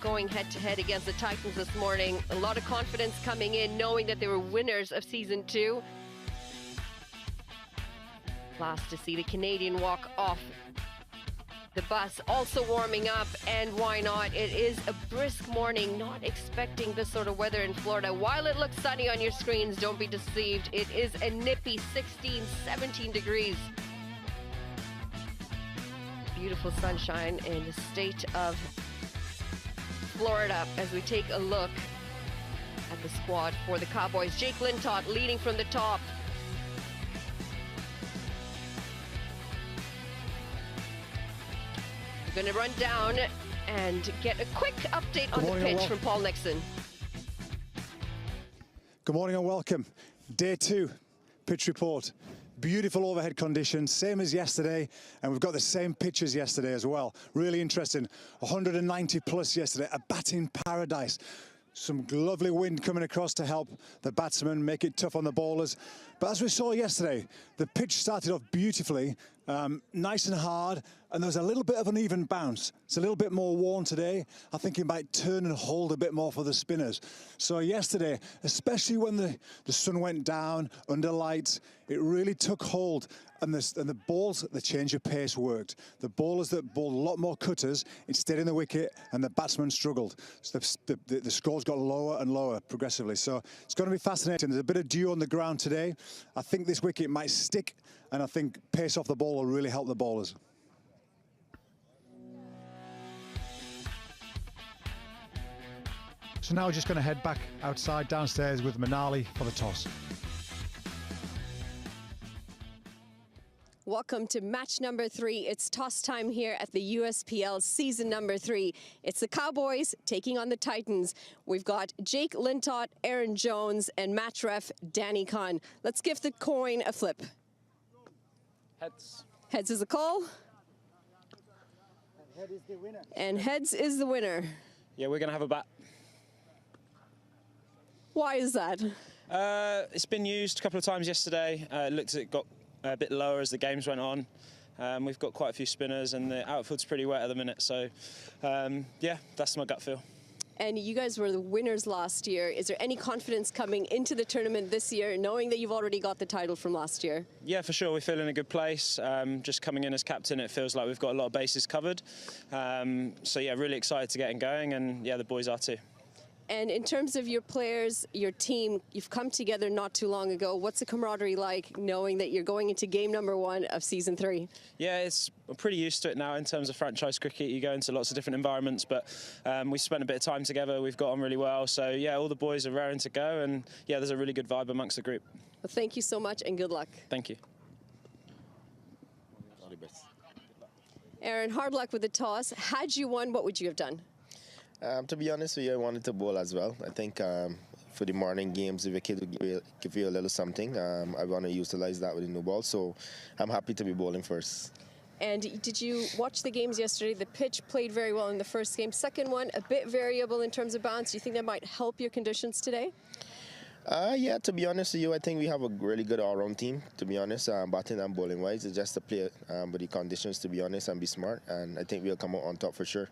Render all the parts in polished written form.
going head-to-head against the Titans this morning. A lot of confidence coming in, knowing that they were winners of Season 2. Last to see the Canadian walk off the bus, also warming up, and why not? It is a brisk morning, not expecting this sort of weather in Florida. While it looks sunny on your screens, don't be deceived. It is a nippy 16, 17 degrees. Beautiful sunshine in the state of Florida as we take a look at the squad for the Cowboys. Jake Lintott leading from the top. We're going to run down and get a quick update on the pitch from Paul Nixon. Good morning and welcome. Day 2, pitch report. Beautiful overhead conditions, same as yesterday, and we've got the same pitch as yesterday as well. Really interesting. 190 plus yesterday, a batting paradise. Some lovely wind coming across to help the batsmen make it tough on the bowlers. But as we saw yesterday, the pitch started off beautifully, nice and hard, and there was a little bit of an uneven bounce. It's a little bit more worn today. I think it might turn and hold a bit more for the spinners. So yesterday, especially when the sun went down under lights, it really took hold. And the balls, the change of pace worked. The bowlers that bowled a lot more cutters, it stayed in the wicket, and the batsmen struggled. So the scores got lower and lower progressively. So it's going to be fascinating. There's a bit of dew on the ground today. I think this wicket might stick, and I think pace off the ball will really help the bowlers. So now we're just going to head back outside downstairs with Manali for the toss. Welcome to match number 3. It's toss time here at the USPL season number 3. It's the Cowboys taking on the Titans. We've got Jake Lintott, Aaron Jones, and match ref Danny Khan. Let's give the coin a flip. Heads. Heads is the call. And head is the winner. And heads is the winner. Yeah, we're going to have a bat. Why is that? It's been used a couple of times yesterday. It got a bit lower as the games went on. We've got quite a few spinners and the outfield's pretty wet at the minute. So, yeah, that's my gut feel. And you guys were the winners last year. Is there any confidence coming into the tournament this year, knowing that you've already got the title from last year? Yeah, for sure. We feel in a good place. Just coming in as captain, it feels like we've got a lot of bases covered. So, yeah, really excited to get going, and, yeah, the boys are too. And in terms of your players, your team, you've come together not too long ago. What's the camaraderie like, knowing that you're going into game number 1 of season 3? Yeah, I'm pretty used to it now in terms of franchise cricket. You go into lots of different environments, but we spent a bit of time together. We've got on really well. So, yeah, all the boys are raring to go, and, yeah, there's a really good vibe amongst the group. Well, thank you so much, and good luck. Thank you. Aaron, hard luck with the toss. Had you won, what would you have done? To be honest with you, I wanted to bowl as well. I think for the morning games, the wicket will give you a little something. I want to utilize that with the new ball, so I'm happy to be bowling first. And did you watch the games yesterday? The pitch played very well in the first game. Second one, a bit variable in terms of bounce. Do you think that might help your conditions today? Yeah, to be honest with you, I think we have a really good all-round team, to be honest, batting and bowling-wise. It's just to play with the conditions, to be honest, and be smart, and I think we'll come out on top for sure.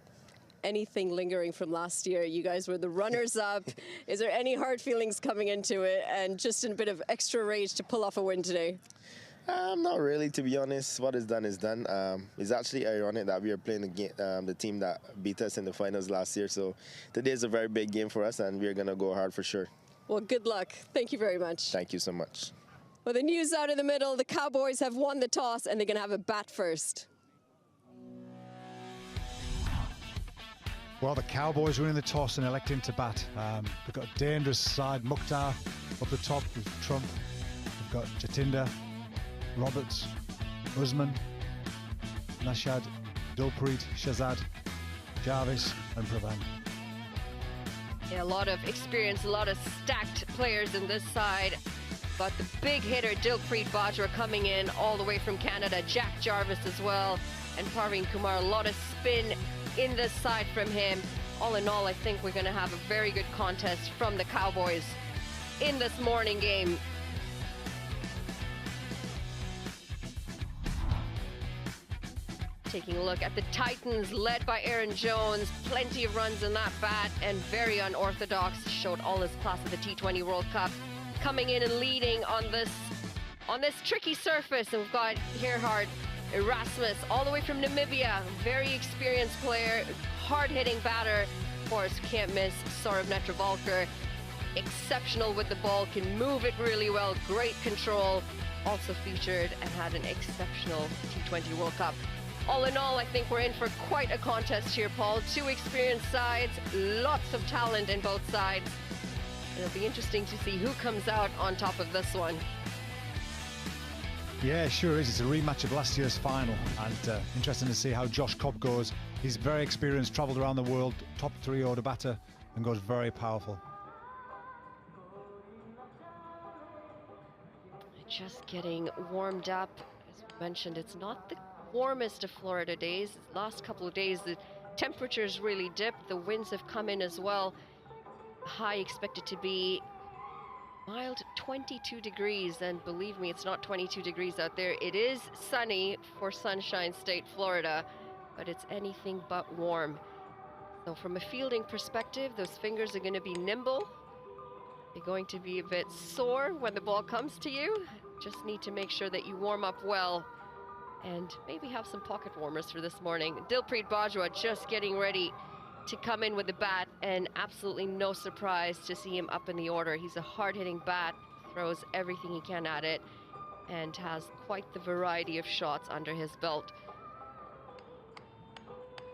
Anything lingering from last year? You guys were the runners-up. Is there any hard feelings coming into it, and just a bit of extra rage to pull off a win today? Not really, to be honest. What is done is done. It's actually ironic that we are playing the team that beat us in the finals last year, so today is a very big game for us, and we're going to go hard for sure. Well, good luck. Thank you very much. Thank you so much. Well, the news out of the middle, the Cowboys have won the toss, and they're going to have a bat first. Well, the Cowboys winning the toss and electing to bat. We've got a dangerous side. Mukhtar up the top with Trump. We've got Jatinder, Roberts, Usman, Nashad, Dilpreet, Shazad, Jarvis and Pravan. Yeah, a lot of experience, a lot of stacked players in this side. But the big hitter, Dilpreet Bajwa, coming in all the way from Canada. Jack Jarvis as well. And Parveen Kumar, a lot of spin in this side from him. All in all, I think we're going to have a very good contest from the Cowboys in this morning game. Taking a look at the Titans, led by Aaron Jones. Plenty of runs in that bat and very unorthodox. Showed all his class at the T20 World Cup. Coming in and leading on this tricky surface. And we've got Gerhard Erasmus all the way from Namibia. Very experienced player, hard-hitting batter. Of course, can't miss Saurabh Netravalkar. Exceptional with the ball, can move it really well, great control. Also featured and had an exceptional T20 World Cup. All in all, I think we're in for quite a contest here, Paul. Two experienced sides, lots of talent in both sides. It'll be interesting to see who comes out on top of this one. Yeah, it sure is. It's a rematch of last year's final, and interesting to see how Josh Cobb goes. He's very experienced, travelled around the world, top 3 order batter, and goes very powerful. Just getting warmed up. As we mentioned, it's not the warmest of Florida days. The last couple of days, the temperatures really dipped. The winds have come in as well. High expected to be mild 22 degrees, and believe me, it's not 22 degrees out there. It is sunny for Sunshine State, Florida, but it's anything but warm. So from a fielding perspective, those fingers are going to be nimble. They're going to be a bit sore when the ball comes to you. Just need to make sure that you warm up well and maybe have some pocket warmers for this morning. Dilpreet Bajwa just getting ready to come in with the bat, and absolutely no surprise to see him up in the order. He's a hard-hitting bat, throws everything he can at it, and has quite the variety of shots under his belt.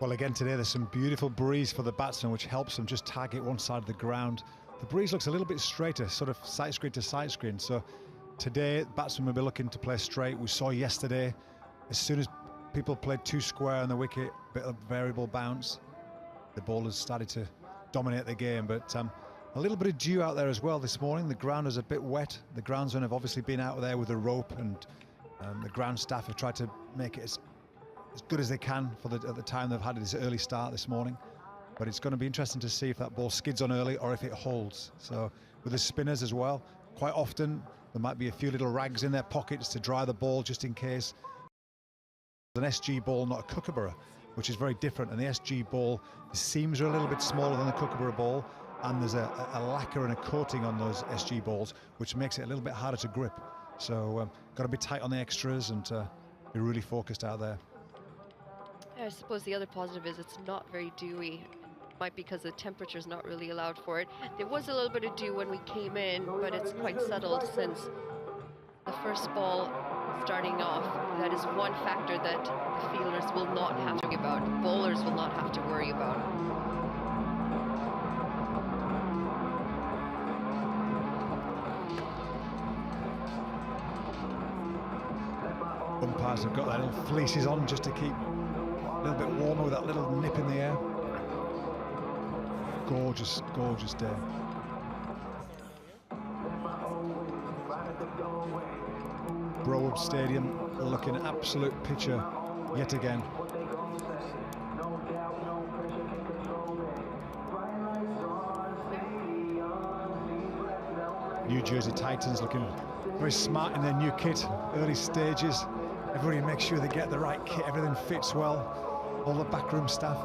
Well, again today there's some beautiful breeze for the batsman, which helps them just target one side of the ground. The breeze looks a little bit straighter, sort of side screen to side screen. So today, batsmen will be looking to play straight. We saw yesterday, as soon as people played too square on the wicket, bit of variable bounce, the bowlers started to dominate the game. But a little bit of dew out there as well this morning. The ground is a bit wet. The groundsmen have obviously been out there with a rope, and the ground staff have tried to make it as good as they can for at the time they've had this early start this morning. But it's going to be interesting to see if that ball skids on early or if it holds. So with the spinners as well, quite often there might be a few little rags in their pockets to dry the ball just in case. An SG ball, not a kookaburra, which is very different. And the SG ball, the seams are a little bit smaller than the kookaburra ball, and there's a lacquer and a coating on those SG balls, which makes it a little bit harder to grip. So got to be tight on the extras and be really focused out there. I suppose the other positive is it's not very dewy. Might be because the temperature is not really allowed for it. There was a little bit of dew when we came in, but it's quite settled since the first ball starting off. That is one factor that the fielders will not have to worry about. Bowlers will not have to worry about. Umpires have got their little fleeces on just to keep a little bit warmer with that little nip in the air. Gorgeous, gorgeous day. Broad Stadium looking absolute picture yet again. New Jersey Titans looking very smart in their new kit, early stages. Everybody makes sure they get the right kit, everything fits well, all the backroom staff.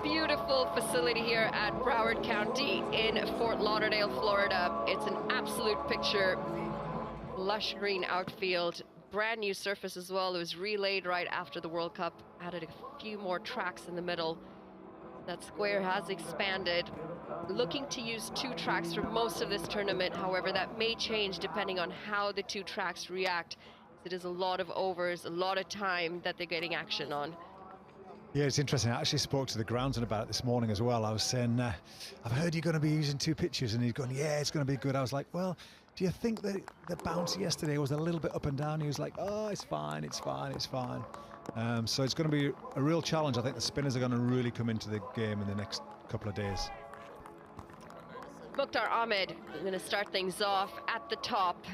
Beautiful facility here at Broward County in Fort Lauderdale, Florida. It's an absolute picture. Lush green outfield, brand new surface as well. It was relayed right after the World Cup, added a few more tracks in the middle. That square has expanded. Looking to use 2 tracks for most of this tournament. However, that may change depending on how the 2 tracks react. It is a lot of overs, a lot of time that they're getting action on. Yeah, it's interesting. I actually spoke to the groundsman about it this morning as well. I was saying, I've heard you're going to be using 2 pitches, and he's going, yeah, it's going to be good. I was like, well, do you think that the bounce yesterday was a little bit up and down? He was like, oh, it's fine, it's fine, it's fine. So it's going to be a real challenge. I think the spinners are going to really come into the game in the next couple of days. Mukhtar Ahmed is going to start things off at the top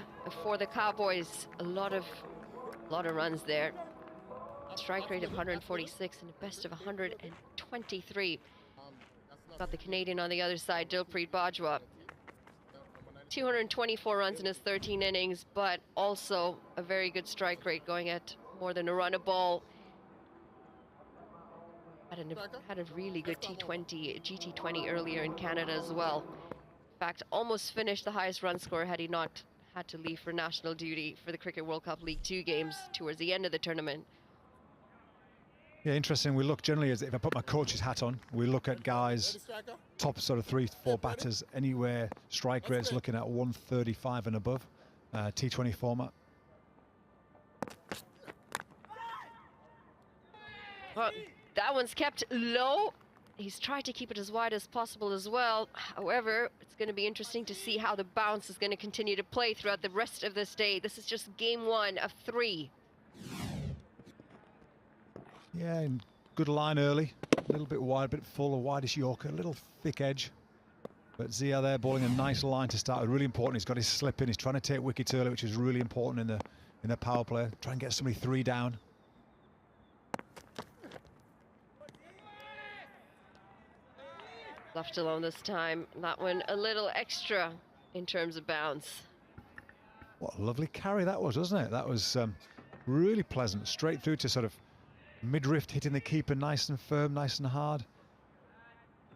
for the Cowboys. A lot of runs there. Strike rate of 146 and a best of 123. Got the Canadian on the other side, Dilpreet Bajwa. 224 runs in his 13 innings, but also a very good strike rate, going at more than a run a ball. Had a really good GT20 earlier in Canada as well. In fact, almost finished the highest run score had he not had to leave for national duty for the Cricket World Cup League 2 games towards the end of the tournament. Yeah, interesting. We look generally, as if I put my coach's hat on, we look at guys, top sort of 3-4 batters, anywhere strike rates looking at 135 and above, T20 format. Well, that one's kept low. He's tried to keep it as wide as possible as well. However, it's going to be interesting to see how the bounce is going to continue to play throughout the rest of this day. This is just game 1 of 3. Yeah, and good line early. A little bit wide, a bit full, a wideish Yorker, a little thick edge. But Zia there bowling a nice line to start with. Really important. He's got his slip in. He's trying to take wickets early, which is really important in the power play. Try and get somebody 3 down. Left alone this time. That one a little extra in terms of bounce. What a lovely carry that was, wasn't it? That was really pleasant. Straight through to sort of mid-rift, hitting the keeper nice and firm, nice and hard.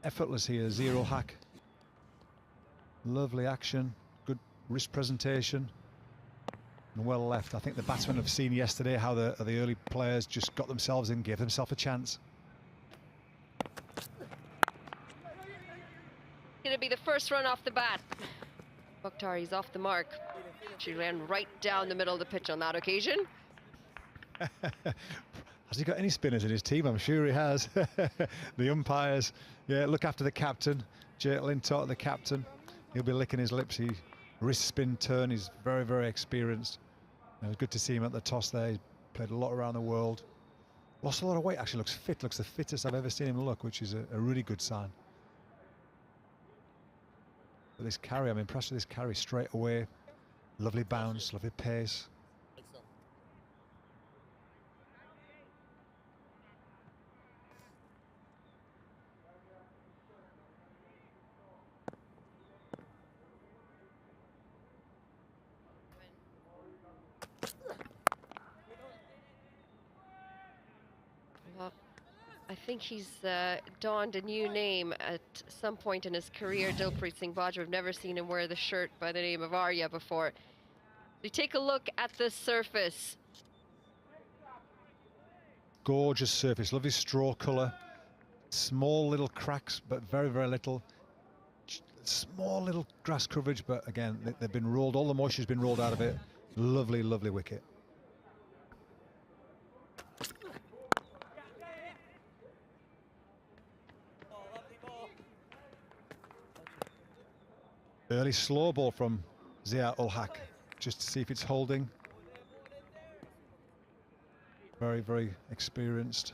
Effortless here, 0 hack. Lovely action, good wrist presentation. And well left. I think the batsmen have seen yesterday how the early players just got themselves in, gave themselves a chance. Going to be the first run off the bat. Mukhtar, he's off the mark. She ran right down the middle of the pitch on that occasion. Has he got any spinners in his team? I'm sure he has. The umpires, yeah, look after the captain. Jake Lintott, the captain. He'll be licking his lips. He wrist spin turn. He's very, very experienced. It was good to see him at the toss there. He played a lot around the world. Lost a lot of weight. Actually looks fit. Looks the fittest I've ever seen him look, which is a really good sign. But this carry, I'm impressed with this carry straight away. Lovely bounce, lovely pace. Well, I think he's donned a new name at some point in his career, Dilpreet Singh Bajwa. I've never seen him wear the shirt by the name of Arya before. We take a look at the surface. Gorgeous surface, lovely straw colour. Small little cracks, but very, very little. Small little grass coverage, but again, they've been rolled. All the moisture's been rolled out of it. Lovely, lovely wicket. Early slow ball from Zia ul Haq, just to see if it's holding. Very, very experienced.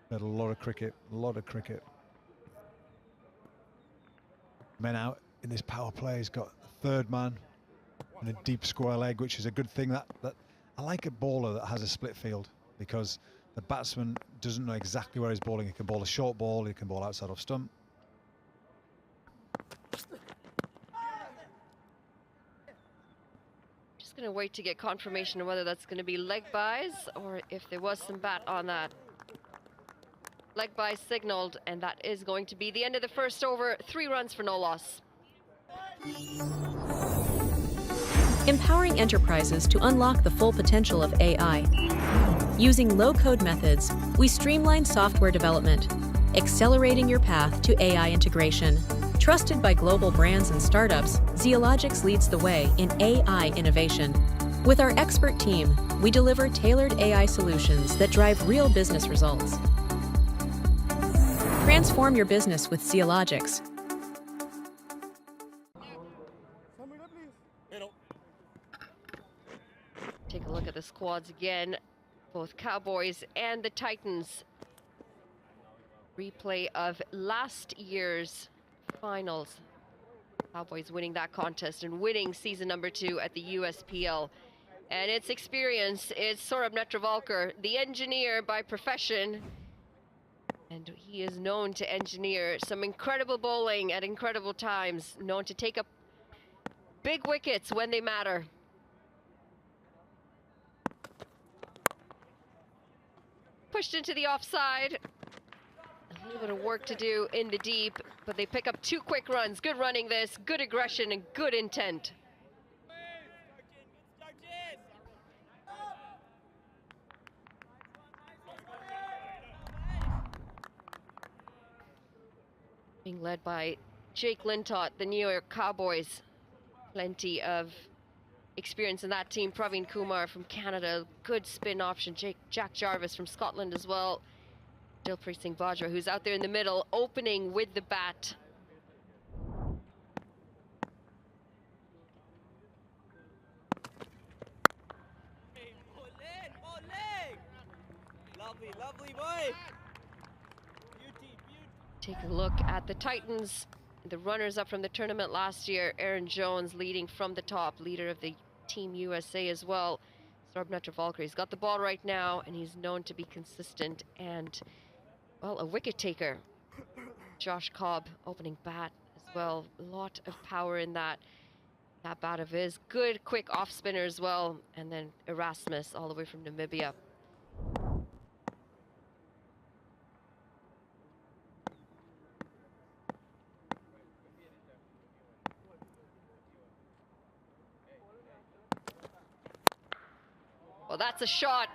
Had a lot of cricket, a lot of cricket. Men out in this power play. He's got a third man and a deep square leg, which is a good thing. That I like a bowler that has a split field, because the batsman doesn't know exactly where he's bowling. He can bowl a short ball, he can bowl outside off stump. Going to wait to get confirmation of whether that's going to be leg buys or if there was some bat on that. Leg buys signaled, and that is going to be the end of the first over. 3 runs for no loss. Empowering enterprises to unlock the full potential of AI. Using low-code methods, we streamline software development, accelerating your path to AI integration. Trusted by global brands and startups, Zeologics leads the way in AI innovation. With our expert team, we deliver tailored AI solutions that drive real business results. Transform your business with Zeologics. Take a look at the squads again. Both Cowboys and the Titans. Replay of last year's finals. Cowboys winning that contest and winning season number 2 at the USPL. And it's experience. It's Saurabh Netravalkar, the engineer by profession. And he is known to engineer some incredible bowling at incredible times. Known to take up big wickets when they matter. Pushed into the offside. A little bit of work to do in the deep, but they pick up 2 quick runs. Good running this, good aggression and good intent. Being led by Jake Lintott, the New York Cowboys. Plenty of experience in that team. Praveen Kumar from Canada, good spin option. Jack Jarvis from Scotland as well. Dilpreet Singh Bajwa, who's out there in the middle, opening with the bat. Lovely, lovely boy. Take a look at the Titans, the runners up from the tournament last year. Aaron Jones leading from the top, leader of the Team USA as well. Saurabh Netravalkar, he's got the ball right now, and he's known to be consistent and, well, a wicket taker. Josh Cobb opening bat as well. A lot of power in that bat of his. Good quick off spinner as well. And then Erasmus all the way from Namibia. Well, that's a shot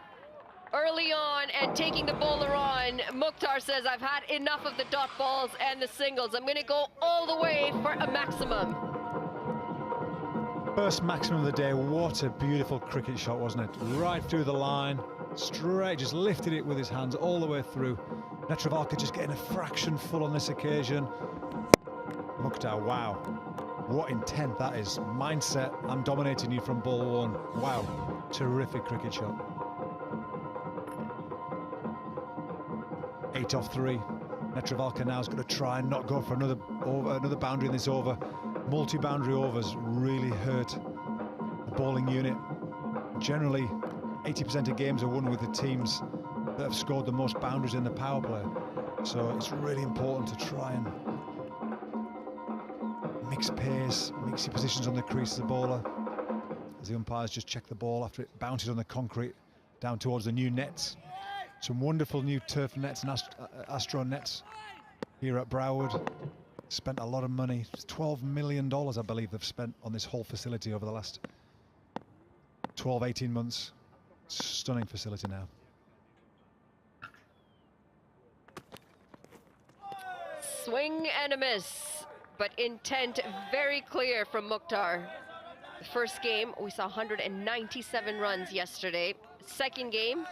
early on and taking the bowler on. Mukhtar says, I've had enough of the dot balls and the singles. I'm going to go all the way for a maximum. First maximum of the day. What a beautiful cricket shot, wasn't it? Right through the line, straight, just lifted it with his hands all the way through. Netravalkar just getting a fraction full on this occasion. Mukhtar, wow. What intent that is. Mindset, I'm dominating you from ball one. Wow, terrific cricket shot. 8 off 3. Netravalkar now is going to try and not go for another boundary in this over. Multi-boundary overs really hurt the bowling unit. Generally, 80% of games are won with the teams that have scored the most boundaries in the power play. So it's really important to try and mix pace, mix your positions on the crease of the bowler. As the umpires just check the ball after it bounces on the concrete down towards the new nets. Some wonderful new turf nets and Astro nets here at Broward. Spent a lot of money. It's $12 million, I believe, they've spent on this whole facility over the last 12, 18 months. Stunning facility now. Swing and a miss, but intent very clear from Mukhtar. The first game, we saw 197 runs yesterday. Second game,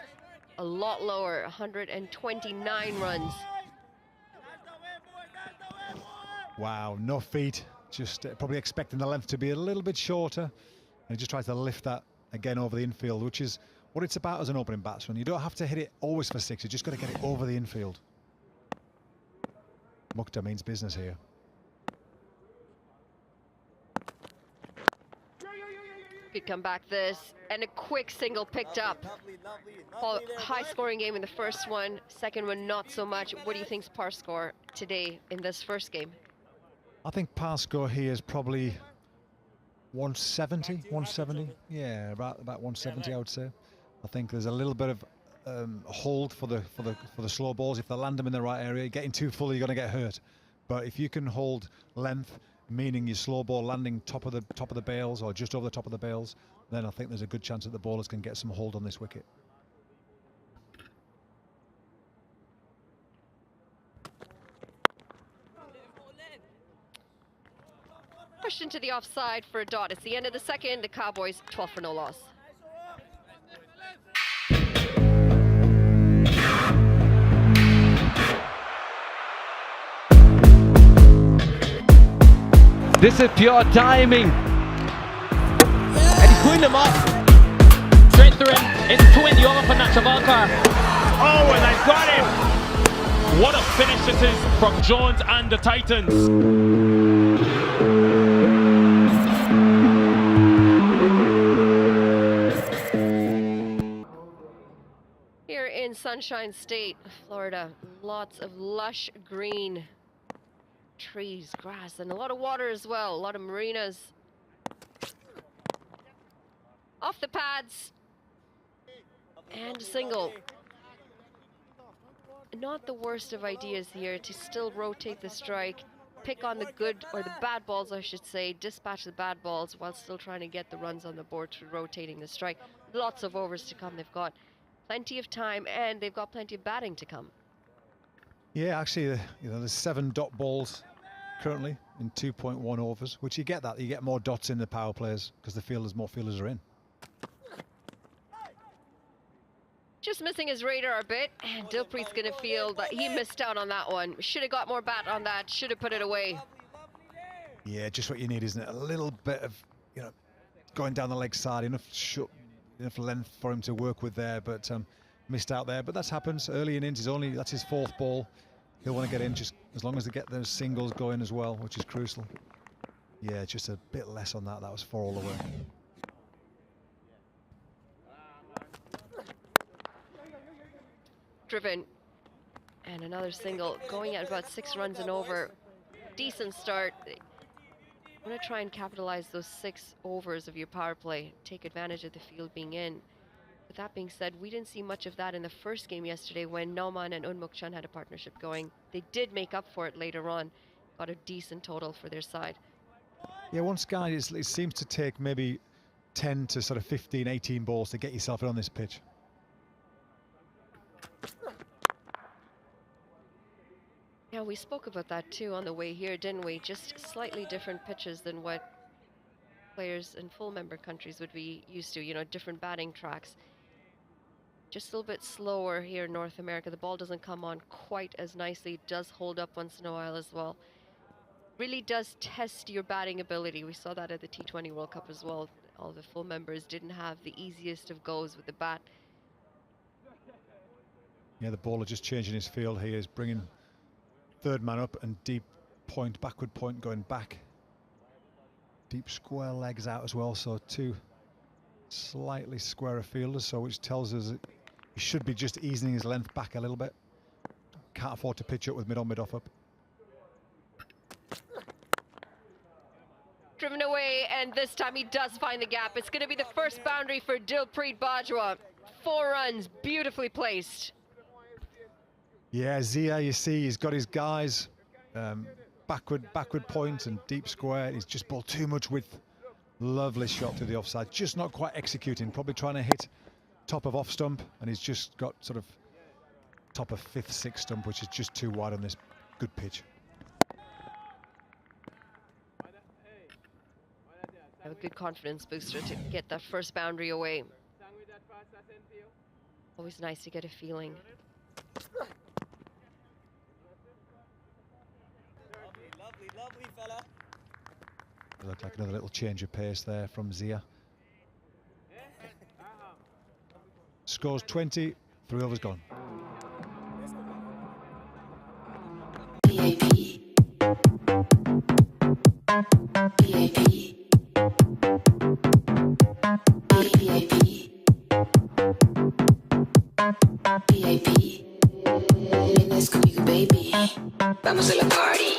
a lot lower, 129 runs. Wow, no feet, just probably expecting the length to be a little bit shorter. And he just tries to lift that again over the infield, which is what it's about as an opening batsman. You don't have to hit it always for 6, you just got to get it over the infield. Mukhtar means business here. Good comeback this, and a quick single picked up. High scoring game in the first one, second one not so much. What do you think's par score today in this first game? I think par score here is probably 170. Yeah, about 170, I would say. I think there's a little bit of hold for the slow balls. If they land them in the right area, getting too full, you're going to get hurt. But if you can hold length, meaning your slow ball landing top of the bails or just over the top of the bails, then I think there's a good chance that the bowlers can get some hold on this wicket. Pushed into the offside for a dot. It's the end of the second. The Cowboys 12 for no loss. This is pure timing. And he's pulling them up. Straight through him. It's 20 over for Netravalkar. Oh, and they've got him. What a finish this is from Jones and the Titans. Here in Sunshine State, Florida, lots of lush green trees, grass, and a lot of water as well. A lot of marinas Off the pads. And a single. Not the worst of ideas here to still rotate the strike, pick on the good, or the bad balls I should say, dispatch the bad balls while still trying to get the runs on the board through rotating the strike. Lots of overs to come. They've got plenty of time and they've got plenty of batting to come. Yeah, actually, there's 7 dot balls currently in 2.1 overs, which you get more dots in the power plays because more fielders are in. Just missing his radar a bit, and Dilpreet's going to feel that he missed out on that one. Should have got more bat on that, should have put it away. Yeah, just what you need, isn't it? A little bit of, going down the leg side, enough length for him to work with there, but missed out there. But that happens early innings. That's his 4th ball. He'll want to get in just as long as they get those singles going as well, which is crucial. Yeah, just a bit less on that. That was 4 all the way. Driven, and another single, going at about 6 runs and over. Decent start. I'm going to try and capitalize those 6 overs of your power play, take advantage of the field being in. With that being said, we didn't see much of that in the first game yesterday when Noman and Unmukchan had a partnership going. They did make up for it later on, got a decent total for their side. Yeah, once guys, it seems to take maybe 10 to sort of 15, 18 balls to get yourself in on this pitch. Yeah, we spoke about that too on the way here, didn't we? Just slightly different pitches than what players in full member countries would be used to, different batting tracks. Just a little bit slower here in North America. The ball doesn't come on quite as nicely. It does hold up once in a while as well. Really does test your batting ability. We saw that at the T20 World Cup as well. All the full members didn't have the easiest of goes with the bat. Yeah, the bowler just changing his field here. He's bringing 3rd man up and deep point, backward point going back. Deep square legs out as well, so 2 slightly squarer fielders, so which tells us that he should be just easing his length back a little bit. Can't afford to pitch up with mid-on, mid-off up. Driven away, and this time he does find the gap. It's going to be the first boundary for Dilpreet Bajwa. 4 runs, beautifully placed. Yeah, Zia, you see, he's got his guys backward point and deep square. He's just bowled too much width. Lovely shot to the offside, just not quite executing. Probably trying to hit top of off stump, and he's just got sort of top of 5th, 6th stump, which is just too wide on this good pitch. Have a good confidence booster to get that first boundary away. Always nice to get a feeling. Lovely fella. Looked like another little change of pace there from Zia. Scores 20, 3 overs gone. Vamos a la party.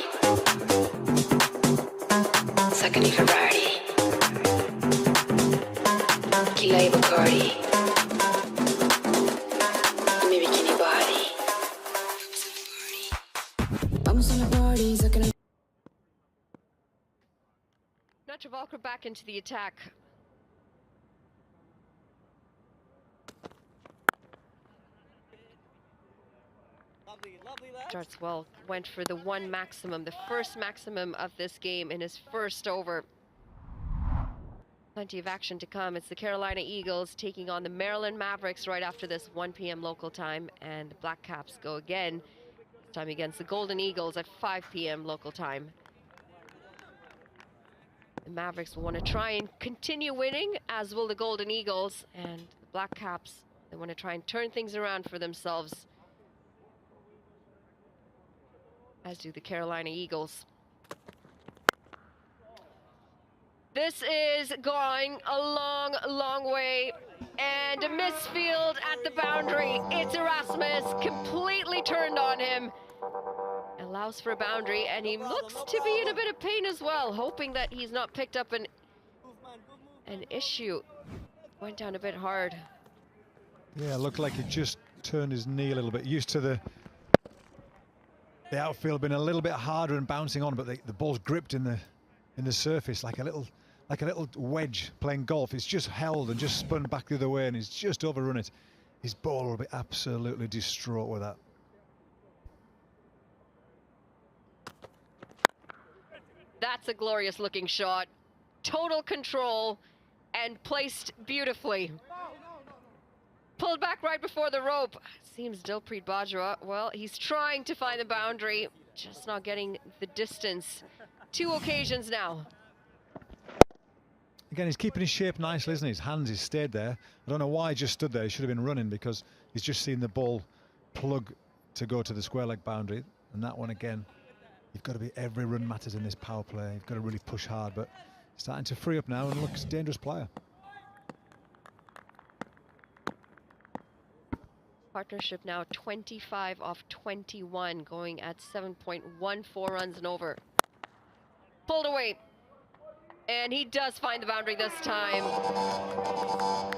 Second Ferrari. Tequila y Bacardi. Mi bikini body. Vamos a la party. Second. Now Travalkar back into the attack. Starts well, went for the 1 maximum, the first maximum of this game in his first over. Plenty of action to come. It's the Carolina Eagles taking on the Maryland Mavericks right after this, 1 p.m. local time, and the BLACKCAPS go again, this time against the Golden Eagles at 5 p.m. local time. The Mavericks will want to try and continue winning, as will the Golden Eagles, and the BLACKCAPS, they want to try and turn things around for themselves, as do the Carolina Eagles. This is going a long, long way, and a misfield at the boundary. It's Erasmus, completely turned on him. Allows for a boundary, and he looks to be in a bit of pain as well, hoping that he's not picked up an issue. Went down a bit hard. Yeah, looked like he just turned his knee a little bit. Used to the outfield being a little bit harder and bouncing on, but the ball's gripped in the surface like a little wedge playing golf. It's just held and just spun back the other way, and he's just overrun it. His ball will be absolutely distraught with that. That's a glorious looking shot. Total control and placed beautifully. Pulled back right before the rope. Seems Dilpreet Bajwa, well, he's trying to find the boundary, just not getting the distance. 2 occasions now. Again, he's keeping his shape nicely, isn't he? His hands, he's stayed there. I don't know why he just stood there. He should have been running, because he's just seen the ball plug to go to the square leg boundary. And that one again, you've got to be, every run matters in this power play. You've got to really push hard, but starting to free up now and looks a dangerous player. Partnership now 25 off 21, going at 7.14 runs and over. Pulled away. And he does find the boundary this time.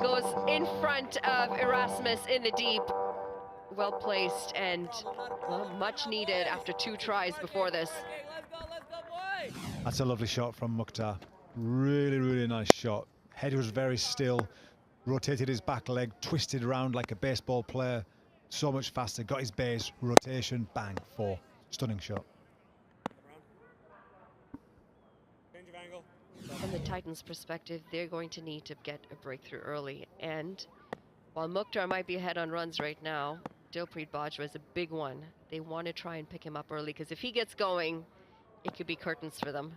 Goes in front of Erasmus in the deep. Well placed and well, much needed after 2 tries before this. That's a lovely shot from Mukhtar. Really, really nice shot. Head was very still. Rotated his back leg, twisted around like a baseball player. So much faster, got his base, rotation, bang, 4. Stunning shot. From the Titans' perspective, they're going to need to get a breakthrough early. And while Mukhtar might be ahead on runs right now, Dilpreet Bajwa is a big one. They want to try and pick him up early, because if he gets going, it could be curtains for them.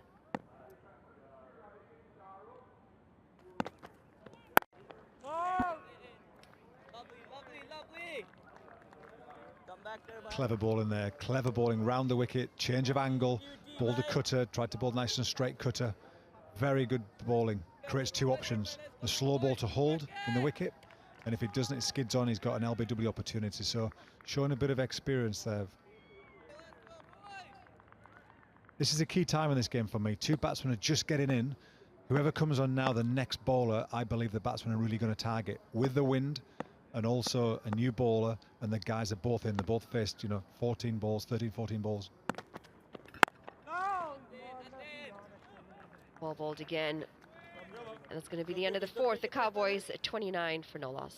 Clever ball in there, clever balling round the wicket, change of angle, ball the cutter, tried to ball nice and straight cutter. Very good bowling, creates 2 options. The slow ball to hold in the wicket, and if it doesn't, it skids on, he's got an LBW opportunity. So showing a bit of experience there. This is a key time in this game for me. 2 batsmen are just getting in. Whoever comes on now, the next bowler, I believe the batsmen are really going to target with the wind, and also a new bowler, and the guys are both in. They both faced, 14 balls, 13, 14 balls. Ball bowled again. And that's going to be the end of the 4th. The Cowboys at 29 for no loss.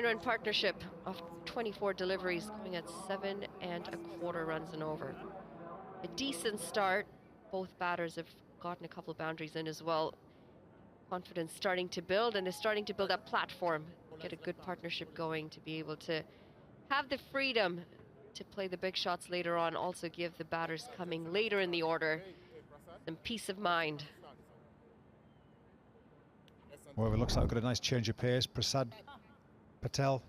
Run partnership of 24 deliveries, going at 7.25 runs and over. A decent start. Both batters have gotten a couple of boundaries in as well. Confidence starting to build, and they're starting to build up platform. Get a good partnership going to be able to have the freedom to play the big shots later on. Also give the batters coming later in the order some peace of mind. Well, it looks like we've got a nice change of pace. Prasad Patel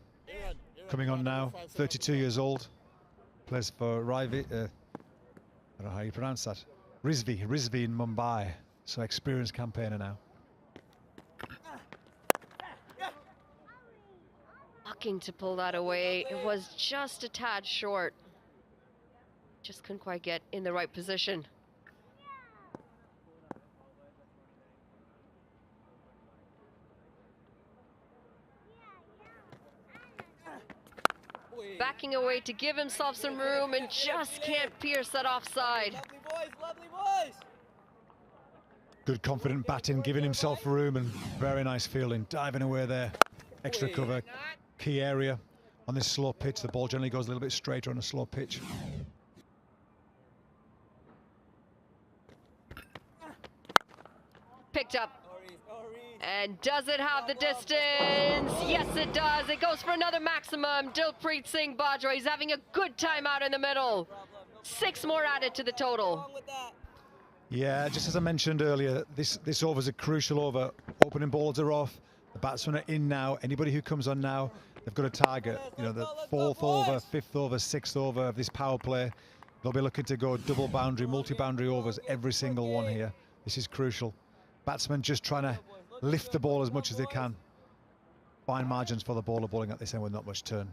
coming on now, 32 years old, plays for Rivi, I don't know how you pronounce that, Rizvi in Mumbai, so experienced campaigner now. Looking to pull that away, it was just a tad short. Just couldn't quite get in the right position. Backing away to give himself some room and just can't pierce that offside. Lovely boys, lovely boys. Good confident batting, giving himself room, and very nice fielding, diving away there. Extra cover, key area on this slow pitch. The ball generally goes a little bit straighter on a slow pitch. Picked up. And does it have the distance? Yes, it does. It goes for another maximum. Dilpreet Singh Bajwa, he's having a good time out in the middle. 6 more added to the total. Yeah, just as I mentioned earlier, this over is a crucial over. Opening balls are off. The batsmen are in now. Anybody who comes on now, they've got a target. You know, the 4th over, 5th over, 6th over of this power play. They'll be looking to go double boundary, multi-boundary overs, every single one here. This is crucial. Batsmen just trying to lift the ball as much as they can. Fine margins for the bowler bowling at this end with not much turn.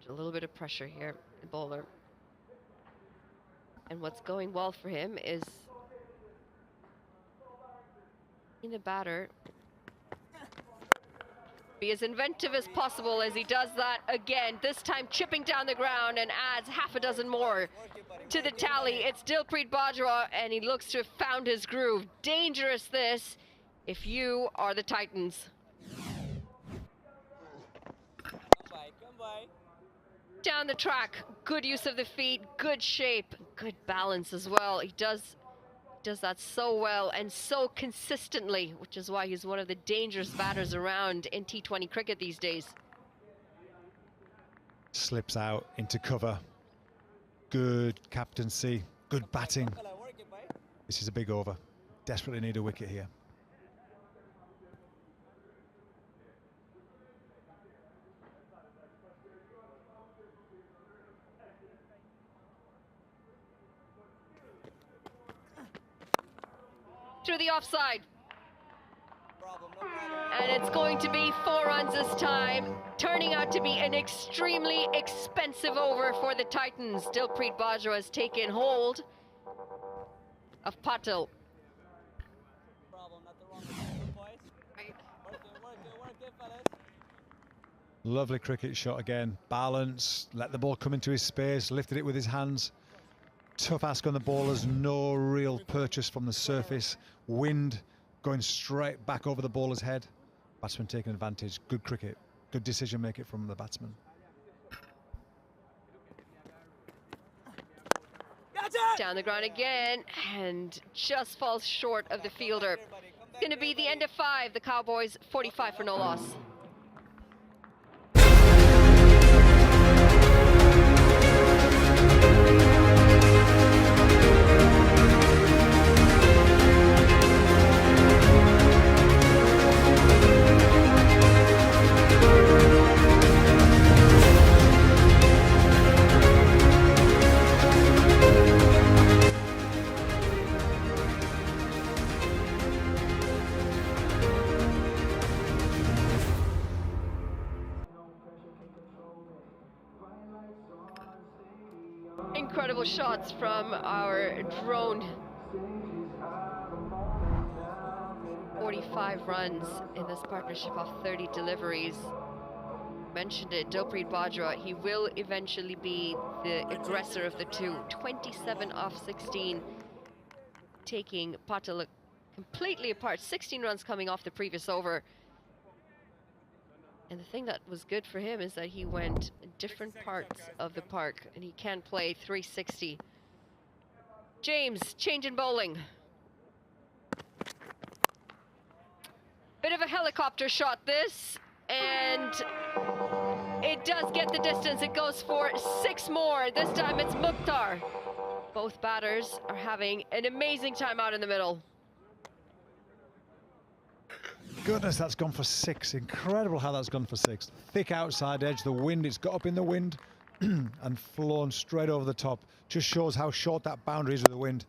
A little bit of pressure here, the bowler. And what's going well for him is in the batter be as inventive as possible as he does that again, this time chipping down the ground and adds half a dozen more to the tally. It's Dilpreet Bajwa, and he looks to have found his groove. Dangerous this if you are the Titans. Down the track, good use of the feet, good shape, good balance as well. He does that so well and so consistently, which is why he's one of the dangerous batters around in T20 cricket these days. Slips out into cover. Good captaincy, good batting. This is a big over. Desperately need a wicket here. Through the offside. And it's going to be 4 runs this time, turning out to be an extremely expensive over for the Titans. Dilpreet Bajwa has taken hold of Patil. Lovely cricket shot again. Balance, let the ball come into his space, lifted it with his hands. Tough ask on the bowlers, no real purchase from the surface. Wind going straight back over the bowler's head. Batsman taking advantage. Good cricket, good decision making from the batsman. Down the ground again, and just falls short of the fielder. It's going to be the end of 5. The Cowboys 45 for no loss. Incredible shots from our drone. 45 runs in this partnership off 30 deliveries. Mentioned it, Dilpreet Bajwa, he will eventually be the aggressor of the two. 27 off 16, taking Patil completely apart. 16 runs coming off the previous over. And the thing that was good for him is that he went different parts of the park, and he can play 360. James, change in bowling. Bit of a helicopter shot this, and it does get the distance. It goes for 6 more. This time it's Mukhtar. Both batters are having an amazing time out in the middle. Goodness, that's gone for 6. Incredible how that's gone for 6. Thick outside edge, the wind, it's got up in the wind and flown straight over the top. Just shows how short that boundary is with the wind.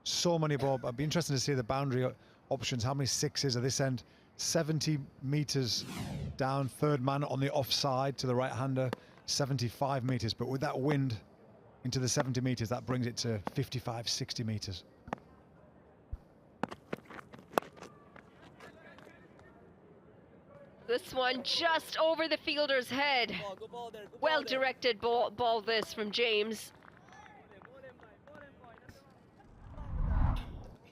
So many balls. I'd be interested to see the boundary options. How many 6s at this end? 70 meters down, third man on the offside to the right-hander, 75 meters. But with that wind into the 70 meters, that brings it to 55, 60 meters. This one just over the fielder's head. Well-directed ball this from James.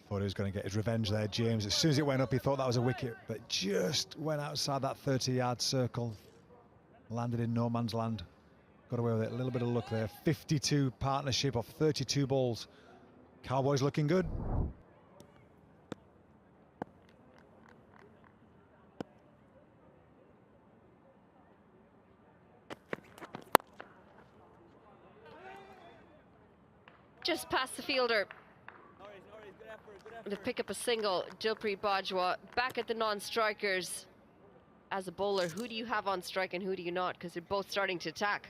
Thought he was going to get his revenge there, James. As soon as it went up, he thought that was a wicket, but just went outside that 30-yard circle. Landed in no man's land. Got away with it. A little bit of luck there. 52 partnership of 32 balls. Cowboys looking good. just past the fielder. To pick up a single, Dilpreet Bajwa back at the non-strikers. As a bowler, who do you have on strike and who do you not? Because they're both starting to attack.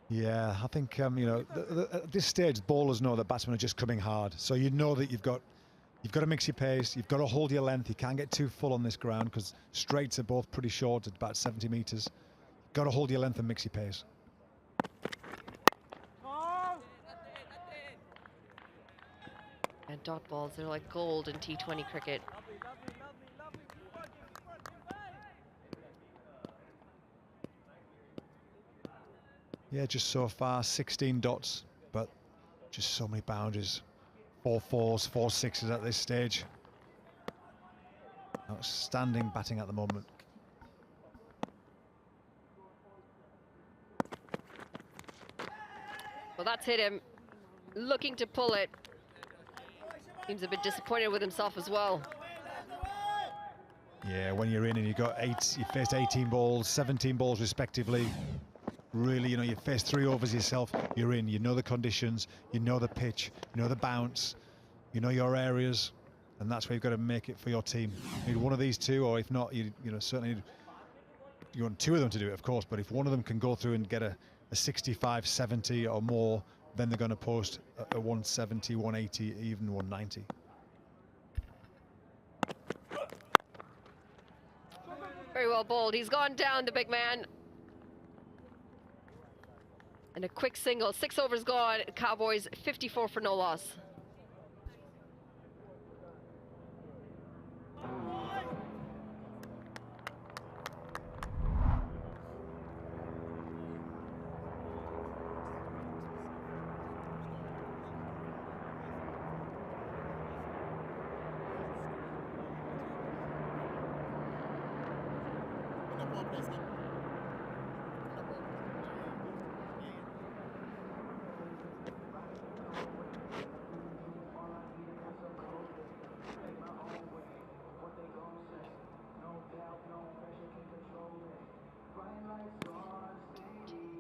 Yeah, I think, you know, at this stage, bowlers know that batsmen are just coming hard. So you know that you've got to mix your pace, you've got to hold your length. You can't get too full on this ground because straights are both pretty short at about 70 metres. You've got to hold your length and mix your pace. And dot balls, they're like gold in T20 cricket. Yeah, just so far 16 dots, but just so many boundaries. 4 4s, 4 6s at this stage. Outstanding batting at the moment. Well, that's hit him. Looking to pull it. Seems a bit disappointed with himself as well. Yeah, when you're in and you faced 18 balls, 17 balls respectively. Really, you know, you face 3 overs yourself, you're in, you know the conditions, you know the pitch, you know the bounce, you know your areas, and that's where you've got to make it for your team. You need one of these two, or if not, you know, certainly you want 2 of them to do it, of course, but if one of them can go through and get a 65, 70 or more, then they're going to post a 170, 180, even 190. Very well bowled. He's gone down, the big man. And a quick single. 6 overs gone. Cowboys 54 for no loss.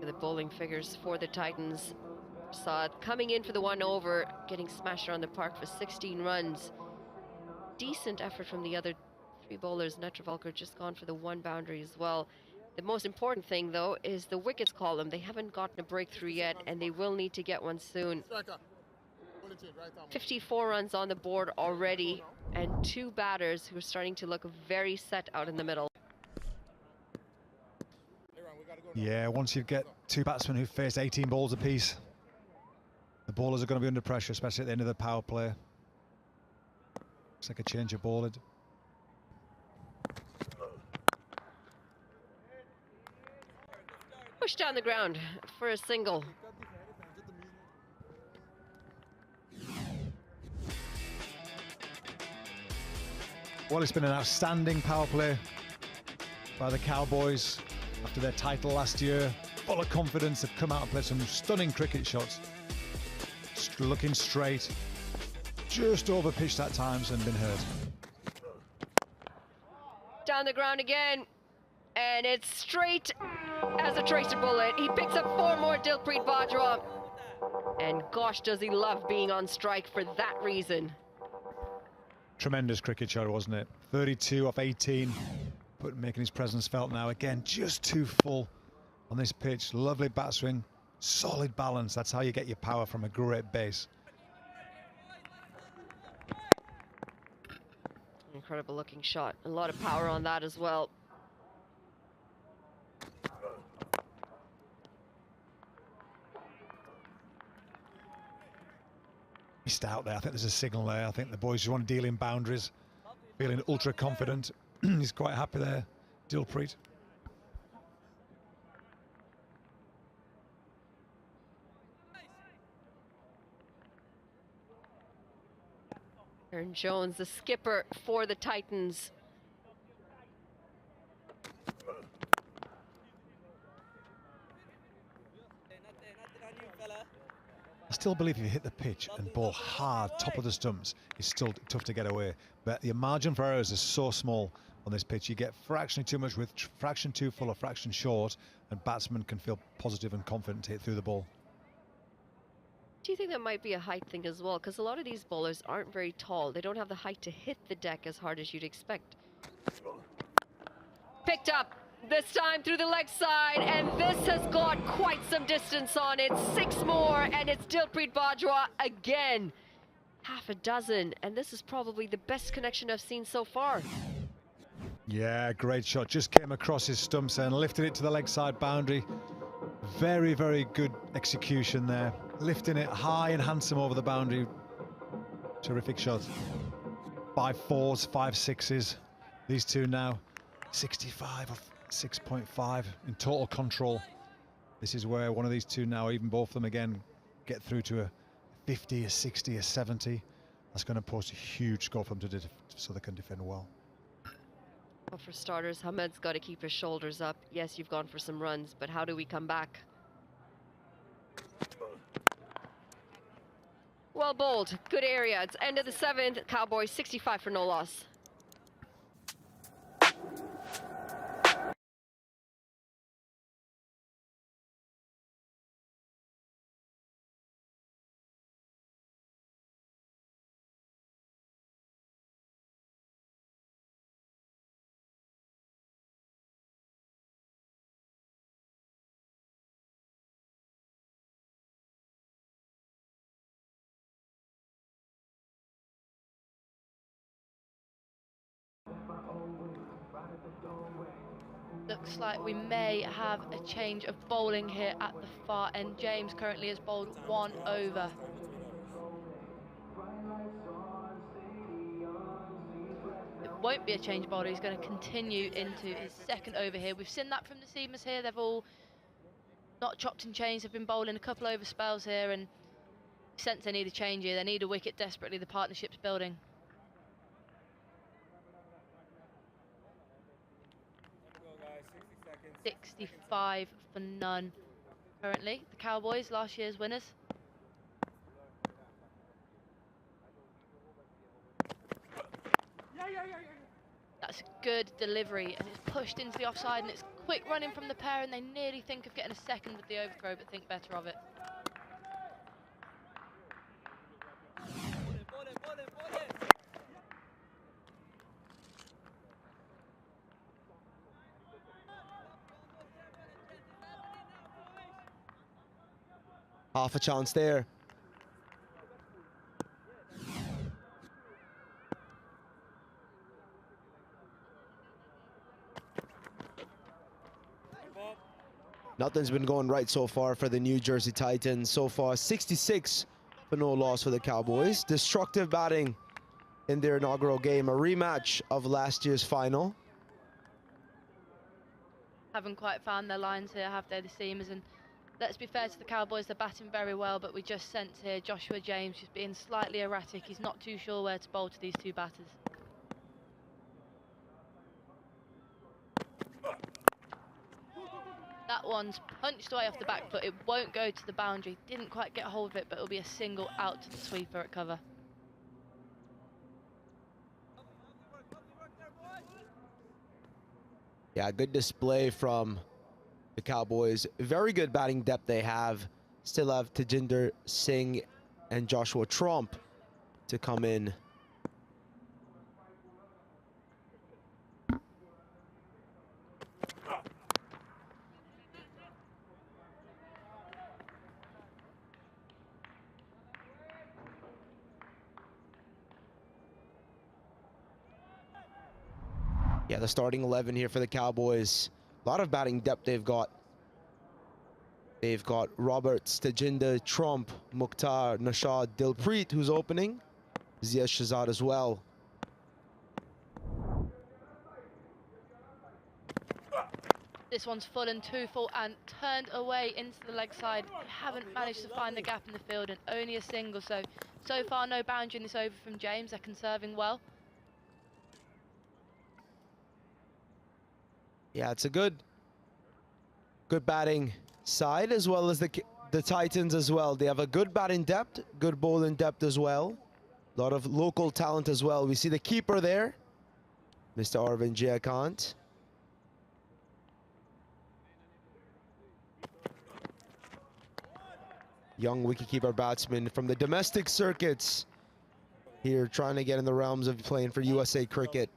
The bowling figures for the Titans. Saad coming in for the 1 over, getting smashed around the park for 16 runs. Decent effort from the other 3 bowlers. Netravalkar just gone for the 1 boundary as well. The most important thing, though, is the wickets column. They haven't gotten a breakthrough yet, and they will need to get one soon. 54 runs on the board already, and 2 batters who are starting to look very set out in the middle. Yeah, once you get 2 batsmen who face 18 balls apiece, the bowlers are going to be under pressure, especially at the end of the power play. Looks like a change of bowling. Push down the ground for a single. Well, it's been an outstanding power play by the Cowboys after their title last year. Full of confidence, they've come out and played some stunning cricket shots. Looking straight, just over pitched at times and been hurt. Down the ground again, and it's straight as a tracer bullet. He picks up 4 more, Dilpreet Bajwa. And gosh, does he love being on strike for that reason. Tremendous cricket shot, wasn't it? 32 off 18, but making his presence felt now. Again, just too full on this pitch. Lovely bat swing, solid balance. That's how you get your power from a great base. Incredible looking shot. A lot of power on that as well. Missed out there. I think there's a signal there. I think the boys just want to deal in boundaries. Feeling ultra confident. He's quite happy there, Dilpreet. Aaron Jones, the skipper for the Titans. I still believe if you hit the pitch and bowl hard, top of the stumps, it's still tough to get away. But your margin for errors is so small on this pitch. You get fractionally too much with fraction too full or fraction short, and batsmen can feel positive and confident to hit through the ball. do you think that might be a height thing as well? Because a lot of these bowlers aren't very tall. They don't have the height to hit the deck as hard as you'd expect. Picked up, this time through the leg side, and this has got quite some distance on it. 6 more, and it's Dilpreet Bajwa again. Half a dozen, and this is probably the best connection I've seen so far. Yeah, great shot. Just came across his stumps and lifted it to the leg side boundary. Very, very good execution there. Lifting it high and handsome over the boundary. Terrific shot. 5 4s, 5 6s. These two now 65 or 6.5 in total control. This is where one of these two now, even both of them again, get through to a 50, a 60, a 70. That's going to pose a huge score for them so they can defend well. Well, for starters, Hamed's got to keep his shoulders up. Yes, you've gone for some runs, but how do we come back? Well bowled, good area. It's end of the 7th. Cowboys 65 for no loss. Looks like we may have a change of bowling here at the far end. James currently has bowled 1 over. It won't be a change of bowler. He's going to continue into his 2nd over here. We've seen that from the seamers here. They've all not chopped and changed. They've been bowling a couple over spells here, and sense they need a change here. They need a wicket desperately. The partnership's building. Go, guys, 65 for none. Currently, the Cowboys, last year's winners. That's a good delivery, and it's pushed into the offside, and it's quick running from the pair, and they nearly think of getting a 2nd with the overthrow, but think better of it. Half a chance there. Nothing's been going right so far for the New Jersey Titans. So far, 66 for no loss for the Cowboys. Destructive batting in their inaugural game, a rematch of last year's final. Haven't quite found their lines here, have they, the seamers? And let's be fair to the Cowboys, they're batting very well, but we just sense here Joshua James just being slightly erratic. He's not too sure where to bowl to these two batters. That one's punched away off the back foot. It won't go to the boundary. Didn't quite get hold of it, but it'll be a single out to the sweeper at cover. Yeah, good display from the Cowboys. Very good batting depth they have. Still have Tajinder Singh and Joshua Trump to come in. Yeah, the starting 11 here for the Cowboys. A lot of batting depth they've got. They've got Roberts, Tajinder, Trump, Mukhtar, Nashad, Dilpreet, who's opening. Zia Shahzad as well. This one's full and too full and turned away into the leg side. Haven't managed to find the gap in the field, and only a single. So far, no boundary in this over from James. They're conserving well. Yeah, it's a good batting side, as well as the Titans as well. They have a good batting depth, good bowling depth as well. A lot of local talent as well. We see the keeper there, Mr. Arvind Jayakant. young wicketkeeper batsman from the domestic circuits here, trying to get in the realms of playing for USA Cricket.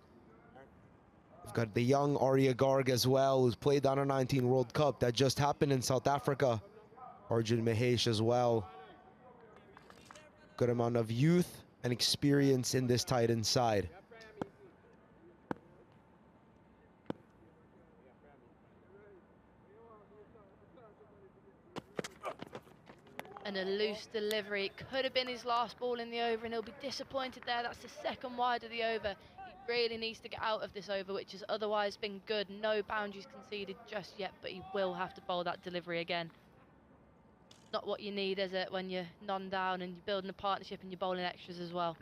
We've got the young Arya Garg as well, who's played the Under-19 World Cup that just happened in South Africa. Arjun Mahesh as well. Good amount of youth and experience in this Titans side. And a loose delivery. It could have been his last ball in the over, and he'll be disappointed there. That's the second wide of the over. He really needs to get out of this over, which has otherwise been good. No boundaries conceded just yet, but he will have to bowl that delivery again. Not what you need, is it, when you're non-down and you're building a partnership and you're bowling extras as well.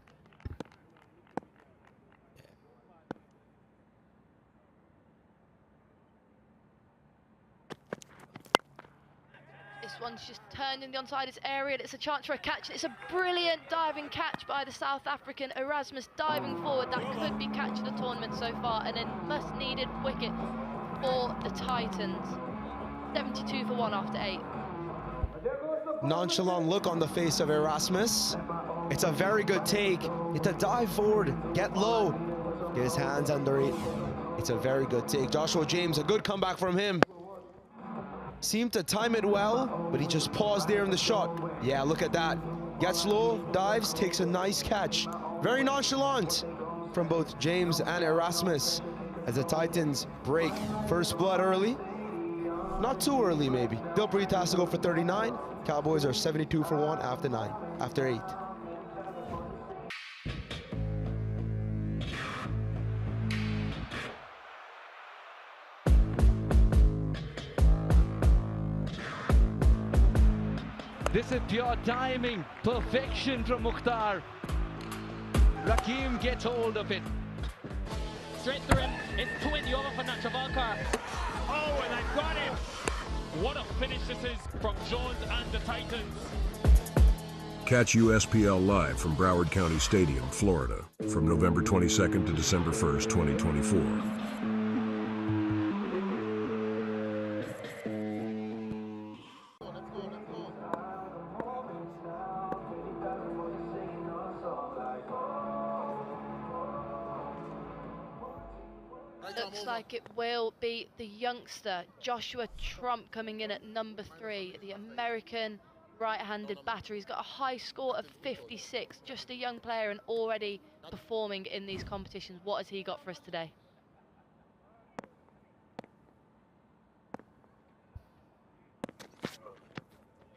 This one's just turned in the onside area, and it's a chance for a catch. It's a brilliant diving catch by the South African Erasmus, diving forward. That could be catch of the tournament so far, and a much-needed wicket for the Titans. 72 for 1 after 8. Nonchalant look on the face of Erasmus. It's a very good take. It's a dive forward, get low, get his hands under it. It's a very good take. Joshua James, a good comeback from him. Seemed to time it well, but he just paused there in the shot. Yeah, look at that. Gets low, dives, takes a nice catch. Very nonchalant from both James and Erasmus as the Titans break first blood early. Not too early, maybe. Dilpreet has to go for 39. Cowboys are 72 for 1 after 8. This is pure timing, perfection from Mukhtar. Rakim gets hold of it. Straight through him, it's 20 over for Nachavalkar. Oh, and I got him. What a finish this is from Jones and the Titans. Catch USPL live from Broward County Stadium, Florida, from November 22nd to December 1st, 2024. Looks like it will be the youngster, Joshua Trump, coming in at number 3, the American right-handed batter. He's got a high score of 56, just a young player and already performing in these competitions. What has he got for us today?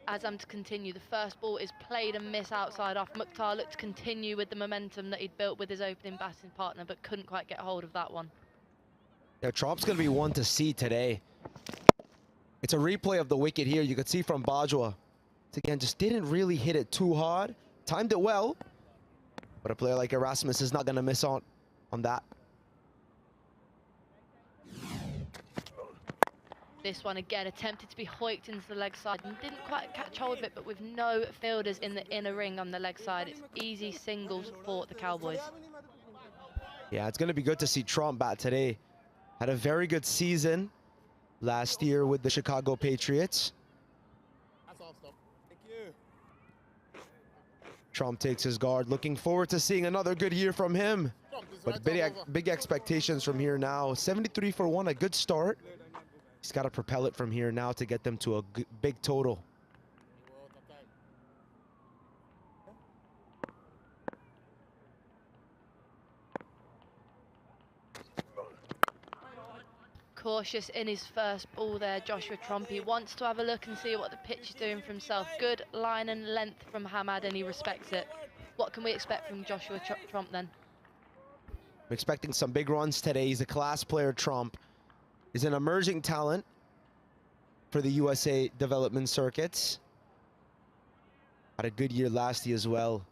As I'm to continue, the first ball is played and miss outside off. Mukhtar looked to continue with the momentum that he'd built with his opening batting partner, but couldn't quite get hold of that one. Yeah, Trump's going to be one to see today. It's a replay of the wicket here. You could see from Bajwa. Again, just didn't really hit it too hard. Timed it well. But a player like Erasmus is not going to miss on that. This one again attempted to be hoiked into the leg side and didn't quite catch hold of it, but with no fielders in the inner ring on the leg side, it's easy singles for the Cowboys. Yeah, it's going to be good to see Trump bat today. Had a very good season last year with the Chicago Patriots. That's all stuff. Thank you. Trump takes his guard. Looking forward to seeing another good year from him. But big expectations from here now. 73 for 1, a good start. He's got to propel it from here now to get them to a big total. Cautious in his first ball there, Joshua Trump. He wants to have a look and see what the pitch is doing for himself. Good line and length from Hamad, and he respects it. What can we expect from Joshua Trump then? I'm expecting some big runs today. He's a class player, Trump. He's an emerging talent for the USA development circuits. Had a good year last year as well.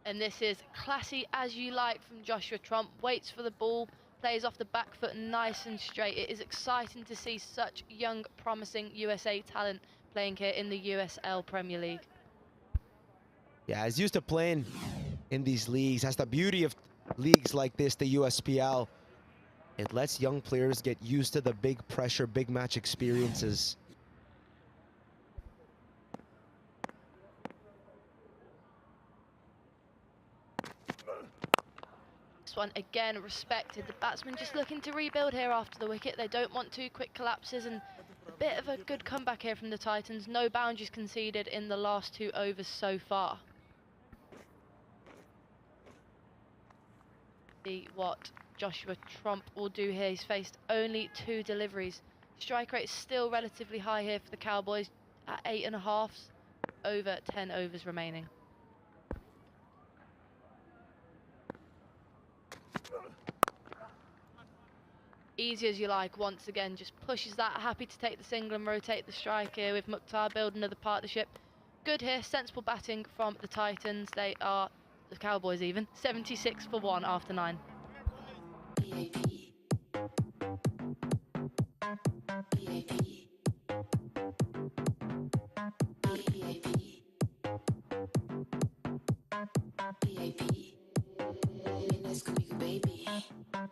And this is classy as you like from Joshua Trump. Waits for the ball, plays off the back foot nice and straight. It is exciting to see such young, promising USA talent playing here in the USL Premier League. Yeah, he's used to playing in these leagues. Has the beauty of leagues like this, the USPL. It lets young players get used to the big pressure, big match experiences. This one again respected. The batsman just looking to rebuild here after the wicket. They don't want too quick collapses, and a bit of a good comeback here from the Titans. No boundaries conceded in the last 2 overs so far. See what Joshua Trump will do here. He's faced only 2 deliveries. Strike rate is still relatively high here for the Cowboys at 8.5, over 10 overs remaining. Easy as you like, once again, just pushes that, happy to take the single and rotate the strike here with Mukhtar, build another partnership. Good here, sensible batting from the Titans. They are, the Cowboys even, 76 for 1 after 9.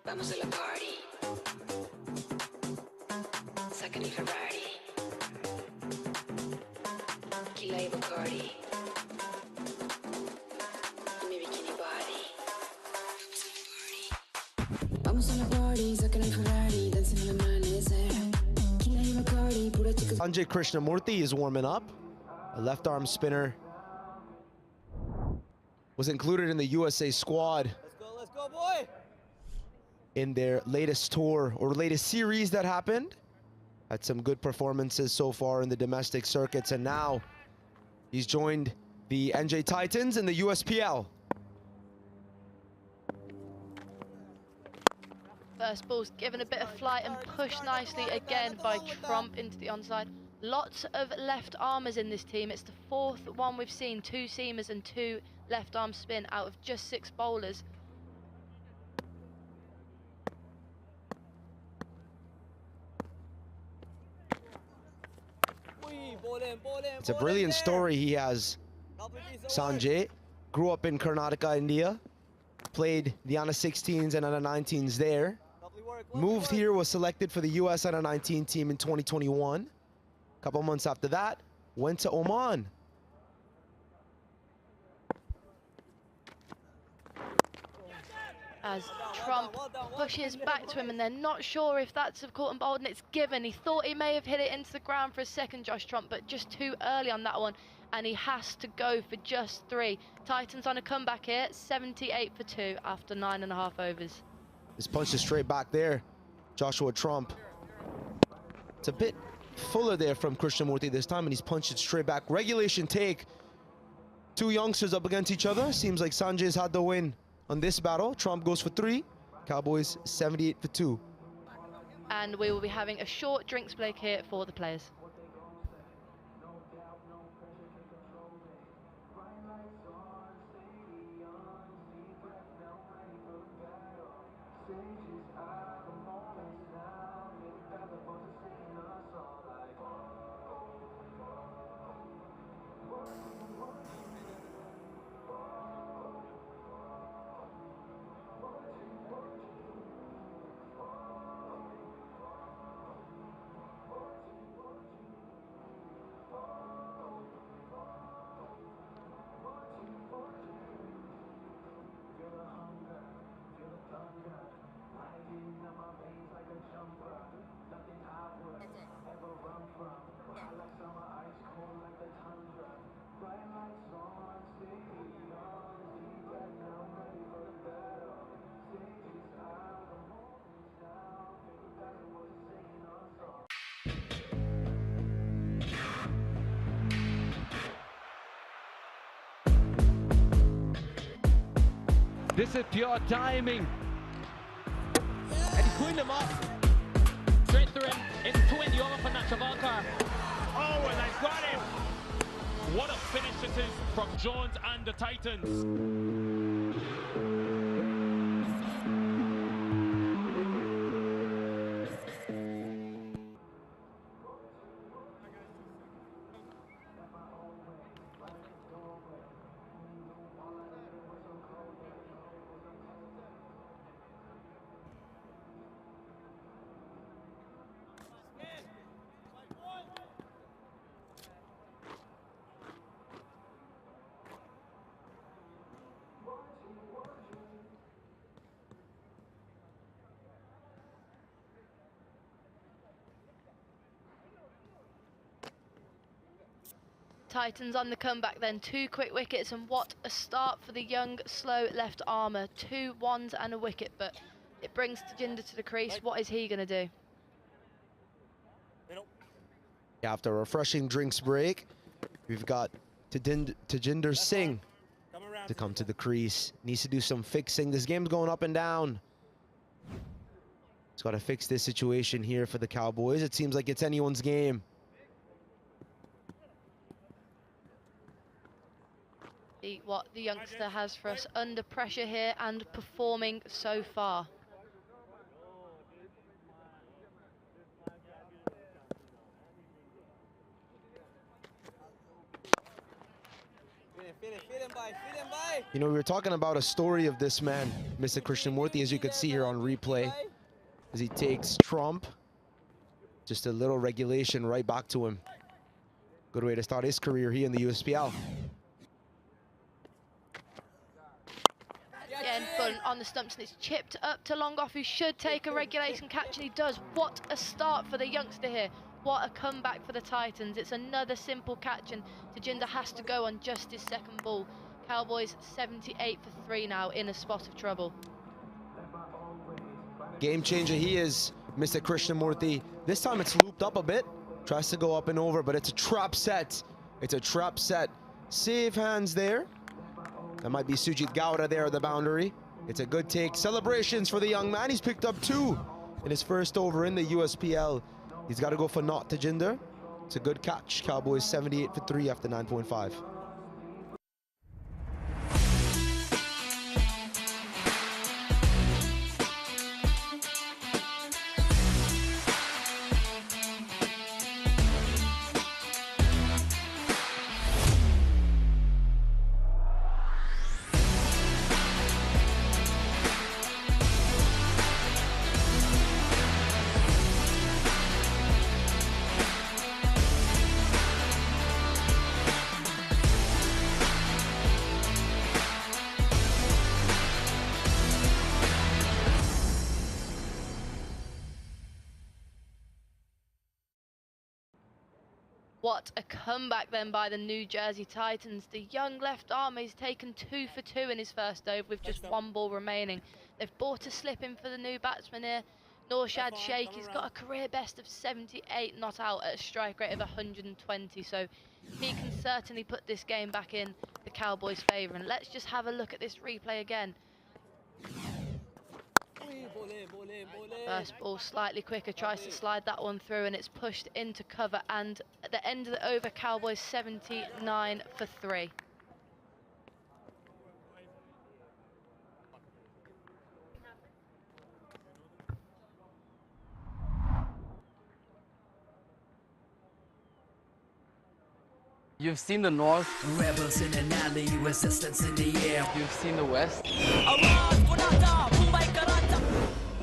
Vamos a la party. Second Ferrari. Kila Bacardi. Mi bikini body. Vamos a la party. Second Ferrari. Dancing on the madness. Kila Bacardi. Pura chica. Sanjay Krishnamurthy is warming up. A left arm spinner. Was included in the USA squad. Let's go, boy! In their latest tour or latest series that happened. Had some good performances so far in the domestic circuits, and now he's joined the NJ Titans in the USPL. First ball's given a bit of flight and pushed nicely again by Trump into the onside. Lots of left armers in this team. It's the 4th one we've seen, 2 seamers and 2 left arm spin out of just 6 bowlers. It's a brilliant story he has. Sanjay grew up in Karnataka, India, played the under-16s and under-19s there. Moved here, was selected for the US under-19 team in 2021. A couple months after that, went to Oman. As Trump pushes back to him, and they're not sure if that's a caught and bowled, and it's given. He thought he may have hit it into the ground for a second, Josh Trump, but just too early on that one, and he has to go for just 3. Titans on a comeback here, 78 for 2 after 9.5 overs. Just punched it straight back there, Joshua Trump. It's a bit fuller there from Krishnamurthy this time, and he's punched it straight back. Regulation take. 2 youngsters up against each other. Seems like Sanjay's had the win on this battle. Trump goes for 3. Cowboys 78 for 2. And we will be having a short drinks break here for the players. This is pure timing. And he's putting them up. Straight through him. It's 20 over for Nachavalkar. Oh, and I got him. What a finish it is from Jones and the Titans. Titans on the comeback then, 2 quick wickets, and what a start for the young, slow left armour. 2 ones and a wicket, but it brings Tajinder to the crease. What is he going to do? After a refreshing drinks break, we've got Tajinder Singh to come to the crease. Needs to do some fixing. This game's going up and down. He's got to fix this situation here for the Cowboys. It seems like it's anyone's game. See what the youngster has for us under pressure here and performing so far. You know, we were talking about a story of this man, Mr. Krishnamurthy, as you could see here on replay, as he takes Trump. Just a little regulation right back to him. Good way to start his career here in the USPL. Again, Fun on the stumps, and it's chipped up to Longoff, who should take a regulation catch, and he does. What a start for the youngster here. What a comeback for the Titans. It's another simple catch, and Tajinder has to go on just his second ball. Cowboys 78 for 3 now, in a spot of trouble. Game changer he is, Mr. Krishnamurthy. This time it's looped up a bit. Tries to go up and over, but it's a trap set. It's a trap set. Save hands there. That might be Sujit Gowda there at the boundary. It's a good take. Celebrations for the young man. He's picked up 2 in his first over in the USPL. He's got to go for not Tajinder. It's a good catch. Cowboys 78 for 3 after 9.5. What a comeback then by the New Jersey Titans. The young left arm has taken 2 for 2 in his first over with just 1 ball remaining. They've bought a slip in for the new batsman here. Norshad Sheikh, he's got a career best of 78 not out at a strike rate of 120, so he can certainly put this game back in the Cowboys' favour. And let's just have a look at this replay again. First ball slightly quicker, tries to slide that one through, and it's pushed into cover. And at the end of the over, Cowboys 79 for 3. You've seen the north. Rebels in an alley, resistance in the air. You've seen the west.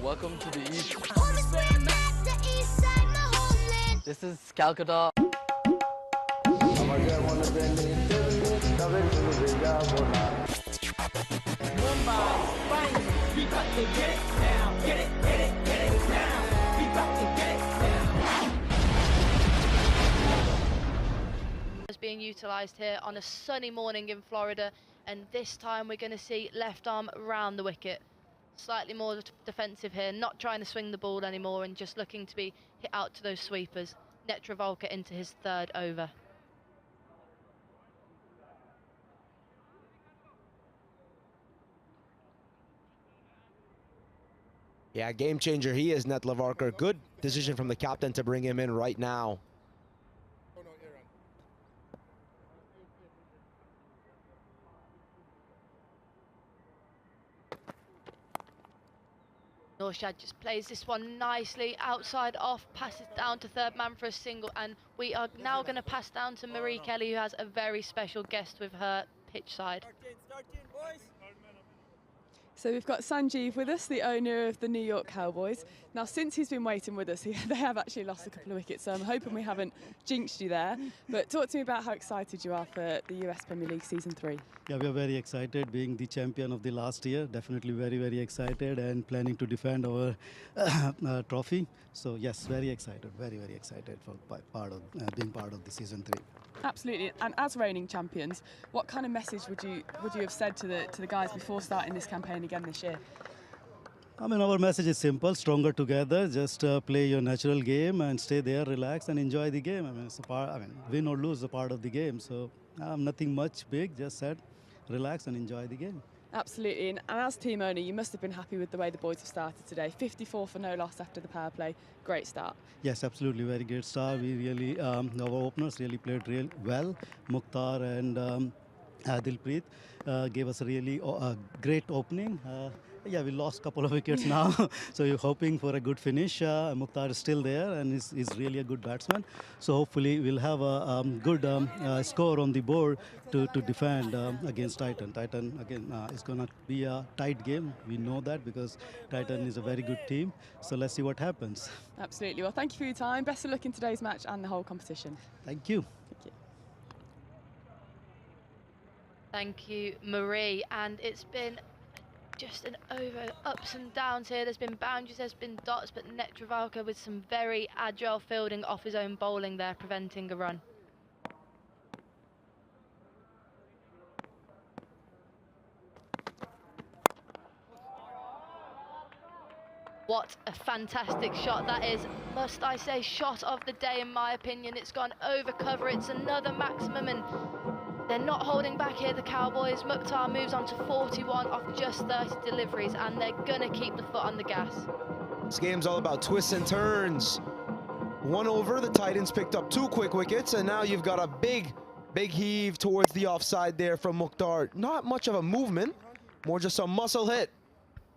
Welcome to the east. This is Calcutta. Is being utilised here on a sunny morning in Florida, and this time we're going to see left arm round the wicket. Slightly more defensive here, not trying to swing the ball anymore and just looking to be hit out to those sweepers. Netravolka into his 3rd over. Yeah, game changer he is, Netravolka. Good decision from the captain to bring him in right now. Norshad just plays this one nicely, outside off, passes down to 3rd man for a single, and we are now going to pass down to Marie Kelly, who has a very special guest with her pitch side. So we've got Sanjeev with us, the owner of the New York Cowboys. Now, since he's been waiting with us, they have actually lost a couple of wickets, so I'm hoping we haven't jinxed you there. But talk to me about how excited you are for the US Premier League Season 3. Yeah, we are very excited, being the champion of the last year. Definitely very, very excited and planning to defend our trophy. So yes, very excited, very, very excited for being part of the Season 3. Absolutely, and as reigning champions, what kind of message would you have said to the guys before starting this campaign again this year? I mean, our message is simple: stronger together. Just play your natural game and stay there, relax, and enjoy the game. I mean, it's a part. I mean, win or lose is a part of the game. So nothing much big. Just said, relax and enjoy the game. Absolutely, and as team owner, you must have been happy with the way the boys have started today. 54 for no loss after the power play. Great start. Yes, absolutely, very great start. We really, our openers really played real well. Mukhtar and Dilpreet gave us a really great opening. Yeah, we lost a couple of wickets now, so you're hoping for a good finish. Mukhtar is still there and is really a good batsman. So hopefully we'll have a good score on the board to defend against Titan. Titan, again, is going to be a tight game. We know that because Titan is a very good team. So let's see what happens. Absolutely. Well, thank you for your time. Best of luck in today's match and the whole competition. Thank you. Thank you. Thank you, Marie. And it's been just an ups and downs here. There's been boundaries, there's been dots, but Netravalka with some very agile fielding off his own bowling there, preventing a run. What a fantastic shot that is. Must I say, shot of the day in my opinion. It's gone over cover, it's another maximum, and they're not holding back here, the Cowboys. Mukhtar moves on to 41 off just 30 deliveries, and they're going to keep the foot on the gas. This game's all about twists and turns. 1 over, the Titans picked up 2 quick wickets, and now you've got a big heave towards the offside there from Mukhtar. Not much of a movement, more just a muscle hit.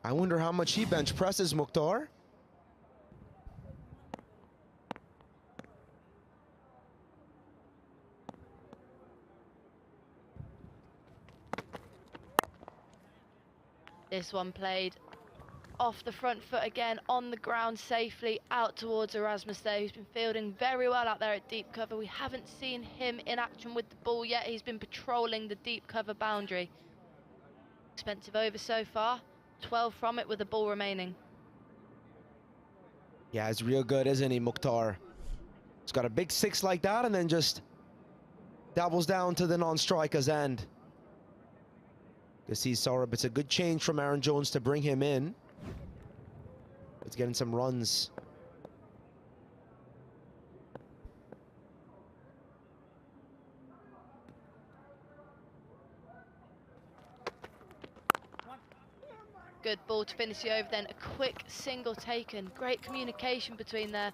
I wonder how much he bench presses Mukhtar. This one played off the front foot again, on the ground safely, out towards Erasmus there, who's been fielding very well out there at deep cover. We haven't seen him in action with the ball yet. He's been patrolling the deep cover boundary. Expensive over so far, 12 from it with a ball remaining. Yeah, it's real good, isn't he, Mukhtar? He's got a big 6 like that and then just dabbles down to the non-striker's end. You see Saurabh, it's a good change from Aaron Jones to bring him in. It's getting some runs. Good ball to finish the over then. A quick single taken. Great communication between their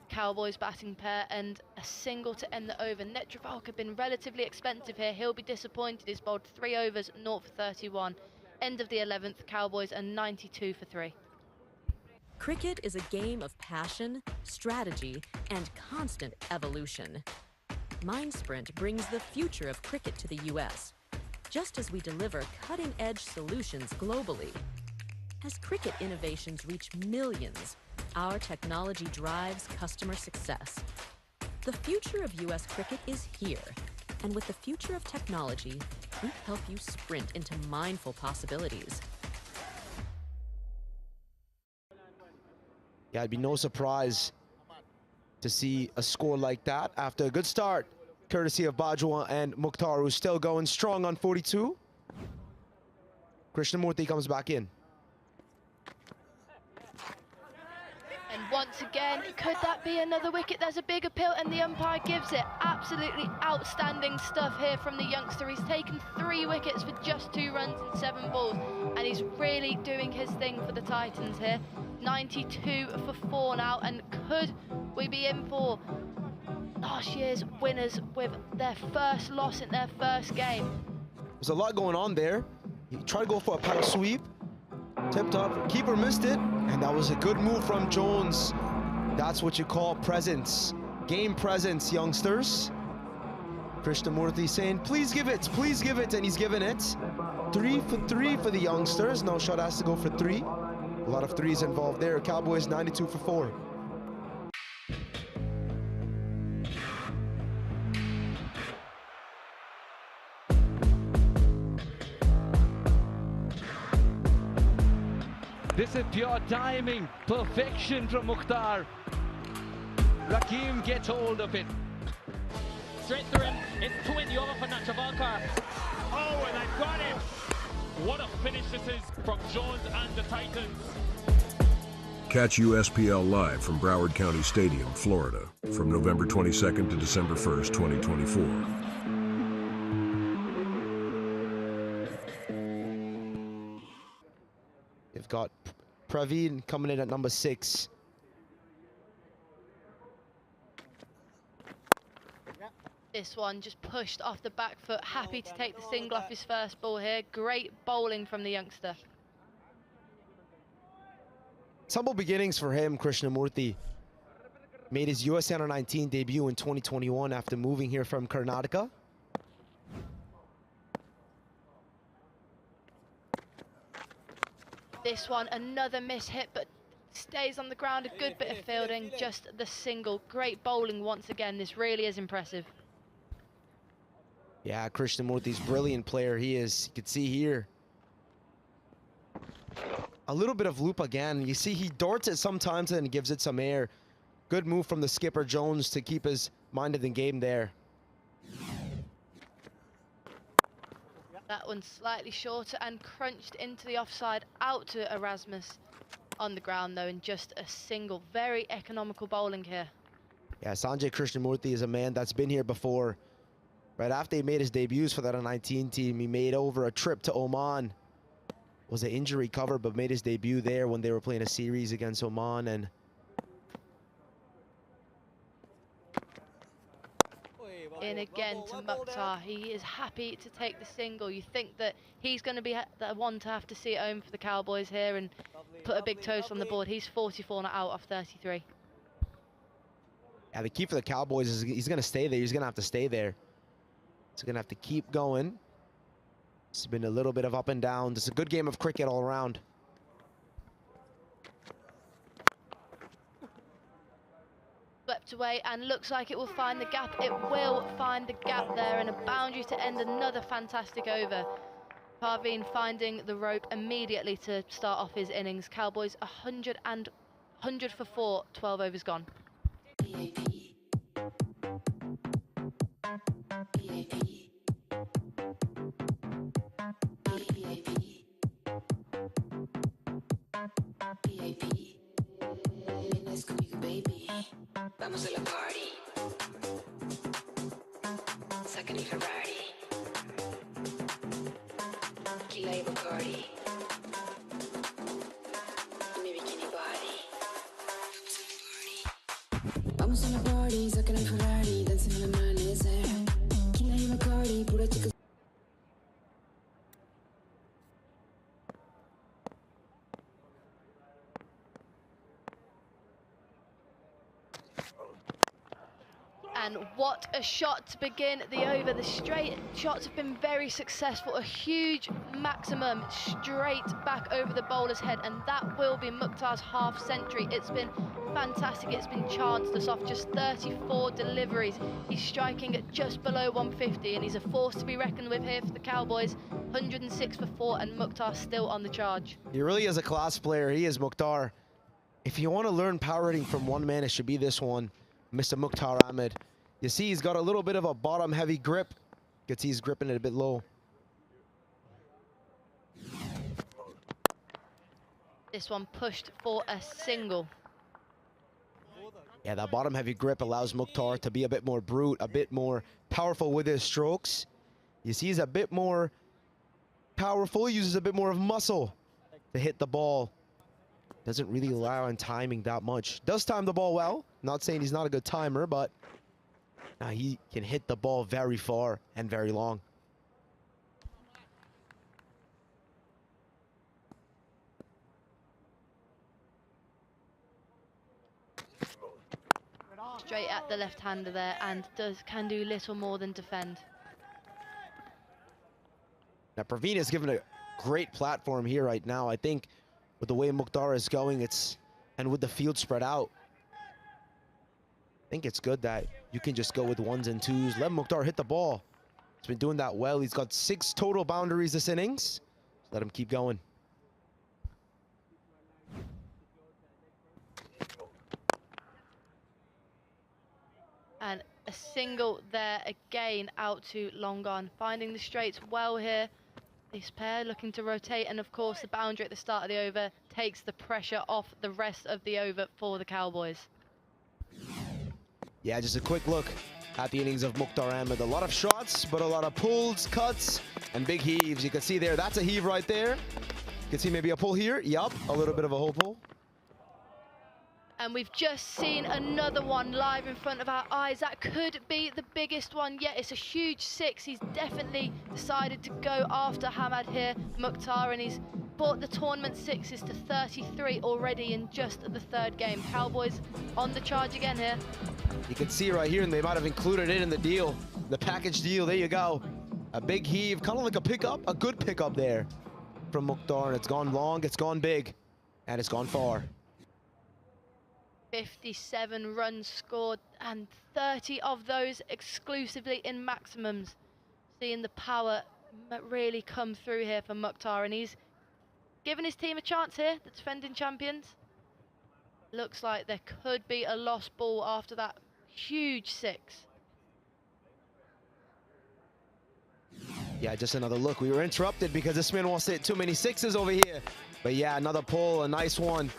Cowboys batting pair and a single to end the over. Netravalka been relatively expensive here. He'll be disappointed. He's bowled 3 overs, 0 for 31. End of the 11th, Cowboys are 92 for 3. Cricket is a game of passion, strategy, and constant evolution. MindSprint brings the future of cricket to the US, just as we deliver cutting-edge solutions globally. As cricket innovations reach millions, our technology drives customer success. The future of US cricket is here, and with the future of technology, we help you sprint into mindful possibilities. Yeah, it'd be no surprise to see a score like that after a good start, courtesy of Bajwa and Mukhtar, who's still going strong on 42. Krishnamurthy comes back in. And once again, could that be another wicket? There's a big appeal and the umpire gives it. Absolutely outstanding stuff here from the youngster. He's taken 3 wickets for just 2 runs and 7 balls, and he's really doing his thing for the Titans here. 92 for 4 now, and could we be in for last year's winners with their first loss in their first game? There's a lot going on there. He tried to go for a paddle sweep, tipped up, keeper missed it, and that was a good move from Jones. That's what you call presence, game presence, youngsters. Krishnamurthy saying, please give it, and he's given it. 3 for 3 for the youngsters. Now shot has to go for 3. A lot of 3s involved there. Cowboys 92 for 4. This is pure timing, perfection from Mukhtar. Rakim gets hold of it. Straight through him. It's 20 over for Nachavalkar. Oh, and they've got him. What a finish this is from Jones and the Titans. Catch USPL live from Broward County Stadium, Florida, from November 22nd to December 1st, 2024. You've got Praveen coming in at number 6. This one just pushed off the back foot, happy to take the single off his first ball here. Great bowling from the youngster. Humble beginnings for him, Krishnamurthy. Made his US Under-19 debut in 2021 after moving here from Karnataka. This one, another miss hit, but stays on the ground. A good bit of fielding, just the single. Great bowling once again. This really is impressive. Yeah, Krishnamurthy's brilliant player. He is. You can see here. A little bit of loop again. You see he darts it sometimes and gives it some air. Good move from the skipper Jones to keep his mind in the game there. That one slightly shorter and crunched into the offside, out to Erasmus on the ground though, and just a single. Very economical bowling here. Yeah, Sanjay Krishnamurthy is a man that's been here before. Right after he made his debuts for that Under-19 team, he made over a trip to Oman. Was an injury cover, but made his debut there when they were playing a series against Oman. And in again to Mukhtar. He is happy to take the single. You think that he's going to be the one to have to see it home for the Cowboys here and put a big toast on the board. He's 44 not out off 33. yeah, the key for the Cowboys is he's going to stay there. He's going to have to stay there. He's going to have to keep going. It's been a little bit of up and down. It's a good game of cricket all around. Swept away and looks like it will find the gap. It will find the gap there, and a boundary to end another fantastic over. Parveen finding the rope immediately to start off his innings. Cowboys 100 for 4, 12 overs gone. Vamos a la party. Second y Ferrari. Tequila y Bacardi. Mi bikini body. Vamos a la party. Second y Ferrari. Dancing in the amanecer. Tequila y Bacardi. Pura chica. And what a shot to begin the over. The straight shots have been very successful. A huge maximum straight back over the bowler's head, and that will be Mukhtar's half century. It's been fantastic. It's been chanced us off. Just 34 deliveries. He's striking at just below 150, and he's a force to be reckoned with here for the Cowboys. 106 for 4, and Mukhtar still on the charge. He really is a class player. He is Mukhtar. If you want to learn power hitting from one man, it should be this one, Mr. Mukhtar Ahmed. You see he's got a little bit of a bottom heavy grip. You can see he's gripping it a bit low. This one pushed for a single. Yeah, that bottom heavy grip allows Mukhtar to be a bit more brute, a bit more powerful with his strokes. You see he's a bit more powerful, uses a bit more of muscle to hit the ball. Doesn't really rely on timing that much. Does time the ball well. Not saying he's not a good timer, but he can hit the ball very far and very long. Straight at the left-hander there, and can do little more than defend. Now Praveen is given a great platform here right now. I think with the way Mukhtar is going, and with the field spread out, I think it's good that you can just go with 1s and 2s. Let Mukhtar hit the ball. He's been doing that well. He's got 6 total boundaries this innings. Let him keep going. And a a single there again out to long on. Finding the straights well here. This pair looking to rotate, and of course the boundary at the start of the over takes the pressure off the rest of the over for the Cowboys. Yeah, just a quick look at the innings of Mukhtar Ahmed. A lot of shots, but a lot of pulls, cuts, and big heaves. You can see there, that's a heave right there. You can see maybe a pull here. Yup, a little bit of a whole pull. And we've just seen another one live in front of our eyes. That could be the biggest one yet. It's a huge 6. He's definitely decided to go after Hamad here, Mukhtar, and he's brought the tournament 6s to 33 already in just the 3rd game. Cowboys on the charge again here. You can see right here, and they might have included it in the deal, the package deal. There you go. A big heave, kind of like a pickup, a good pickup there from Mukhtar, and it's gone long, it's gone big, and it's gone far. 57 runs scored, and 30 of those exclusively in maximums. Seeing the power really come through here for Mukhtar, and he's given his team a chance here, the defending champions. Looks like there could be a lost ball after that huge 6. Yeah, just another look. We were interrupted because this man wants to hit too many 6s over here. But yeah, another pull, a nice one.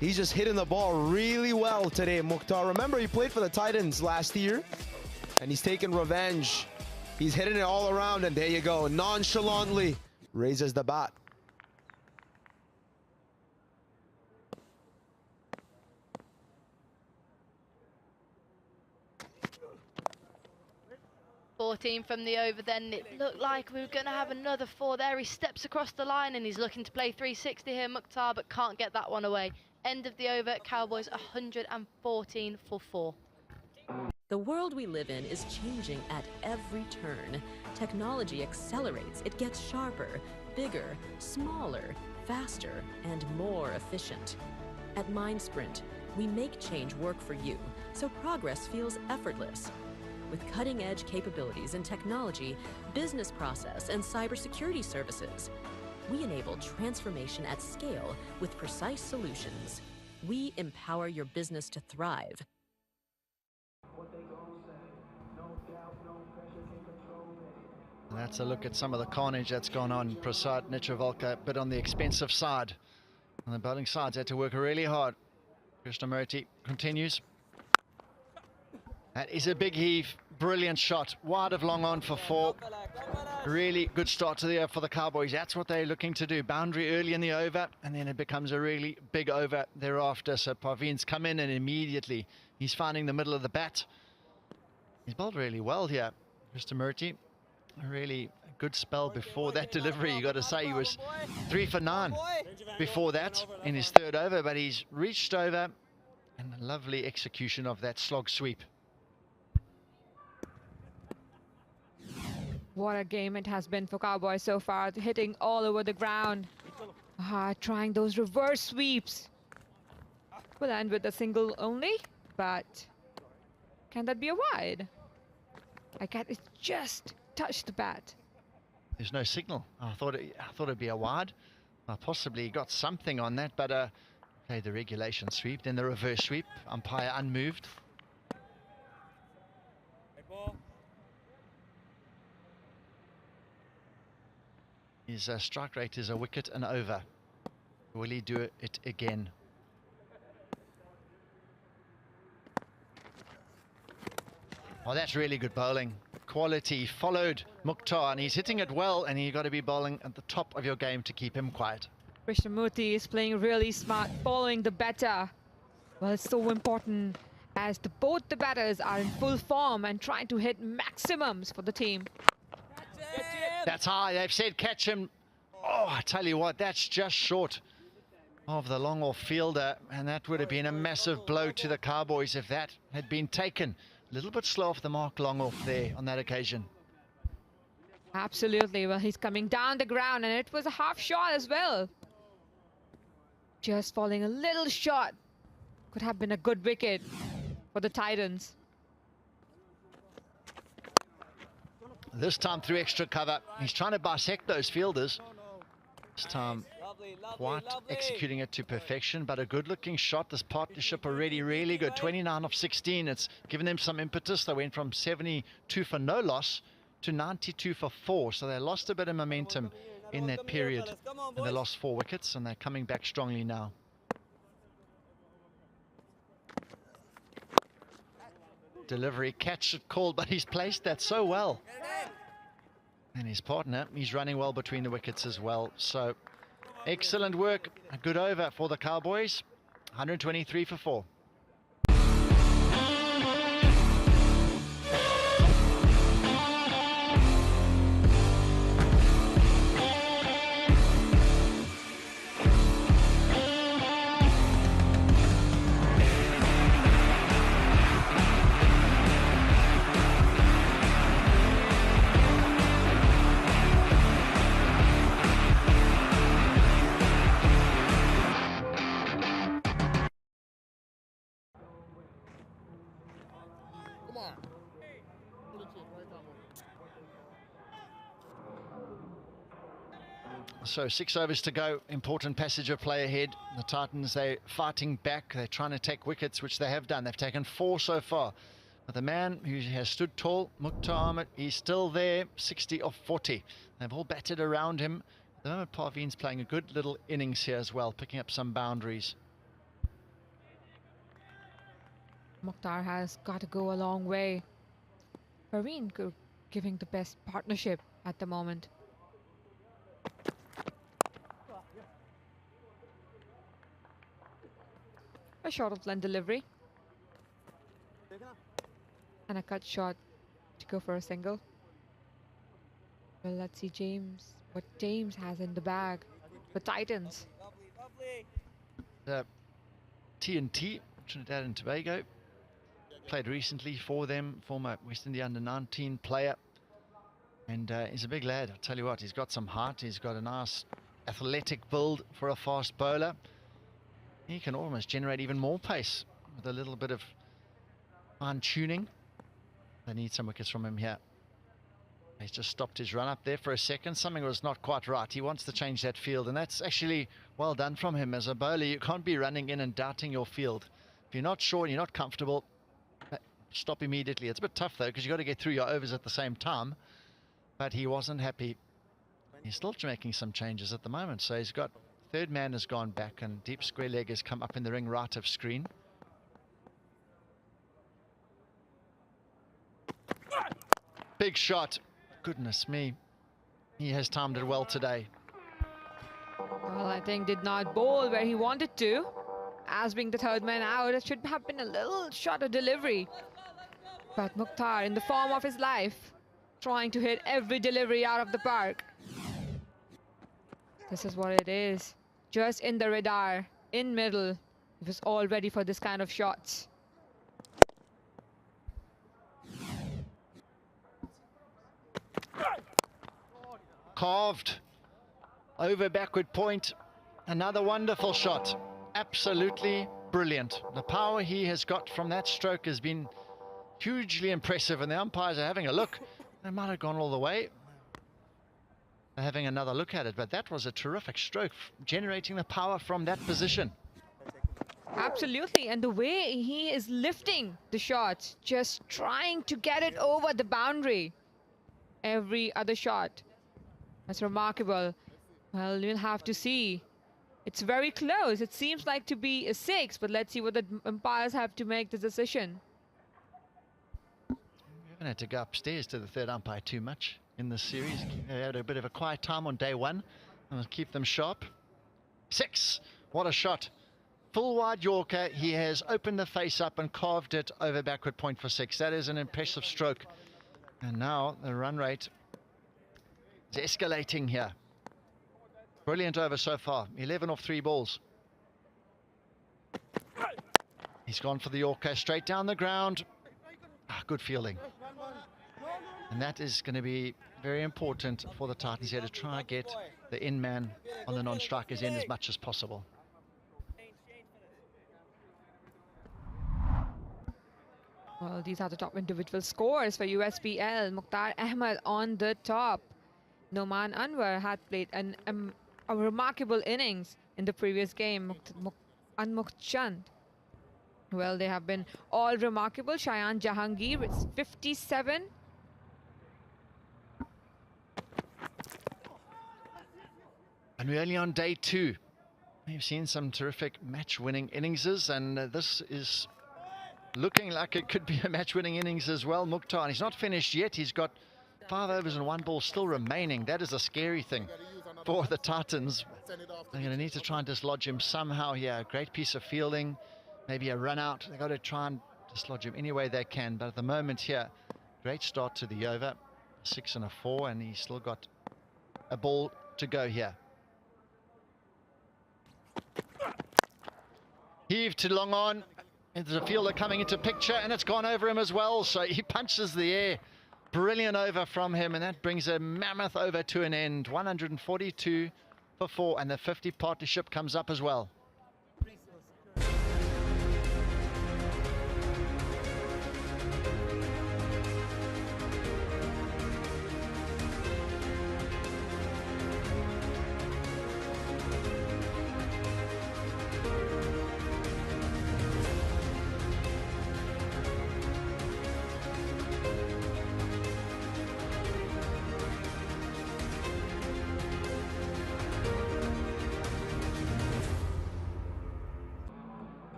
He's just hitting the ball really well today, Mukhtar. Remember, he played for the Titans last year, and he's taking revenge. He's hitting it all around, and there you go. Nonchalantly raises the bat. $14 from the over then. It looked like we were going to have another 4 there. He steps across the line, and he's looking to play 360 here, Mukhtar, but can't get that one away. End of the over, Cowboys 114 for 4. The world we live in is changing at every turn. Technology accelerates. It gets sharper, bigger, smaller, faster, and more efficient. At MindSprint, we make change work for you, so progress feels effortless. With cutting-edge capabilities in technology, business process, and cybersecurity services, we enable transformation at scale with precise solutions. We empower your business to thrive. And that's a look at some of the carnage that's gone on. Prasad Nitravalka a bit on the expensive side. On the bowling sides had to work really hard. Krishnamurti continues. That is a big heave. Brilliant shot. Wide of long on for 4. Really good start to the over for the Cowboys. That's what they're looking to do. Boundary early in the over, and then it becomes a really big over thereafter. So Parveen's come in, and immediately he's finding the middle of the bat. He's bowled really well here, Krishnamurti. A really good spell before that delivery. You got to say he was 3 for 9 before that in his 3rd over, but he's reached over, and a lovely execution of that slog sweep. What a game it has been for Cowboys so far, hitting all over the ground. Trying those reverse sweeps. Will end with a single only, but can that be a wide? I can't, it just touched the bat. There's no signal. I thought it'd be a wide. Possibly got something on that, but okay, the regulation sweep, then the reverse sweep, umpire unmoved. His strike rate is a wicket and over. Will he do it again? Oh, that's really good bowling. Quality. Followed Mukhtar, and he's hitting it well, and you've got to be bowling at the top of your game to keep him quiet. Krishnamurti is playing really smart, following the batter. Well, it's so important as both the batters are in full form and trying to hit maximums for the team. That's high. They've said catch him. Oh, I tell you what, that's just short of the long off fielder, and that would have been a massive blow to the Cowboys if that had been taken. A little bit slow off the mark, long off there on that occasion. Absolutely. Well, he's coming down the ground, and it was a half shot as well. Just falling a little short. Could have been a good wicket for the Titans. This time through extra cover. He's trying to bisect those fielders. This time quite executing it to perfection, but a good-looking shot. This partnership already really good. 29 of 16. It's given them some impetus. They went from 72 for no loss to 92 for 4, so they lost a bit of momentum in that period, and they lost 4 wickets, and they're coming back strongly now. Delivery, catch called, but he's placed that so well. And his partner, he's running well between the wickets as well. So excellent work, a good over for the Cowboys. 123 for 4. So 6 overs to go. Important passage of play ahead. The Titans, they're fighting back. They're trying to take wickets, which they have done. They've taken 4 so far. But the man who has stood tall, Mukhtar Ahmed, he's still there. 60 of 40. They've all batted around him. At the moment, Parveen's playing a good little innings here as well, picking up some boundaries. Mukhtar has got to go a long way. Parveen giving the best partnership at the moment. A short of length delivery. And a cut shot to go for a single. Well, let's see what James has in the bag. The Titans. TNT, Trinidad and Tobago. Played recently for them, former West Indies under-19 player. And he's a big lad, I'll tell you what, he's got some heart. He's got a nice athletic build for a fast bowler. He can almost generate even more pace with a little bit of fine-tuning. They need some wickets from him here. He's just stopped his run up there for a second. Something was not quite right. He wants to change that field, and that's actually well done from him. As a bowler, you can't be running in and doubting your field. If you're not sure and you're not comfortable, stop immediately. It's a bit tough, though, because you've got to get through your overs at the same time. But he wasn't happy. He's still making some changes at the moment, so he's got... Third man has gone back, and deep square leg has come up in the ring right of screen. Big shot. Goodness me. He has timed it well today. Well, I think did not bowl where he wanted to. As being the third man out, it should have been a little shorter delivery. But Mukhtar, in the form of his life, trying to hit every delivery out of the park. This is what it is. Just in the radar, in middle. He was all ready for this kind of shots. Carved over backward point. Another wonderful shot. Absolutely brilliant. The power he has got from that stroke has been hugely impressive, and the umpires are having a look. They might have gone all the way. They're having another look at it, but that was a terrific stroke, generating the power from that position. Absolutely, and the way he is lifting the shots, just trying to get it over the boundary. Every other shot. That's remarkable. Well, we'll have to see. It's very close. It seems like to be a 6, but let's see what the umpires have to make the decision. We haven't had to go upstairs to the third umpire too much in this series. They had a bit of a quiet time on day 1, and we'll keep them sharp. 6. What a shot. Full wide Yorker. He has opened the face up and carved it over backward point for 6. That is an impressive stroke. And now the run rate is escalating here. Brilliant over so far. 11 off 3 balls. He's gone for the Yorker straight down the ground. Good fielding. And that is going to be very important for the Titans here to try and get the in-man on the non-striker's end as much as possible. Well, these are the top individual scores for USPL. Mukhtar Ahmed on the top. Noman Anwar had played an a remarkable innings in the previous game. Unmukt Chand. Well, they have been all remarkable. Shayan Jahangir with 57. And we're only on day 2. We've seen some terrific match-winning innings, and this is looking like it could be a match-winning innings as well. Mukhtar, he's not finished yet. He's got 5 overs and 1 ball still remaining. That is a scary thing for the Titans. They're going to need to try and dislodge him somehow here. Great piece of fielding, maybe a run out. They've got to try and dislodge him any way they can. But at the moment here, great start to the over. 6 and a 4, and he's still got a ball to go here. Heave to long on. There's a fielder coming into picture, and it's gone over him as well. So he punches the air. Brilliant over from him, and that brings a mammoth over to an end. 142 for 4, and the 50 partnership comes up as well.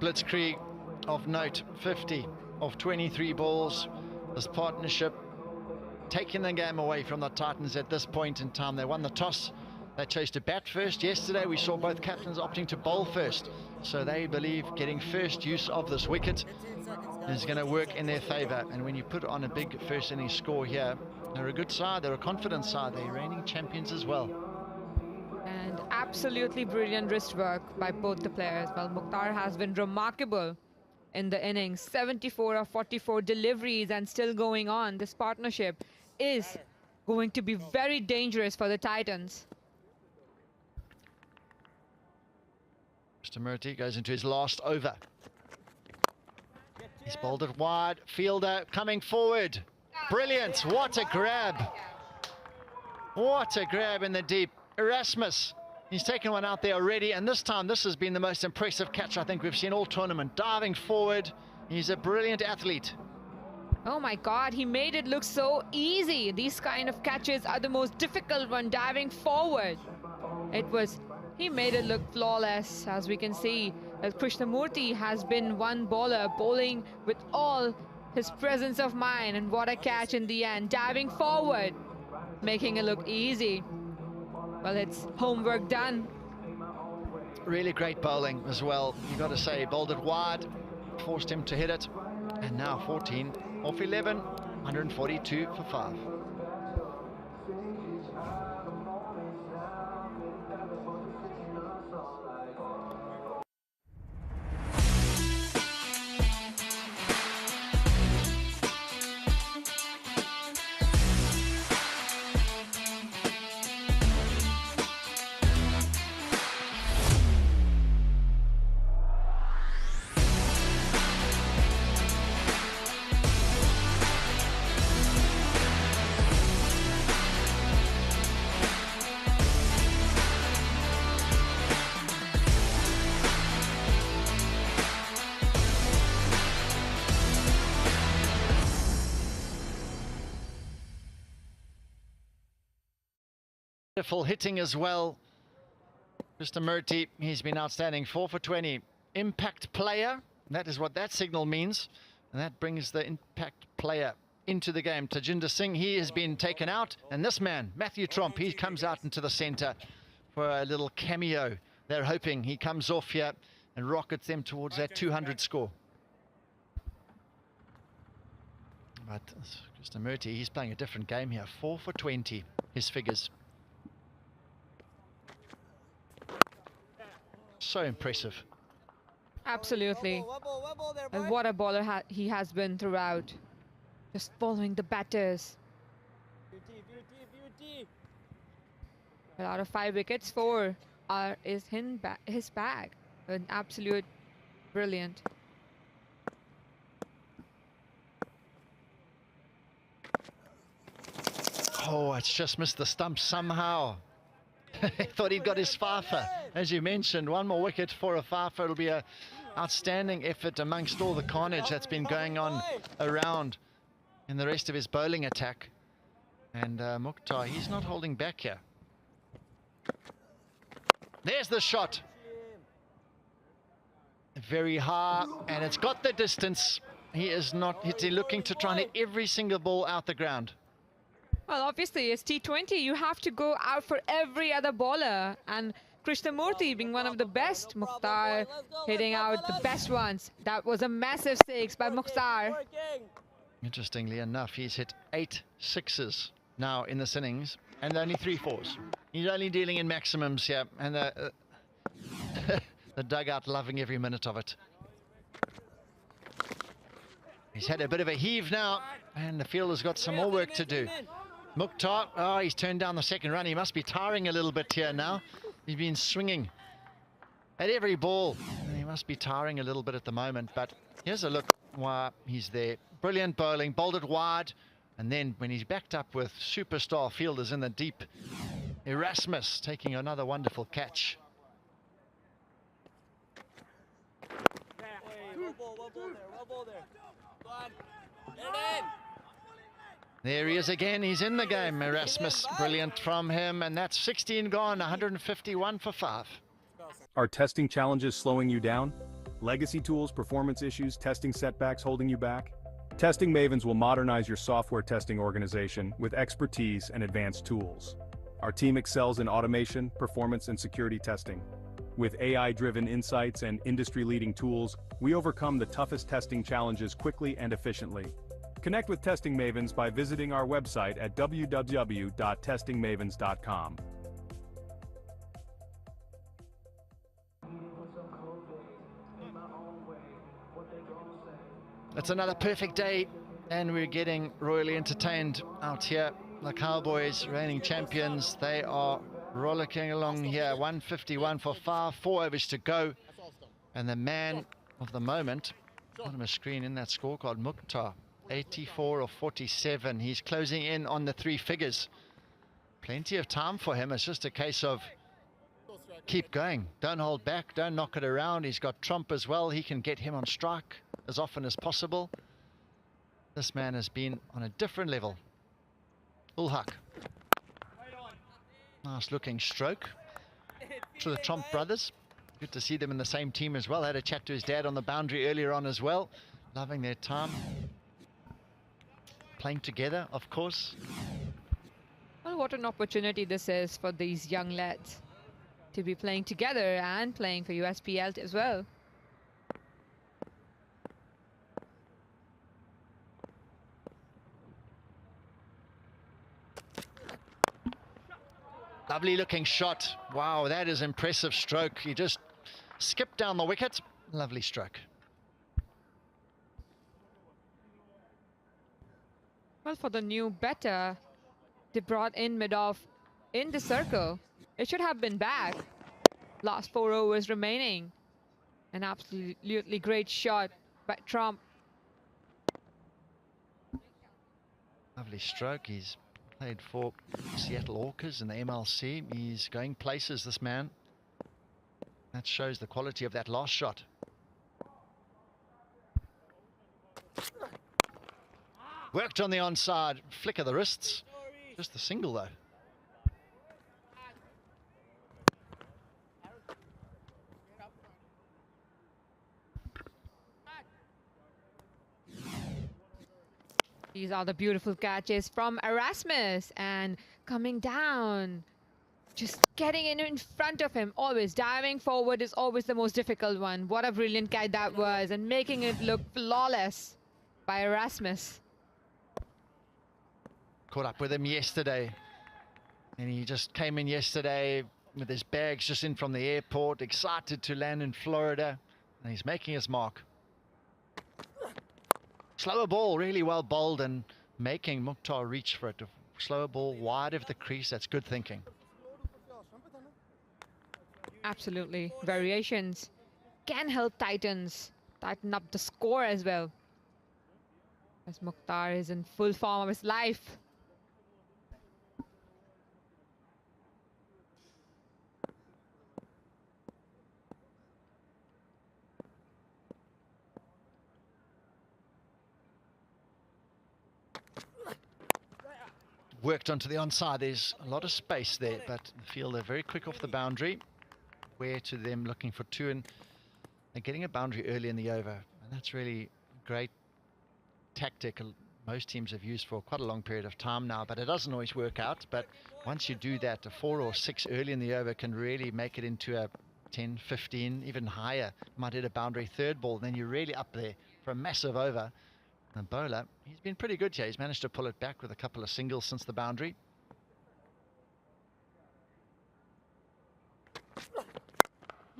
Blitzkrieg of note, 50 of 23 balls. This partnership taking the game away from the Titans at this point in time. They won the toss. They chose to bat first. Yesterday we saw both captains opting to bowl first. So they believe getting first use of this wicket is going to work in their favour. And when you put on a big first innings score here, they're a good side, they're a confident side, they're reigning champions as well. And absolutely brilliant wrist work by both the players. Well, Mukhtar has been remarkable in the innings. 74 of 44 deliveries and still going on. This partnership is going to be very dangerous for the Titans. Mr. Murty goes into his last over. He's bowled it wide. Fielder coming forward. Brilliant. What a grab. What a grab in the deep. Erasmus, he's taken one out there already, and this time this has been the most impressive catch I think we've seen all tournament. Diving forward, he's a brilliant athlete. Oh my God, he made it look so easy. These kind of catches are the most difficult when diving forward. He made it look flawless, as we can see. Krishnamurti has been one bowler bowling with all his presence of mind, and what a catch in the end. Diving forward, making it look easy. Well, it's homework done. Really great bowling as well. You got to say, bowled it wide, forced him to hit it, and now 14 off 11, 142 for 5. Beautiful hitting as well. Mr. Murty, he's been outstanding. 4 for 20. Impact player, that is what that signal means. And that brings the impact player into the game. Tajinder Singh, he has been taken out. And this man, Matthew Tromp, he comes out into the centre for a little cameo. They're hoping he comes off here and rockets them towards that 200 score. But Mr. Murty, he's playing a different game here. 4 for 20, his figures. So impressive. Absolutely. And what a bowler he has been throughout. Just following the batters. Well, out of 5 wickets, 4 is his bag. An absolute brilliant. Oh, it's just missed the stump somehow. Thought he'd got his fifer. As you mentioned, one more wicket for a fifer. It'll be an outstanding effort amongst all the carnage that's been going on around in the rest of his bowling attack. And Mukhtar, he's not holding back here. There's the shot. Very high, and it's got the distance. He is not looking to try and hit every single ball out the ground. Well, obviously, it's T20. You have to go out for every other bowler. And Krishnamurti being one of the best, Mukhtar hitting out the best ones. That was a massive six by Mukhtar. Interestingly enough, he's hit 8 sixes now in this innings and only 3 fours. He's only dealing in maximums here, and the dugout loving every minute of it. He's had a bit of a heave now, and the field has got some more work to do. Mukhtar, oh, he's turned down the second run. He must be tiring a little bit here now. He's been swinging at every ball, and he must be tiring a little bit at the moment. But here's a look while he's there. Brilliant bowling, bowled it wide, and then when he's backed up with superstar fielders in the deep, Erasmus taking another wonderful catch. There he is again. He's in the game, Erasmus. Brilliant from him, and that's 16 gone, 151 for 5. Are testing challenges slowing you down? Legacy tools, performance issues, testing setbacks holding you back? Testing Mavens will modernize your software testing organization with expertise and advanced tools. Our team excels in automation, performance, and security testing. With AI-driven insights and industry-leading tools, we overcome the toughest testing challenges quickly and efficiently. Connect with Testing Mavens by visiting our website at www.testingmavens.com. It's another perfect day, and we're getting royally entertained out here. The Cowboys, reigning champions, they are rollicking along here. 151 for 5, 4 overs to go. And the man of the moment, bottom of screen in that scorecard, Mukhtar, 84 of 47. He's closing in on the 3 figures. Plenty of time for him. It's just a case of keep going. Don't hold back. Don't knock it around. He's got Trump as well. He can get him on strike as often as possible. This man has been on a different level. Ulhak. Nice looking stroke to the Trump brothers. Good to see them in the same team as well. Had a chat to his dad on the boundary earlier on as well. Loving their time. Playing together, of course. Well, what an opportunity this is for these young lads to be playing together and playing for USPL as well. Lovely looking shot. Wow, that is impressive stroke. He just skipped down the wicket. Lovely stroke. Well, for the new batter, they brought in mid-off in the circle. It should have been back. Last 4 overs remaining. An absolutely great shot by Trump. Lovely stroke. He's played for Seattle Orcas in the MLC. He's going places, this man. That shows the quality of that last shot. Worked on the onside, flick of the wrists. Just a single though. These are the beautiful catches from Erasmus, and coming down, just getting in front of him. Always diving forward is always the most difficult one. What a brilliant catch that was, and making it look flawless by Erasmus. Caught up with him yesterday, and he just came in yesterday with his bags just in from the airport, excited to land in Florida, and he's making his mark. Slower ball, really well bowled, and making Mukhtar reach for it. A slower ball wide of the crease, that's good thinking. Absolutely. Variations can help Titans tighten up the score as well, as Mukhtar is in full form of his life. worked onto the onside. There's a lot of space there, but the field are very quick off the boundary. Where to them looking for 2, and they're getting a boundary early in the over, and that's really great tactic most teams have used for quite a long period of time now, but it doesn't always work out. But once you do that, a 4 or 6 early in the over can really make it into a 10, 15, even higher. Might hit a boundary third ball, then you're really up there for a massive over. And bowler, he's been pretty good here. He's managed to pull it back with a couple of singles since the boundary.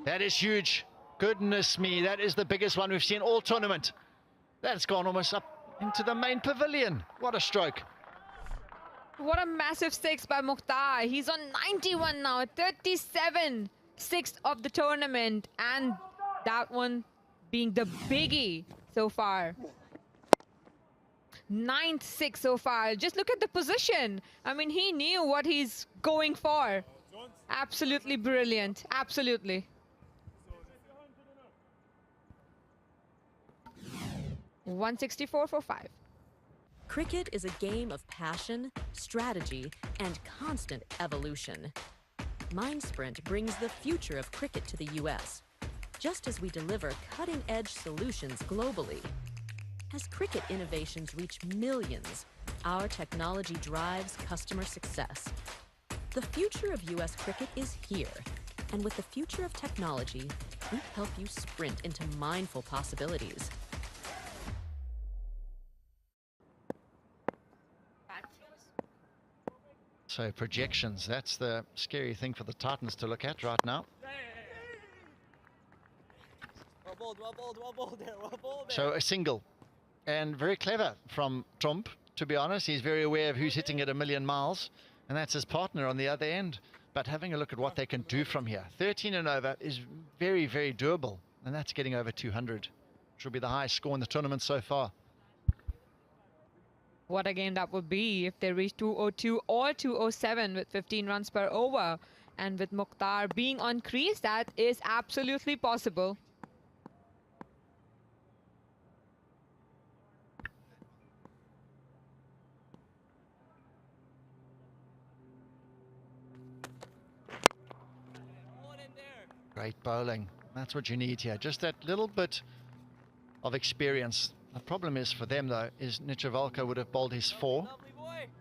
That is huge. Goodness me, that is the biggest one we've seen all tournament. That's gone almost up into the main pavilion. What a stroke. What a massive six by Mukhtar. He's on 91 now, 37, 6th of the tournament, and that one being the biggie so far. 9th 6 so far. Just look at the position. I mean, he knew what he's going for. Absolutely brilliant. Absolutely. $164 for 5. Cricket is a game of passion, strategy, and constant evolution. MindSprint brings the future of cricket to the US, just as we deliver cutting-edge solutions globally. As cricket innovations reach millions, our technology drives customer success. The future of US cricket is here, and with the future of technology, we help you sprint into mindful possibilities. So projections, that's the scary thing for the Titans to look at right now. Well bowled there. So a single, and very clever from Trump, to be honest. He's very aware of who's hitting at a million miles, and that's his partner on the other end. But having a look at what they can do from here, 13 and over is very, very doable, and that's getting over 200, which will be the highest score in the tournament so far. What a game that would be if they reach 202 or 207 with 15 runs per over. And with Mukhtar being on crease, that is absolutely possible. Great bowling. That's what you need here. Just that little bit of experience. The problem is for them, though, is Nitravalka would have bowled his 4,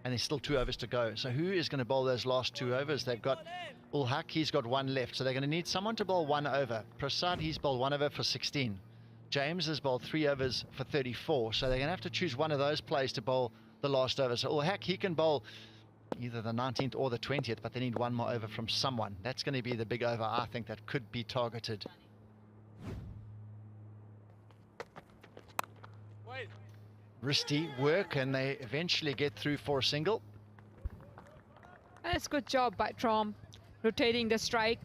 and there's still 2 overs to go. So who is going to bowl those last 2 overs? They've got Ulhaq, he's got 1 left, so they're going to need someone to bowl 1 over. Prasad, he's bowled 1 over for 16. James has bowled 3 overs for 34, so they're going to have to choose one of those players to bowl the last over. So Ulhaq, he can bowl either the 19th or the 20th, but they need 1 more over from someone. That's going to be the big over, I think, that could be targeted. Risty work, and they eventually get through for a single. That's good job by Trump, rotating the strike,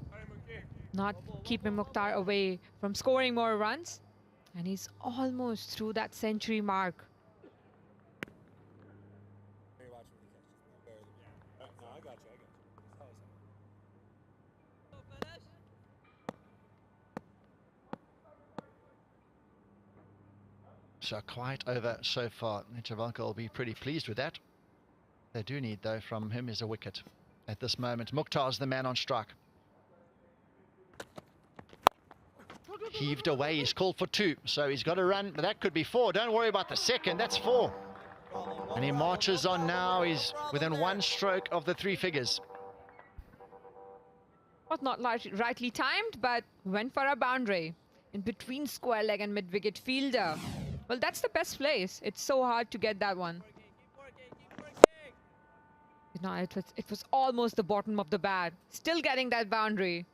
not keeping Mukhtar away from scoring more runs. And he's almost through that century mark. So quite over so far. Nitravalka will be pretty pleased with that. They do need, though, from him is a wicket at this moment. Mukhtar's the man on strike. Heaved away, he's called for 2, so he's got a run, but that could be 4. Don't worry about the second, that's 4. And he marches on now, he's within 1 stroke of the 3 figures. Was not rightly timed, but went for a boundary in between square leg and mid-wicket fielder. Well, that's the best place. It's so hard to get that one. No, it was almost the bottom of the bat. Still getting that boundary.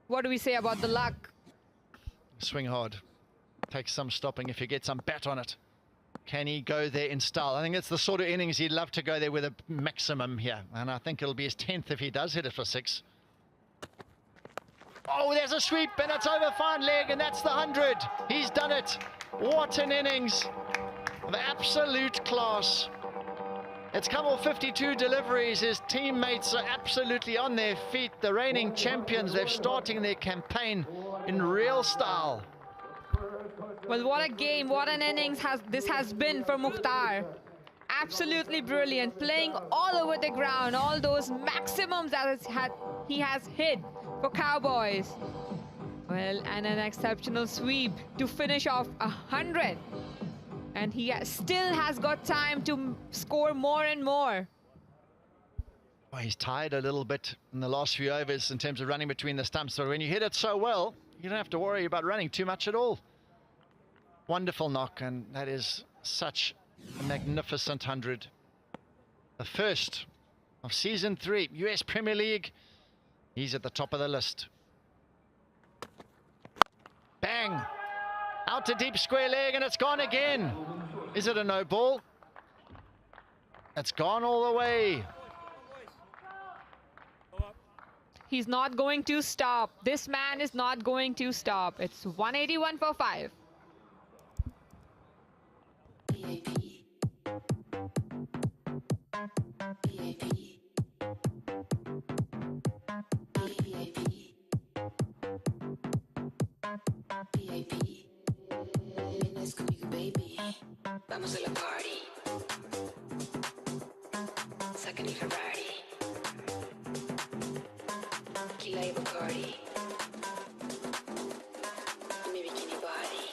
What do we say about the luck? Swing hard. Takes some stopping if you get some bat on it. Can he go there in style? I think it's the sort of innings he'd love to go there with a maximum here. And I think it'll be his 10th if he does hit it for 6. Oh, there's a sweep, and it's over fine leg, and that's the 100. He's done it. What an innings of absolute class. It's come off 52 deliveries. His teammates are absolutely on their feet. The reigning champions, they're starting their campaign in real style. Well, what a game, what an innings this has been for Mukhtar. absolutely brilliant, playing all over the ground, all those maximums that he has hit for Cowboys. Well, and an exceptional sweep to finish off 100. And he still has got time to score more and more. Well, he's tired a little bit in the last few overs in terms of running between the stumps. So when you hit it so well, you don't have to worry about running too much at all. Wonderful knock, and that is such a magnificent 100. The first of season 3, US Premier League. He's at the top of the list. Bang! Out to deep square leg, and it's gone again. Is it a no ball? It's gone all the way. He's not going to stop. This man is not going to stop. It's 181 for 5. Vamos a la party. Saca ni Ferrari. Kila y Bacardi. Mi bikini body.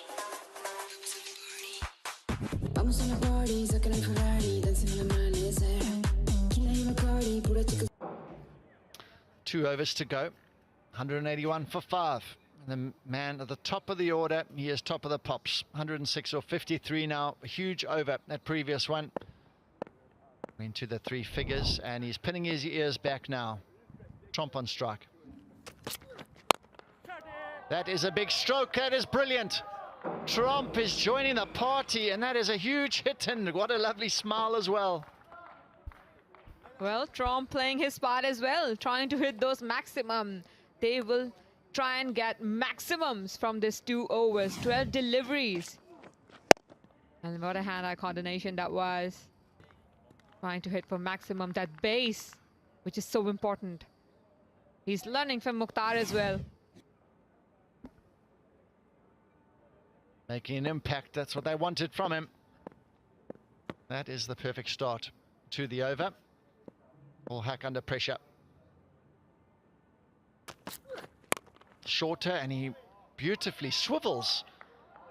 Vamos a la party. Saca ni Ferrari. Dancing in the amanecer. Kila y Bacardi. Pura chica. 2 overs to go. 181 for 5. The man at the top of the order, he is top of the pops. 106 or 53 now, a huge over that previous one. Into the 3 figures, and he's pinning his ears back now. Trump on strike. That is a big stroke, that is brilliant. Trump is joining the party, and that is a huge hit, and what a lovely smile as well. Well, Trump playing his part as well, trying to hit those maximum. They will try and get maximums from this 2 overs, 12 deliveries. And what a hand-eye coordination that was. Trying to hit for maximum, that base, which is so important. He's learning from Mukhtar as well. Making an impact, that's what they wanted from him. That is the perfect start to the over. All Hack under pressure. Shorter, and he beautifully swivels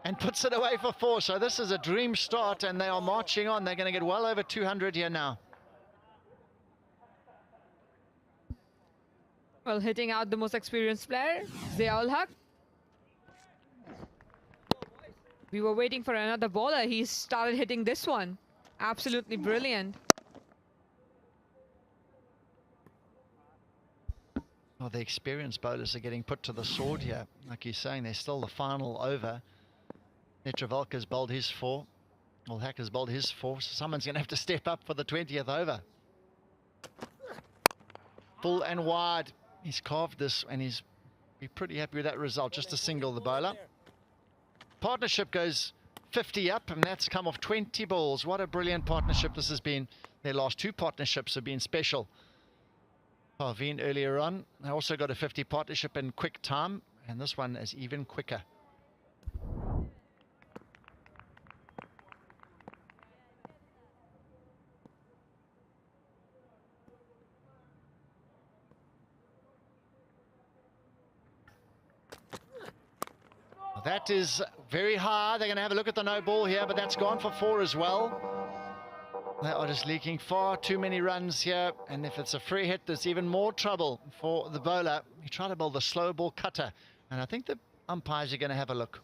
and puts it away for 4. So this is a dream start, and they are marching on. They're going to get well over 200 here now. Well, hitting out the most experienced player, Ziaul Haq. We were waiting for another bowler. He started hitting this one. Absolutely brilliant. Well, the experienced bowlers are getting put to the sword here. Like you're saying, they're still the final over. Netravalka's bowled his 4. Well, Hacker's bowled his 4. So someone's going to have to step up for the 20th over. Full and wide. He's carved this, and he's be pretty happy with that result. Just a single, the bowler. Partnership goes 50 up, and that's come off 20 balls. What a brilliant partnership this has been. Their last 2 partnerships have been special. Parveen earlier on. I also got a 50 partnership in quick time, and this one is even quicker. That is very high. They're going to have a look at the no ball here, but that's gone for 4 as well. They are just leaking far too many runs here, and if it's a free hit, there's even more trouble for the bowler. He tried to bowl the slow ball cutter, and I think the umpires are going to have a look.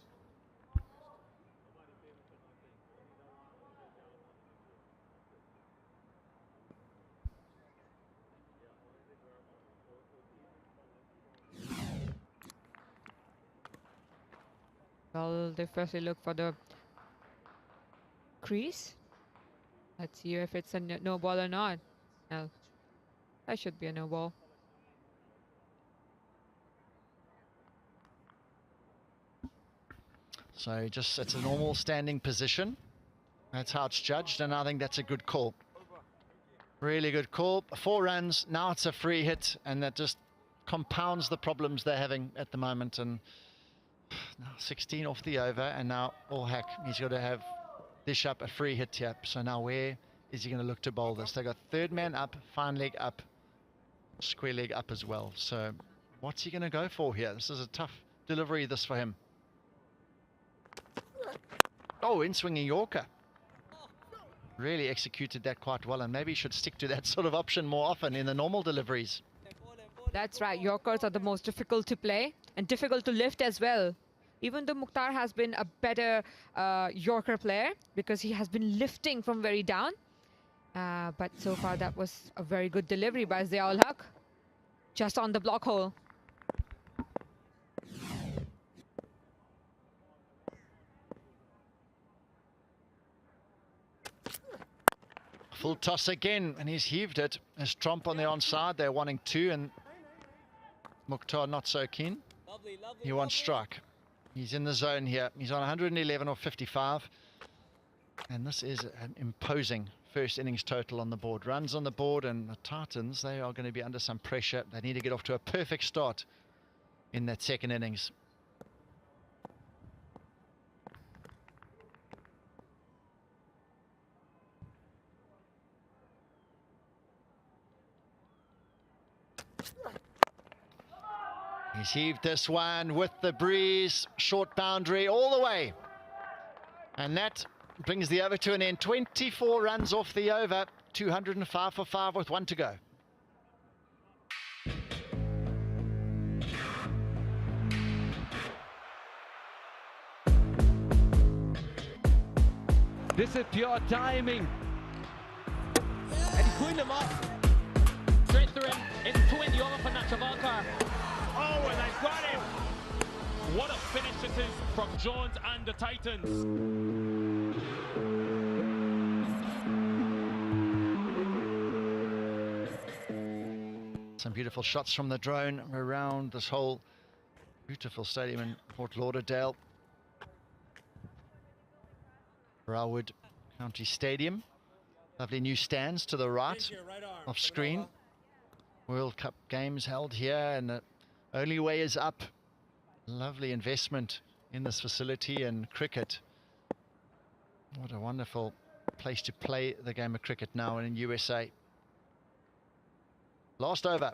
Well, they firstly look for the crease. Let's see if it's a no ball or not. No, that should be a no ball. So just, it's a normal standing position. That's how it's judged, and I think that's a good call. Really good call. 4 runs, now it's a free hit, and that just compounds the problems they're having at the moment. And now 16 off the over, and now All Hack, he's got to have dish up a free hit here. So now where is he going to look to bowl this? They got third man up, fine leg up, square leg up as well. So what's he going to go for here? This is a tough delivery, this for him. Oh, in swinging Yorker. Really executed that quite well, and maybe he should stick to that sort of option more often in the normal deliveries. That's right. Yorkers are the most difficult to play and difficult to lift as well. Even though Mukhtar has been a better Yorker player because he has been lifting from very down. But so far that was a very good delivery by Ziaul Haq. Just on the block hole. Full toss again, and he's heaved it. There's Trump on the onside. They're wanting 2, and Mukhtar not so keen. He wants strike. He's in the zone here. He's on 111 or 55. And this is an imposing first innings total on the board. Runs on the board, and the Titans, they are going to be under some pressure. They need to get off to a perfect start in that second innings. He's heaved this one with the breeze, short boundary all the way. And that brings the over to an end. 24 runs off the over, 205 for 5 with 1 to go. This is pure timing. And he's pulling them up. Straight through him. It's 20 over for Nachavalkar. Oh, and they've got him. What a finish it is from Jones and the Titans. Some beautiful shots from the drone around this whole beautiful stadium in Port Lauderdale. Broward County Stadium. Lovely new stands to the right off screen. World Cup games held here, and the only way is up. Lovely investment in this facility and cricket. What a wonderful place to play the game of cricket now in USA. Last over.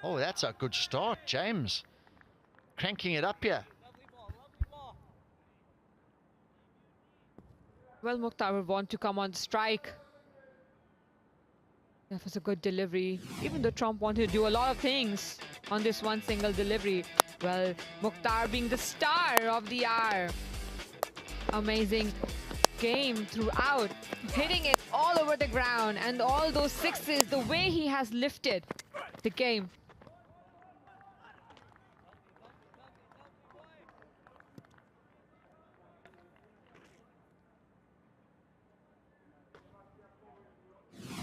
Oh, that's a good start, James. Cranking it up here. Well, Mukhtar would want to come on strike. That was a good delivery. Even though Trump wanted to do a lot of things on this one single delivery. Well, Mukhtar being the star of the hour. Amazing game throughout. Hitting it all over the ground, and all those sixes, the way he has lifted the game.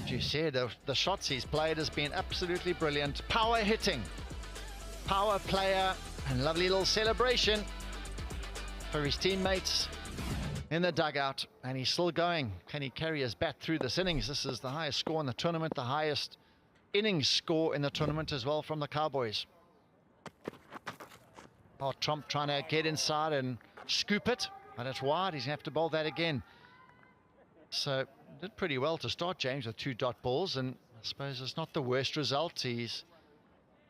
You said the shots he's played has been absolutely brilliant. Power hitting, power player, and lovely little celebration for his teammates in the dugout. And he's still going. Can he carry his bat through this innings? This is the highest score in the tournament, the highest innings score in the tournament as well from the Cowboys. Oh, Trump trying to get inside and scoop it, but it's wide. He's going to have to bowl that again. So did pretty well to start, James, with 2 dot balls, and I suppose it's not the worst result. He's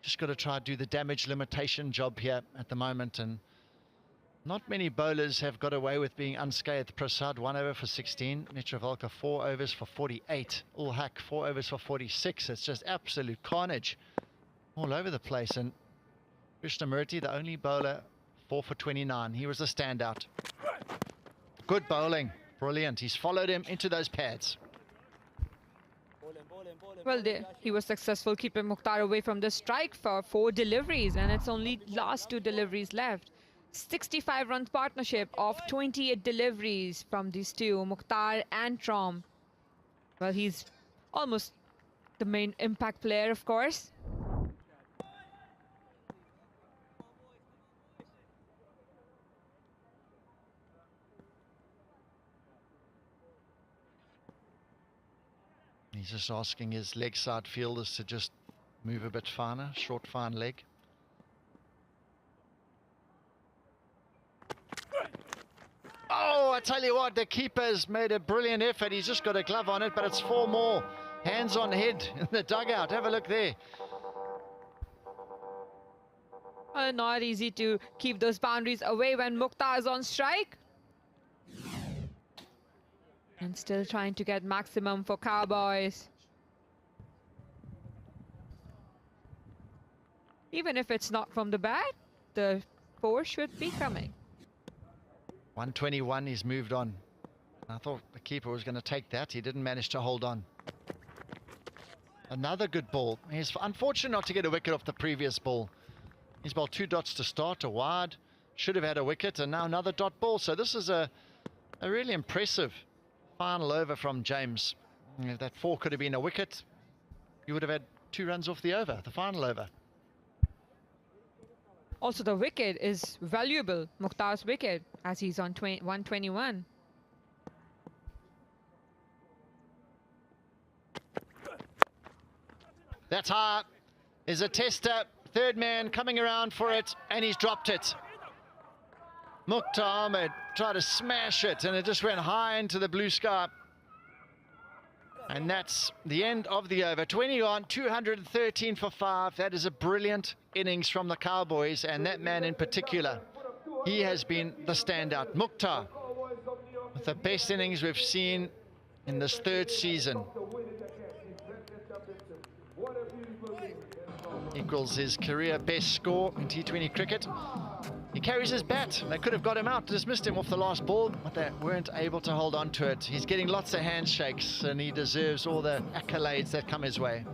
just got to try to do the damage limitation job here at the moment, and not many bowlers have got away with being unscathed. Prasad 1 over for 16, Netravalkar 4 overs for 48, Ulhak 4 overs for 46. It's just absolute carnage all over the place, and Krishnamurti, the only bowler, 4 for 29. He was a standout. Good bowling. Brilliant. He's followed him into those pads. Well, he was successful keeping Mukhtar away from the strike for 4 deliveries, and it's only last 2 deliveries left. 65 runs partnership of 28 deliveries from these two, Mukhtar and Trom. Well, he's almost the main impact player, of course. He's just asking his leg side fielders to just move a bit finer, short fine leg. Oh, a tell you what, the keeper's made a brilliant effort. He's just got a glove on it, but it's 4 more. Hands on head in the dugout. Have a look there. Not easy to keep those boundaries away when Mukhtar is on strike. And still trying to get maximum for Cowboys. Even if it's not from the bat, the 4 should be coming. 121, he's moved on. I thought the keeper was going to take that. He didn't manage to hold on. Another good ball. He's unfortunate not to get a wicket off the previous ball. He's bowled 2 dots to start, a wide. Should have had a wicket, and now another dot ball. So this is a really impressive final over from James. If that 4 could have been a wicket, you would have had 2 runs off the over, the final over. Also, the wicket is valuable, Mukhtar's wicket, as he's on 121. That's high. Is a tester. Third man coming around for it, and he's dropped it. Mukhtar Ahmed tried to smash it, and it just went high into the blue sky. And that's the end of the over. 20 on, 213 for 5. That is a brilliant innings from the Cowboys, and that man in particular, he has been the standout. Mukhtar, with the best innings we've seen in this 3rd season. Equals his career best score in T20 cricket. He carries his bat. They could have got him out, dismissed him off the last ball, but they weren't able to hold on to it. He's getting lots of handshakes, and he deserves all the accolades that come his way.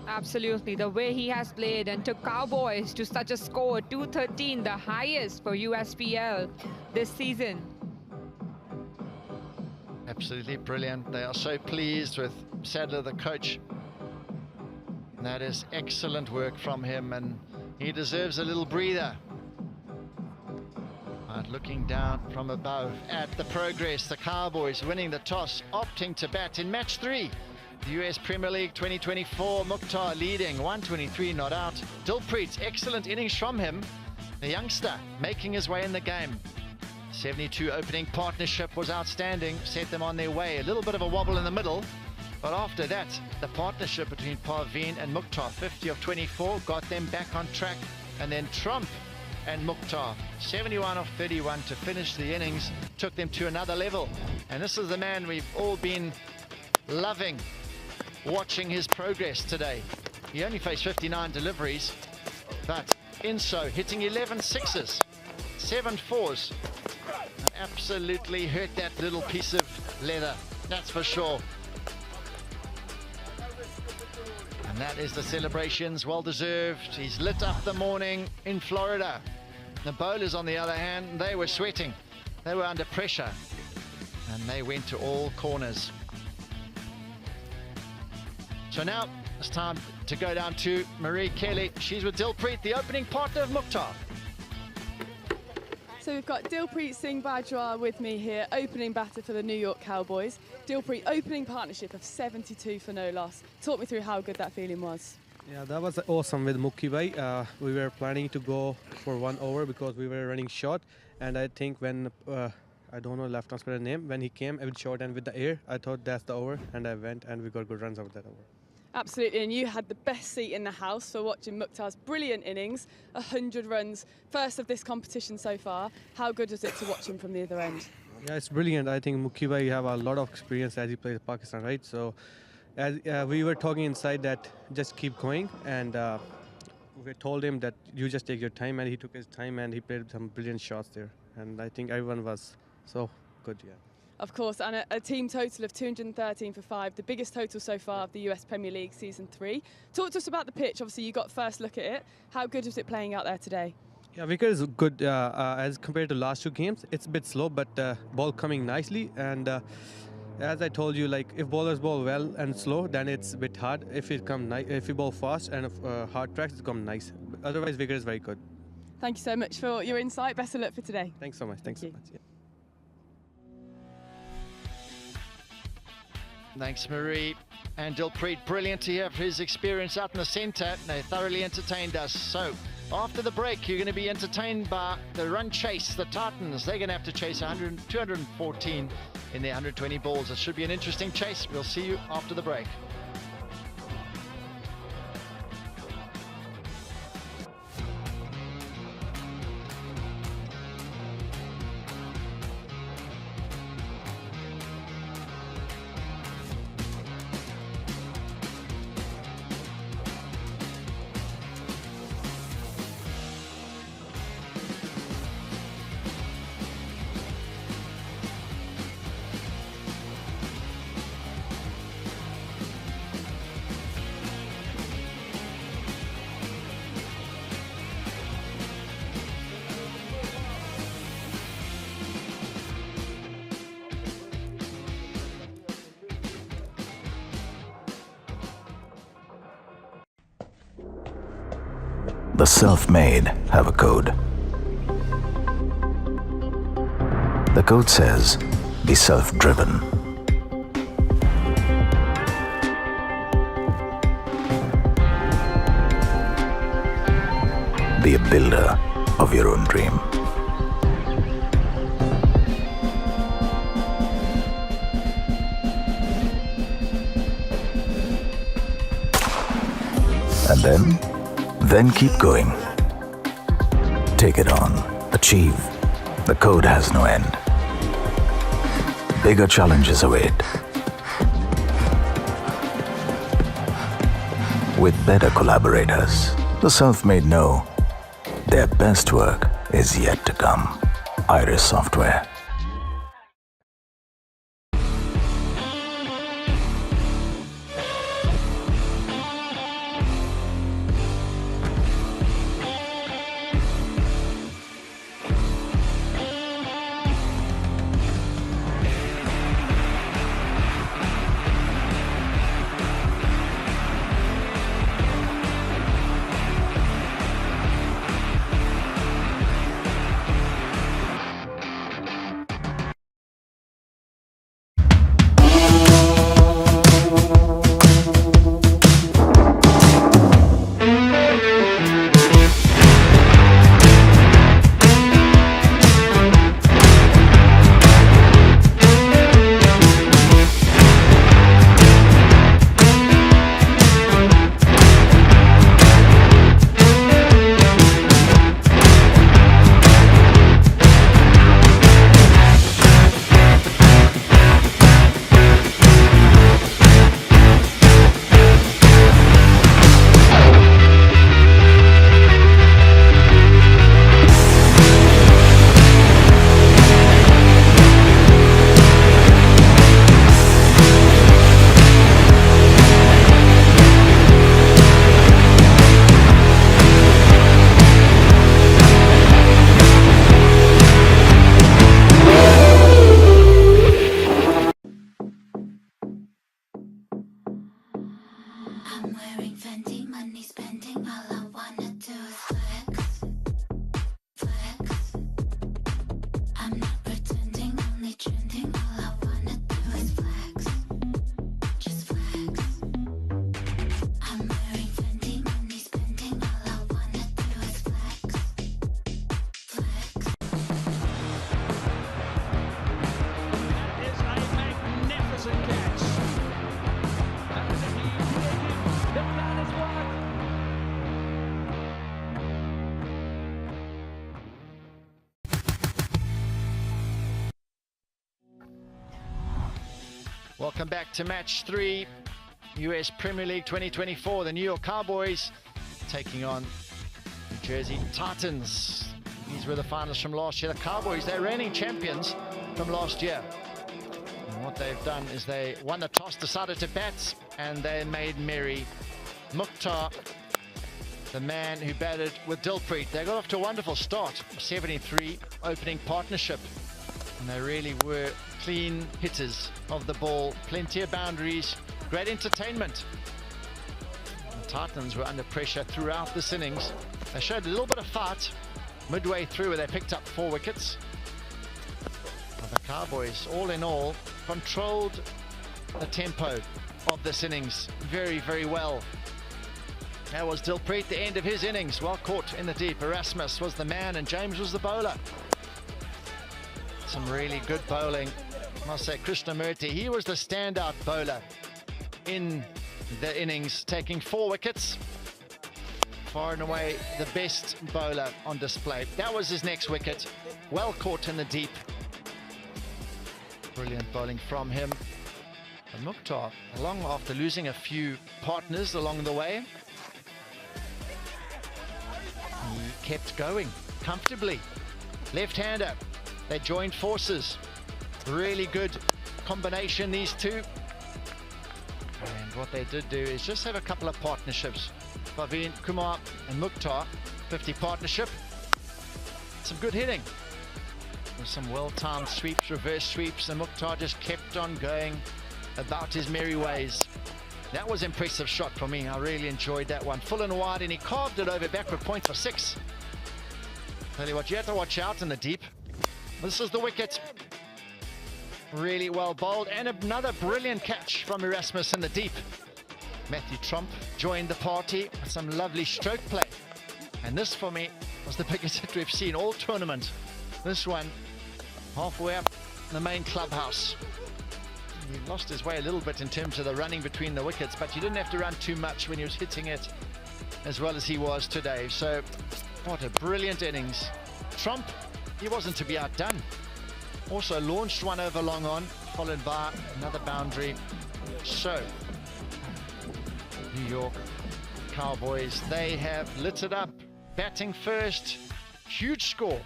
Absolutely, the way he has played and took Cowboys to such a score, 213, the highest for USPL this season. Absolutely brilliant. They are so pleased with Sadler, the coach. And that is excellent work from him, and he deserves a little breather. But looking down from above at the progress, the Cowboys winning the toss, opting to bat in match 3. The US Premier League 2024, Mukhtar leading, 123 not out. Dilpreet, excellent innings from him. The youngster making his way in the game. 72 opening partnership was outstanding, set them on their way. A little bit of a wobble in the middle, but after that, the partnership between Parveen and Mukhtar, 50 of 24, got them back on track. And then Trump and Mukhtar, 71 of 31 to finish the innings, took them to another level. And this is the man we've all been loving, watching his progress today. He only faced 59 deliveries, but Inso hitting 11 sixes, 7 fours. Absolutely hurt that little piece of leather, that's for sure. And that is the celebrations, well deserved. He's lit up the morning in Florida. The bowlers, on the other hand, they were sweating. They were under pressure, and they went to all corners. So now it's time to go down to Marie Kelly. She's with Dilpreet, the opening partner of Mukhtar. So we've got Dilpreet Singh Bajwa with me here, opening batter for the New York Cowboys. Dilpreet, opening partnership of 72 for no loss. Talk me through how good that feeling was. Yeah, that was awesome with Mukhi bhai. We were planning to go for 1 over because we were running short, and I think when I don't know left arm spinner name, when he came with short and with the air, I thought that's the over, and I went and we got good runs out of that over. Absolutely, and you had the best seat in the house for watching Mukhtar's brilliant innings, 100 runs, first of this competition so far. How good was it to watch him from the other end? Yeah, it's brilliant. I think Mukhi bhai have a lot of experience as he plays Pakistan, right? So as we were talking inside that just keep going, and we told him that you just take your time, and he took his time and he played some brilliant shots there. And I think everyone was so good, yeah. Of course, and a team total of 213 for 5, the biggest total so far of the US Premier League Season 3. Talk to us about the pitch. Obviously, you got first look at it. How good was it playing out there today? Yeah, wicket is good as compared to last 2 games. It's a bit slow, but ball coming nicely. And as I told you, like if bowlers bowl well and slow, then it's a bit hard. If it come if you bowl fast and hard tracks, it's come nice. Otherwise, wicket is very good. Thank you so much for your insight. Best of luck for today. Thanks so much. Thanks so much. Yeah. Thanks, Marie. And Dilpreet, brilliant to hear his experience out in the centre. They thoroughly entertained us. So After the break, you're going to be entertained by the run chase, the Titans. They're going to have to chase 214 in their 120 balls. It should be an interesting chase. We'll see you after the break. The self-made have a code. The code says, be self-driven. Be a builder of your own dream. And then keep going. Take it on. Achieve. The code has no end. Bigger challenges await. With better collaborators, the self-made know their best work is yet to come. Iris Software. Welcome back to match 3, US Premier League 2024. The New York Cowboys taking on New Jersey Titans. These were the finalists from last year. The Cowboys, they're reigning champions from last year. And what they've done is they won the toss, decided to bat, and they made merry. Mukhtar, the man who batted with Dilpreet, they got off to a wonderful start. 73 opening partnership. And they really were clean hitters of the ball. Plenty of boundaries, great entertainment. The Titans were under pressure throughout this innings. They showed a little bit of fight midway through where they picked up 4 wickets. But the Cowboys, all in all, controlled the tempo of this innings very, very well. That was Dilpreet, the end of his innings. Well caught in the deep. Erasmus was the man and James was the bowler. Some really good bowling. I must say Krishnamurti, he was the standout bowler in the innings, taking 4 wickets. Far and away the best bowler on display. That was his next wicket. Well caught in the deep. Brilliant bowling from him. And Mukhtar, along after losing a few partners along the way, he kept going comfortably. Left-hander, they joined forces. Really good combination, these two. And what they did do is just have a couple of partnerships. Praveen Kumar and Mukhtar, 50 partnership. Some good hitting. With some well-timed sweeps, reverse sweeps, and Mukhtar just kept on going about his merry ways. That was an impressive shot for me. I really enjoyed that one. Full and wide, and he carved it over backward point for 6. Tell you what, you have to watch out in the deep. This is the wicket. Really well bowled, and another brilliant catch from Erasmus in the deep. Matthew Trump joined the party with some lovely stroke play. And this, for me, was the biggest hit we've seen all tournament. This one, halfway up the main clubhouse. He lost his way a little bit in terms of the running between the wickets, but you didn't have to run too much when he was hitting it as well as he was today. So, what a brilliant innings. Trump, he wasn't to be outdone. Also launched one over long on, followed by another boundary. So, New York Cowboys, they have lit it up. Batting first, huge score,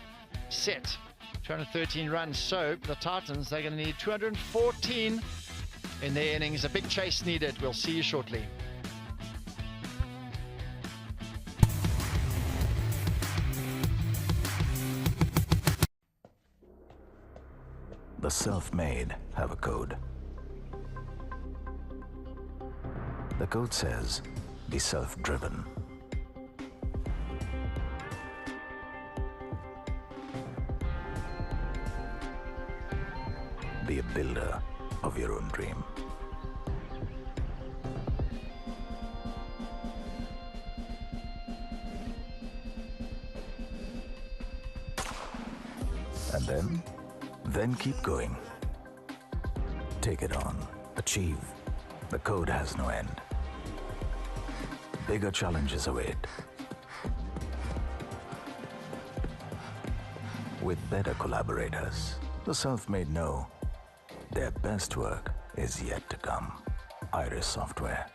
set. 213 runs, so the Titans, they're going to need 214 in their innings. A big chase needed. We'll see you shortly. The self-made have a code. The code says, be self-driven. Be a builder of your own dream. And then keep going. Take it on. Achieve. The code has no end. Bigger challenges await. With better collaborators, the self-made know their best work is yet to come. Iris Software.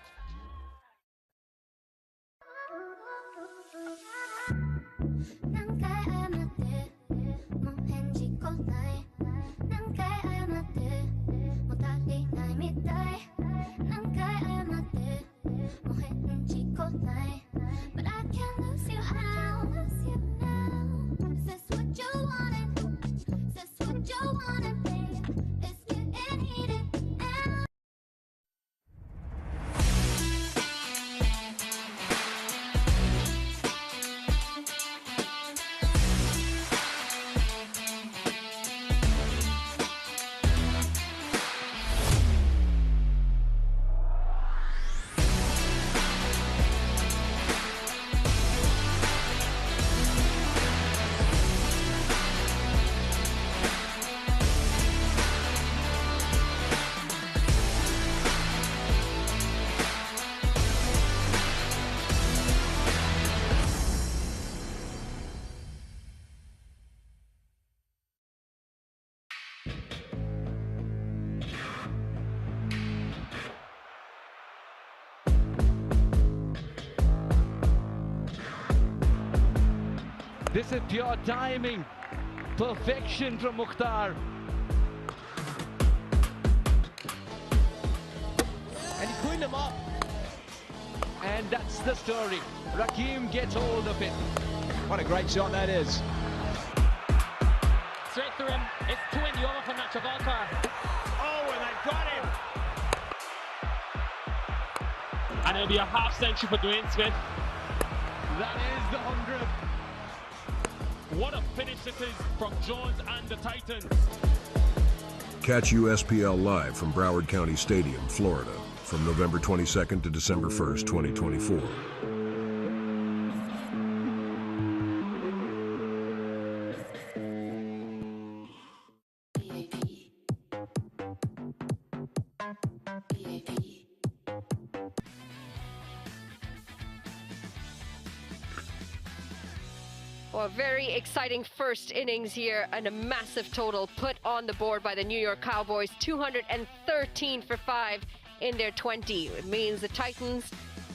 This is pure timing. Perfection from Mukhtar. And he cleaned him up. And that's the story. Rakim gets hold of it. What a great shot that is. Straight through him. It's 20 over for Nachavalkar. Oh, and they've got him. And it'll be a half century for Dwayne Smith. That is the 100th. What a finish it is from Jones and the Titans. Catch USPL live from Broward County Stadium, Florida, from November 22nd to December 1st, 2024. Well, a very exciting first innings here and a massive total put on the board by the New York Cowboys. 213 for 5 in their 20. It means the Titans,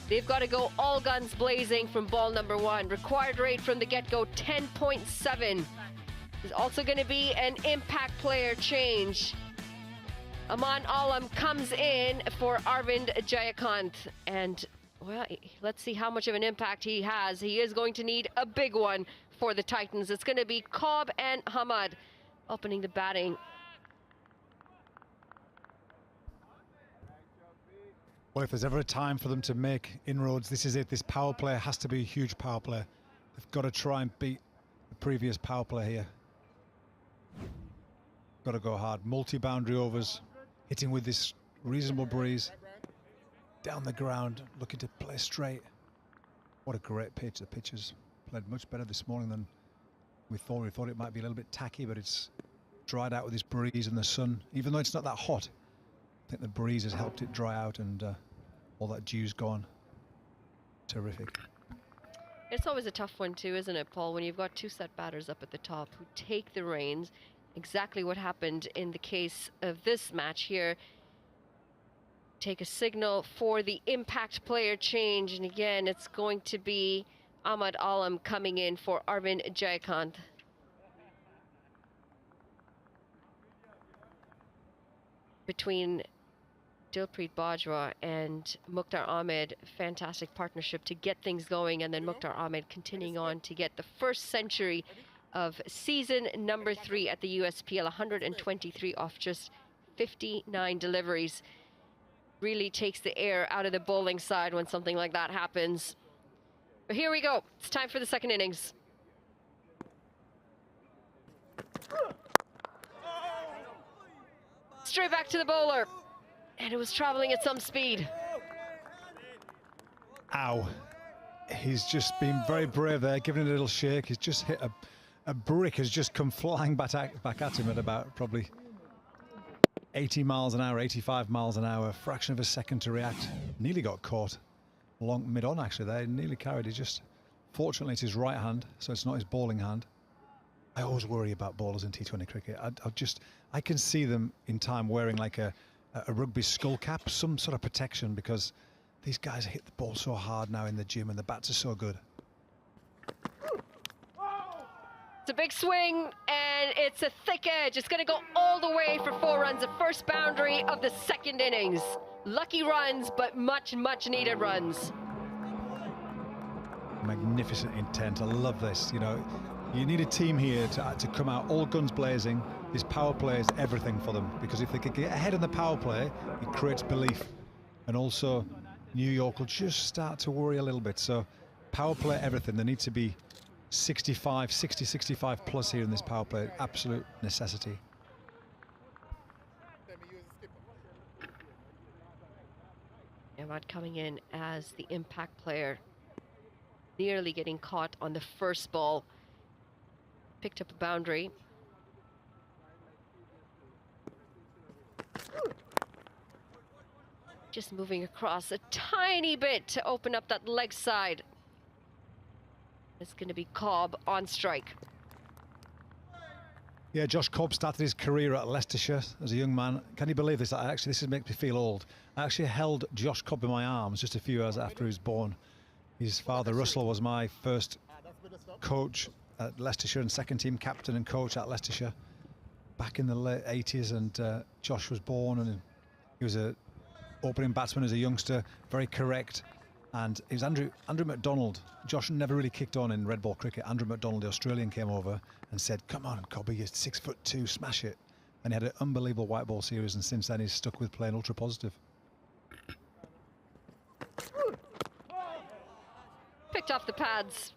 they've got to go all guns blazing from ball number 1. Required rate from the get-go, 10.7. There's also going to be an impact player change. Aman Alam comes in for Arvind Jayakant. And, well, let's see how much of an impact he has. He is going to need a big one for the Titans. It's going to be Cobb and Hamad opening the batting. Well, if there's ever a time for them to make inroads, this is it. This power play has to be a huge power play. They've got to try and beat the previous power play here. Got to go hard. Multi-boundary overs, hitting with this reasonable breeze. Down the ground, looking to play straight. What a great pitch. The pitch has played much better this morning than we thought. We thought it might be a little bit tacky, but it's dried out with this breeze and the sun. Even though it's not that hot, I think the breeze has helped it dry out and all that dew's gone. Terrific. It's always a tough one too, isn't it, Paul, when you've got two set batters up at the top who take the reins. Exactly what happened in the case of this match here. Take a signal for the impact player change, and again it's going to be Ahmad Alam coming in for Arvind Jayakant. Between Dilpreet Bajwa and Mukhtar Ahmed, fantastic partnership to get things going, and then Mukhtar Ahmed continuing on to get the first century of season number 3 at the USPL, 123 off just 59 deliveries. Really takes the air out of the bowling side when something like that happens. But here we go. It's time for the second innings. Straight back to the bowler. And it was traveling at some speed. Ow. He's just been very brave there, giving it a little shake. He's just hit a brick, has just come flying back at him at about probably 80 miles an hour, 85 miles an hour, fraction of a second to react. Nearly got caught long mid-on actually there, nearly carried. He just, fortunately it's his right hand, so it's not his bowling hand. I always worry about bowlers in T20 cricket. I can see them in time wearing like a rugby skull cap, some sort of protection, because these guys hit the ball so hard now in the gym and the bats are so good. It's a big swing and it's a thick edge. It's going to go all the way for 4 runs. The first boundary of the second innings. Lucky runs, but much, much needed runs. Magnificent intent. I love this. You know, you need a team here to come out all guns blazing. This power play is everything for them, because if they could get ahead in the power play, it creates belief. And also, New York will just start to worry a little bit. So, power play, everything. They need to be 60, 65 plus here in this power play. Absolute necessity. Ahmad coming in as the impact player. Nearly getting caught on the first ball. Picked up a boundary. Just moving across a tiny bit to open up that leg side. It's going to be Cobb on strike. Yeah, Josh Cobb started his career at Leicestershire as a young man. Can you believe this? This makes me feel old. I actually held Josh Cobb in my arms just a few hours after he was born. His father, Russell, was my first coach at Leicestershire and second team captain and coach at Leicestershire back in the late 80s. And Josh was born, and he was a opening batsman as a youngster, very correct. And it was Andrew McDonald. Josh never really kicked on in red ball cricket. Andrew McDonald, the Australian, came over and said, "Come on, Cobby, you're 6'2", smash it." And he had an unbelievable white ball series, and since then he's stuck with playing ultra positive. Picked off the pads.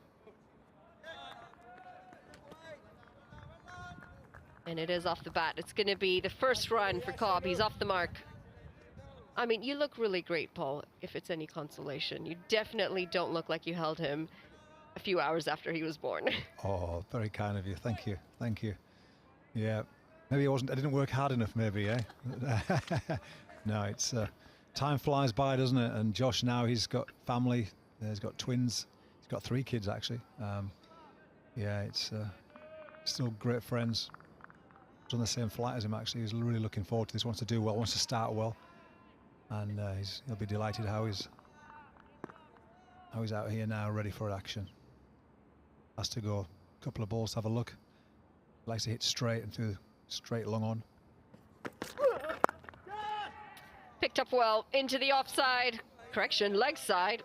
And it is off the bat. It's going to be the first run for Cobb. He's off the mark. I mean, you look really great, Paul, if it's any consolation. You definitely don't look like you held him a few hours after he was born. Oh, very kind of you. Thank you. Thank you. Yeah. Maybe I didn't work hard enough, maybe, eh? No, it's time flies by, doesn't it? And Josh now, he's got family. He's got twins. He's got 3 kids, actually. Yeah, it's still great friends. He's on the same flight as him, actually. He's really looking forward to this. Wants to do well, wants to start well. And he'll be delighted how he's out here now, ready for action. Has to go a couple of balls to have a look. Likes to hit straight and through straight long on. Picked up well into the offside. Correction, leg side.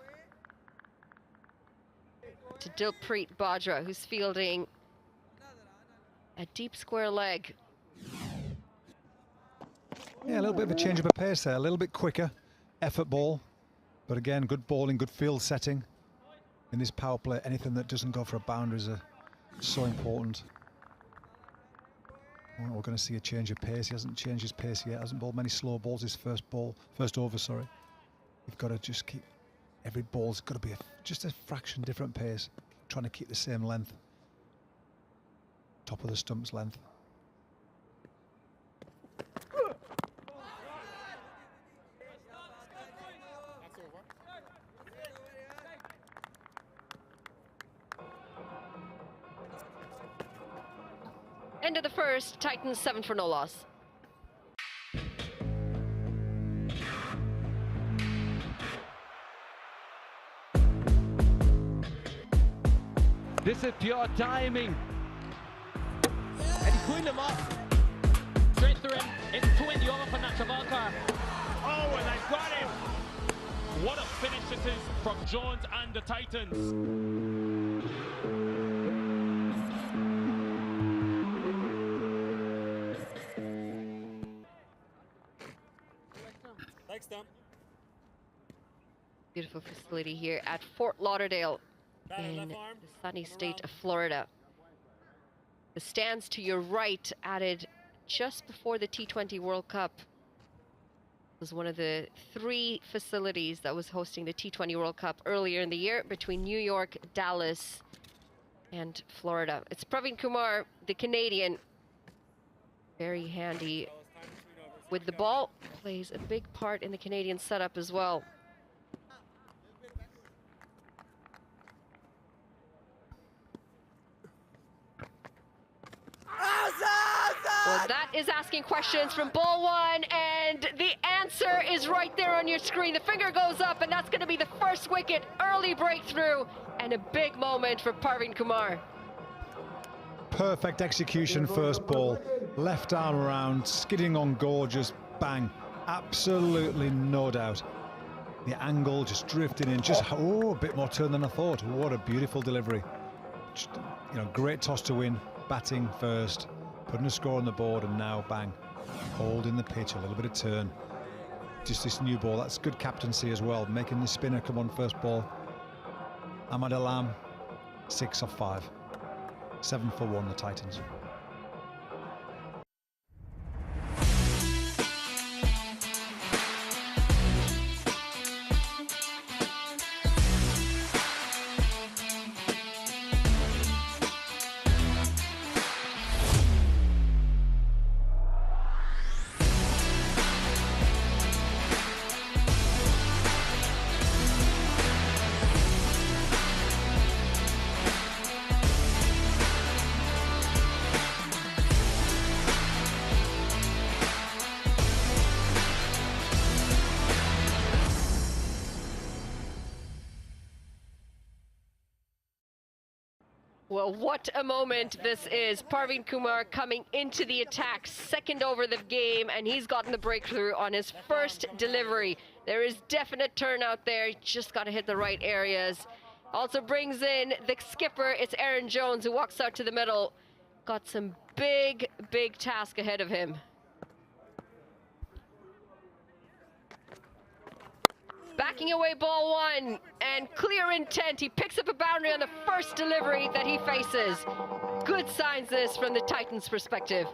To Dilpreet Bajra, who's fielding a deep square leg. Yeah, a little bit of a change of a pace there, a little bit quicker. Effort ball. But again, good bowling, good field setting. In this power play, anything that doesn't go for a boundary is so important. Well, we're going to see a change of pace. He hasn't changed his pace yet. Hasn't bowled many slow balls his first over, sorry. You've got to just keep, every ball's got to be just a fraction different pace. Trying to keep the same length. Top of the stump's length. End of the first, Titans 7 for no loss. This is pure timing. And he's putting them up. Straight through him. It's 20 over for Nachavalkar. Oh, and they've got him. What a finish this is from Jones and the Titans. Thanks, Tom. Beautiful facility here at Fort Lauderdale in the sunny state of Florida. The stands to your right, added just before the T20 World Cup, was one of the 3 facilities that was hosting the T20 World Cup earlier in the year between New York, Dallas, and Florida. It's Praveen Kumar, the Canadian, very handy with the ball, plays a big part in the Canadian setup as well. Well, that is asking questions from ball 1, and the answer is right there on your screen. The finger goes up, and that's going to be the first wicket, early breakthrough, and a big moment for Parveen Kumar. Perfect execution, first ball. Left arm around, skidding on gorgeous, bang. Absolutely no doubt. The angle just drifted in, just a bit more turn than I thought. What a beautiful delivery. Just, great toss to win, batting first. Putting a score on the board, and now bang, holding the pitch, a little bit of turn. Just this new ball, that's good captaincy as well, making the spinner come on first ball. Ahmad Alam, 6 off 5. 7 for 1, the Titans. Well, what a moment this is. Parveen Kumar coming into the attack, second over the game, and he's gotten the breakthrough on his first delivery. There is definite turnout there, just got to hit the right areas. Also brings in the skipper, it's Aaron Jones, who walks out to the middle. Got some big task ahead of him. Backing away ball 1, and clear intent. He picks up a boundary on the first delivery that he faces. Good signs this from the Titans' perspective.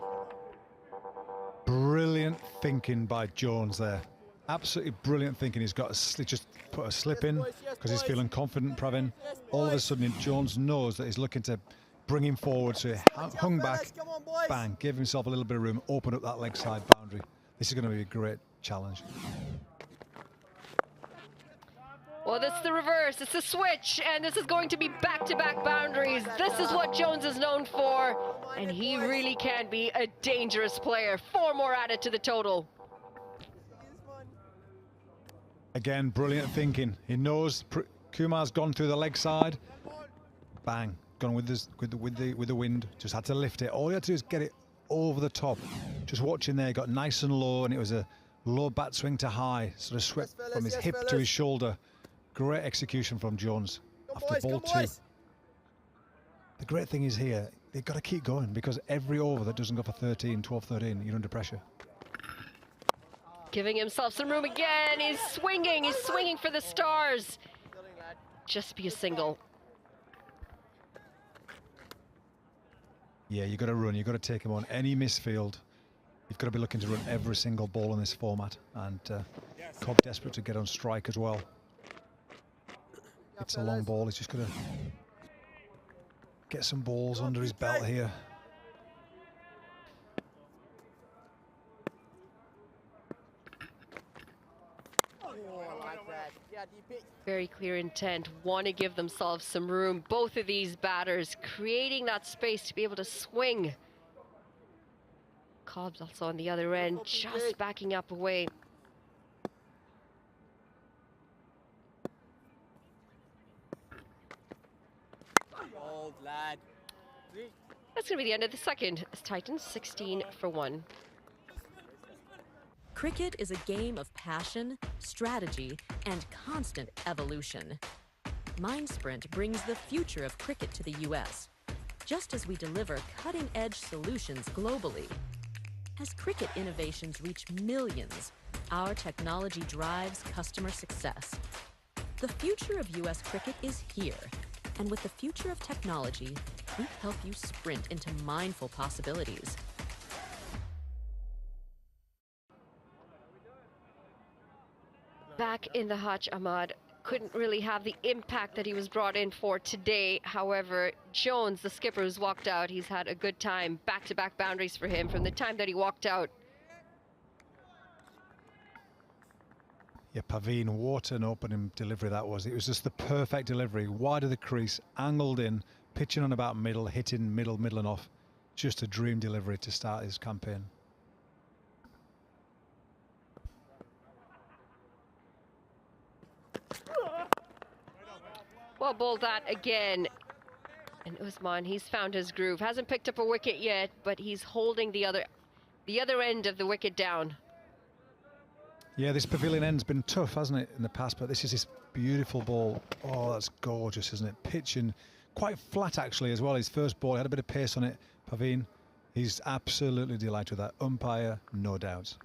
Brilliant thinking by Jones there. Absolutely brilliant thinking. He's got just put a slip in because he's feeling confident, Praveen. All of a sudden, Jones knows that he's looking to bring him forward, so he hung back, bang, gave himself a little bit of room, opened up that leg side boundary. This is going to be a great challenge. Well, this is the reverse. It's the switch, and this is going to be back-to-back boundaries. This is what Jones is known for, and he really can be a dangerous player. 4 more added to the total. Again, brilliant thinking. He knows Kumar's gone through the leg side. Bang, gone with the wind. Just had to lift it. All he had to do is get it over the top. Just watching there, got nice and low, and it was a low bat swing to high, sort of swept from his hip to his shoulder. Great execution from Jones after ball 2. The great thing is here, they've got to keep going, because every over that doesn't go for 13, 12, 13, you're under pressure. Giving himself some room again. He's swinging for the stars. Just be a single. Yeah, you've got to run, you've got to take him on. Any misfield, you've got to be looking to run every single ball in this format. And Cobb desperate to get on strike as well. It's a long ball, he's just got to get some balls under his belt here. Very clear intent, want to give themselves some room. Both of these batters creating that space to be able to swing. Cobb's also on the other end, just backing up away. That's going to be the end of the second, as Titans 16 for 1. Cricket is a game of passion, strategy, and constant evolution. MindSprint brings the future of cricket to the US, just as we deliver cutting-edge solutions globally. As cricket innovations reach millions, our technology drives customer success. The future of US cricket is here, and with the future of technology, we help you sprint into mindful possibilities. Back in the hutch, Ahmad couldn't really have the impact that he was brought in for today. However, Jones, the skipper who's walked out, he's had a good time. Back-to-back boundaries for him from the time that he walked out. Yeah, Paveen, what an opening delivery that was. It was just the perfect delivery. Wide of the crease, angled in, pitching on about middle, hitting middle and off. Just a dream delivery to start his campaign. Well bowled that again. And Usman, he's found his groove. Hasn't picked up a wicket yet, but he's holding the other end of the wicket down. Yeah, this pavilion end's been tough, hasn't it, in the past, but this is this beautiful ball. Oh, that's gorgeous, isn't it? Pitching quite flat, actually, as well. His first ball had a bit of pace on it. Paveen, he's absolutely delighted with that. Umpire, no doubts.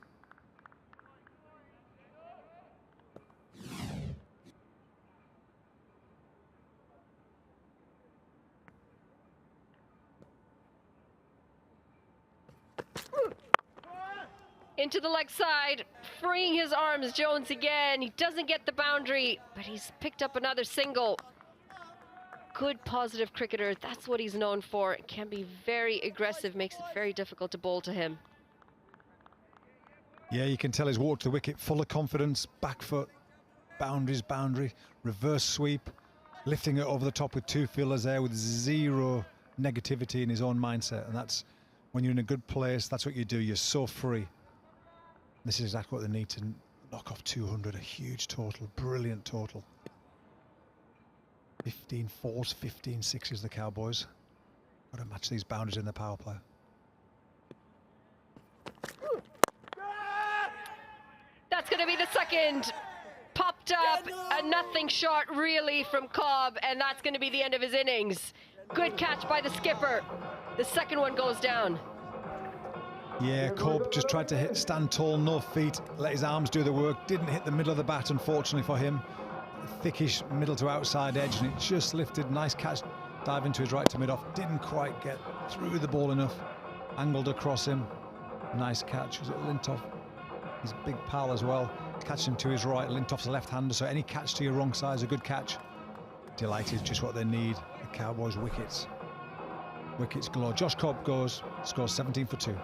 Into the leg side, freeing his arms, Jones again. He doesn't get the boundary, but he's picked up another single. Good, positive cricketer. That's what he's known for. Can be very aggressive, makes it very difficult to bowl to him. Yeah, you can tell he's walked to the wicket full of confidence, back foot, boundary, reverse sweep, lifting it over the top with 2 fielders there with zero negativity in his own mindset. And that's when you're in a good place, that's what you do. You're so free. This is exactly what they need to knock off 200, a huge total, brilliant total. 15 fours, 15 sixes, the Cowboys. Got to match these boundaries in the power play. That's going to be the second. Popped up, a nothing shot really from Cobb, and that's going to be the end of his innings. Good catch by the skipper. The second one goes down. Yeah, Cobb just tried to stand tall, no feet, let his arms do the work. Didn't hit the middle of the bat, unfortunately for him. Thickish middle to outside edge, and it just lifted. Nice catch, dive into his right to mid-off. Didn't quite get through the ball enough. Angled across him. Nice catch. Was it Lintoff? His big pal as well. Catch him to his right. Lintoff's a left-hander, so any catch to your wrong side is a good catch. Delighted, just what they need. The Cowboys' wickets. Wickets galore. Josh Cobb scores 17 for 2.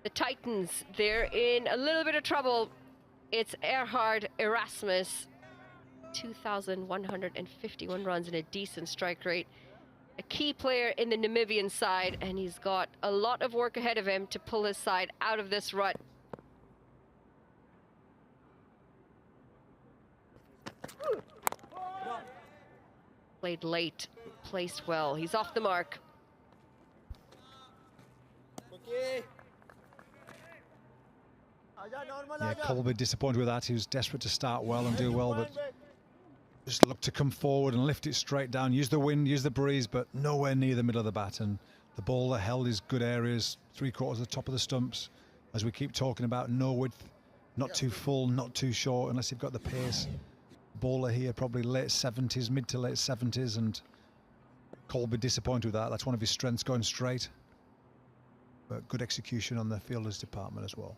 The Titans, they're in a little bit of trouble. It's Erhard Erasmus, 2,151 runs and a decent strike rate. A key player in the Namibian side, and he's got a lot of work ahead of him to pull his side out of this rut. Played late, placed well. He's off the mark. Yeah, Colby disappointed with that. He was desperate to start well and do well, but just looked to come forward and lift it straight down, use the wind, use the breeze, but nowhere near the middle of the bat. And the ball that held his good areas, 3/4 of the top of the stumps. As we keep talking about, no width, not too full, not too short, unless you've got the pace. Bowler here, probably late 70s, mid to late 70s, and Colby disappointed with that. That's one of his strengths, going straight. But good execution on the fielders department as well.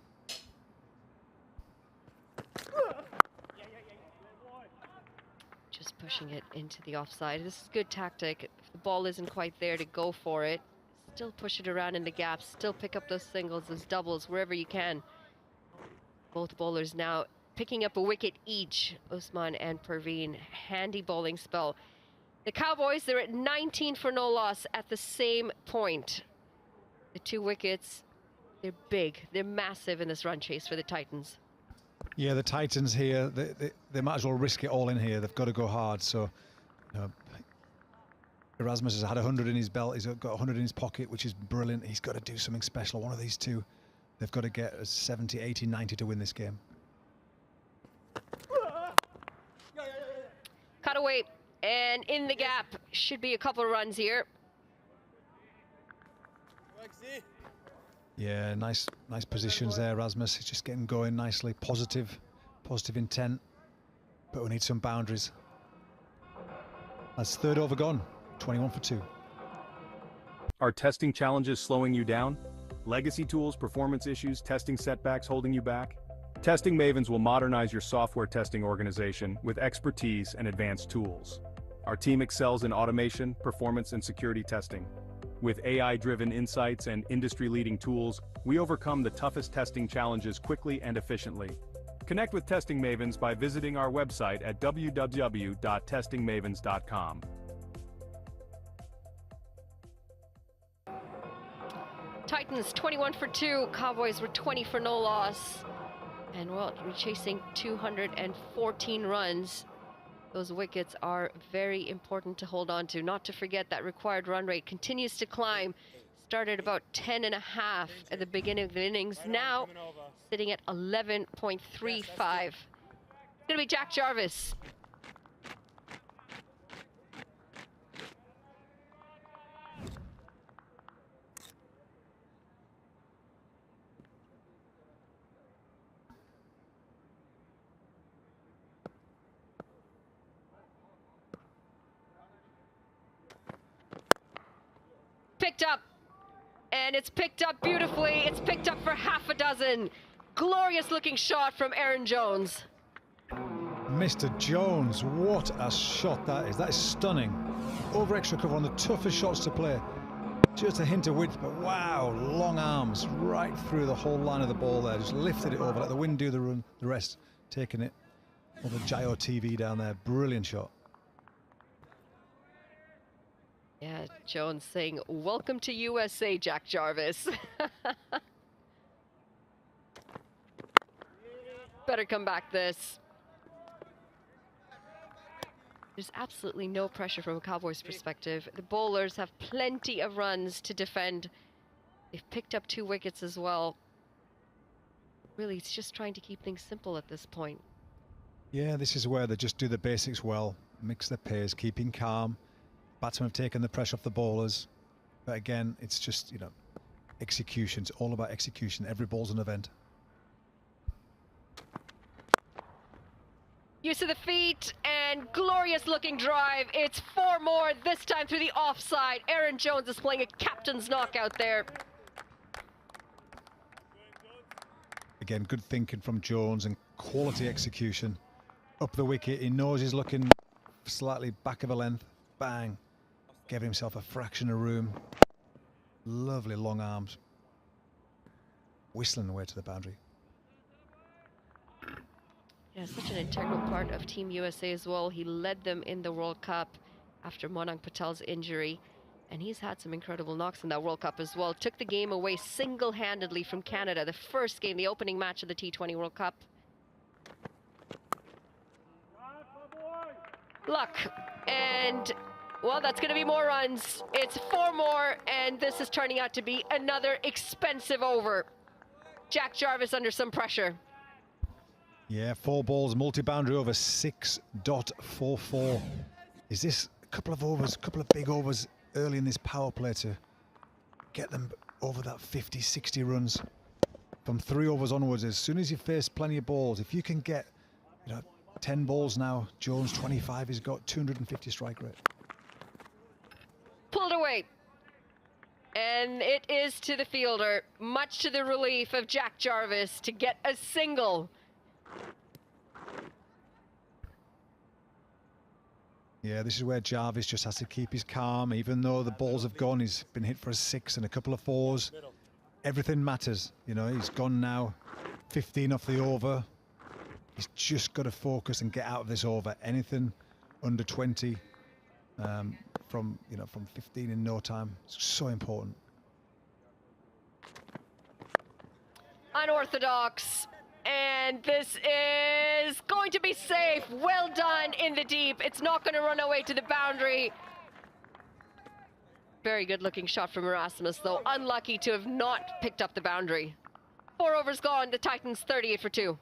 Just pushing it into the offside. This is good tactic. If the ball isn't quite there, to go for it. Still push it around in the gaps. Still pick up those singles, those doubles, wherever you can. Both bowlers now picking up a wicket each, Usman and Perveen. Handy bowling spell. The Cowboys, they're at 19 for no loss at the same point. The 2 wickets, they're big. They're massive in this run chase for the Titans. Yeah, the Titans here, they might as well risk it all in here. They've got to go hard. So Erasmus has had 100 in his belt. He's got 100 in his pocket, which is brilliant. He's got to do something special. One of these two, they've got to get 70, 80, 90 to win this game. Cut away, and in the gap. Should be a couple of runs here. Yeah, nice positions there, Erasmus. He's just getting going nicely. Positive intent, but we need some boundaries. That's third over gone, 21 for 2. Are testing challenges slowing you down? Legacy tools, performance issues, testing setbacks holding you back? Testing Mavens will modernize your software testing organization with expertise and advanced tools. Our team excels in automation, performance, and security testing. With AI-driven insights and industry-leading tools, we overcome the toughest testing challenges quickly and efficiently. Connect with Testing Mavens by visiting our website at www.testingmavens.com. Titans 21 for 2. Cowboys were 20 for no loss. And well, we're chasing 214 runs. Those wickets are very important to hold on to. Not to forget that required run rate continues to climb. Started about 10.5 at the beginning of the innings. Now sitting at 11.35. It's going to be Jack Jarvis. Picked up, and it's picked up beautifully. It's picked up for half a dozen. Glorious looking shot from Aaron Jones. Mr. Jones, what a shot that is. That is stunning. Over extra cover, one of the toughest shots to play. Just a hint of width, but wow, long arms right through the whole line of the ball there. Just lifted it over, let the wind do the rest. Taking it over Gyro TV down there. Brilliant shot. Yeah, Jones saying, welcome to USA, Jack Jarvis. Better come back this. There's absolutely no pressure from a Cowboys perspective. The bowlers have plenty of runs to defend. They've picked up 2 wickets as well. Really, it's just trying to keep things simple at this point. Yeah, this is where they just do the basics well. Mix the pace, keeping calm. Batsmen have taken the pressure off the bowlers. But again, it's just, execution. It's all about execution. Every ball's an event. Use of the feet and glorious looking drive. It's 4 more, this time through the offside. Aaron Jones is playing a captain's knockout there. Again, good thinking from Jones and quality execution. Up the wicket, he knows he's looking slightly back of a length. Bang. Gave himself a fraction of room. Lovely long arms. whistling away to the boundary. Yeah, such an integral part of Team USA as well. He led them in the World Cup after Monang Patel's injury, and he's had some incredible knocks in that World Cup as well. Took the game away single-handedly from Canada, the first game, the opening match of the T20 World Cup. Luck, and well, that's going to be more runs. It's 4 more, and this is turning out to be another expensive over. Jack Jarvis under some pressure. Yeah, 4 balls, multi-boundary over 6.44. Is this a couple of overs, a couple of big overs early in this power play to get them over that 50, 60 runs? From 3 overs onwards, as soon as you face plenty of balls, if you can get, 10 balls now, Jones 25, he's got 250 strike rate. Pulled away. And it is to the fielder, much to the relief of Jack Jarvis, to get a single. Yeah, this is where Jarvis just has to keep his calm. Even though the balls have gone, he's been hit for a 6 and a couple of 4s. Everything matters. He's gone now, 15 off the over. He's just got to focus and get out of this over. Anything under 20 from 15 in no time. It's so important. Unorthodox. And this is going to be safe. Well done in the deep. It's not going to run away to the boundary. Very good looking shot from Erasmus, though. Unlucky to have not picked up the boundary. 4 overs gone. The Titans 38 for 2.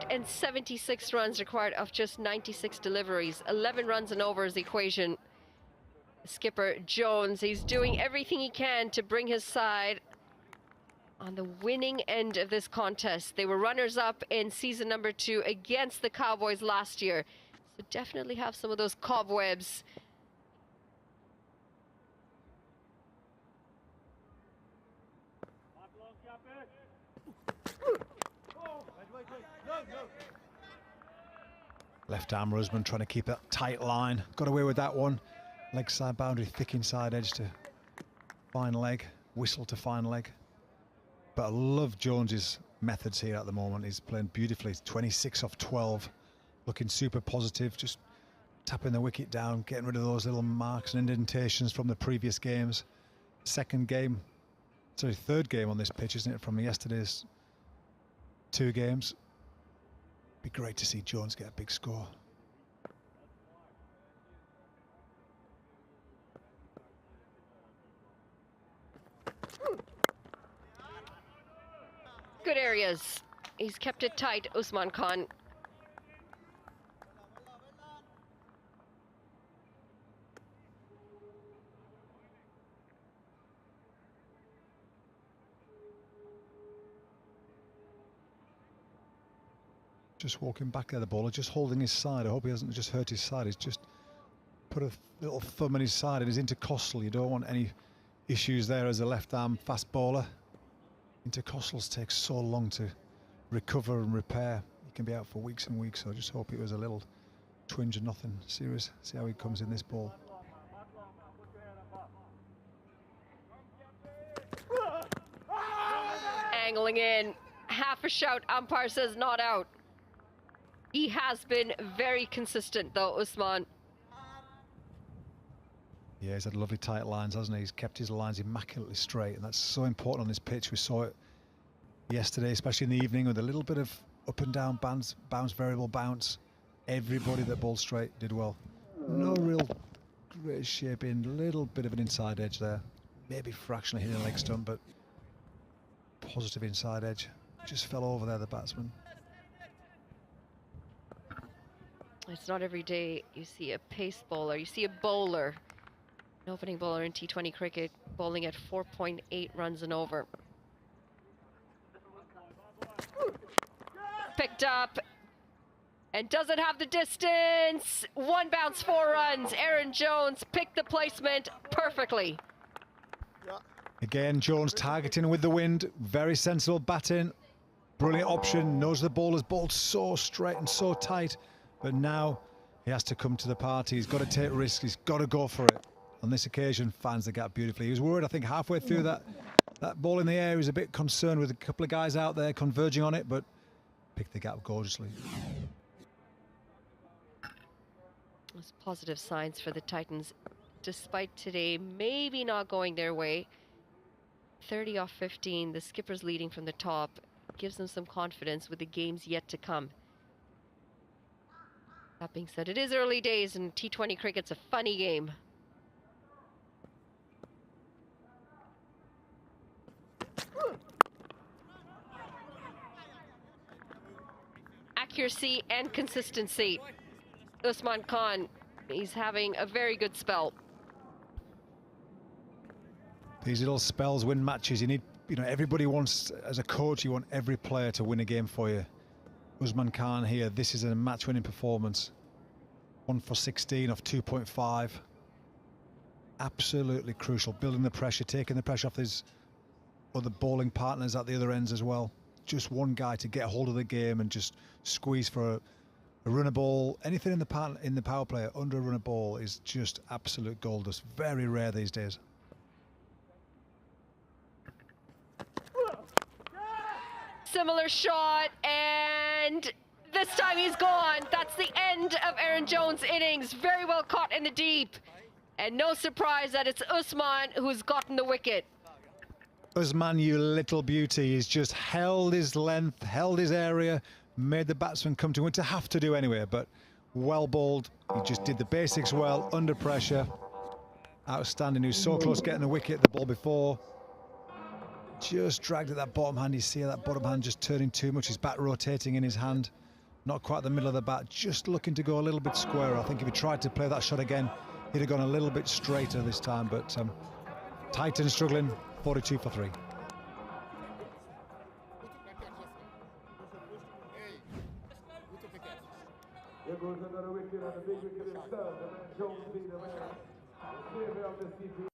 And 76 runs required off just 96 deliveries. 11 runs and over is the equation. Skipper Jones, he's doing everything he can to bring his side on the winning end of this contest. They were runners-up in season number 2 against the Cowboys last year. So definitely have some of those cobwebs. Left arm Rusman trying to keep that tight line. Got away with that one. Leg side boundary, thick inside edge to fine leg. Whistle to fine leg. But I love Jones's methods here at the moment. He's playing beautifully. 26 off 12. Looking super positive. Just tapping the wicket down, getting rid of those little marks and indentations from the previous games. Third game on this pitch, isn't it, from yesterday's 2 games. Be great to see Jones get a big score. Good areas. He's kept it tight, Usman Khan. Just walking back there, the bowler, just holding his side. I hope he hasn't just hurt his side. He's just put a little thumb on his side and he's intercostal. You don't want any issues there as a left arm fast bowler. Intercostals take so long to recover and repair. He can be out for weeks and weeks, so I just hope it was a little twinge and nothing serious. See how he comes in this ball. Angling in. Half a shout. Umpire says not out. He has been very consistent, though, Usman. Yeah, he's had lovely tight lines, hasn't he? He's kept his lines immaculately straight, and that's so important on this pitch. We saw it yesterday, especially in the evening, with a little bit of up and down bounce, variable bounce. Everybody that bowled straight did well. No real great shape in, a little bit of an inside edge there. Maybe fractionally hitting a leg stump, but positive inside edge. Just fell over there, the batsman. It's not every day you see a pace bowler, you see a bowler, an opening bowler in T20 cricket, bowling at 4.8 runs and over. Picked up and doesn't have the distance. One bounce, 4 runs. Aaron Jones picked the placement perfectly. Again, Jones targeting with the wind. Very sensible batting. Brilliant option. Knows the ball is bowled so straight and so tight. But now he has to come to the party. He's got to take risks. He's got to go for it. On this occasion, finds the gap beautifully. He was worried, I think, halfway through that ball in the air. He was a bit concerned with a couple of guys out there converging on it, but picked the gap gorgeously. There's positive signs for the Titans, despite today maybe not going their way. 30 off 15, the skipper's leading from the top, gives them some confidence with the games yet to come. That being said, it is early days and T20 cricket's a funny game. Accuracy and consistency. Usman Khan, he's having a very good spell. These little spells win matches. You need, everybody wants, as a coach, you want every player to win a game for you. Usman Khan here, this is a match-winning performance. 1 for 16 off 2.5. Absolutely crucial. Building the pressure, taking the pressure off his other bowling partners at the other ends as well. Just one guy to get hold of the game and just squeeze for a runner ball. Anything in the power play under a runner ball is just absolute gold. It's very rare these days. Similar shot, and this time he's gone. That's the end of Aaron Jones' innings. Very well caught in the deep. And no surprise that it's Usman who's gotten the wicket. Usman, you little beauty. He's just held his length, held his area, made the batsman come to him, to have to do anyway, but well bowled. He just did the basics well, under pressure. Outstanding. He was so close getting the wicket the ball before. Just dragged at that bottom hand. You see that bottom hand just turning too much. His bat rotating in his hand. Not quite the middle of the bat, just looking to go a little bit squarer. I think if he tried to play that shot again, he'd have gone a little bit straighter this time, but Titans struggling, 42 for 3. There goes another wicket, and the big wicket is done. And Jones beat the man. Clear of the CP.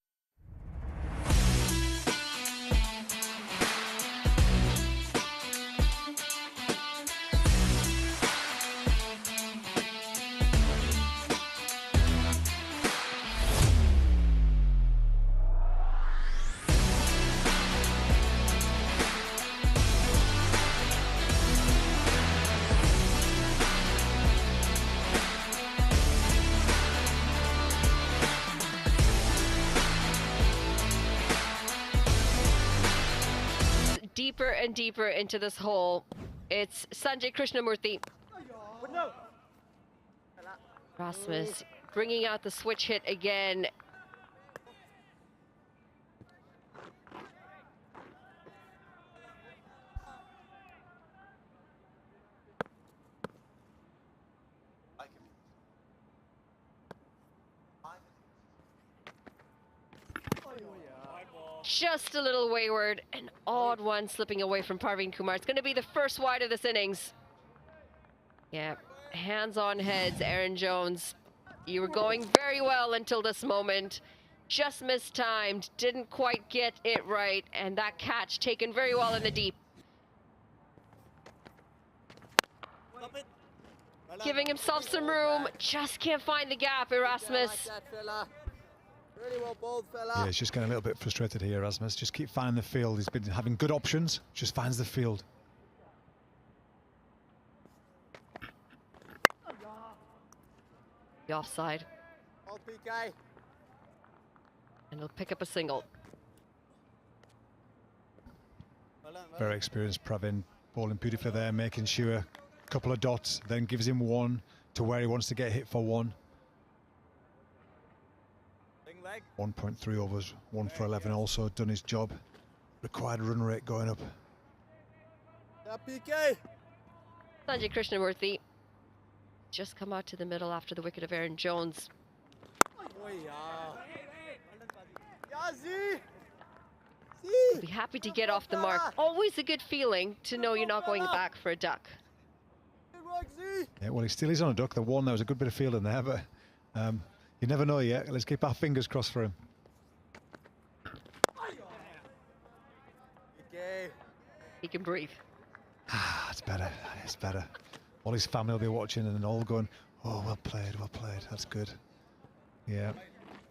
Deeper and deeper into this hole. It's Sanjay Krishnamurthy. Rasmus bringing out the switch hit again. Just a little wayward, an odd one slipping away from Parveen Kumar. It's going to be the first wide of this innings. Yeah, hands on heads, Aaron Jones. You were going very well until this moment. Just mistimed, didn't quite get it right, and that catch taken very well in the deep. Giving himself some room, just can't find the gap, Erasmus. Really well bowled, fella. Yeah, he's just getting a little bit frustrated here, Erasmus. Just keep finding the field. He's been having good options, just finds the field. The offside. Hold PK. And he'll pick up a single. Very experienced Pravin, bowling beautifully there, making sure a couple of dots, then gives him one to where he wants to get hit for one. 1.3 overs, 1 for 11, also done his job. Required run rate going up. PK. Sanjay Krishnamurthy Just come out to the middle after the wicket of Aaron Jones. Be happy to get off the mark. Always a good feeling to know you're not going back for a duck. Yeah, well, he still is on a duck. The one, there was a good bit of fielding there, but you never know yet. Let's keep our fingers crossed for him. He can breathe. It's better. It's better. All his family will be watching and all going, oh, well played, well played. That's good. Yeah.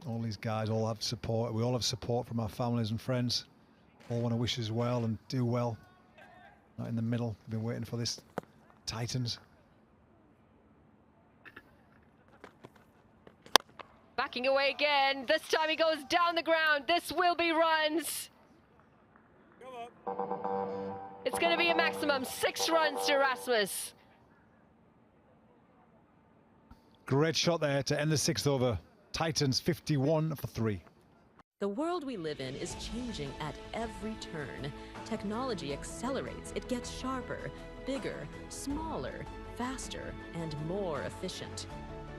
All these guys all have support. We all have support from our families and friends. All want to wish us well and do well. Not in the middle. We've been waiting for this. Titans. Backing away again. This time he goes down the ground. This will be runs. It's going to be a maximum 6 runs to Rasmus. Great shot there to end the 6th over. Titans 51 for 3. The world we live in is changing at every turn. Technology accelerates. It gets sharper, bigger, smaller, faster, and more efficient.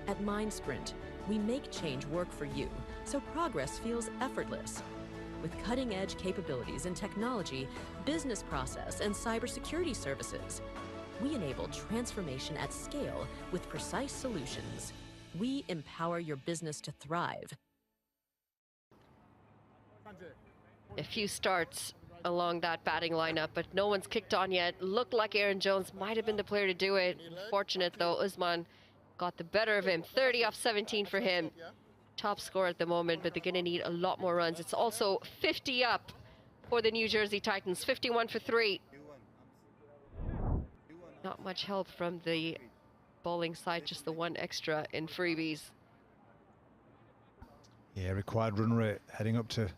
At MindSprint, we make change work for you, so progress feels effortless. With cutting-edge capabilities in technology, business process, and cybersecurity services, we enable transformation at scale with precise solutions. We empower your business to thrive. A few starts along that batting lineup, but no one's kicked on yet. Looked like Aaron Jones might have been the player to do it. Fortunate though, Usman got the better of him. 30 off 17 for him. Top score at the moment, but they're going to need a lot more runs. It's also 50 up for the New Jersey Titans. 51 for 3. Not much help from the bowling side, just the 1 extra in freebies. Yeah, required run rate heading up to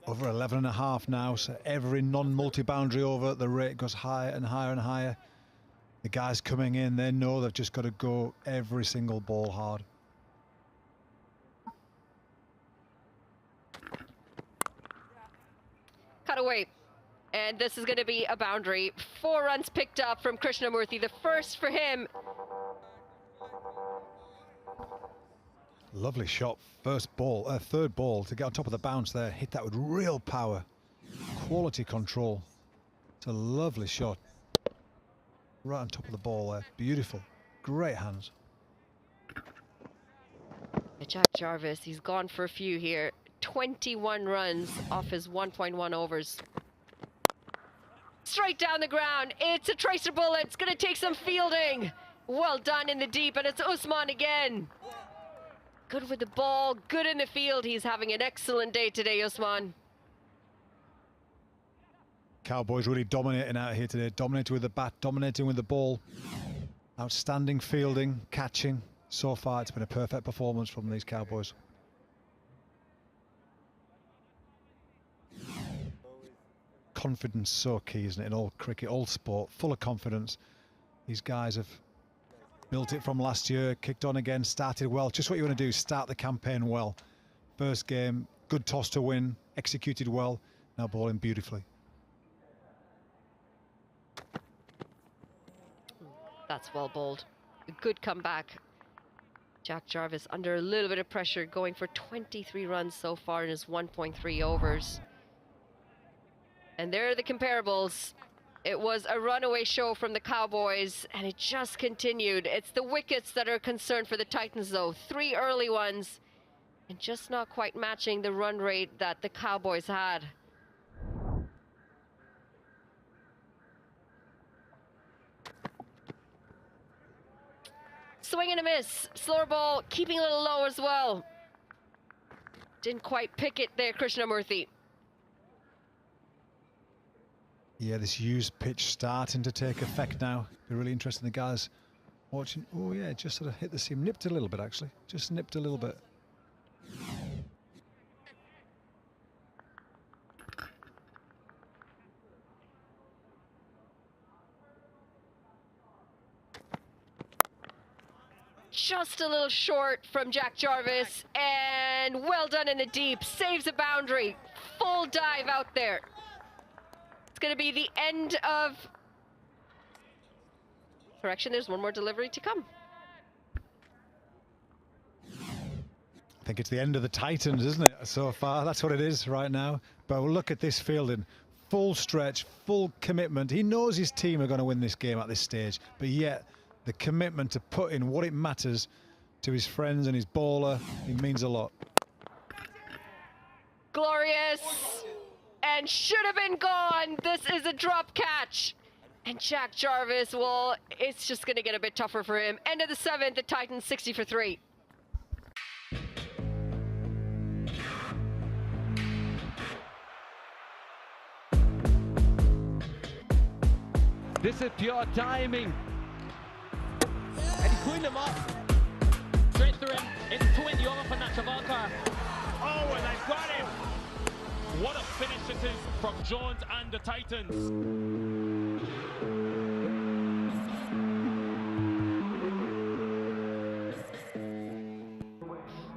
over 11.5 now. So every non-multi-boundary over, the rate goes higher and higher and higher. The guys coming in, they know they've just got to go every single ball hard. Cut away. And this is going to be a boundary. 4 runs picked up from Krishnamurthy. The first for him. Lovely shot. First ball, third ball to get on top of the bounce there. Hit that with real power. Quality control. It's a lovely shot. Right on top of the ball there. Beautiful. Great hands. Jack Jarvis, he's gone for a few here. 21 runs off his 1.1 overs. Straight down the ground. It's a tracer bullet. It's going to take some fielding. Well done in the deep, and it's Usman again. Good with the ball, good in the field. He's having an excellent day today, Usman. Cowboys really dominating out here today. Dominating with the bat, dominating with the ball. Outstanding fielding, catching. So far, it's been a perfect performance from these Cowboys. Confidence so key, isn't it, in all cricket, all sport, full of confidence. These guys have built it from last year, kicked on again, started well. Just what you want to do, start the campaign well. First game, good toss to win, executed well, now bowling beautifully. That's well bowled. A good comeback. Jack Jarvis under a little bit of pressure, going for 23 runs so far in his 1.3 overs. And there are the comparables. It was a runaway show from the Cowboys, and it just continued. It's the wickets that are concerned for the Titans, though. 3 early ones, and just not quite matching the run rate that the Cowboys had. Swing and a miss. Slower ball, keeping a little low as well. Didn't quite pick it there, Krishnamurthy. Yeah, this used pitch starting to take effect now. Be really interesting, the guys watching. Oh yeah, just sort of hit the seam, nipped a little bit actually. Just nipped a little bit. Just a little short from Jack Jarvis, and well done in the deep. Saves a boundary. Full dive out there. It's going to be the end of... Correction, there's one more delivery to come. I think it's the end of the Titans, isn't it, so far? That's what it is right now. But we'll look at this fielding. Full stretch, full commitment. He knows his team are going to win this game at this stage, but yet the commitment to put in what it matters to his friends and his bowler, it means a lot. Glorious, and should have been gone. This is a drop catch. And Jack Jarvis, well, it's just going to get a bit tougher for him. End of the 7th, the Titans 60 for 3. This is pure timing. And he cleaned him up. Straight through him. It's 20 over for Nachavalkar. Oh, and they've got him. What a finish it is from Jones and the Titans.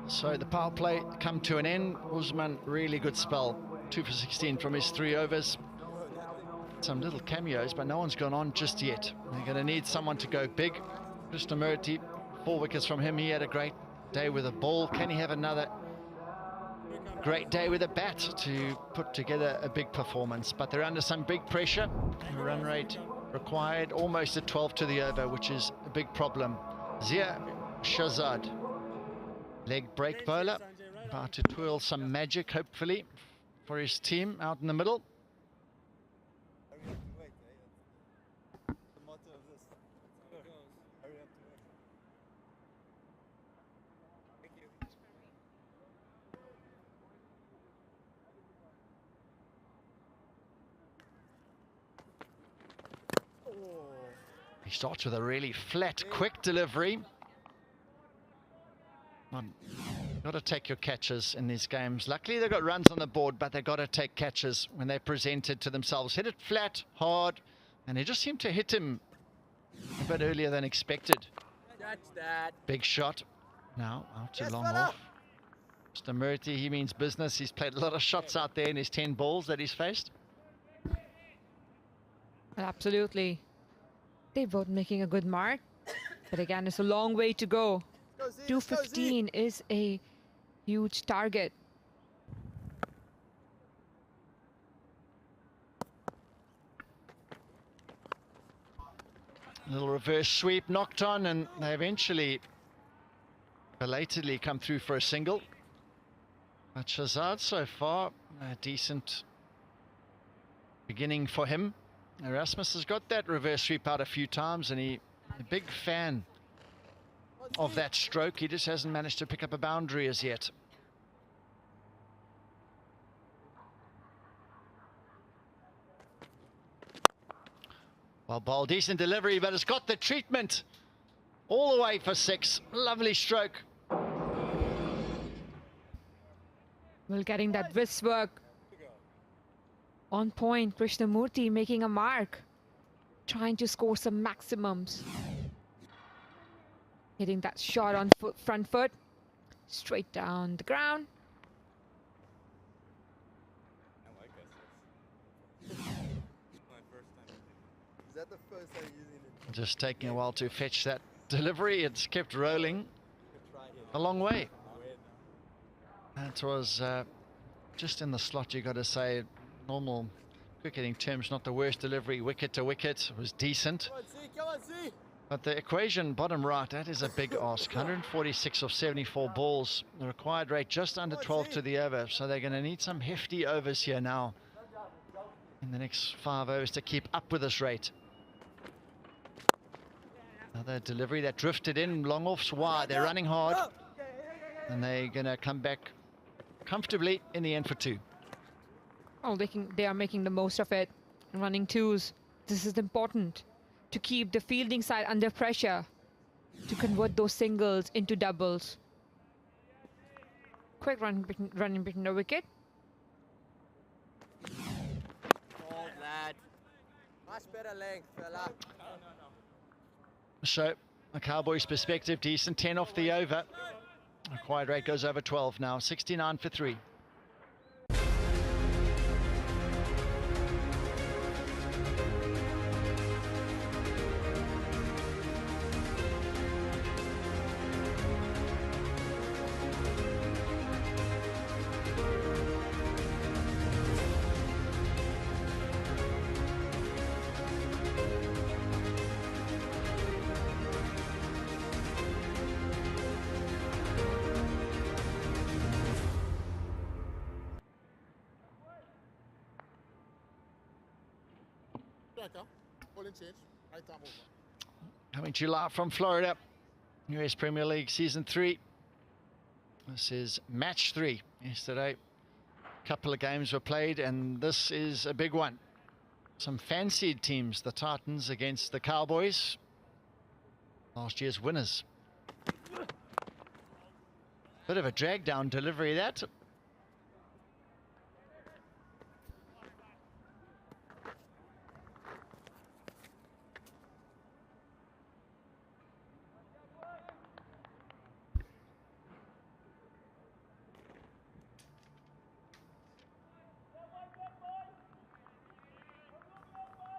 So the power play come to an end. Usman, really good spell. 2 for 16 from his 3 overs. Some little cameos, but no one's gone on just yet. They're going to need someone to go big. Krishnamurti, 4 wickets from him. He had a great day with a ball. Can he have another great day with a bat to put together a big performance? But they're under some big pressure. Run rate required almost at 12 to the over, which is a big problem. Zia Shahzad, leg break bowler, about to twirl some magic, hopefully, for his team out in the middle. He starts with a really flat, quick delivery. Got to take your catches in these games. Luckily, they've got runs on the board, but they've got to take catches when they present it to themselves. Hit it flat, hard, and they just seem to hit him a bit earlier than expected. Catch that. Big shot. Now, out to long off. Mr. Murthy, he means business. He's played a lot of shots out there in his 10 balls that he's faced. Absolutely. They're both making a good mark, but again, it's a long way to go. 215 is a huge target. A little reverse sweep knocked on, and they eventually belatedly come through for a single. But Shahzad so far, a decent beginning for him. Erasmus has got that reverse sweep out a few times, and he's a big fan of that stroke. He just hasn't managed to pick up a boundary as yet. Well, ball, decent delivery, but it's got the treatment all the way for 6. Lovely stroke. Well, getting that wrist work on point. Krishnamurti making a mark, trying to score some maximums. Hitting that shot on front foot, straight down the ground. Is that the first time using it? Just taking a while to fetch that delivery. It's kept rolling a long way. That was just in the slot, you got to say. Normal cricketing terms, not the worst delivery. Wicket to wicket was decent. Come on, see. But the equation bottom right, that is a big ask. 146 of 74 balls. The required rate just under 12 to the over. So they're going to need some hefty overs here now in the next 5 overs to keep up with this rate. Another delivery that drifted in, long offs wide. They're running hard, and they're going to come back comfortably in the end for 2. Oh, they are making the most of it. Running 2s. This is important to keep the fielding side under pressure, to convert those singles into doubles. Quick running between the wicket. Hold, lad. Much better length, fella. So, a Cowboys perspective, decent 10 off the over. Required rate goes over 12 now, 69 for 3. Coming to you live from Florida, US Premier League Season 3. This is match 3 yesterday. A couple of games were played, and this is a big one. Some fancied teams, the Titans against the Cowboys, last year's winners. Bit of a drag down delivery that.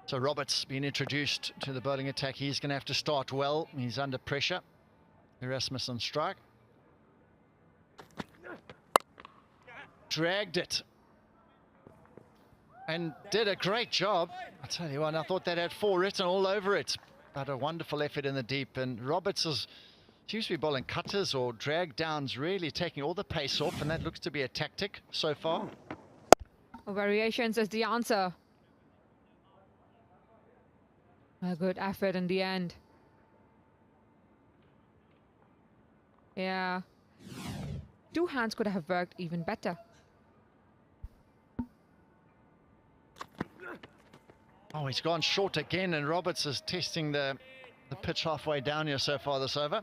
So Roberts being introduced to the bowling attack. He's going to have to start well. He's under pressure. Erasmus on strike. Dragged it. And did a great job. I tell you what, I thought that had 4 written all over it. But a wonderful effort in the deep. And Roberts seems to be bowling cutters or drag downs, really taking all the pace off. And that looks to be a tactic so far. Variations is the answer. A good effort in the end. Yeah. 2 hands could have worked even better. Oh, he's gone short again, and Roberts is testing the pitch halfway down here so far this over.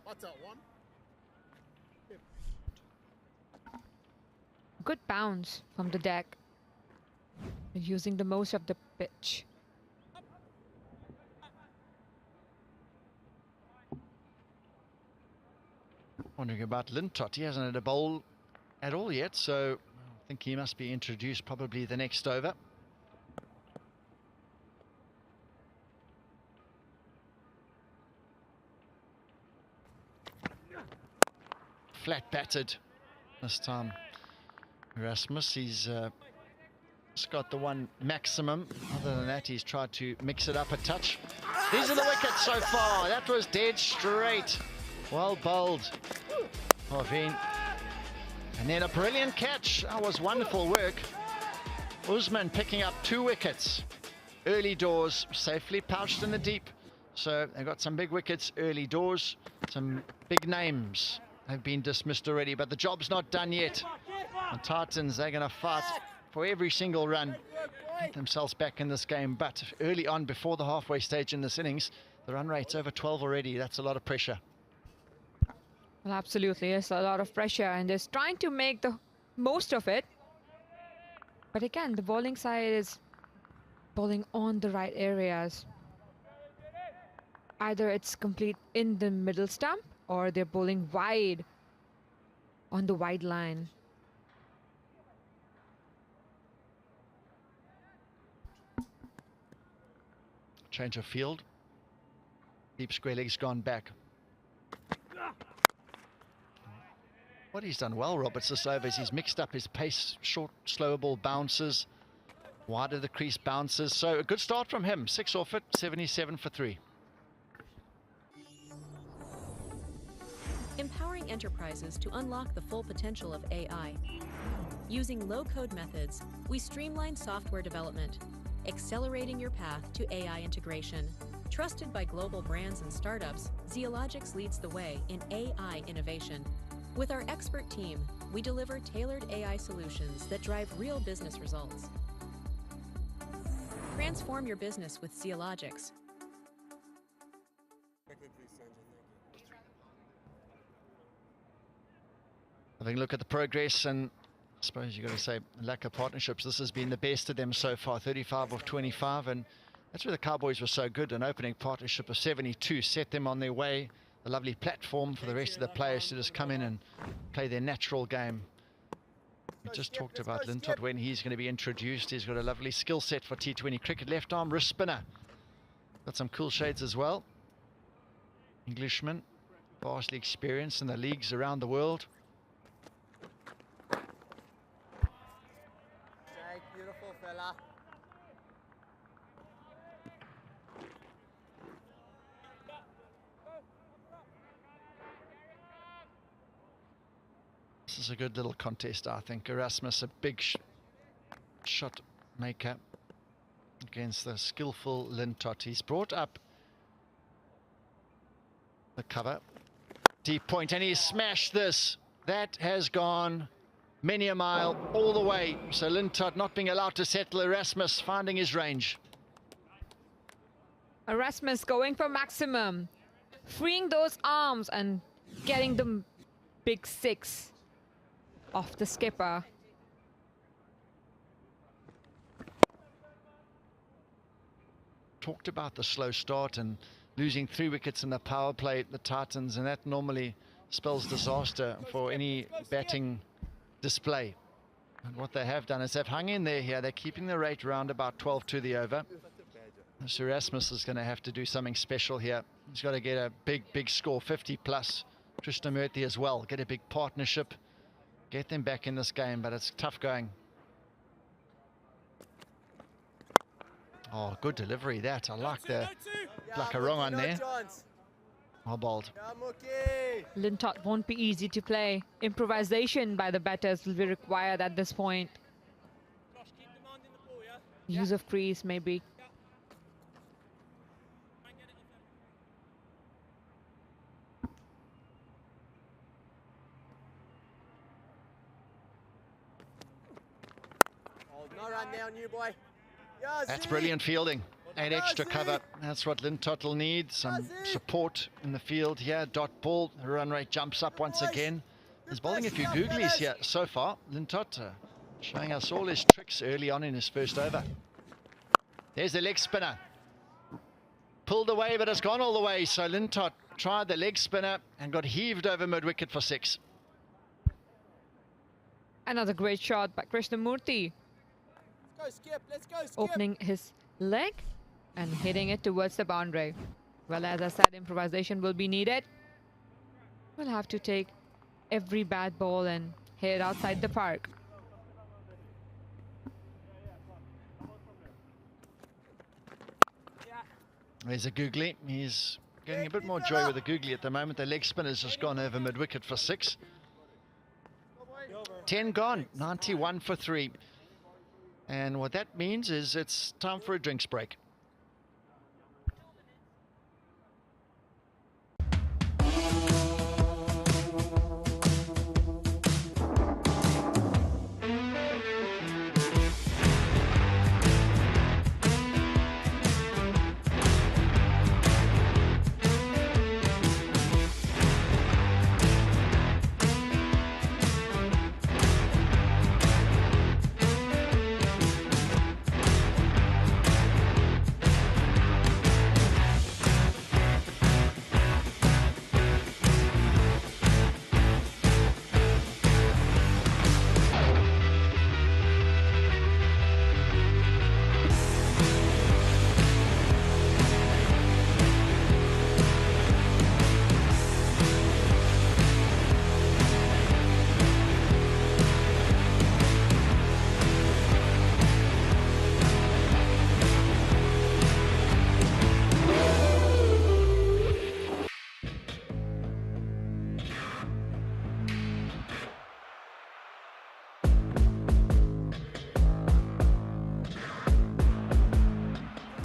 Good bounce from the deck. Using the most of the pitch. Wondering about Lintott. He hasn't had a bowl at all yet, so I think he must be introduced probably the next over. Flat batted this time. Erasmus, he's got the one maximum. Other than that, he's tried to mix it up a touch. These are the wickets so far. That was dead straight. Well bowled. Parveen. And then a brilliant catch. That was wonderful work. Usman picking up 2 wickets. Early doors, safely pouched in the deep. So they got some big wickets early doors. Some big names have been dismissed already, but the job's not done yet. The Titans, they're going to fight for every single run, get themselves back in this game. But early on, before the halfway stage in this innings, the run rate's over 12 already. That's a lot of pressure. Well, absolutely, it's a lot of pressure, and they're trying to make the most of it. But again, the bowling side is bowling on the right areas. Either it's complete in the middle stump, or they're bowling wide on the wide line. Change of field. Deep square leg's gone back. What he's done well, Roberts, this over is he's mixed up his pace, short, slower ball bounces, wide of the crease bounces. So a good start from him. 6 off it, 77 for 3. Empowering enterprises to unlock the full potential of AI. Using low-code methods, we streamline software development, accelerating your path to AI integration. Trusted by global brands and startups, Zeologics leads the way in AI innovation. With our expert team, we deliver tailored AI solutions that drive real business results. Transform your business with Zeologics. Having a look at the progress, and I suppose you've got to say lack of partnerships. This has been the best of them so far, 35 of 25, and that's where the Cowboys were so good. An opening partnership of 72 set them on their way. A lovely platform for the rest of the players to just come in and play their natural game. We just talked about Lintott when he's going to be introduced. He's got a lovely skill set for T20 cricket. Left arm wrist spinner. Got some cool shades as well. Englishman, vastly experienced in the leagues around the world. Beautiful fella. This is a good little contest, I think. Erasmus, a big shot maker. against the skillful Lintott. He's brought up the cover. Deep point, and he's smashed this. That has gone many a mile all the way. So Lintott not being allowed to settle. Erasmus finding his range. Erasmus going for maximum, freeing those arms and getting the big 6 off the skipper. Talked about the slow start and losing 3 wickets in the power play at the Titans, and that normally spells disaster for any batting display. And what they have done is they've hung in there here. They're keeping the rate around about 12 to the over. So Erasmus is going to have to do something special here. He's got to get a big score, 50 plus. Krishnamurthy as well, get a big partnership, get them back in this game, but it's tough going. Oh, good delivery that. I like the Blackarong on there. Well bowled. Lintott won't be easy to play. Improvisation by the batters will be required at this point. Use of crease maybe. No run now, new boy. That's brilliant fielding and extra cover. That's what Lintott will need. Some support in the field here. Dot ball. The run rate jumps up once again. He's bowling a few googlies here so far. Lintott showing us all his tricks early on in his first over. There's the leg spinner. Pulled away, but it's gone all the way. So Lintott tried the leg spinner and got heaved over mid-wicket for 6. Another great shot by Krishnamurthy. Let's go, Skip. Let's go, Skip. Opening his leg and hitting it towards the boundary. Well, as I said, improvisation will be needed. We'll have to take every bad ball and hit it outside the park. There's a googly. He's getting a bit more joy with the googly at the moment. The leg spinner's just gone over mid-wicket for 6. 10 gone, 91 for 3. And what that means is it's time for a drinks break.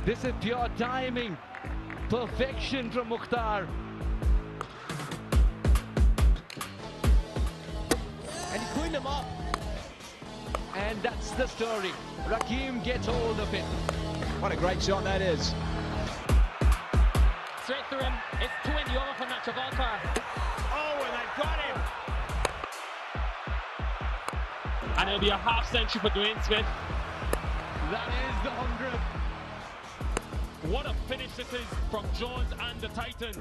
This is pure timing. Perfection from Mukhtar. And he cleaned him up. And that's the story. Rakim gets hold of it. What a great shot that is. Straight through him. It's 20 over for Nachavalkar. Oh, and I got him. And it'll be a half century for Dwayne Smith. That is the 100th. What a finish this is from Jones and the Titans.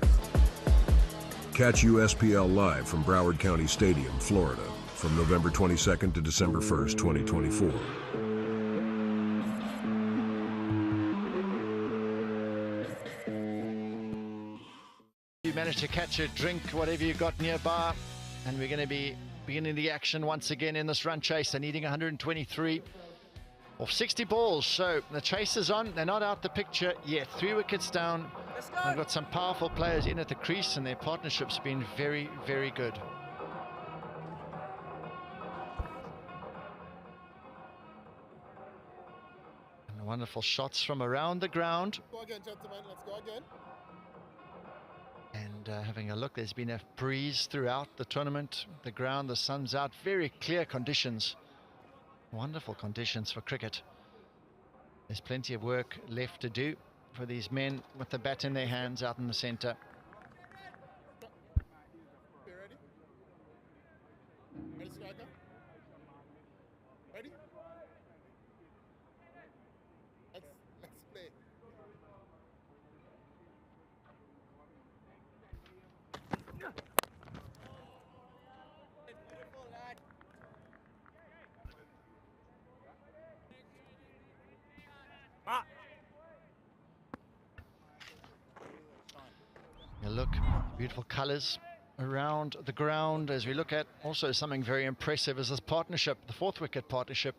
Catch USPL live from Broward County Stadium, Florida, from November 22nd to December 1st, 2024. You managed to catch a drink, whatever you got nearby, and we're going to be beginning the action once again in this run chase. They're needing 123 off 60 balls, so the chase is on. They're not out the picture yet. 3 wickets down. They've got some powerful players in at the crease, and their partnership's been very, very good. And wonderful shots from around the ground. Go again, gentlemen. Let's go again. And having a look, there's been a breeze throughout the tournament. The ground, the sun's out, very clear conditions. Wonderful conditions for cricket. There's plenty of work left to do for these men with the bat in their hands out in the centre. Okay, ready? Ready, striker? Ready? Let's play. Beautiful, lad. You look, beautiful colours around the ground. As we look at also something very impressive is this partnership, the fourth wicket partnership.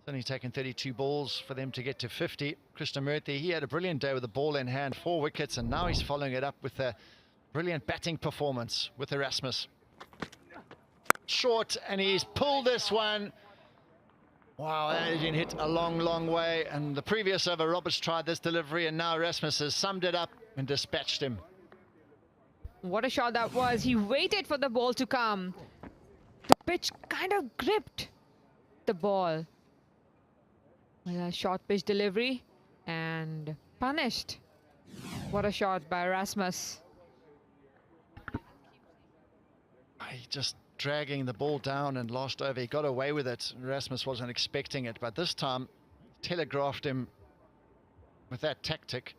It's only taken 32 balls for them to get to 50. Krishnamurthy, he had a brilliant day with the ball in hand, 4 wickets, and now he's following it up with a brilliant batting performance with Erasmus. Short, and he's pulled this one. Wow, that has been hit a long, long way. And the previous over, Roberts tried this delivery, and now Erasmus has summed it up and dispatched him. What a shot that was. He waited for the ball to come. The pitch kind of gripped the ball. Well, a short pitch delivery and punished. What a shot by Erasmus. He just dragging the ball down and lost over. He got away with it. Erasmus wasn't expecting it, but this time telegraphed him with that tactic.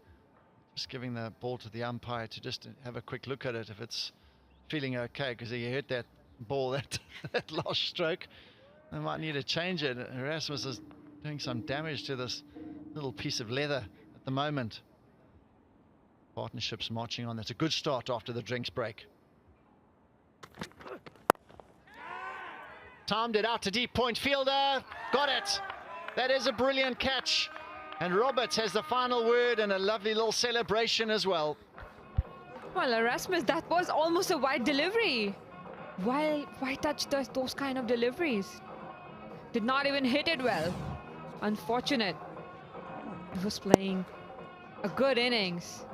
Just giving the ball to the umpire to just have a quick look at it if it's feeling okay, because he hit that ball that last stroke. They might need to change it. Erasmus is doing some damage to this little piece of leather at the moment. Partnership's marching on. That's a good start after the drinks break. Timed it out to deep point fielder. Got it. That is a brilliant catch. And Roberts has the final word and a lovely little celebration as well. Well, Erasmus, that was almost a wide delivery. Why touch those kind of deliveries? Did not even hit it well. Unfortunate. He was playing a good innings.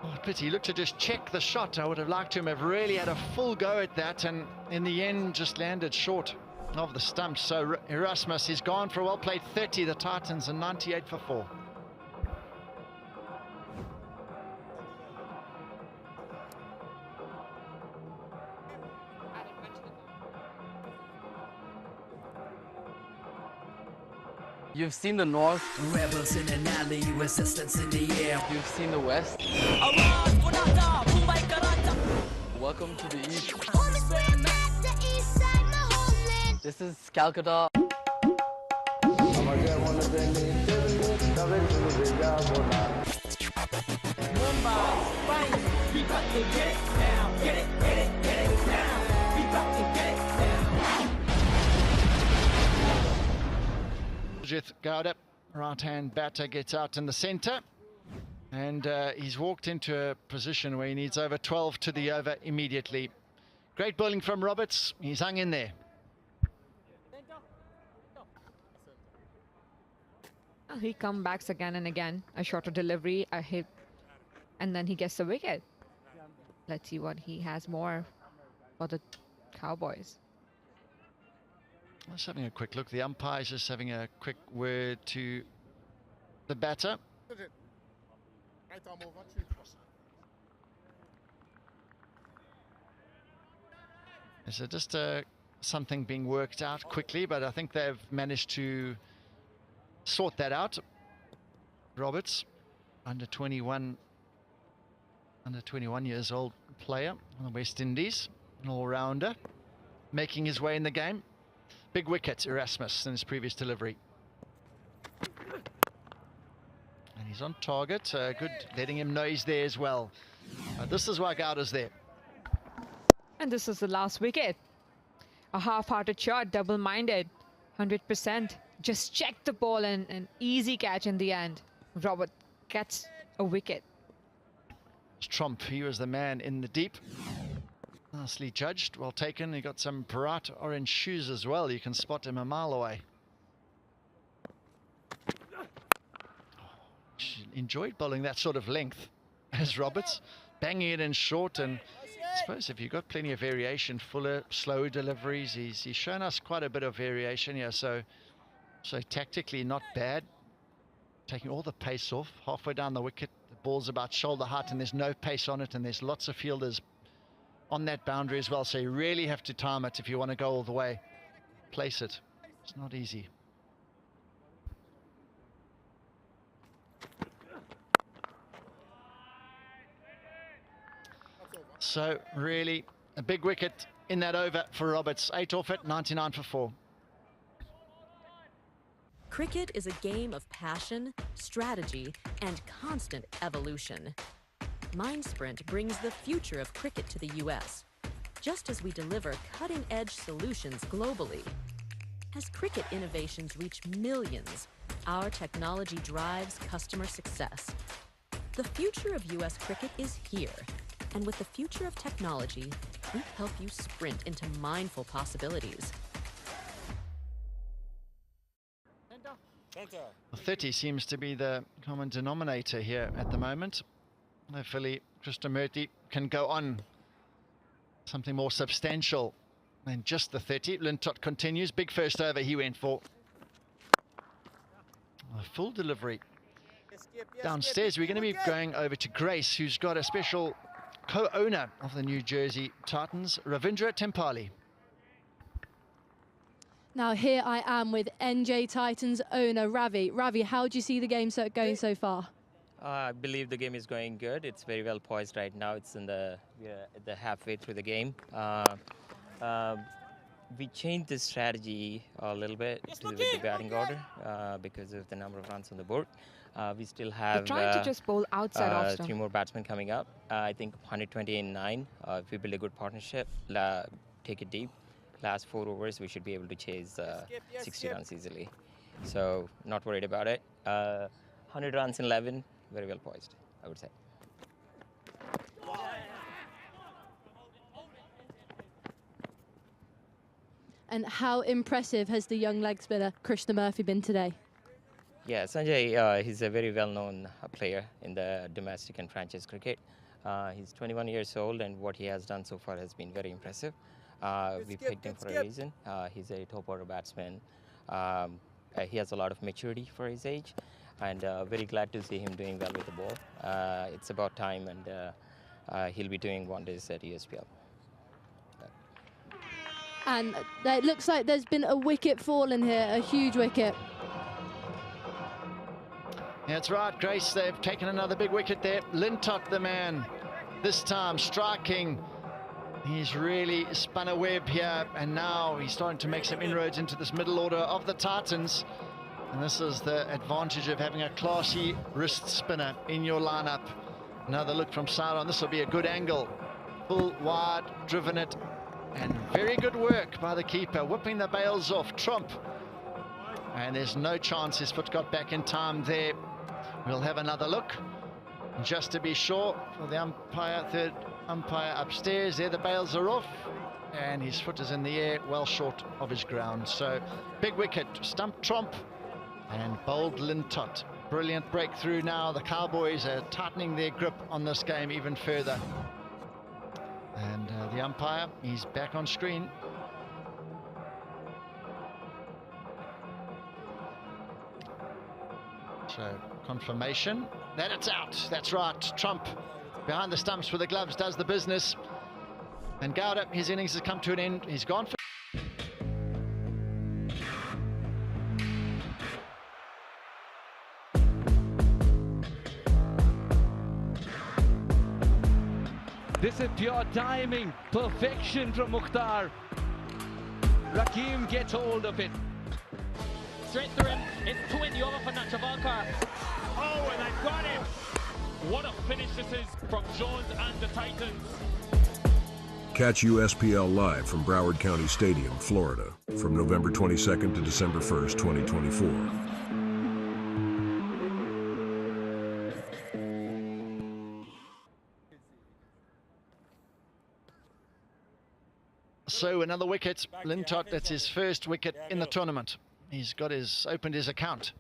Oh, pity. He looked to just check the shot. I would have liked him to have really had a full go at that, and in the end just landed short of the stumps. So Erasmus is gone for a well-played 30. The Titans are 98 for 4. You've seen the north. Rebels in an alley, resistance in the air. You've seen the west. Welcome to the east. This is Calcutta. We got to get it now. Get it now. We got to get it now. Jith Gowda, right-hand batter, gets out in the centre. And he's walked into a position where he needs over 12 to the over immediately. Great bowling from Roberts. He's hung in there. He comes back again and again. A shorter delivery, a hit, and then he gets the wicket. Let's see what he has more for the Cowboys. Just having a quick look. The umpire's just having a quick word to the batter. Is it just something being worked out quickly, but I think they've managed to sort that out. Roberts, under 21 years old player on the West Indies, an all-rounder, making his way in the game. Big wicket, Erasmus, in his previous delivery. And he's on target. Good letting him know he's there as well. This is why Gowda's there. And this is the last wicket. A half-hearted shot, double-minded, 100%. Just check the ball and an easy catch in the end. Robert gets a wicket. Trump, he was the man in the deep. Nicely judged, well taken. He got some bright orange shoes as well. You can spot him a mile away. enjoyed bowling that sort of length as Roberts, banging it in short. And I suppose if you've got plenty of variation, fuller, slower deliveries, he's shown us quite a bit of variation here. So tactically not bad. Taking all the pace off, halfway down the wicket, the ball's about shoulder height and there's no pace on it, and there's lots of fielders on that boundary as well. So you really have to time it if you want to go all the way. Place it. It's not easy. So really a big wicket in that over for Roberts. 8 off it, 99 for 4. Cricket is a game of passion, strategy, and constant evolution. MindSprint brings the future of cricket to the US, just as we deliver cutting-edge solutions globally. As cricket innovations reach millions, our technology drives customer success. The future of US cricket is here, and with the future of technology, we help you sprint into mindful possibilities. 30 seems to be the common denominator here at the moment. Hopefully Krishnamurti can go on something more substantial than just the 30. Lintott continues. Big first over he went for. A full delivery. Downstairs we're going to be going over to Grace, who's got a special co-owner of the New Jersey Titans, Ravindra Tempali. Now here I am with NJ Titans owner Ravi. Ravi, how do you see the game going so far? I believe the game is going good. It's very well poised right now. It's in the halfway through the game. We changed the strategy a little bit with the batting order because of the number of runs on the board. We still have trying to just bowl outside off stump. 3 more batsmen coming up. I think 120 and 9. If we build a good partnership, take it deep. Last 4 overs, we should be able to chase 60 runs easily. So not worried about it. 100 runs in 11, very well poised, I would say. And how impressive has the young leg spinner Krishnamurti been today? Yeah, Sanjay, he's a very well-known player in the domestic and franchise cricket. He's 21 years old, and what he has done so far has been very impressive. We picked him for a reason. He's a top-order batsman. He has a lot of maturity for his age, and very glad to see him doing well with the ball. It's about time, and he'll be doing wonders at USPL. And it looks like there's been a wicket fallen here, a huge wicket. That's right, Grace. They've taken another big wicket there. Lintott, the man, this time striking. He's really spun a web here, and now he's starting to make some inroads into this middle order of the Titans. And this is the advantage of having a classy wrist spinner in your lineup. Another look from Sauron. This will be a good angle. Full wide, driven it, and very good work by the keeper, whipping the bails off. Trump. And there's no chance his foot got back in time there. We'll have another look, just to be sure, for the umpire, third umpire upstairs. There the bails are off, and his foot is in the air, well short of his ground. So big wicket, stumped Trump and bowled Lintott. Brilliant breakthrough now. The Cowboys are tightening their grip on this game even further. And the umpire, he's back on screen. So confirmation that it's out. That's right. Trump behind the stumps with the gloves does the business. And Gowda, his innings has come to an end. He's gone for... This is pure timing, perfection from Mukhtar. Rakim gets hold of it. Straight through him, it's 20 over for Nachavalkar. Oh, and I've got him. What a finish this is from Jones and the Titans. Catch USPL live from Broward County Stadium, Florida, from November 22nd to December 1st, 2024. So another wicket. Lintott, that's his first wicket in the tournament. He's got opened his account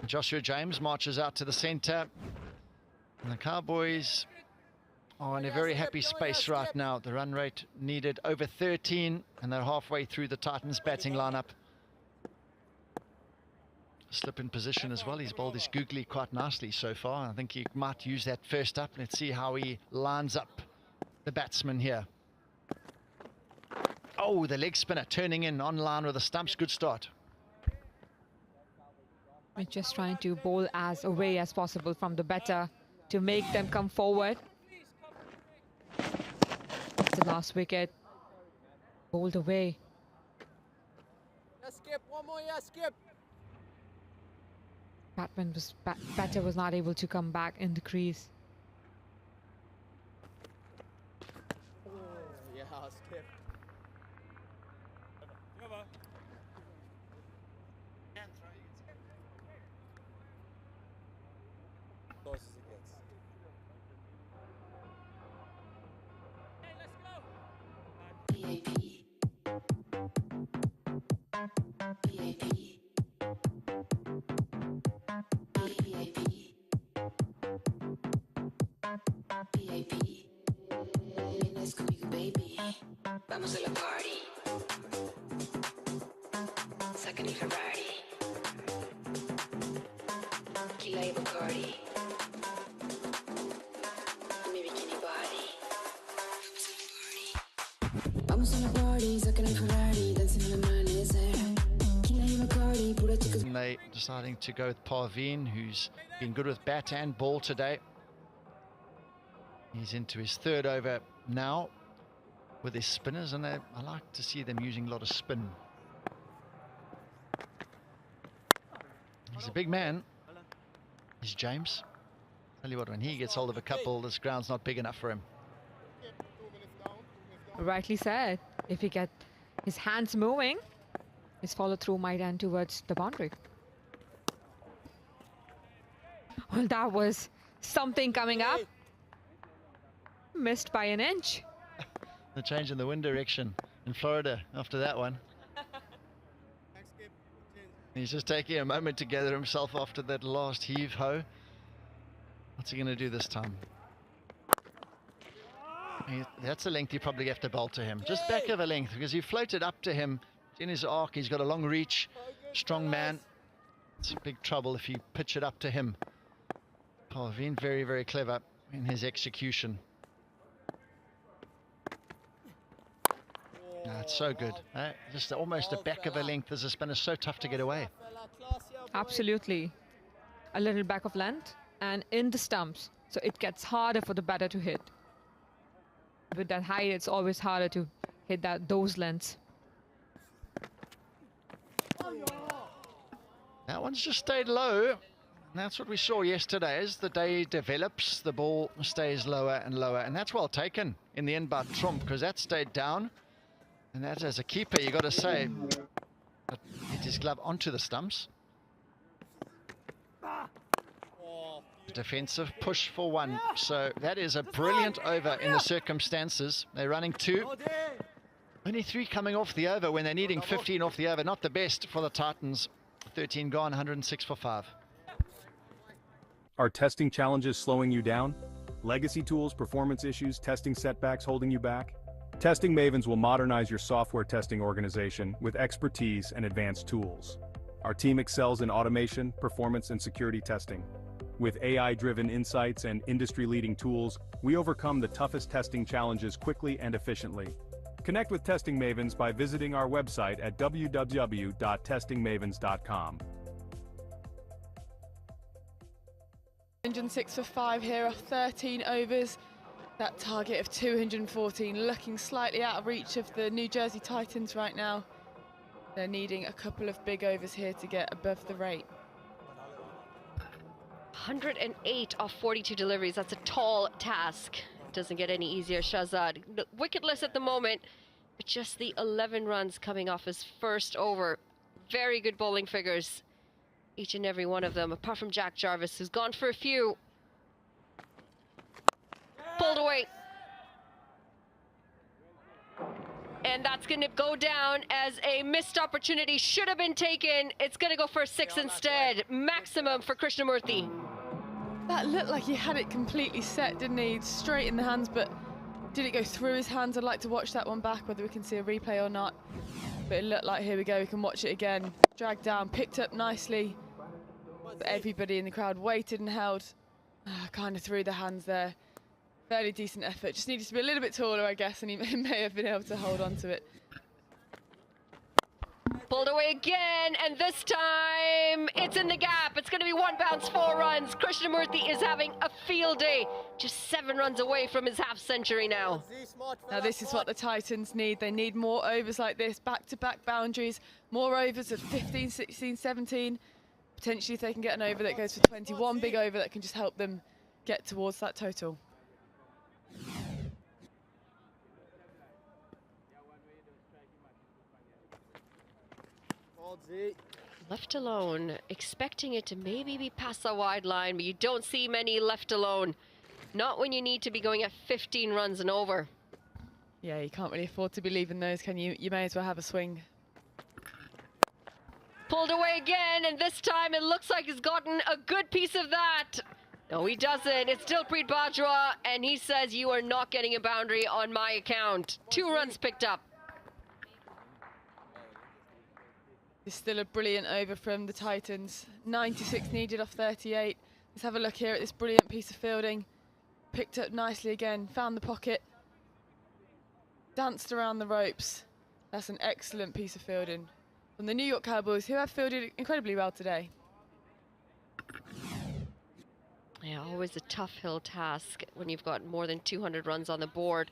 Joshua James marches out to the centre. And the Cowboys are in a very happy space right now. The run rate needed over 13, and they're halfway through the Titans batting lineup. Slip in position as well. He's bowled his googly quite nicely so far. I think he might use that first up. Let's see how he lines up the batsman here. Oh, the leg spinner turning in on line with the stumps. Good start. We're just trying to bowl as away as possible from the batter to make them come forward. It's the last wicket. Bowled away. Yeah, Skip. One more, yeah, Skip. Batter was not able to come back in the crease. Oh, yeah, Skip. Close as it gets. Hey, let's go. Vienes conmigo, baby. Vamos a la party. Saca mi Ferrari. Tequila y Bacardi. Mi bikini body. Vamos a la party. Saca mi Ferrari. Dancing in the amanecer. Tequila y Bacardi. Pura chicas. And they deciding to go with Parveen, who's been good with bat and ball today. He's into his third over now with his spinners, and I like to see them using a lot of spin. He's a big man. He's James. Tell you what, when he gets hold of a couple, this ground's not big enough for him. Rightly said. If he gets his hands moving, his follow-through might end towards the boundary. Well, that was something coming up. Missed by an inch. The change in the wind direction in Florida after that one. He's just taking a moment to gather himself after that last heave-ho. What's he going to do this time? That's a length you probably have to bowl to him. Just back of a length, because you floated up to him in his arc. He's got a long reach, strong man. It's big trouble if you pitch it up to him. Parveen, very, very clever in his execution. That's so good. Just almost a back of a length as a spinner, so tough to get away. Absolutely. A little back of length and in the stumps, so it gets harder for the batter to hit. With that height, it's always harder to hit those lengths. That one's just stayed low. That's what we saw yesterday. As the day develops, the ball stays lower and lower, and that's well taken in the end by Trump, because that stayed down. And that, as a keeper, you got to say, hit his glove onto the stumps. Defensive push for one. So that is a brilliant over in the circumstances. They're running 2. Only 3 coming off the over when they're needing 15 off the over. Not the best for the Titans. 13 gone, 106 for 5. Are testing challenges slowing you down? Legacy tools, performance issues, testing setbacks holding you back? Testing Mavens will modernize your software testing organization with expertise and advanced tools. Our team excels in automation, performance, and security testing. With AI-driven insights and industry-leading tools, we overcome the toughest testing challenges quickly and efficiently. Connect with Testing Mavens by visiting our website at www.testingmavens.com. 106 for 5 here off 13 overs. That target of 214 looking slightly out of reach of the New Jersey Titans right now. They're needing a couple of big overs here to get above the rate. 108 off 42 deliveries. That's a tall task. Doesn't get any easier. Shahzad wicketless at the moment, but just the 11 runs coming off his first over. Very good bowling figures, each and every one of them, apart from Jack Jarvis, who's gone for a few. Pulled away. and that's going to go down as a missed opportunity. Should have been taken. It's going to go for a 6 instead. Maximum for Krishnamurthy. That looked like he had it completely set, didn't he? Straight in the hands, but did it go through his hands? I'd like to watch that one back, whether we can see a replay or not. But it looked like, here we go, we can watch it again. Dragged down, picked up nicely. But everybody in the crowd waited and held. Kind of through the hands there. Fairly decent effort. Just needed to be a little bit taller, I guess, and he may have been able to hold on to it. Pulled away again, and this time it's in the gap. It's going to be 1 bounce, 4 runs. Krishnamurthy is having a field day. Just 7 runs away from his half century now. Now this is what the Titans need. They need more overs like this, back-to-back boundaries, more overs at 15, 16, 17. Potentially if they can get an over that goes for 21, big over that can just help them get towards that total. Left alone, expecting it to maybe be past the wide line, but you don't see many left alone. Not when you need to be going at 15 runs and over. Yeah, you can't really afford to be leaving those, can you? You may as well have a swing. Pulled away again, and this time it looks like he's gotten a good piece of that. No, he doesn't. It's Dilpreet Bajwa, and he says, you are not getting a boundary on my account. 2 runs picked up. It's still a brilliant over from the Titans. 96 needed off 38. Let's have a look here at this brilliant piece of fielding. Picked up nicely again, found the pocket. Danced around the ropes. That's an excellent piece of fielding from the New York Cowboys, who have fielded incredibly well today. Yeah, always a tough hill task when you've got more than 200 runs on the board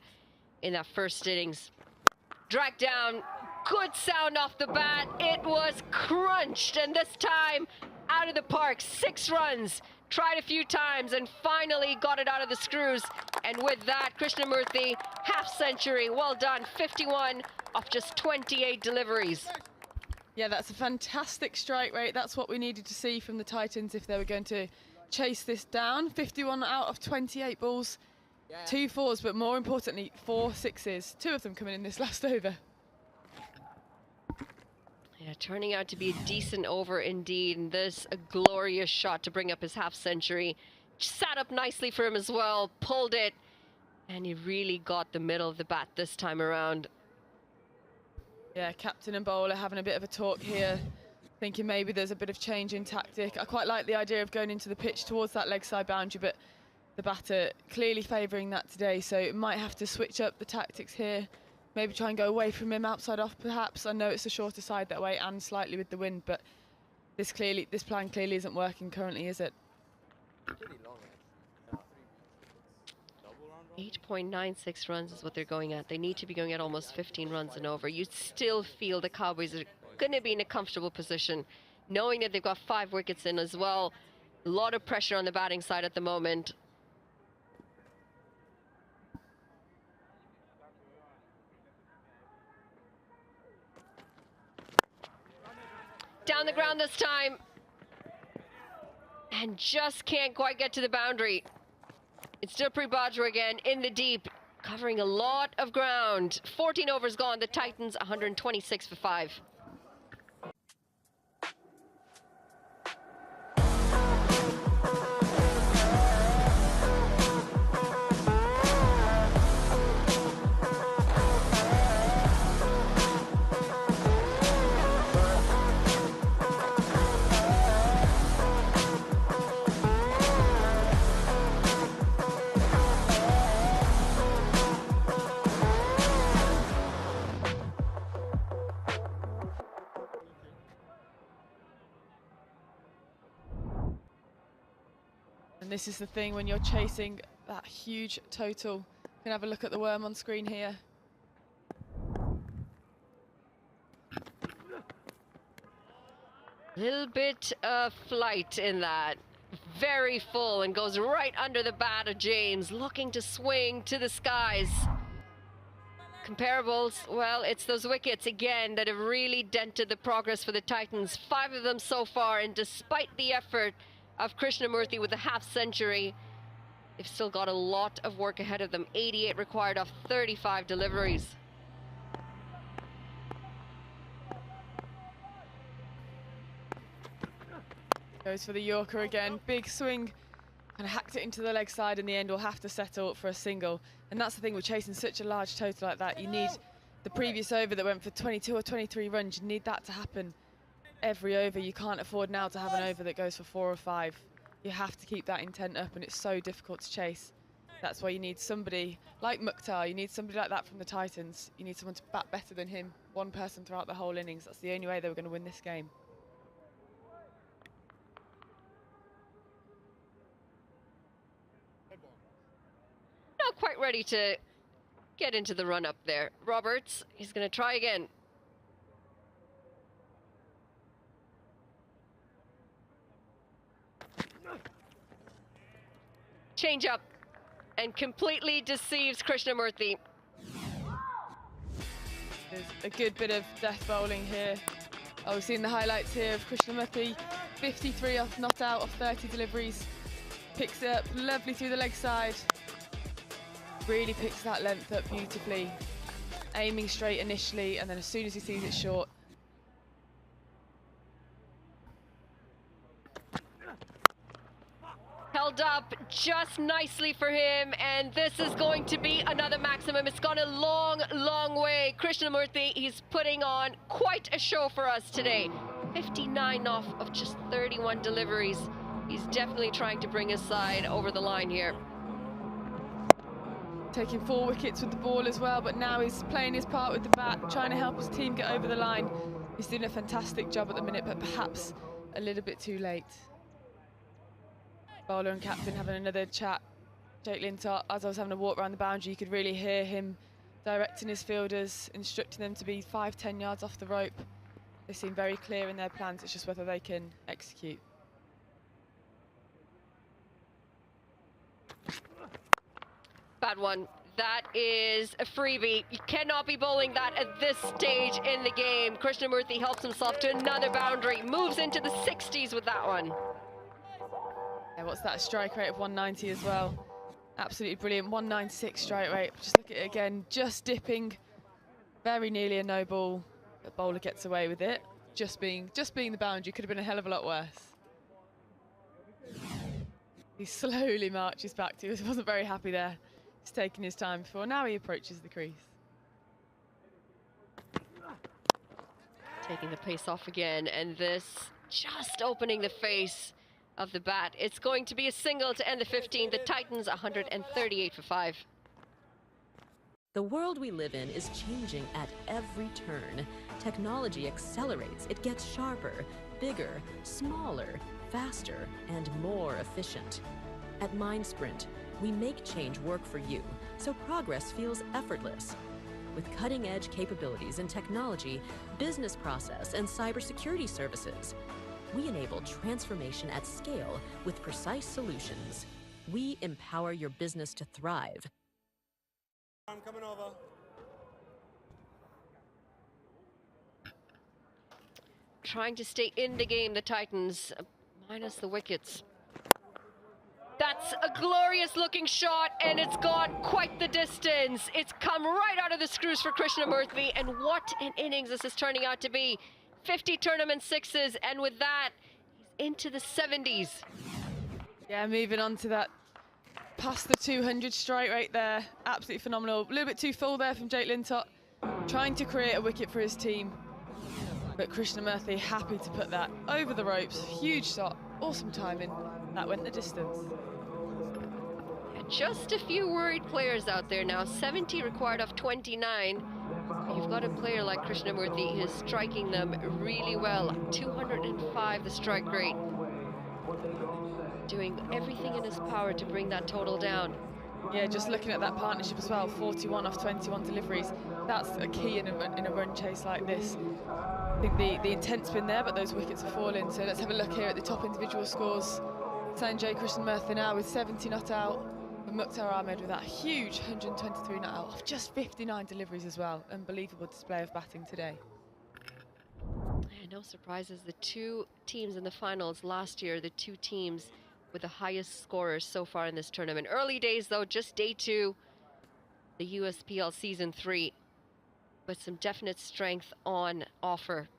in that first innings. Dragged down, good sound off the bat. It was crunched, and this time out of the park. 6 runs, tried a few times, and finally got it out of the screws. And with that, Krishnamurthy, half century, well done, 51 off just 28 deliveries. Yeah, that's a fantastic strike rate. That's what we needed to see from the Titans if they were going to chase this down. 51 out of 28 balls. 2 4s, but more importantly, 4 6s. 2 of them coming in this last over. Yeah, turning out to be a decent over indeed, and this a glorious shot to bring up his half century. Sat up nicely for him as well, pulled it, and he really got the middle of the bat this time around. Yeah, captain and bowler having a bit of a talk here, thinking maybe there's a bit of change in tactic. I quite like the idea of going into the pitch towards that leg side boundary, but the batter clearly favouring that today, so it might have to switch up the tactics here. Maybe try and go away from him, outside off perhaps. I know it's a shorter side that way and slightly with the wind, but this plan clearly isn't working currently, is it? 8.96 runs is what they're going at. They need to be going at almost 15 runs and over. You still feel the Cowboys are going to be in a comfortable position, knowing that they've got 5 wickets in as well. A lot of pressure on the batting side at the moment. Down the ground this time. And just can't quite get to the boundary. It's Dilpreet Bajwa again in the deep, covering a lot of ground. 14 overs gone. The Titans 126 for 5. And this is the thing when you're chasing that huge total. You can have a look at the worm on screen here. Little bit of flight in that. Very full and goes right under the bat of James, looking to swing to the skies. Comparables, well, it's those wickets again that have really dented the progress for the Titans. 5 of them so far, and despite the effort of Krishnamurthy with a half century, they've still got a lot of work ahead of them. 88 required off 35 deliveries. Goes for the Yorker again. Big swing. And hacked it into the leg side. In the end, we'll have to settle for a single. And that's the thing, we're chasing such a large total like that. You need the previous over that went for 22 or 23 runs. You need that to happen every over. You can't afford now to have an over that goes for 4 or 5. You have to keep that intent up, and it's so difficult to chase. That's why you need somebody like Mukhtar. You need somebody like that from the Titans. You need someone to bat better than him. One person throughout the whole innings. That's the only way they were going to win this game. Not quite ready to get into the run up there. Roberts, he's going to try again. Change up and completely deceives Krishnamurthy. There's a good bit of death bowling here. Oh, we've seen the highlights here of Krishnamurthy. 53 off, not out of 30 deliveries. Picks it up lovely through the leg side. Really picks that length up beautifully. Aiming straight initially, and then as soon as he sees it short. Held up just nicely for him, and this is going to be another maximum. It's gone a long, long way. Krishnamurthy, he's putting on quite a show for us today. 59 off of just 31 deliveries. He's definitely trying to bring his side over the line here. Taking 4 wickets with the ball as well, but now he's playing his part with the bat, trying to help his team get over the line. He's doing a fantastic job at the minute, but perhaps a little bit too late. Bowler and captain having another chat. Jake Lintott, as I was having a walk around the boundary, you could really hear him directing his fielders, instructing them to be 5-10 yards off the rope. They seem very clear in their plans, it's just whether they can execute. Bad one. That is a freebie. You cannot be bowling that at this stage in the game. Krishnamurthy helps himself to another boundary, moves into the 60s with that one. Yeah, what's that, a strike rate of 190 as well? Absolutely brilliant, 196 strike rate. Just look at it again, just dipping, very nearly a no ball. The bowler gets away with it. Just being the boundary, could have been a hell of a lot worse. He slowly marches back to it. He wasn't very happy there. He's taking his time before. Now he approaches the crease. Taking the pace off again, and this just opening the face of the bat. It's going to be a single to end the 15. The Titans 138 for 5. The world we live in is changing at every turn. Technology accelerates. It gets sharper, bigger, smaller, faster, and more efficient. At MindSprint, we make change work for you, so progress feels effortless. With cutting-edge capabilities in technology, business process, and cybersecurity services, we enable transformation at scale with precise solutions. We empower your business to thrive. I'm coming over. Trying to stay in the game, the Titans, minus the wickets. That's a glorious looking shot, and it's gone quite the distance. It's come right out of the screws for Krishnamurthy, and what an innings this is turning out to be. 50 tournament sixes, and with that, he's into the 70s. Yeah, moving on to that, past the 200 strike rate there. Absolutely phenomenal. A little bit too full there from Jake Lintott, trying to create a wicket for his team. But Krishnamurthy happy to put that over the ropes. Huge shot, awesome timing. That went the distance. Just a few worried players out there now. 70 required off 29. You've got a player like Krishnamurthy, he is striking them really well. 205 the strike rate. Doing everything in his power to bring that total down. Yeah, just looking at that partnership as well, 41 off 21 deliveries. That's a key in a run chase like this. I think the intent's been there, but those wickets are falling. So let's have a look here at the top individual scores. Sanjay Krishnamurthy now with 70 not out. And Mukhtar Ahmed with that huge 123 not out off just 59 deliveries as well. Unbelievable display of batting today. Yeah, no surprises. The two teams in the finals last year, the two teams with the highest scorers so far in this tournament. Early days though, just day 2, the USPL season 3, but some definite strength on offer.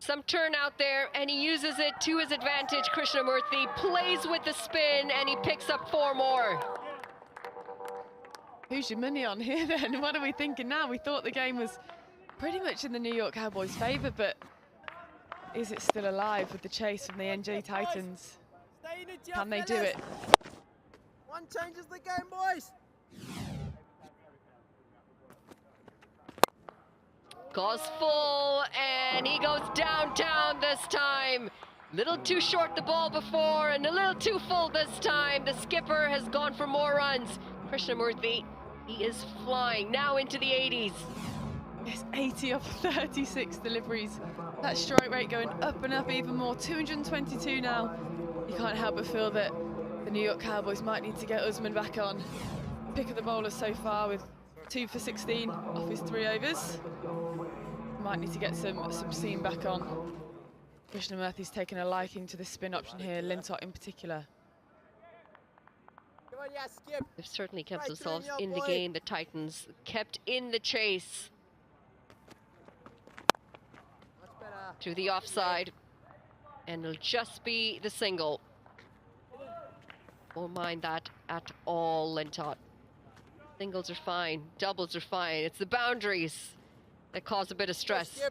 Some turn out there, and he uses it to his advantage. Krishnamurthy plays with the spin, and he picks up 4 more. Who's your money on here then? What are we thinking now? We thought the game was pretty much in the New York Cowboys' favour, but is it still alive with the chase from the NJ Titans? Can they do it? One changes the game, boys. Goes full, and he goes downtown this time. Little too short the ball before, and a little too full this time. The skipper has gone for more runs. Krishnamurthy, he is flying now into the 80s. Yes, 80 off 36 deliveries. That strike rate going up and up even more. 222 now. You can't help but feel that the New York Cowboys might need to get Usman back on. Pick of the bowlers so far with 2 for 16 off his 3 overs. Might need to get some seam back on. Krishnamurthy's taken a liking to the spin option here, Lintott in particular. Come on, yeah, skip. They've certainly kept Right, themselves turn, in the boy. game. The Titans kept in the chase. Much better. To the offside. And it'll just be the single. Won't mind that at all, Lintott. Singles are fine. Doubles are fine. It's the boundaries that cause a bit of stress.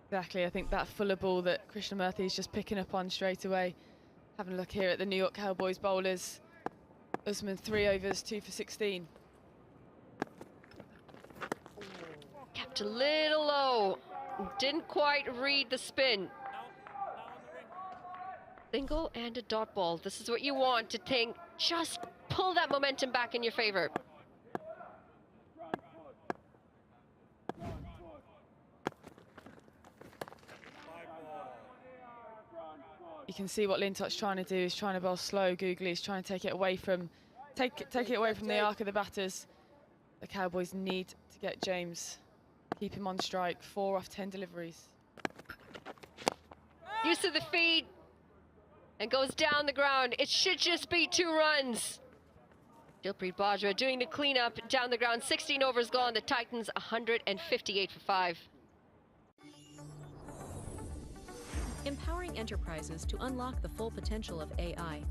Exactly, I think that fuller ball that Krishnamurthy is just picking up on straight away. Having a look here at the New York Cowboys bowlers. Usman 3 overs, 2 for 16. Kept a little low. Didn't quite read the spin. Single and a dot ball. This is what you want to think. Just pull that momentum back in your favor. You can see what Lintott's trying to do. He's trying to bowl slow, googly. He's trying to take it away from the arc of the batters. The Cowboys need to get James. Keep him on strike. 4 off 10 deliveries. Use of the feet. And goes down the ground. It should just be 2 runs. Dilpreet Bajwa doing the cleanup down the ground. 16 overs gone. The Titans 158 for 5. Empowering enterprises to unlock the full potential of AI.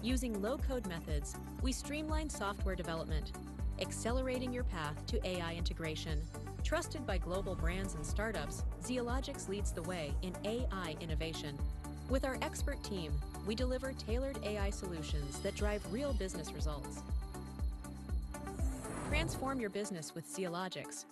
Using low-code methods, we streamline software development, accelerating your path to AI integration. Trusted by global brands and startups, Zeologics leads the way in AI innovation. With our expert team, we deliver tailored AI solutions that drive real business results. Transform your business with Zeologics.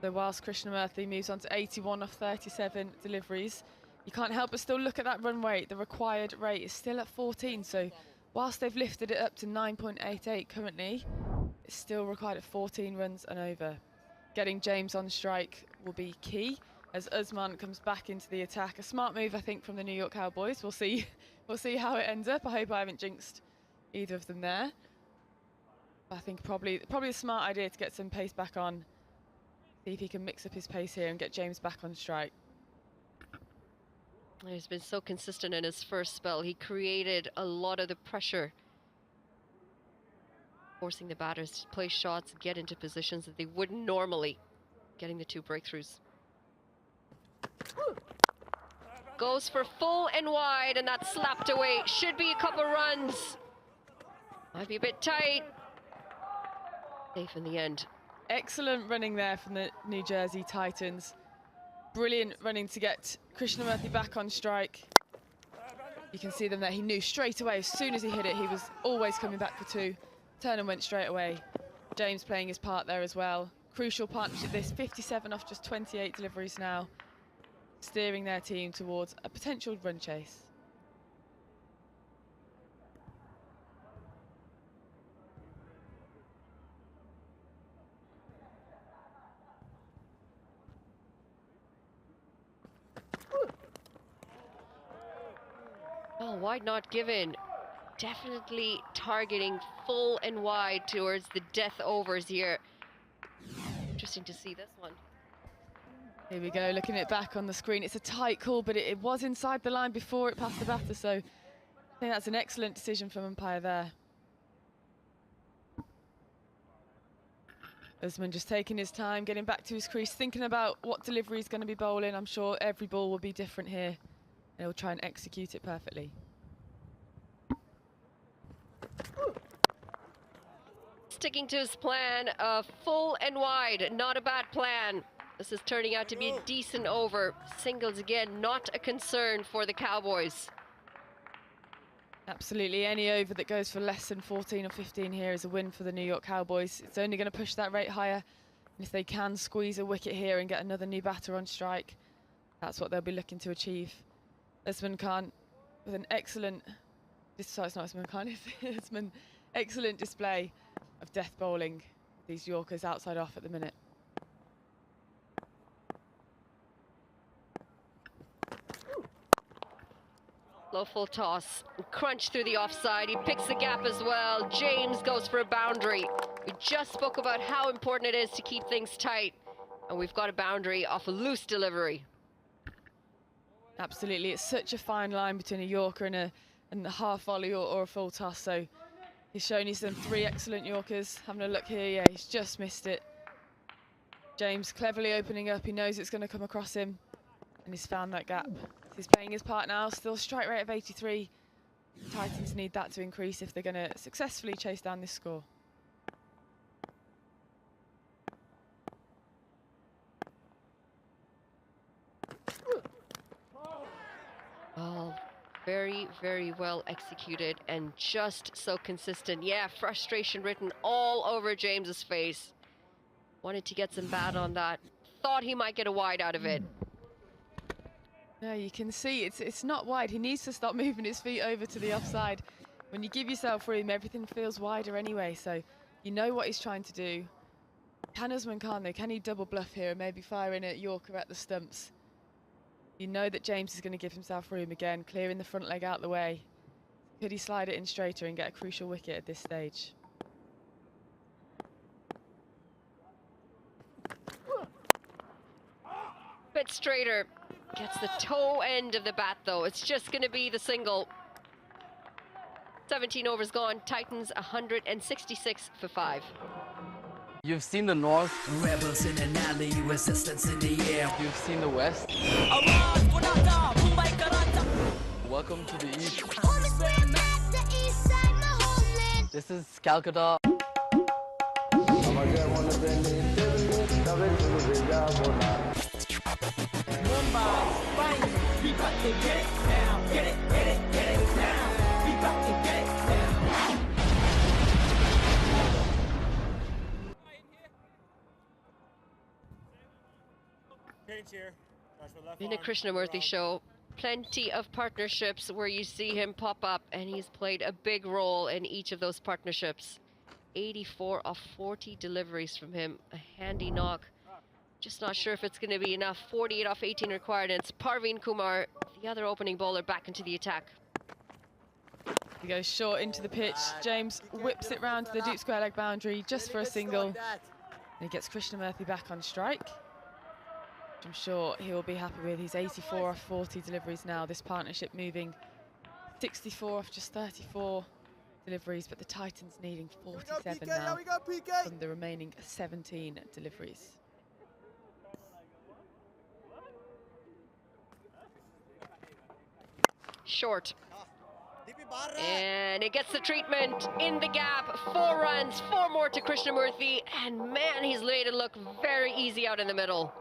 So whilst Krishnamurthy moves on to 81 off 37 deliveries, you can't help but still look at that run rate. The required rate is still at 14, so whilst they've lifted it up to 9.88 currently, it's still required at 14 runs and over. Getting James on strike will be key as Usman comes back into the attack. A smart move, I think, from the New York Cowboys. We'll see how it ends up. I hope I haven't jinxed either of them there. I think probably a smart idea to get some pace back on. See if he can mix up his pace here and get James back on strike. He's been so consistent in his first spell. He created a lot of the pressure, forcing the batters to play shots and get into positions that they wouldn't normally, getting the 2 breakthroughs. Goes for full and wide, and that's slapped away. Should be a couple runs. Might be a bit tight. Safe in the end. Excellent running there from the New Jersey Titans. Brilliant running to get Krishnamurthy back on strike. You can see them there. He knew straight away as soon as he hit it, he was always coming back for 2. Turner went straight away. James playing his part there as well. Crucial partnership this, 57 off just 28 deliveries now. Steering their team towards a potential run chase. Well, wide not given. Definitely targeting full and wide towards the death overs here. Interesting to see this one. Here we go, looking at it back on the screen. It's a tight call, but it was inside the line before it passed the batter, so I think that's an excellent decision from umpire there. Usman just taking his time, getting back to his crease, thinking about what delivery he's going to be bowling. I'm sure every ball will be different here, and he'll try and execute it perfectly. Sticking to his plan of full and wide, not a bad plan. This is turning out to be a decent over. Singles again, not a concern for the Cowboys. Absolutely, any over that goes for less than 14 or 15 here is a win for the New York Cowboys. It's only going to push that rate higher. And if they can squeeze a wicket here and get another new batter on strike, that's what they'll be looking to achieve. Usman Khan with an excellent, sorry, it's not Usman Khan, it's Usman, excellent display of death bowling. These Yorkers outside off at the minute. Low full toss, crunch through the offside. He picks the gap as well. James goes for a boundary. We just spoke about how important it is to keep things tight, and we've got a boundary off a loose delivery. Absolutely, it's such a fine line between a Yorker and a half volley or a full toss. So he's shown he's done 3 excellent Yorkers. Having a look here, yeah, he's just missed it. James cleverly opening up. He knows it's going to come across him, and he's found that gap. He's playing his part now, still strike rate of 83. Titans need that to increase if they're going to successfully chase down this score. Oh, very, very well executed and just so consistent. Yeah, frustration written all over James's face. Wanted to get some bat on that. Thought he might get a wide out of it. No, you can see it's not wide. He needs to stop moving his feet over to the offside. When you give yourself room, everything feels wider anyway, so you know what he's trying to do. Can Usman Khan, though, can he double bluff here and maybe fire in at Yorker at the stumps? You know that James is going to give himself room again, clearing the front leg out the way. Could he slide it in straighter and get a crucial wicket at this stage? Bit straighter. Gets the toe end of the bat, though. It's just going to be the single. 17 overs gone. Titans 166 for 5. You've seen the north. Rebels in an alley, resistance in the air. You've seen the west. Welcome to the east. This is Calcutta. We got to get it now. Get it now. We got to get it now. Change here. In a Krishnamurthy show, plenty of partnerships where you see him pop up, and he's played a big role in each of those partnerships. 84 of 40 deliveries from him, a handy knock. Just not sure if it's going to be enough. 48 off 18 required, and it's Parveen Kumar, the other opening bowler, back into the attack. He goes short into the pitch. James whips it round to the deep square leg boundary just for a single. And he gets Krishnamurthy back on strike, which I'm sure he will be happy with. He's 84 off 40 deliveries now. This partnership moving 64 off just 34 deliveries, but the Titans needing 47 now from the remaining 17 deliveries. Short. And it gets the treatment in the gap. 4 runs, 4 more to Krishnamurthy, and man, he's made it look very easy out in the middle.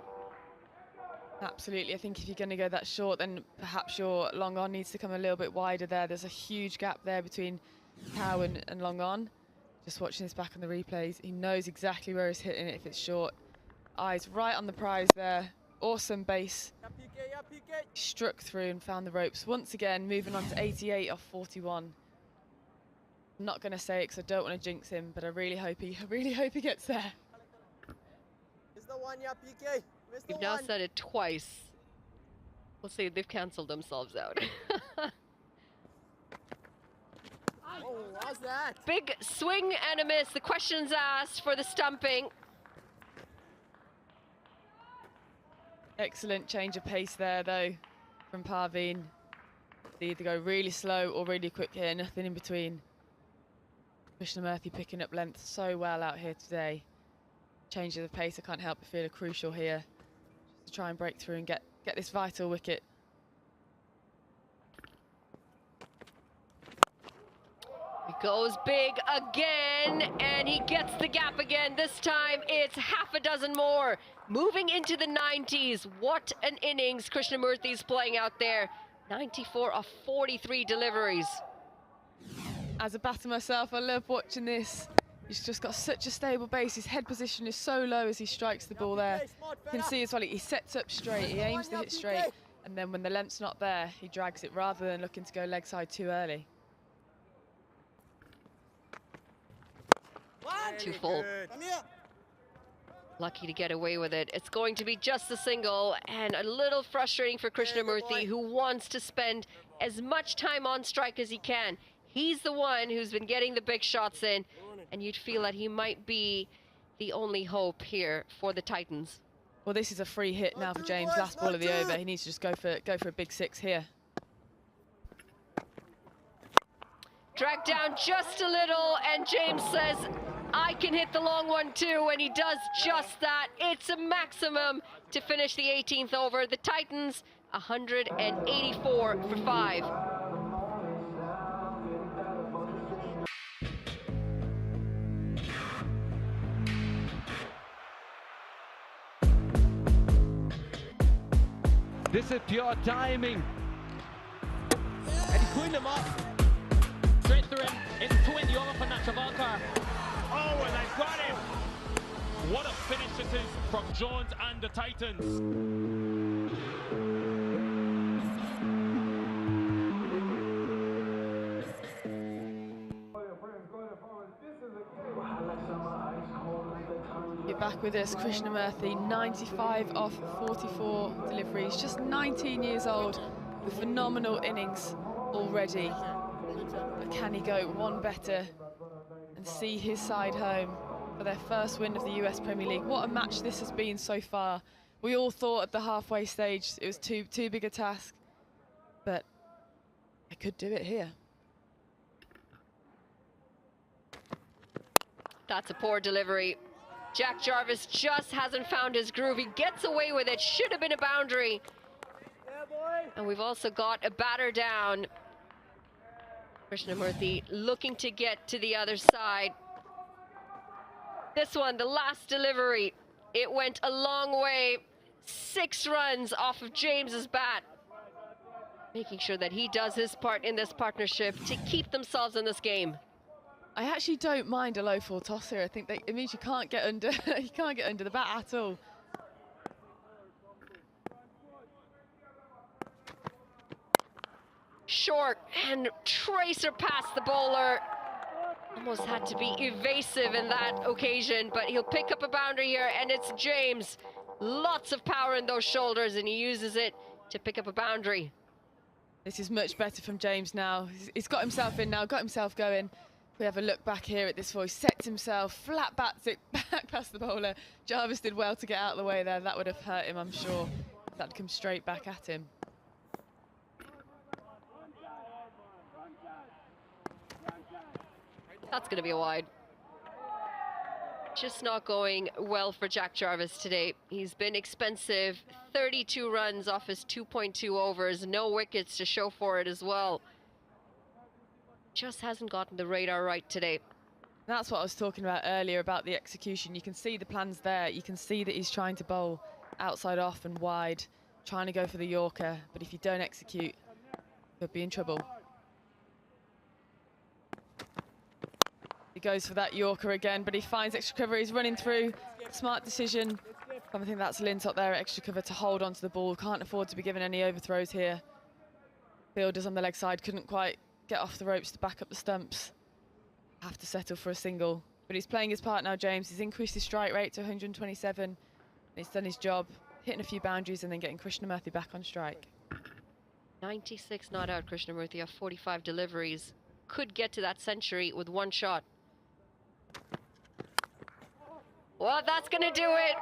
Absolutely. I think if you're going to go that short, then perhaps your long on needs to come a little bit wider there. There's a huge gap there between Cow and long on. Just watching this back on the replays, he knows exactly where he's hitting it if it's short. Eyes right on the prize there. Awesome base. Struck through and found the ropes. Once again, moving on to 88 off 41. I'm not going to say it because I don't want to jinx him, but I really hope he gets there. We've now said it twice. We'll see, they've cancelled themselves out. Oh, how's that? Big swing and a miss. The question's asked for the stumping. Excellent change of pace there, though, from Parveen. They either go really slow or really quick here, nothing in between. Krishnamurthy picking up length so well out here today. change of the pace, I can't help but feel are crucial here to try and break through and get this vital wicket. He goes big again, and he gets the gap again. This time it's half a dozen more. Moving into the 90s. What an innings Krishnamurthy's playing out there. 94 of 43 deliveries. As a batter myself, I love watching this. He's just got such a stable base. His head position is so low as he strikes the ball there. You can see as well, he sets up straight, he aims to hit straight, and then when the length's not there, he drags it rather than looking to go leg side too early. Too full. Lucky to get away with it. It's going to be just a single, and a little frustrating for Krishnamurthy, who wants to spend as much time on strike as he can. He's the one who's been getting the big shots in, and you'd feel that he might be the only hope here for the Titans. Well, this is a free hit now for James. Last ball of the over. He needs to just go for a big six here. Dragged down just a little, and James says, I can hit the long one too, and he does just that. It's a maximum to finish the 18th over. The Titans, 184 for 5. This is pure timing. And he coiled him up. Straight through him. It's 20 over for Nachavalkar. Oh, and they've got him. What a finish it is from Jones and the Titans. You're back with us, Krishnamurthy, 95 off 44 deliveries, just 19 years old, with phenomenal innings already. But can he go one better and see his side home for their first win of the US Premier League? What a match this has been so far. We all thought at the halfway stage it was too big a task, but they could do it here. That's a poor delivery. Jack Jarvis just hasn't found his groove. He gets away with it. Should have been a boundary. And we've also got a batter down. Krishnamurthy looking to get to the other side. This one, the last delivery, it went a long way. 6 runs off of James's bat. Making sure that he does his part in this partnership to keep themselves in this game. I actually don't mind a low full toss here. I think that it means you can't get under you can't get under the bat at all. Short and tracer past the bowler. Almost had to be evasive in that occasion, but he'll pick up a boundary here, and it's James. Lots of power in those shoulders, and he uses it to pick up a boundary. This is much better from James now. He's got himself in now, got himself going. We have a look back here at this voice, sets himself, flat bats it back past the bowler. Jarvis did well to get out of the way there. That would have hurt him, I'm sure. That'd come straight back at him. That's going to be a wide. Just not going well for Jack Jarvis today. He's been expensive. 32 runs off his 2.2 overs. No wickets to show for it as well. Just hasn't gotten the radar right today. That's what I was talking about earlier about the execution. You can see the plans there. You can see that he's trying to bowl outside off and wide, trying to go for the Yorker. But if you don't execute, you'll be in trouble. He goes for that Yorker again, but he finds extra cover. He's running through. Smart decision. I think that's Lintott there, extra cover to hold onto the ball. Can't afford to be given any overthrows here. Fielders on the leg side couldn't quite get off the ropes to back up the stumps. Have to settle for a single. But he's playing his part now, James. He's increased his strike rate to 127. And he's done his job, hitting a few boundaries and then getting Krishnamurthy back on strike. 96 not out, Krishnamurthy, off 45 deliveries. Could get to that century with one shot. Well, that's going to do it.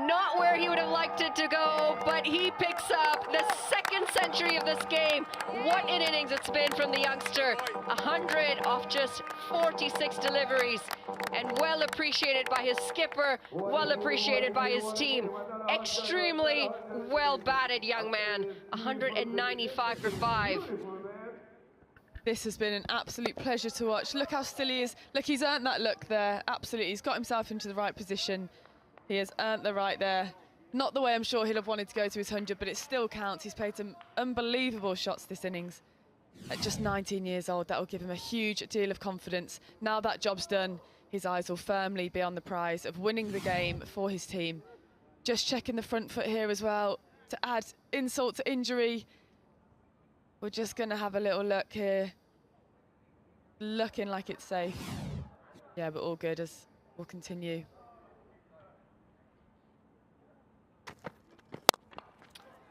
Not where he would have liked it to go, but he picks up the second century of this game. What an innings it's been from the youngster. 100 off just 46 deliveries, and well appreciated by his skipper, well appreciated by his team. Extremely well batted, young man. 195 for 5. This has been an absolute pleasure to watch. Look how still he is. Look, he's earned that look there. Absolutely, he's got himself into the right position. He has earned the right there. Not the way I'm sure he'll have wanted to go to his 100, but it still counts. He's played some unbelievable shots this innings. At just 19 years old, that will give him a huge deal of confidence. Now that job's done, his eyes will firmly be on the prize of winning the game for his team. Just checking the front foot here as well to add insult to injury. We're just going to have a little look here. Looking like it's safe. Yeah, but all good as we'll continue.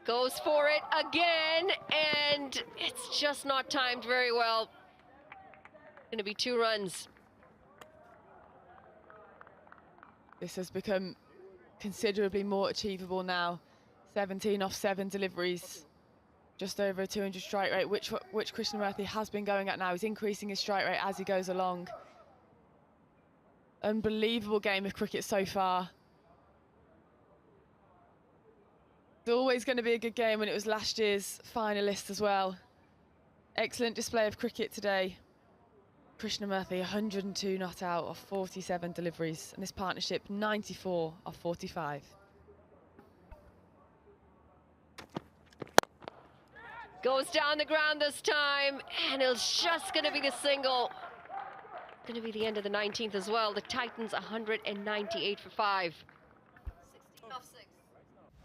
Goes for it again, and it's just not timed very well. Going to be 2 runs. This has become considerably more achievable now. 17 off 7 deliveries. Just over a 200 strike rate, which Krishnamurthy has been going at now. He's increasing his strike rate as he goes along. Unbelievable game of cricket so far. It's always going to be a good game when it was last year's finalist as well. Excellent display of cricket today. Krishnamurthy 102 not out of 47 deliveries, and this partnership 94 of 45. Goes down the ground this time, and it's just going to be the single. Going to be the end of the 19th as well. The Titans 198 for 5. 16 off 6.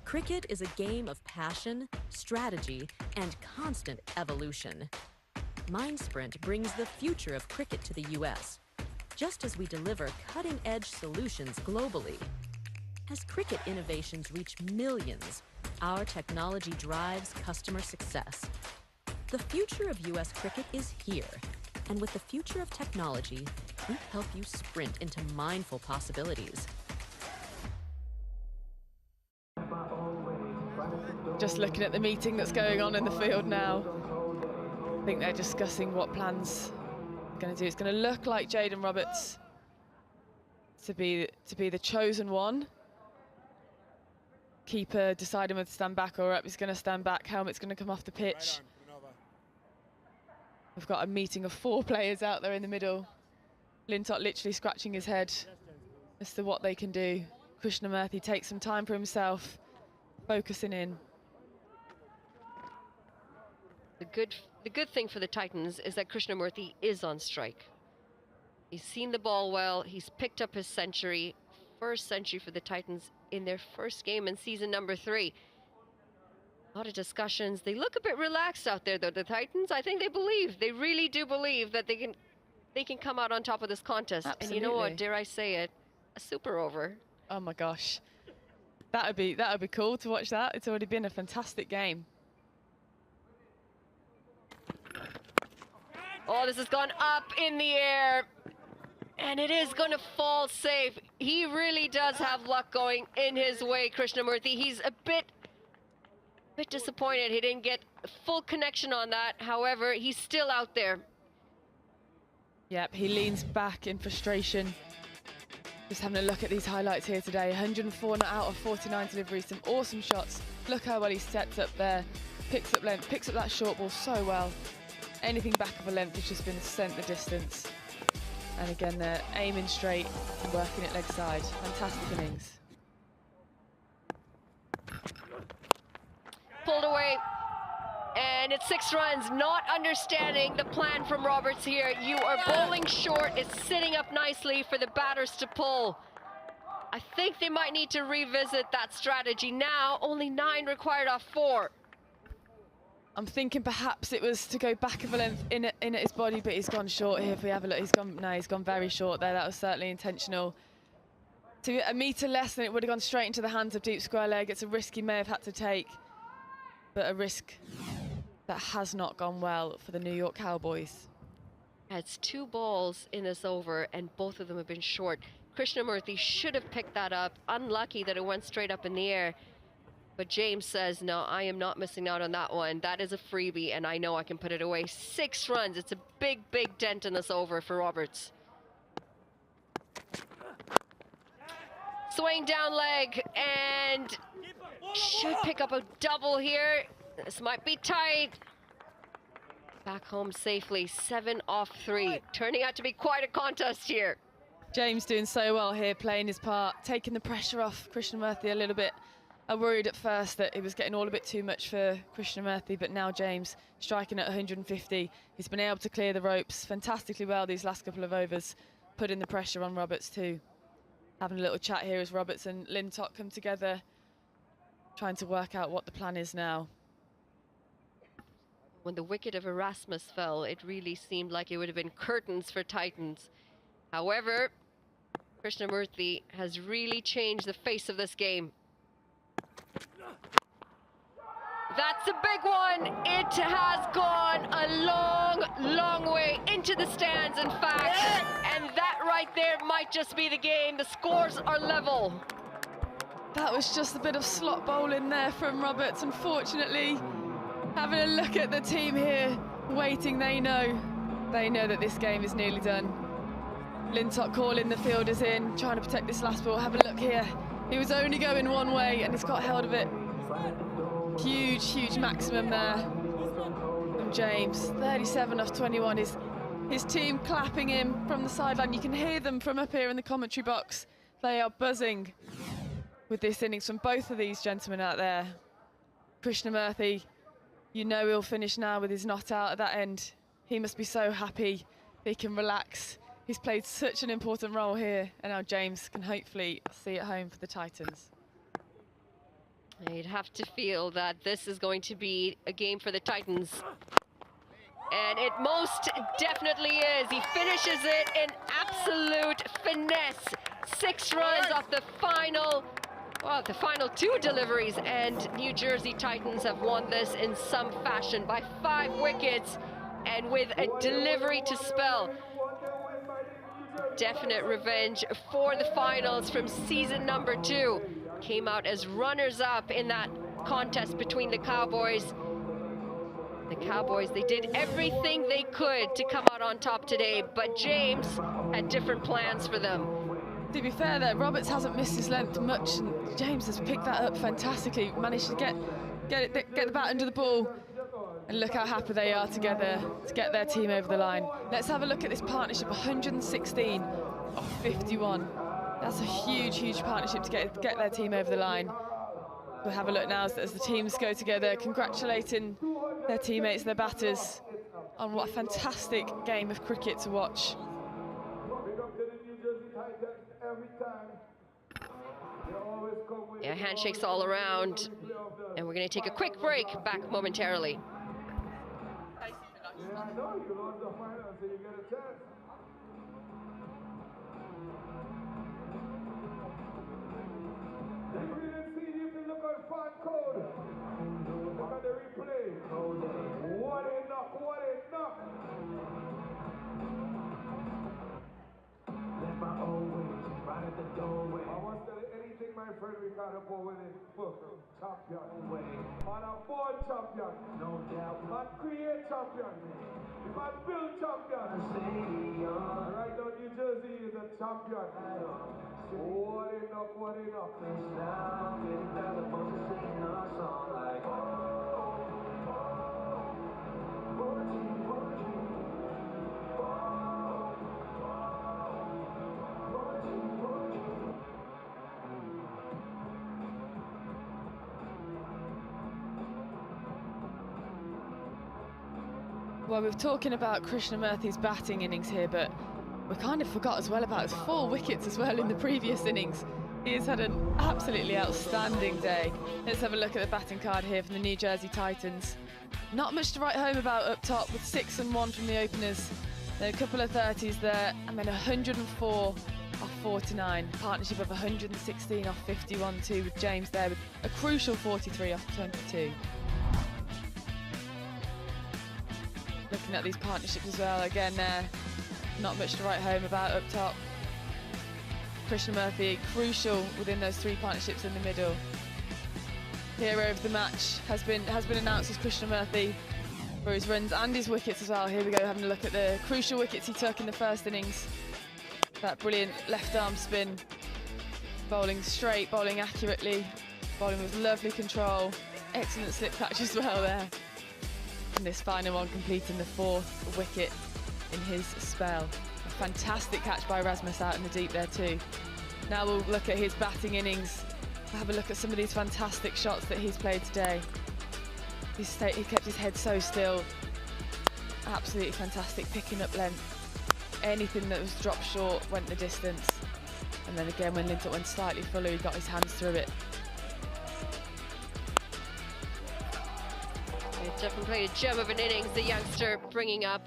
Cricket is a game of passion, strategy, and constant evolution. MindSprint brings the future of cricket to the US, just as we deliver cutting-edge solutions globally. As cricket innovations reach millions, our technology drives customer success. The future of US cricket is here, and with the future of technology, we help you sprint into mindful possibilities. Just looking at the meeting that's going on in the field now. I think they're discussing what plans they're going to do. It's going to look like Jaden Roberts to be the chosen one. Keeper deciding whether to stand back or up. He's going to stand back. Helmet's going to come off the pitch. We've got a meeting of 4 players out there in the middle. Lintott literally scratching his head as to what they can do. Krishnamurthy takes some time for himself, focusing in. The good thing for the Titans is that Krishnamurthy is on strike. He's seen the ball well. He's picked up his century. First century for the Titans in their first game in season number 3. A lot of discussions. They look a bit relaxed out there, though, the Titans. I think they really do believe that they can come out on top of this contest. Absolutely. And you know what, dare I say it, a super over. Oh my gosh. That would be cool to watch that. It's already been a fantastic game. Oh, this has gone up in the air, and it is going to fall safe. He really does have luck going in his way, Krishnamurthy. He's a bit disappointed he didn't get full connection on that. However, he's still out there. Yep, he leans back in frustration. Just having a look at these highlights here today. 104 not out of 49 deliveries, some awesome shots. Look how well he sets up there. Picks up length, picks up that short ball so well. Anything back of a length has just been sent the distance. And again, they're aiming straight and working it leg side. Fantastic innings. Pulled away, and it's 6 runs. Not understanding the plan from Roberts here. You are bowling short. It's sitting up nicely for the batters to pull. I think they might need to revisit that strategy now. Only 9 required off 4. I'm thinking perhaps it was to go back of a length in at his body, but he's gone short here. If we have a look, he's gone very short there. That was certainly intentional. To a metre less than it would have gone straight into the hands of deep square leg. It's a risk he may have had to take, but a risk that has not gone well for the New York Cowboys. It's 2 balls in this over, and both of them have been short. Krishnamurthy should have picked that up. Unlucky that it went straight up in the air. But James says, no, I am not missing out on that one. That is a freebie, and I know I can put it away. 6 runs. It's a big, big dent in this over for Roberts. Swing down leg, and should pick up a double here. This might be tight. Back home safely, 7 off 3. Turning out to be quite a contest here. James doing so well here, playing his part, taking the pressure off Krishnamurthy a little bit. I worried at first that it was getting all a bit too much for Krishnamurthy, but now James striking at 150. He's been able to clear the ropes fantastically well these last couple of overs, putting the pressure on Roberts too. Having a little chat here as Roberts and Lintott come together, trying to work out what the plan is now. When the wicket of Erasmus fell, it really seemed like it would have been curtains for Titans. However, Krishnamurthy has really changed the face of this game. That's a big one. It has gone a long, long way into the stands, in fact. And that right there might just be the game. The scores are level. That was just a bit of slot bowling there from Roberts, unfortunately. Having a look at the team here, waiting, they know that this game is nearly done. Lintott calling the fielders in, trying to protect this last ball. Have a look here. He was only going one way and he's got held of it. Huge, huge maximum there from James. 37 off 21. His team clapping him from the sideline. You can hear them from up here in the commentary box. They are buzzing with this innings from both of these gentlemen out there. Krishnamurthy, you know he'll finish now with his not out at that end. He must be so happy he can relax. He's played such an important role here, and now James can hopefully see it home for the Titans. You'd have to feel that this is going to be a game for the Titans. And it most definitely is. He finishes it in absolute finesse. 6 runs off the final 2 deliveries, and New Jersey Titans have won this in some fashion by 5 wickets and with a delivery to spell. Definite revenge for the finals from season number 2. Came out as runners-up in that contest between the Cowboys. The Cowboys, they did everything they could to come out on top today, but James had different plans for them. To be fair there, Roberts hasn't missed his length much, and James has picked that up fantastically, managed to get the bat under the ball, and look how happy they are together to get their team over the line. Let's have a look at this partnership, 116 off 51. That's a huge, huge partnership to get their team over the line. We'll have a look now as the teams go together, congratulating their teammates, their batters, on what a fantastic game of cricket to watch. Yeah, handshakes all around, and we're going to take a quick break. Back momentarily. Yeah, I know you lost the final, so you get a chance. If you didn't see it, you can look on fan code. Look at the replay. What a knock, what a knock. Let my own way, right at the doorway. I want to tell you anything, my friend, we got up over this book. Champion. On a ball champion. No doubt. On create champion. If I build champion. Right now, New Jersey is a champion. What enough, what enough. Now, getting down the most of singing our song like, Well, we're talking about Krishnamurthy's batting innings here, but we kind of forgot as well about his 4 wickets as well in the previous innings. He has had an absolutely outstanding day. Let's have a look at the batting card here from the New Jersey Titans. Not much to write home about up top, with 6 and 1 from the openers. There are a couple of 30s there, and then 104 off 49. Partnership of 116 off 51 too, with James there with a crucial 43 off 22. Looking at these partnerships as well, again, not much to write home about up top. Krishnamurthy, crucial within those three partnerships in the middle. Hero of the match has been announced as Krishnamurthy for his runs and his wickets as well. Here we go, having a look at the crucial wickets he took in the first innings. That brilliant left arm spin, bowling straight, bowling accurately, bowling with lovely control, excellent slip catch as well there. And this final one completing the 4th wicket in his spell. A fantastic catch by Rasmus out in the deep there too. Now we'll look at his batting innings. We'll have a look at some of these fantastic shots that he's played today. He kept his head so still. Absolutely fantastic, picking up length. Anything that was dropped short went the distance. And then again, when Lintott went slightly fuller, he got his hands through it. He definitely played a gem of an innings, the youngster, bringing up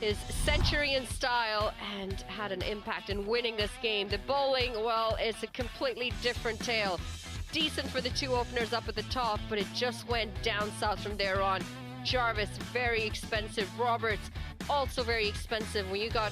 his century in style and had an impact in winning this game. The bowling, well, it's a completely different tale. Decent for the two openers up at the top, but it just went down south from there on. Jarvis, very expensive. Roberts, also very expensive. When you got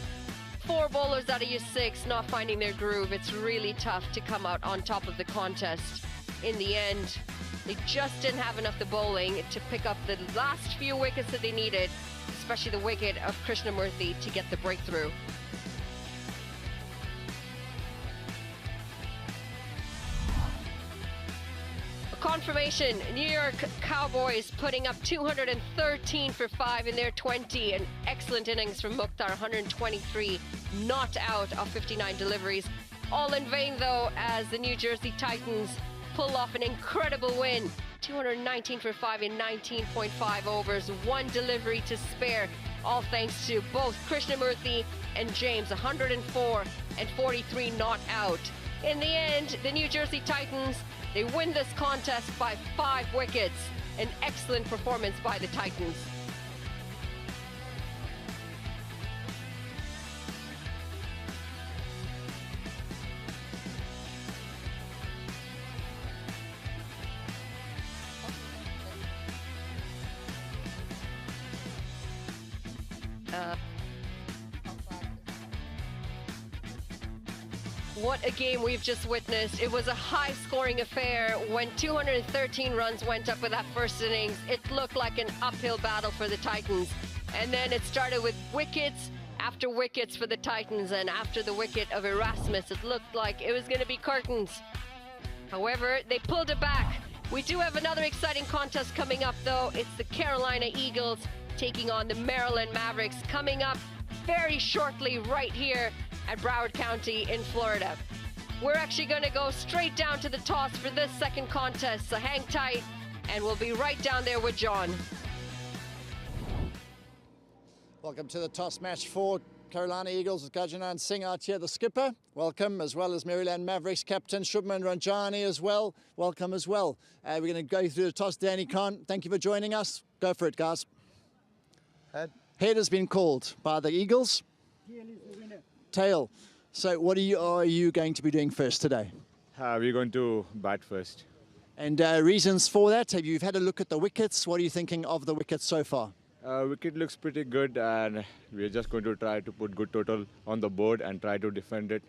4 bowlers out of your 6 not finding their groove, it's really tough to come out on top of the contest. In the end, they just didn't have enough the bowling to pick up the last few wickets that they needed, especially the wicket of Krishnamurthy to get the breakthrough. Confirmation, New York Cowboys putting up 213 for 5 in their 20. An excellent innings from Mukhtar, 123 not out of 59 deliveries. All in vain though, as the New Jersey Titans pull off an incredible win. 219 for 5 in 19.5 overs, 1 delivery to spare. All thanks to both Krishnamurthy and James, 104 and 43 not out. In the end, the New Jersey Titans, they win this contest by 5 wickets. An excellent performance by the Titans. What a game we've just witnessed. It was a high-scoring affair. When 213 runs went up with that first innings, it looked like an uphill battle for the Titans. And then it started with wickets after wickets for the Titans, and after the wicket of Erasmus, it looked like it was going to be curtains. However, they pulled it back. We do have another exciting contest coming up, though. It's the Carolina Eagles taking on the Maryland Mavericks, coming up very shortly right here at Broward County in Florida. We're actually going to go straight down to the toss for this second contest, so hang tight and we'll be right down there with John. Welcome to the toss match for Carolina Eagles with Gajanan Singh out here, the skipper. Welcome, as well as Maryland Mavericks captain Shubman Ranjani as well. Welcome as well. We're going to go through the toss. Danny Khan, thank you for joining us. Go for it, guys. Head has been called by the Eagles. Tail. So what are you going to be doing first today? We're going to bat first. And reasons for that? Have you had a look at the wickets? What are you thinking of the wickets so far? Wicket looks pretty good, and we're just going to try to put good total on the board and try to defend it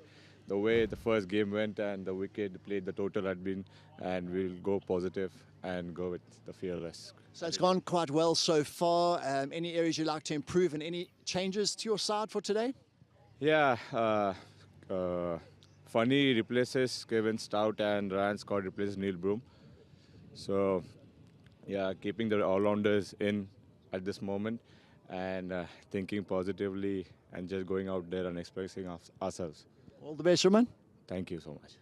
the way the first game went, and the wicket played the total had been, and we'll go positive and go with the fearless. So it's gone quite well so far. Any areas you'd like to improve and any changes to your side for today? Yeah, Funny replaces Kevin Stout and Ryan Scott replaces Neil Broom. So, yeah, keeping the all-rounders in at this moment and thinking positively and just going out there and expressing ourselves. All the best, Roman. Thank you so much.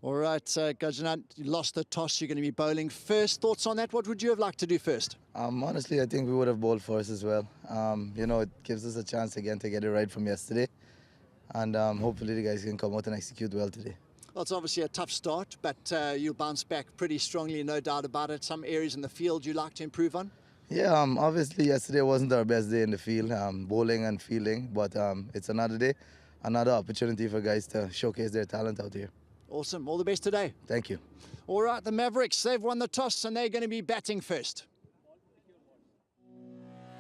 All right, Gajanat, you lost the toss. You're going to be bowling first. Thoughts on that? What would you have liked to do first? Honestly, I think we would have bowled first as well. You know, it gives us a chance again to get it right from yesterday. And hopefully the guys can come out and execute well today. Well, it's obviously a tough start, but you'll bounce back pretty strongly, no doubt about it. Some areas in the field you'd like to improve on? Yeah, obviously yesterday wasn't our best day in the field, bowling and fielding, but it's another day, another opportunity for guys to showcase their talent out here. Awesome. All the best today. Thank you. All right, the Mavericks, they've won the toss and they're going to be batting first.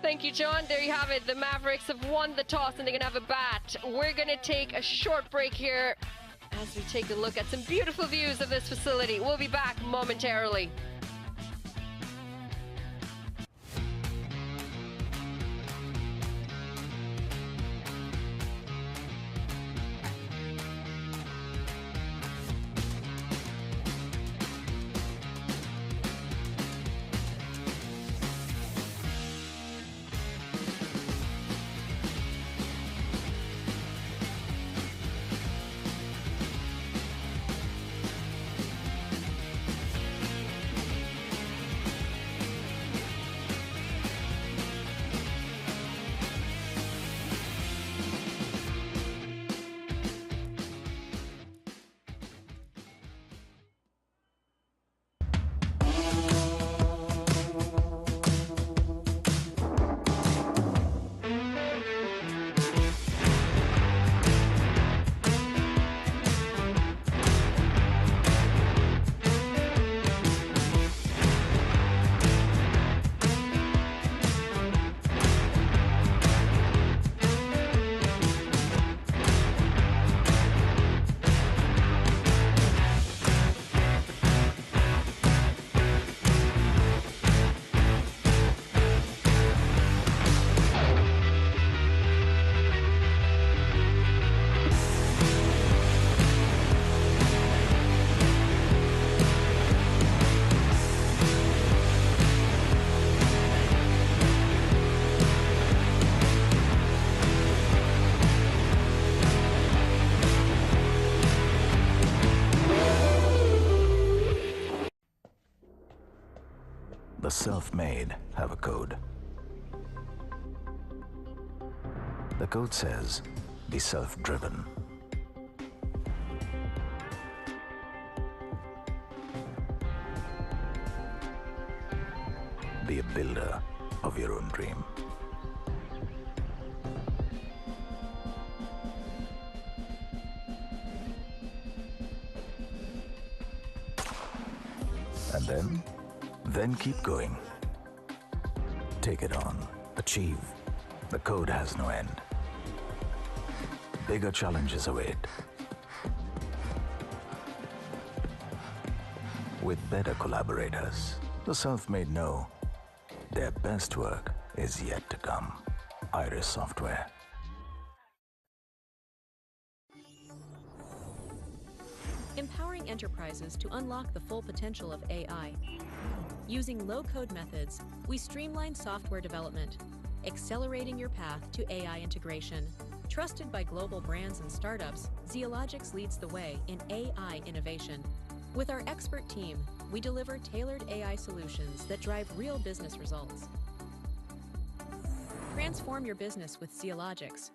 Thank you, John. There you have it. The Mavericks have won the toss and they're going to have a bat. We're going to take a short break here. as we take a look at some beautiful views of this facility. We'll be back momentarily. The self-made have a code. The code says, be self-driven. Be a builder of your own dream. And then keep going. Take it on. Achieve. The code has no end. Bigger challenges await. With better collaborators, the self-made know their best work is yet to come. Iris Software. Empowering enterprises to unlock the full potential of AI. Using low-code methods, we streamline software development, accelerating your path to AI integration. Trusted by global brands and startups, Zeologics leads the way in AI innovation. With our expert team, we deliver tailored AI solutions that drive real business results. Transform your business with Zeologics.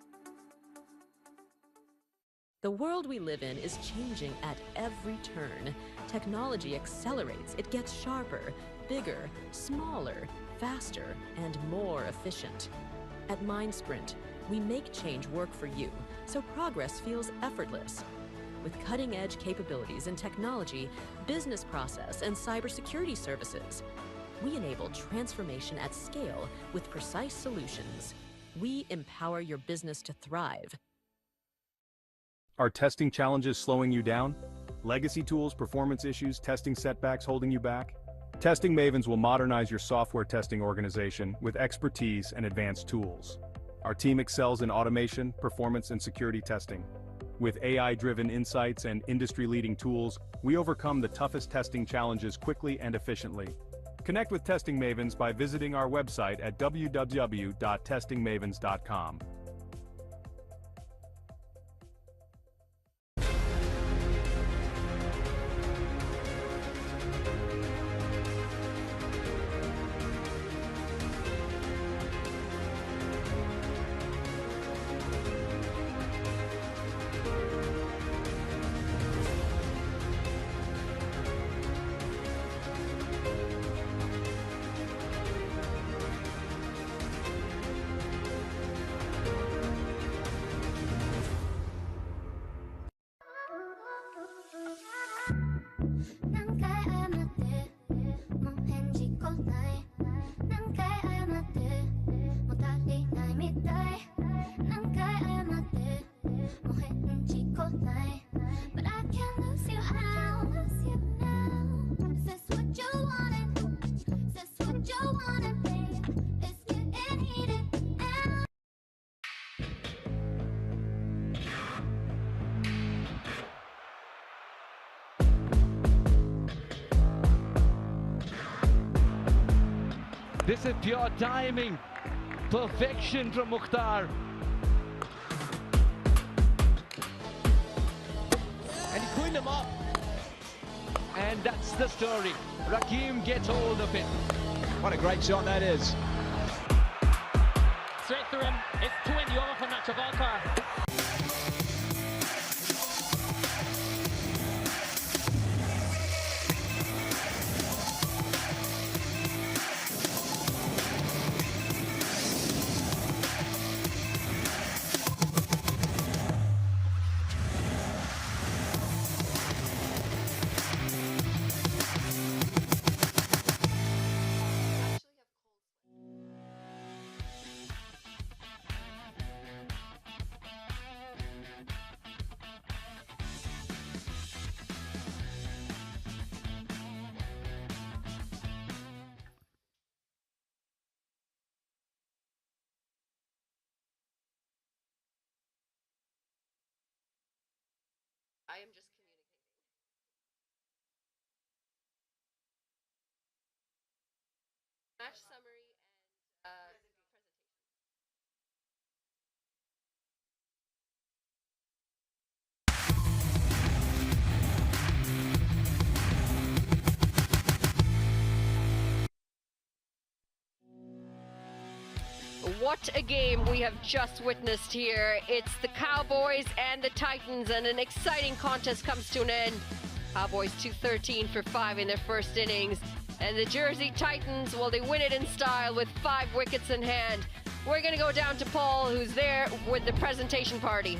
The world we live in is changing at every turn. Technology accelerates, it gets sharper, bigger, smaller, faster, and more efficient. At MindSprint, we make change work for you, so progress feels effortless. With cutting-edge capabilities in technology, business process, and cybersecurity services, we enable transformation at scale with precise solutions. We empower your business to thrive. Are testing challenges slowing you down? Legacy tools, performance issues, testing setbacks holding you back? Testing Mavens will modernize your software testing organization with expertise and advanced tools. Our team excels in automation, performance, and security testing. With AI-driven insights and industry-leading tools, we overcome the toughest testing challenges quickly and efficiently. Connect with Testing Mavens by visiting our website at www.testingmavens.com. This is pure timing. Perfection from Mukhtar. And he coined him up. And that's the story. Rakim gets hold of it. What a great shot that is. Straight through him. It's 20 over for Nacho Volkar. I am just communicating. Match summary and What a game we have just witnessed here. It's the Cowboys and the Titans, and an exciting contest comes to an end. Cowboys 213 for 5 in their first innings, and the Jersey Titans, well, they win it in style with 5 wickets in hand. We're going to go down to Paul, who's there with the presentation party.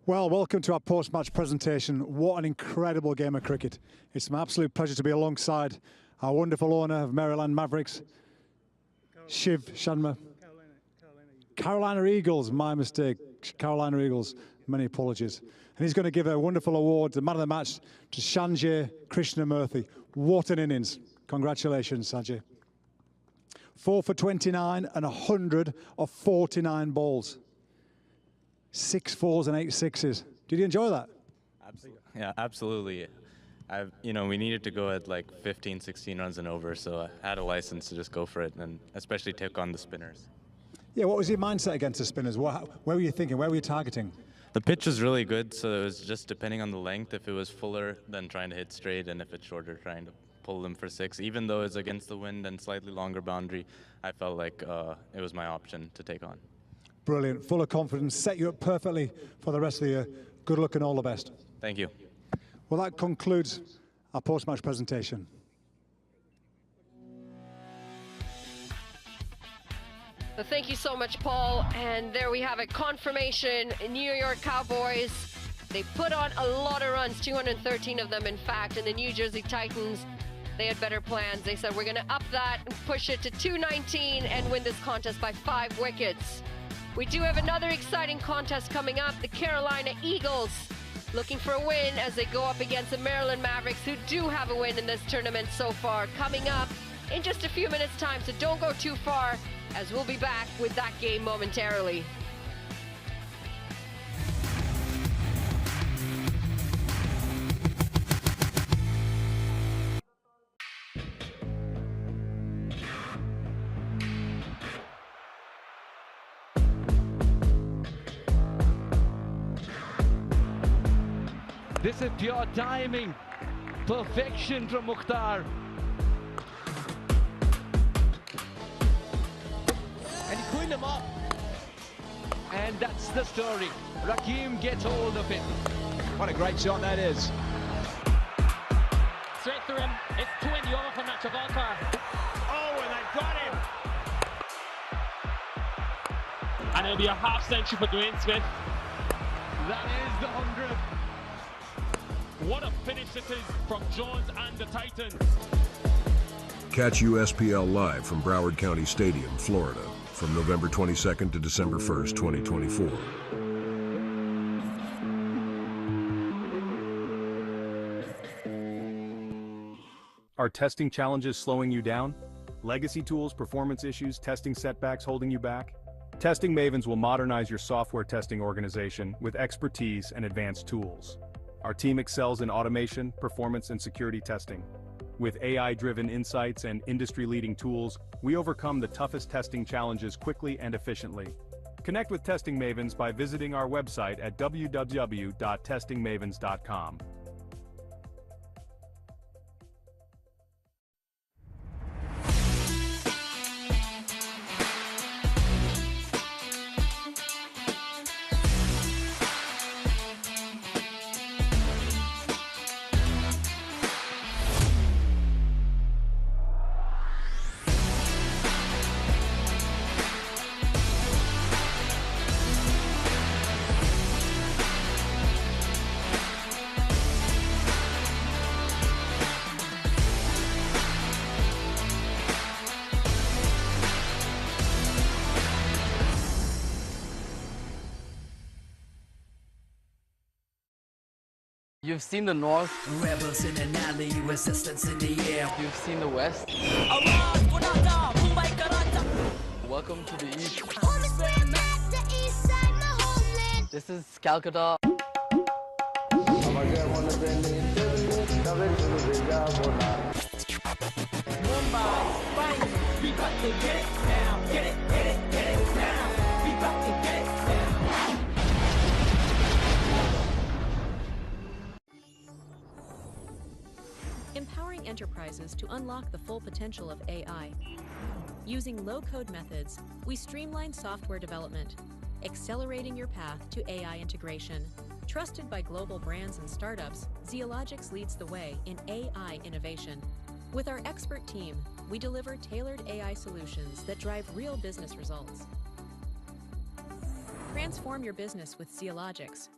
Well, welcome to our post-match presentation. What an incredible game of cricket. It's my absolute pleasure to be alongside our wonderful owner of Maryland Mavericks, Shiv Sharma. Carolina Eagles, my mistake. Carolina Eagles, many apologies. And he's going to give a wonderful award, the man of the match, to Sanjay Krishnamurthy. What an innings. Congratulations, Sanjay. 4 for 29 and 100 of 49 balls. 6 fours and 8 sixes. Did you enjoy that? Absolutely. Yeah, absolutely. We needed to go at like 15, 16 runs and over, so I had a license to just go for it, and especially take on the spinners. Yeah, what was your mindset against the spinners? Where were you thinking? Where were you targeting? The pitch was really good, so it was just depending on the length. If it was fuller, then trying to hit straight, and if it's shorter, trying to pull them for 6. Even though it's against the wind and slightly longer boundary, I felt like it was my option to take on. Brilliant, full of confidence, set you up perfectly for the rest of the year. Good luck and all the best. Thank you. Well, that concludes our post-match presentation. So thank you so much, Paul. And there we have it, confirmation. New York Cowboys, they put on a lot of runs, 213 of them, in fact. And the New Jersey Titans, they had better plans. They said, we're going to up that and push it to 219 and win this contest by 5 wickets. We do have another exciting contest coming up. The Carolina Eagles looking for a win as they go up against the Maryland Mavericks, who do have a win in this tournament so far. Coming up in just a few minutes' time, so don't go too far, as we'll be back with that game momentarily. This is pure timing. Perfection from Mukhtar. And he coined him up. And that's the story. Rakim gets hold of it. What a great shot that is. Straight through him. It's 20 over for Nacho Volkar. Oh, and I got him. And it'll be a half century for Dwayne Smith. That is the 100th. What a finish this is from Jones and the Titans. Catch USPL live from Broward County Stadium, Florida, from November 22nd to December 1st, 2024. Are testing challenges slowing you down? Legacy tools, performance issues, testing setbacks holding you back? Testing Mavens will modernize your software testing organization with expertise and advanced tools. Our team excels in automation, performance, and security testing. With AI-driven insights and industry-leading tools, we overcome the toughest testing challenges quickly and efficiently. Connect with Testing Mavens by visiting our website at www.testingmavens.com. You've seen the North. Rebels in an alley, resistance in the air. You've seen the West. Welcome to the East. This is Calcutta. We got to get it now. Get it, get it, get it now. We got to get it now. Empowering enterprises to unlock the full potential of AI. Using low-code methods, we streamline software development, accelerating your path to AI integration. Trusted by global brands and startups, Zeologics leads the way in AI innovation. With our expert team, we deliver tailored AI solutions that drive real business results. Transform your business with Zeologics.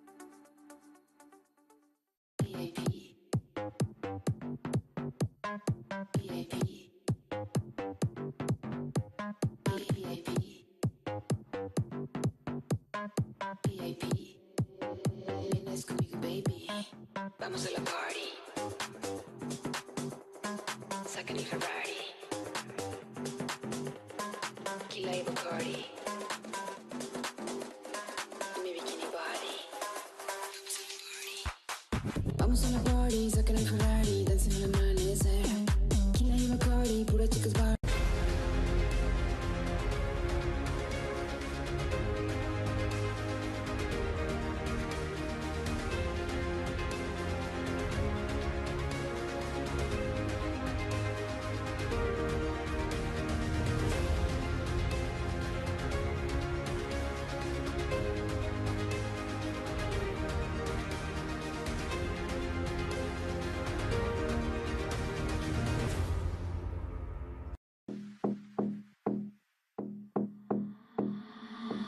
Vamos a la party. Second y Ferrari. Tequila y Bacardi. Mi bikini body. Vamos a la party. Second y Ferrari. Dancing in the amanecer. Tequila y Bacardi. Pura chicas bar.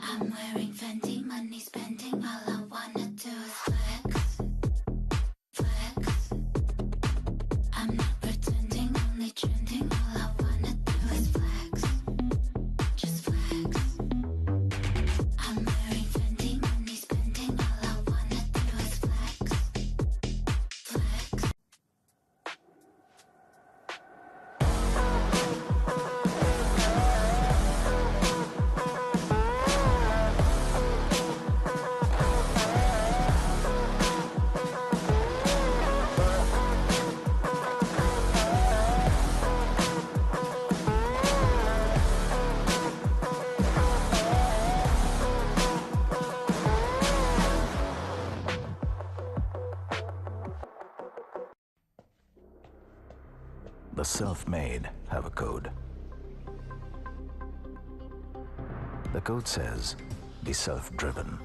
I'm wearing Fendi, money spending, all I wanna do is flex, flex. I'm not pretending, only trending, all I wanna do is flex, just flex. I'm wearing Fendi, money spending, all I wanna do is flex, flex. The self-made have a code. The code says, be self-driven.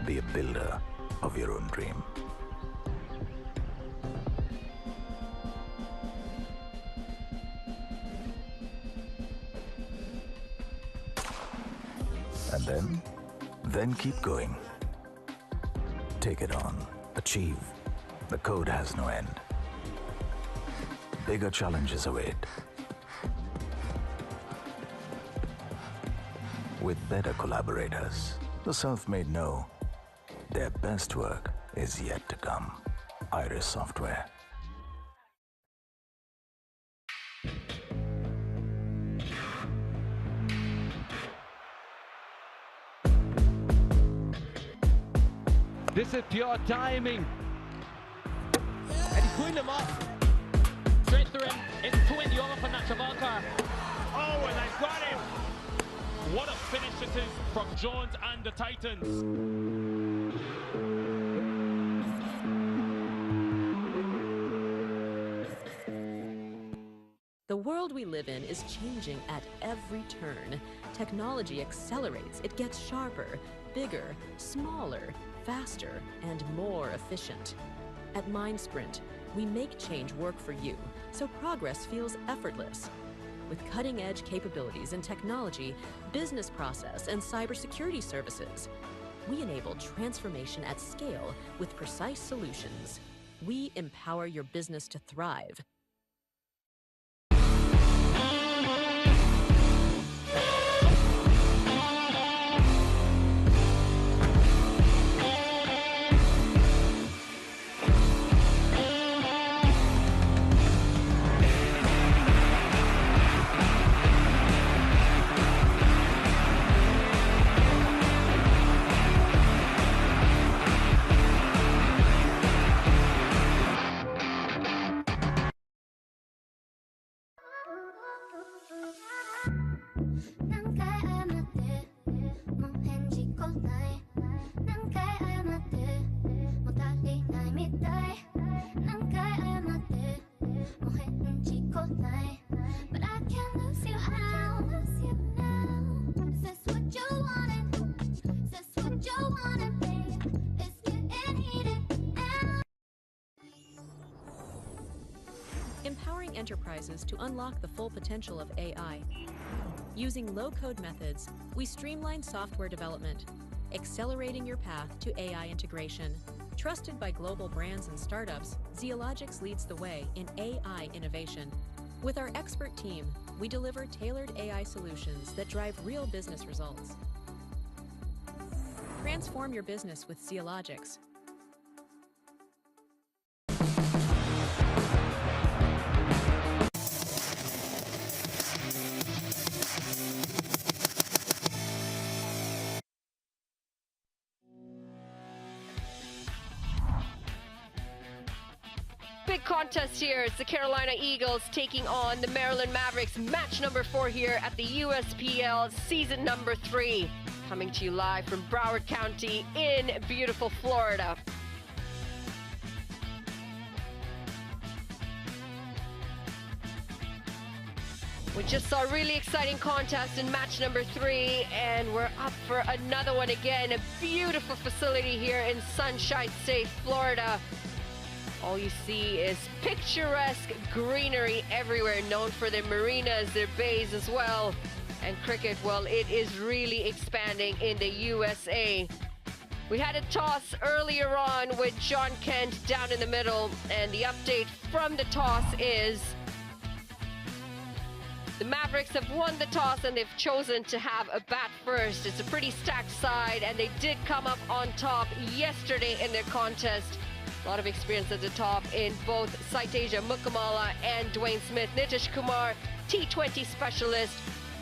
Be a builder of your own dream. And then keep going. Take it on. Achieve. The code has no end. Bigger challenges await. With better collaborators, the self-made know their best work is yet to come. Iris Software. This is pure timing. And he's pulling them up. Straight through him. It's 20 over for Nacho Valkar. Oh, and I've got him. What a finish it is from Jones and the Titans. The world we live in is changing at every turn. Technology accelerates, it gets sharper, bigger, smaller, faster, and more efficient. At MindSprint, we make change work for you, so progress feels effortless. With cutting-edge capabilities in technology, business process, and cybersecurity services, we enable transformation at scale with precise solutions. We empower your business to thrive. Empowering enterprises to unlock the full potential of AI. Using low-code methods, we streamline software development, accelerating your path to AI integration. Trusted by global brands and startups, Zeologics leads the way in AI innovation. With our expert team, we deliver tailored AI solutions that drive real business results. Transform your business with Zeologics. Big contest here. It's the Carolina Eagles taking on the Maryland Mavericks. Match number 4 here at the USPL season number 3. Coming to you live from Broward County in beautiful Florida. We just saw a really exciting contest in match number 3, and we're up for another one again. A beautiful facility here in Sunshine State, Florida. All you see is picturesque greenery everywhere, known for their marinas, their bays as well. And cricket, well, it is really expanding in the USA. We had a toss earlier on with John Kent down in the middle, and the update from the toss is the Mavericks have won the toss and they've chosen to have a bat first. It's a pretty stacked side, and they did come up on top yesterday in their contest. A lot of experience at the top in both Saiteja Mukamala and Dwayne Smith. Nitish Kumar, T20 specialist,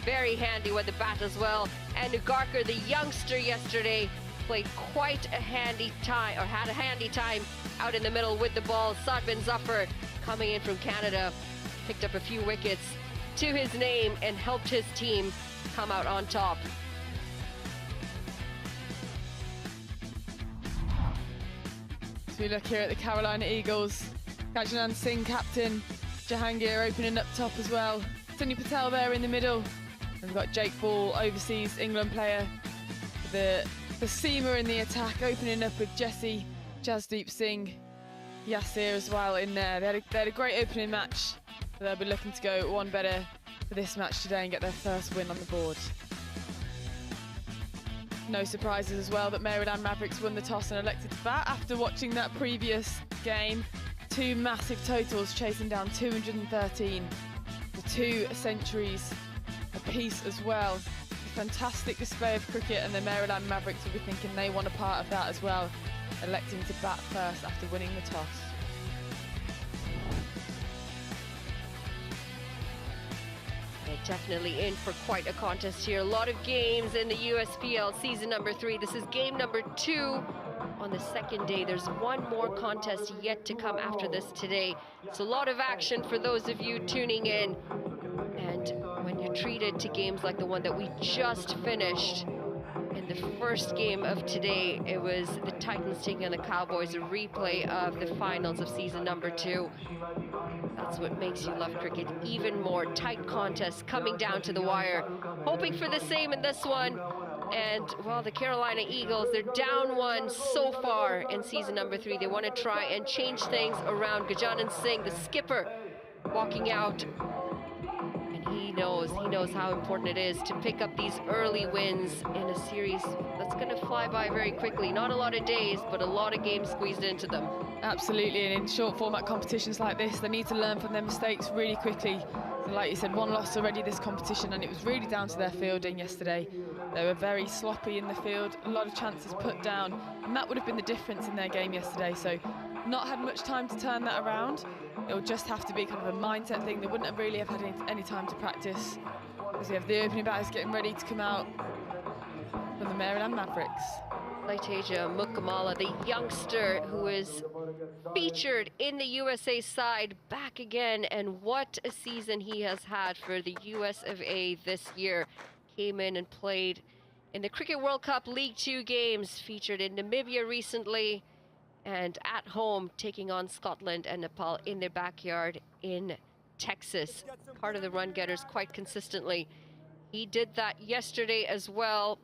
very handy with the bat as well. And Nugarkar, the youngster yesterday, played quite a handy time, or had a handy time out in the middle with the ball. Sadvin Zafar, coming in from Canada, picked up a few wickets to his name and helped his team come out on top. We look here at the Carolina Eagles. Gajanan Singh, captain. Jahangir opening up top as well. Sunny Patel there in the middle. And we've got Jake Ball, overseas England player. The seamer in the attack, opening up with Jesse, Jasdeep Singh, Yasir as well in there. They had a great opening match. They'll be looking to go one better for this match today and get their first win on the board. No surprises as well that Maryland Mavericks won the toss and elected to bat after watching that previous game. 2 massive totals, chasing down 213 for 2 centuries apiece as well. A fantastic display of cricket, and the Maryland Mavericks will be thinking they want a part of that as well, electing to bat first after winning the toss. Definitely in for quite a contest here. A lot of games in the USPL season number 3. This is game number 2. on the second day. There's one more contest yet to come after this today. It's a lot of action for those of you tuning in. And when you're treated to games like the one that we just finished, in the first game of today, it was the Titans taking on the Cowboys, a replay of the finals of season number 2. That's what makes you love cricket even more. Tight contests coming down to the wire. Hoping for the same in this one. And, well, the Carolina Eagles, they're down 1 so far in season number 3. They want to try and change things around. Gajanan Singh, the skipper, walking out. And he knows how important it is to pick up these early wins in a series that's going to fly by very quickly. Not a lot of days, but a lot of games squeezed into them. Absolutely, and in short format competitions like this, they need to learn from their mistakes really quickly. So like you said, 1 loss already this competition, and it was really down to their fielding yesterday. They were very sloppy in the field, a lot of chances put down, and that would have been the difference in their game yesterday. So not had much time to turn that around. It'll just have to be kind of a mindset thing. They wouldn't have really have had any time to practice, because we have the opening batters getting ready to come out from the Maryland Mavericks. Laiteja Mukamala, the youngster who is featured in the USA side, back again, and what a season he has had for the US of A this year. Came in and played in the Cricket World Cup League 2 games, featured in Namibia recently, and at home taking on Scotland and Nepal in their backyard in Texas. Part of the run getters quite consistently. He did that yesterday as well.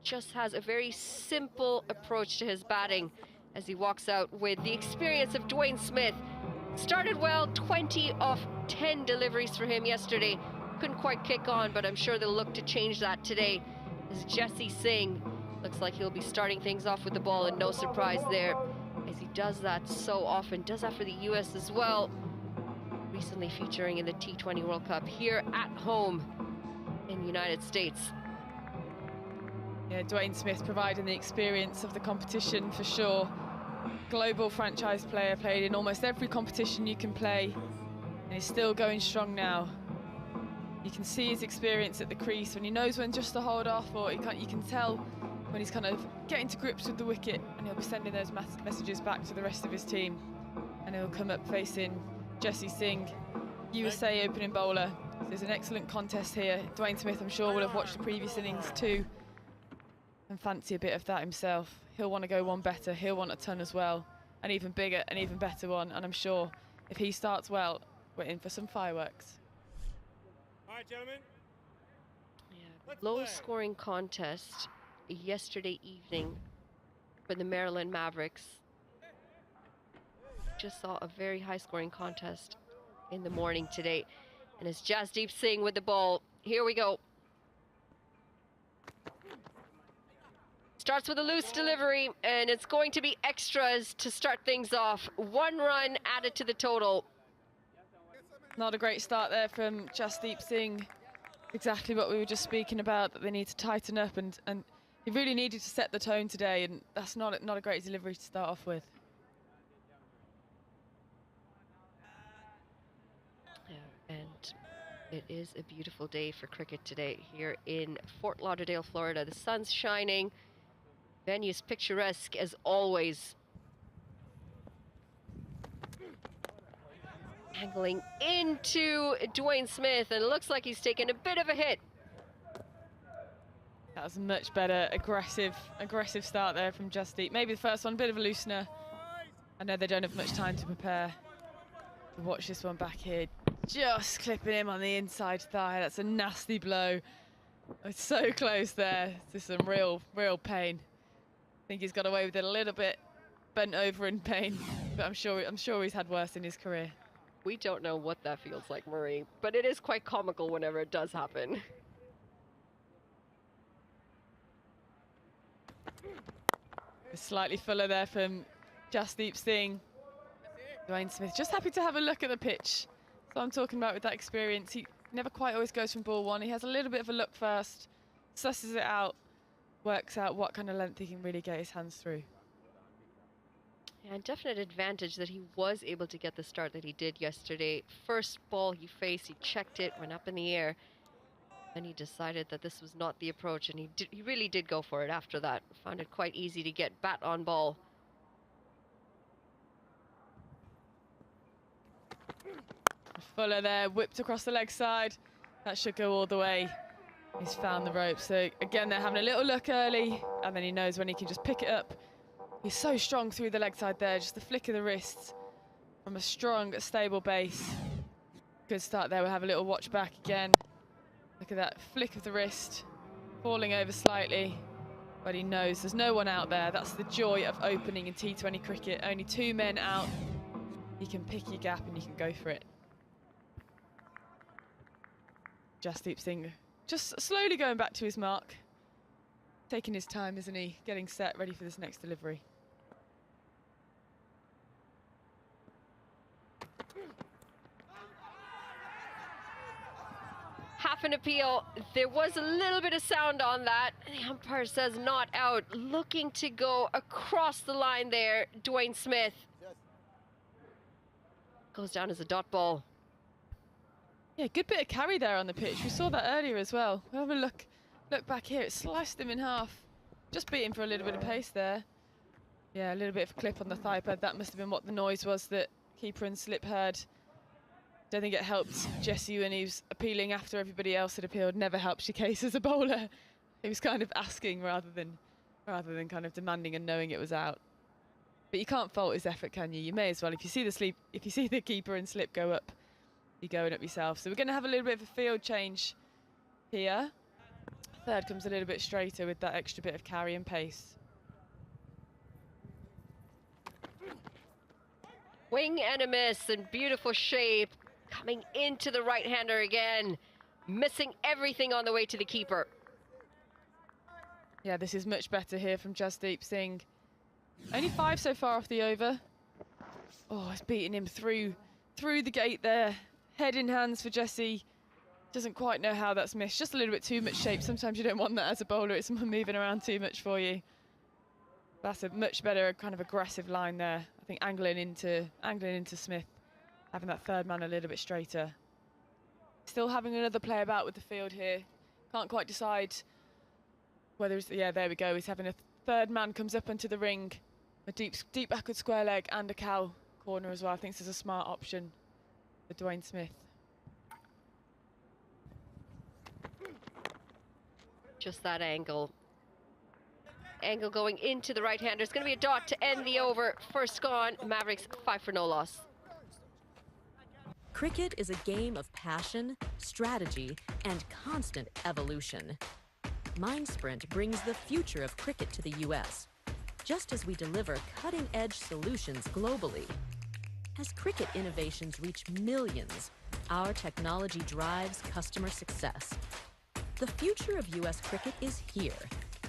Just has a very simple approach to his batting as he walks out with the experience of Dwayne Smith. Started well, 20 off 10 deliveries for him yesterday. Couldn't quite kick on, but I'm sure they'll look to change that today. As Jesse Singh looks like he'll be starting things off with the ball, and no surprise there, as he does that so often. Does that for the US as well. Recently featuring in the T20 World Cup here at home in the United States. Yeah, Dwayne Smith providing the experience of the competition for sure. Global franchise player, played in almost every competition you can play, and he's still going strong now. You can see his experience at the crease when he knows when just to hold off, or you can tell when he's kind of getting to grips with the wicket, and he'll be sending those messages back to the rest of his team. And he'll come up facing Jesse Singh, USA opening bowler. So there's an excellent contest here. Dwayne Smith, I'm sure, will have watched the previous innings too and fancy a bit of that himself. He'll want to go one better, he'll want a ton as well, an even bigger, an even better one, and I'm sure if he starts well, we're in for some fireworks. All right, gentlemen. Yeah, low-scoring contest yesterday evening for the Maryland Mavericks. Just saw a very high-scoring contest in the morning today. And it's Jasdeep Singh with the ball. Here we go. Starts with a loose delivery, and it's going to be extras to start things off. 1 run added to the total. Not a great start there from Jasdeep Singh. Exactly what we were just speaking about, that they need to tighten up, and he really needed to set the tone today, and that's not a great delivery to start off with. Yeah, and it is a beautiful day for cricket today here in Fort Lauderdale, Florida. The sun's shining. Venue's picturesque as always. Angling into Dwayne Smith, and it looks like he's taken a bit of a hit. That was a much better aggressive start there from Jasdeep. Maybe the first one, a bit of a loosener. I know they don't have much time to prepare. Watch this one back here. Just clipping him on the inside thigh. That's a nasty blow. It's so close there to some real pain. I think he's got away with it a little bit, bent over in pain, but I'm sure he's had worse in his career. We don't know what that feels like, Marie, but it is quite comical whenever it does happen. Slightly fuller there from Jasdeep Singh. Dwayne Smith just happy to have a look at the pitch. So I'm talking about with that experience. He never quite always goes from ball one. He has a little bit of a look first, susses it out, works out what kind of length he can really get his hands through. Yeah, definite advantage that he was able to get the start that he did yesterday. First ball he faced, he checked it, went up in the air. Then he decided that this was not the approach, and he really did go for it after that. Found it quite easy to get bat on ball Fuller there, whipped across the leg side. That should go all the way. He's found the rope. So again, they're having a little look early, and then he knows when he can just pick it up. He's so strong through the leg side there, just the flick of the wrists from a strong, stable base. Good start there. We'll have a little watch back again. Look at that flick of the wrist, falling over slightly, but he knows there's no one out there. That's the joy of opening in T20 cricket. Only 2 men out. You can pick your gap and you can go for it. Jasdeep Singh just slowly going back to his mark. Taking his time, isn't he? Getting set, ready for this next delivery. Half an appeal. There was a little bit of sound on that. The umpire says not out. Looking to go across the line there, Dwayne Smith. Goes down as a dot ball. Yeah, good bit of carry there on the pitch. We saw that earlier as well. We'll have a look back here. It sliced him in half. Just beat him for a little bit of pace there. Yeah, a little bit of a clip on the thigh pad. That must have been what the noise was that keeper and slip heard. Don't think it helped Jesse when he was appealing after everybody else had appealed. Never helps your case as a bowler. He was kind of asking rather than kind of demanding and knowing it was out. But you can't fault his effort, can you? You may as well. If you see the keeper and slip go up, you're going up yourself. So we're going to have a little bit of a field change here. Third comes a little bit straighter with that extra bit of carry and pace. Wing and a miss and beautiful shape. Coming into the right-hander again. Missing everything on the way to the keeper. Yeah, this is much better here from Jasdeep Singh. Only 5 so far off the over. Oh, it's beating him through the gate there. Head in hands for Jesse. Doesn't quite know how that's missed. Just a little bit too much shape. Sometimes you don't want that as a bowler. It's moving around too much for you. That's a much better kind of aggressive line there. I think angling into Smith. Having that third man a little bit straighter. Still having another play about with the field here. Can't quite decide whether it's, yeah, there we go. He's having a third man comes up into the ring. A deep backward square leg and a cow corner as well. I think this is a smart option for Dwayne Smith. Just that angle. Angle going into the right-hander. It's going to be a dot to end the over. First gone. Mavericks 5 for no loss. Cricket is a game of passion, strategy, and constant evolution. MindSprint brings the future of cricket to the U.S., just as we deliver cutting-edge solutions globally. As cricket innovations reach millions, our technology drives customer success. The future of U.S. cricket is here,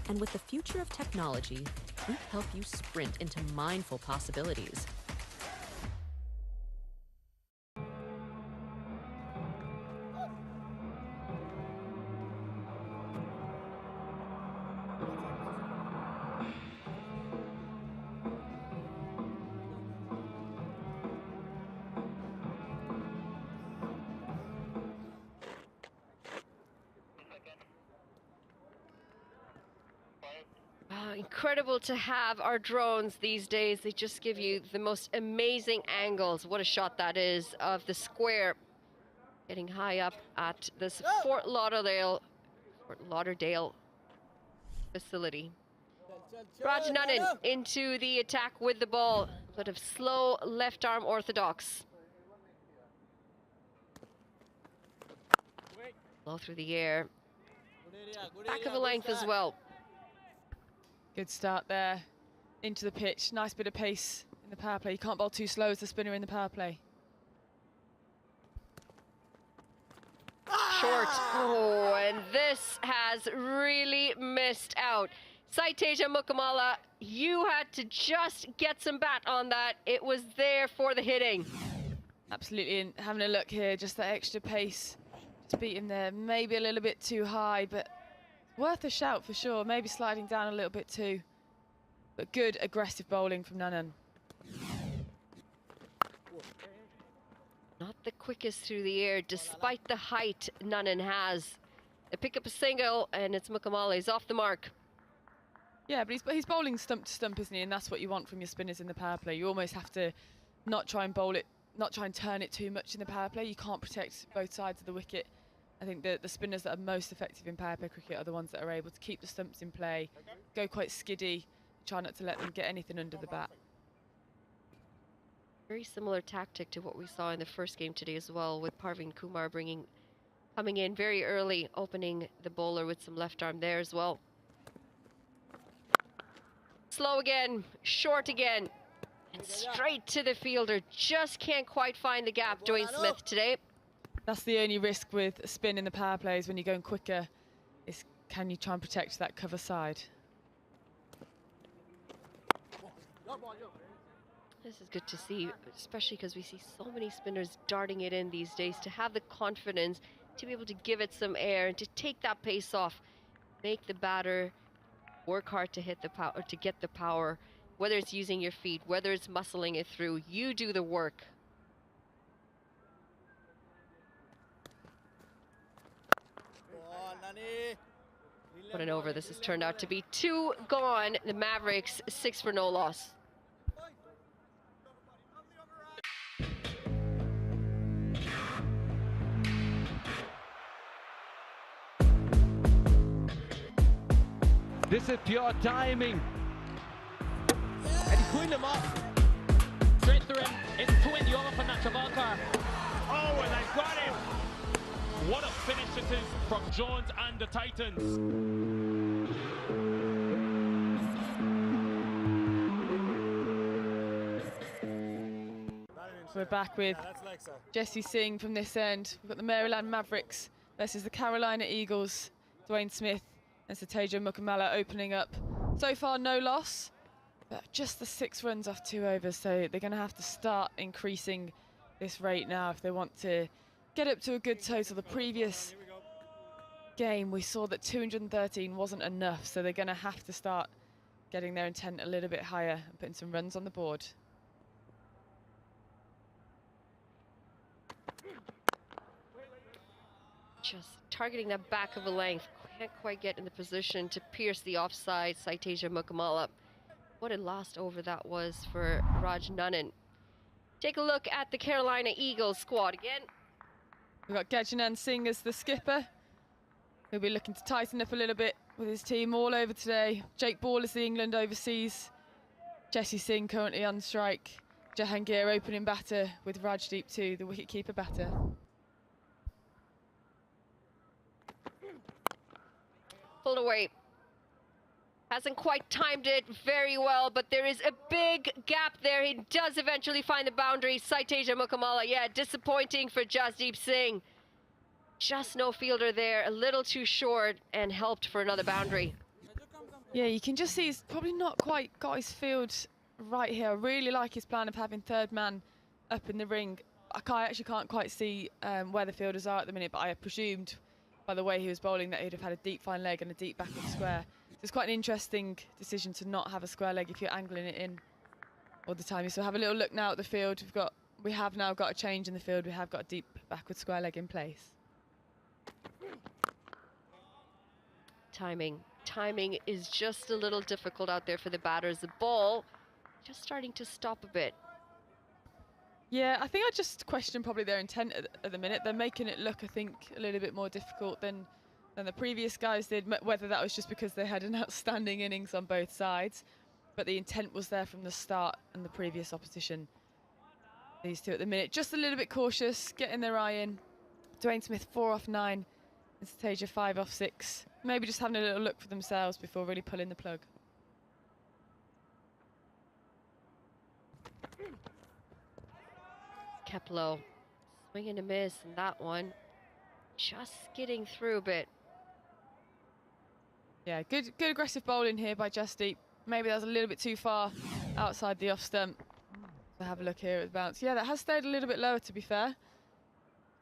and with the future of technology, we help you sprint into mindful possibilities. Incredible to have our drones these days. They just give you the most amazing angles. What a shot that is of the square. Getting high up at this Fort Lauderdale facility. Raj Nanan into the attack with the ball. Bit of slow left arm orthodox. Blow through the air. Back of a length as well. Good start there into the pitch. Nice bit of pace in the power play. You can't bowl too slow as the spinner in the power play. Short. Oh, and this has really missed out. Saiteja Mukamala, you had to just get some bat on that. It was there for the hitting. Absolutely, and having a look here, just that extra pace. Just beat him there, maybe a little bit too high, but worth a shout for sure. Maybe sliding down a little bit too. But good aggressive bowling from Nanan. Not the quickest through the air, despite the height Nanan has. They pick up a single, and it's Mukamala. He's off the mark. Yeah, but he's bowling stump to stump, isn't he? And that's what you want from your spinners in the power play. You almost have to not try and bowl it not try and turn it too much in the power play. You can't protect both sides of the wicket. I think the spinners that are most effective in power play cricket are the ones that are able to keep the stumps in play, go quite skiddy, try not to let them get anything under the bat. Very similar tactic to what we saw in the first game today as well, with Parveen Kumar coming in very early, opening the bowler with some left arm there as well. Slow again, short again, and straight to the fielder. Just can't quite find the gap, Dwayne Smith today. That's the only risk with a spin in the power plays when you're going quicker, is can you try and protect that cover side? This is good to see, especially because we see so many spinners darting it in these days. To have the confidence to be able to give it some air and to take that pace off, make the batter work hard to hit the power, to get the power, whether it's using your feet, whether it's muscling it through, you do the work. What an over this has turned out to be. 2 gone. The Mavericks 6 for no loss. This is pure timing. And he's pulling them up. Straight through him. It's 20 over for Nacho Valkar. Oh, and they've got him. What a finish it is from Jones and the Titans. We're back with Jesse Singh from this end. We've got the Maryland Mavericks versus the Carolina Eagles. Dwayne Smith and Sateja Mukamala opening up. So far, no loss, but just the 6 runs off 2 overs, so they're going to have to start increasing this rate now if they want to get up to a good total. The previous game, we saw that 213 wasn't enough, so they're going to have to start getting their intent a little bit higher and putting some runs on the board. Just targeting that back of a length. Can't quite get in the position to pierce the offside. Saiteja Mukamala. What a last over that was for Raj Nanan. Take a look at the Carolina Eagles squad again. We've got Gajanan Singh as the skipper. He'll be looking to tighten up a little bit with his team all over today. Jake Ball is the England overseas. Jesse Singh currently on strike. Jahangir opening batter with Rajdeep too, the wicketkeeper batter. Pulled away. Hasn't quite timed it very well, but there is a big gap there. He does eventually find the boundary. Saiteja Mukamala, yeah, disappointing for Jasdeep Singh. Just no fielder there, a little too short, and helped for another boundary. Yeah, you can just see he's probably not quite got his field right here. I really like his plan of having 3rd man up in the ring. I actually can't quite see where the fielders are at the minute, but I presumed by the way he was bowling that he'd have had a deep fine leg and a deep backward square. So it's quite an interesting decision to not have a square leg if you're angling it in all the time. So have a little look now at the field. We have now got a change in the field. We have got a deep backward square leg in place. Timing is just a little difficult out there for the batters. The ball just starting to stop a bit. Yeah, I think I just question probably their intent at the minute. They're making it look, I think, a little bit more difficult than the previous guys did, whether that was just because they had an outstanding innings on both sides. But the intent was there from the start and the previous opposition. These two at the minute, just a little bit cautious, getting their eye in. Dwayne Smith 4 off 9, and Sateja 5 off 6. Maybe just having a little look for themselves before really pulling the plug. Kept low. Swing and a miss, and that one just skidding through a bit. Yeah, good aggressive bowling here by Jasdeep. Maybe that was a little bit too far outside the off stump. So have a look here at the bounce. Yeah, that has stayed a little bit lower, to be fair.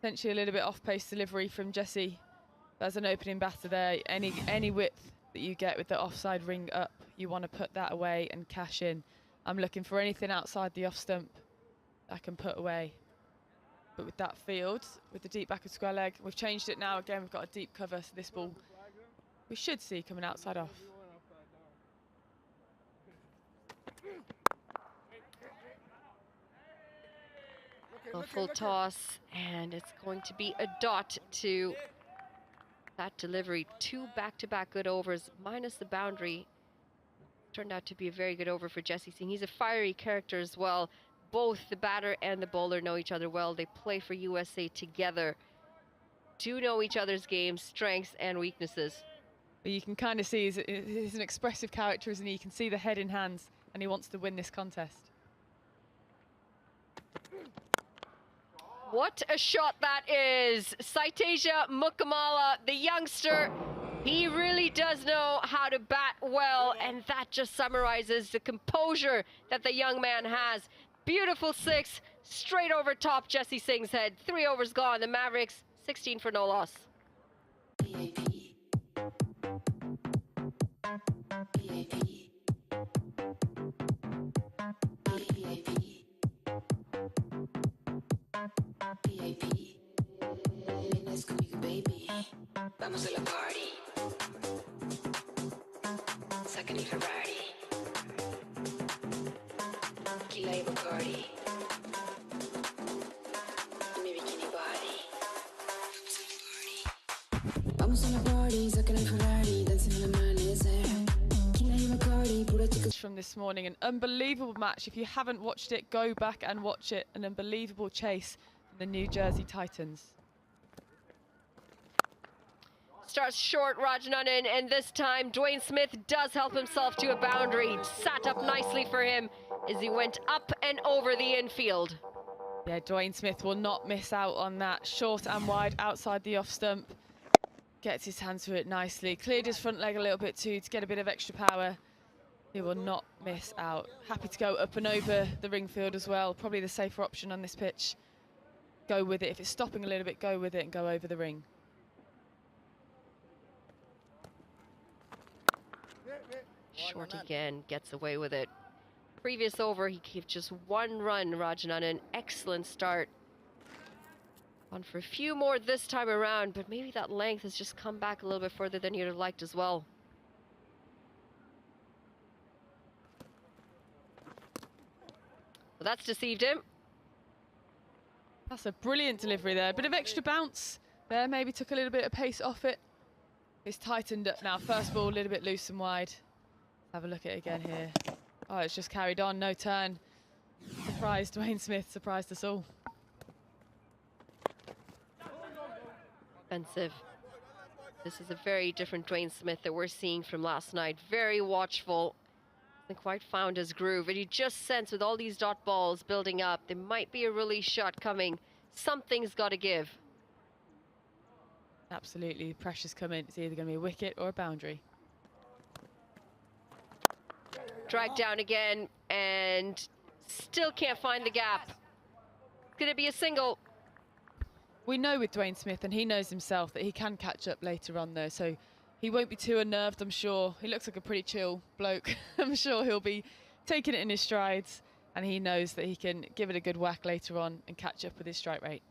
Potentially a little bit off-pace delivery from Jesse. There's an opening batter there. Any width that you get with the offside ring up, you want to put that away and cash in. I'm looking for anything outside the off stump I can put away. But with that field, with the deep backward square leg, we've changed it now. Again, we've got a deep cover, so this ball we should see coming outside off. A full toss, and it's going to be a dot to that delivery. 2 back-to-back good overs, minus the boundary. Turned out to be a very good over for Jesse Singh. He's a fiery character as well. Both the batter and the bowler know each other well. They play for USA together. Do know each other's games, strengths and weaknesses. But you can kind of see he's an expressive character, isn't he? You can see the head in hands, and he wants to win this contest. What a shot that is. Saitasia Mukamala, the youngster, he really does know how to bat well, and that just summarizes the composure that the young man has. Beautiful 6, straight over top Jesse Singh's head. 3 overs gone. The Mavericks, 16 for no loss. Vamos a la party. Sacan y Ferrari. Tequila y Bacardi. Mi bikini body. Vamos a la party. Sacan y Ferrari. Dancing in the amanecer. Tequila y Bacardi. Pura chica. From this morning, an unbelievable match. If you haven't watched it, go back and watch it. An unbelievable chase from the New Jersey Titans. Starts short, Rajanan, and this time Dwayne Smith does help himself to a boundary. Sat up nicely for him as he went up and over the infield. Yeah, Dwayne Smith will not miss out on that. Short and wide outside the off stump. Gets his hands to it nicely. Cleared his front leg a little bit too to get a bit of extra power. He will not miss out. Happy to go up and over the ring field as well. Probably the safer option on this pitch. Go with it. If it's stopping a little bit, go with it and go over the ring. Short again, gets away with it. Previous over, he gave just 1 run, Rajanan. Excellent start. On for a few more this time around, but maybe that length has just come back a little bit further than you'd have liked as well. Well, that's deceived him. That's a brilliant delivery there. A bit of extra bounce there, maybe took a little bit of pace off it. It's tightened up now. First ball, a little bit loose and wide. Have a look at it again here. Oh, it's just carried on, no turn. Surprised Dwayne Smith, surprised us all. Offensive. This is a very different Dwayne Smith that we're seeing from last night. Very watchful. Hasn't quite found his groove. And you just sense with all these dot balls building up, there might be a release shot coming. Something's got to give. Absolutely, pressure's coming. It's either going to be a wicket or a boundary. Dragged down again and still can't find the gap. It's going to be a single. We know with Dwayne Smith, and he knows himself, that he can catch up later on though, so he won't be too unnerved, I'm sure. He looks like a pretty chill bloke. I'm sure he'll be taking it in his strides, and he knows that he can give it a good whack later on and catch up with his strike rate.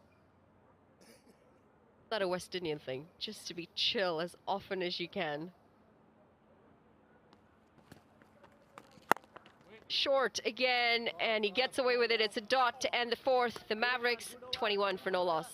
Not a West Indian thing, just to be chill as often as you can. Short again, and he gets away with it. It's a dot to end the 4th. The Mavericks, 21 for no loss.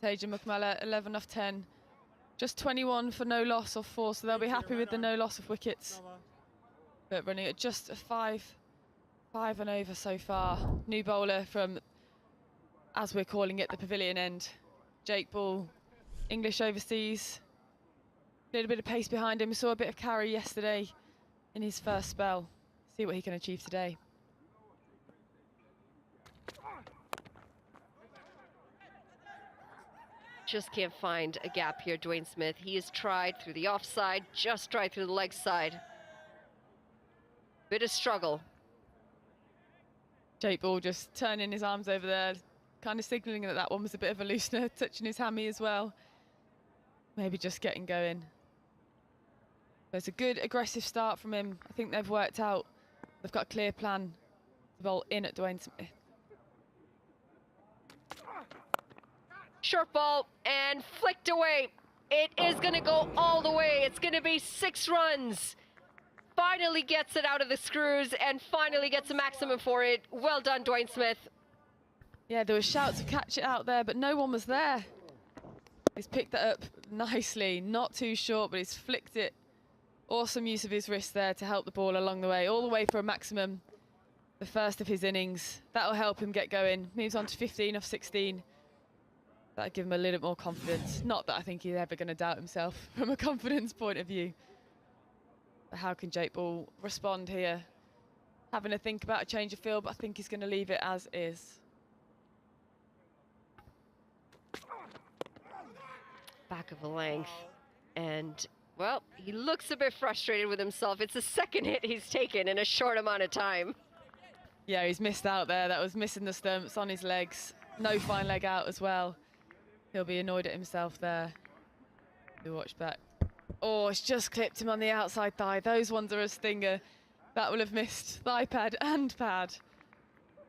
Saitasia Mukamala, 11 off 10. Just 21 for no loss off 4, so they'll be happy with the no loss of wickets. But running at just a 5 and over so far. New bowler from, as we're calling it, the pavilion end. Jake Ball, English overseas. A little bit of pace behind him. We saw a bit of carry yesterday in his first spell. See what he can achieve today. Just can't find a gap here, Dwayne Smith. He has tried through the offside, just tried through the leg side. Bit of struggle. Jake Ball just turning his arms over there, kind of signalling that that one was a bit of a loosener, touching his hammy as well. Maybe just getting going. But it's a good aggressive start from him. I think they've worked out, they've got a clear plan to bowl in at Dwayne Smith. Short ball and flicked away. It is going to go all the way. It's going to be 6 runs. Finally gets it out of the screws and finally gets a maximum for it. Well done, Dwayne Smith. Yeah, there were shouts to catch it out there, but no one was there. He's picked that up nicely, not too short, but he's flicked it. Awesome use of his wrist there to help the ball along the way, all the way for a maximum. The first of his innings. That'll help him get going. Moves on to 15 off 16. That'll give him a little bit more confidence. Not that I think he's ever going to doubt himself from a confidence point of view. But how can Jake Ball respond here? Having to think about a change of field, but I think he's going to leave it as is. Back of the length. And, well, he looks a bit frustrated with himself. It's the second hit he's taken in a short amount of time. Yeah, he's missed out there. That was missing the stumps on his legs. No fine leg out as well. He'll be annoyed at himself there. Do watch back. Oh, it's just clipped him on the outside thigh. Those ones are a stinger. That will have missed thigh pad and pad.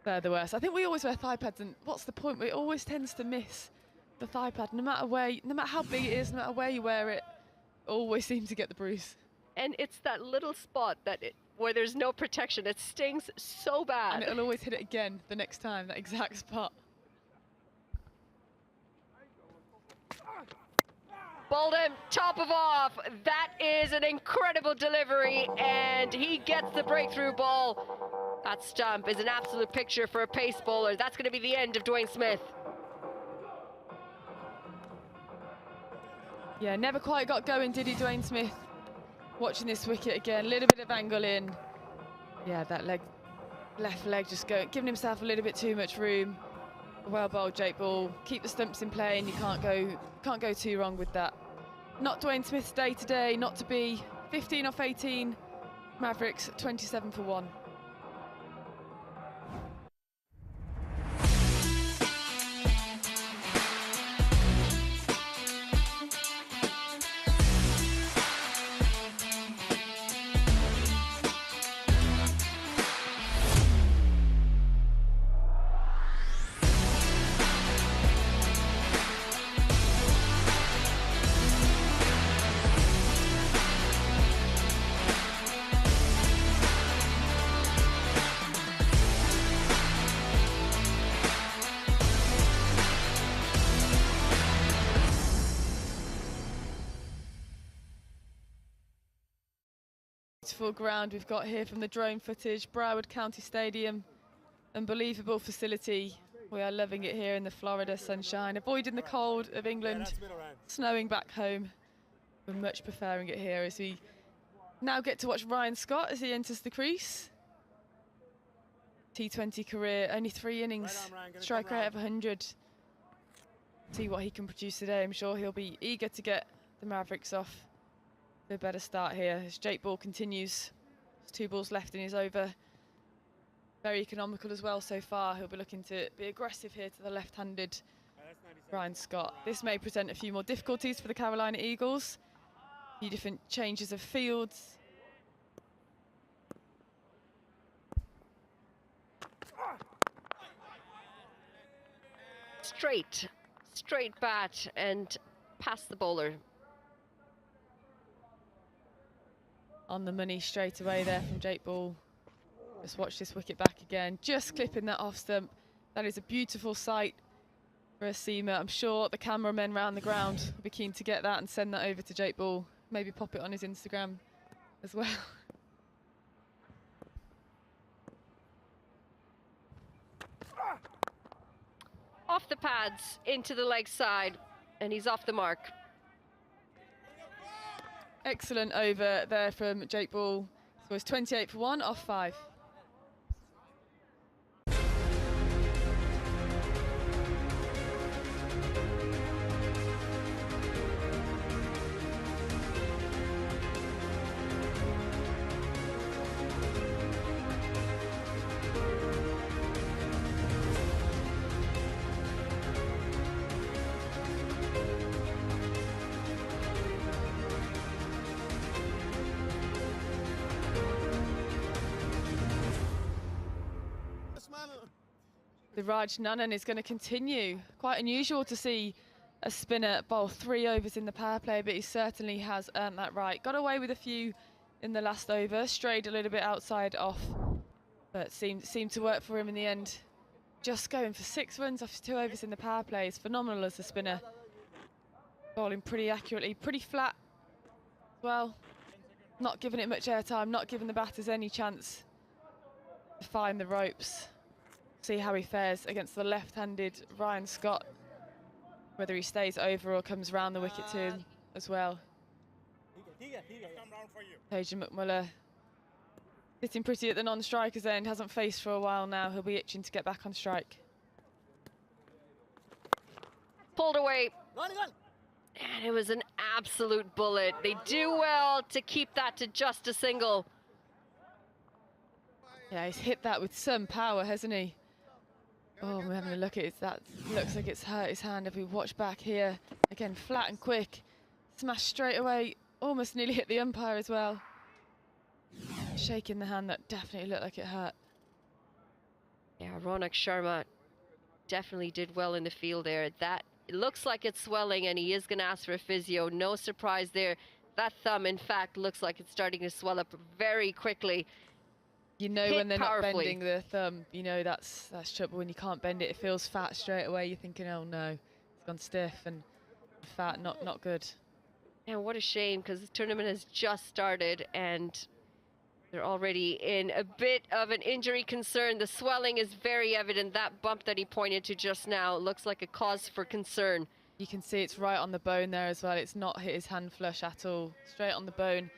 They're the worst. I think we always wear thigh pads, and what's the point? It always tends to miss the thigh pad, no matter where, no matter how big it is, no matter where you wear it, always seems to get the bruise. And it's that little spot where there's no protection. It stings so bad. And it'll always hit it again the next time, that exact spot. Bowled him, top of off. That is an incredible delivery, and he gets the breakthrough ball. That stump is an absolute picture for a pace bowler. That's going to be the end of Dwayne Smith. Yeah, never quite got going, did he, Dwayne Smith? Watching this wicket again, a little bit of angle in. Yeah, that leg, left leg just giving himself a little bit too much room. Well bowled, Jake Ball. Keep the stumps in play, and you can't go too wrong with that. Not Dwayne Smith's day today, not to be. 15 off 18, Mavericks 27 for 1. Beautiful ground we've got here from the drone footage, Broward County Stadium. Unbelievable facility. We are loving it here in the Florida sunshine, avoiding the cold of England, snowing back home. We're much preferring it here as we now get to watch Ryan Scott as he enters the crease. T20 career, only 3 innings, strike rate of 100. See what he can produce today. I'm sure he'll be eager to get the Mavericks off a better start here as Jake Ball continues. There's 2 balls left in his over. Very economical as well so far. He'll be looking to be aggressive here to the left-handed Ryan Scott. This may present a few more difficulties for the Carolina Eagles. A few different changes of fields. Straight bat and past the bowler. On the money straight away there from Jake Ball. Just watch this wicket back again, just clipping that off stump. That is a beautiful sight for a seamer. I'm sure the cameramen round the ground will be keen to get that and send that over to Jake Ball. Maybe pop it on his Instagram as well. Off the pads, into the leg side, and he's off the mark. Excellent over there from Jake Ball. So it's 28 for 1 off 5. with Raj Nanan is going to continue. Quite unusual to see a spinner bowl 3 overs in the power play, but he certainly has earned that right. Got away with a few in the last over, strayed a little bit outside off, but seemed to work for him in the end. Just going for 6 runs off 2 overs in the power play is phenomenal as a spinner. Bowling pretty accurately, pretty flat as well. Not giving it much airtime, not giving the batters any chance to find the ropes. See how he fares against the left-handed Ryan Scott, whether he stays over or comes round the wicket to him as well. Tajan McMullah sitting pretty at the non-striker's end, hasn't faced for a while now. He'll be itching to get back on strike. Pulled away. And it was an absolute bullet. They do well to keep that to just a single. Yeah, he's hit that with some power, hasn't he? Oh, we're having a look at it. That looks like it's hurt his hand. If we watch back here, again, flat and quick. Smashed straight away, almost nearly hit the umpire as well. Shaking the hand, that definitely looked like it hurt. Yeah, Ronak Sharma definitely did well in the field there. That, it looks like it's swelling and he is going to ask for a physio. No surprise there. That thumb, in fact, looks like it's starting to swell up very quickly. You know when they're not bending the thumb, you know that's trouble. When you can't bend it, it feels fat straight away. You're thinking, oh no, it's gone stiff and fat, not good. And what a shame, because the tournament has just started and they're already in a bit of an injury concern. The swelling is very evident. That bump that he pointed to just now looks like a cause for concern. You can see it's right on the bone there as well. It's not hit his hand flush at all. Straight on the bone.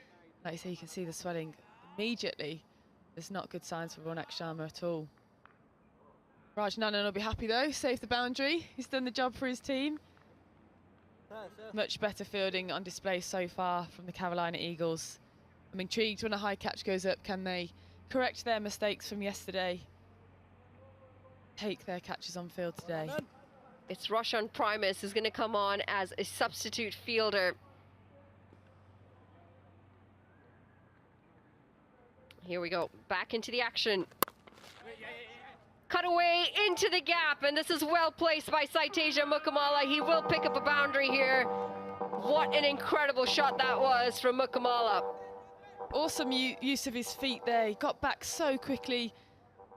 Like you say, you can see the swelling immediately. There's not good signs for Ronak Sharma at all. Raj Nanan will be happy though, saved the boundary. He's done the job for his team. Much better fielding on display so far from the Carolina Eagles. I'm intrigued when a high catch goes up, can they correct their mistakes from yesterday? Take their catches on field today. It's Roshan Primus who's going to come on as a substitute fielder. Here we go, back into the action. Cut away into the gap, and this is well placed by Saiteja Mukamala. He will pick up a boundary here. What an incredible shot that was from Mukamala. Awesome use of his feet there. He got back so quickly,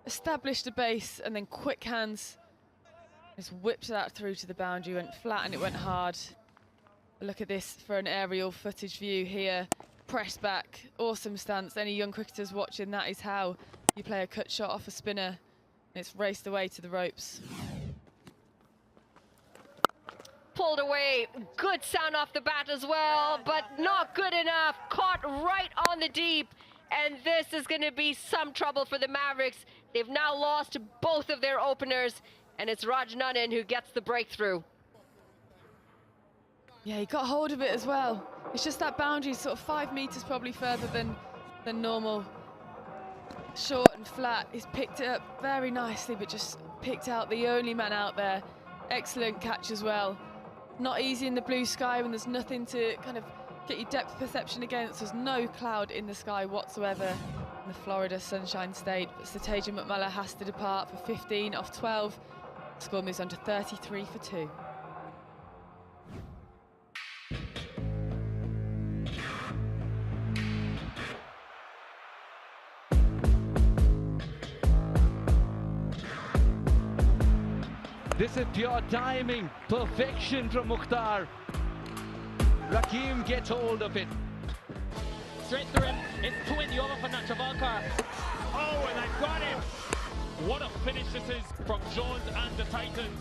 established a base, and then quick hands. Just whipped that through to the boundary, went flat and it went hard. Look at this for an aerial footage view here. Press back, awesome stance. Any young cricketers watching, that is how you play a cut shot off a spinner. And it's raced away to the ropes. Pulled away, good sound off the bat as well, but not good enough. Caught right on the deep, and this is going to be some trouble for the Mavericks. They've now lost both of their openers, and it's Raj Nanan who gets the breakthrough. Yeah, he got hold of it as well. It's just that boundary is sort of 5 meters probably further than normal. Short and flat. He's picked it up very nicely, but just picked out the only man out there. Excellent catch as well. Not easy in the blue sky when there's nothing to kind of get your depth perception against. There's no cloud in the sky whatsoever in the Florida Sunshine State. But Sateja McMullah has to depart for 15 off 12. The score moves on to 33 for 2. This is pure timing, perfection from Mukhtar. Rakim gets hold of it. Straight through him, it's 20 over for Nachavalkar. Oh, and I got him! What a finish this is from Jones and the Titans.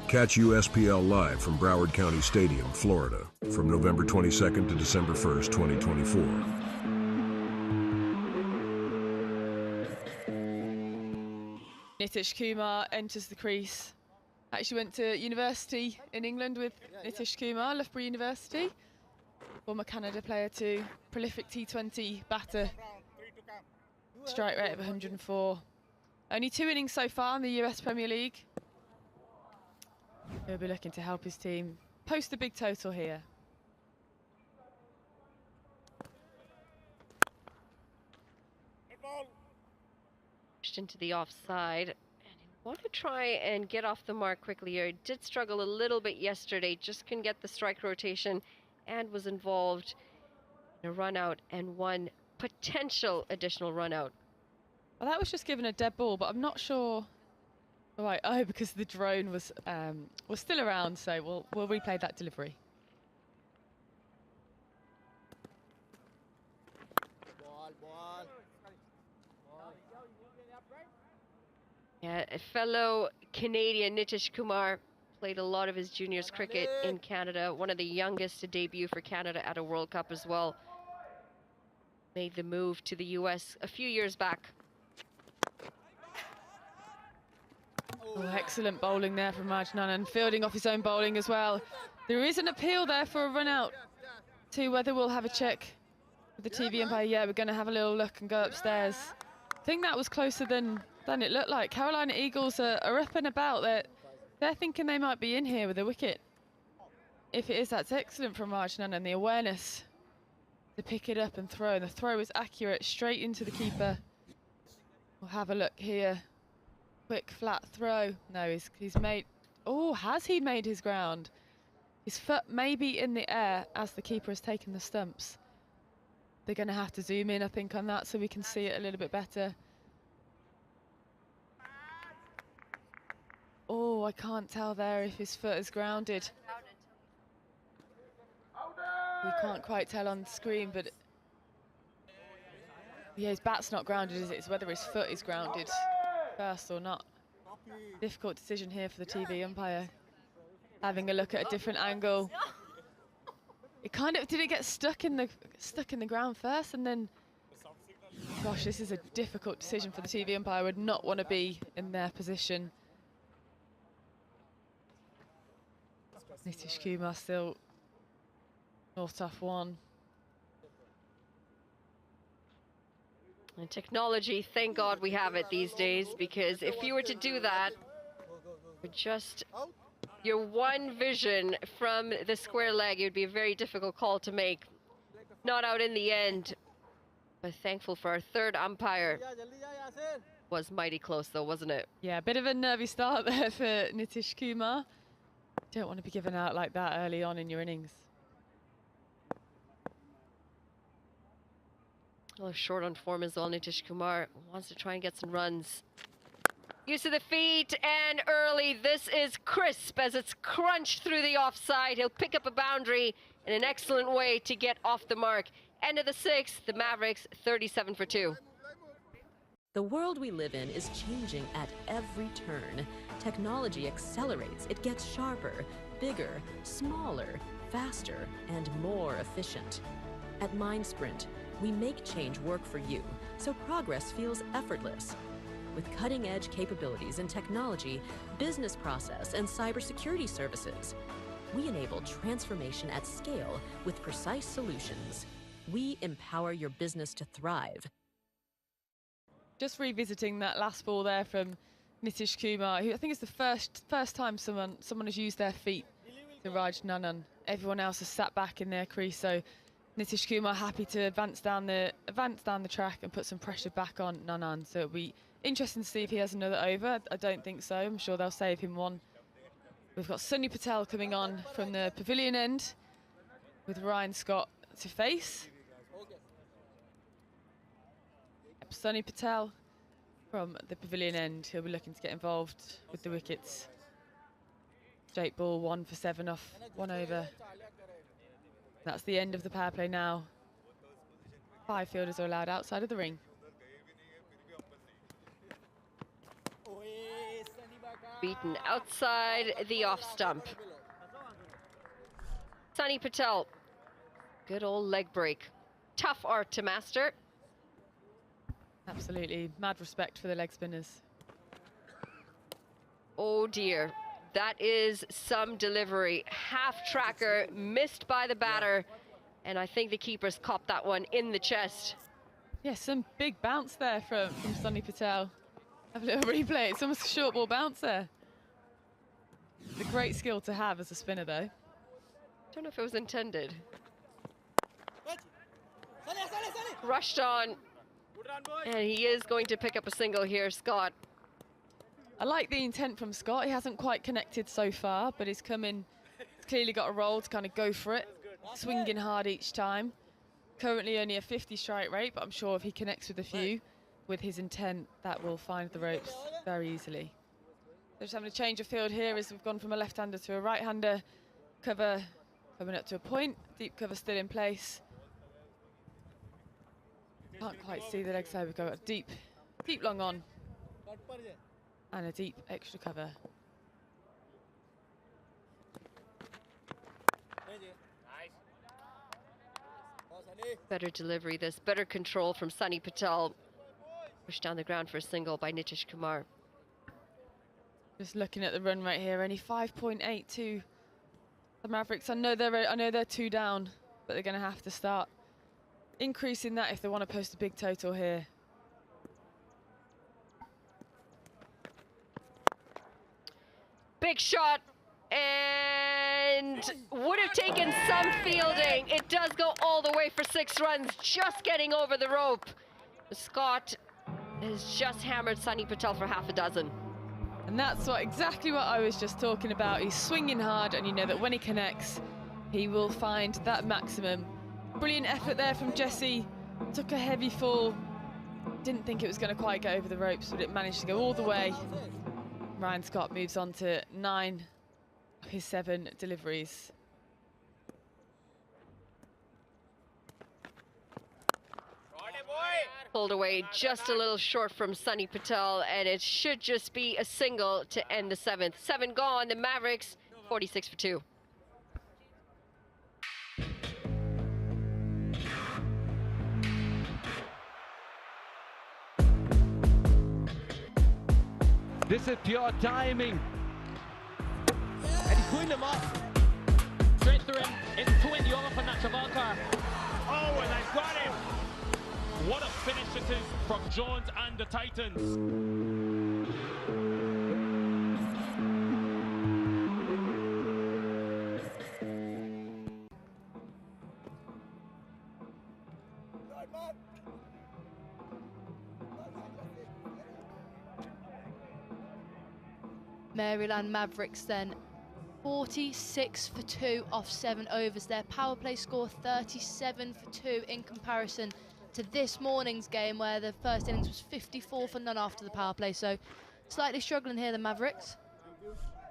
Catch USPL live from Broward County Stadium, Florida, from November 22nd to December 1st, 2024. Nitish Kumar enters the crease. Actually went to university in England with Nitish Kumar, Loughborough University. Former Canada player too, prolific T20 batter. Strike rate of 104. Only 2 innings so far in the US Premier League. He'll be looking to help his team post a big total here. Into the offside, and Want to try and get off the mark quickly here. Did struggle a little bit yesterday, just couldn't get the strike rotation and was involved in a run out and one potential additional run out. Well, that was just given a dead ball, but I'm not sure. Right, oh, because the drone was still around, so we'll replay that delivery. Yeah, a fellow Canadian, Nitish Kumar, played a lot of his juniors cricket in Canada, one of the youngest to debut for Canada at a World Cup as well. Made the move to the US a few years back. Oh, excellent bowling there from Raj Nanan, fielding off his own bowling as well. There is an appeal there for a run out to whether we'll have a check with the TV umpire. Yeah, we're going to have a little look and go upstairs. I think that was closer than it looked like. Carolina Eagles are up and about. They're thinking they might be in here with a wicket. If it is, that's excellent from Raj Nanan. The awareness to pick it up and throw. And the throw is accurate, straight into the keeper. We'll have a look here. Quick flat throw. No, he's made. Oh, has he made his ground? His foot may be in the air as the keeper has taken the stumps. They're going to have to zoom in, I think, on that so we can see it a little bit better. Oh, I can't tell there if his foot is grounded. We can't quite tell on the screen, but yeah, his bat's not grounded, is it? It's whether his foot is grounded first or not. Difficult decision here for the TV umpire. Having a look at a different angle. It kind of, did it get stuck in the ground first and then, gosh, this is a difficult decision for the TV umpire. I would not want to be in their position. Nitish Kumar still north off one. And technology, thank God we have it these days, because if you were to do that, with just your one vision from the square leg, it would be a very difficult call to make. Not out in the end, but thankful for our third umpire. Was mighty close though, wasn't it? Yeah, a bit of a nervy start there for Nitish Kumar. Don't want to be given out like that early on in your innings. Well, short on form as well. Nitish Kumar wants to try and get some runs. Use of the feet and early. This is crisp as it's crunched through the offside. He'll pick up a boundary in an excellent way to get off the mark. End of the sixth, the Mavericks 37 for 2. The world we live in is changing at every turn. Technology accelerates. It gets sharper, bigger, smaller, faster, and more efficient. At MindSprint, we make change work for you, so progress feels effortless. With cutting-edge capabilities in technology, business process, and cybersecurity services, we enable transformation at scale with precise solutions. We empower your business to thrive. Just revisiting that last ball there from Nitish Kumar, who I think is the first time someone has used their feet to Raj Nanan. Everyone else has sat back in their crease, so Nitish Kumar happy to advance down the track and put some pressure back on Nanan. So it'll be interesting to see if he has another over. I don't think so. I'm sure they'll save him one. We've got Sunny Patel coming on from the pavilion end with Ryan Scott to face. Sunny Patel from the pavilion end. He'll be looking to get involved with the wickets. Straight ball, 1 for 7 off, 1 over. That's the end of the power play now. 5 fielders are allowed outside of the ring. Beaten outside the off stump. Sunny Patel, good old leg break. Tough art to master. Absolutely, mad respect for the leg spinners. Oh dear, that is some delivery. Half tracker missed by the batter, and I think the keepers copped that one in the chest. Yeah, some big bounce there from Sunny Patel. Have a little replay, it's almost a short ball bounce there. It's a great skill to have as a spinner though. Don't know if it was intended. Rushed on, and he is going to pick up a single here, Scott. I like the intent from Scott. He hasn't quite connected so far, but he's come in, he's clearly got a role to kind of go for it, swinging hard each time. Currently only a 50 strike rate, but I'm sure if he connects with a few, with his intent, that will find the ropes very easily. They're just having a change of field here as we've gone from a left-hander to a right-hander. Cover coming up to a point, deep cover still in place. Can't quite see the leg side, we've got a deep long on. And a deep extra cover. Better delivery, this better control from Sunny Patel. Pushed down the ground for a single by Nitish Kumar. Just looking at the run right here, only 5.8 to the Mavericks. I know they're 2 down, but they're going to have to start increasing that if they want to post a big total here. Big shot, and would have taken some fielding. It does go all the way for 6 runs, just getting over the rope. Scott has just hammered Sunny Patel for half a dozen. And that's exactly what I was just talking about. He's swinging hard, and you know that when he connects, he will find that maximum. Brilliant effort there from Jesse. Took a heavy fall. Didn't think it was going to quite get over the ropes, but it managed to go all the way. Ryan Scott moves on to 9 of his 7 deliveries. Pulled away just a little short from Sunny Patel, and it should just be a single to end the 7th. 7 gone, the Mavericks 46 for 2. This is pure timing. And he's pulling them up. Straight through him. It's 20 over for Nachavalkar. Oh, and I've got him. What a finish this is from Jones and the Titans. Maryland Mavericks then 46 for 2 off 7 overs. Their power play score 37 for 2 in comparison to this morning's game where the first innings was 54 for none after the power play. So slightly struggling here, the Mavericks.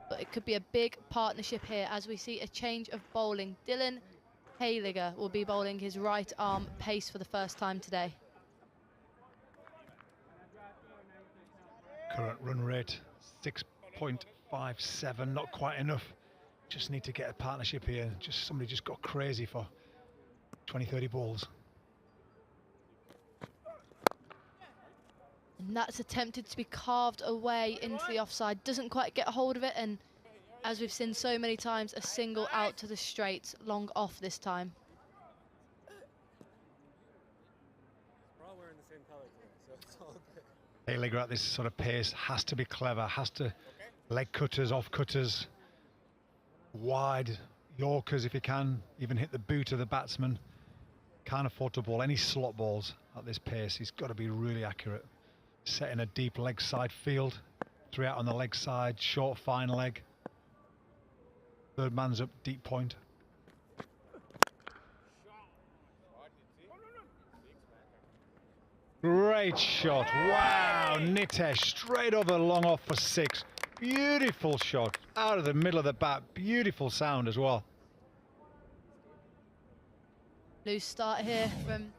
But it could be a big partnership here as we see a change of bowling. Dylan Hayliger will be bowling his right arm pace for the first time today. Current run rate 6.57, not quite enough. Just need to get a partnership here. Somebody just got crazy for 20-30 balls. And that's attempted to be carved away into the offside. Doesn't quite get a hold of it, and as we've seen so many times, a single out to the straights, long off this time. We're all wearing the same color today, so it's all good. Hayliger at this sort of pace has to be clever, has to leg cutters, off cutters, wide Yorkers if he can, even hit the boot of the batsman. Can't afford to bowl any slot balls at this pace. He's got to be really accurate. Setting a deep leg side field, 3 out on the leg side, short fine leg. Third man's up, deep point. Great shot, wow, Nitesh straight over long off for 6. Beautiful shot, out of the middle of the bat, beautiful sound as well. Loose start here from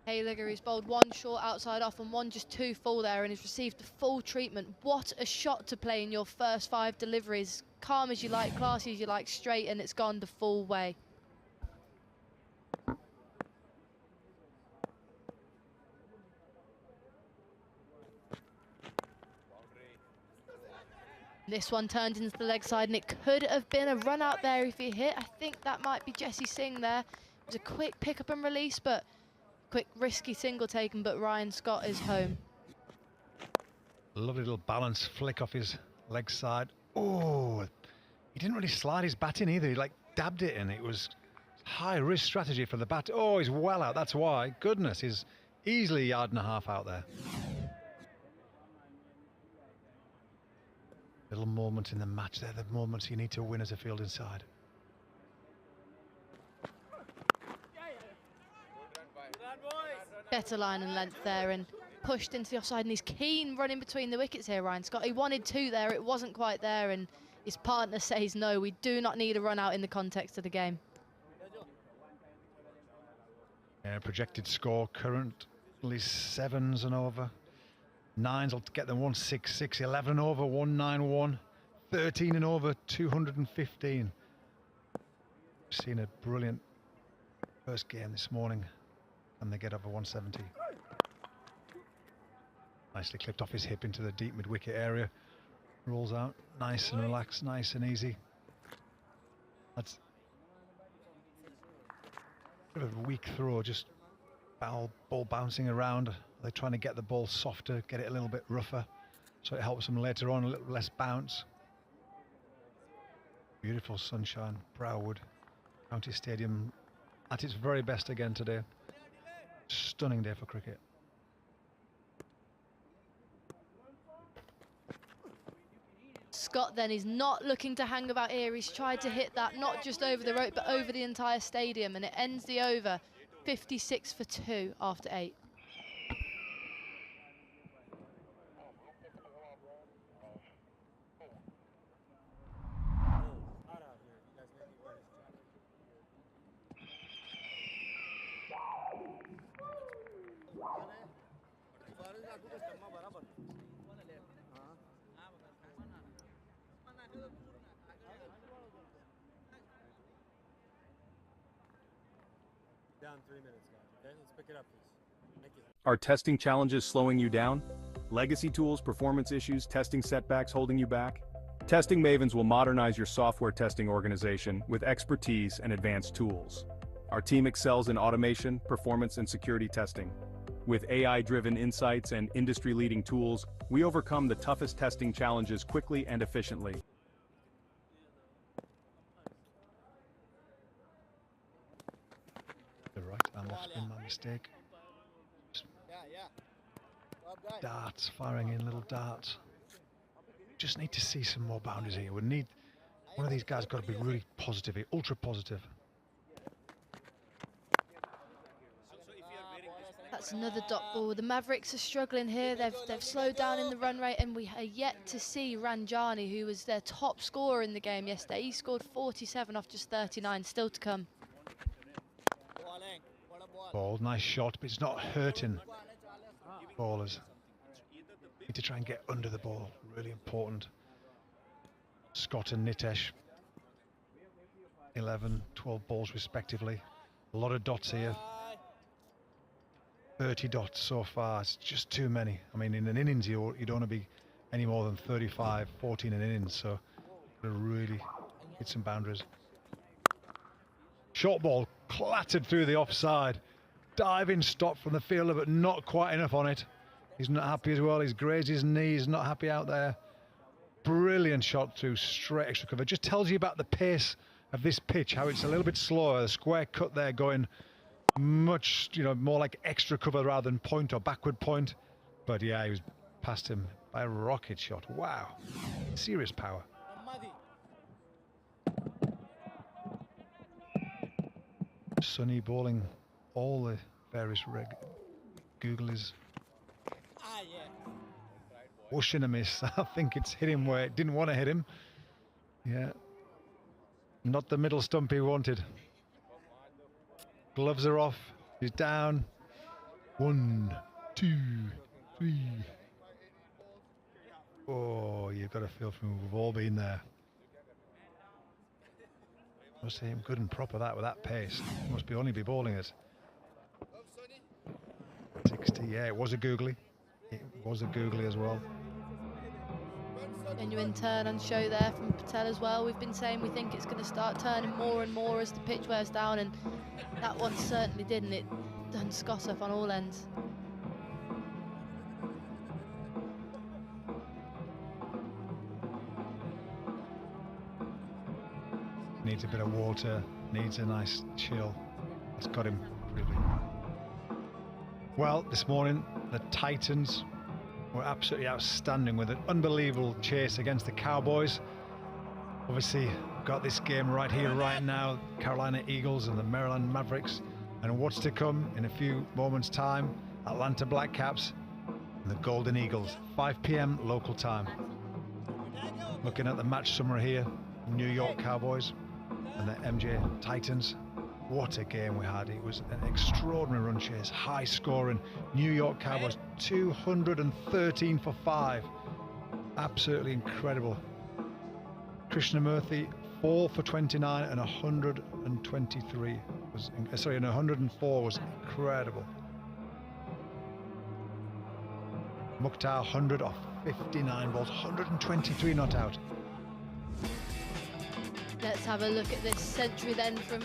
Hayliger. He's bowled 1 short outside off and 1 just 2 full there, and he's received the full treatment. What a shot to play in your first 5 deliveries. Calm as you like, classy as you like, straight, and it's gone the full way. This one turned into the leg side, and it could have been a run out there if he hit. I think that might be Jesse Singh there. It was a quick pick up and release, but quick risky single taken, but Ryan Scott is home. Lovely little balance flick off his leg side. Oh, he didn't really slide his bat in either. He like dabbed it in. It was high risk strategy for the bat. Oh, he's well out. That's why. Goodness, he's easily 1.5 yards out there. Little moment in the match. They're the moments you need to win as a field inside. Better line and length there and pushed into the offside, and he's keen running between the wickets here, Ryan Scott. He wanted 2 there, it wasn't quite there, and his partner says no, we do not need a run out in the context of the game. Yeah, projected score currently 7s and over. 9s will get them 166, 11 and over 191, 13 and over 215. We've seen a brilliant first game this morning, and they get over 170. Nicely clipped off his hip into the deep mid-wicket area. Rolls out, nice and relaxed, nice and easy. That's a bit of a weak throw, just ball bouncing around. They're trying to get the ball softer, get it a little bit rougher, so it helps them later on, a little less bounce. Beautiful sunshine, Broward County Stadium at its very best again today. Stunning day for cricket. Scott then is not looking to hang about here. He's tried to hit that not just over the rope but over the entire stadium, and it ends the over 56 for 2 after 8. Down 3 minutes, guys. Okay, let's pick it up, please. Thank you. Are testing challenges slowing you down? Legacy tools, performance issues, testing setbacks holding you back? Testing Mavens will modernize your software testing organization with expertise and advanced tools. Our team excels in automation, performance, and security testing. With AI-driven insights and industry-leading tools, we overcome the toughest testing challenges quickly and efficiently. The right arm off spin, my mistake. Darts, firing in little darts. Just need to see some more boundaries here. We need one of these guys. Got to be really positive here, ultra positive. That's another dot ball. The Mavericks are struggling here. They've slowed down in the run rate, and we are yet to see Ranjani, who was their top scorer in the game yesterday. He scored 47 off just 39, still to come. Ball, nice shot, but it's not hurting ballers. Need to try and get under the ball, really important. Scott and Nitesh, 11, 12 balls respectively. A lot of dots here. 30 dots so far, it's just too many. I mean, in an innings, you don't want to be any more than 35, 14 an innings, so got to really hit some boundaries. Short ball clattered through the offside. Diving stop from the fielder, but not quite enough on it. He's not happy as well. He's grazed his knees, not happy out there. Brilliant shot through straight extra cover. Just tells you about the pace of this pitch, how it's a little bit slower. The square cut there going much, more like extra cover rather than point or backward point. But yeah, he was past him by a rocket shot. Wow, serious power. Sunny bowling all the various googlies. Whooshing a miss. I think it's hit him where it didn't want to hit him. Yeah, not the middle stump he wanted. Gloves are off. He's down. 1, 2, 3. Oh, you've got to feel for him. We've all been there. Must see him good and proper that with that pace. He must only be bowling it. 60. Yeah, it was a googly. It was a googly as well. Genuine turn on show there from Patel as well. We've been saying we think it's going to start turning more and more as the pitch wears down, and that one certainly did, and it done Scott up on all ends. Needs a bit of water, needs a nice chill. It's got him really. Well, this morning the Titans were absolutely outstanding with an unbelievable chase against the Cowboys. Obviously, got this game right here, right now, Carolina Eagles and the Maryland Mavericks. And what's to come in a few moments' time, Atlanta BLACKCAPS and the Golden Eagles, 5 p.m. local time. Looking at the match summary here, New York Cowboys and the MJ Titans. What a game we had. It was an extraordinary run chase, high scoring. New York Cowboys 213 for 5. Absolutely incredible. Krishnamurthy 4 for 29 and 123 was, sorry, and 104 was incredible. Mukhtar 100 off 59 balls, 123 not out. Let's have a look at this century then from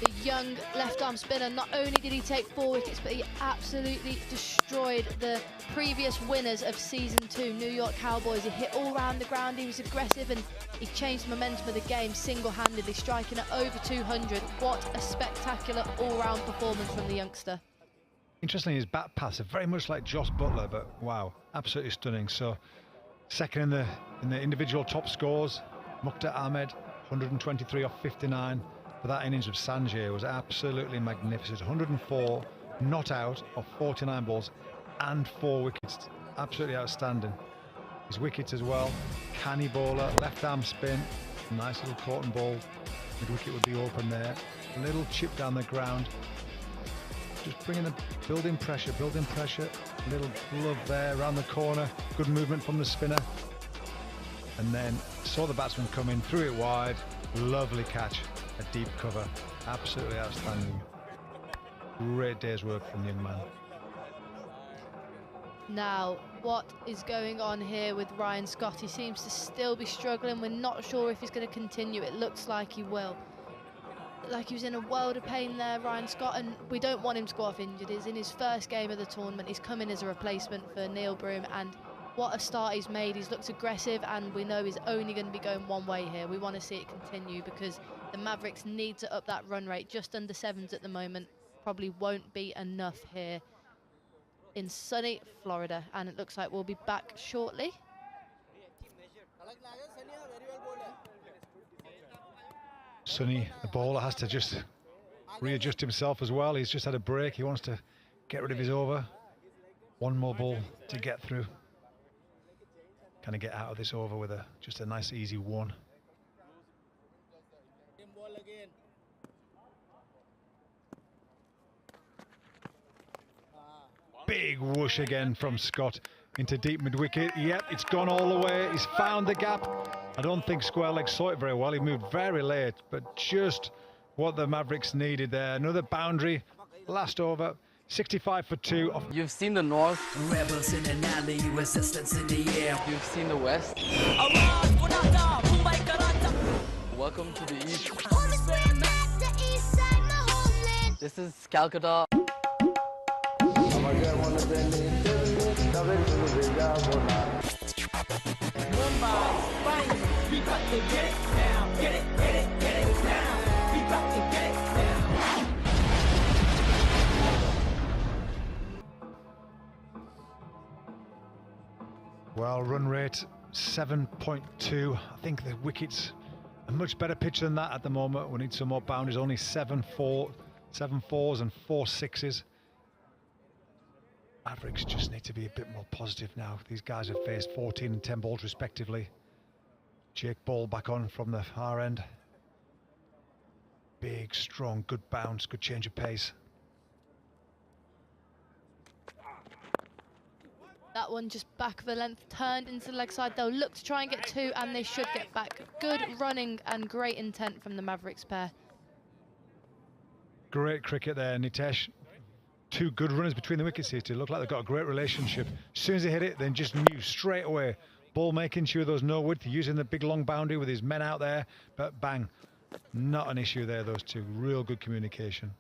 the young left-arm spinner. Not only did he take 4 wickets, but he absolutely destroyed the previous winners of Season 2, New York Cowboys. He hit all around the ground, he was aggressive, and he changed the momentum of the game single-handedly, striking at over 200. What a spectacular all-round performance from the youngster. Interestingly, his bat paths are very much like Josh Butler, but wow, absolutely stunning. So, second in the individual top scores, Mukhtar Ahmed, 123 off 59. But that innings of Sanjay was absolutely magnificent. 104 not out of 49 balls and 4 wickets. Absolutely outstanding. His wickets as well. Canny bowler, left arm spin. Nice little cotton ball. Mid wicket would be open there. A little chip down the ground. Just building pressure. A little glove there around the corner. Good movement from the spinner. And then saw the batsman come in, threw it wide. Lovely catch. A deep cover. Absolutely outstanding. Great day's work from the young man. Now, what is going on here with Ryan Scott? He seems to still be struggling. We're not sure if he's going to continue. It looks like he will. Like he was in a world of pain there, Ryan Scott, and we don't want him to go off injured. He's in his first game of the tournament. He's come in as a replacement for Neil Broom, and what a start he's made. He's looked aggressive, and we know he's only going to be going one way here. We want to see it continue because the Mavericks need to up that run rate. Just under 7s at the moment probably won't be enough here in sunny Florida, and it looks like we'll be back shortly. Sonny, the bowler, has to just readjust himself as well. He's just had a break. He wants to get rid of his over. One more ball to get through. Kind of get out of this over with just a nice easy 1. Big whoosh again from Scott into deep mid-wicket. Yep, it's gone all the way. He's found the gap. I don't think square leg saw it very well. He moved very late, but just what the Mavericks needed there. Another boundary, last over. 65 for 2. You've seen the north. Rebels in an alley, resistance in the air. You've seen the west. Welcome to the east. This is Calcutta. We got to get it now. Get it now. We got to get it now. Well, run rate 7.2. I think the wicket's a much better pitch than that at the moment. We need some more boundaries. Only 7 fours and 4 6s. Mavericks just need to be a bit more positive now. These guys have faced 14 and 10 balls respectively. Jake Ball back on from the far end. Big, strong, good bounce, good change of pace. That one just back of the length, turned into the leg side. They'll look to try and get 2, and they should get back. Good running and great intent from the Mavericks pair. Great cricket there, Nitesh. 2 good runners between the wickets here. Look like they've got a great relationship. As soon as they hit it, then just knew straight away. Ball making sure those no width, using the big long boundary with his men out there. But bang, not an issue there, those 2. Real good communication.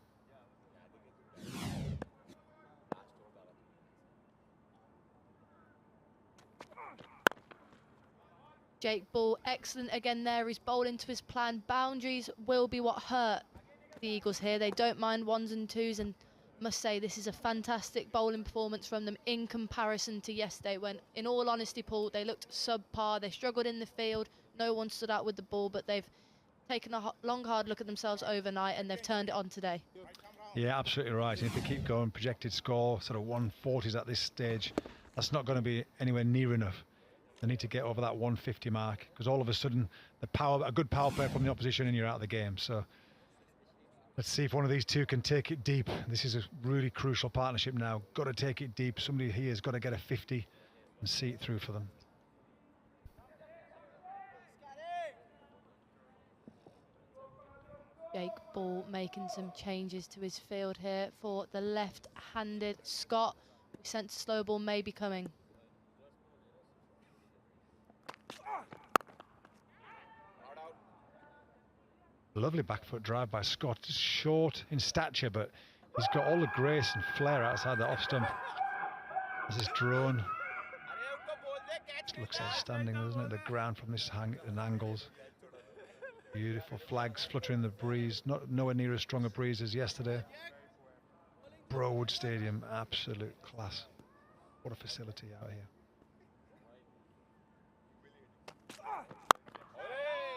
Jake Ball, excellent again there. He's bowling to his plan. Boundaries will be what hurt the Eagles here. They don't mind 1s and 2s, and Must say this is a fantastic bowling performance from them in comparison to yesterday when, in all honesty, Paul, they looked subpar. They struggled in the field. No one stood out with the ball, but they've taken a long, hard look at themselves overnight and they've turned it on today. Yeah, absolutely right. And if they keep going, projected score, sort of 140s at this stage, that's not going to be anywhere near enough. They need to get over that 150 mark because all of a sudden, a good power play from the opposition and you're out of the game. So let's see if one of these two can take it deep. This is a really crucial partnership now. Got to take it deep. Somebody here has got to get a 50 and see it through for them. Jake Ball making some changes to his field here for the left-handed Scott. We sense a slow ball may be coming. Lovely back foot drive by Scott. Just short in stature, but he's got all the grace and flair outside the off stump. This is drone. It looks outstanding, doesn't it? The ground from this angles. Beautiful flags fluttering in the breeze. Nowhere near as strong a breeze as yesterday. Broad Stadium, absolute class. What a facility out here.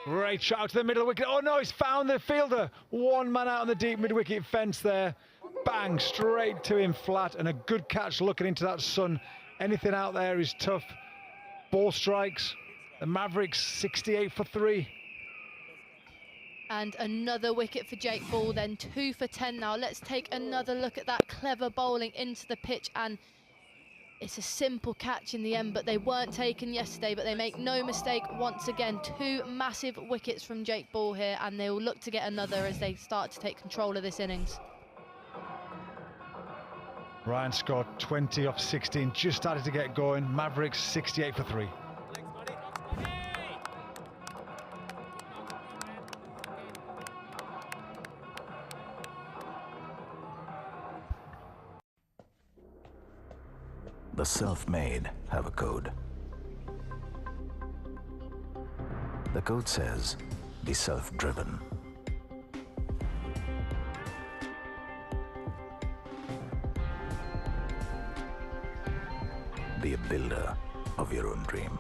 Great shot to the middle of the wicket. Oh no, he's found the fielder. One man out on the deep mid-wicket fence there. Bang, straight to him flat, and a good catch looking into that sun. Anything out there is tough. Ball strikes. The Mavericks 68 for 3. And another wicket for Jake Ball, then 2 for 10 now. Let's take another look at that clever bowling into the pitch, and it's a simple catch in the end, but they weren't taken yesterday, but they make no mistake once again. 2 massive wickets from Jake Ball here, and they will look to get another as they start to take control of this innings. Ryan Scott, 20 off 16, just started to get going. Mavericks 68 for 3. The self-made have a code. The code says, be self-driven. Be a builder of your own dream.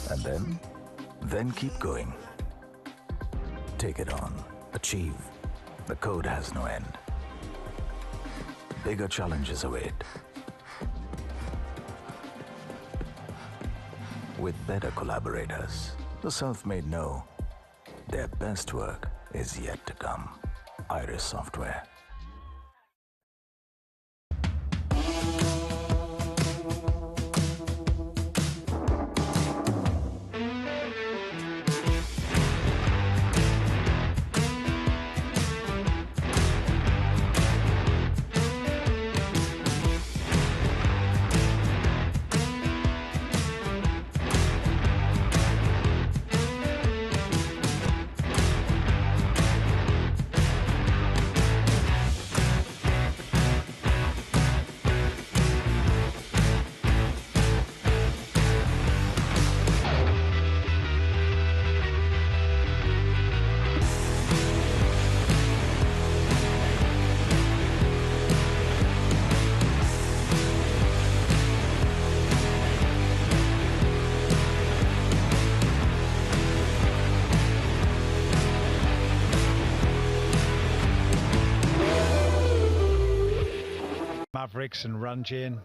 And then keep going. Take it on. Achieve. The code has no end. Bigger challenges await. With better collaborators, the self-made know their best work is yet to come. Iris Software. Mavericks and Ranjane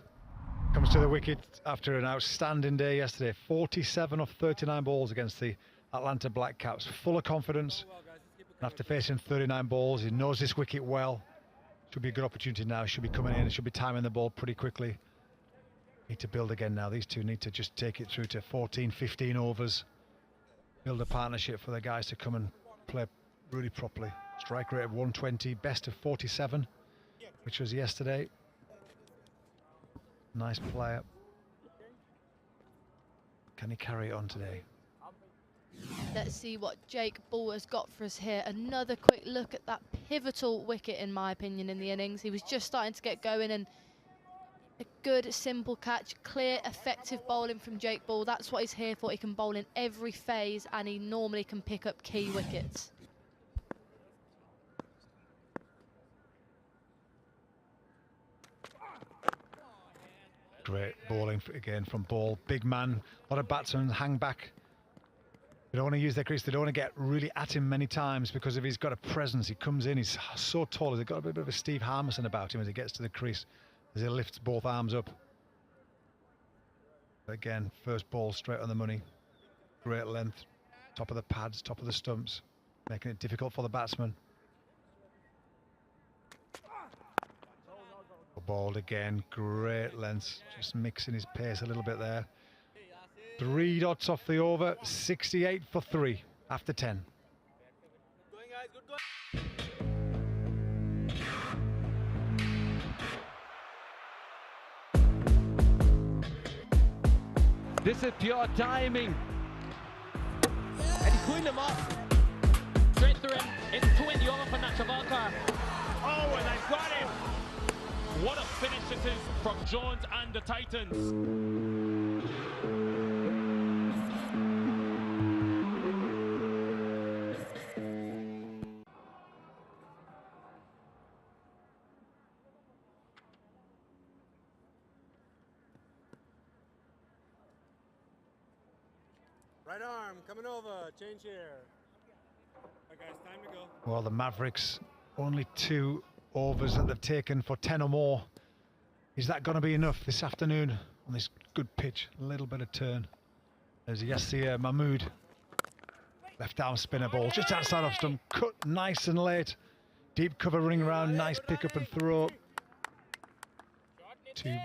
comes to the wicket after an outstanding day yesterday. 47 off 39 balls against the Atlanta BLACKCAPS. Full of confidence. And after facing 39 balls, he knows this wicket well. Should be a good opportunity now. Should be coming in. Should be timing the ball pretty quickly. Need to build again now. These two need to just take it through to 14, 15 overs. Build a partnership for the guys to come and play really properly. Strike rate of 120, best of 47, which was yesterday. Nice player. Can he carry it on today? Let's see what Jake Ball has got for us here. Another quick look at that pivotal wicket, in my opinion, in the innings. He was just starting to get going, and A good, simple catch, clear, effective bowling from Jake Ball. That's what he's here for. He can bowl in every phase, and he normally can pick up key wickets. Great bowling again from Ball. Big man. A lot of batsmen hang back. They don't want to use their crease. They don't want to get really at him many times because if he's got a presence, he comes in. He's so tall. He's got a bit of a Steve Harmison about him as he gets to the crease, as he lifts both arms up. Again, first ball straight on the money. Great length. Top of the pads, top of the stumps, making it difficult for the batsman. Balled again, great length, just mixing his pace a little bit there. 3 dots off the over, 68 for 3 after 10. This is pure timing. And he cooled him off. Straight through him. It's 20 over for Nachavalkar. Oh, and I've got him. What a finish it is from Jones and the Titans. Right arm coming over. Change here. All right, guys, time to go. Well, the Mavericks, only 2 overs that they've taken for 10 or more. Is that going to be enough this afternoon on this good pitch? A little bit of turn. There's Yassir Mahmood. Left arm spinner ball just outside off stump. Cut nice and late. Deep cover ring round. Nice pick up and throw.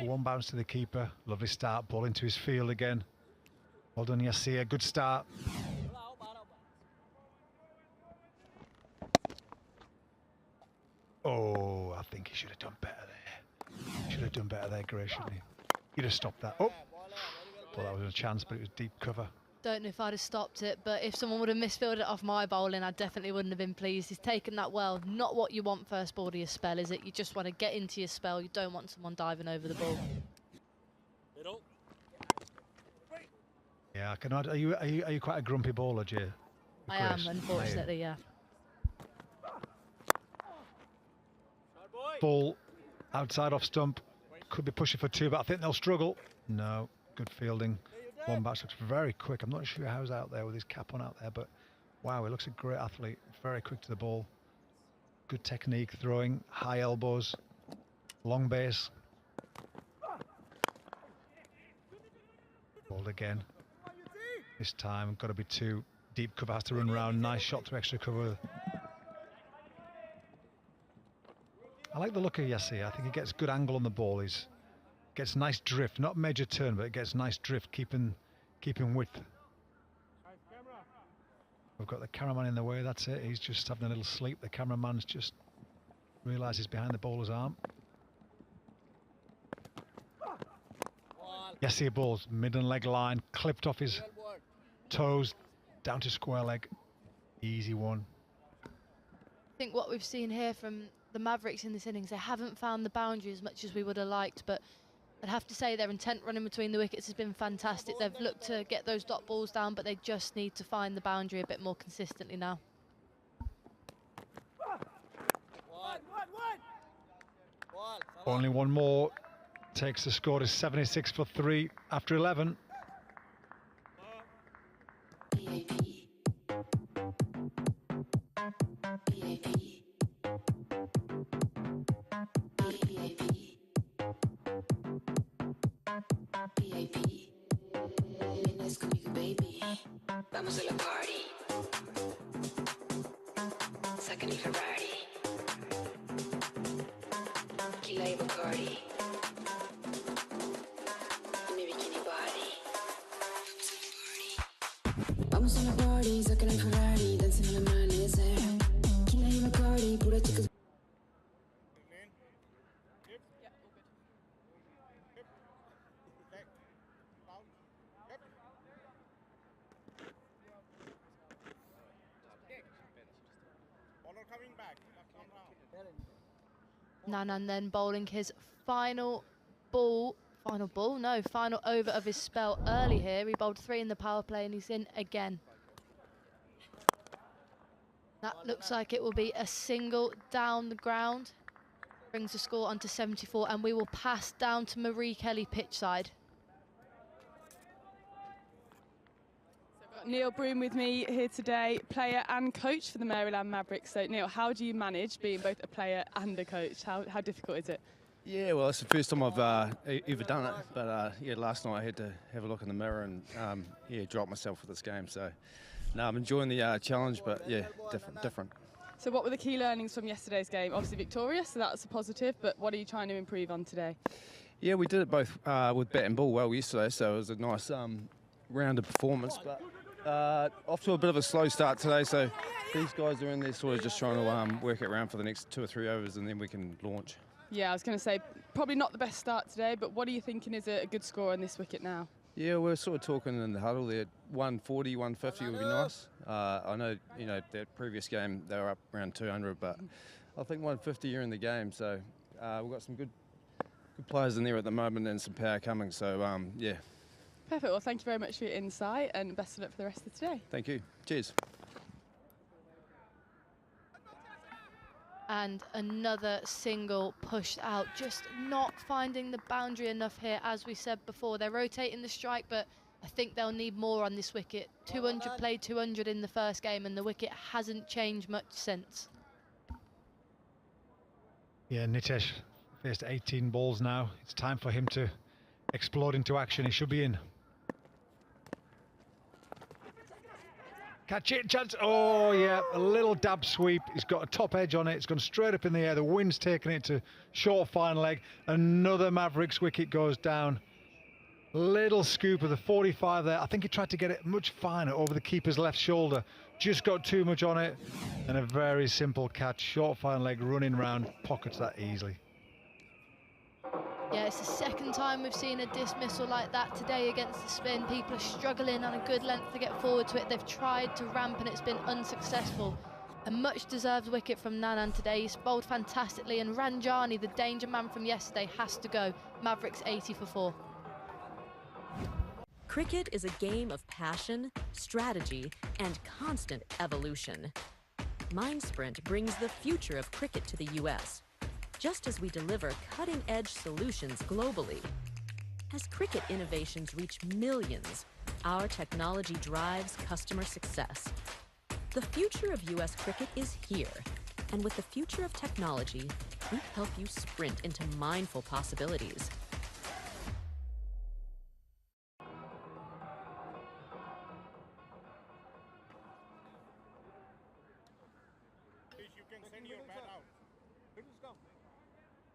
1 bounce to the keeper. Lovely start. Ball into his field again. Well done, Yassir. Good start. Oh, I think he should have done better there. Should have done better there, Gray, shouldn't he? He'd have stopped that. Oh, thought that was a chance, but it was deep cover. Don't know if I'd have stopped it, but if someone would have misfielded it off my bowling, I definitely wouldn't have been pleased. He's taken that well. Not what you want first ball to your spell, is it? You just want to get into your spell. You don't want someone diving over the ball. Middle. Yeah, I can imagine. Are you quite a grumpy bowler, Jay? I am, unfortunately, yeah. Ball outside off stump. Could be pushing for 2, but I think they'll struggle. No, good fielding. 1 bat looks very quick. I'm not sure how he's out there with his cap on out there, but wow, he looks a great athlete. Very quick to the ball. Good technique, throwing, high elbows, long base. Balled again. This time, got to be 2. Deep cover has to run round. Nice shot to extra cover. I like the look of Yassir. I think he gets good angle on the ball. He gets nice drift, not major turn, but it gets nice drift, keeping width. We've got the cameraman in the way. That's it. He's just having a little sleep. The cameraman's just realised he's behind the bowler's arm. Yassir balls mid and leg line, clipped off his toes, down to square leg. Easy one. I think what we've seen here from the Mavericks in this innings, they haven't found the boundary as much as we would have liked, but I'd have to say their intent running between the wickets has been fantastic. They've looked to get those dot balls down, but they just need to find the boundary a bit more consistently now. Only 1 more takes the score to 76 for 3 after 11. Vamos a la party. Sacan el Ferrari. Tequila y Bacardi. En mi bikini body. Vamos a la party. Sacan el Ferrari. Dancing al amanecer. Tequila y Bacardi. Pura chicas. Nanan then bowling his final final over of his spell early here. He bowled 3 in the power play and he's in again. That looks like it will be a single down the ground. Brings the score onto 74 and we will pass down to Marie Kelly pitch side. Neil Broom with me here today, player and coach for the Maryland Mavericks. So Neil, how do you manage being both a player and a coach? How difficult is it? Yeah, well, it's the first time I've ever done it. But yeah, last night I had to have a look in the mirror and yeah, drop myself for this game. So no, I'm enjoying the challenge, but yeah, different. So what were the key learnings from yesterday's game? Obviously victorious, so that's a positive, but what are you trying to improve on today? Yeah, we did it both with bat and ball well yesterday, so it was a nice rounded performance, but off to a bit of a slow start today, so these guys are in there sort of just trying to work it around for the next 2 or 3 overs and then we can launch. Yeah, I was going to say, probably not the best start today, but what are you thinking is a good score on this wicket now? Yeah, we're sort of talking in the huddle there, 140, 150 would be nice. I know, you know, that previous game they were up around 200, but I think 150 you're in the game, so we've got some good players in there at the moment and some power coming, so yeah. Perfect, well thank you very much for your insight and best of luck for the rest of today. Thank you, cheers. And another single pushed out, just not finding the boundary enough here. As we said before, they're rotating the strike, but I think they'll need more on this wicket. 200 played 200 in the first game and the wicket hasn't changed much since. Yeah, Nitesh faced 18 balls now. It's time for him to explode into action. He should be in. Catch it, chance. Oh, yeah, a little dab sweep. He's got a top edge on it. It's gone straight up in the air. The wind's taken it to short fine leg. Another Mavericks wicket goes down. Little scoop of the 45 there. I think he tried to get it much finer over the keeper's left shoulder. Just got too much on it. And a very simple catch. Short fine leg running round. Pockets that easily. Yeah, it's the second time we've seen a dismissal like that today against the spin. People are struggling on a good length to get forward to it. They've tried to ramp and it's been unsuccessful. A much deserved wicket from Nanan today. He's bowled fantastically and Ranjani, the danger man from yesterday, has to go. Mavericks 80 for 4. Cricket is a game of passion, strategy, and constant evolution. MindSprint brings the future of cricket to the US, just as we deliver cutting-edge solutions globally. As cricket innovations reach millions, our technology drives customer success. The future of US cricket is here, and with the future of technology, we help you sprint into mindful possibilities.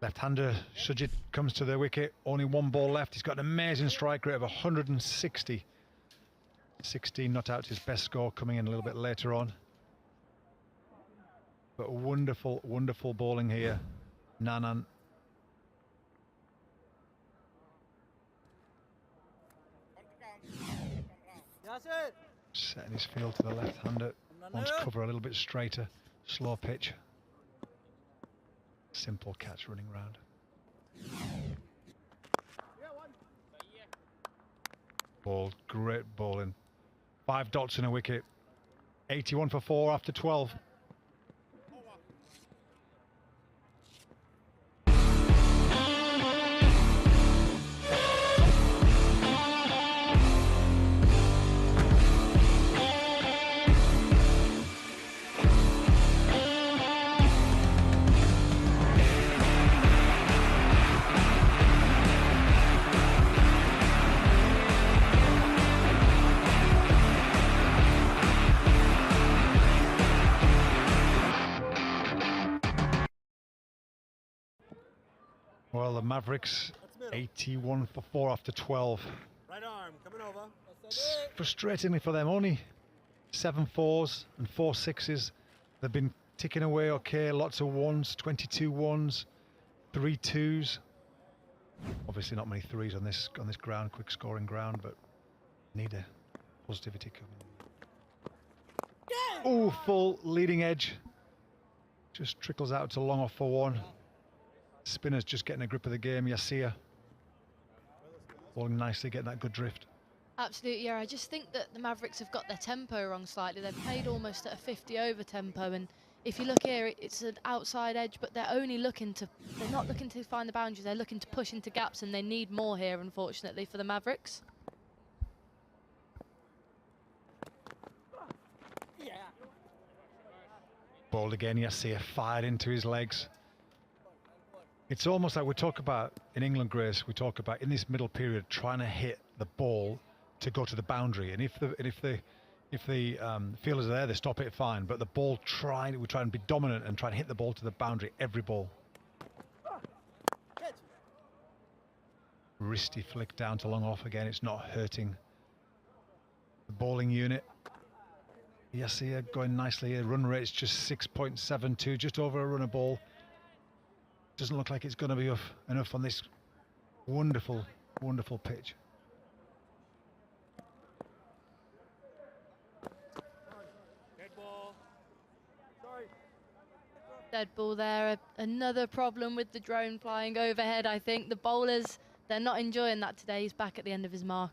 Left-hander Sujit comes to the wicket, only 1 ball left. He's got an amazing strike rate of 160. 16 not out, his best score coming in a little bit later on. But wonderful, wonderful bowling here. Nanan. Setting his field to the left-hander. Wants cover a little bit straighter, slow pitch. Simple catch running round. Ball, great bowling. 5 dots in a wicket. 81 for 4 after 12. Well, the Mavericks 81 for 4 after 12. Right arm coming over. Frustratingly for them, only 7 4s and 4 6s. They've been ticking away okay, lots of 1s, 22 1s, 3 2s. Obviously not many 3s on this ground, quick scoring ground, but need a positivity coming. Oh, full leading edge. Just trickles out to long off for 1. Spinner's just getting a grip of the game, Yasir. bowling nicely, getting that good drift. Absolutely, yeah. I just think that the Mavericks have got their tempo wrong slightly. They've played almost at a 50 over tempo, and if you look here, it's an outside edge, but they're not looking to find the boundaries, they're looking to push into gaps, and they need more here, unfortunately, for the Mavericks. Ball again, Yassir fired into his legs. It's almost like we talk about, in England, Grace, we talk about in this middle period trying to hit the ball to go to the boundary, and if the fielders are there, they stop it fine. But the ball, we try and be dominant and try and hit the ball to the boundary every ball. Wristy flick down to long off again. It's not hurting the bowling unit. Yassir going nicely here. Run rate's just 6.72, just over a run a ball. Doesn't look like it's going to be enough on this wonderful, wonderful pitch. Dead ball there. Another problem with the drone flying overhead, I think. The bowlers, they're not enjoying that today. He's back at the end of his mark.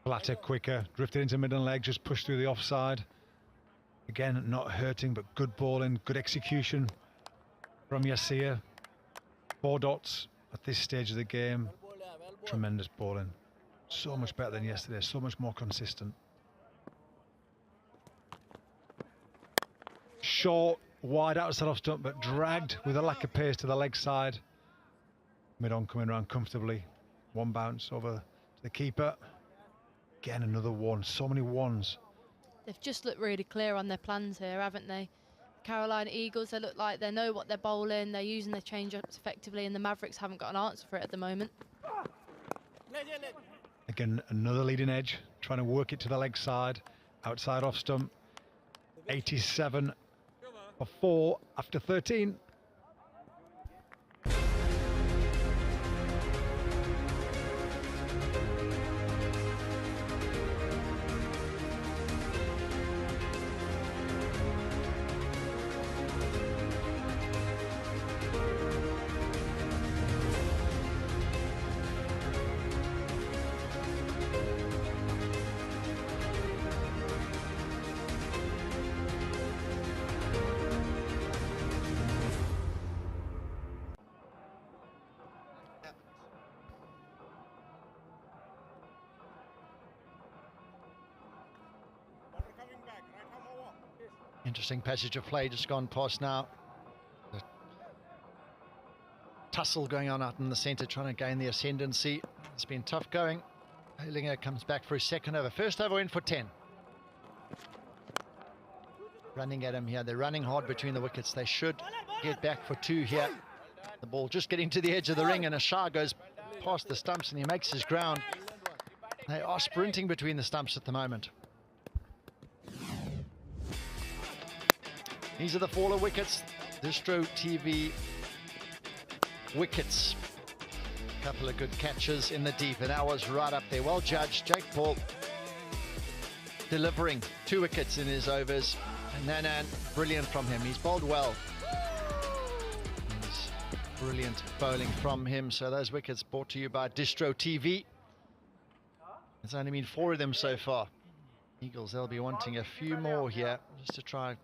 Blatter quicker, drifted into middle leg, just pushed through the offside. Again, not hurting, but good bowling, good execution from Yassir. 4 dots at this stage of the game. Tremendous bowling. So much better than yesterday, so much more consistent. Short, wide outside off stump, but dragged with a lack of pace to the leg side. Mid-on coming around comfortably. One bounce over to the keeper. Again, another one. So many ones. They've just looked really clear on their plans here, haven't they? Carolina Eagles, they look like they know what they're bowling. They're using their change-ups effectively, and the Mavericks haven't got an answer for it at the moment. Again, another leading edge, trying to work it to the leg side. Outside off stump. 87 for 4 after 13. Interesting passage of play just gone past now. The tussle going on out in the centre, trying to gain the ascendancy. It's been tough going. Halinger comes back for his second over. First over in for 10. Running at him here. They're running hard between the wickets. They should get back for 2 here. The ball just getting to the edge of the ring, and Ashar goes past the stumps and he makes his ground. They are sprinting between the stumps at the moment. These are the faller wickets, Distro TV wickets. A couple of good catches in the deep, and that was right up there. Well judged. Jake Paul delivering 2 wickets in his overs. And Nanan, brilliant from him. He's bowled well. It's brilliant bowling from him. So those wickets brought to you by Distro TV. There's only been 4 of them so far. Eagles, they'll be wanting a few more here just to try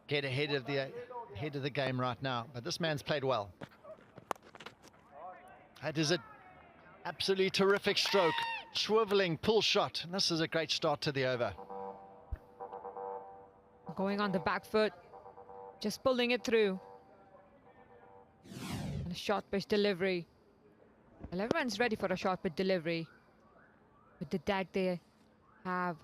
get ahead of the game right now. But this man's played well. That is an absolutely terrific stroke. Swiveling pull shot, and this is a great start to the over. Going on the back foot, just pulling it through. And a short pitch delivery. Well, everyone's ready for a short pitch delivery with the deck they have.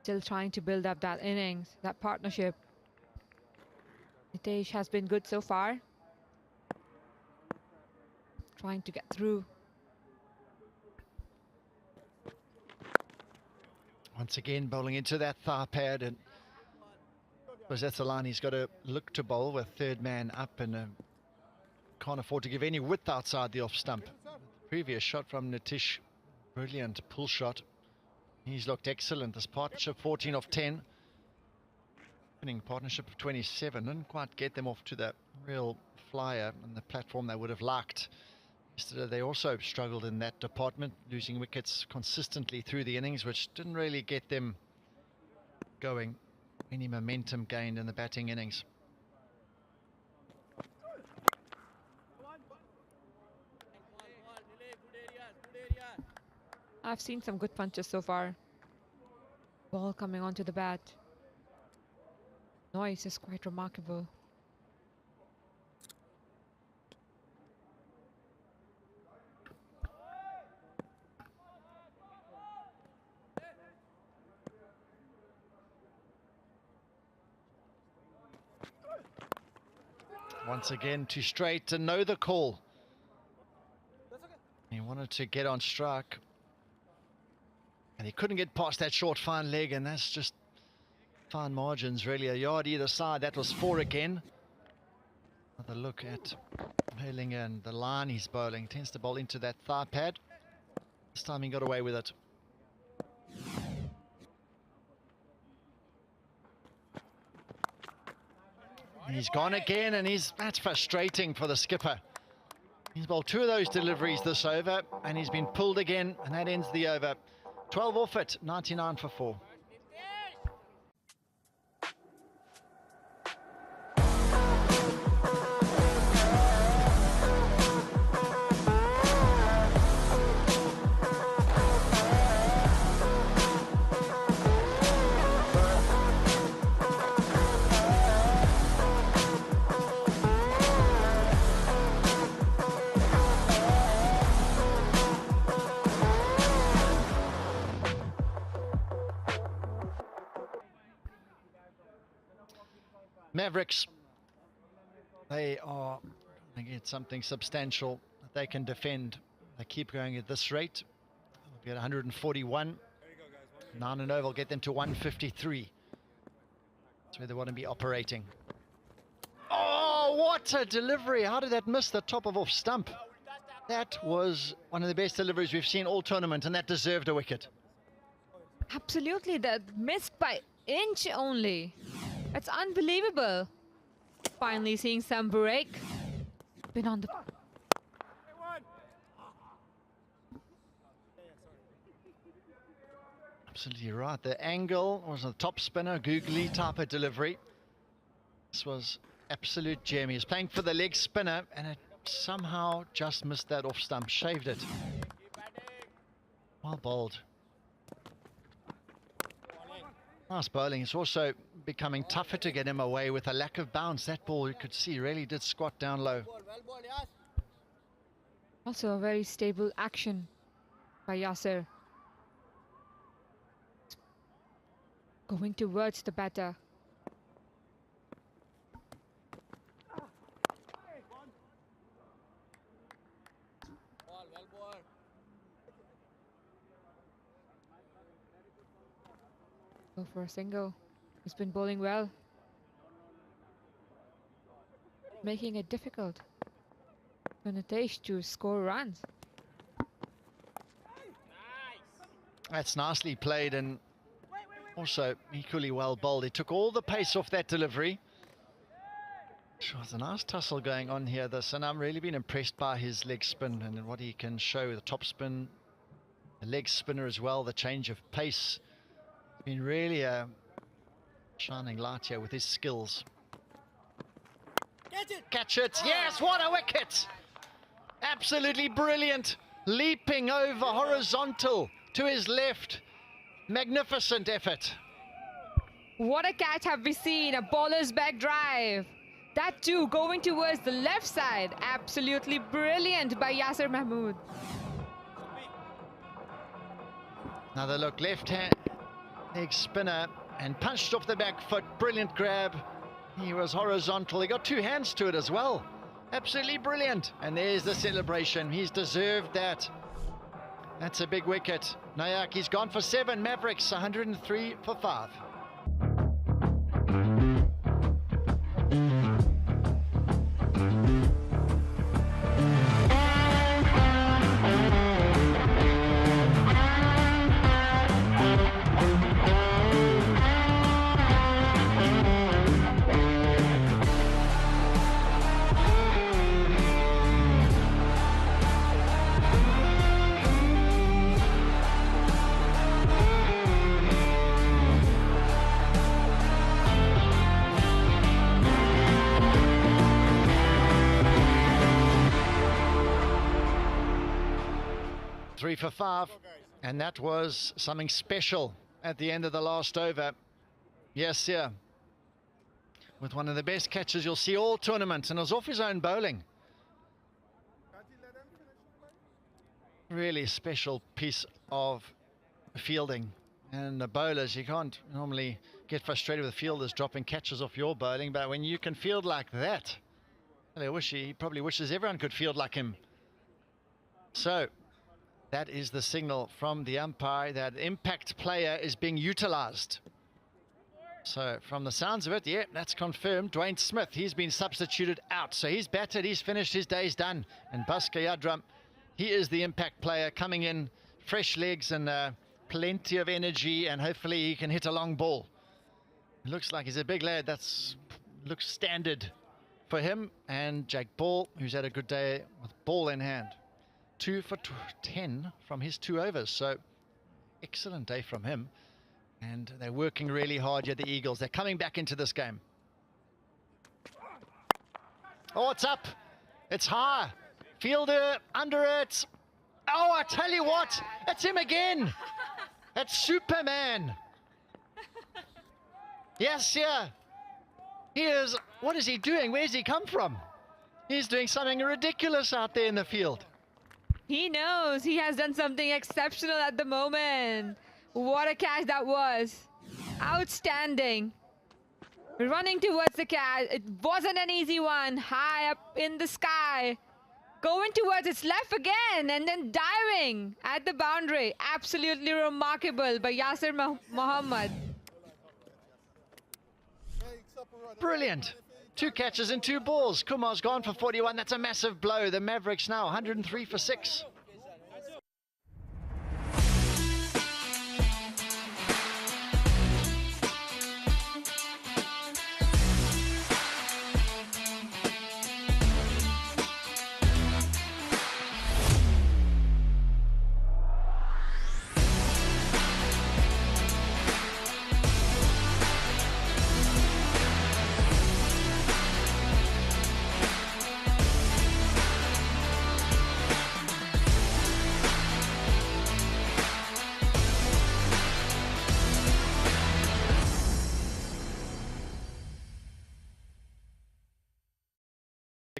Still trying to build up that innings, that partnership. Nitesh has been good so far. Trying to get through. Once again, bowling into that thigh pad, and Zetsalani's got to look to bowl with 3rd man up, and can't afford to give any width outside the off stump. Previous shot from Nitish, brilliant pull shot. He's looked excellent. This partnership, 14 of 10. Winning partnership of 27. Didn't quite get them off to the real flyer and the platform they would have liked. Yesterday they also struggled in that department, losing wickets consistently through the innings, which didn't really get them going. Any momentum gained in the batting innings. I've seen some good punches so far. Ball coming onto the bat. Noise is quite remarkable. Once again, too straight to know the call. He wanted to get on strike, and he couldn't get past that short fine leg, and that's just fine margins, really. A yard either side. That was 4 again. Another look at Halinger and the line he's bowling. Tends to bowl into that thigh pad. This time he got away with it. He's gone again, and that's frustrating for the skipper. He's bowled 2 of those deliveries this over, and he's been pulled again, and that ends the over. 12 off it, 99 for 4. Mavericks, they are going to get something substantial that they can defend. They keep going at this rate. They'll be at 141. 9 and over will get them to 153. That's where they want to be operating. Oh, what a delivery. How did that miss the top of off stump? That was one of the best deliveries we've seen all tournament, and that deserved a wicket. Absolutely, that missed by inch only. It's unbelievable. Finally seeing some break. Been on the... Absolutely right. The angle was a top spinner, googly type of delivery. This was absolute gem. He was playing for the leg spinner, and it somehow just missed that off stump, shaved it. Well bowled. Nice bowling. It's also becoming tougher to get him away with a lack of bounce. That ball, you could see, really did squat down low. Also a very stable action by Yasser. Going towards the batter. Go for a single. He's been bowling well. Making it difficult for Nitesh to score runs. That's nicely played and also equally well bowled. He took all the pace off that delivery. Sure, there's a nice tussle going on here, and I'm really been impressed by his leg spin and what he can show. The top spin, the leg spinner as well, the change of pace. Been really a shining light here with his skills. Catch it! Yes, what a wicket! Absolutely brilliant. Leaping over horizontal to his left. Magnificent effort. What a catch have we seen, a bowler's back drive. That too going towards the left side. Absolutely brilliant by Yasser Mahmood. Another look, left hand. Leg spinner and punched off the back foot. Brilliant grab. He was horizontal. He got 2 hands to it as well. Absolutely brilliant. And there's the celebration. He's deserved that. That's a big wicket. Nayak, he's gone for 7. Mavericks 103 for 5. 3 for 5, and that was something special at the end of the last over. Yes, yeah. With one of the best catches you'll see all tournament, and it was off his own bowling. Really special piece of fielding. And the bowlers, you can't normally get frustrated with fielders dropping catches off your bowling, but when you can field like that, he probably wishes everyone could field like him. So that is the signal from the umpire that impact player is being utilized. So from the sounds of it, yeah, that's confirmed. Dwayne Smith, he's been substituted out. So he's batted, he's finished, his day's done. And Bhaskar Yadram, he is the impact player coming in, fresh legs and plenty of energy, and hopefully he can hit a long ball. It looks like he's a big lad. Looks standard for him. And Jake Ball, who's had a good day with ball in hand. 2 for 10 from his 2 overs. So excellent day from him. And they're working really hard here, the Eagles. They're coming back into this game. Oh, it's up. It's high. Fielder under it. Oh, I tell you what, it's him again. It's Superman. Yes, yeah. What is he doing? Where's he come from? He's doing something ridiculous out there in the field. He knows he has done something exceptional at the moment. What a catch that was. Outstanding. Running towards the catch. It wasn't an easy one. High up in the sky. Going towards its left again and then diving at the boundary. Absolutely remarkable by Yasir Mohammed. Brilliant. 2 catches and 2 balls. Kumar's gone for 41. That's a massive blow. The Mavericks now 103 for 6.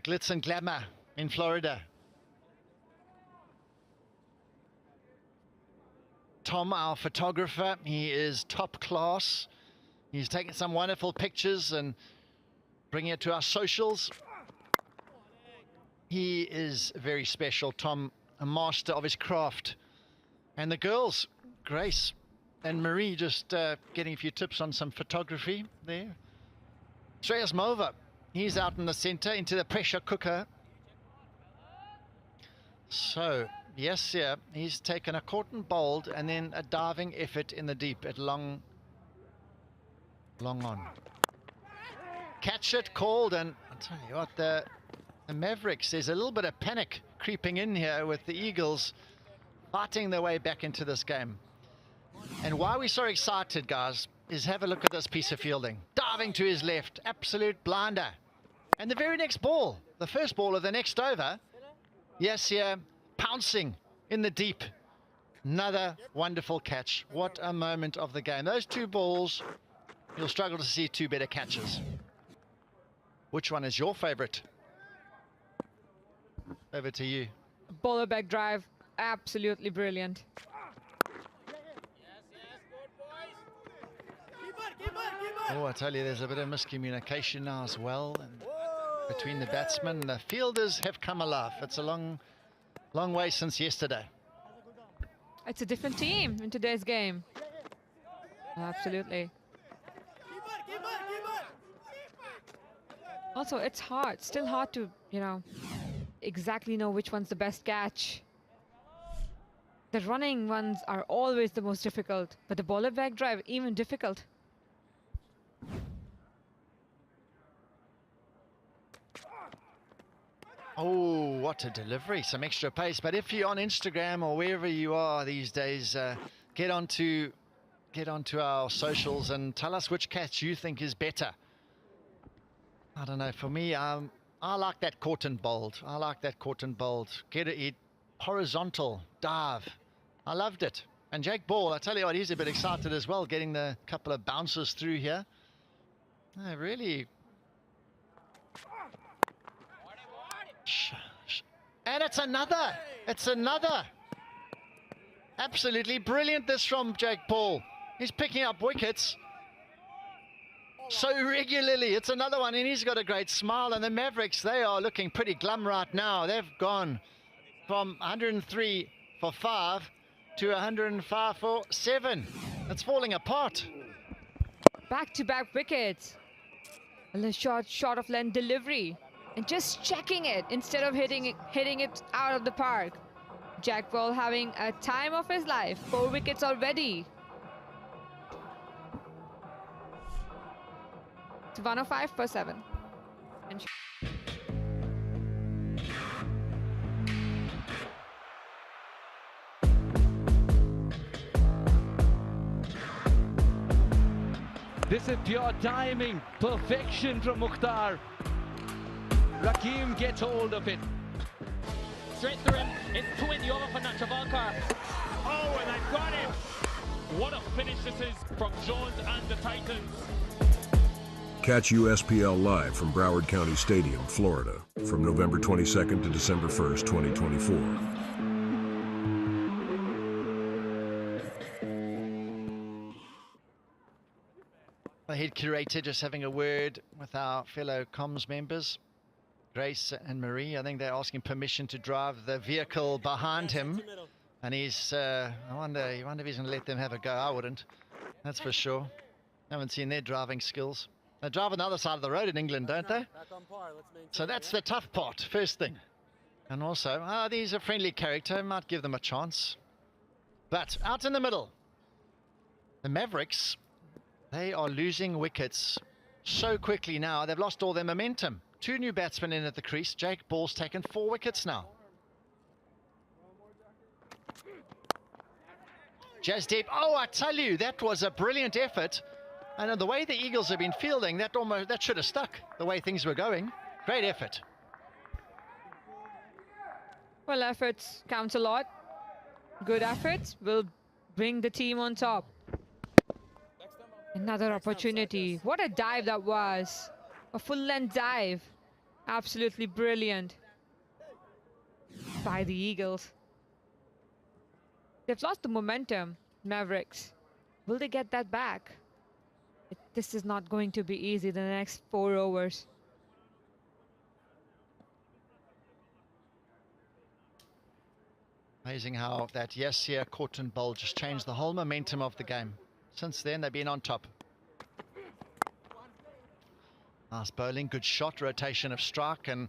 Glitz and glamour in Florida. Tom, our photographer, he is top class. He's taken some wonderful pictures and bringing it to our socials. He is very special, Tom, a master of his craft. And the girls, Grace and Marie, just getting a few tips on some photography there. Shreyas Mova. He's out in the center into the pressure cooker. So, yes, yeah, he's taken a caught and bowled and then a diving effort in the deep at long on. Catch it, called, and I'll tell you what, the Mavericks, there's a little bit of panic creeping in here with the Eagles fighting their way back into this game. And why we're so excited, guys, is have a look at this piece of fielding. Diving to his left, absolute blinder. And the very next ball, the first ball of the next over, yes, yeah, pouncing in the deep. Another wonderful catch. What a moment of the game. Those 2 balls, you'll struggle to see 2 better catches. Which one is your favorite? Over to you. Bowler back drive, absolutely brilliant. Oh, I tell you, there's a bit of miscommunication now as well. And between the batsmen, the fielders have come alive. It's a long way since yesterday. It's a different team in today's game. Absolutely. Also, it's hard, still hard to, exactly know which one's the best catch. The running ones are always the most difficult, but the bowler back drive, even difficult. Oh, what a delivery, some extra pace. But if you're on Instagram or wherever you are these days, get onto our socials and tell us which catch you think is better. I don't know, for me, I like that caught and bowled. I like that caught and bowled. horizontal dive. I loved it. And Jake Ball, I tell you what, he's a bit excited as well, getting the couple of bounces through here. Really. And it's another. Absolutely brilliant, this from Jake Paul. He's picking up wickets so regularly. It's another one, and he's got a great smile. And the Mavericks, they are looking pretty glum right now. They've gone from 103 for 5 to 105 for 7. It's falling apart. Back-to-back wickets. And a short of length delivery. And just checking it instead of hitting it out of the park. Jack Paul having a time of his life. 4 wickets already. It's 105 for 7. And This is pure timing, perfection from Mukhtar. Rakim gets hold of it. Straight through him, it's 20 over for Nachavalkar. Oh, and I got him! What a finish this is from Jones and the Titans. Catch USPL live from Broward County Stadium, Florida, from November 22nd to December 1st, 2024. The head curator just having a word with our fellow comms members, Grace and Marie. I think they're asking permission to drive the vehicle behind him. And he's, I wonder if he's going to let them have a go. I wouldn't, that's for sure. Haven't seen their driving skills. They drive on the other side of the road in England, don't they? So that's the tough part, first thing. And also, he's a friendly character, might give them a chance. But out in the middle, the Mavericks, they are losing wickets so quickly now. They've lost all their momentum. 2 new batsmen in at the crease. Jake Ball's taken 4 wickets now. Jasdeep, oh, I tell you, that was a brilliant effort. And the way the Eagles have been fielding, that should have stuck, the way things were going. Great effort. well, efforts counts a lot. Good efforts will bring the team on top. Another opportunity. What a dive that was. A full-length dive. Absolutely brilliant by the Eagles. They've lost the momentum, Mavericks. Will they get that back? This is not going to be easy the next 4 overs. Amazing how that Yasir Corton bowl just changed the whole momentum of the game. Since then, they've been on top. Nice bowling, good shot, rotation of strike, and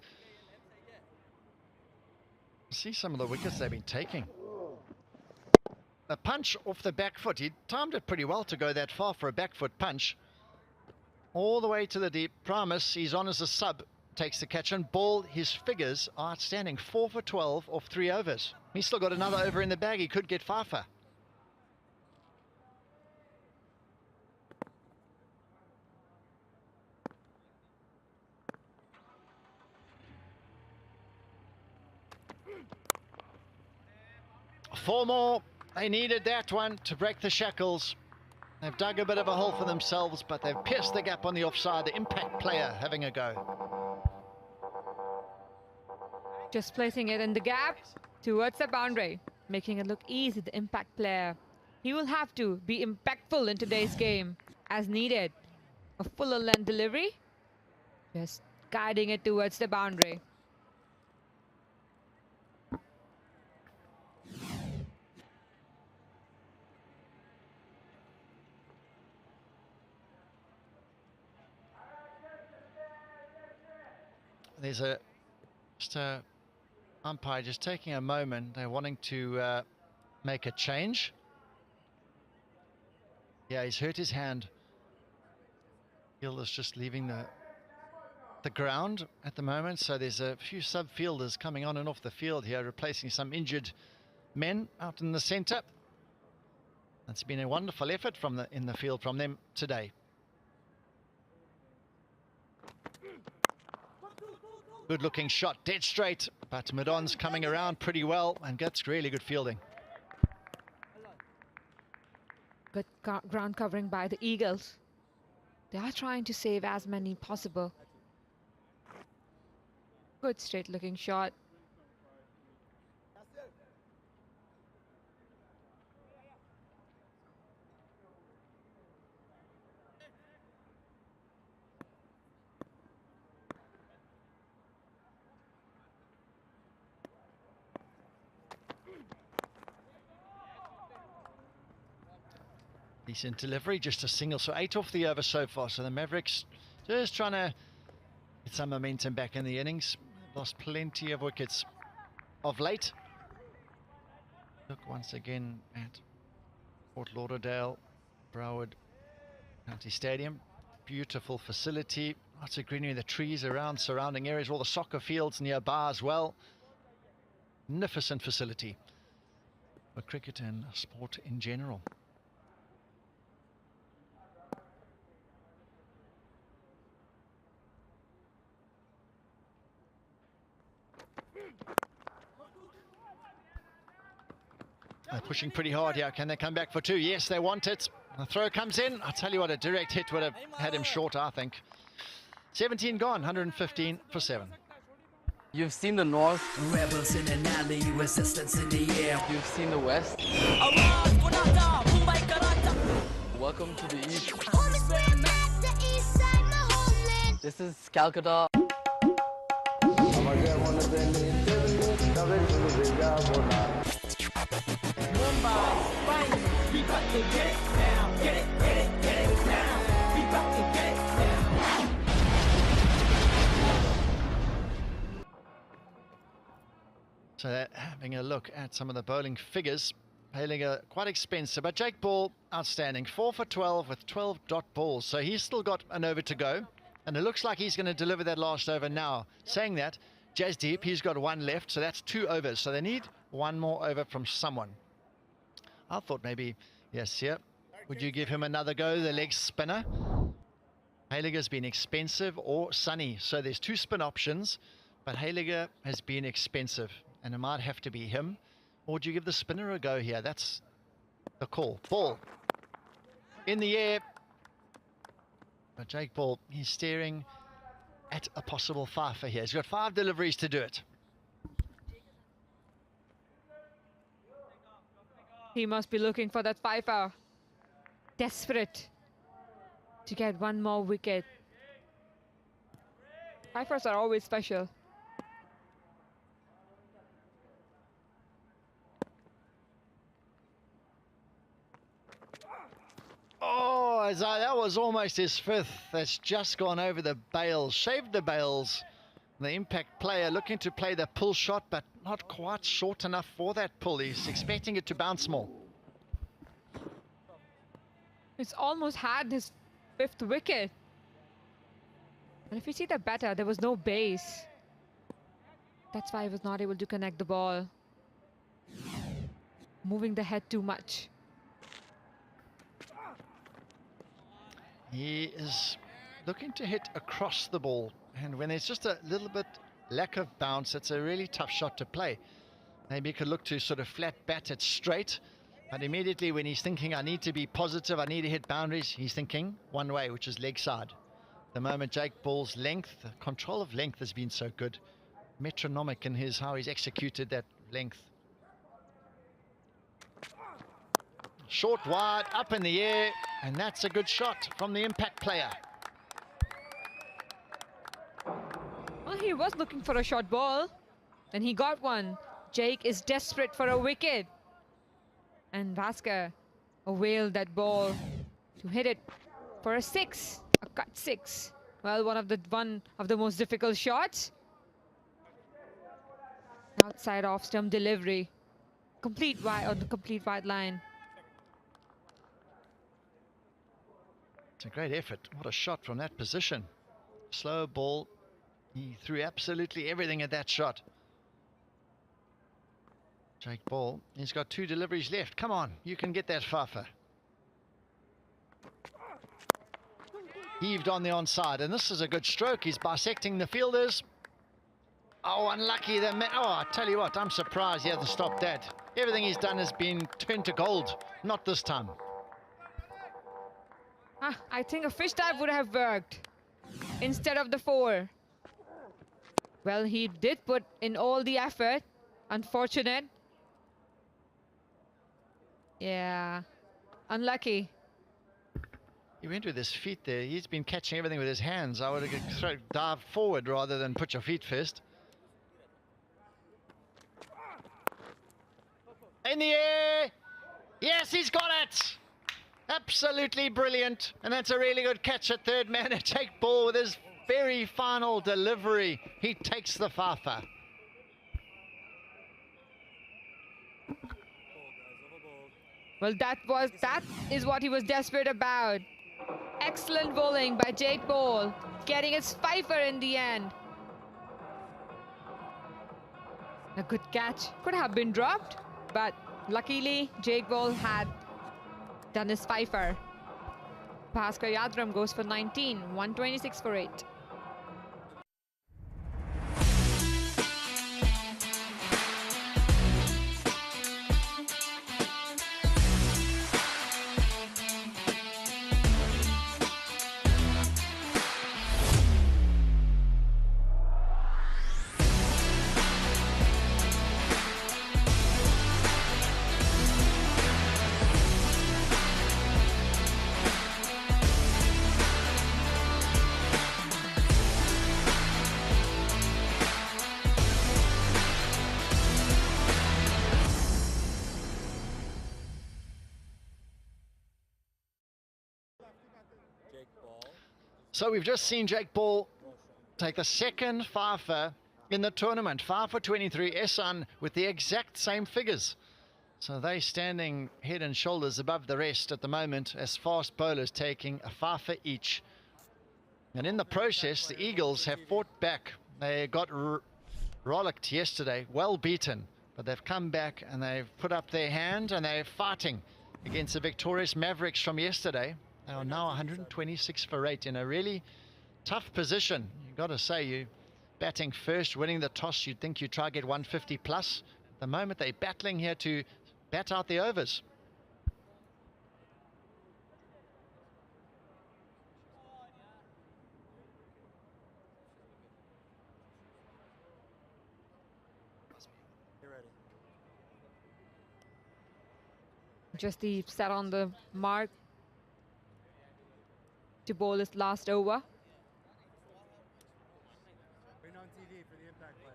see some of the wickets they've been taking. A punch off the back foot. He timed it pretty well to go that far for a back foot punch. All the way to the deep. Promise, he's on as a sub. Takes the catch and ball. His figures are outstanding. 4 for 12 off 3 overs. He's still got another over in the bag. He could get 5 for. Four more. They needed that one to break the shackles. They've dug a bit of a hole for themselves, but they've pierced the gap on the offside. The impact player having a go. Just placing it in the gap towards the boundary, making it look easy, the impact player. He will have to be impactful in today's game as needed. A fuller length delivery, just guiding it towards the boundary. There's just a umpire just taking a moment. They're wanting to make a change. Yeah, he's hurt his hand. Fielder's just leaving the ground at the moment. So there's a few sub-fielders coming on and off the field here, replacing some injured men out in the centre. That's been a wonderful effort in the field from them today. Good looking shot, dead straight. but Madon's coming around pretty well and gets really good fielding. Good ground covering by the Eagles. They are trying to save as many possible. Good straight looking shot. Decent delivery, just a single, so 8 off the over so far. So the Mavericks just trying to get some momentum back in the innings. Lost plenty of wickets of late. Look once again at Port Lauderdale, Broward County Stadium. Beautiful facility, lots of greenery, the trees around, surrounding areas, all the soccer fields nearby as well. Magnificent facility for cricket and sport in general. They're pushing pretty hard here. Can they come back for 2? Yes, they want it. The throw comes in. I tell you what, a direct hit would have had him short, I think. 17 gone, 115 for 7. You've seen the North. Rebels in an alley, resistance in the air. You've seen the West. Welcome to the East. This is Calcutta. We got to get it now. Get it now. We got to get it now. So they're having a look at some of the bowling figures. Hayliger quite expensive, but Jake Ball outstanding. 4 for 12 with 12 dot balls. So he's still got an over to go. And it looks like he's going to deliver that last over now. Saying that, Jasdeep, he's got 1 left, so that's 2 overs. So they need 1 more over from someone. I thought maybe, yes, yeah. Would you give him another go, the leg spinner? Hayliger's been expensive or Sunny. So there's 2 spin options, but Hayliger has been expensive, and it might have to be him. Or do you give the spinner a go here? That's the call. Ball in the air. But Jake Ball, he's staring at a possible fifer here. He's got 5 deliveries to do it. He must be looking for that fifer. Desperate to get 1 more wicket. Fifers are always special. Oh, Isaiah, that was almost his 5th. That's just gone over the bails, shaved the bails. The impact player looking to play the pull shot, but not quite short enough for that pull. He's expecting it to bounce more. It's almost had his 5th wicket. And if you see the batter, there was no base. That's why he was not able to connect the ball. Moving the head too much. He is looking to hit across the ball. And when there's just a little bit lack of bounce, it's a really tough shot to play. Maybe he could look to sort of flat bat it straight. But immediately when he's thinking, I need to be positive, I need to hit boundaries, he's thinking one way, which is leg side. The moment Jake Ball's length, the control of length has been so good. Metronomic in how he's executed that length. Short, wide, up in the air, and that's a good shot from the impact player. Well, he was looking for a short ball, and he got one. Jake is desperate for a wicket. And Vasker availed that ball to hit it for a 6, a cut 6. Well, one of the most difficult shots. Outside off stump delivery. Complete wide on the complete wide line. It's a great effort. What a shot from that position. Slow ball. He threw absolutely everything at that shot. Jake Ball, he's got 2 deliveries left. Come on, you can get that fifer. Heaved on the onside, and this is a good stroke. He's bisecting the fielders. Oh, unlucky. Oh, I tell you what, I'm surprised he hasn't stopped that. Everything he's done has been turned to gold. Not this time. I think a fish dive would have worked instead of the 4. Well, he did put in all the effort. Unfortunate. Yeah, unlucky. He went with his feet there. He's been catching everything with his hands. I would have dived forward rather than put your feet first. In the air! Yes, he's got it! Absolutely brilliant. And that's a really good catch at third man. A Jake Ball with his very final delivery. He takes the fafa. Well, that is what he was desperate about. Excellent bowling by Jake Ball, getting his fifer in the end. A good catch. Could have been dropped, but luckily Jake Ball had done his fifer. Bhaskar Yadram goes for 19, 126 for 8. So we've just seen Jake Ball take the second fafa in the tournament. 5 for 23, Ehsan with the exact same figures. So they're standing head and shoulders above the rest at the moment as fast bowlers taking a fafa each. And in the process, the Eagles have fought back. They got rollicked yesterday, well beaten, but they've come back and they've put up their hand and they're fighting against the victorious Mavericks from yesterday. They are now 126 for 8 in a really tough position. You've got to say, you batting first, winning the toss, you'd think you'd try to get 150 plus. At the moment, they're battling here to bat out the overs. Just the set on the mark to bowl his last over. Waiting on TV for the impact play.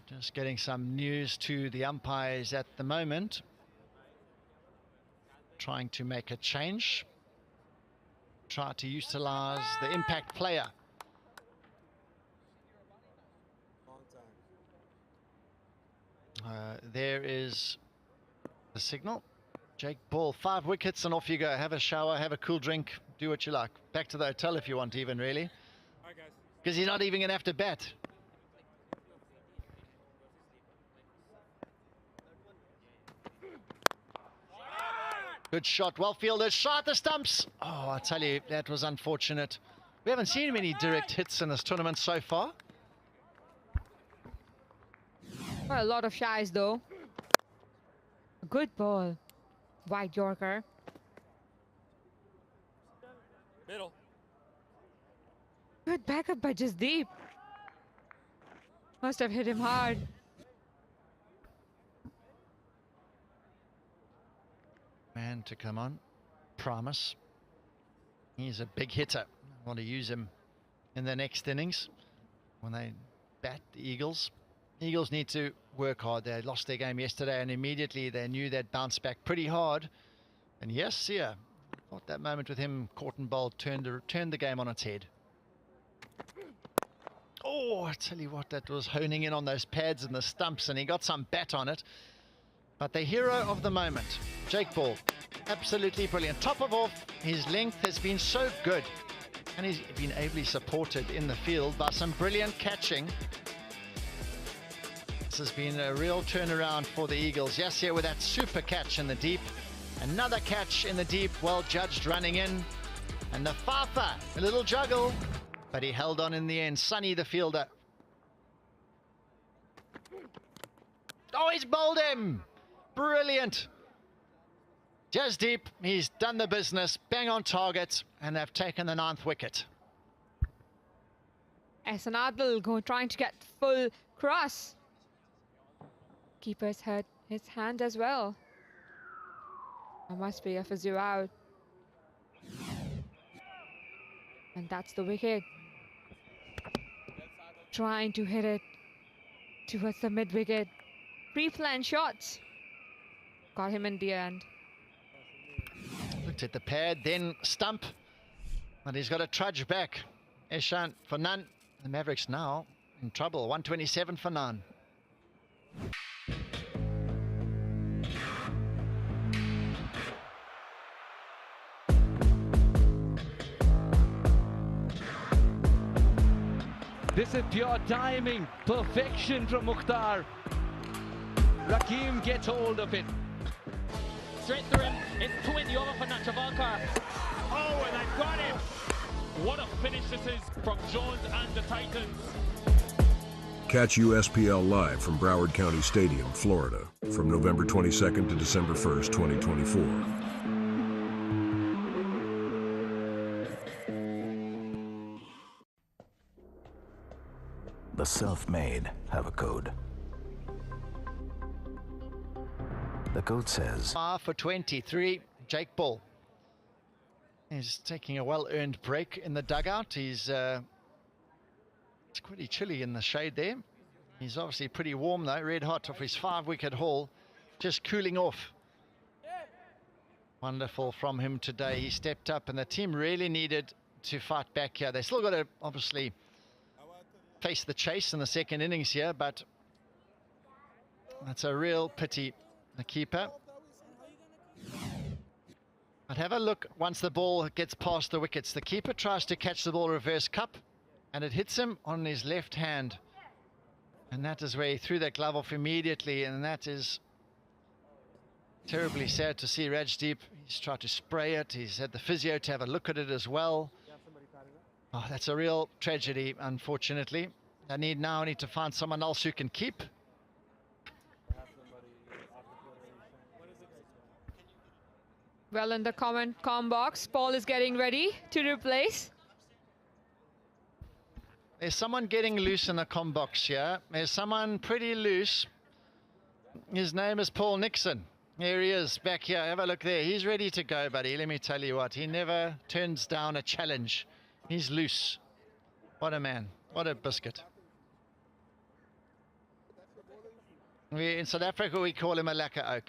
Just getting some news to the umpires at the moment. Trying to make a change. Try to utilize the impact player. There is the signal. Jake Ball, 5 wickets and off you go. Have a shower, have a cool drink, do what you like. Back to the hotel if you want even, really. Because he's not even going to have to bat. Good shot, well fielded, shot at the stumps. Oh, I tell you, that was unfortunate. We haven't seen many direct hits in this tournament so far. Well, a lot of shies though. Good ball. Wide Yorker. Middle. Good backup by Jasdeep. Must have hit him hard. Man to come on. Promise. He's a big hitter. I want to use him in the next innings when they bat the Eagles. Eagles need to work hard. They lost their game yesterday and immediately they knew they'd bounce back pretty hard. And yes, yeah, thought that moment with him caught and bowled turned the game on its head. Oh, I tell you what, that was honing in on those pads and the stumps and he got some bat on it. But the hero of the moment, Jake Ball, absolutely brilliant. Top of off, his length has been so good and he's been ably supported in the field by some brilliant catching. This has been a real turnaround for the Eagles. Yes, here with that super catch in the deep. Another catch in the deep, well judged running in. And the fafa, a little juggle. But he held on in the end. Sonny, the fielder. Oh, he's bowled him. Brilliant. Just deep. He's done the business. Bang on target. And they've taken the 9th wicket. Sanadal trying to get full cross. Keeper's hurt his hand as well. That must be a physio out. And that's the wicket. Trying to hit it towards the mid-wicket. Pre-planned shots. Got him in the end. Looked at the pad, then stump. And he's got to trudge back. Ishant for none. The Mavericks now in trouble. 127 for none. This is pure timing, perfection from Mukhtar. Rakim gets hold of it. Straight through him. It's 20 over for Nachavalkar. Oh, and I got him. What a finish this is from Jones and the Titans. Catch USPL live from Broward County Stadium, Florida, from November 22nd to December 1st, 2024. The self-made have a code. The code says... For 23, Jake Ball. He's taking a well-earned break in the dugout. It's pretty chilly in the shade there. He's obviously pretty warm though, red hot off his 5-wicket haul, just cooling off. Wonderful from him today. He stepped up and the team really needed to fight back here. They still got to obviously face the chase in the second innings here, but that's a real pity, the keeper. But have a look once the ball gets past the wickets. The keeper tries to catch the ball reverse cup and it hits him on his left hand. And that is where he threw that glove off immediately, and that is terribly sad to see. Rajdeep, he's tried to spray it. He's had the physio to have a look at it as well. Oh, that's a real tragedy, unfortunately. They now need to find someone else who can keep. Well, in the com box, Paul is getting ready to replace. There's someone getting loose in the com box here. There's someone pretty loose. His name is Paul Nixon. Here he is, back here. Have a look there. He's ready to go, buddy. Let me tell you what. He never turns down a challenge. He's loose. What a man. What a biscuit. In South Africa, we call him a lacquer oak.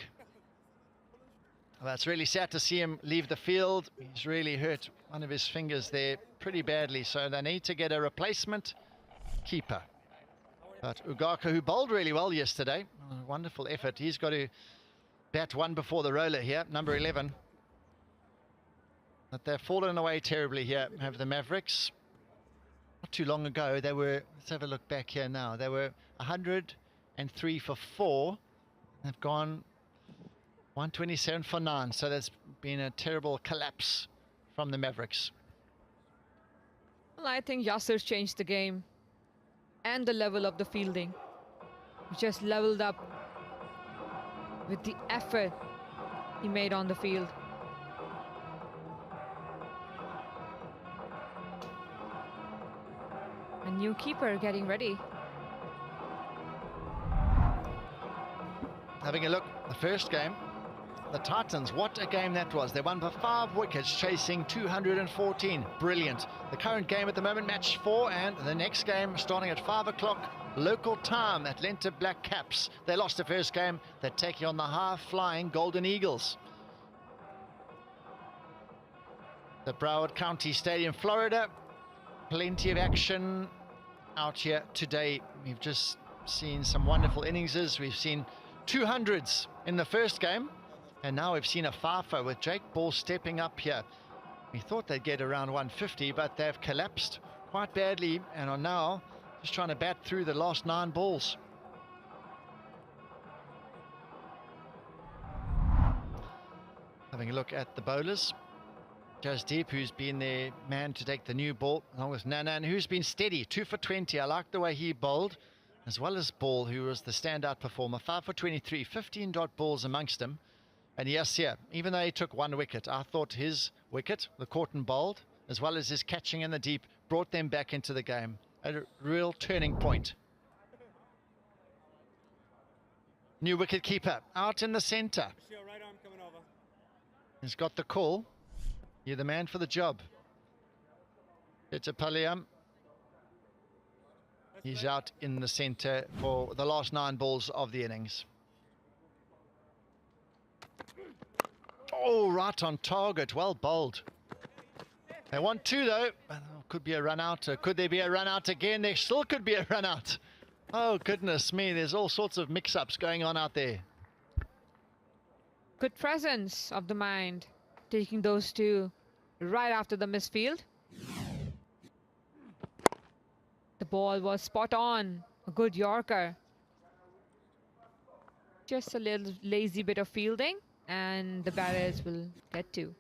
Well, it's really sad to see him leave the field. He's really hurt one of his fingers there pretty badly, so they need to get a replacement keeper. But Ugaka, who bowled really well yesterday, a wonderful effort. He's got to bat one before the roller here, number 11. But they've fallen away terribly here, have the Mavericks. Not too long ago, they were, let's have a look back here now, they were 103 for 4. They've gone 127 for 9, so there's been a terrible collapse from the Mavericks. Well, I think Yasser's changed the game and the level of the fielding. He just leveled up with the effort he made on the field. A new keeper getting ready. Having a look, the first game, the Titans, what a game that was. They won by 5 wickets, chasing 214. Brilliant. The current game at the moment, match 4, and the next game starting at 5 o'clock local time, Atlanta Black Caps. They lost the first game. They're taking on the high-flying Golden Eagles. The Broward County Stadium, Florida. Plenty of action out here today. We've just seen some wonderful innings. We've seen 200s in the first game, and now we've seen a fifer with Jake Ball stepping up here. We thought they'd get around 150, but they've collapsed quite badly and are now just trying to bat through the last 9 balls. Having a look at the bowlers. Jasdeep, who's been the man to take the new ball, along with Nanan, who's been steady, 2 for 20. I like the way he bowled, as well as Ball, who was the standout performer, 5 for 23, 15 dot balls amongst them. And yes, yeah, even though he took 1 wicket, I thought his wicket, the Corton bowled, as well as his catching in the deep, brought them back into the game. A real turning point. New wicket keeper out in the centre. He's got the call. You're the man for the job. It's a Paliam. He's out in the centre for the last 9 balls of the innings. Oh, right on target. Well bowled. They want 2 though. Could be a run out. Could there be a run out again? There still could be a run out. Oh, goodness me. There's all sorts of mix-ups going on out there. Good presence of the mind, taking those 2 right after the misfield. The ball was spot on. A good Yorker. Just a little lazy bit of fielding, and the batters will get 2.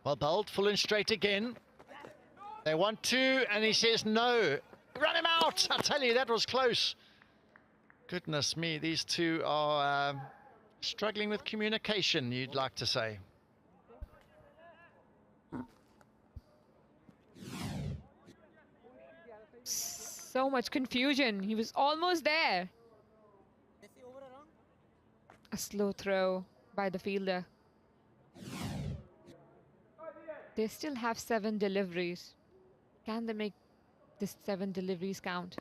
Well bowled, full and straight again. They want 2, and he says no. Run him out! I tell you, that was close. Goodness me, these 2 are struggling with communication, you'd like to say. So much confusion. He was almost there. A slow throw by the fielder. They still have 7 deliveries. Can they make this 7 deliveries count?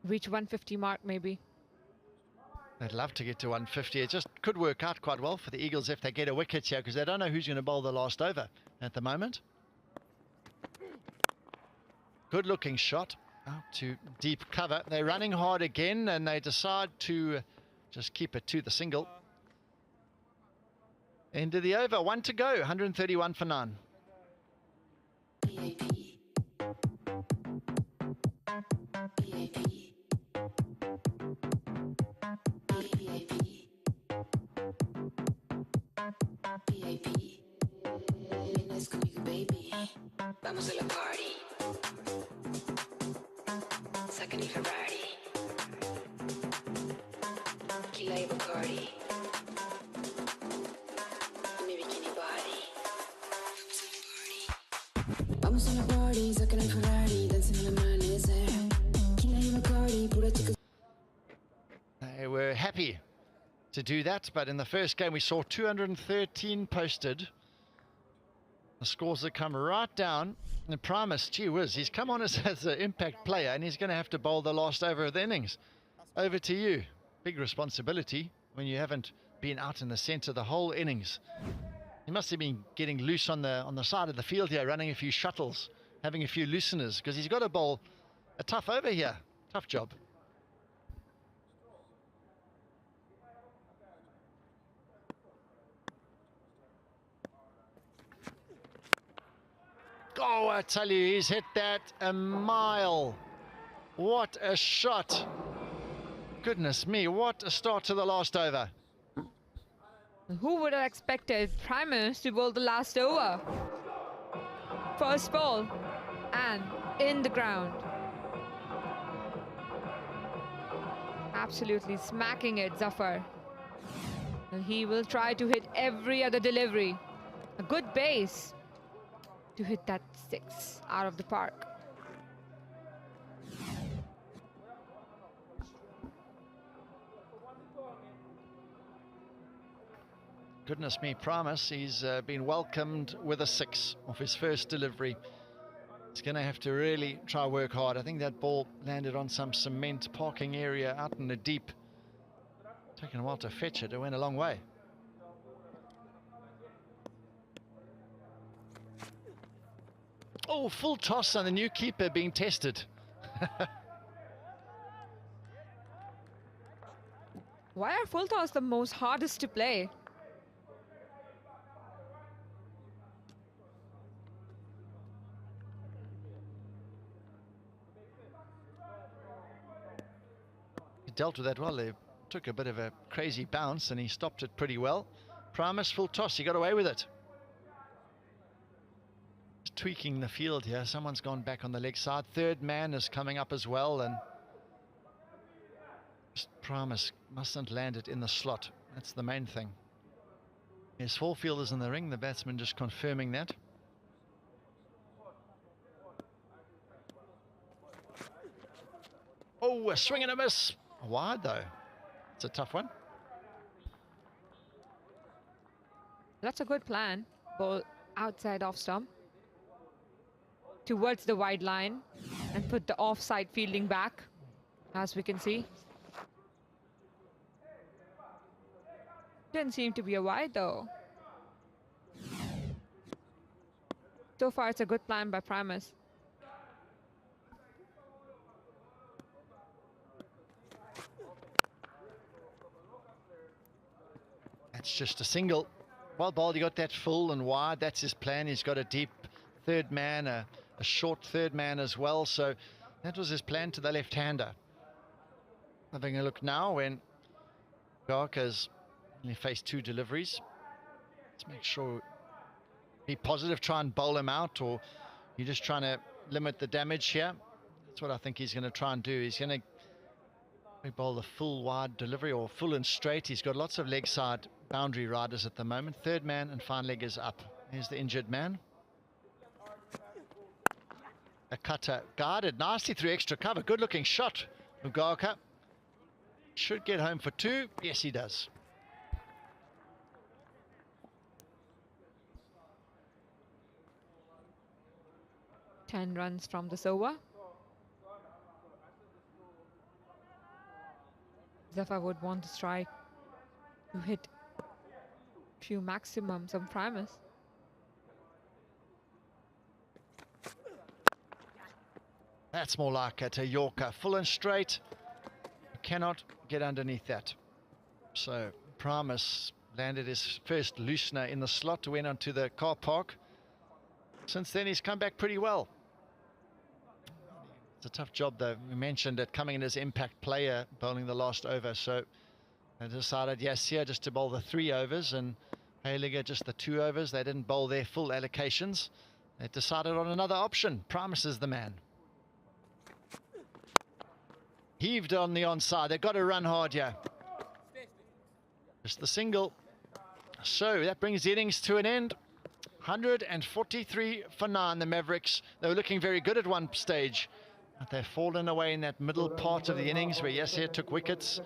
Reach 150 mark maybe. They'd love to get to 150. It just could work out quite well for the Eagles if they get a wicket here, because they don't know who's going to bowl the last over at the moment. Good looking shot out to deep cover. They're running hard again, and they decide to just keep it to the single. End of the over, 1 to go, 131 for 9. Vamos a la party. Second Ferrari. Kila y Bacardi. Mi bikini body. Vamos a la party. Second Ferrari. Dancing in the amanecer. Kila y Bacardi. Pura chica. They were happy to do that, but in the first game we saw 213 posted. The scores have come right down. And Primus, gee whiz, he's come on as an impact player, and he's going to have to bowl the last over of the innings. Over to you. Big responsibility when you haven't been out in the centre the whole innings. He must have been getting loose on the side of the field here, running a few shuttles, having a few looseners, because he's got to bowl a tough over here. Tough job. Oh, I tell you, he's hit that a mile. What a shot. Goodness me, what a start to the last over. Who would have expected Primus to bowl the last over? First ball, and in the ground. Absolutely smacking it, Zafar. And he will try to hit every other delivery. A good base to hit that 6 out of the park. Goodness me, Primus, he's been welcomed with a 6 off his first delivery. He's going to have to really try work hard. I think that ball landed on some cement parking area out in the deep. Taken a while to fetch it. It went a long way. Oh, full toss and the new keeper being tested. Why are full toss the most hardest to play? He dealt with that well. They took a bit of a crazy bounce and he stopped it pretty well. Primus full toss, he got away with it. Just tweaking the field here. Someone's gone back on the leg side. Third man is coming up as well, and Primus mustn't land it in the slot. That's the main thing. There's 4 fielders in the ring, the batsman just confirming that. Oh, a swing and a miss. Wide though. It's a tough one. That's a good plan. Ball outside off stump towards the wide line and put the offside fielding back, as we can see. Didn't seem to be a wide though. So far, it's a good plan by Primus. That's just a single. Well bowled, he got that full and wide. That's his plan. He's got a deep third man, a short third man as well. So that was his plan to the left-hander. Having a look now when York has only faced 2 deliveries. Let's make sure, be positive, try and bowl him out, or you're just trying to limit the damage here. That's what I think he's going to try and do. He's going to bowl the full wide delivery or full and straight. He's got lots of leg side boundary riders at the moment. Third man and fine leg is up. Here's the injured man. A cutter guarded nicely through extra cover. Good looking shot. Ugarka should get home for 2. Yes, he does. Ten runs from the over. Zephyr would want to strike to hit few maximums on Primus. That's more like it, a Yorker. Full and straight. You cannot get underneath that. So Primus landed his first loosener in the slot, went onto the car park. Since then, he's come back pretty well. It's a tough job, though. We mentioned that coming in as impact player, bowling the last over. So they decided, yes, here just to bowl the 3 overs, and Heiliger just the 2 overs. They didn't bowl their full allocations. They decided on another option. Primus is the man. Heaved on the onside. They've got to run hard here. Just the single. So that brings the innings to an end. 143 for 9, the Mavericks. They were looking very good at one stage, but they've fallen away in that middle part of the innings where Yasir took wickets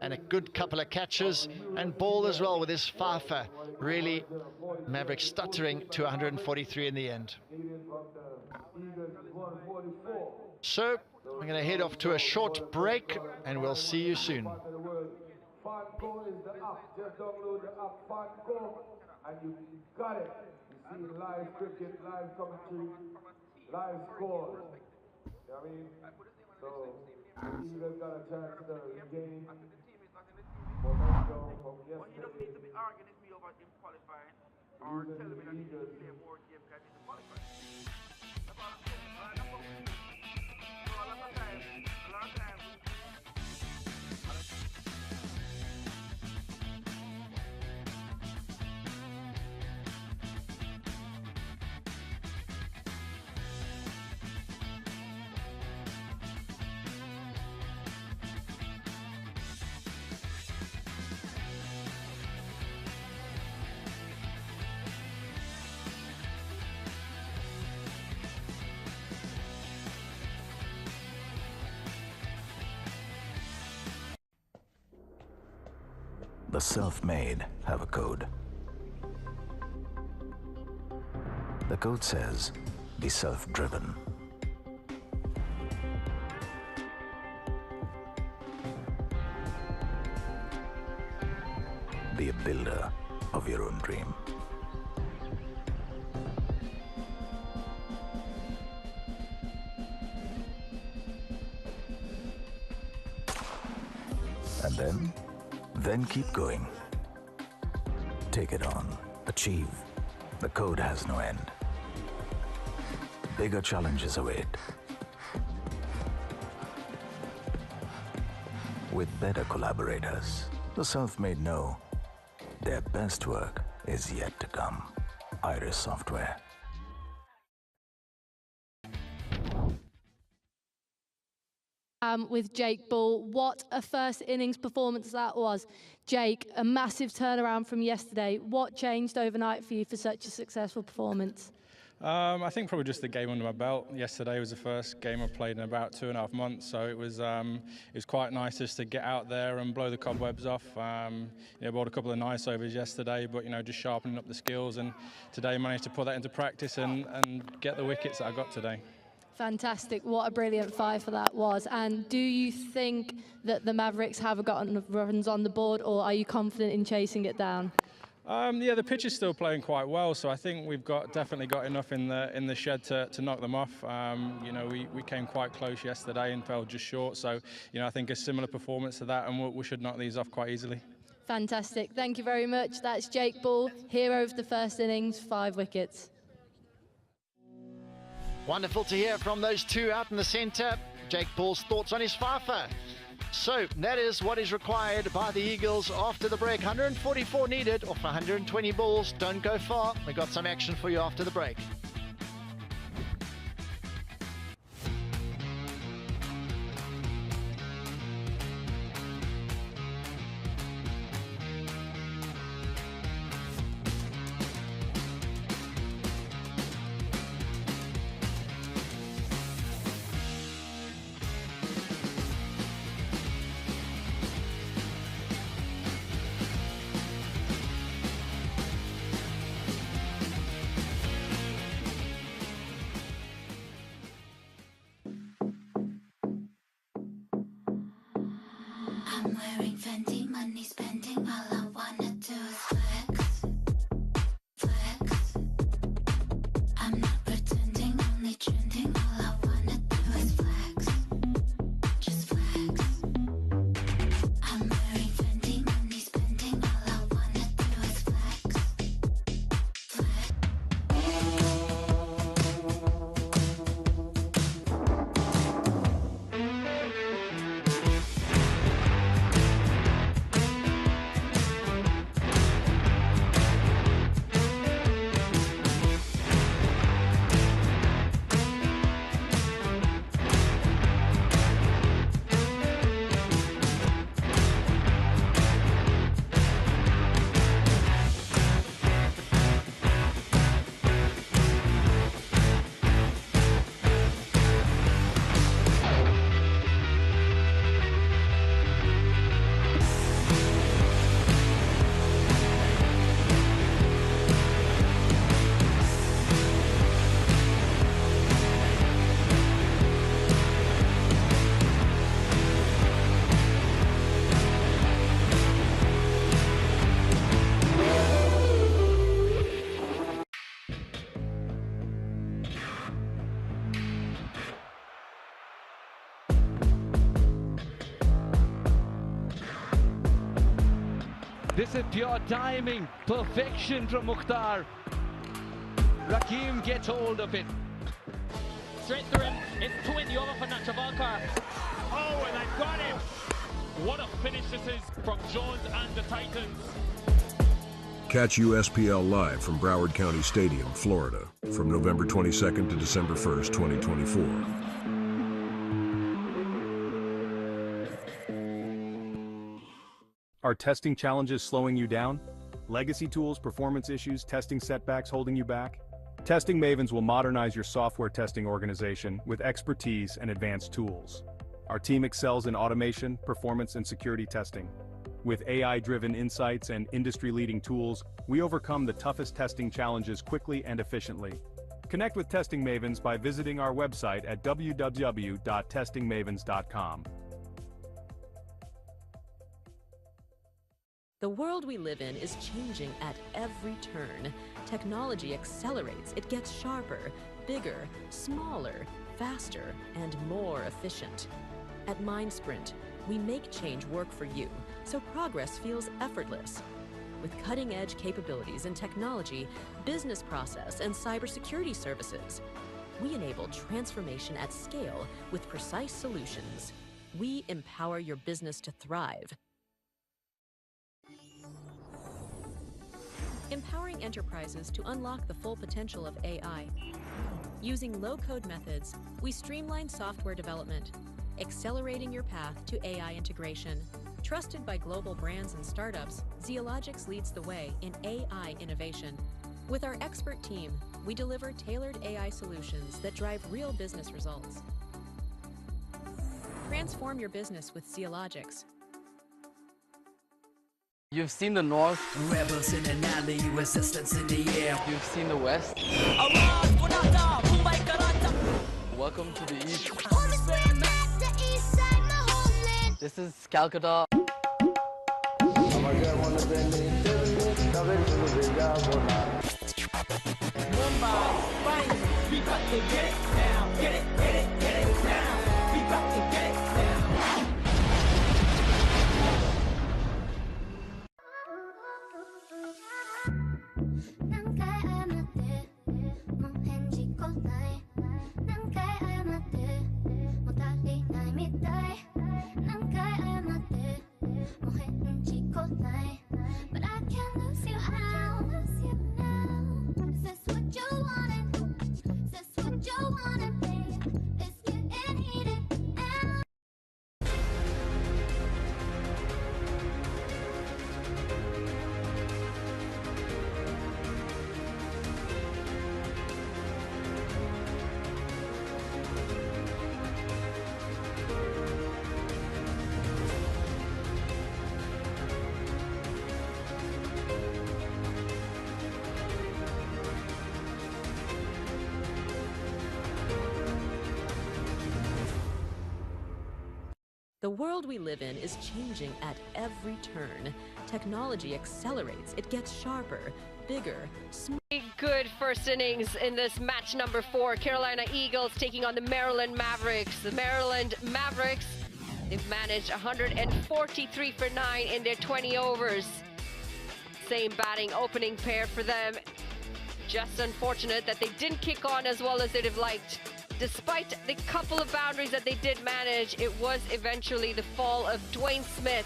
and a good couple of catches and ball as well with his fifer. Really, Mavericks stuttering to 143 in the end. So we're going to head off to a short break and we'll see you soon. Fanco is the app. Just download the app Fanco and you got it. You see live cricket, live commentary, live scores. You know what I mean? So the Eagles got a chance to regain momentum from yesterday. He doesn't need to be arguing with me over him qualifying or telling me that he needs to play more games because he's qualifying. That's all I'm saying. So a lot of times, The self-made have a code. The code says, be self-driven. Be a builder of your own dream. And then keep going. Take it on. Achieve. The code has no end. Bigger challenges await. With better collaborators, the self-made know Their best work is yet to come. Iris Software. With Jake Bull. What a first innings performance that was. Jake, a massive turnaround from yesterday. What changed overnight for you for such a successful performance? I think probably just the game under my belt. Yesterday was the first game I've played in about 2.5 months, so it was quite nice just to get out there and blow the cobwebs off. Bowled a couple of nice overs yesterday, but just sharpening up the skills, and today managed to put that into practice and get the wickets that I got today. Fantastic. What a brilliant five for that was. And do you think that the Mavericks have gotten runs on the board, or are you confident in chasing it down? Yeah, the pitch is still playing quite well, so I think we've definitely got enough in the shed to knock them off. We came quite close yesterday and fell just short, so I think a similar performance to that, and we should knock these off quite easily. Fantastic. Thank you very much. That's Jake Bull, hero of the first innings, 5 wickets. Wonderful to hear from those two out in the centre. Jake Bull's thoughts on his fifer. So that is what is required by the Eagles after the break. 144 needed off 120 balls. Don't go far. We got some action for you after the break. I'm wearing Fendi, money spending, all I wanna do is flex, flex. I'm not pretending, only trending, all I wanna do is flex, just flex. I'm wearing Fendi, money spending, all I wanna do is flex, flex. This is pure timing, perfection from Mukhtar. Rakim gets hold of it. Straight through him, it's 20 over for Nachavalkar. Oh, and I got him! What a finish this is from Jones and the Titans. Catch USPL live from Broward County Stadium, Florida, from November 22nd to December 1st, 2024. Are testing challenges slowing you down? Legacy tools, performance issues, testing setbacks holding you back? Testing Mavens will modernize your software testing organization with expertise and advanced tools. Our team excels in automation, performance, and security testing. With AI-driven insights and industry-leading tools, we overcome the toughest testing challenges quickly and efficiently. Connect with Testing Mavens by visiting our website at www.testingmavens.com. The world we live in is changing at every turn. Technology accelerates, it gets sharper, bigger, smaller, faster, and more efficient. At MindSprint, we make change work for you, so progress feels effortless. With cutting-edge capabilities in technology, business process, and cybersecurity services, we enable transformation at scale with precise solutions. We empower your business to thrive. empowering enterprises to unlock the full potential of AI. Using low-code methods, we streamline software development, accelerating your path to AI integration. Trusted by global brands and startups, Zeologics leads the way in AI innovation. With our expert team, we deliver tailored AI solutions that drive real business results. Transform your business with Zeologics. You've seen the North. Rebels in an alley, resistance in the air. You've seen the West. Welcome to the East. This is Calcutta. Mumbai, right? We got to get it now. Get it now. We got to get it now. But I can't lose you now. Is this what you wanted? Is this what you wanted, babe? It's getting heated now. The world we live in is changing at every turn. Technology accelerates, it gets sharper, bigger, smarter. Good first innings in this match number 4. Carolina Eagles taking on the Maryland Mavericks. The Maryland Mavericks, they've managed 143 for 9 in their 20 overs. Same batting opening pair for them. Just unfortunate that they didn't kick on as well as they'd have liked. Despite the couple of boundaries that they did manage, it was eventually the fall of Dwayne Smith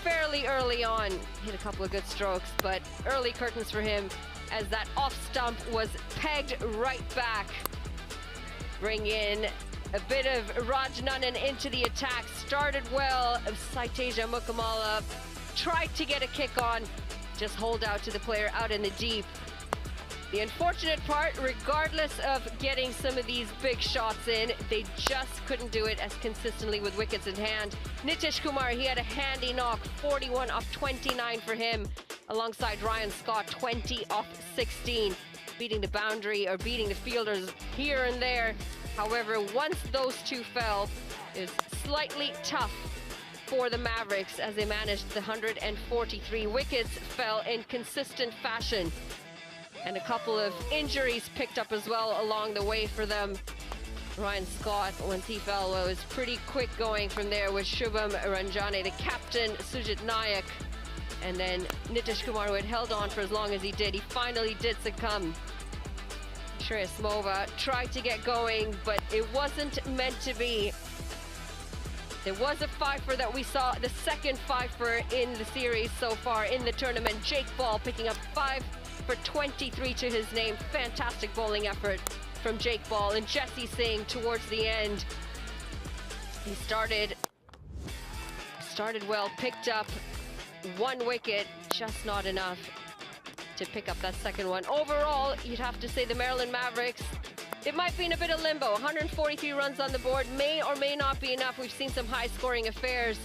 fairly early on. Hit a couple of good strokes, but early curtains for him as that off stump was pegged right back. Bring in a bit of Raj Nanan into the attack. Started well. Saiteja Mukamala tried to get a kick on. Just hold out to the player out in the deep. The unfortunate part, regardless of getting some of these big shots in, they just couldn't do it as consistently with wickets in hand. Nitish Kumar, he had a handy knock, 41 off 29 for him, alongside Ryan Scott, 20 off 16, beating the boundary or beating the fielders here and there. However, once those two fell, it was slightly tough for the Mavericks as they managed the 143 wickets fell in consistent fashion. And a couple of injuries picked up as well along the way for them. Ryan Scott, once he fell, was pretty quick going from there with Shubham Ranjane, the captain, Sujit Nayak, and then Nitish Kumar, who had held on for as long as he did. He finally did succumb. Shreyas Mova tried to get going, but it wasn't meant to be. There was a fifer that we saw, the second fifer in the series so far in the tournament. Jake Ball picking up 5 for 23 to his name. Fantastic bowling effort from Jake Ball. And Jesse Singh towards the end, he started well, picked up 1 wicket, just not enough to pick up that second one. Overall, you'd have to say the Maryland Mavericks, it might be in a bit of limbo. 143 runs on the board may or may not be enough. We've seen some high-scoring affairs.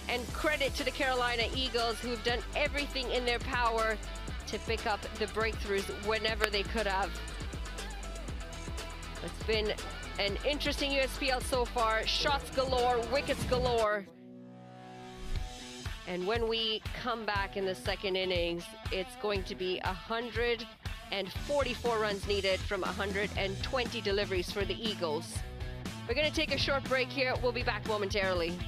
And credit to the Carolina Eagles, who've done everything in their power to pick up the breakthroughs whenever they could have. It's been an interesting USPL so far. Shots galore, wickets galore. And when we come back in the second innings, it's going to be 144 runs needed from 120 deliveries for the Eagles. We're going to take a short break here. We'll be back momentarily.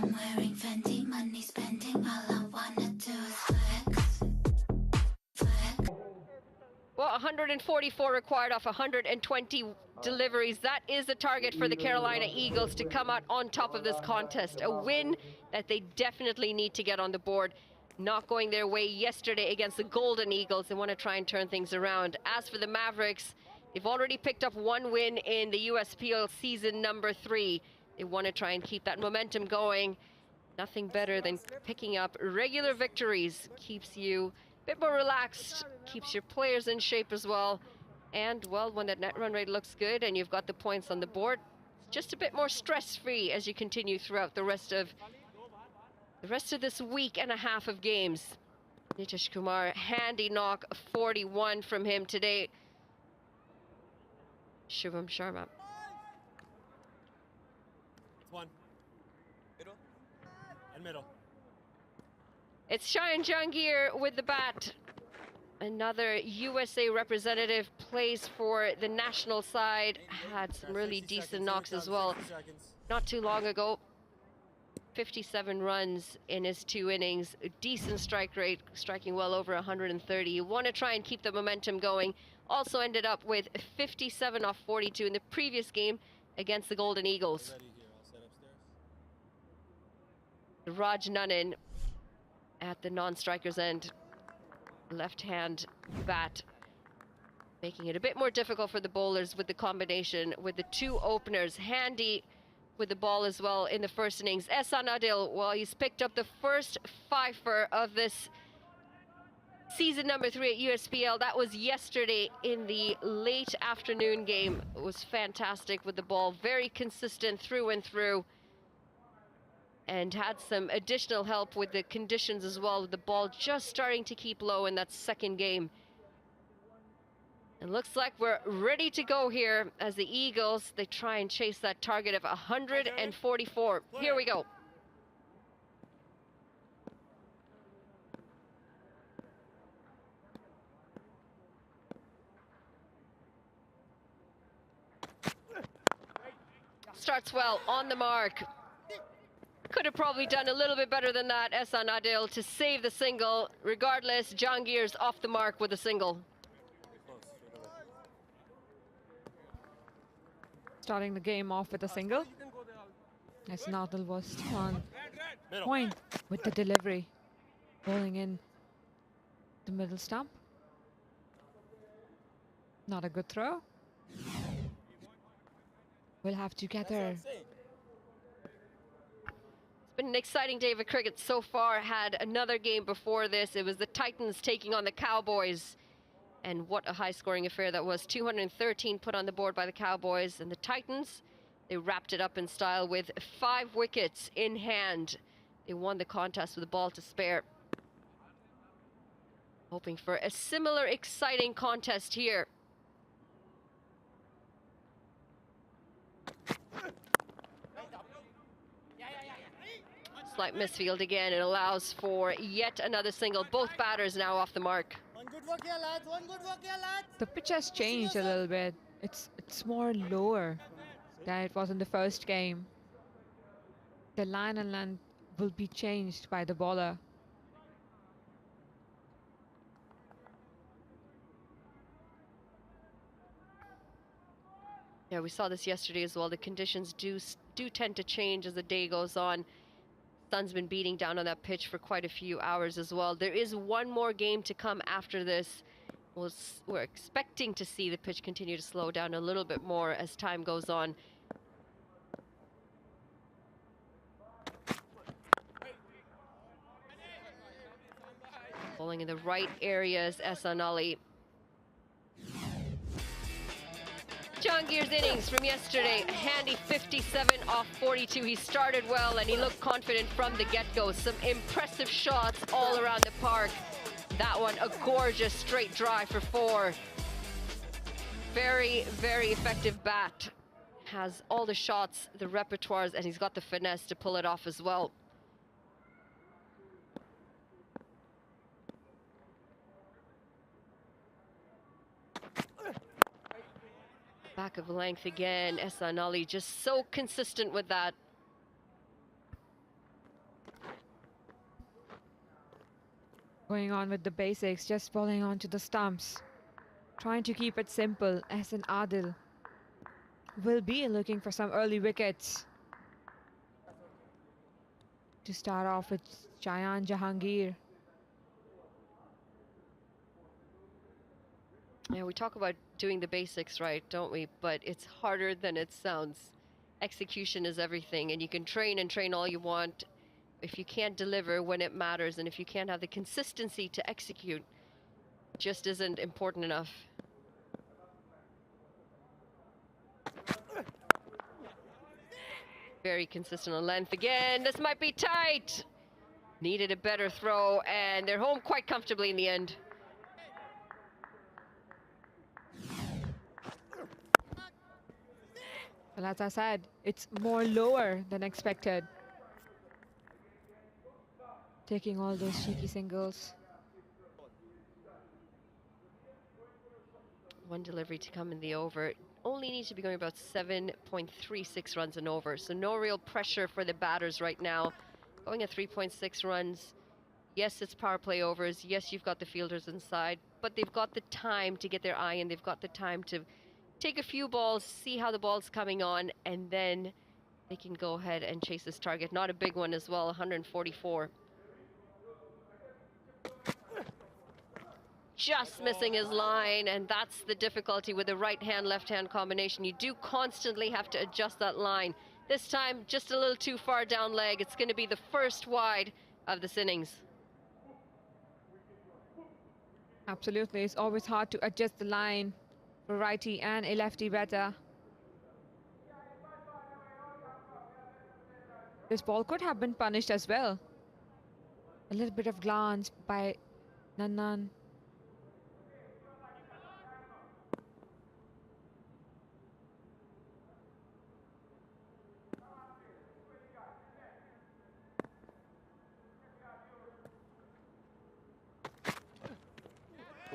I'm wearing Fendi, money spending. All I wanna do is flex. Well, 144 required off 120 deliveries. That is the target for the Carolina Eagles to come out on top of this contest. A win that they definitely need to get on the board. Not going their way yesterday against the Golden Eagles. They want to try and turn things around. As for the Mavericks, they've already picked up one win in the USPL season number 3. They want to try and keep that momentum going. Nothing better than picking up regular victories. Keeps you a bit more relaxed, keeps your players in shape as well. And, well, when that net run rate looks good and you've got the points on the board, it's just a bit more stress-free as you continue throughout the rest of this week and a half of games. Nitish Kumar, handy knock, 41 from him today. Shubham Sharma. It's one. Middle. And middle. It's Shayan Jahangir with the bat. Another USA representative, plays for the national side. Had some really decent knocks as well. Not too long ago. 57 runs in his 2 innings. A decent strike rate, striking well over 130. You want to try and keep the momentum going. Also ended up with 57 off 42 in the previous game against the Golden Eagles. Raj Nanan at the non-striker's end. Left-hand bat, making it a bit more difficult for the bowlers with the combination with the 2 openers. Handy with the ball as well in the first innings. Ehsan Adil, well, he's picked up the first fifer of this season number 3 at USPL. That was yesterday in the late afternoon game. It was fantastic with the ball, very consistent through and through. And had some additional help with the conditions as well, with the ball just starting to keep low in that second game. And looks like we're ready to go here as the Eagles, they try and chase that target of 144. Here we go. Starts well, on the mark. Could have probably done a little bit better than that, Ehsan Adil, to save the single. Regardless, Jahangir's off the mark with a single. Starting the game off with a single. Ehsan Adil was still on point with the delivery. Bowling in the middle stump. Not a good throw. We'll have to get there. It's been an exciting day of cricket so far. Had another game before this. It was the Titans taking on the Cowboys. And what a high-scoring affair that was. 213 put on the board by the Cowboys. And the Titans, they wrapped it up in style with 5 wickets in hand. They won the contest with a ball to spare. Hoping for a similar exciting contest here. Slight misfield again. It allows for yet another single. Both batters now off the mark. The pitch has changed a little bit. It's more lower than it was in the first game. The line and length will be changed by the bowler. Yeah, we saw this yesterday as well. The conditions do tend to change as the day goes on. Sun's been beating down on that pitch for quite a few hours as well. There is one more game to come after this. We're expecting to see the pitch continue to slow down a little bit more as time goes on. Bowling in the right areas, Ehsan Ali. Jahangir's innings from yesterday, a handy 57 off 42. He started well and he looked confident from the get-go. Some impressive shots all around the park. That one, a gorgeous straight drive for 4. Very, very effective bat. Has all the shots, the repertoires, and he's got the finesse to pull it off as well. Back of length again. Ehsan Ali just so consistent with that. Going on with the basics, just falling onto the stumps. Trying to keep it simple. As an Adil will be looking for some early wickets. To start off with Jayan Jahangir. Yeah, we talk about doing the basics right, don't we? But it's harder than it sounds. Execution is everything, and you can train and train all you want. If you can't deliver when it matters, and if you can't have the consistency to execute, it just isn't important enough. Very consistent on length again. This might be tight. Needed a better throw, and they're home quite comfortably in the end. Well, as I said, it's more lower than expected. Taking all those cheeky singles. One delivery to come in the over. Only needs to be going about 7.36 runs and over. So no real pressure for the batters right now. Going at 3.6 runs. Yes, it's power play overs. Yes, you've got the fielders inside, but they've got the time to get their eye in. They've got the time to take a few balls, see how the ball's coming on, and then they can go ahead and chase this target. Not a big one as well, 144. Just missing his line, and that's the difficulty with the right-hand, left-hand combination. You do constantly have to adjust that line. This time, just a little too far down leg. It's going to be the first wide of this innings. Absolutely, it's always hard to adjust the line for righty and a lefty batter. This ball could have been punished as well. A little bit of glance by Nannan.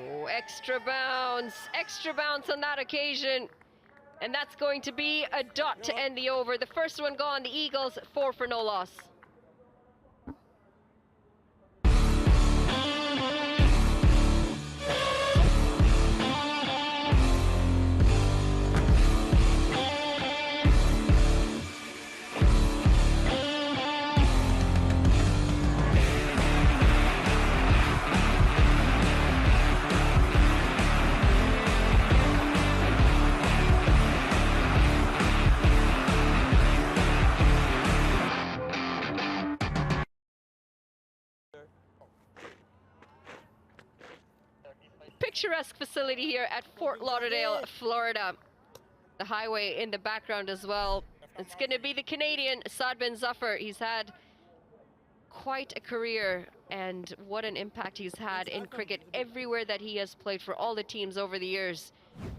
Oh, extra bounce on that occasion. And that's going to be a dot to end the over. The first one gone, the Eagles, 4 for no loss. Picturesque facility here at Fort Lauderdale, Florida. The highway in the background as well. It's going to be the Canadian Saad bin Zafar. He's had quite a career, and what an impact he's had in cricket everywhere that he has played for all the teams over the years.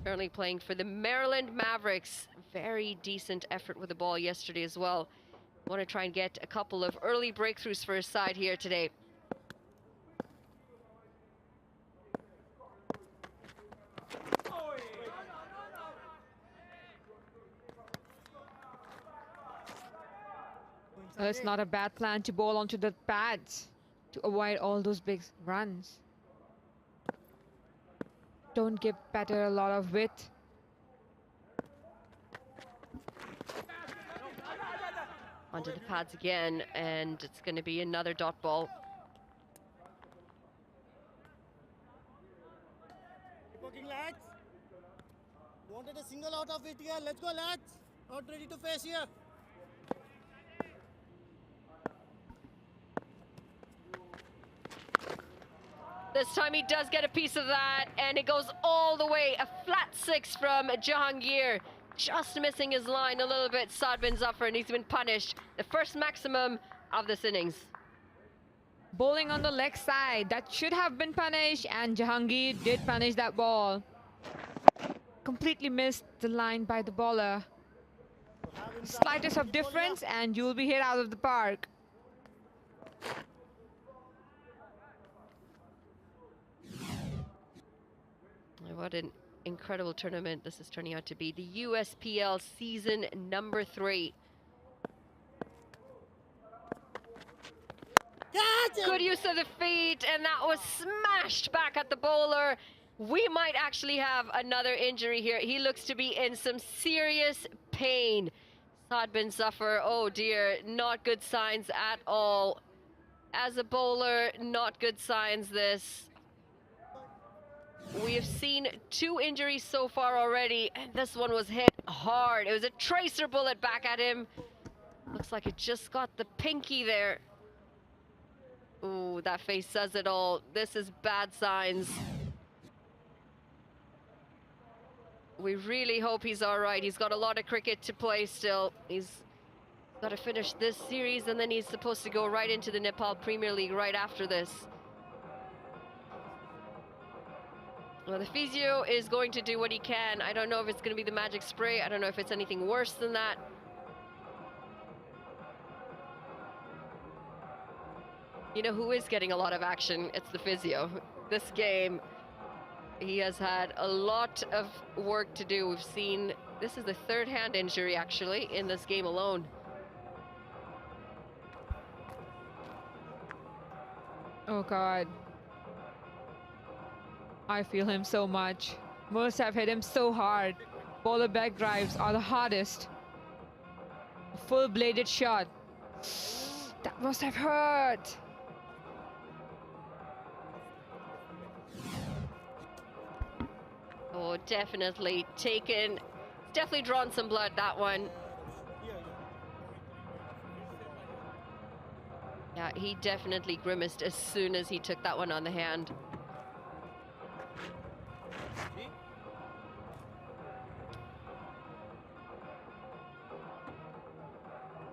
Currently playing for the Maryland Mavericks. Very decent effort with the ball yesterday as well. Want to try and get a couple of early breakthroughs for his side here today. It's not a bad plan to bowl onto the pads to avoid all those big runs. Don't give batter a lot of width. Onto the pads again, and it's going to be another dot ball. Keep working, lads. Wanted a single out of it here. Let's go, lads. Not ready to face here. This time he does get a piece of that, and it goes all the way. A flat 6 from Jahangir. Just missing his line a little bit, Saad bin Zafar, and he's been punished. The first maximum of this innings. Bowling on the leg side, that should have been punished, and Jahangir did punish that ball. Completely missed the line by the bowler. Slightest of difference, and you'll be hit out of the park. What an incredible tournament this is turning out to be. The USPL season number 3. Good use of the feet, and that was smashed back at the bowler. We might actually have another injury here. He looks to be in some serious pain. Saad bin Zafar, oh dear, not good signs at all. As a bowler, not good signs this. We have seen 2 injuries so far already, and this one was hit hard. It was a tracer bullet back at him. Looks like it just got the pinky there. Ooh, that face says it all. This is bad signs. We really hope he's all right. He's got a lot of cricket to play still. He's got to finish this series, and then he's supposed to go right into the Nepal Premier League right after this. Well, the physio is going to do what he can. I don't know if it's going to be the magic spray. I don't know if it's anything worse than that. You know who is getting a lot of action? It's the physio. This game, he has had a lot of work to do. We've seen, this is the 3rd hand injury actually in this game alone. Oh God. I feel him so much. Must have hit him so hard. Bowler back drives are the hardest. A full bladed shot. That must have hurt. Oh, definitely definitely drawn some blood, that one. Yeah, he definitely grimaced as soon as he took that one on the hand.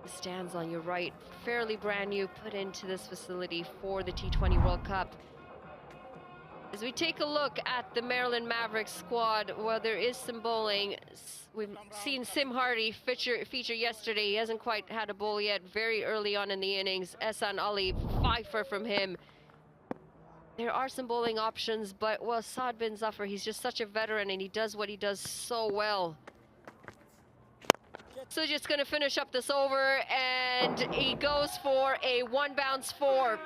Stands on your right, fairly brand new, put into this facility for the T20 World Cup. As we take a look at the Maryland Mavericks squad, well, there is some bowling. We've seen Sim Hardy feature yesterday. He hasn't quite had a bowl yet, very early on in the innings. Ehsan Ali, 5-fer from him. There are some bowling options, but, well, Saad bin Zafar, he's just such a veteran, and he does what he does so well. So just going to finish up this over, and he goes for a 1-bounce 4.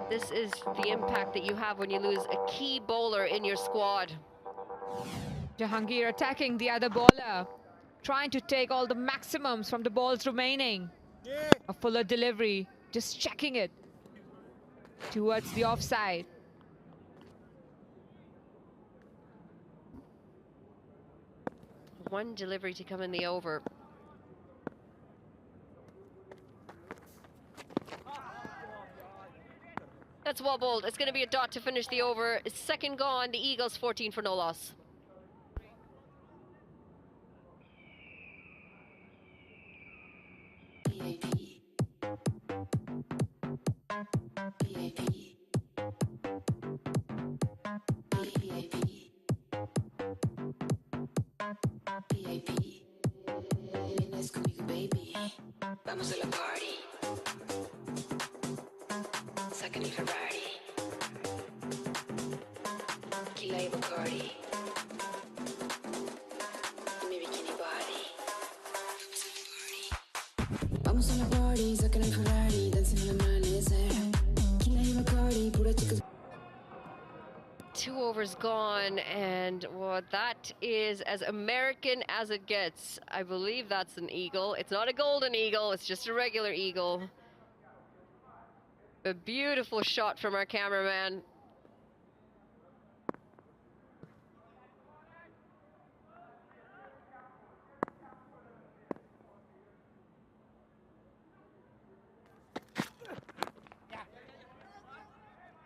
This is the impact that you have when you lose a key bowler in your squad. Jahangir attacking the other bowler, trying to take all the maximums from the balls remaining. A fuller delivery, just checking it towards the offside. One delivery to come in the over. That's well bowled. It's going to be a dot to finish the over. Second gone, the Eagles 14 for no loss. Vamos a la party. Second Ferrari. Tequila y Bacardi. Mi bikini body. Vamos a la party. Second Ferrari. Dancing on the amanecer. Tequila y Bacardi. Pura chicas. 2 overs gone, and well, that is as American as it gets. I believe that's an eagle. It's not a golden eagle, it's just a regular eagle. A beautiful shot from our cameraman.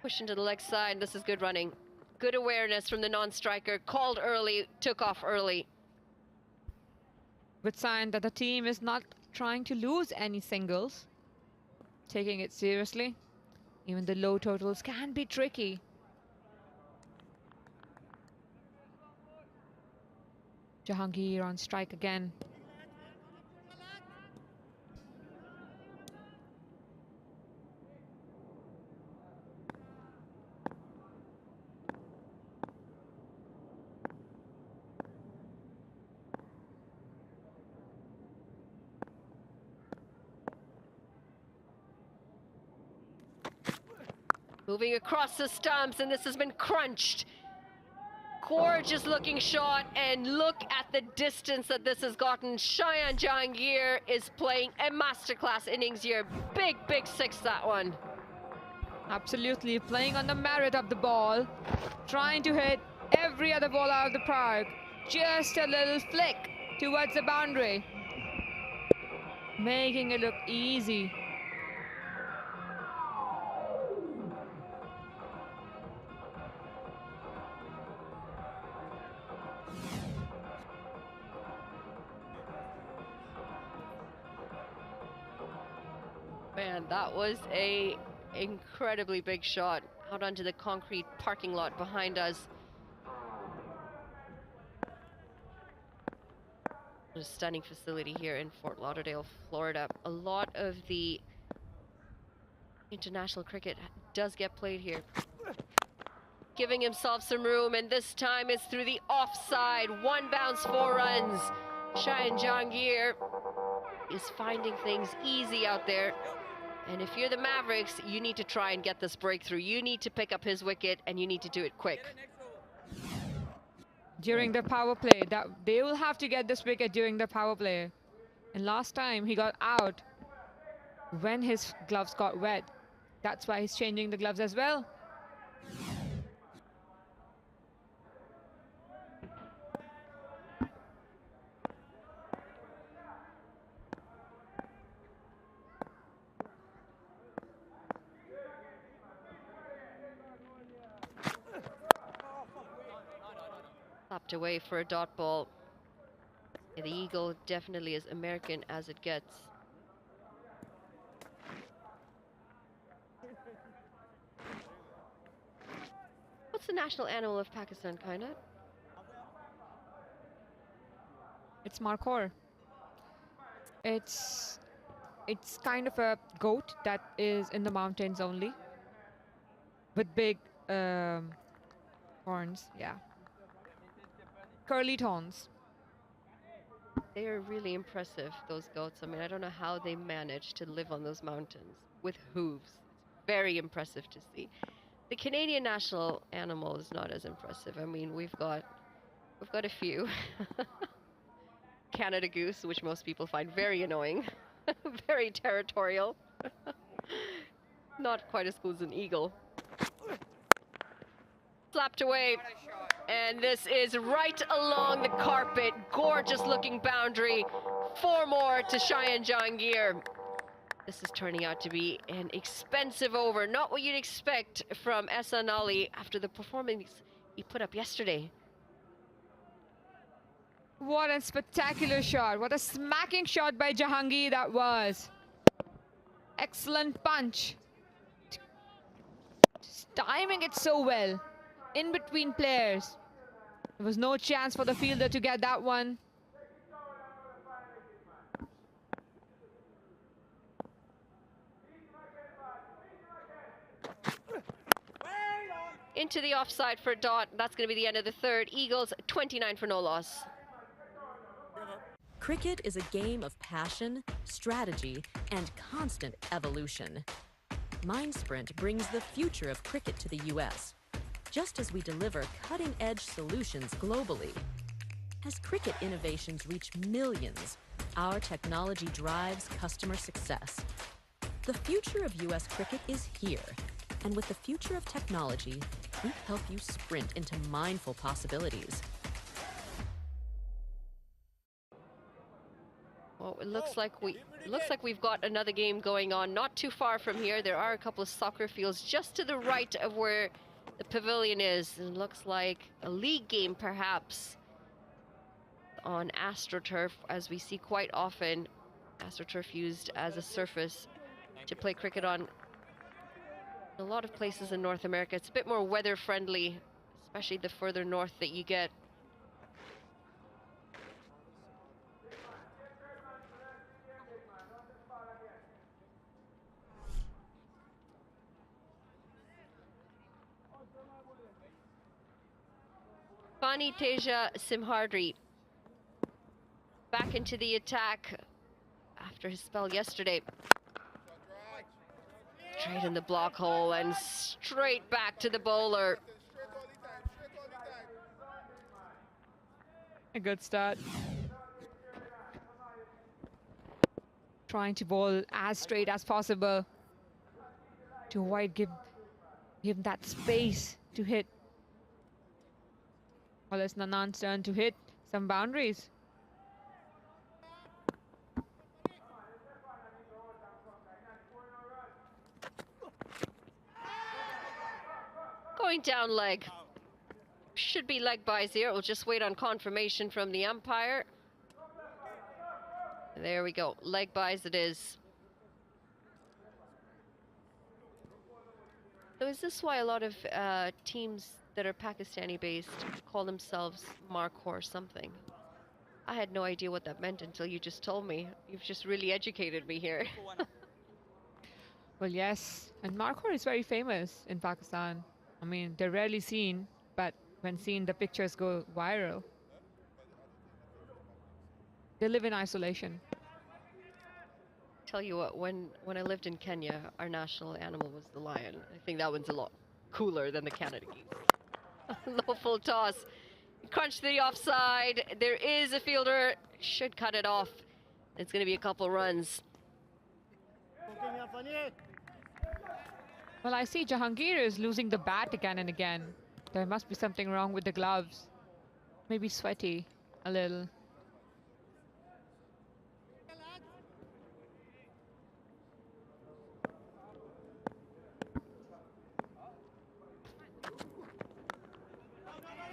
Push into the leg side. This is good running. Good awareness from the non-striker. Called early, took off early. Good sign that the team is not trying to lose any singles. Taking it seriously. Even the low totals can be tricky. Jahangir on strike again. Moving across the stumps, and this has been crunched. Gorgeous looking shot, and look at the distance that this has gotten. Cheyenne Jahangir is playing a masterclass innings here. Big, big six, that one. Absolutely, playing on the merit of the ball, trying to hit every other ball out of the park. Just a little flick towards the boundary, making it look easy. Man, that was a incredibly big shot out onto the concrete parking lot behind us. A stunning facility here in Fort Lauderdale, Florida. A lot of the international cricket does get played here. Giving himself some room, and this time it's through the offside. One bounce, 4 runs. Cheyenne Jahangir is finding things easy out there. And if you're the Mavericks, you need to try and get this breakthrough. You need to pick up his wicket, and you need to do it quick. During the power play, that they will have to get this wicket during the power play. And last time he got out when his gloves got wet. That's why he's changing the gloves as well. Slapped away for a dot ball. Yeah, the Eagle definitely as American as it gets. What's the national animal of Pakistan, kinda? It's markhor. It's kind of a goat that is in the mountains only, with big horns. Yeah. Curly tones. They are really impressive, those goats. I mean, I don't know how they manage to live on those mountains with hooves. It's very impressive to see. The Canadian national animal is not as impressive. I mean, we've got a few. Canada goose, which most people find very annoying, very territorial. Not quite as cool as an eagle. Slapped away. And this is right along the carpet. Gorgeous looking boundary. 4 more to Cheyenne Jahangir. This is turning out to be an expensive over. Not what you'd expect from Ehsan Ali after the performance he put up yesterday. What a spectacular shot. What a smacking shot by Jahangir that was. Excellent punch. Just timing it so well. In between players. There was no chance for the fielder to get that one. Into the offside for a dot. That's going to be the end of the third. Eagles 29 for no loss. Cricket is a game of passion, strategy, and constant evolution. MindSprint brings the future of cricket to the U.S., just as we deliver cutting-edge solutions globally. As cricket innovations reach millions, our technology drives customer success. The future of U.S. cricket is here, and with the future of technology, we help you sprint into mindful possibilities. Well, it looks like we've got another game going on not too far from here. There are a couple of soccer fields just to the right of where the pavilion is. It looks like a league game perhaps on AstroTurf, as we see quite often. AstroTurf used as a surface to play cricket on a lot of places in North America. It's a bit more weather friendly, especially the further north that you get. Fani Teja Simhardri back into the attack after his spell yesterday. Straight in the block hole and straight back to the bowler. A good start. Trying to bowl as straight as possible to avoid give that space to hit. Well, it's Nanan's turn to hit some boundaries. Going down leg. Should be leg byes here. We'll just wait on confirmation from the umpire. There we go. Leg byes it is. So is this why a lot of teams that are Pakistani-based call themselves Markhor or something? I had no idea what that meant until you just told me. You've just really educated me here. Well, yes. And Markhor is very famous in Pakistan. I mean, they're rarely seen, but when seen, the pictures go viral. They live in isolation. Tell you what, when I lived in Kenya, our national animal was the lion. I think that one's a lot cooler than the Canada geese. Low full toss. Crunch to the offside. There is a fielder. Should cut it off. It's going to be a couple runs. Well, I see Jahangir is losing the bat again and again. There must be something wrong with the gloves. Maybe sweaty a little.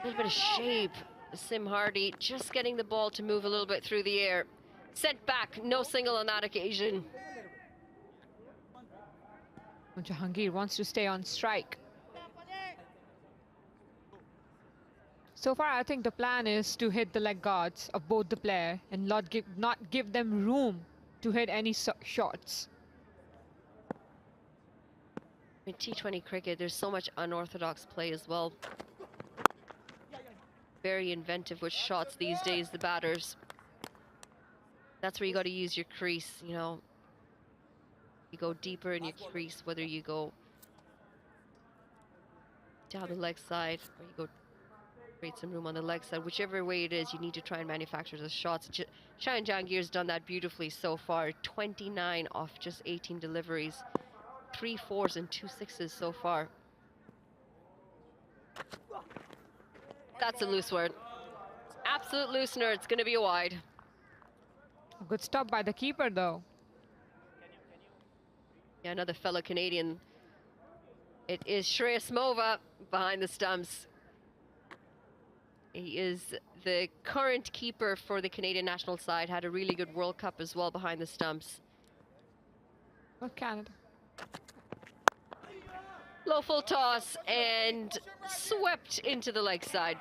A little bit of shape. Sim Hardy just getting the ball to move a little bit through the air. Sent back, no single on that occasion. Jahangir wants to stay on strike. So far, I think the plan is to hit the leg guards of both the player and not give them room to hit any shots. In T20 cricket, there's so much unorthodox play as well. Very inventive with shots these days, the batters. That's where you got to use your crease, you know. You go deeper in your crease, whether you go down the leg side or you go create some room on the leg side. Whichever way it is, you need to try and manufacture the shots. Shahan Jahangir's done that beautifully so far. 29 off just 18 deliveries. 3 4s and 2 6s so far. That's a loose word. Absolute loosener. It's going to be a wide. A good stop by the keeper, though. Yeah, another fellow Canadian. It is Shreyas Mova behind the stumps. He is the current keeper for the Canadian national side. Had a really good World Cup as well behind the stumps. Oh, Canada. Low full toss and swept into the leg side.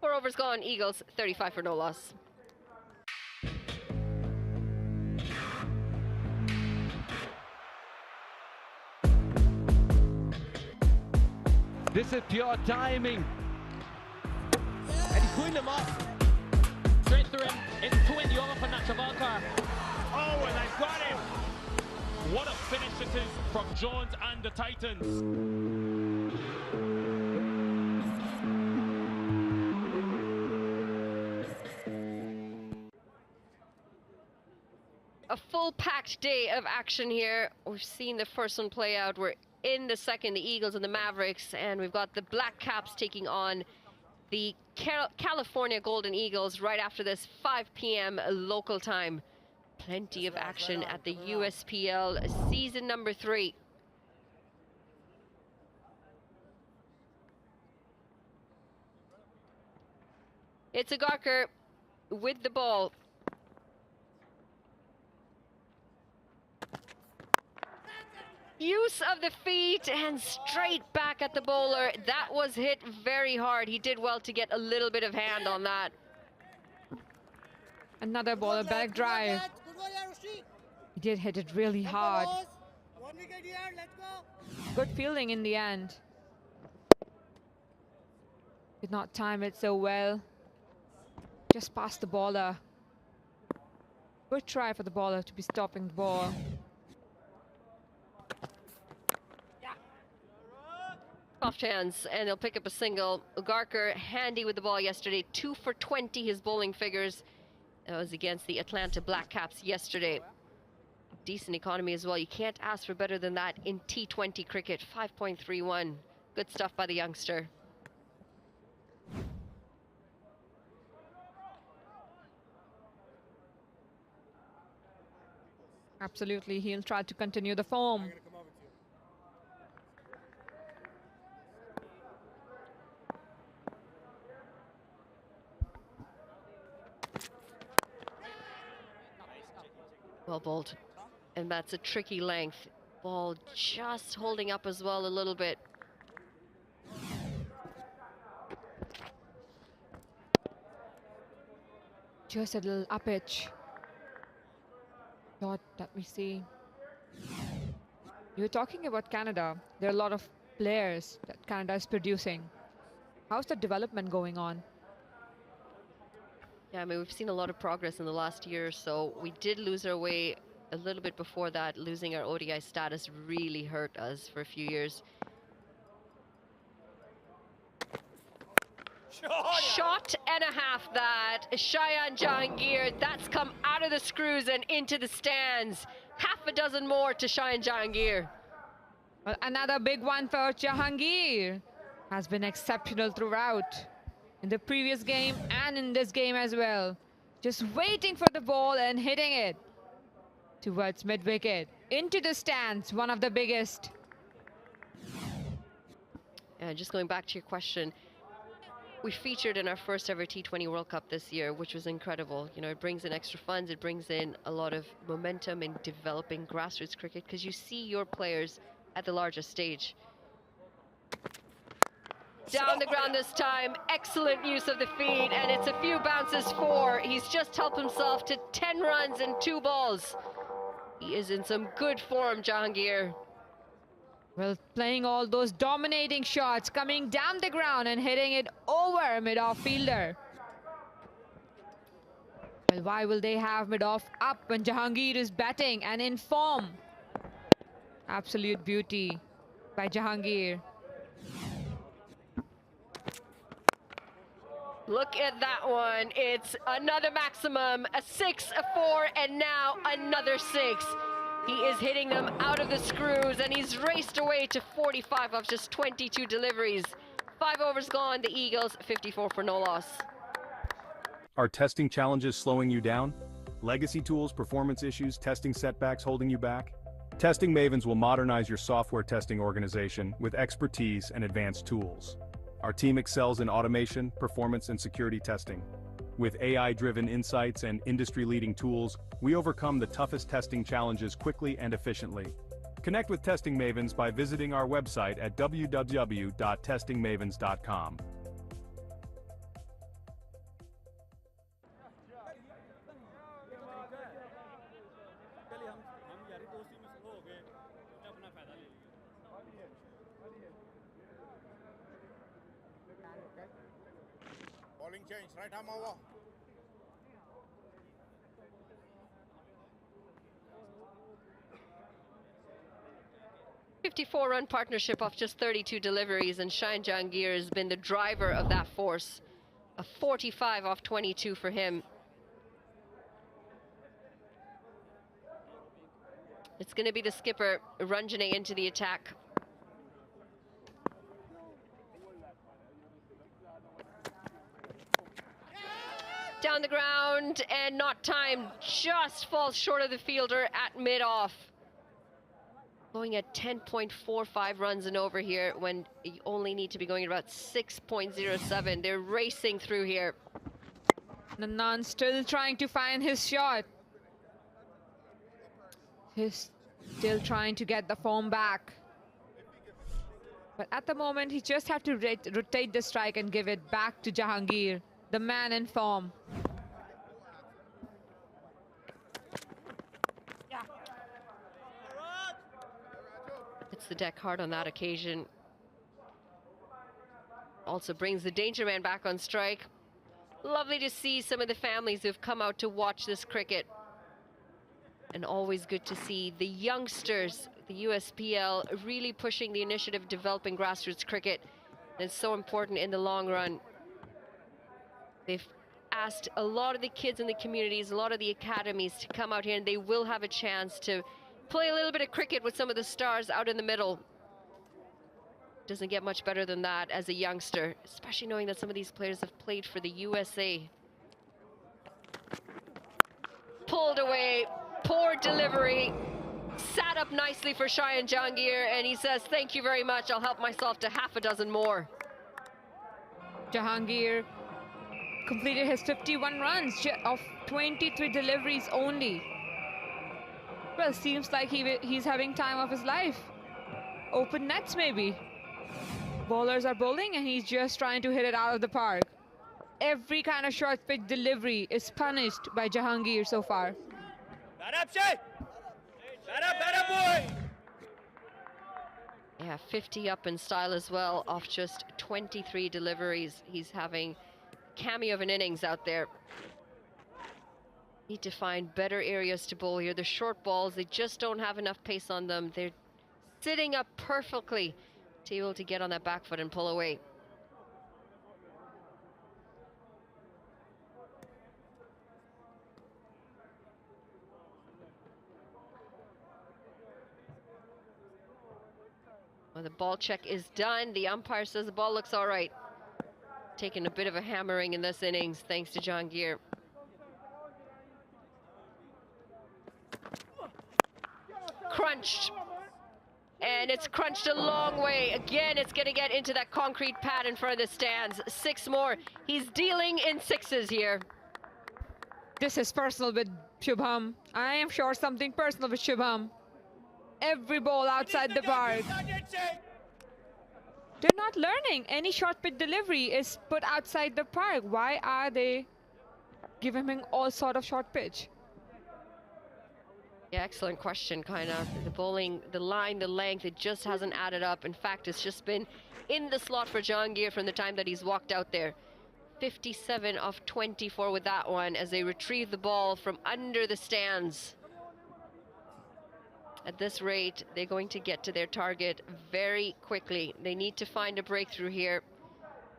4 overs gone, Eagles 35 for no loss. This is pure timing. And he's pulling them up. Straight through him. It's 20 over for Nachavalkar. Oh, and I've got him. What a finish it is from Jones and the Titans. A full-packed day of action here. We've seen the first one play out. We're in the second, the Eagles and the Mavericks, and we've got the BLACKCAPS taking on the California Golden Eagles right after this, 5 p.m. local time. Plenty of action at the USPL season number 3. It's Agarkar with the ball. Use of the feet and straight back at the bowler. That was hit very hard. He did well to get a little bit of hand on that. Another ball, a back drive. He did hit it really hard. Good fielding in the end. Did not time it so well. Just past the bowler. Good try for the bowler to be stopping the ball. Soft hands, and they'll pick up a single. Ugarkar handy with the ball yesterday. 2 for 20 his bowling figures. That was against the Atlanta BLACKCAPS yesterday. Decent economy as well. You can't ask for better than that in T20 cricket. 5.31. Good stuff by the youngster. Absolutely, he'll try to continue the form. Well bowled. And that's a tricky length. Ball just holding up as well a little bit. Just a little up pitch. Shot that we see. You're talking about Canada. There are a lot of players that Canada is producing. How's the development going on? Yeah, I mean, we've seen a lot of progress in the last year or so. We did lose our way a little bit before that. Losing our ODI status really hurt us for a few years. Shot and a half that. Shayan Jahangir, that's come out of the screws and into the stands. Half a dozen more to Shayan Jahangir. Well, another big one for Jahangir. Has been exceptional throughout. In the previous game and in this game as well. Just waiting for the ball and hitting it towards mid-wicket. Into the stands, one of the biggest. Just going back to your question, we featured in our first ever T20 World Cup this year, which was incredible. You know, it brings in extra funds, it brings in a lot of momentum in developing grassroots cricket because you see your players at the largest stage. Down the ground this time, excellent use of the feed, and it's a few bounces for. He's just helped himself to 10 runs and 2 balls. He is in some good form, Jahangir. Well, playing all those dominating shots, coming down the ground and hitting it over mid-off fielder. Well, why will they have mid-off up when Jahangir is batting and in form? Absolute beauty by Jahangir. Look at that one. It's another maximum, a 6, a 4, and now another 6. He is hitting them out of the screws, and he's raced away to 45 of just 22 deliveries. 5 overs gone, the Eagles 54 for no loss. Are testing challenges slowing you down? Legacy tools, performance issues, testing setbacks holding you back? Testing Mavens will modernize your software testing organization with expertise and advanced tools. Our team excels in automation, performance, and security testing. With AI-driven insights and industry-leading tools, we overcome the toughest testing challenges quickly and efficiently. Connect with Testing Mavens by visiting our website at www.testingmavens.com. Bowling change, right arm over. .54-run partnership off just 32 deliveries, and Shayan Jahangir has been the driver of that force. A 45 off 22 for him. It's going to be the skipper, Ranjane, into the attack. Down the ground and not timed, just falls short of the fielder at mid-off. Going at 10.45 runs and over here when you only need to be going at about 6.07. They're racing through here. Nandan still trying to find his shot. He's still trying to get the form back. But at the moment, he just have to rotate the strike and give it back to Jahangir, the man in form. Hits the deck hard on that occasion. Also brings the danger man back on strike. Lovely to see some of the families who've come out to watch this cricket. And always good to see the youngsters, the USPL, really pushing the initiative, developing grassroots cricket. And it's so important in the long run. They've asked a lot of the kids in the communities, a lot of the academies to come out here, and they will have a chance to play a little bit of cricket with some of the stars out in the middle. Doesn't get much better than that as a youngster, especially knowing that some of these players have played for the USA. Pulled away, poor delivery. Sat up nicely for Shayan Jahangir, and he says, thank you very much, I'll help myself to half a dozen more. Jahangir completed his 51 runs of 23 deliveries only. Well, seems like he's having time of his life. Open nets maybe. Bowlers are bowling and he's just trying to hit it out of the park. Every kind of short pitch delivery is punished by Jahangir so far. Boy! Yeah, 50 up in style as well off just 23 deliveries. He's having a cameo of an innings out there. Need to find better areas to bowl here. The short balls, they just don't have enough pace on them. They're sitting up perfectly to be able to get on that back foot and pull away. Well, the ball check is done. The umpire says the ball looks all right. Taking a bit of a hammering in this innings, thanks to Jahangir. Crunched. And it's crunched a long way. Again, it's going to get into that concrete pad in front of the stands. 6 more. He's dealing in 6s here. This is personal with Shubham. I am sure something personal with Shubham. Every ball outside the park. They're not learning. Any short pitch delivery is put outside the park. Why are they giving him all sort of short pitch? Yeah, excellent question, kind of. The bowling, the line, the length, it just hasn't added up. In fact, it's just been in the slot for Jahangir from the time that he's walked out there. 57 of 24 with that one as they retrieve the ball from under the stands. At this rate, they're going to get to their target very quickly. They need to find a breakthrough here.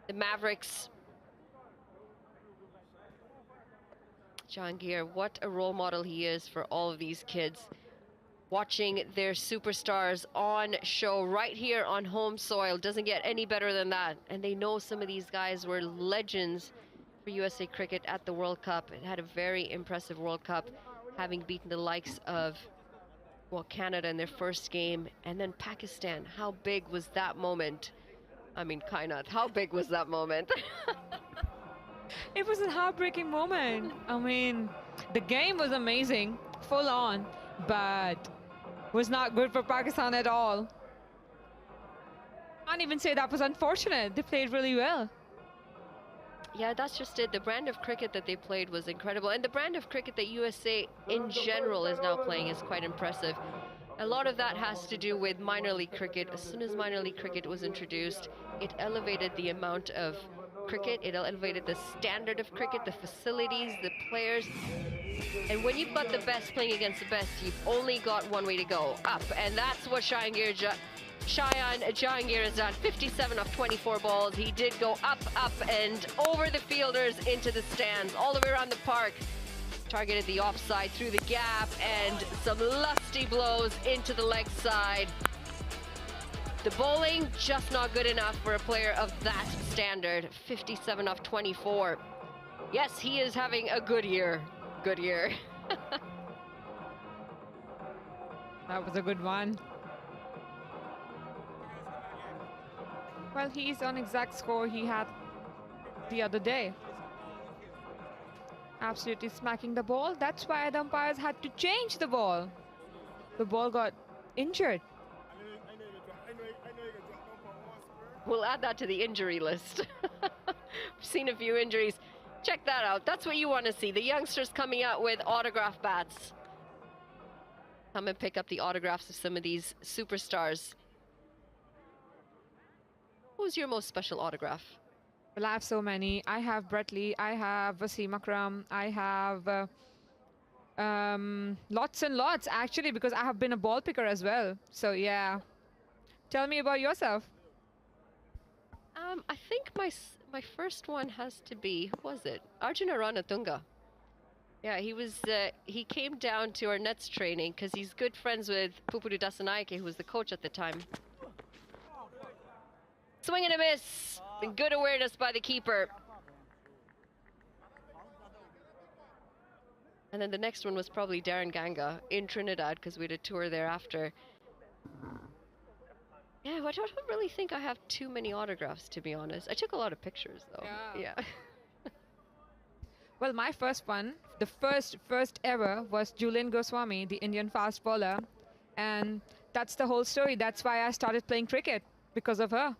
The Mavericks. Jahangir, what a role model he is for all of these kids. Watching their superstars on show right here on home soil. Doesn't get any better than that. And they know some of these guys were legends for USA Cricket at the World Cup. It had a very impressive World Cup, having beaten the likes of, well, Canada in their first game, and then Pakistan. How big was that moment? I mean, Kainat, how big was that moment? It was a heartbreaking moment. I mean, the game was amazing, full on, but was not good for Pakistan at all. Can't even say that was unfortunate. They played really well. Yeah, that's just it. The brand of cricket that they played was incredible. And the brand of cricket that USA in general is now playing is quite impressive. A lot of that has to do with minor league cricket. As soon as minor league cricket was introduced, it elevated the amount of cricket, it elevated the standard of cricket, the facilities, the players. And when you've got the best playing against the best, you've only got one way to go, up. And that's what Shayan Jahangir has done. 57 of 24 balls. He did go up, and over the fielders into the stands, all the way around the park. Targeted the offside through the gap, and some lusty blows into the leg side. The bowling, just not good enough for a player of that standard. 57 of 24. Yes, he is having a good year. Good year. That was a good one. Well, he's on exact score he had the other day. Absolutely smacking the ball. That's why the umpires had to change the ball. The ball got injured. We'll add that to the injury list. We've seen a few injuries. Check that out. That's what you want to see. The youngsters coming out with autograph bats. Come and pick up the autographs of some of these superstars. Who's your most special autograph? Well, I have so many. I have Brett Lee, I have Wasim Akram, I have Lots and lots, actually, because I have been a ball picker as well. So, yeah. Tell me about yourself. I think my first one has to be, who was it? Arjuna Ranatunga. Yeah, he came down to our nets training because he's good friends with Pupuru Dasanaike, who was the coach at the time. Swing and a miss. Good awareness by the keeper. And then the next one was probably Darren Ganga in Trinidad because we had a tour there after. Yeah, I don't really think I have too many autographs, to be honest. I took a lot of pictures, though. Yeah. Well, my first one, the first ever, was Julian Goswami, the Indian fast bowler. And that's the whole story. That's why I started playing cricket, because of her.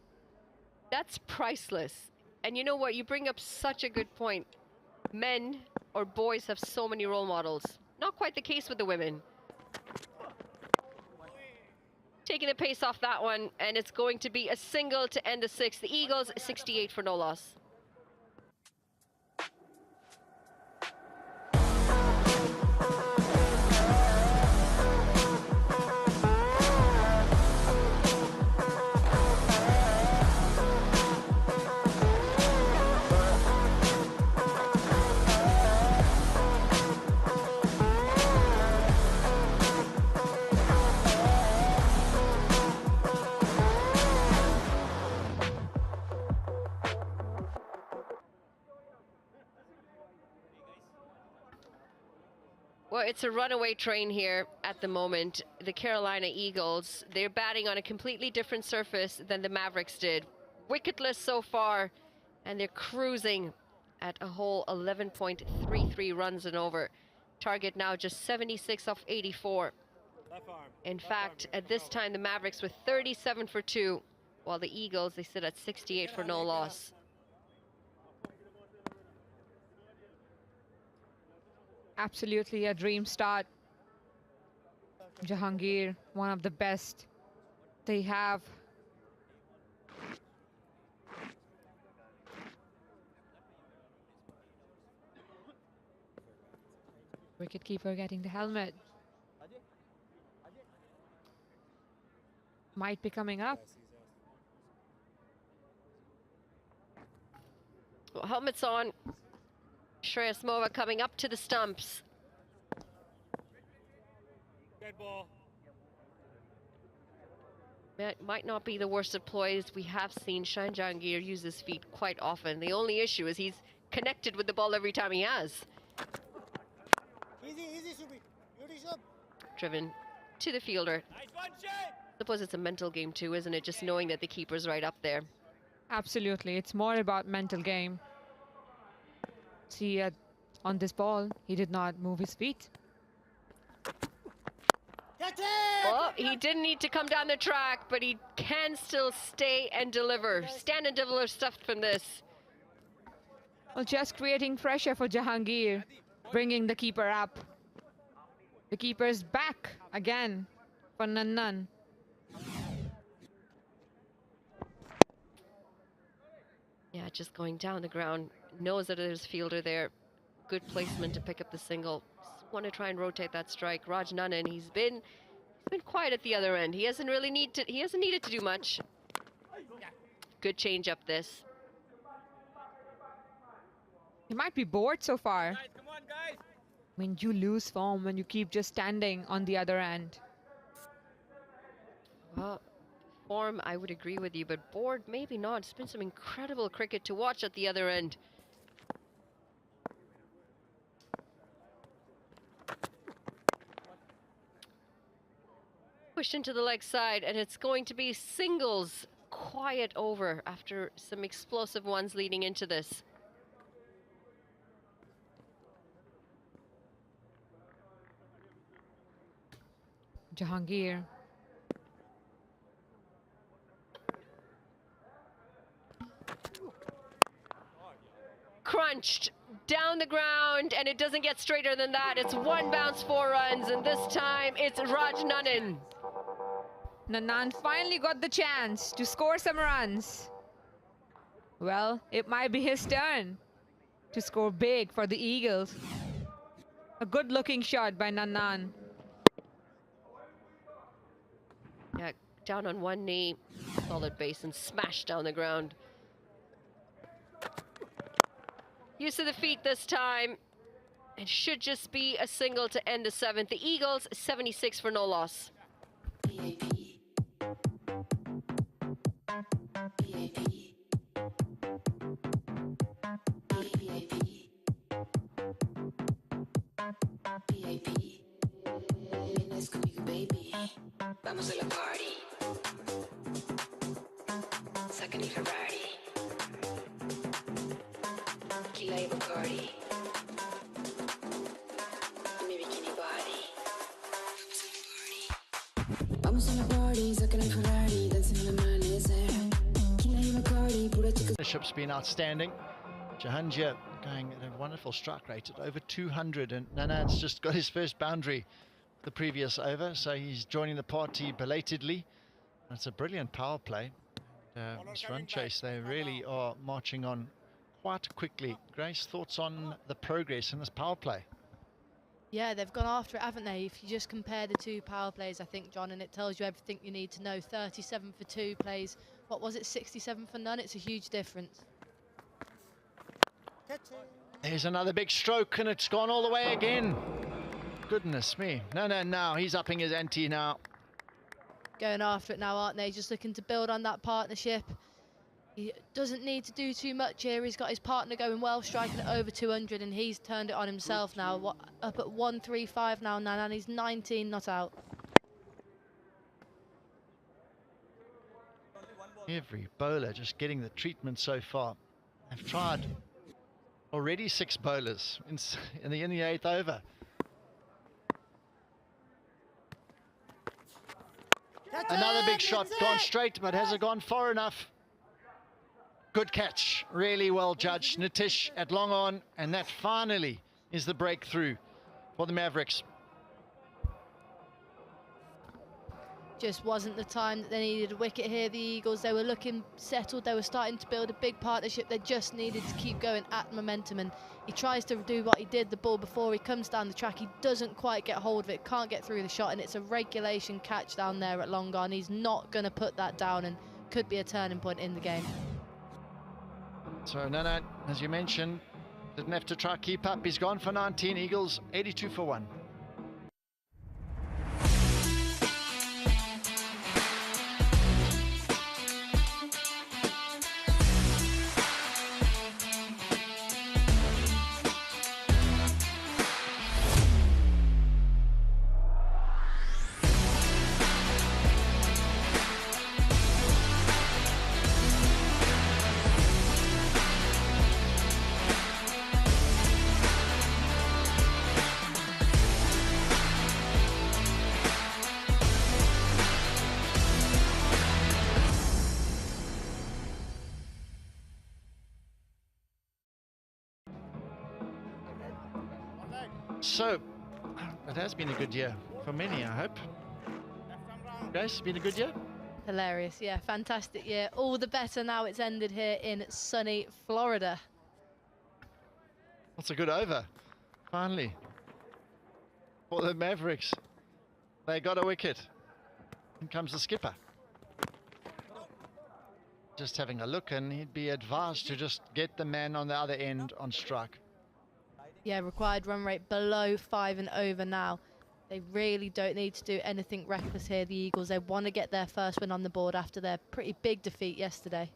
That's priceless. And you know what? You bring up such a good point. Men or boys have so many role models. Not quite the case with the women. Taking the pace off that one, and it's going to be a single to end the sixth. The Eagles, 68 for no loss. Well, it's a runaway train here at the moment. The Carolina Eagles, they're batting on a completely different surface than the Mavericks did. Wicketless so far, and they're cruising at a whole 11.33 runs and over. Target now just 76 off 84. In fact, at this time, the Mavericks were 37 for 2, while the Eagles, they sit at 68 for no loss. Absolutely a dream start. Jahangir, one of the best they have. Wicketkeeper getting the helmet. Might be coming up. Well, helmet's on. Shreyas Mova coming up to the stumps. Dead ball. That might not be the worst of ploys. We have seen Shine Jahangir use his feet quite often. The only issue is he's connected with the ball every time he has. Easy, Subi. Beauty shot. Driven to the fielder. Nice one, Shay. I suppose it's a mental game too, isn't it? Just knowing that the keeper's right up there. Absolutely. It's more about mental game. See, on this ball, he did not move his feet. Well, he didn't need to come down the track, but he can still stay and deliver. Stand and deliver stuff from this. Well, just creating pressure for Jahangir, bringing the keeper up. The keeper's back again for Nannan. Yeah, just going down the ground. Knows that there's a fielder there. Good placement to pick up the single. Just want to try and rotate that strike. Raj Nannan, he's been quiet at the other end. He hasn't needed to do much. Good change up this. He might be bored so far. Guys, come on, guys. I mean, you lose form when you keep just standing on the other end. Well, form, I would agree with you, but bored, maybe not. It's been some incredible cricket to watch at the other end. Pushed into the leg side, and it's going to be singles. Quiet over after some explosive ones leading into this. Jahangir. Crunched down the ground, and it doesn't get straighter than that. It's one bounce, 4 runs, and this time it's Raj Nannan. Nannan finally got the chance to score some runs. Well, it might be his turn to score big for the Eagles. A good looking shot by Nanan. Yeah, down on one knee, solid base and smashed down the ground. Use of the feet this time. It should just be a single to end the 7th. The Eagles, 76 for no loss. Vamos a la party. Sacan y Ferrari. Tequila y Bacardi. Mi bikini body. Vamos a la party. Sacan y Ferrari. Dancing in the amanecer. Tequila y Bacardi. Pura chica. The ship's been outstanding. Jahangir going at a wonderful strike rate at over 200, and Nanan's just got his first boundary the previous over, so he's joining the party belatedly. That's a brilliant power play. This run chase, they really are marching on quite quickly. Grace, thoughts on the progress in this power play? Yeah, they've gone after it, haven't they? If you just compare the two power plays, I think, John, and it tells you everything you need to know. 37 for 2 plays, what was it, 67 for none? It's a huge difference. There's another big stroke, and it's gone all the way again. Goodness me. No, now he's upping his ante now. Going after it now, aren't they? Just looking to build on that partnership. He doesn't need to do too much here. He's got his partner going well, striking at over 200, and he's turned it on himself now. Up at 135 now, Nanan. He's 19 not out. Every bowler just getting the treatment so far. They've tried already 6 bowlers in the 8th over. Another big shot, gone straight, but has it gone far enough? Good catch, really well judged. Nitish at long on, and that finally is the breakthrough for the Mavericks. Just wasn't the time that they needed a wicket here, the Eagles. They were looking settled. They were starting to build a big partnership. They just needed to keep going at momentum, and he tries to do what he did the ball before. He comes down the track. He doesn't quite get hold of it, can't get through the shot, and it's a regulation catch down there at long on. He's not going to put that down, and could be a turning point in the game. So Nana, as you mentioned, didn't have to try keep up. He's gone for 19. Eagles 82 for 1. So, it has been a good year for many, I hope. Grace, it's been a good year? Hilarious, yeah, fantastic year. All the better now it's ended here in sunny Florida. That's a good over, finally. For the Mavericks, they got a wicket. In comes the skipper. Just having a look, and he'd be advised to just get the man on the other end on strike. Yeah, required run rate below 5 and over now. They really don't need to do anything reckless here, the Eagles. They want to get their first win on the board after their pretty big defeat yesterday.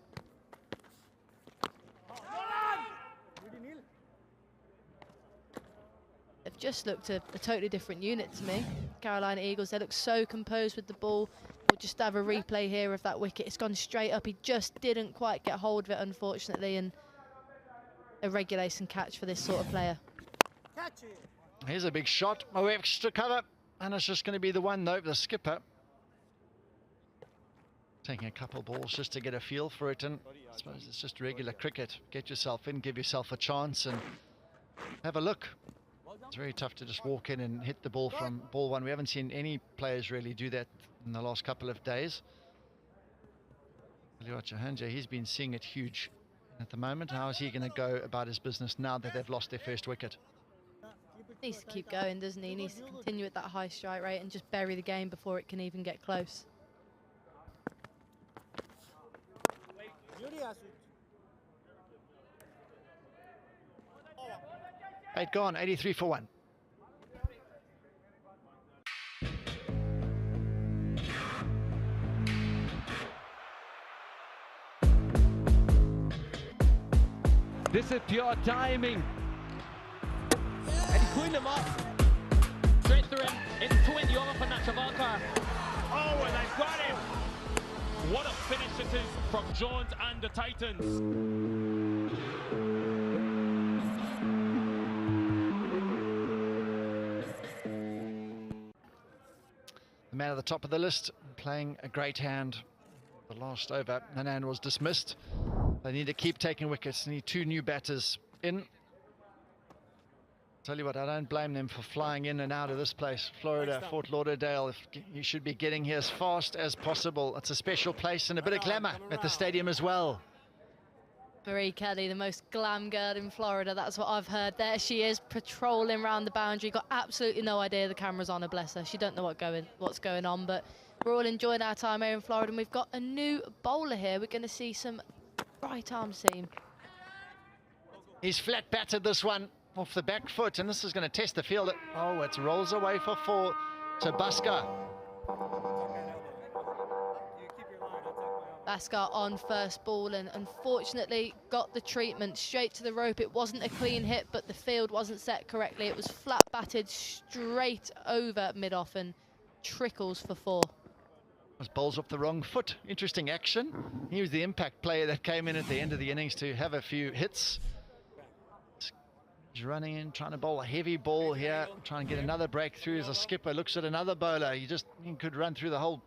They've just looked a totally different unit to me. Carolina Eagles, they look so composed with the ball. We'll just have a replay here of that wicket. It's gone straight up. He just didn't quite get hold of it, unfortunately, and a regulation catch for this sort of player. Here's a big shot, no extra cover, and it's just going to be the one though, the skipper. Taking a couple balls just to get a feel for it, and I suppose it's just regular cricket. Get yourself in, give yourself a chance, and have a look. It's very tough to just walk in and hit the ball from ball one. We haven't seen any players really do that in the last couple of days. Jahangir, he's been seeing it huge at the moment. How is he going to go about his business now that they've lost their first wicket? Needs to keep going, doesn't he? He needs to continue at that high strike rate and just bury the game before it can even get close. Eight gone, 83 for 1. This is pure timing. And he's pulling them up. Straight through him. It's 20 over for Nacho Valkar. Oh, and they've got him. What a finish it is from Jones and the Titans. The man at the top of the list, playing a great hand. The last over, Nanan was dismissed. They need to keep taking wickets. They need 2 new batters in. Tell you what, I don't blame them for flying in and out of this place. Florida, Fort Lauderdale, you should be getting here as fast as possible. It's a special place and a bit of glamour at the stadium as well. Marie Kelly, the most glam girl in Florida. That's what I've heard. There she is, patrolling around the boundary. Got absolutely no idea the camera's on her, bless her. She don't know what's going on, but we're all enjoying our time here in Florida, and we've got a new bowler here. We're going to see some right arm seam. He's flat batted this one off the back foot, and this is going to test the field. Oh, it rolls away for 4 to Baskar. Baskar on first ball, and unfortunately got the treatment straight to the rope. It wasn't a clean hit, but the field wasn't set correctly. It was flat batted straight over mid-off and trickles for 4. Was bowls off the wrong foot. Interesting action. He was the impact player that came in at the end of the innings to have a few hits. He's running in, trying to bowl a heavy ball here, trying to get another breakthrough as a skipper looks at another bowler. He could run through the whole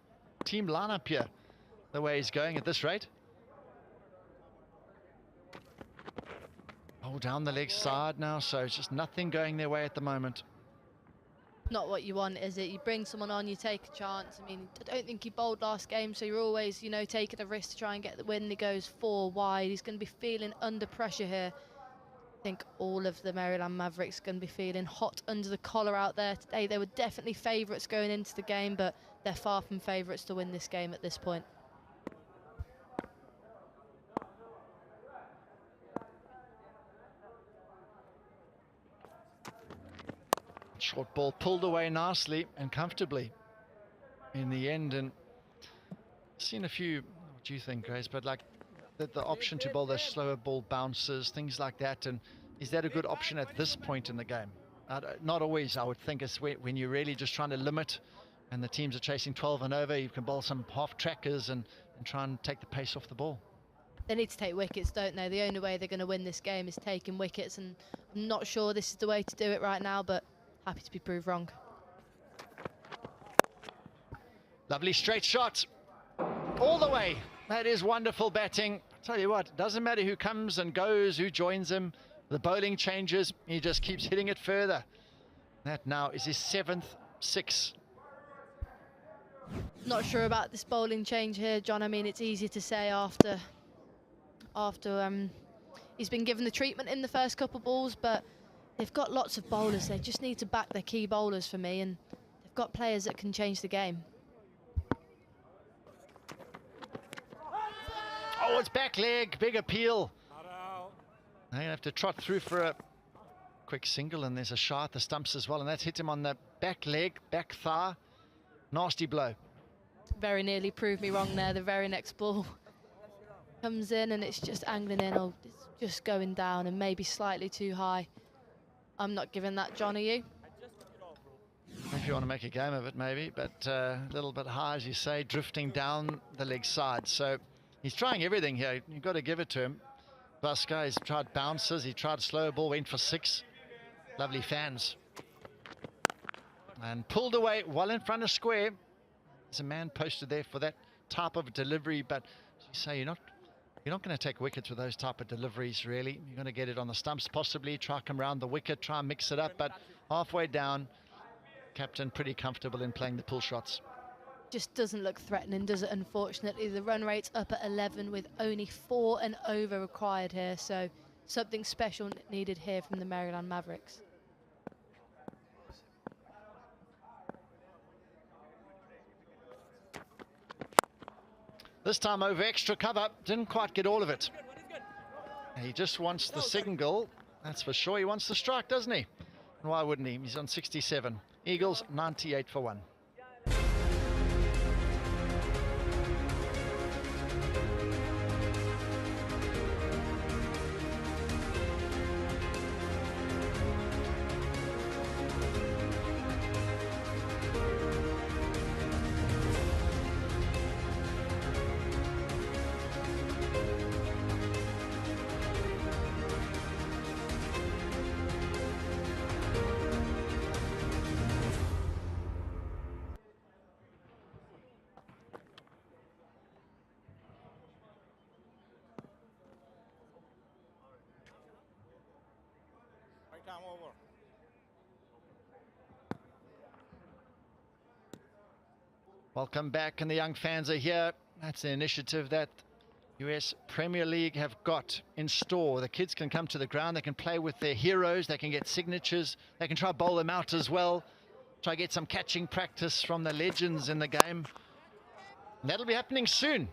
team lineup here, the way he's going at this rate. Oh, down the leg side now, so it's just nothing going their way at the moment. Not what you want, is it? You bring someone on, you take a chance. I mean, I don't think he bowled last game, so you're always, you know, taking a risk to try and get the win. He goes 4 wide. He's going to be feeling under pressure here. I think all of the Maryland Mavericks are going to be feeling hot under the collar out there today. They were definitely favourites going into the game, but they're far from favourites to win this game at this point. Short ball pulled away nicely and comfortably in the end, and seen a few, what do you think, Grace, but like the option to bowl those slower ball bounces, things like that, and is that a good option at this point in the game? Not always, I would think. It's when you're really just trying to limit and the teams are chasing 12 and over, you can bowl some half trackers and try and take the pace off the ball. They need to take wickets, don't they? The only way they're going to win this game is taking wickets, and I'm not sure this is the way to do it right now, but happy to be proved wrong. Lovely straight shot all the way. That is wonderful batting. I tell you what, it doesn't matter who comes and goes, who joins him. The bowling changes, he just keeps hitting it further. That now is his 7th 6. Not sure about this bowling change here, John. I mean, it's easy to say after he's been given the treatment in the first couple balls, but they've got lots of bowlers. They just need to back their key bowlers for me, and they've got players that can change the game. Oh, it's back leg, big appeal. They're going to have to trot through for a quick single, and there's a shot at the stumps as well, and that's hit him on the back leg, back thigh. Nasty blow. Very nearly proved me wrong there. The very next ball comes in and it's just angling in, or it's just going down and maybe slightly too high. I'm not giving that, John, are you? If you want to make a game of it, maybe, but a little bit high, as you say, drifting down the leg side. So he's trying everything here. You've got to give it to him. Baskar, he's tried bounces, he tried slow ball, went for 6. Lovely fans. And pulled away well in front of square. There's a man posted there for that type of delivery, but as you say, you're not going to take wickets with those type of deliveries, really. You're going to get it on the stumps, possibly, try come around the wicket, try and mix it up, but halfway down, captain pretty comfortable in playing the pull shots. Just doesn't look threatening, does it? Unfortunately, the run rate's up at 11 with only 4 and over required here, so something special needed here from the Maryland Mavericks. This time over extra cover, didn't quite get all of it. He just wants the single, that's for sure. He wants the strike, doesn't he? And why wouldn't he? He's on 67. Eagles 98 for 1. Right arm over. Welcome back, and the young fans are here. That's the initiative that US Premier League have got in store. The kids can come to the ground, they can play with their heroes, they can get signatures, they can try to bowl them out as well, try to get some catching practice from the legends in the game. And that'll be happening soon.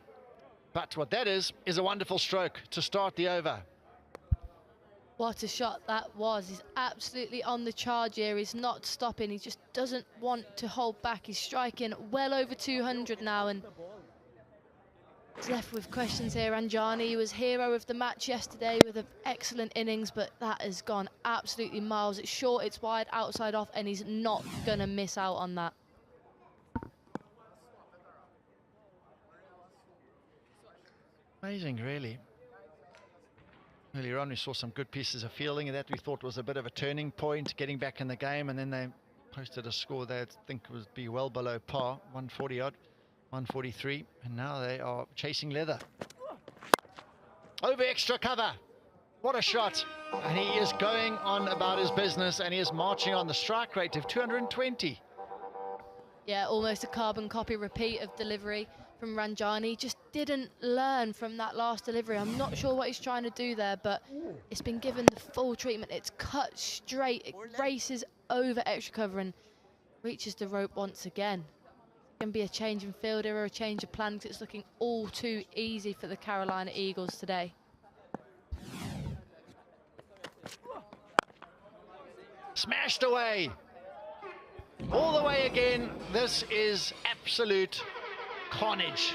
But what that is a wonderful stroke to start the over. What a shot that was. He's absolutely on the charge here. He's not stopping. He just doesn't want to hold back. He's striking well over 200 now, and he's left with questions here. Ranjani, he was hero of the match yesterday with an excellent innings, but that has gone absolutely miles. It's short, it's wide, outside off, and he's not going to miss out on that. Amazing, really. Earlier on, we saw some good pieces of fielding that we thought was a bit of a turning point, getting back in the game, and then they posted a score that I think would be well below par, 140 odd, 143, and now they are chasing leather. Over extra cover. What a shot. And he is going on about his business, and he is marching on the strike rate of 220. Yeah, almost a carbon copy repeat of delivery from Ranjani. Just didn't learn from that last delivery. I'm not sure what he's trying to do there, but it's been given the full treatment. It's cut straight, it races over extra cover and reaches the rope once again. It can be a change in fielder or a change of plan, because it's looking all too easy for the Carolina Eagles today. Smashed away. All the way again. This is absolute carnage.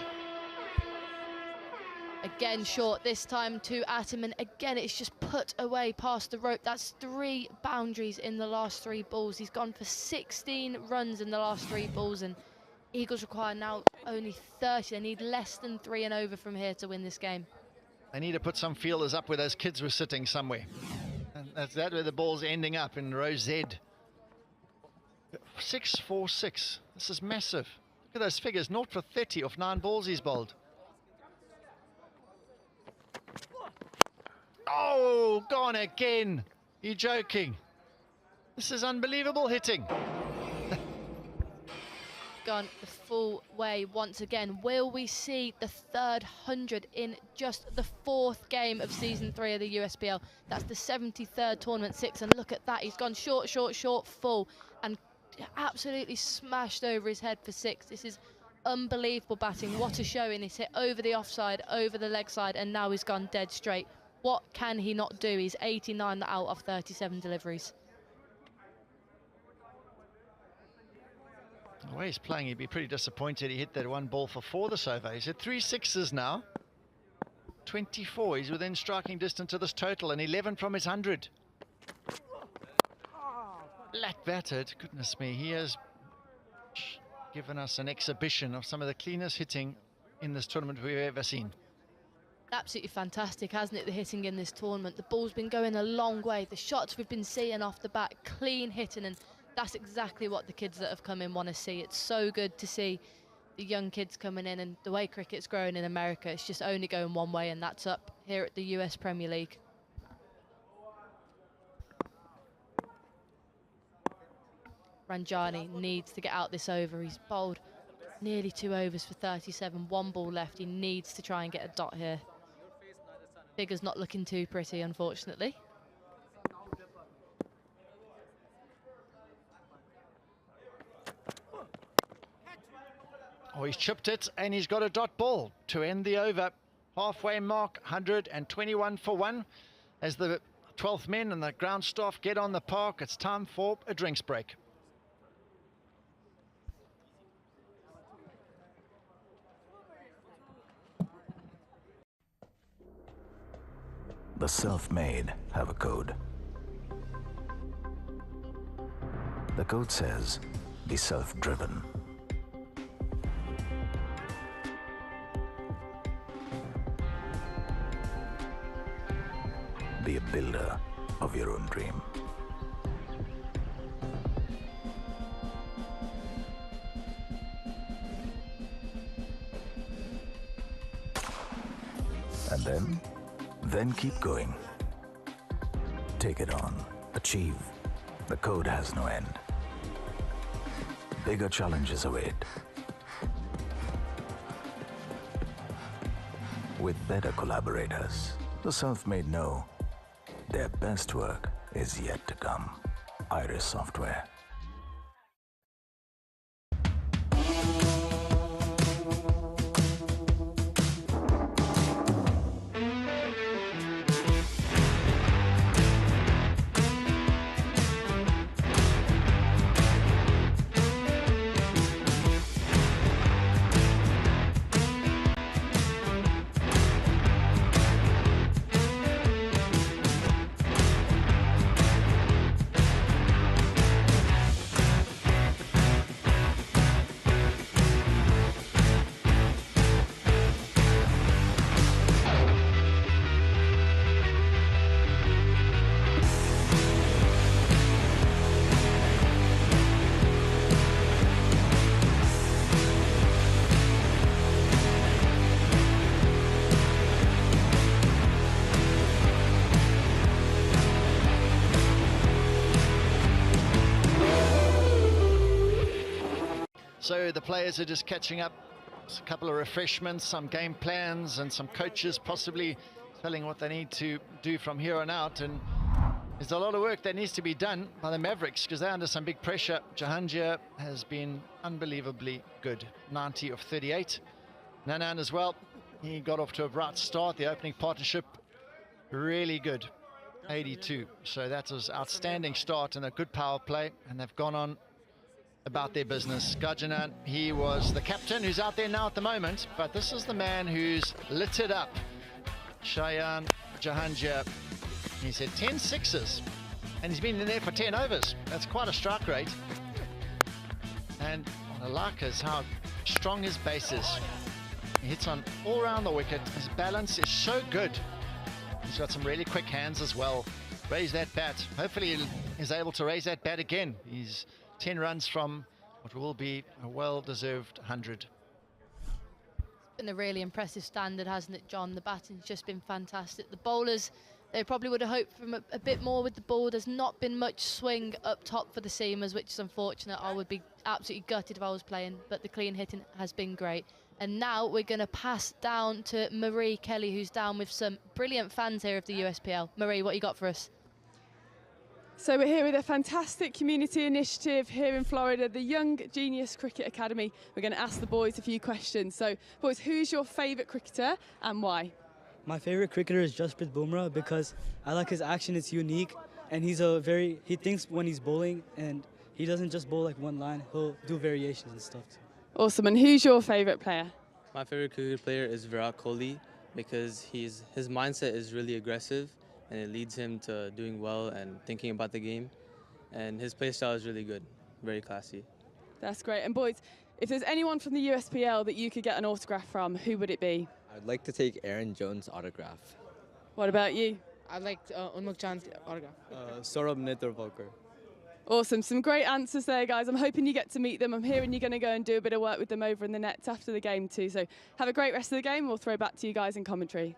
Again short, this time to Atom, and again it's just put away past the rope. That's 3 boundaries in the last 3 balls. He's gone for 16 runs in the last 3 balls, and Eagles require now only 30. They need less than 3 and over from here to win this game. They need to put some fielders up where those kids were sitting somewhere. And that's where the ball's ending up, in row Z. 6-4-6. This is massive. Look at those figures. 0 for 30 off 9 balls he's bowled. Oh, gone again. You're joking. This is unbelievable hitting. Gone the full way once again. Will we see the 3rd 100 in just the 4th game of season 3 of the USPL? That's the 73rd tournament 6, and look at that. He's gone short, short, short, full, and absolutely smashed over his head for 6. This is unbelievable batting. What a showing. He's hit over the offside, over the leg side, and now he's gone dead straight. What can he not do? He's 89 out of 37 deliveries. The way he's playing, he'd be pretty disappointed. He hit that 1 ball for 4 this over. He's hit 3 sixes now. 24. He's within striking distance of this total, and 11 from his 100. Flat batted. Goodness me, he has given us an exhibition of some of the cleanest hitting in this tournament we've ever seen. Absolutely fantastic, hasn't it, the hitting in this tournament? The ball's been going a long way. The shots we've been seeing off the bat, clean hitting, and that's exactly what the kids that have come in want to see. It's so good to see the young kids coming in, and the way cricket's growing in America, it's just only going one way, and that's up here at the US Premier League. Ranjani needs to get out this over. He's bowled nearly 2 overs for 37, 1 ball left. He needs to try and get a dot here. Figure's not looking too pretty, unfortunately. Oh, he's chipped it and he's got a dot ball to end the over. Halfway mark, 121 for 1. As the 12th men and the ground staff get on the park, it's time for a drinks break. The self-made have a code. The code says, be self-driven. Be a builder of your own dream. And then keep going. Take it on. Achieve. The code has no end. Bigger challenges await. With better collaborators, the self-made know their best work is yet to come. Iris Software. So the players are just catching up. There's a couple of refreshments, some game plans, and some coaches possibly telling what they need to do from here on out. And there's a lot of work that needs to be done by the Mavericks because they're under some big pressure. Jahangir has been unbelievably good, 90 of 38. Nanan as well, he got off to a bright start. The opening partnership, really good, 82. So that was outstanding start and a good power play, and they've gone on about their business. Gajanan, he was the captain who's out there now at the moment, but this is the man who's lit it up. Shayan Jahangir, he's had 10 sixes and he's been in there for 10 overs. That's quite a strike rate. And what I like is how strong his base is. He hits on all around the wicket. His balance is so good. He's got some really quick hands as well. Raise that bat. Hopefully he's able to raise that bat again. He's 10 runs from what will be a well-deserved 100. It's been a really impressive standard, hasn't it, John? The batting's just been fantastic. The bowlers, they probably would have hoped from a bit more with the ball. There's not been much swing up top for the seamers, which is unfortunate. I would be absolutely gutted if I was playing, but the clean hitting has been great. And now we're going to pass down to Marie Kelly, who's down with some brilliant fans here of the USPL. Marie, what you got for us? So we're here with a fantastic community initiative here in Florida, the Young Genius Cricket Academy. We're going to ask the boys a few questions. So, boys, who's your favourite cricketer and why? My favourite cricketer is Jasprit Bumrah because I like his action. It's unique, and he thinks when he's bowling, and he doesn't just bowl like one line. He'll do variations and stuff too. Awesome. And who's your favourite player? My favourite cricket player is Virat Kohli because his mindset is really aggressive, and it leads him to doing well and thinking about the game. And his play style is really good, very classy. That's great. And boys, if there's anyone from the USPL that you could get an autograph from, who would it be? I'd like to take Aaron Jones' autograph. What about you? I'd like Unmuk Chand's autograph. Saurabh Netravalkar. Awesome. Some great answers there, guys. I'm hoping you get to meet them. I'm hearing you're going to go and do a bit of work with them over in the nets after the game too. So have a great rest of the game. We'll throw back to you guys in commentary.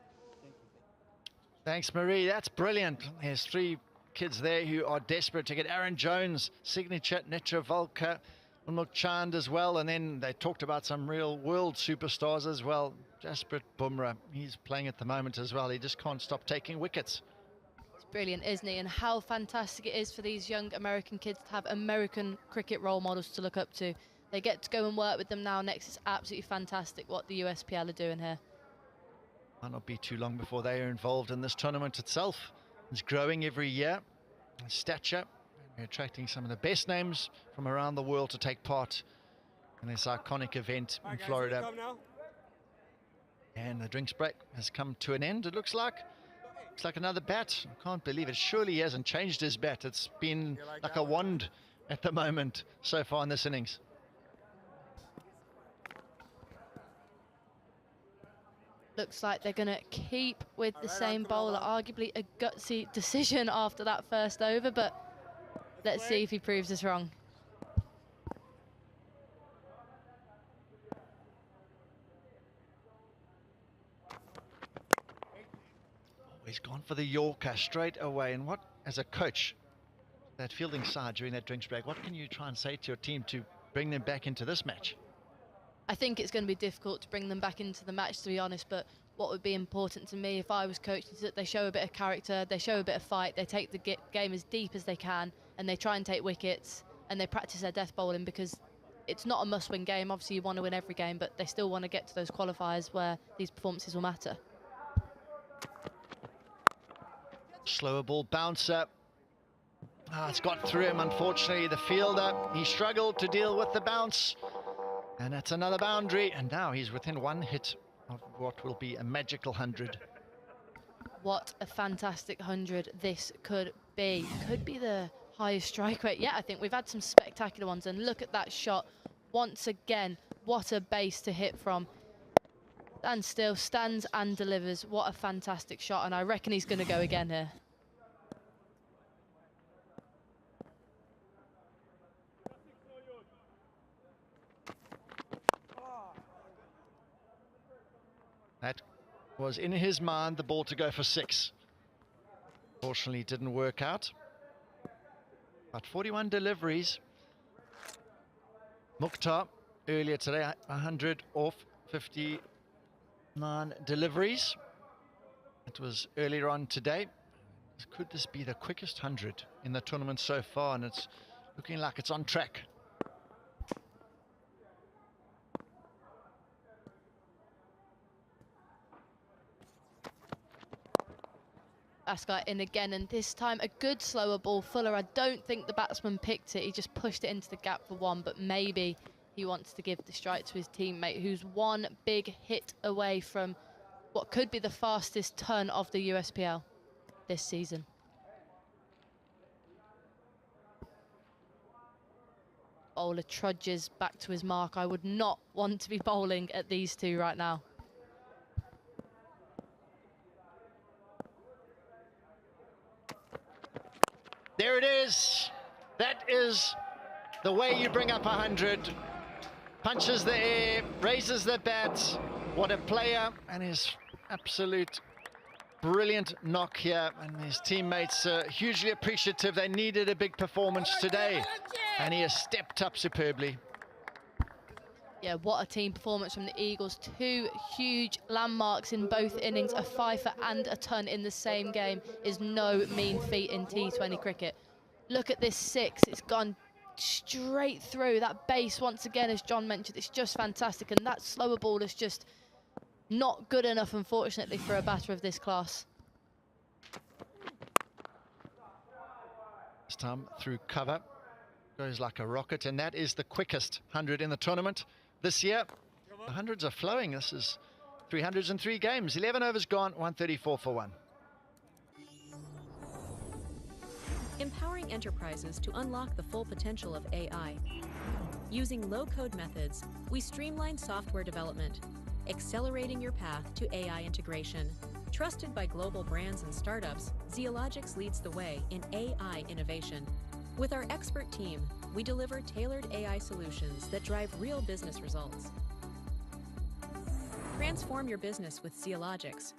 Thanks, Marie. That's brilliant. There's 3 kids there who are desperate to get Aaron Jones' signature, Netravalkar, Unmuk Chand as well. And then they talked about some real world superstars as well. Jasprit Bumrah, he's playing at the moment as well. He just can't stop taking wickets. It's brilliant, isn't he? And how fantastic it is for these young American kids to have American cricket role models to look up to. They get to go and work with them now next. It's absolutely fantastic what the USPL are doing here. Might not be too long before they are involved in this tournament itself. It's growing every year in stature. We're attracting some of the best names from around the world to take part in this iconic event in Florida. And the drinks break has come to an end, it looks like. Looks like another bat. I can't believe it. Surely he hasn't changed his bat. It's been like a wand at the moment so far in this innings. Looks like they're going to keep with the same bowler. Arguably a gutsy decision after that first over, but let's see if he proves us wrong. He's gone for the Yorker straight away. And what, as a coach, that fielding side during that drinks break, what can you try and say to your team to bring them back into this match? I think it's going to be difficult to bring them back into the match, to be honest, but what would be important to me if I was coach is that they show a bit of character, they show a bit of fight, they take the game as deep as they can, and they try and take wickets, and they practice their death bowling, because it's not a must-win game. Obviously, you want to win every game, but they still want to get to those qualifiers where these performances will matter. Slower ball bouncer. It's got through him, unfortunately. The fielder, he struggled to deal with the bounce. And that's another boundary. And now he's within one hit of what will be a magical 100. What a fantastic 100 this could be. Could be the highest strike rate. Yeah, I think we've had some spectacular ones. And look at that shot. Once again, what a base to hit from. And still stands and delivers. What a fantastic shot, and I reckon he's going to go again here. That was in his mind, the ball to go for 6. Fortunately, it didn't work out. But 41 deliveries. Mukhtar earlier today, 100 off 59 deliveries. It was earlier on today. Could this be the quickest 100 in the tournament so far? And it's looking like it's on track. Ascot in again, and this time a good slower ball. Fuller, I don't think the batsman picked it. He just pushed it into the gap for 1, but maybe he wants to give the strike to his teammate, who's one big hit away from what could be the fastest ton of the USPL this season. Bowler trudges back to his mark. I would not want to be bowling at these two right now. There it is. That is the way you bring up 100. Punches the air, raises the bat. What a player, and his absolute brilliant knock here. And his teammates are hugely appreciative. They needed a big performance today, and he has stepped up superbly. Yeah, what a team performance from the Eagles. 2 huge landmarks in both innings. A fifer and a ton in the same game is no mean feat in T20 cricket. Look at this 6. It's gone straight through. That base, once again, as John mentioned, it's just fantastic. And that slower ball is just not good enough, unfortunately, for a batter of this class. This time through cover. Goes like a rocket, and that is the quickest 100 in the tournament this year. The hundreds are flowing. This is 303 games, 11 overs gone, 134 for 1. Empowering enterprises to unlock the full potential of AI. Using low-code methods, we streamline software development, accelerating your path to AI integration. Trusted by global brands and startups, Zeologics leads the way in AI innovation. With our expert team, we deliver tailored AI solutions that drive real business results. Transform your business with Zeologics.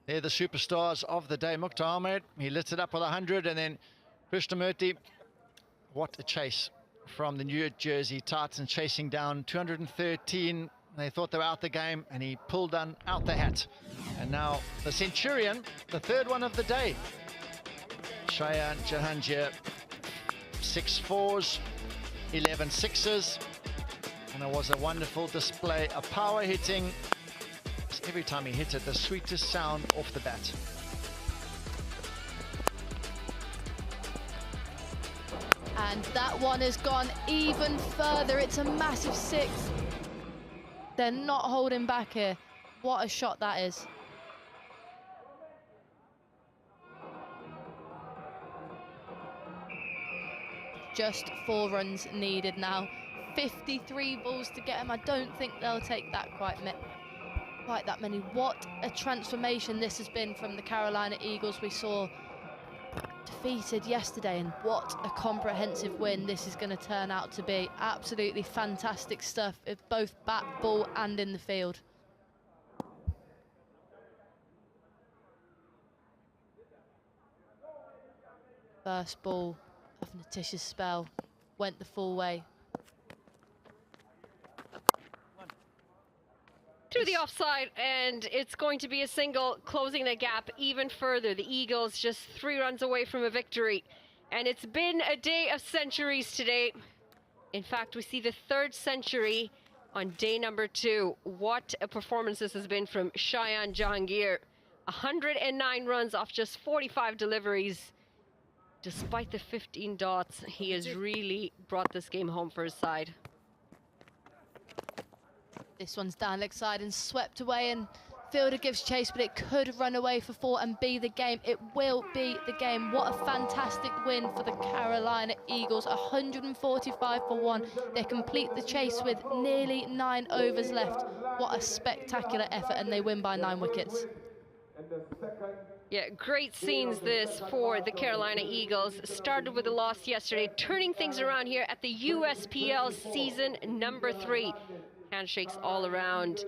They're the superstars of the day. Mukhtar Ahmed, he lit it up with 100, and then Krishnamurti, what a chase from the New Jersey Titans, chasing down 213. They thought they were out the game, and he pulled out the hat. And now the Centurion, the 3rd one of the day. Shayan Jahangir 6 fours, 11 sixes, and it was a wonderful display of power hitting. Every time he hit it, the sweetest sound off the bat. And that one has gone even further. It's a massive 6. They're not holding back here. What a shot that is. Just 4 runs needed now. 53 balls to get him. I don't think they'll take that quite that many. What a transformation this has been from the Carolina Eagles we saw defeated yesterday, and what a comprehensive win this is going to turn out to be. Absolutely fantastic stuff, both bat, ball and in the field. First ball of Natish's spell went the full way. To the offside, and it's going to be a single, closing the gap even further. The Eagles just 3 runs away from a victory, and it's been a day of centuries today. In fact, we see the 3rd century on day number 2. What a performance this has been from Shayan Jahangir. 109 runs off just 45 deliveries. Despite the 15 dots, he has really brought this game home for his side. This one's down leg side and swept away, and fielder gives chase, but it could run away for 4 and be the game. It will be the game. What a fantastic win for the Carolina Eagles. 145 for 1. They complete the chase with nearly 9 overs left. What a spectacular effort, and they win by 9 wickets. Yeah, great scenes this for the Carolina Eagles. Started with a loss yesterday, turning things around here at the USPL season number 3. Handshakes all around.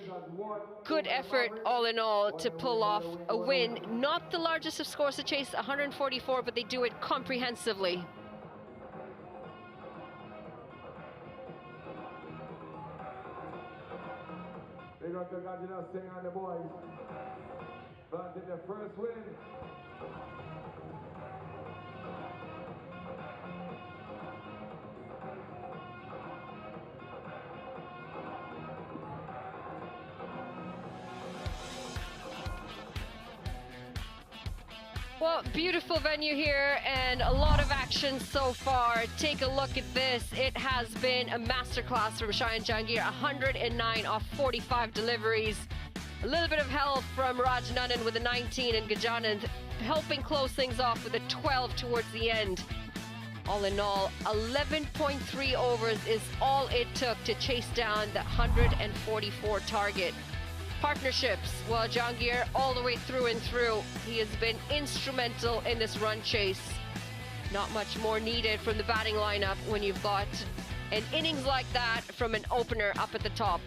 Good effort all in all to pull off a win. Not the largest of scores to chase, 144, but they do it comprehensively. Big up to Gajina Singh and the boys. But in the first win. Well, beautiful venue here and a lot of action so far. Take a look at this. It has been a masterclass from Shayan Jahangir. 109 off 45 deliveries. A little bit of help from Raj Nandan with a 19 and Gajanand helping close things off with a 12 towards the end. All in all, 11.3 overs is all it took to chase down the 144 target. Partnerships, well, Jahangir all the way through and through. He has been instrumental in this run chase. Not much more needed from the batting lineup when you've got an innings like that from an opener up at the top.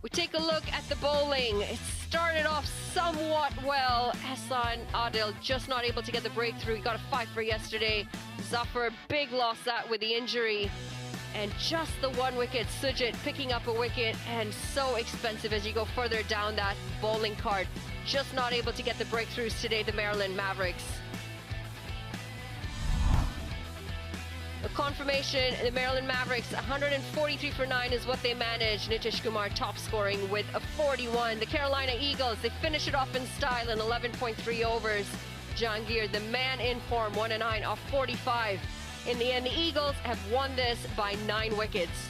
We take a look at the bowling. It started off somewhat well. Hassan Adil just not able to get the breakthrough. He got a 5 for yesterday. Zafar, big loss that with the injury. And just the 1 wicket. Sujit picking up a wicket, and so expensive as you go further down that bowling card. Just not able to get the breakthroughs today, the Maryland Mavericks. The confirmation, the Maryland Mavericks, 143 for 9 is what they managed. Nitish Kumar top scoring with a 41. The Carolina Eagles, they finish it off in style in 11.3 overs. Jahangir, the man in form, 1 and 9 off 45. In the end, the Eagles have won this by 9 wickets.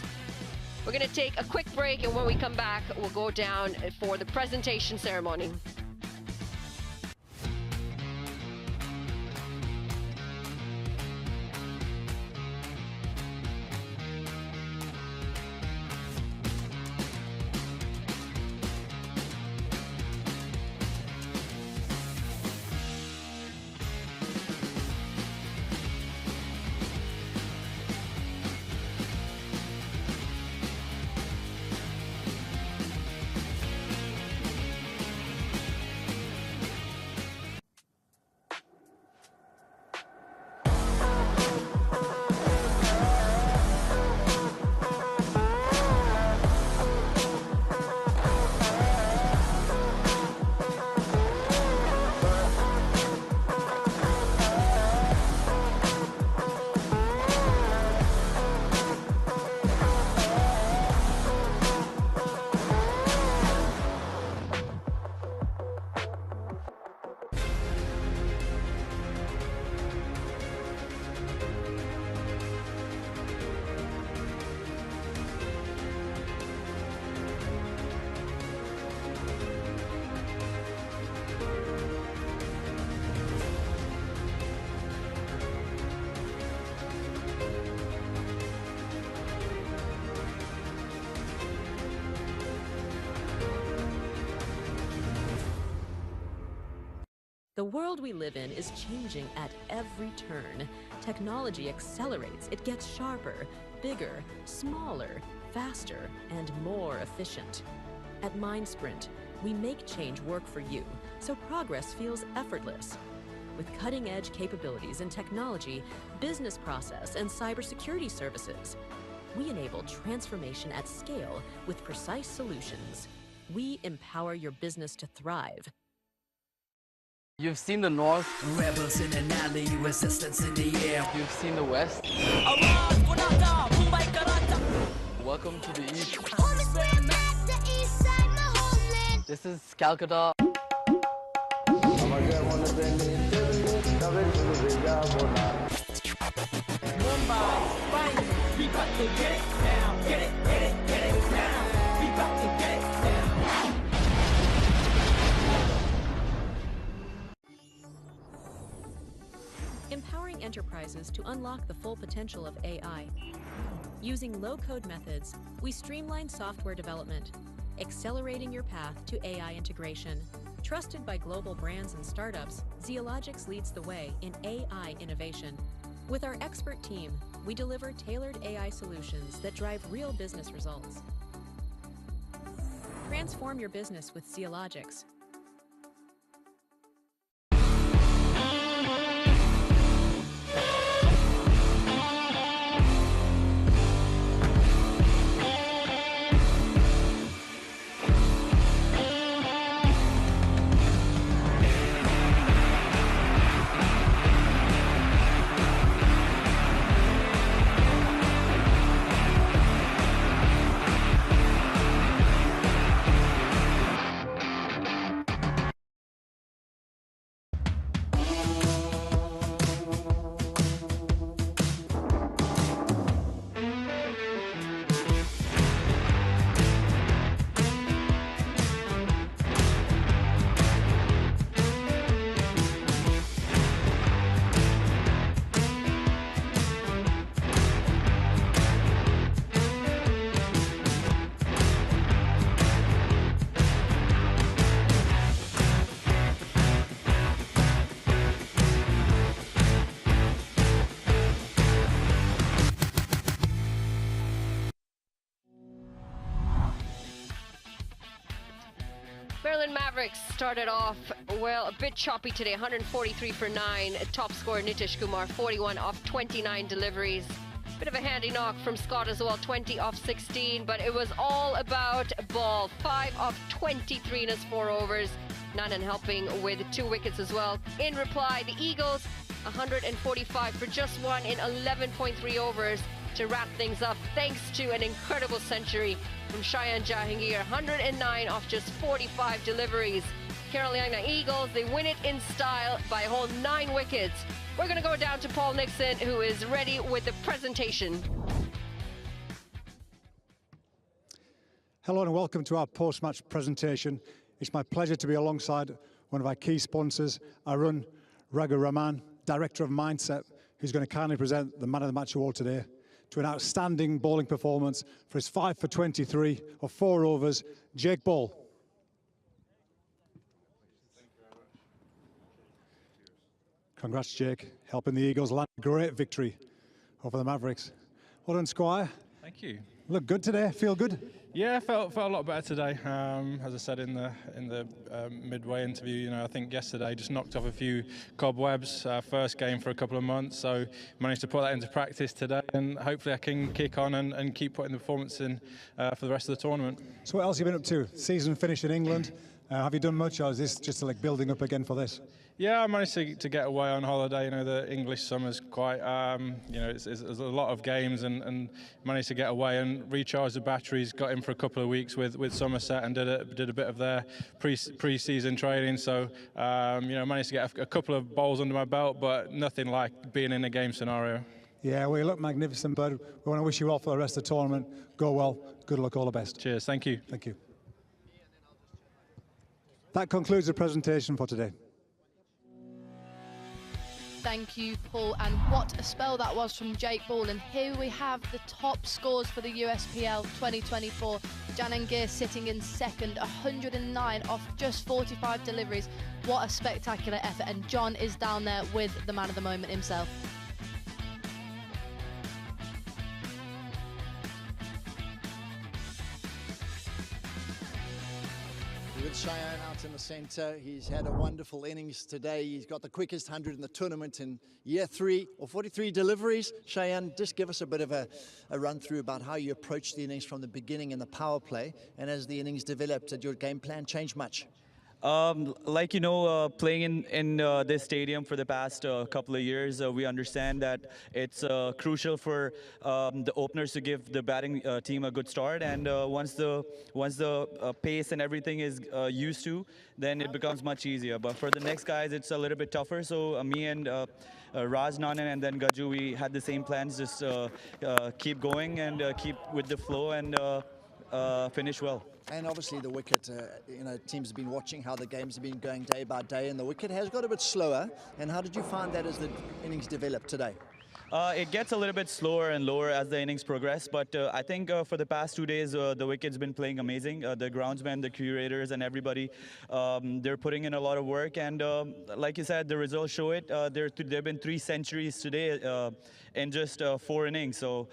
We're going to take a quick break, and when we come back, we'll go down for the presentation ceremony. The world we live in is changing at every turn. Technology accelerates, it gets sharper, bigger, smaller, faster, and more efficient. At MindSprint, we make change work for you, so progress feels effortless. With cutting-edge capabilities in technology, business process, and cybersecurity services, we enable transformation at scale with precise solutions. We empower your business to thrive. You've seen the North. Rebels in an alley, resistance in the air. You've seen the West. Welcome to the East. This is Calcutta. Mumbai, bang, we got to get it now. Get it, get it, get it now. We got to get it now. Empowering enterprises to unlock the full potential of AI. Using low-code methods, we streamline software development, accelerating your path to AI integration. Trusted by global brands and startups, Zeologics leads the way in AI innovation. With our expert team, we deliver tailored AI solutions that drive real business results. Transform your business with Zeologics. Maryland Mavericks started off, well, a bit choppy today. 143 for 9. Top scorer Nitish Kumar, 41 off 29 deliveries. Bit of a handy knock from Scott as well, 20 off 16. But it was all about ball. 5 off 23 in his 4 overs. Nanan helping with 2 wickets as well. In reply, the Eagles, 145 for just 1 in 11.3 overs to wrap things up, thanks to an incredible century from Shayan Jahangir, 109 off just 45 deliveries. Carolina Eagles, they win it in style by a whole 9 wickets. We're going to go down to Paul Nixon, who is ready with the presentation. Hello and welcome to our post-match presentation. It's my pleasure to be alongside one of our key sponsors, Arun Raghuraman, Director of Mindset, who's going to kindly present the Man of the Match award today to an outstanding bowling performance for his 5 for 23 of 4 overs, Jake Ball. Congrats, Jake, helping the Eagles land a great victory over the Mavericks. Well done, Squire. Thank you. Look good today, feel good? Yeah, felt a lot better today. As I said in the midway interview, you know, I think yesterday just knocked off a few cobwebs. First game for a couple of months, so managed to put that into practice today, and hopefully I can kick on and keep putting the performance in for the rest of the tournament. So what else have you been up to? Season finished in England. Have you done much, or is this just like building up again for this? Yeah, I managed to get away on holiday. You know, the English summer's quite, you know, it's a lot of games, and managed to get away and recharge the batteries. Got in for a couple of weeks with Somerset and did a bit of their pre-season training. So, you know, managed to get a couple of bowls under my belt, but nothing like being in a game scenario. Yeah, well, you look magnificent, bud. We want to wish you all for the rest of the tournament. Go well. Good luck. All the best. Cheers. Thank you. Thank you. That concludes the presentation for today. Thank you, Paul. And what a spell that was from Jake Ball. And here we have the top scores for the USPL 2024. Janangir sitting in second, 109 off just 45 deliveries. What a spectacular effort. And John is down there with the man of the moment himself. With Cheyenne out in the centre, he's had a wonderful innings today. He's got the quickest 100 in the tournament in year 3, or 43 deliveries. Cheyenne, just give us a bit of a run through about how you approached the innings from the beginning in the power play, and as the innings developed, did your game plan change much? Like, you know, playing in this stadium for the past couple of years, we understand that it's crucial for the openers to give the batting team a good start. And once the pace and everything is used to, then it becomes much easier. But for the next guys, it's a little bit tougher. So me and Raj Nanan and then Gaju, we had the same plans, just keep going and keep with the flow and finish well. And obviously the wicket, you know, teams have been watching how the games have been going day by day, and the wicket has got a bit slower. And how did you find that as the innings developed today? It gets a little bit slower and lower as the innings progress, but I think for the past 2 days, the wicket's been playing amazing. The groundsmen, the curators, and everybody, they're putting in a lot of work. And like you said, the results show it. There have been 3 centuries today in just 4 innings, so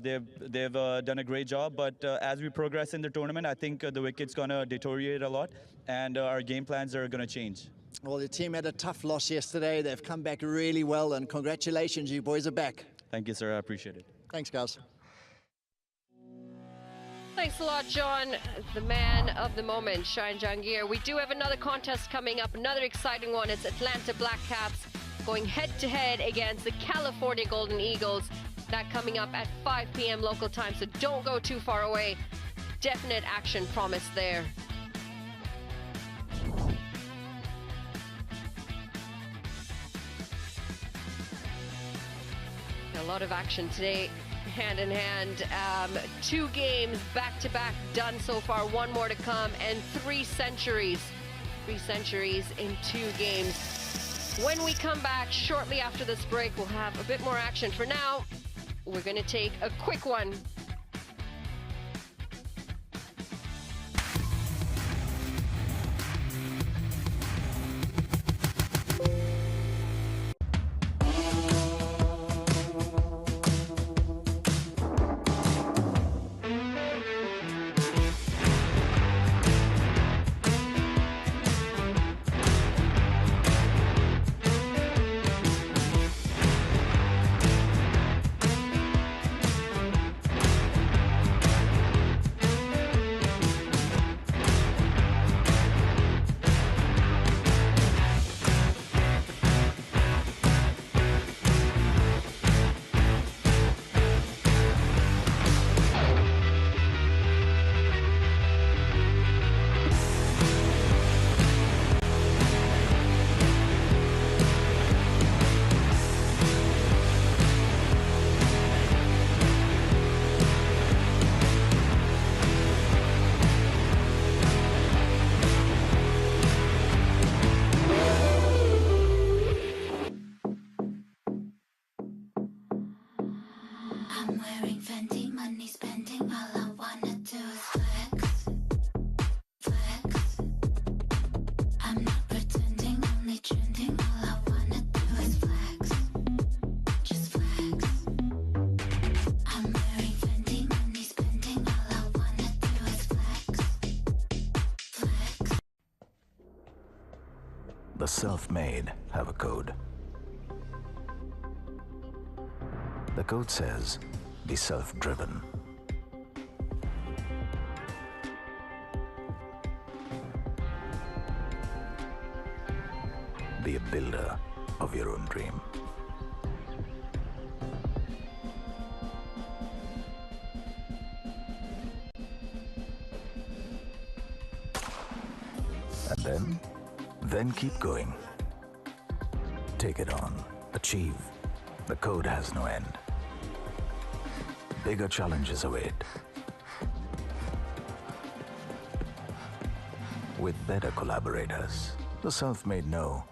they've done a great job. But as we progress in the tournament, I think the wicket's going to deteriorate a lot, and our game plans are going to change. Well, the team had a tough loss yesterday. They've come back really well, and congratulations, you boys are back. Thank you, sir. I appreciate it. Thanks, guys. Thanks a lot, John. The man of the moment, Shine Jangir. We do have another contest coming up, another exciting one. It's Atlanta BLACKCAPS going head-to-head against the California Golden Eagles. That coming up at 5 p.m. local time, so don't go too far away. Definite action promised there. A lot of action today, hand in hand. 2 games back-to-back done so far, 1 more to come, and 3 centuries. 3 centuries in 2 games. When we come back shortly after this break, we'll have a bit more action. For now, we're going to take a quick one. The self-made have a code. The code says, be self-driven. Be a builder of your own dream. And then keep going. Take it on. Achieve. The code has no end. Bigger challenges await. With better collaborators, the self-made know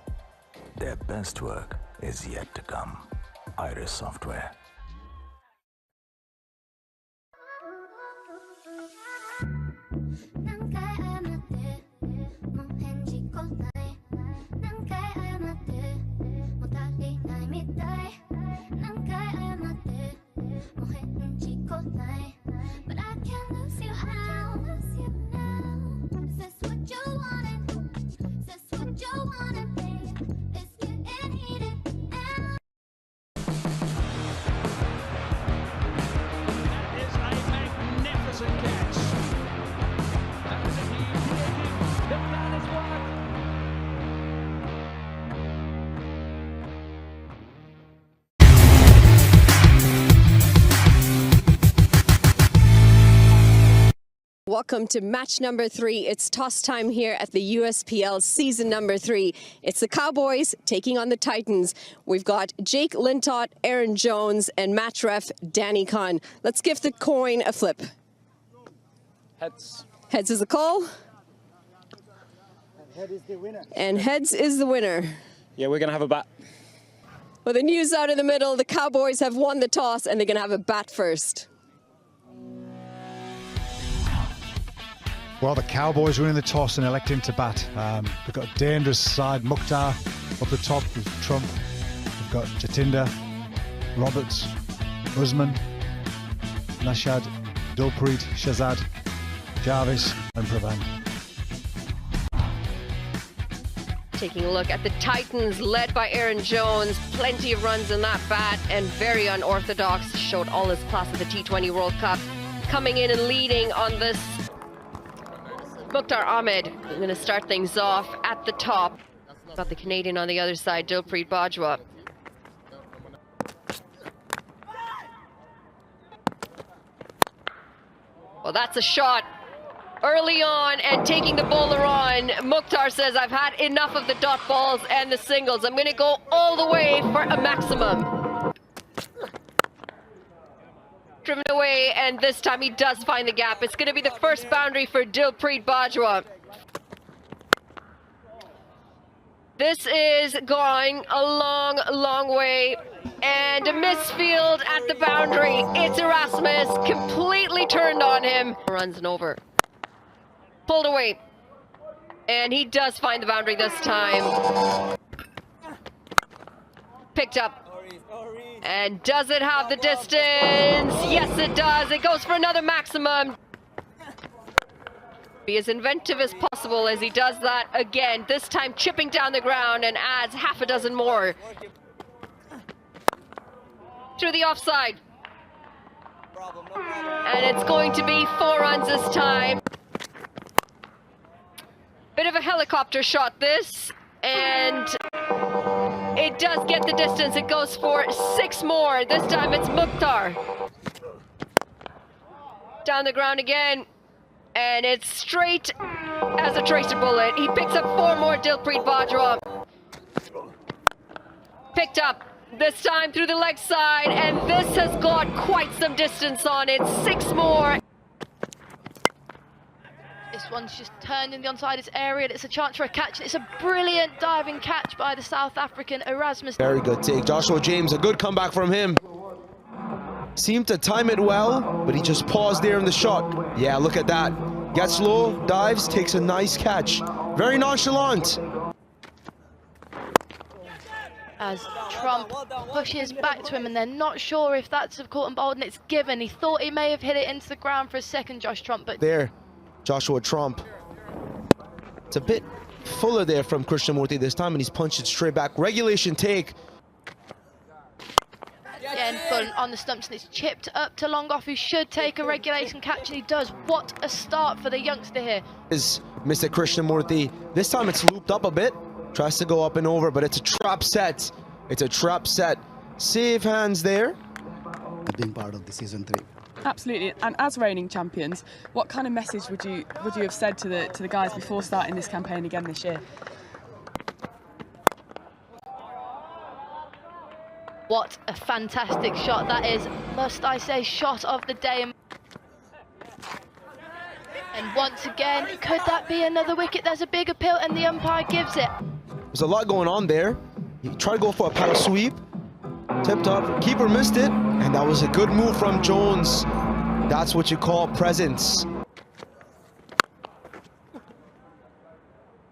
their best work is yet to come. Iris Software. But I can't lose you now. Is this what you wanted? Is this what you wanted, babe? It's getting heated. That is a magnificent catch. That was a huge creative. The plan has worked. Welcome to match number 3. It's toss time here at the USPL season number 3. It's the Cowboys taking on the Titans. We've got Jake Lintott, Aaron Jones, and match ref Danny Khan. Let's give the coin a flip. Heads. Heads is the call. Head is the winner. And heads is the winner. Yeah, we're going to have a bat. Well, the news out in the middle, the Cowboys have won the toss and they're going to have a bat first. Well, the Cowboys winning the toss and electing to bat. We've got a dangerous side. Mukhtar up the top with Trump. We've got Jatinder, Roberts, Usman, Nashad, Dilpreet, Shazad, Jarvis and Pravan. Taking a look at the Titans, led by Aaron Jones. Plenty of runs in that bat and very unorthodox. Showed all his class at the T20 World Cup. Coming in and leading on this, Mukhtar Ahmed. We're going to start things off at the top. Got the Canadian on the other side, Dilpreet Bajwa. Well, that's a shot early on and taking the bowler on. Mukhtar says, I've had enough of the dot balls and the singles. I'm going to go all the way for a maximum. Driven away, and this time he does find the gap. It's going to be the first boundary for Dilpreet Bajwa. This is going a long, long way, and a misfield at the boundary. It's Erasmus, completely turned on him. Runs and over. Pulled away, and he does find the boundary this time. Picked up. And does it have the distance? Yes, it does. It goes for another maximum. Be as inventive as possible as he does that again, this time chipping down the ground and adds half a dozen more. Through the offside. And it's going to be 4 runs this time. Bit of a helicopter shot this, and it does get the distance. It goes for 6 more. This time it's Mukhtar. Down the ground again. And it's straight as a tracer bullet. He picks up 4 more, Dilpreet Bajwa. Picked up, this time through the leg side. And this has got quite some distance on it. 6 more. This one's just turned in the onside. It's aerial. It's a chance for a catch. It's a brilliant diving catch by the South African Erasmus. Very good take. Joshua James, a good comeback from him. Seemed to time it well, but he just paused there in the shot. Yeah, look at that. Gets low, dives, takes a nice catch. Very nonchalant. As Trump pushes back to him, and they're not sure if that's a caught and bowled, and it's given. He thought he may have hit it into the ground for a second, Josh Trump, but there. Joshua Trump. It's a bit fuller there from Krishnamurti this time, and he's punched it straight back. Regulation take. again, but on the stumps, and it's chipped up to Longoff, who should take a regulation catch, and he does. What a start for the youngster here. Is Mr. Krishnamurti. This time it's looped up a bit. Tries to go up and over, but it's a trap set. It's a trap set. Safe hands there. Being part of the season 3. Absolutely, and as reigning champions, what kind of message would you have said to the guys before starting this campaign again this year? What a fantastic shot that is, must I say, shot of the day. And once again, could that be another wicket? There's a big appeal and the umpire gives it. There's a lot going on there. He tried to go for a power sweep. Tipped up. Keeper missed it. And that was a good move from Jones. That's what you call presence.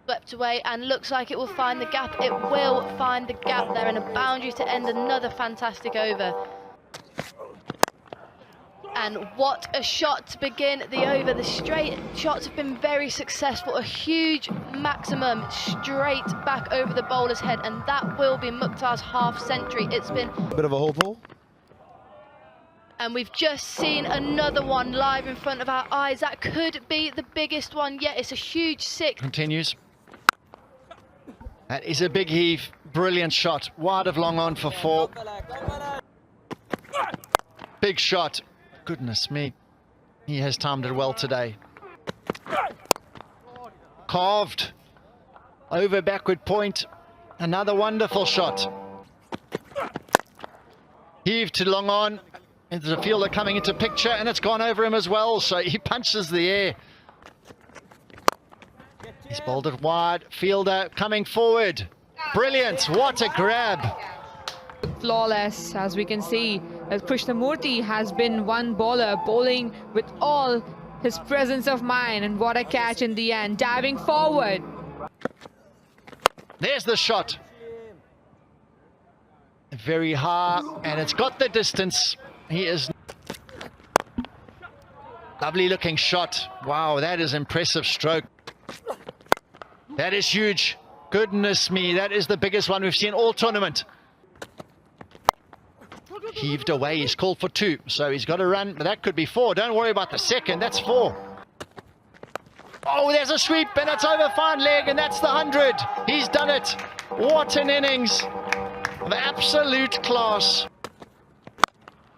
Swept away and looks like it will find the gap. It will find the gap there, and a boundary to end another fantastic over. And what a shot to begin the over. The straight shots have been very successful. A huge maximum straight back over the bowler's head, and that will be Mukhtar's half century. It's been A bit of a hope hole. And we've just seen another one live in front of our eyes. That could be the biggest one yet. It's a huge six. Continues. That is a big heave. Brilliant shot. Wide of long on for 4. Big shot. Goodness me. He has timed it well today. Carved. Over backward point. Another wonderful shot. Heave to long on. Into the fielder coming into picture, and it's gone over him as well, so he punches the air. He's bowled it wide. Fielder coming forward. Brilliant. What a grab. Flawless, as we can see, as Krishnamurti has been one bowler bowling with all his presence of mind, and what a catch in the end, diving forward. There's the shot. Very high, and it's got the distance. He is... Lovely looking shot. Wow, that is impressive stroke. That is huge. Goodness me, that is the biggest one we've seen all tournament. Heaved away, he's called for 2, so he's got to run, but that could be 4. Don't worry about the second, that's 4. Oh, there's a sweep, and it's over fine leg, and that's the 100. He's done it. What an innings of absolute class.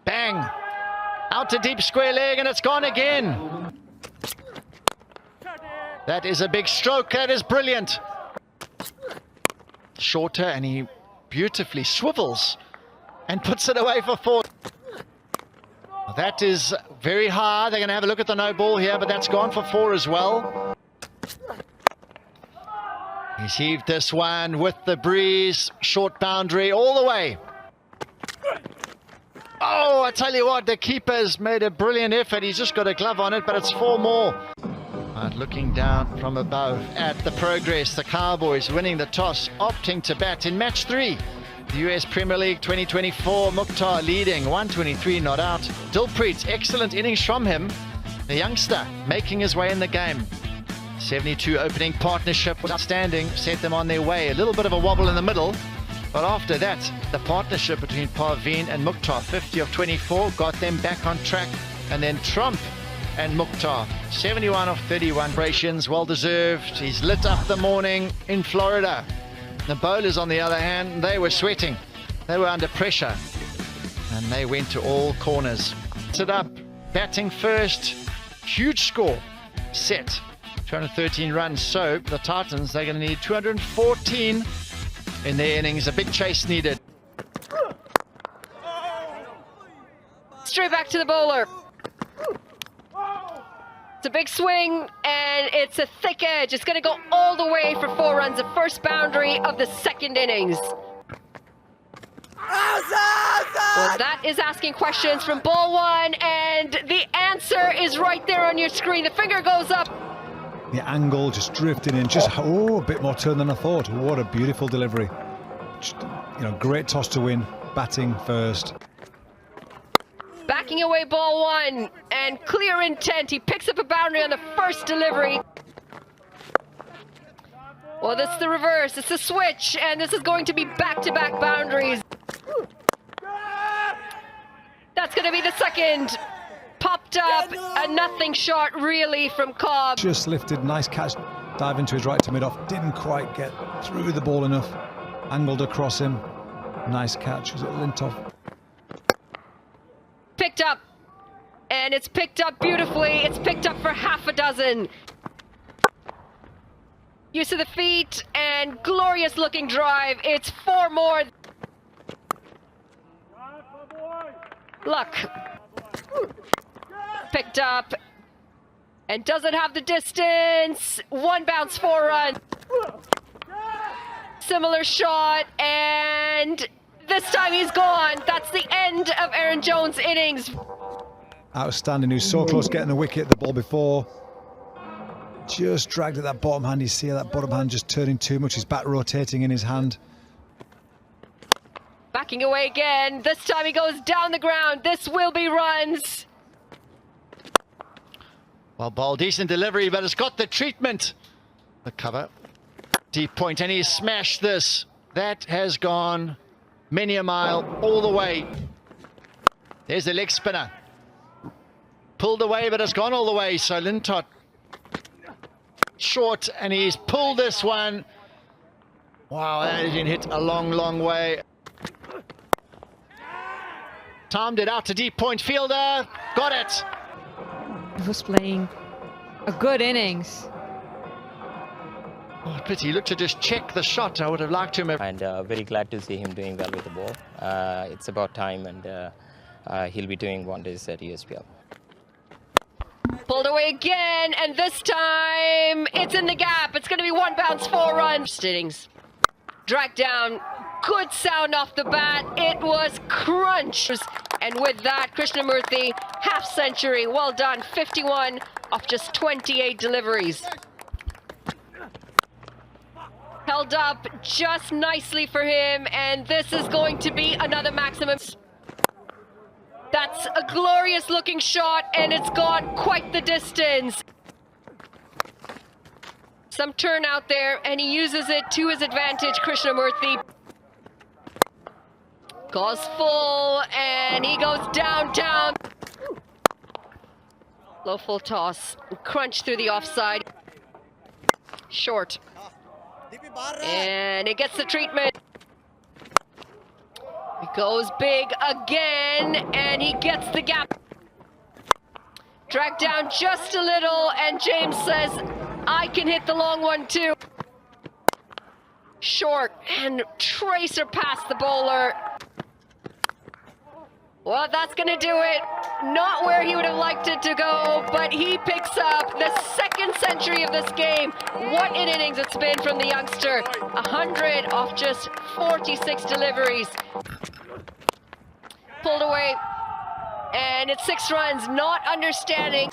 Bang. Out to deep square leg, and it's gone again. That is a big stroke. That is brilliant. Shorter, and he beautifully swivels and puts it away for 4. That is very high. They're going to have a look at the no ball here, but that's gone for 4 as well. He's heaved this one with the breeze. Short boundary all the way. Oh, I tell you what, the keeper's made a brilliant effort. He's just got a glove on it, but it's 4 more. Right, looking down from above at the progress, the Cowboys winning the toss, opting to bat in match 3. The US Premier League 2024, Mukhtar leading, 123 not out. Dilpreet, excellent innings from him. The youngster making his way in the game. 72 opening partnership was outstanding, set them on their way. A little bit of a wobble in the middle. But after that, the partnership between Parveen and Mukhtar, 50 of 24, got them back on track. And then Trump and Mukhtar, 71 of 31 celebrations, well deserved. He's lit up the morning in Florida. The bowlers, on the other hand, they were sweating. They were under pressure. And they went to all corners. Sit up, batting first, huge score, set. 213 runs, so the Titans, they're going to need 214 in their innings. A big chase needed. Straight back to the bowler. It's a big swing, and it's a thick edge. It's going to go all the way for 4 runs. The first boundary of the second innings. Well, that is asking questions from ball 1, and the answer is right there on your screen. The finger goes up. The angle just drifting in, just a bit more turn than I thought. What a beautiful delivery. Just, great toss to win, batting first. Backing away ball 1, and clear intent. He picks up a boundary on the first delivery. Well, this is the reverse. It's a switch, and this is going to be back-to-back boundaries. That's going to be the second. Popped up, a nothing shot really from Cobb. Just lifted, nice catch, dive into his right to mid-off. Didn't quite get through the ball enough. Angled across him. Nice catch. Was it Lintoff? Picked up, and it's picked up beautifully. It's picked up for half a dozen. Use of the feet, and glorious looking drive. It's 4 more. Luck. Picked up, and doesn't have the distance. 1 bounce, 4 runs. similar shot, and this time he's gone. That's the end of Aaron Jones' innings. Outstanding. He was so close getting the wicket the ball before. Just dragged at that bottom hand. You see that bottom hand just turning too much. His bat rotating in his hand. Backing away again. This time he goes down the ground. This will be runs. Well, ball, decent delivery, but it's got the treatment. The cover. Deep point, and he's smashed this. That has gone many a mile all the way. There's the leg spinner. Pulled away, but it's gone all the way. So Lintott short, and he's pulled this one. Wow, that has been hit a long, long way. Timed it out to deep point fielder. Got it. He was playing a good innings. Oh, pity. He looked to just check the shot. I would have liked him. And very glad to see him doing well with the ball. It's about time, and he'll be doing wonders at USPL. Pulled away again, and this time it's in the gap. It's going to be one bounce, 4 runs. Innings. Dragged down. Good sound off the bat. It was crunch. And with that, Krishnamurthy, half century. Well done. 51 off just 28 deliveries. Held up just nicely for him, and this is going to be another maximum. That's a glorious looking shot, and it's gone quite the distance. Some turn out there, and he uses it to his advantage, Krishnamurthy. Goes full, and he goes downtown. Low full toss, crunch through the offside. Short. And it gets the treatment. He goes big again, and he gets the gap. Dragged down just a little, and James says, I can hit the long one too. Short, and tracer past the bowler. Well, that's going to do it. Not where he would have liked it to go, but he picks up the second century of this game. What an innings it's been from the youngster. 100 off just 46 deliveries. Pulled away, and it's 6 runs. Not understanding.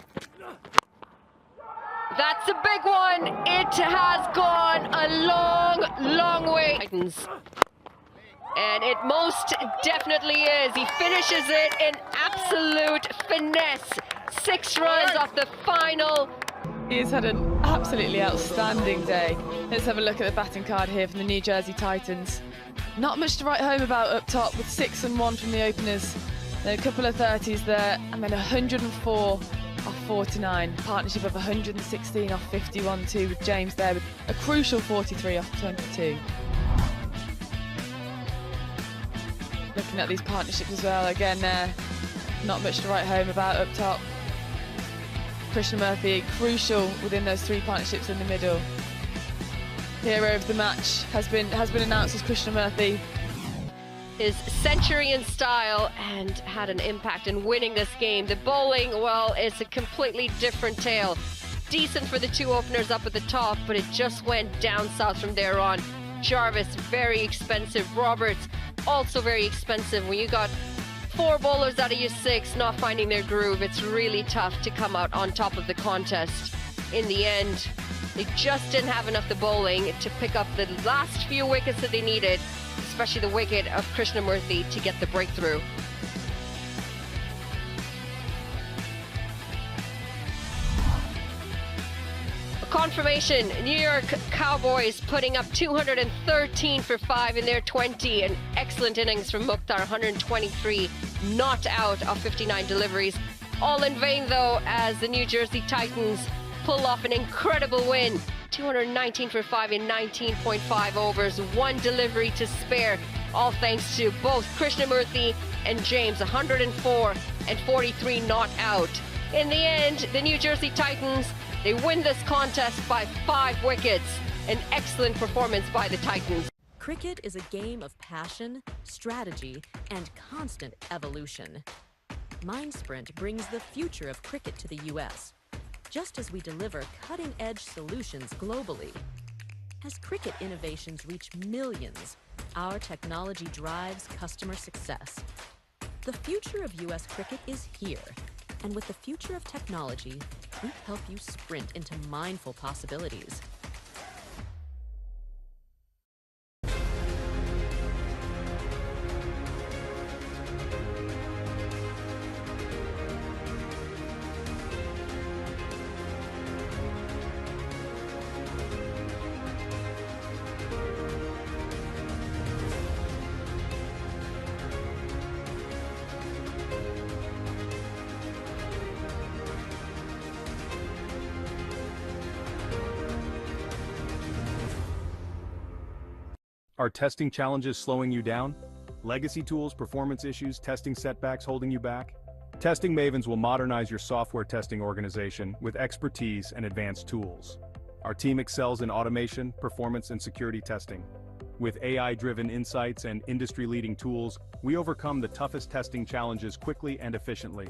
That's a big one. It has gone a long, long way. Titans. And it most definitely is. He finishes it in absolute finesse. 6 runs off the final. He's had an absolutely outstanding day. Let's have a look at the batting card here from the New Jersey Titans. Not much to write home about up top, with 6 and 1 from the openers. Then a couple of 30s there, and then 104 off 49. Partnership of 116 off 51 too, with James there with a crucial 43 off 22. Looking at these partnerships as well, again, not much to write home about up top. Krishnamurthy, crucial within those 3 partnerships in the middle. Hero of the match has been announced as Krishnamurthy. His century in style and had an impact in winning this game. The bowling, well, it's a completely different tale. Decent for the 2 openers up at the top, but it just went down south from there on. Jarvis, very expensive. Roberts, also very expensive. When you got 4 bowlers out of your 6 not finding their groove, it's really tough to come out on top of the contest. In the end, they just didn't have enough the bowling to pick up the last few wickets that they needed, especially the wicket of Krishnamurthy to get the breakthrough. Confirmation, New York Cowboys putting up 213 for 5 in their 20. An excellent innings from Mukhtar, 123 not out of 59 deliveries. All in vain though, as the New Jersey Titans pull off an incredible win. 219 for 5 in 19.5 overs, 1 delivery to spare. All thanks to both Krishnamurthy and James, 104 and 43 not out. In the end, the New Jersey Titans, they win this contest by 5 wickets. An excellent performance by the Titans. Cricket is a game of passion, strategy, and constant evolution. MindSprint brings the future of cricket to the U.S., just as we deliver cutting-edge solutions globally. As cricket innovations reach millions, our technology drives customer success. The future of U.S. cricket is here, and with the future of technology, we help you sprint into mindful possibilities. Are testing challenges slowing you down? Legacy tools, performance issues, testing setbacks holding you back? Testing Mavens will modernize your software testing organization with expertise and advanced tools. Our team excels in automation, performance, and security testing. With AI-driven insights and industry-leading tools, we overcome the toughest testing challenges quickly and efficiently.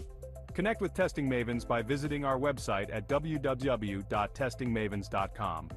Connect with Testing Mavens by visiting our website at www.testingmavens.com.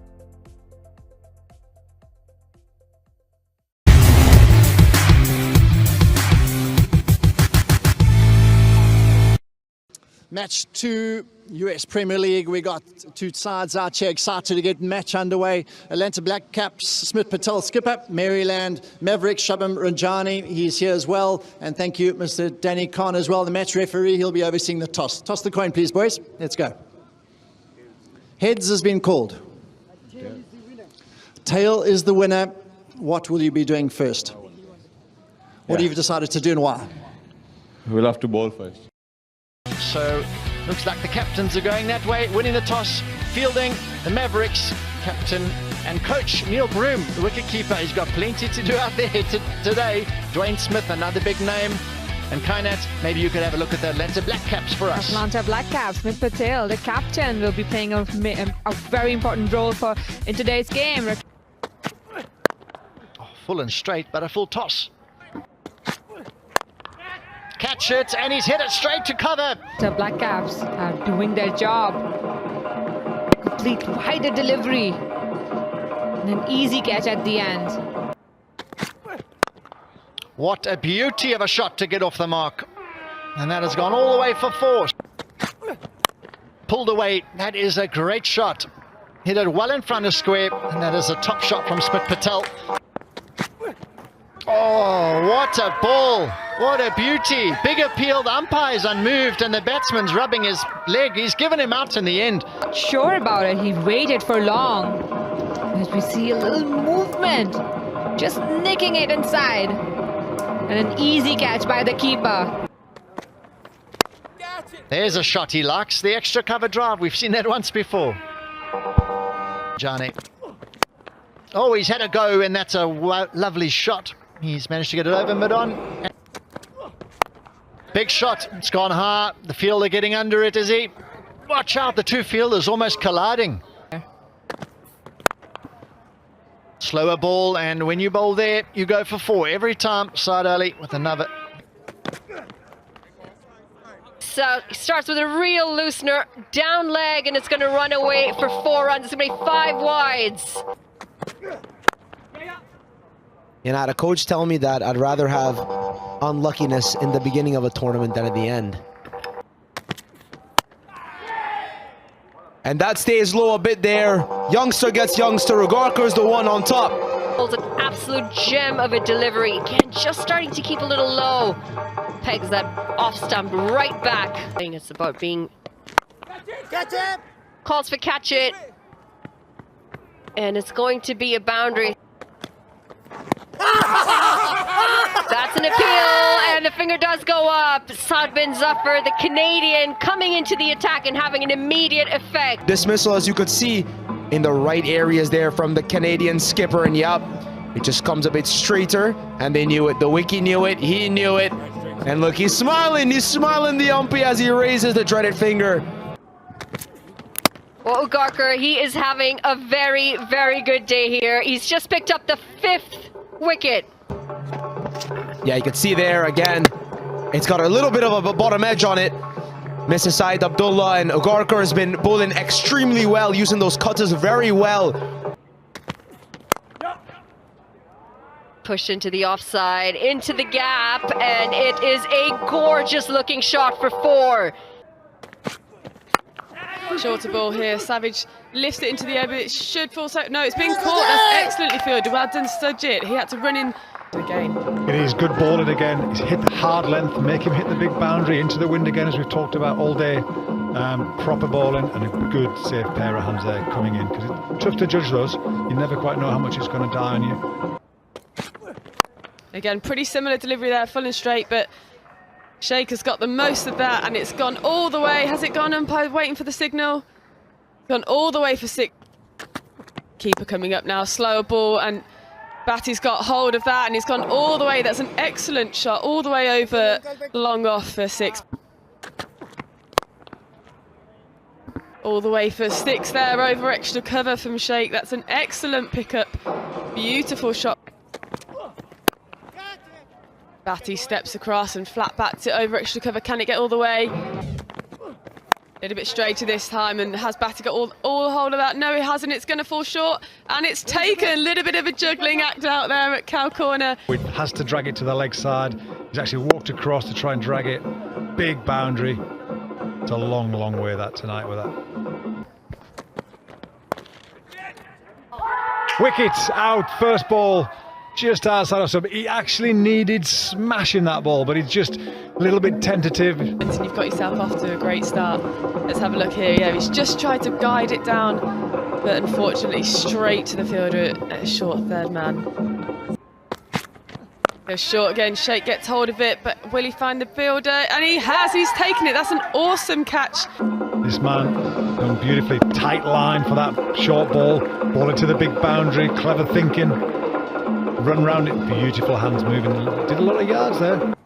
Match 2, US Premier League. We got two sides out here excited to get match underway. Atlanta BLACKCAPS, Smith Patel skipper, Maryland Mavericks, Shubham Ranjani, he's here as well. And thank you, Mr. Danny Khan as well, the match referee. He'll be overseeing the toss. Toss the coin, please, boys. Let's go. Heads has been called. Tail is the winner. What will you be doing first? What have you decided to do and why? We'll have to bowl first. So, looks like the captains are going that way, winning the toss, fielding the Mavericks. Captain and coach Neil Broom, the wicketkeeper, he's got plenty to do out there today. Dwayne Smith, another big name. And Kainat, maybe you could have a look at the Atlanta BLACKCAPS for us. Atlanta BLACKCAPS, Smith Patel, the captain, will be playing a very important role in today's game. Oh, full and straight, but a full toss. Catch it, and he's hit it straight to cover. The BLACKCAPS are doing their job. Complete wider delivery. And an easy catch at the end. What a beauty of a shot to get off the mark. And that has gone all the way for 4. Pulled away, that is a great shot. Hit it well in front of square, and that is a top shot from Smith Patel. Oh, what a ball. What a beauty. Big appeal. The umpire's unmoved and the batsman's rubbing his leg. He's given him out in the end. Sure about it. He waited for long. As we see a little movement. Just nicking it inside. And an easy catch by the keeper. There's a shot he likes. The extra cover drive. We've seen that once before. Johnny. Oh, he's had a go, and that's a lovely shot. He's managed to get it over mid-on. Big shot. It's gone high. The fielder getting under it, is he? Watch out, the two fielders almost colliding. Slower ball, and when you bowl there, you go for 4 every time. Side early with another. So he starts with a real loosener, down leg, and it's going to run away for 4 runs. It's going to be 5 wides. You know, I had a coach tell me that I'd rather have unluckiness in the beginning of a tournament than at the end. And that stays low a bit there. Youngster gets youngster. Ugarkar's the one on top. It's an absolute gem of a delivery. Again, just starting to keep a little low. Pegs that off stump right back. I think it's about being... Catch it! Calls for catch it. And it's going to be a boundary. That's an appeal, and the finger does go up. Saad bin Zafar, the Canadian, coming into the attack and having an immediate effect. Dismissal, as you could see, in the right areas there from the Canadian skipper, and yup, it just comes a bit straighter, and they knew it. The wiki knew it, he knew it, and look, he's smiling, the umpy, as he raises the dreaded finger. Well, Ugarkar, he is having a very, very good day here. He's just picked up the 5th wicket. Yeah, you can see there again, it's got a little bit of a bottom edge on it. Mr. Saeed Abdullah, and Ugarkar has been bowling extremely well, using those cutters very well. Push into the offside, into the gap, and it is a gorgeous looking shot for 4. Shorter ball here. Savage lifts it into the air, but it should fall. So no, it's been caught. That's excellently fielded. Well done, Sudjit. He had to run in again. It is good bowling again. He's hit the hard length, make him hit the big boundary into the wind again, as we've talked about all day. Proper bowling and a good safe pair of hands there coming in, because it's tough to judge those. You never quite know how much it's going to die on you. Again, pretty similar delivery there, full and straight, but Sheikh has got the most of that, and it's gone all the way. Has it gone, umpire waiting for the signal? Gone all the way for 6. Keeper coming up now, slower ball, and Batty's got hold of that, and he's gone all the way. That's an excellent shot, all the way over, long off for 6. All the way for 6 there, over extra cover from Sheikh. That's an excellent pickup. Beautiful shot. Batty steps across and flat bats it over extra cover. Can it get all the way? A little bit straighter this time, and has Batty got all hold of that? No, it hasn't. It's going to fall short, and it's taken. A little bit of a juggling act out there at Cow Corner. It has to drag it to the leg side. He's actually walked across to try and drag it. Big boundary. It's a long, long way that tonight with that. Wicket out, first ball. Just outside of sub. He actually needed smashing that ball, but he's just a little bit tentative. And you've got yourself off to a great start. Let's have a look here. Yeah, he's just tried to guide it down, but unfortunately straight to the fielder at a short third man. Goes short again. Sheikh gets hold of it, but will he find the fielder? And he has. He's taken it. That's an awesome catch. This man done beautifully. Tight line for that short ball. Ball into the big boundary. Clever thinking. Run round it, beautiful hands moving, did a lot of yards there. And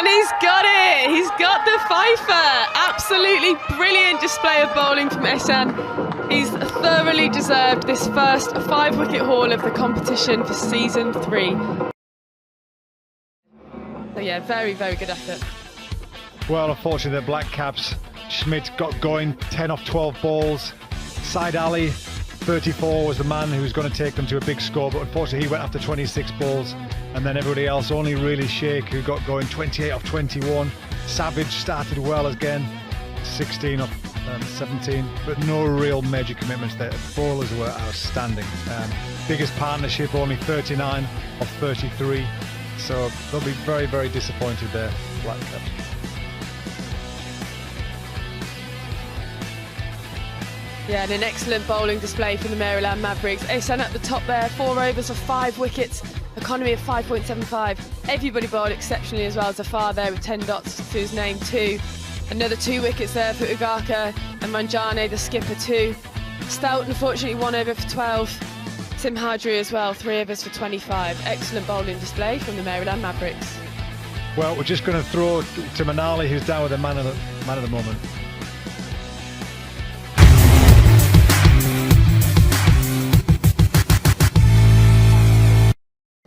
he's got it! He's got the fifer! Absolutely brilliant display of bowling from Ehsan. He's thoroughly deserved this first 5-wicket haul of the competition for season 3. So yeah, very, very good effort. Well, unfortunately the Black Caps, Schmidt got going, 10 off 12 balls. Said Ali, 34, was the man who was going to take them to a big score, but unfortunately he went after 26 balls, and then everybody else, only really Sheikh who got going, 28 off 21. Savage started well again, 16 off 17, but no real major commitments there. Bowlers were outstanding. Biggest partnership, only 39 off 33, so they'll be very, very disappointed there, Black Caps. Yeah, and an excellent bowling display from the Maryland Mavericks. Ehsan at the top there, 4 overs for 5 wickets, economy of 5.75. Everybody bowled exceptionally as well. Zafar there with 10 dots to his name too. Another 2 wickets there for Ugaka, and Ranjane, the skipper, 2. Stout, unfortunately, 1 over for 12. Tim Hadri as well, 3 overs for 25. Excellent bowling display from the Maryland Mavericks. Well, we're just going to throw to Manali, who's down with the man of the moment.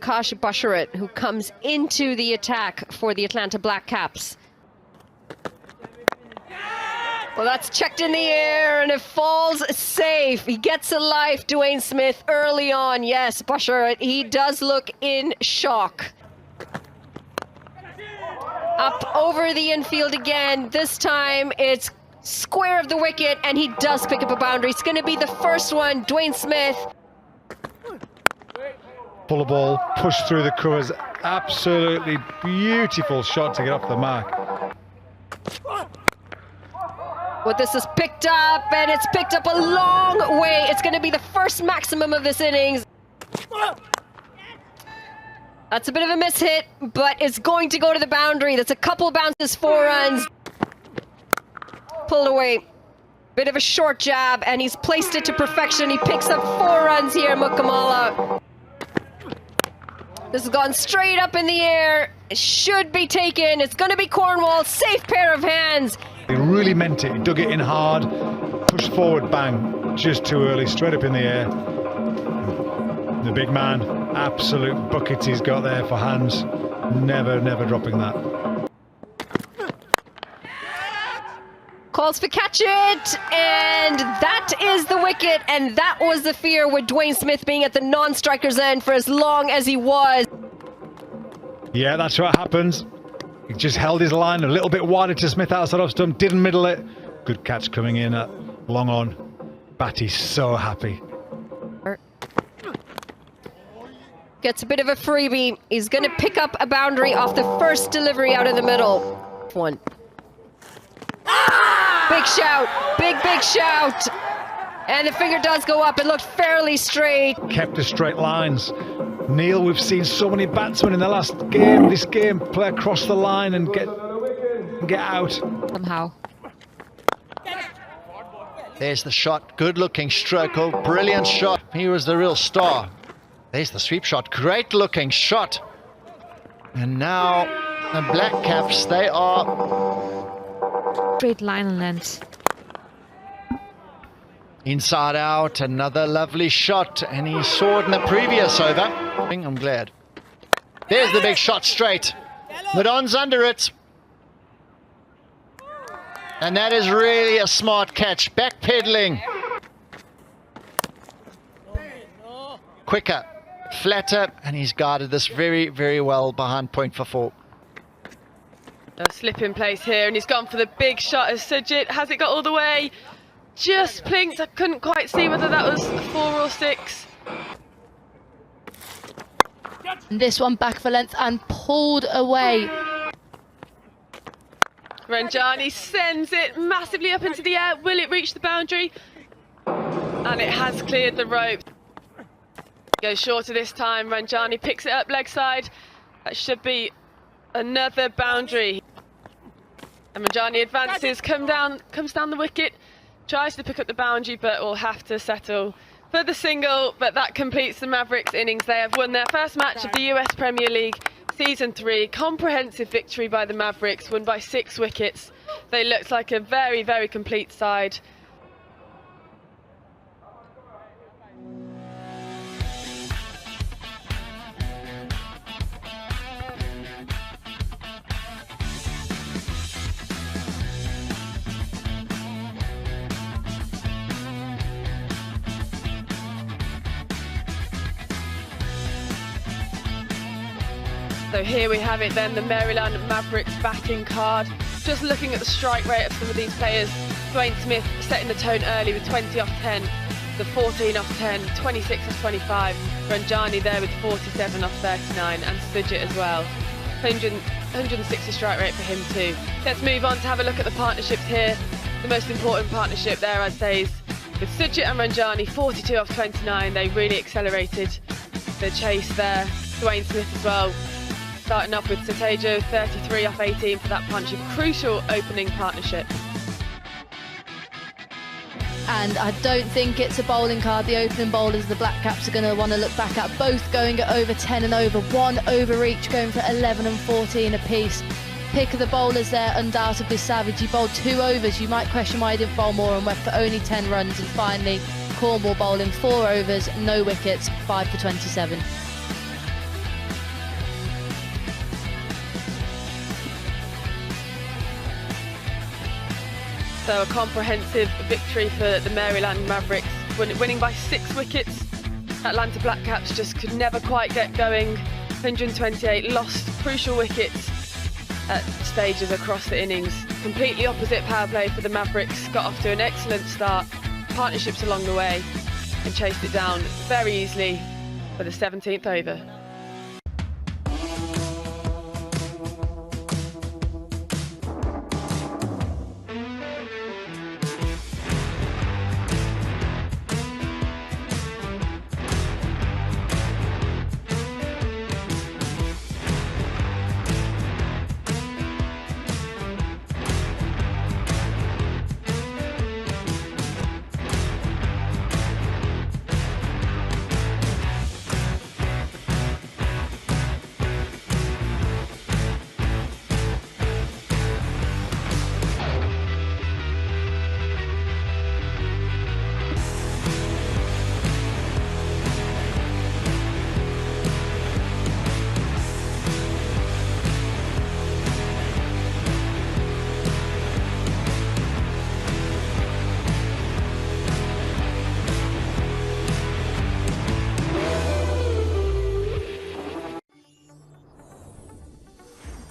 Akash Basharat, who comes into the attack for the Atlanta BLACKCAPS. Well, that's checked in the air, and it falls safe. He gets a life, Dwayne Smith, early on. Yes, Basharat, he does look in shock. Up over the infield again. This time it's square of the wicket, and he does pick up a boundary. It's going to be the first one, Dwayne Smith. Pull the ball, push through the covers. Absolutely beautiful shot to get off the mark. Well, this is picked up, and it's picked up a long way. It's going to be the first maximum of this innings. That's a bit of a mishit, but it's going to go to the boundary. That's a couple bounces, 4 runs. Pulled away. Bit of a short jab, and he's placed it to perfection. He picks up 4 runs here, Mukamala. This has gone straight up in the air. It should be taken. It's going to be Cornwall. Safe pair of hands. He really meant it. He dug it in hard, pushed forward, bang. Just too early, straight up in the air. The big man, absolute bucket he's got there for hands. Never, never dropping that. Calls for catch it, and that is the wicket, and that was the fear with Dwayne Smith being at the non-striker's end for as long as he was. Yeah, that's what happens. He just held his line a little bit wider to Smith outside off stump, didn't middle it. Good catch coming in at long on. Batty's so happy. Gets a bit of a freebie. He's going to pick up a boundary off the first delivery out of the middle. One. Big shout, big shout. And the finger does go up. It looked fairly straight. Kept the straight lines. Neil, we've seen so many batsmen in the last game, this game, play across the line and get out. Somehow. There's the shot, good looking stroke, oh, brilliant shot. He was the real star. There's the sweep shot, great looking shot. And now the BLACKCAPS, they are... Straight line length. Inside out, another lovely shot, and he saw it in the previous over. I'm glad. There's the big shot straight. Madon's under it. And that is really a smart catch. Backpedaling. Quicker, flatter, and he's guarded this very, very well behind point for 4. A slip in place here, and he's gone for the big shot as Sujit. Has it got all the way? Just plinked. I couldn't quite see whether that was 4 or 6. And this one back for length and pulled away. Ranjani sends it massively up into the air. Will it reach the boundary? And it has cleared the rope. Goes shorter this time. Ranjani picks it up leg side. That should be another boundary. And Ranjani advances, comes down the wicket, tries to pick up the boundary, but will have to settle for the single. But that completes the Mavericks innings. They have won their first match of the US Premier League Season 3. Comprehensive victory by the Mavericks, won by 6 wickets. They looked like a very, very complete side. So here we have it then, the Maryland Mavericks batting card. Just looking at the strike rate of some of these players. Dwayne Smith setting the tone early with 20 off 10, the 14 off 10, 26 off 25. Ranjani there with 47 off 39, and Sujit as well. 160 strike rate for him too. Let's move on to have a look at the partnerships here. The most important partnership there, I'd say, is with Sujit and Ranjani, 42 off 29. They really accelerated the chase there. Dwayne Smith as well, starting off with Satejo, 33 off 18 for that partnership. Crucial opening partnership. And I don't think it's a bowling card. The opening bowlers, the BLACKCAPS, are going to want to look back at, both going at over 10 and over. 1 over each, going for 11 and 14 apiece. Pick of the bowlers there, undoubtedly Savage. He bowled 2 overs. You might question why he didn't bowl more and went for only 10 runs. And finally, Cornwall bowling 4 overs, no wickets, 5 for 27. So a comprehensive victory for the Maryland Mavericks, winning by 6 wickets. Atlanta BLACKCAPS just could never quite get going. 128, lost crucial wickets at stages across the innings. Completely opposite power play for the Mavericks. Got off to an excellent start, partnerships along the way, and chased it down very easily for the 17th over.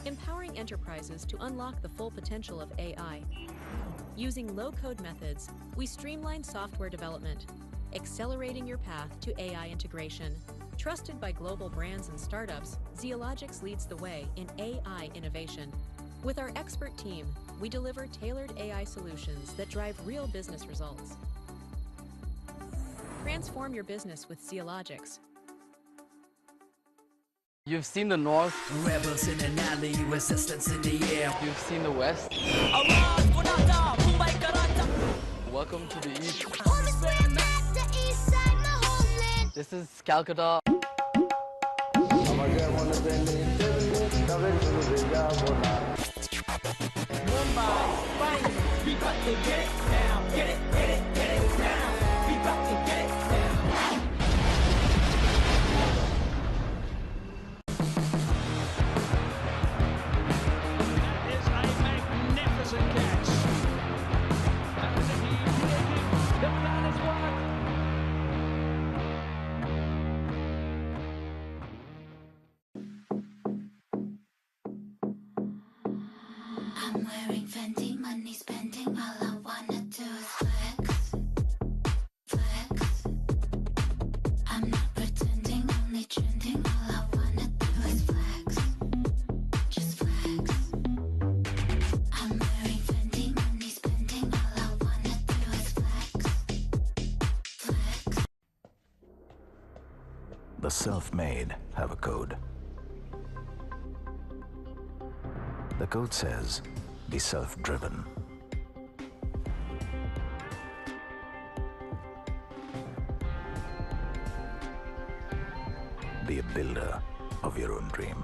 empowering enterprises to unlock the full potential of AI. Using low-code methods, we streamline software development, accelerating your path to AI integration. Trusted by global brands and startups, Zeologics leads the way in AI innovation. With our expert team, we deliver tailored AI solutions that drive real business results. Transform your business with Zeologics. You've seen the North. Rebels in an alley, resistance in the air. You've seen the West. Welcome to the East. This is Calcutta. We got to get it now. Get it, get it, get it now. We got to get it now. That is a magnificent catch. And he's making the plan is work. I'm wearing Fenty, money spending, all I wanna do is flex, flex. I'm not pretending, only trending, all I wanna do is flex, just flex. I'm wearing Fenty, money spending, all I wanna do is flex, flex. The self-made have a code. The code says, be self-driven. Be a builder of your own dream.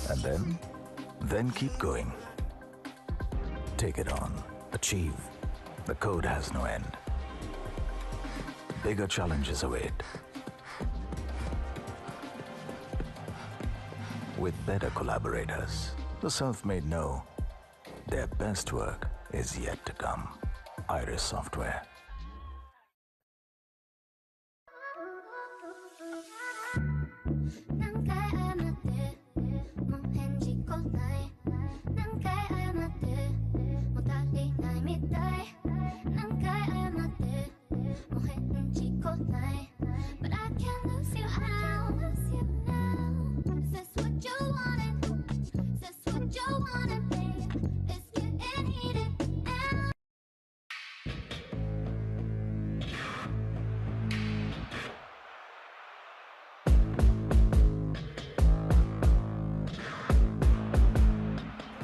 And then keep going. Take it on. Achieve. The code has no end. Bigger challenges await. With better collaborators, the self-made know their best work is yet to come. Iris Software. But I can't lose you now. Is this what you wanted? Is this what you wanted, babe? It's getting heated now.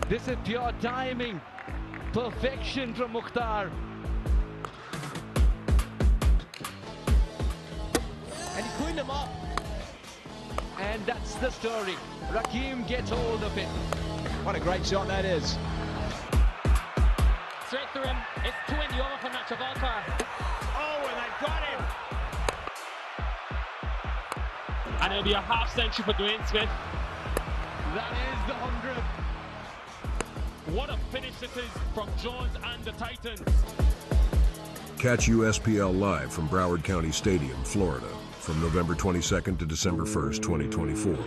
This is pure timing. Perfection from Mukhtar. And he cleaned him up. And that's the story. Rakim gets hold of it. What a great shot that is. Straight through him. It's 20 over for Nachavalkar. Oh, and they've got him. And it'll be a half century for Dwayne Smith. That is the 100th. What a finish this is from Jones and the Titans. Catch USPL live from Broward County Stadium, Florida, from November 22nd to December 1st, 2024.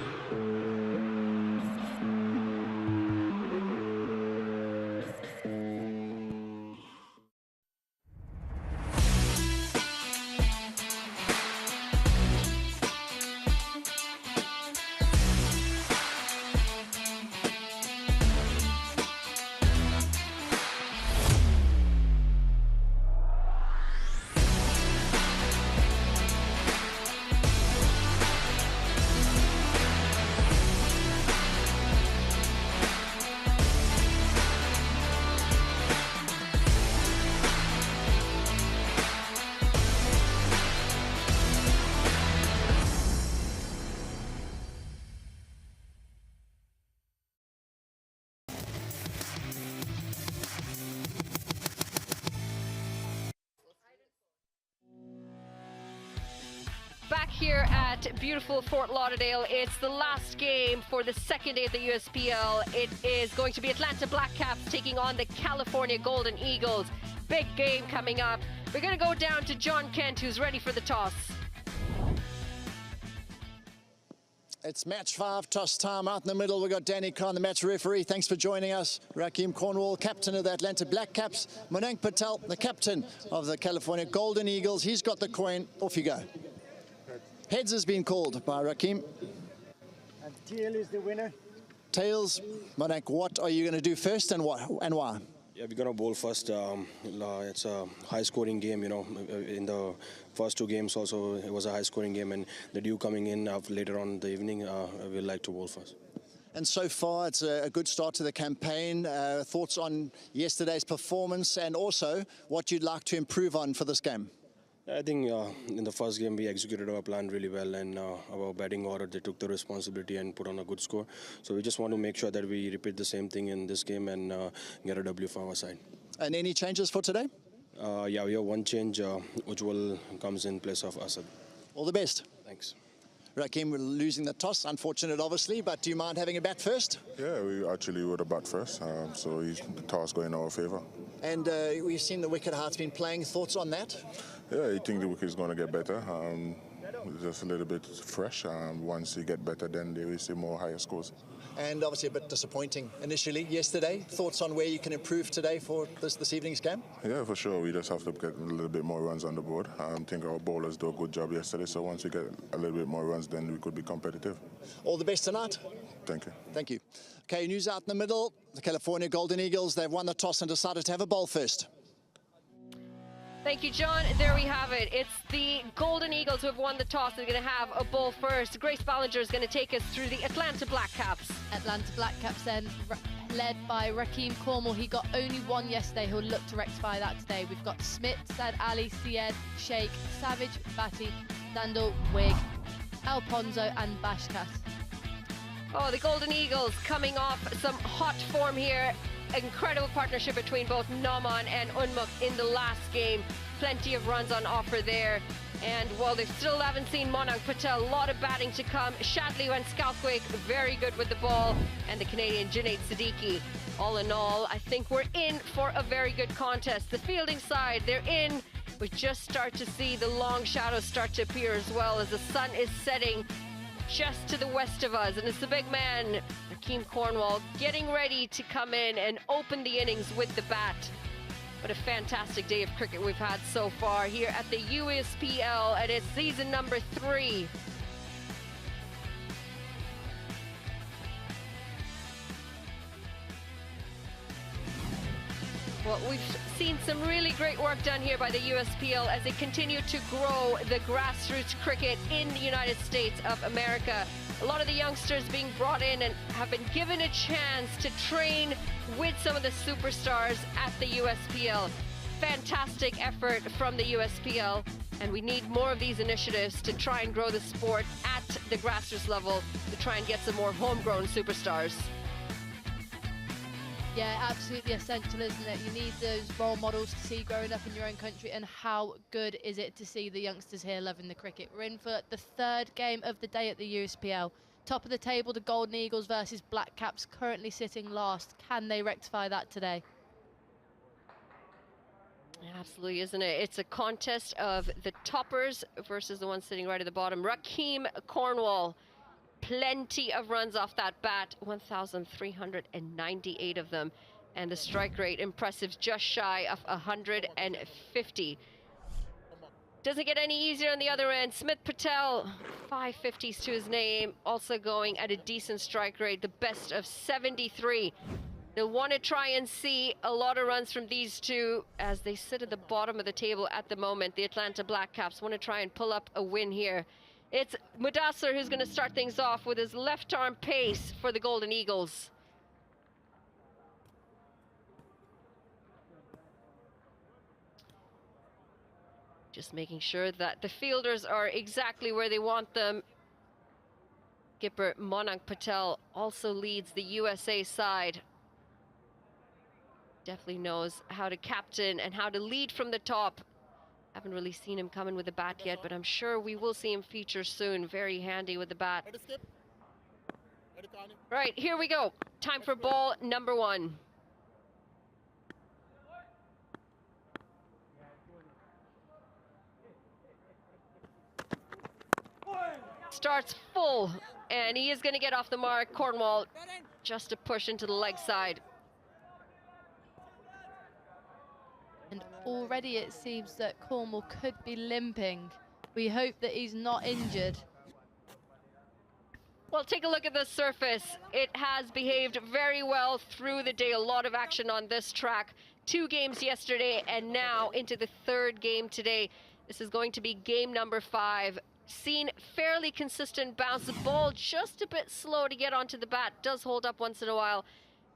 Back here at beautiful Fort Lauderdale, it's the last game for the second day of the USPL. It is going to be Atlanta BLACKCAPS taking on the California Golden Eagles. big game coming up. We're going to go down to John Kent, who's ready for the toss. It's match 5, toss time. Out in the middle, we've got Danny Khan, the match referee. Thanks for joining us. Rakeem Cornwall, captain of the Atlanta BLACKCAPS. Monank Patel, the captain of the California Golden Eagles. He's got the coin. Off you go. Heads has been called by Rakeem. And tail is the winner. Tails, Monank, what are you going to do first and why? Yeah, we're going to bowl first. It's a high-scoring game, you know. In the first 2 games also, it was a high-scoring game. And the dew coming in later on in the evening, we'd like to bowl first. And so far, it's a good start to the campaign. Thoughts on yesterday's performance and also what you'd like to improve on for this game? I think in the first game we executed our plan really well, and our batting order, they took the responsibility and put on a good score. So we just want to make sure that we repeat the same thing in this game and get a W for our side. And any changes for today? Yeah, we have one change. Ujjwal comes in place of Asad. All the best. Thanks. Rakeem, we're losing the toss, unfortunate obviously, but do you mind having a bat first? Yeah, we actually would have bat first, so the toss going in our favour. And we've seen the wicket how it's been playing. Thoughts on that? Yeah, I think the wicket is going to get better. Just a little bit fresh. Once you get better, then they will see more higher scores. And obviously a bit disappointing initially yesterday. Thoughts on where you can improve today for this evening's game? Yeah, for sure. We just have to get a little bit more runs on the board. I think our bowlers do a good job yesterday, so once we get a little bit more runs, then we could be competitive. All the best tonight. Thank you. Thank you. Okay, news out in the middle. The California Golden Eagles, they've won the toss and decided to have a bowl first. Thank you, John. There we have it. It's the Golden Eagles who have won the toss. They're going to have a bowl first. Grace Ballinger is going to take us through the Atlanta BLACKCAPS. Atlanta BLACKCAPS then led by Rakeem Cornwall. He got only one yesterday. He'll look to rectify that today. We've got Smith, Sad Ali, Syed, Sheikh, Savage, Bhatti, Dandel, Wig, Alponzo and Bashkat. Oh, the Golden Eagles coming off some hot form here. Incredible partnership between both Nauman and Unmukt in the last game. Plenty of runs on offer there. And while they still haven't seen Monank Patel, a lot of batting to come. Shadley and Skalkwik, very good with the ball. And the Canadian Junaid Siddiqui. All in all, I think we're in for a very good contest. The fielding side, they're in. We just start to see the long shadows start to appear as well as the sun is setting just to the west of us. And it's the big man, Rakeem Cornwall, getting ready to come in and open the innings with the bat. What a fantastic day of cricket we've had so far here at the USPL, and it's season number 3. Well, we've seen some really great work done here by the USPL as they continue to grow the grassroots cricket in the United States of America. A lot of the youngsters being brought in and have been given a chance to train with some of the superstars at the USPL. Fantastic effort from the USPL, and we need more of these initiatives to try and grow the sport at the grassroots level to try and get some more homegrown superstars. Yeah, absolutely essential, isn't it? You need those role models to see growing up in your own country, and how good is it to see the youngsters here loving the cricket. We're in for the 3rd game of the day at the USPL. Top of the table, the Golden Eagles versus BLACKCAPS, currently sitting last. Can they rectify that today? Absolutely, isn't it? It's a contest of the toppers versus the one sitting right at the bottom. Rakeem Cornwall. Plenty of runs off that bat, 1,398 of them. And the strike rate, impressive, just shy of 150. Doesn't get any easier on the other end. Smith Patel, 550s to his name, also going at a decent strike rate, the best of 73. They'll want to try and see a lot of runs from these two as they sit at the bottom of the table at the moment. The Atlanta BLACKCAPS want to try and pull up a win here. It's Mudassar who's going to start things off with his left arm pace for the Golden Eagles. Just making sure that the fielders are exactly where they want them. Skipper Monank Patel also leads the USA side. Definitely knows how to captain and how to lead from the top. Haven't really seen him come in with a bat yet, but I'm sure we will see him feature soon. Very handy with the bat. Right, here we go. Time for ball number 1. starts full, and he is going to get off the mark. Cornwall just to push into the leg side. And already it seems that Cornwall could be limping. We hope that he's not injured. Well, take a look at the surface. It has behaved very well through the day. A lot of action on this track. 2 games yesterday and now into the 3rd game today. This is going to be game number 5. Seen fairly consistent bounce. The ball just a bit slow to get onto the bat. Does hold up once in a while.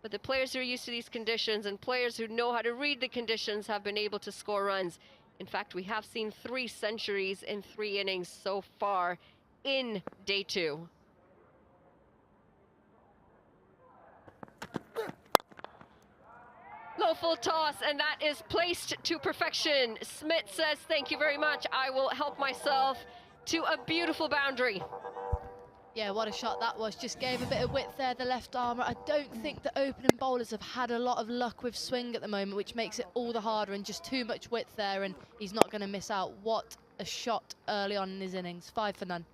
But the players who are used to these conditions and players who know how to read the conditions have been able to score runs. In fact, we have seen 3 centuries in 3 innings so far in day 2. Low full toss, and that is placed to perfection. Smith says, thank you very much. I will help myself to a beautiful boundary. Yeah, what a shot that was. Just gave a bit of width there, the left armour. I don't think the opening bowlers have had a lot of luck with swing at the moment, which makes it all the harder, and just too much width there, and he's not going to miss out. What a shot early on in his innings. 5 for none.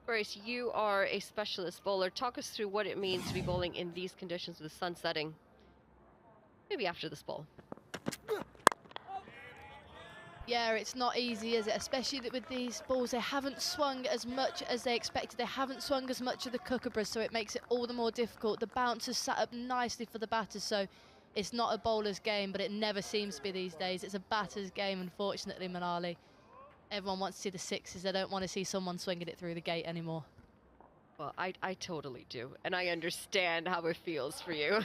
Grace, you are a specialist bowler. Talk us through what it means to be bowling in these conditions with the sun setting. Maybe after this ball. Yeah, it's not easy, is it? Especially that with these balls, they haven't swung as much as they expected. They haven't swung as much of the kookaburras, so it makes it all the more difficult. The bounce has sat up nicely for the batters, so it's not a bowler's game, but it never seems to be these days. It's a batter's game, unfortunately, Manali. Everyone wants to see the 6s. They don't want to see someone swinging it through the gate anymore. Well, I totally do, and I understand how it feels for you.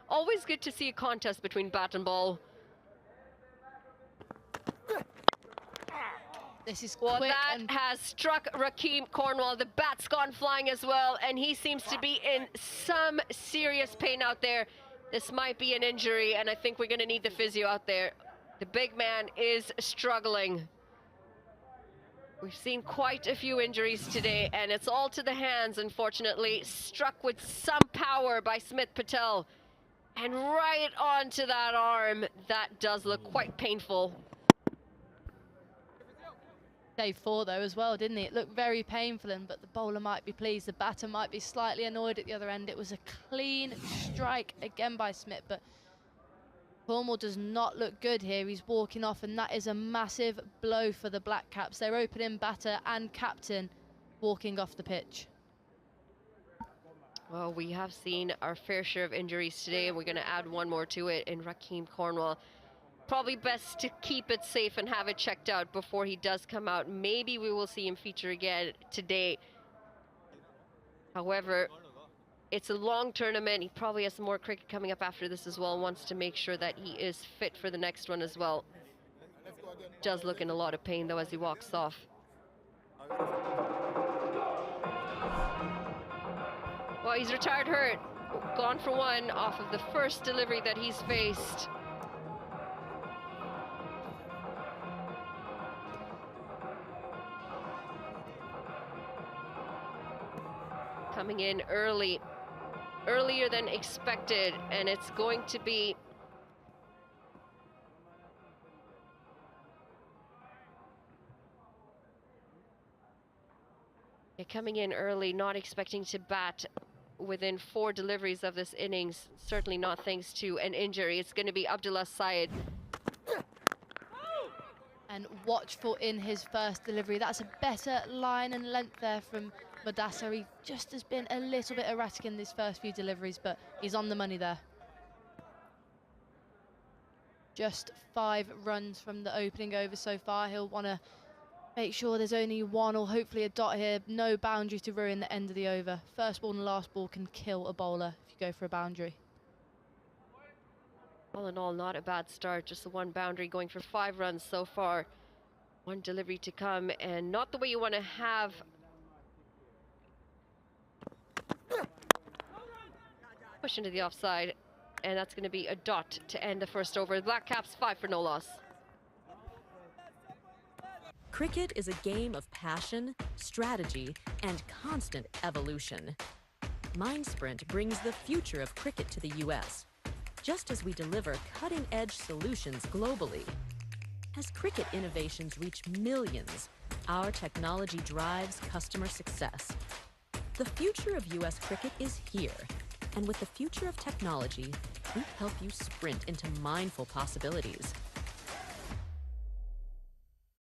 Always good to see a contest between bat and ball. This is well, quick that has struck Rakeem Cornwall. The bat's gone flying as well, and he seems to be in some serious pain out there. This might be an injury, and I think we're going to need the physio out there. The big man is struggling. We've seen quite a few injuries today, and it's all to the hands, unfortunately. Struck with some power by Smith Patel. And right onto that arm. That does look quite painful. Day 4 though as well, didn't he? It looked very painful, but the bowler might be pleased. The batter might be slightly annoyed at the other end. It was a clean strike again by Smith, but Cornwall does not look good here. He's walking off, and that is a massive blow for the Black Caps. Their opening batter and captain walking off the pitch. Well, we have seen our fair share of injuries today, and we're going to add one more to it in Rakeem Cornwall. Probably best to keep it safe and have it checked out before he does come out. Maybe we will see him feature again today. However, it's a long tournament. He probably has some more cricket coming up after this as well, and wants to make sure that he is fit for the next one as well. Does look in a lot of pain, though, as he walks off. Well, he's retired hurt. Gone for 1 off of the first delivery that he's faced. Coming in early, earlier than expected, and it's going to be coming in early, not expecting to bat within 4 deliveries of this innings. Certainly not thanks to an injury. It's going to be Abdullah Syed. And watchful in his first delivery. That's a better line and length there from Mudassar. He just has been a little bit erratic in these first few deliveries, but he's on the money there. Just 5 runs from the opening over so far. He'll want to make sure there's only 1 or hopefully a dot here. No boundary to ruin the end of the over. First ball and last ball can kill a bowler if you go for a boundary. All in all, not a bad start. Just the 1 boundary, going for 5 runs so far. 1 delivery to come, and not the way you want to have. Push into the offside, and that's going to be a dot to end the first over. The Black Caps 5 for no loss. Cricket is a game of passion, strategy, and constant evolution. MindSprint brings the future of cricket to the US, just as we deliver cutting-edge solutions globally. As cricket innovations reach millions, Our technology drives customer success. The future of U.S. cricket is here, and with the future of technology, we help you sprint into mindful possibilities.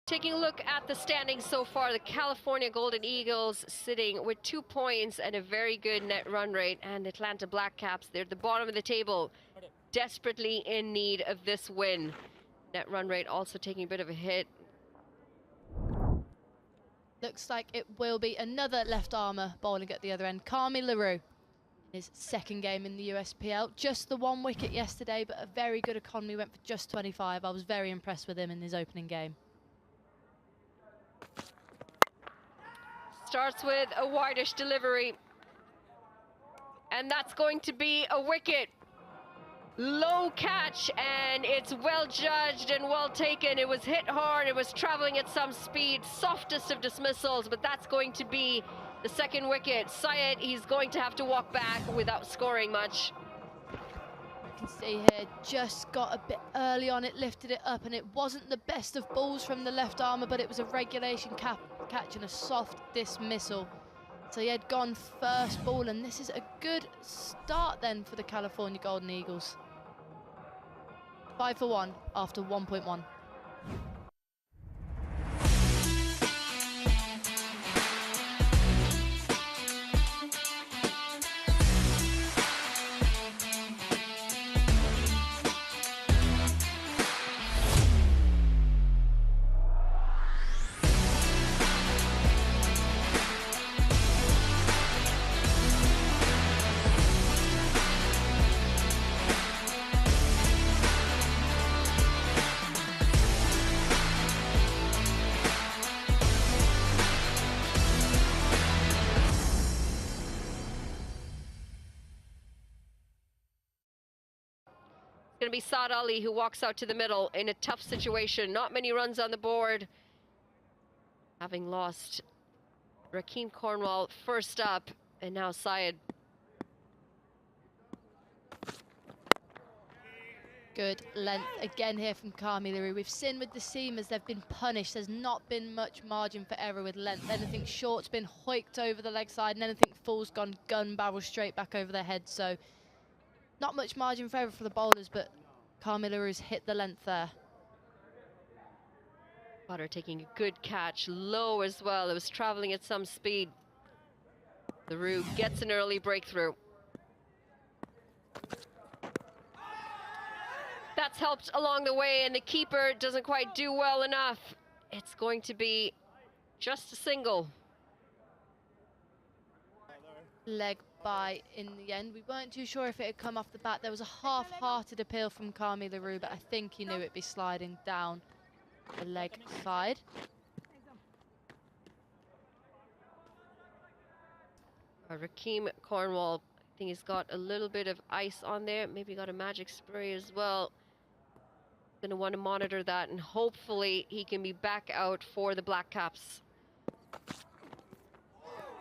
Taking a look at the standings so far, the California Golden Eagles sitting with 2 points and a very good net run rate, and Atlanta BLACKCAPS, they're at the bottom of the table, desperately in need of this win. Net run rate also taking a bit of a hit. Looks like it will be another left armour bowling at the other end. Kami LaRue, his second game in the USPL. Just the 1 wicket yesterday, but a very good economy, went for just 25. I was very impressed with him in his opening game. Starts with a wideish delivery. And that's going to be a wicket. Low catch, and it's well judged and well taken. It was hit hard, it was traveling at some speed, softest of dismissals, but that's going to be the second wicket. Syed, he's going to have to walk back without scoring much. You can see here, just got a bit early on it, lifted it up, and it wasn't the best of balls from the left armour, but it was a regulation catch and a soft dismissal. So he had gone first ball, and this is a good start then for the California Golden Eagles. 5 for 1 after 1.1. Going to be Saad Ali who walks out to the middle in a tough situation. Not many runs on the board. Having lost Rakeem Cornwall first up, and now Syed. Good length again here from Kami LaRue. We've seen with the seamers, they've been punished. There's not been much margin for error with length. Anything short's been hoiked over the leg side, and anything full's gone gun barrel straight back over their head. So not much margin for error for the bowlers, but Kami LaRue's hit the length there. Potter taking a good catch, low as well. It was traveling at some speed. LaRue gets an early breakthrough. That's helped along the way, and the keeper doesn't quite do well enough. It's going to be just a single. Leg by in the end. We weren't too sure if it had come off the bat. There was a half-hearted appeal from Kami LaRue, but I think he knew it'd be sliding down the leg side. Rakeem Cornwall, I think he's got a little bit of ice on there. Maybe got a magic spray as well. Going to want to monitor that, and hopefully he can be back out for the BLACKCAPS.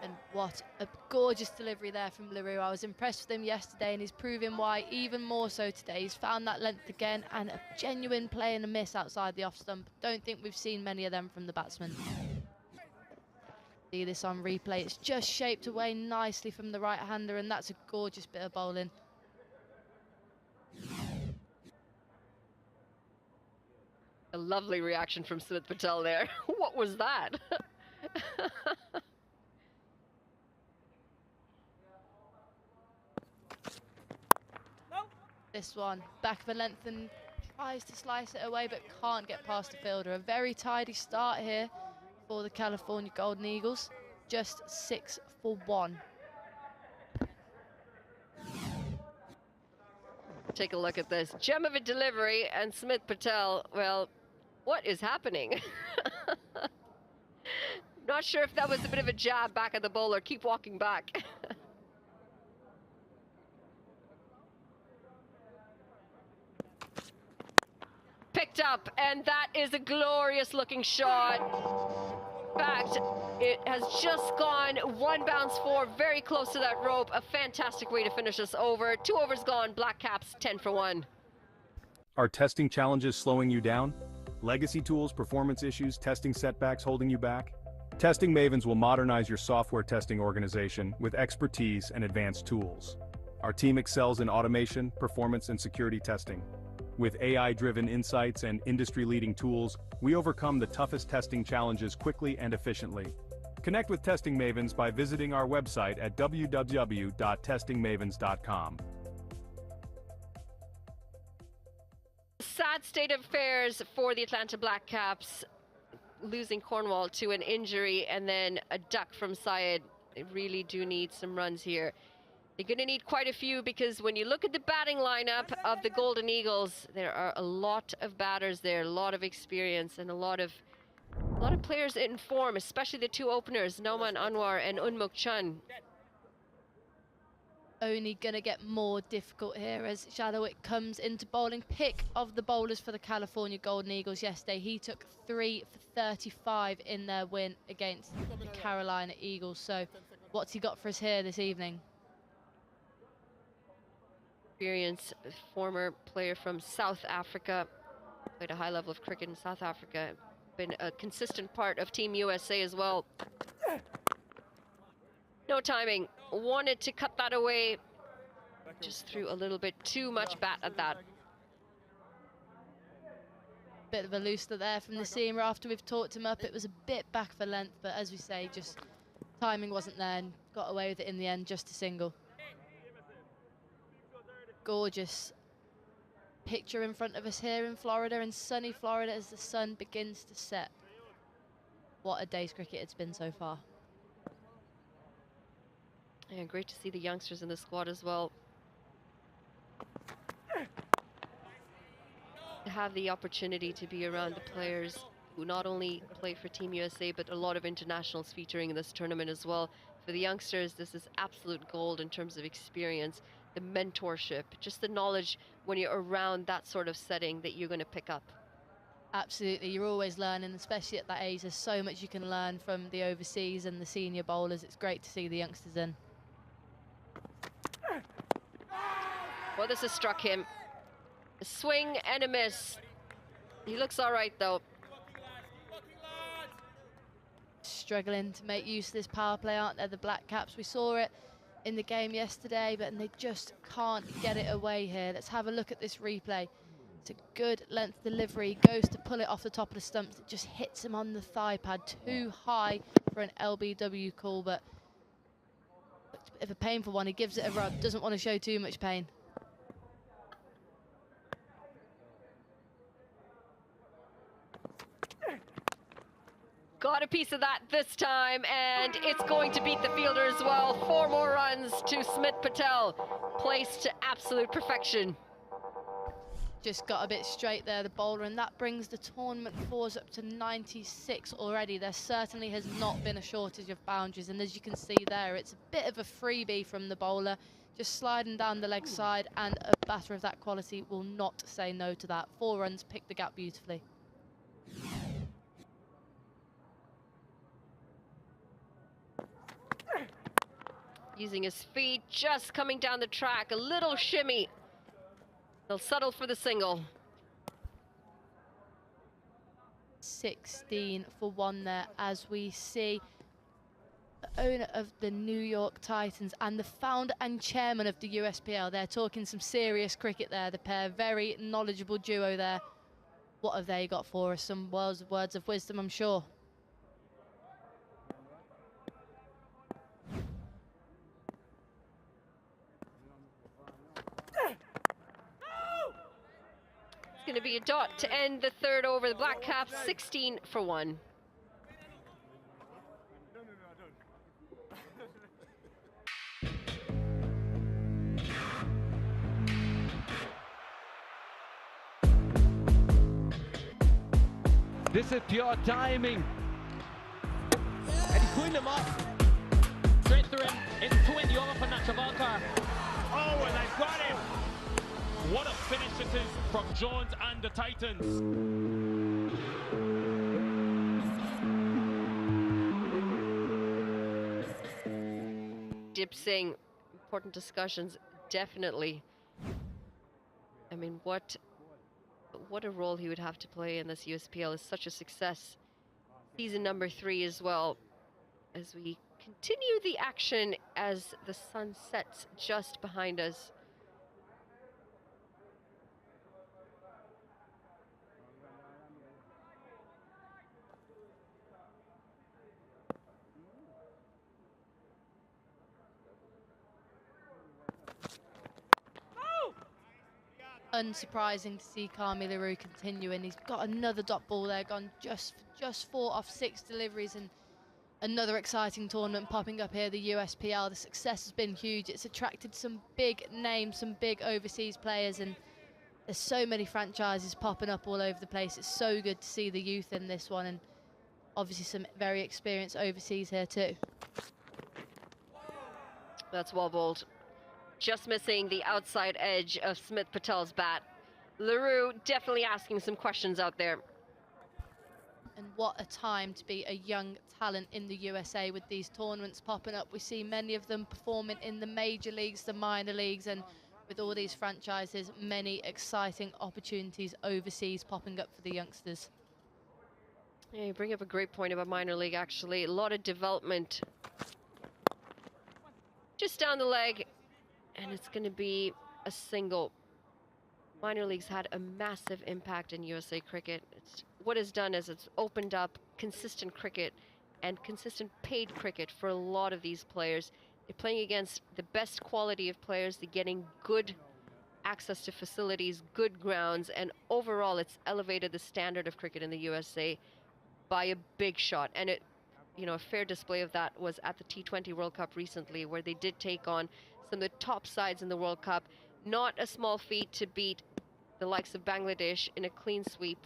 And what a gorgeous delivery there from LaRue. I was impressed with him yesterday, and he's proving why even more so today. He's found that length again, and a genuine play and a miss outside the off stump. Don't think we've seen many of them from the batsman. See this on replay. It's just shaped away nicely from the right-hander, and that's a gorgeous bit of bowling. A lovely reaction from Smith Patel there. What was that? This one, back of the length, and tries to slice it away, but can't get past the fielder. A very tidy start here for the California Golden Eagles. Just 6 for 1. Take a look at this. Gem of a delivery, and Smith Patel, well, what is happening? Not sure if that was a bit of a jab back at the bowler. Keep walking back. Picked up, and that is a glorious looking shot. In fact, it has just gone 1 bounce 4, very close to that rope. A fantastic way to finish this over. 2 overs gone, BLACKCAPS 10 for 1. Are testing challenges slowing you down? Legacy tools, performance issues, testing setbacks holding you back? Testing Mavens will modernize your software testing organization with expertise and advanced tools. Our team excels in automation, performance, and security testing. With AI-driven insights and industry-leading tools, we overcome the toughest testing challenges quickly and efficiently. Connect with Testing Mavens by visiting our website at www.testingmavens.com. Sad state of affairs for the Atlanta BLACKCAPS, losing Cornwall to an injury and then a duck from Syed. They really do need some runs here. They're going to need quite a few because when you look at the batting lineup of the Golden Eagles, there are a lot of batters there, a lot of experience, and a lot of players in form, especially the two openers, Noman Anwar and Unmuk Chun. Only going to get more difficult here as Shadowwick comes into bowling. Pick of the bowlers for the California Golden Eagles yesterday. He took 3 for 35 in their win against the Carolina Eagles. So what's he got for us here this evening? Experience, former player from South Africa, played a high level of cricket in South Africa, been a consistent part of Team USA as well. No timing, wanted to cut that away, just threw a little bit too much bat at that. Bit of a looser there from the seamer after we've talked him up. It was a bit back for length, but as we say, just timing wasn't there and got away with it in the end, just a single. Gorgeous picture in front of us here in Florida, in sunny Florida as the sun begins to set. What a day's cricket it's been so far. Yeah, great to see the youngsters in the squad as well. To have the opportunity to be around the players who not only play for Team USA, but a lot of internationals featuring in this tournament as well. For the youngsters, this is absolute gold in terms of experience, the mentorship, just the knowledge when you're around that sort of setting that you're going to pick up. Absolutely, you're always learning, especially at that age. There's so much you can learn from the overseas and the senior bowlers. It's great to see the youngsters in. Well, this has struck him. A swing and a miss. He looks all right, though. Struggling to make use of this power play, aren't they, the BLACKCAPS? We saw it in the game yesterday, but they just can't get it away here. Let's have a look at this replay. It's a good length delivery. Goes to pull it off the top of the stumps. It just hits him on the thigh pad. Too high for an LBW call, but it's a bit of a painful one. He gives it a rub. Doesn't want to show too much pain. Got a piece of that this time, and it's going to beat the fielder as well. 4 more runs to Smith Patel, placed to absolute perfection. Just got a bit straight there, the bowler, and that brings the tournament fours up to 96 already. There certainly has not been a shortage of boundaries, and as you can see there, it's a bit of a freebie from the bowler, just sliding down the leg side, and a batter of that quality will not say no to that. 4 runs, picked the gap beautifully. Using his feet, just coming down the track, a little shimmy. They'll settle for the single. 16 for 1 there, as we see the owner of the New York Titans and the founder and chairman of the USPL. They're talking some serious cricket there, the pair. Very knowledgeable duo there. What have they got for us? Some words of wisdom, I'm sure. It's going to be a dot to end the 3rd over. The BLACKCAPS 16 for 1. This is pure timing. And he cleaned him up. Straight through him. It's 20 over for Nachavalkar. Oh, and they've got him. What a finish it is from Jones and the Titans. Dip Singh, important discussions, definitely. I mean, what What a role he would have to play in this USPL is such a success. Season number 3 as well. As we continue the action as the sun sets just behind us. Unsurprising to see Kami LaRue continuing. He's got another dot ball there, gone just 4 off 6 deliveries, and another exciting tournament popping up here, the USPL. The success has been huge. It's attracted some big names, some big overseas players, and there's so many franchises popping up all over the place. It's so good to see the youth in this one, and obviously some very experienced overseas here too. That's well bowled. Just missing the outside edge of Smith Patel's bat. LaRue definitely asking some questions out there. And what a time to be a young talent in the USA with these tournaments popping up. We see many of them performing in the major leagues, the minor leagues, and with all these franchises, many exciting opportunities overseas popping up for the youngsters. Yeah, you bring up a great point about minor league, actually. A lot of development. Just down the leg, and it's going to be a single. Minor leagues had a massive impact in USA Cricket. What it's done is it's opened up consistent cricket and consistent paid cricket for a lot of these players. They're playing against the best quality of players. They're getting good access to facilities, good grounds, and overall it's elevated the standard of cricket in the USA by a big shot. And it, you know, a fair display of that was at the T20 World Cup recently, where they did take on some of the top sides in the World Cup. Not a small feat to beat the likes of Bangladesh in a clean sweep.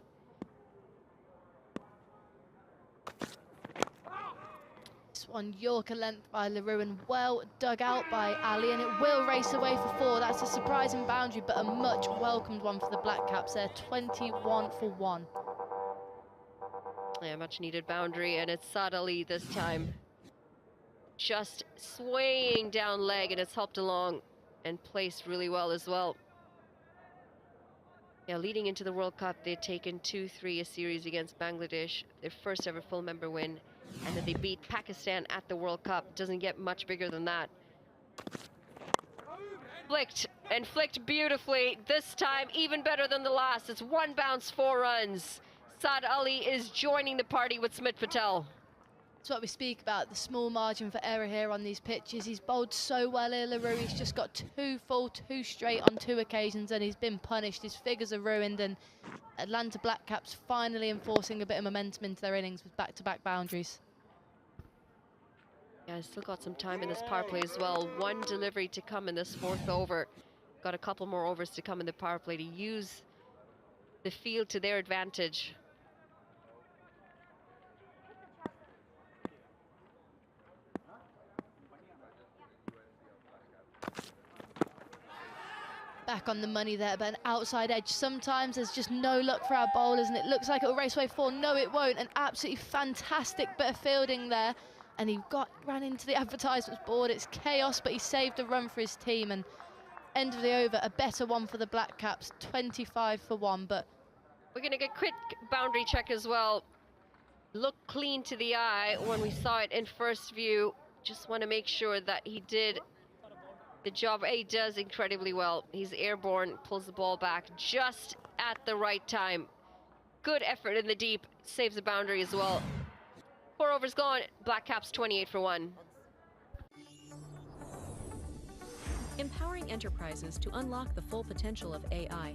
This one, Yorker length by LaRue and well dug out by Ali, and it will race away for 4. That's a surprising boundary, but a much welcomed one for the BLACKCAPS there, 21 for 1. Yeah, much needed boundary, and it's Saad Ali this time. Just swaying down leg, and it's helped along and placed really well as well. Yeah, leading into the World Cup, they'd taken 2-3 a series against Bangladesh, their first ever full member win, and then they beat Pakistan at the World Cup. Doesn't get much bigger than that. Flicked, and flicked beautifully. This time, even better than the last. It's 1 bounce, 4 runs. Saad Ali is joining the party with Smith Patel. That's what we speak about, the small margin for error here on these pitches. He's bowled so well here, LaRue. He's just got 2 full, 2 straight on 2 occasions, and he's been punished. His figures are ruined, and Atlanta BLACKCAPS finally enforcing a bit of momentum into their innings with back-to-back boundaries. Yeah, still got some time in this power play as well. 1 delivery to come in this 4th over. Got a couple more overs to come in the power play to use the field to their advantage. Back on the money there, but an outside edge. Sometimes there's just no luck for our bowlers, and it looks like it'll race away 4. No, it won't. An absolutely fantastic bit of fielding there, and he ran into the advertisements board. It's chaos, but he saved a run for his team, and end of the over, a better one for the BLACKCAPS, 25 for 1. But we're going to get quick boundary check as well. Looked clean to the eye when we saw it in first view. Just want to make sure that he did the job. He does incredibly well. He's airborne, pulls the ball back just at the right time. Good effort in the deep, saves the boundary as well. 4 overs gone, BLACKCAPS 28 for 1. Empowering enterprises to unlock the full potential of AI.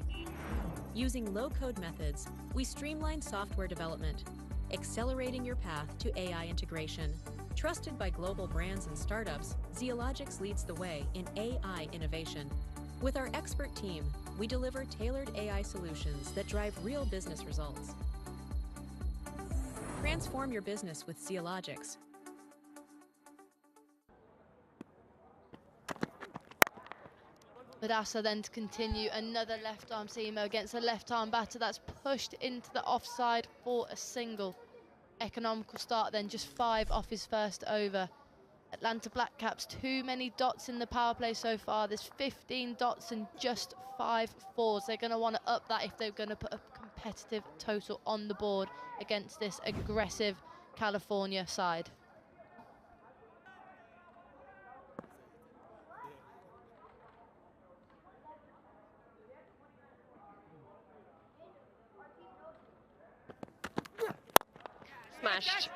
Using low-code methods, we streamline software development, accelerating your path to AI integration. Trusted by global brands and startups, Zeologics leads the way in AI innovation. With our expert team, we deliver tailored AI solutions that drive real business results. Transform your business with Zeologics. Madassa then to continue another left-arm seamer against a left-arm batter. That's pushed into the offside for a single. Economical start then, just 5 off his first over. Atlanta BLACKCAPS, too many dots in the power play so far. There's 15 dots and just 5 fours. They're going to want to up that if they're going to put a competitive total on the board against this aggressive California side. Smashed.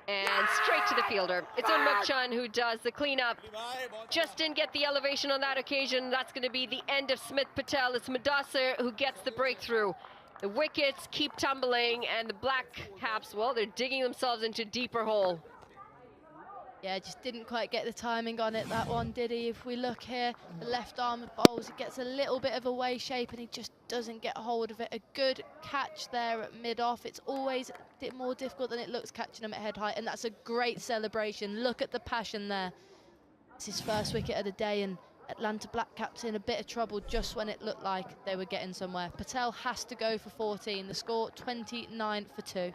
And straight to the fielder. It's Unmukchan who does the cleanup. Just didn't get the elevation on that occasion. That's going to be the end of Smith Patel. It's Mudassir who gets the breakthrough. The wickets keep tumbling, and the BLACKCAPS, well, they're digging themselves into a deeper hole. Yeah, just didn't quite get the timing on it, that one, did he? If we look here, the left arm bowls, it gets a little bit of a way shape and he just doesn't get hold of it. A good catch there at mid-off. It's always a bit more difficult than it looks catching him at head height, and that's a great celebration. Look at the passion there. It's his first wicket of the day, and Atlanta BLACKCAPS in a bit of trouble just when it looked like they were getting somewhere. Patel has to go for 14. The score, 29 for 2.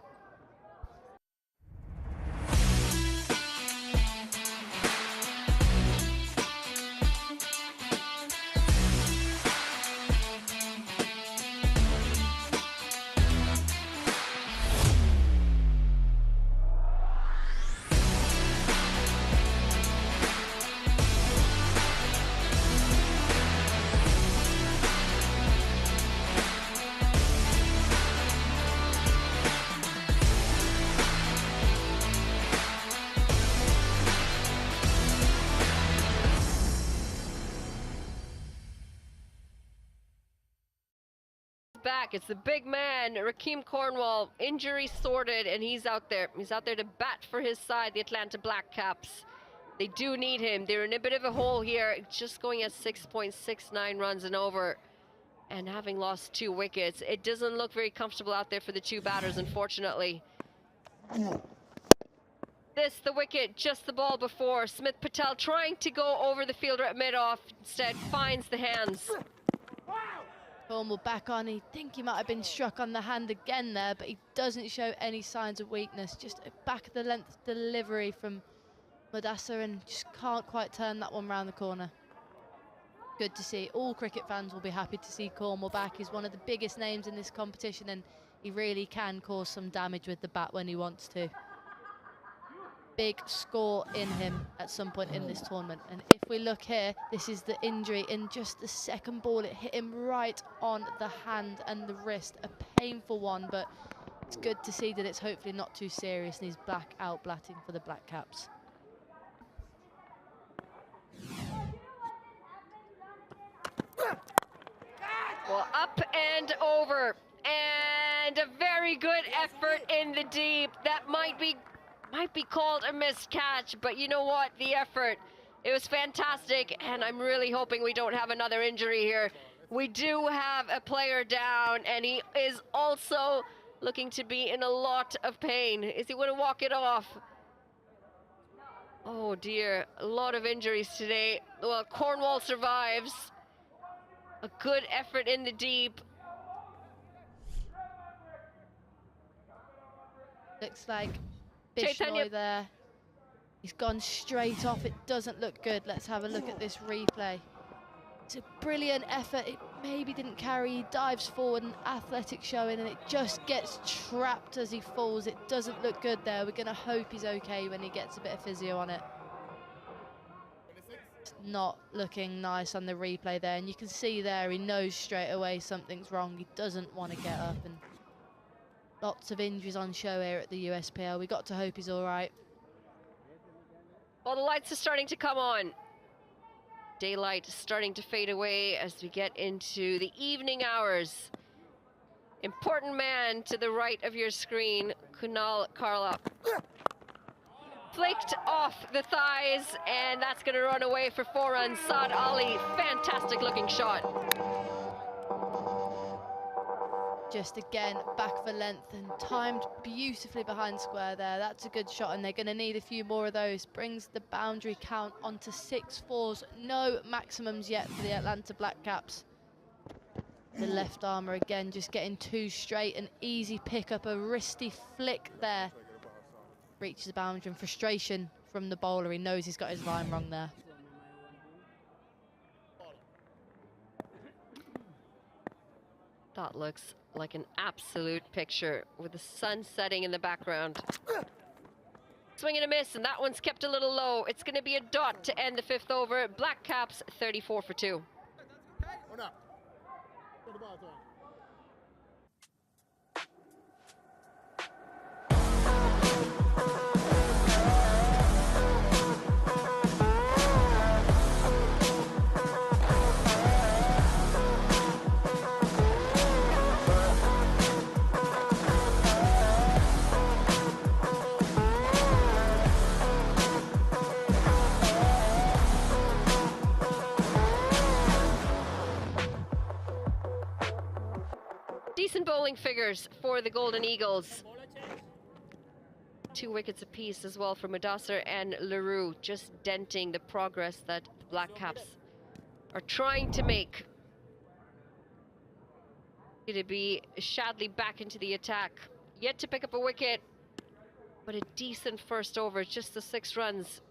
Back, it's the big man, Rakeem Cornwall, injury sorted, and he's out there. He's out there to bat for his side, the Atlanta BLACKCAPS. They do need him. They're in a bit of a hole here, just going at 6.69 runs and over, and having lost 2 wickets. It doesn't look very comfortable out there for the 2 batters, unfortunately. This, the wicket, just the ball before. Smith Patel trying to go over the fielder at mid-off, instead finds the hands. Cornwall back on. He think he might have been struck on the hand again there, but he doesn't show any signs of weakness. Just a back of the length delivery from Mudassir, and just can't quite turn that one round the corner. Good to see. All cricket fans will be happy to see Cornwall back. He's one of the biggest names in this competition, and he really can cause some damage with the bat when he wants to. Big score in him at some point in this tournament. And if we look here, this is the injury in just the second ball. It hit him right on the hand and the wrist, a painful one, but it's good to see that it's hopefully not too serious, and he's back out batting for the BLACKCAPS. Well, up and over, and a very good effort in the deep. That might be called a missed catch, but you know what? The effort, it was fantastic, and I'm really hoping we don't have another injury here. We do have a player down, and he is also looking to be in a lot of pain. Is he going to walk it off? Oh dear, a lot of injuries today. Well, Cornwall survives. A good effort in the deep. Looks like Bishnoi there. He's gone straight off. It doesn't look good. Let's have a look at this replay. It's a brilliant effort. It maybe didn't carry. He dives forward, an athletic showing, and it just gets trapped as he falls. It doesn't look good there. We're going to hope he's okay when he gets a bit of physio on it. It's not looking nice on the replay there, and you can see there he knows straight away something's wrong. He doesn't want to get up, and lots of injuries on show here at the USPL. We got to hope he's all right. Well, the lights are starting to come on. Daylight is starting to fade away as we get into the evening hours. Important man to the right of your screen, Kunal Karla. Flicked off the thighs, and that's going to run away for 4 runs. Saad Ali, fantastic looking shot. Just again, back for length and timed beautifully behind square there. That's a good shot, and they're going to need a few more of those. Brings the boundary count onto 6 fours. No maximums yet for the Atlanta BLACKCAPS. The left armour again just getting 2 straight. An easy pick up, a wristy flick there. Reaches the boundary, and frustration from the bowler. He knows he's got his line wrong there. That looks like an absolute picture with the sun setting in the background. Swing and a miss, and that one's kept a little low. It's going to be a dot to end the 5th over. Black Caps 34 for 2. Decent bowling figures for the Golden Eagles. 2 wickets apiece as well for Mudassar and LaRue, just denting the progress that the Black Caps are trying to make. It'll be Shadley back into the attack. Yet to pick up a wicket, but a decent first over, just the 6 runs.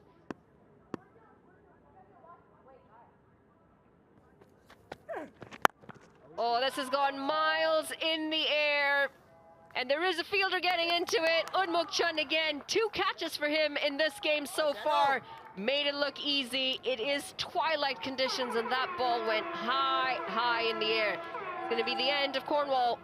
Oh, this has gone miles in the air. And there is a fielder getting into it. Unmuk Chun again. 2 catches for him in this game so far. Made it look easy. It is twilight conditions, and that ball went high, high in the air. It's going to be the end of Cornwall.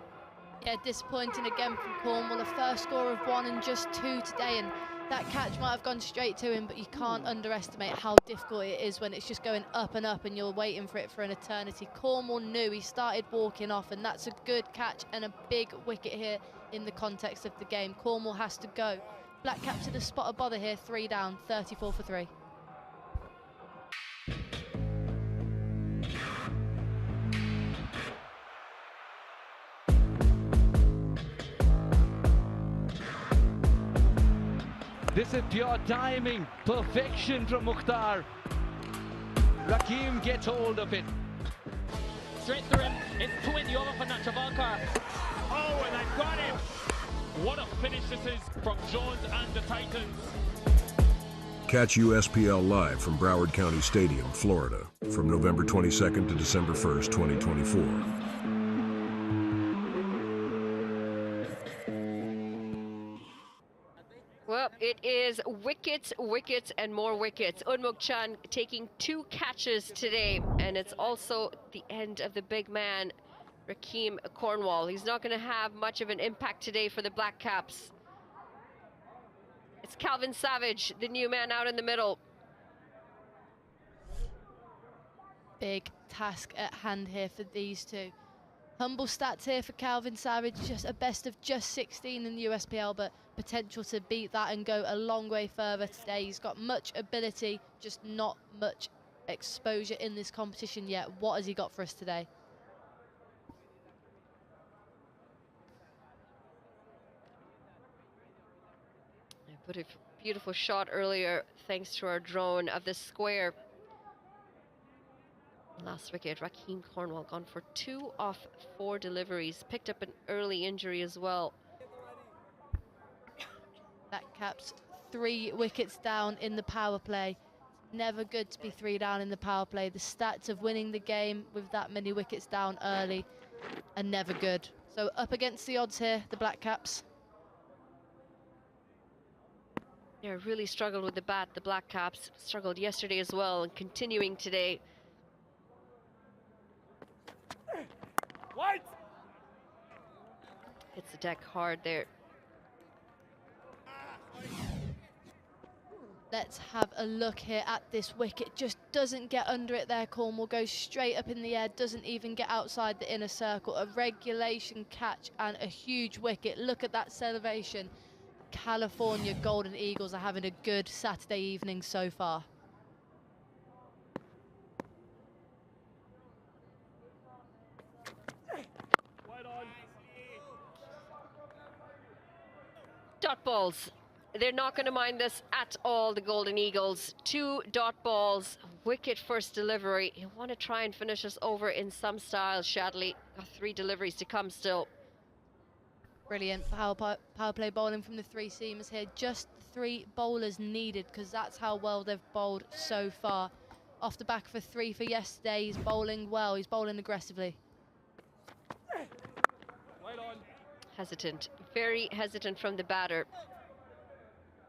Yeah, disappointing again from Cornwall. A first score of 1 and just 2 today. And that catch might have gone straight to him, but you can't underestimate how difficult it is when it's just going up and up and you're waiting for it for an eternity. Cornwall knew, he started walking off, and that's a good catch and a big wicket here in the context of the game. Cornwall has to go. Black Caps at a spot of bother here, 3 down, 34 for 3. This is pure timing, perfection from Mukhtar. Rakim gets hold of it. Straight through him, it's 20 over for Nachavalkar. Oh, and I've got him! What a finish this is from Jones and the Titans. Catch USPL live from Broward County Stadium, Florida, from November 22nd to December 1st, 2024. Well, it is wickets, wickets, and more wickets. Unmuk Chun taking 2 catches today, and it's also the end of the big man, Rakim Cornwall. He's not going to have much of an impact today for the Black Caps. It's Calvin Savage, the new man out in the middle. Big task at hand here for these 2. Humble stats here for Calvin Savage, just a best of just 16 in the USPL, but potential to beat that and go a long way further today. He's got much ability, just not much exposure in this competition yet. What has he got for us today? I put a beautiful shot earlier, thanks to our drone, of the square. Last wicket, Rakim Cornwall gone for 2 off 4 deliveries. Picked up an early injury as well. That caps 3 wickets down in the power play. Never good to be 3 down in the power play. The stats of winning the game with that many wickets down early are never good. So up against the odds here, the Black Caps. Yeah, really struggled with the bat. The Black Caps struggled yesterday as well, and continuing today. White! Hits the deck hard there. Let's have a look here at this wicket. Just doesn't get under it there. Cornwall goes straight up in the air, doesn't even get outside the inner circle. A regulation catch and a huge wicket. Look at that celebration. California Golden Eagles are having a good Saturday evening so far. Dot balls. They're not going to mind this at all, the Golden Eagles. 2 dot balls, wicket first delivery. You want to try and finish us over in some style, Shadley. Got 3 deliveries to come still. Brilliant power play bowling from the 3 seamers here. Just 3 bowlers needed, because that's how well they've bowled so far. Off the back of a 3 for yesterday, he's bowling well, he's bowling aggressively. Hesitant, very hesitant from the batter.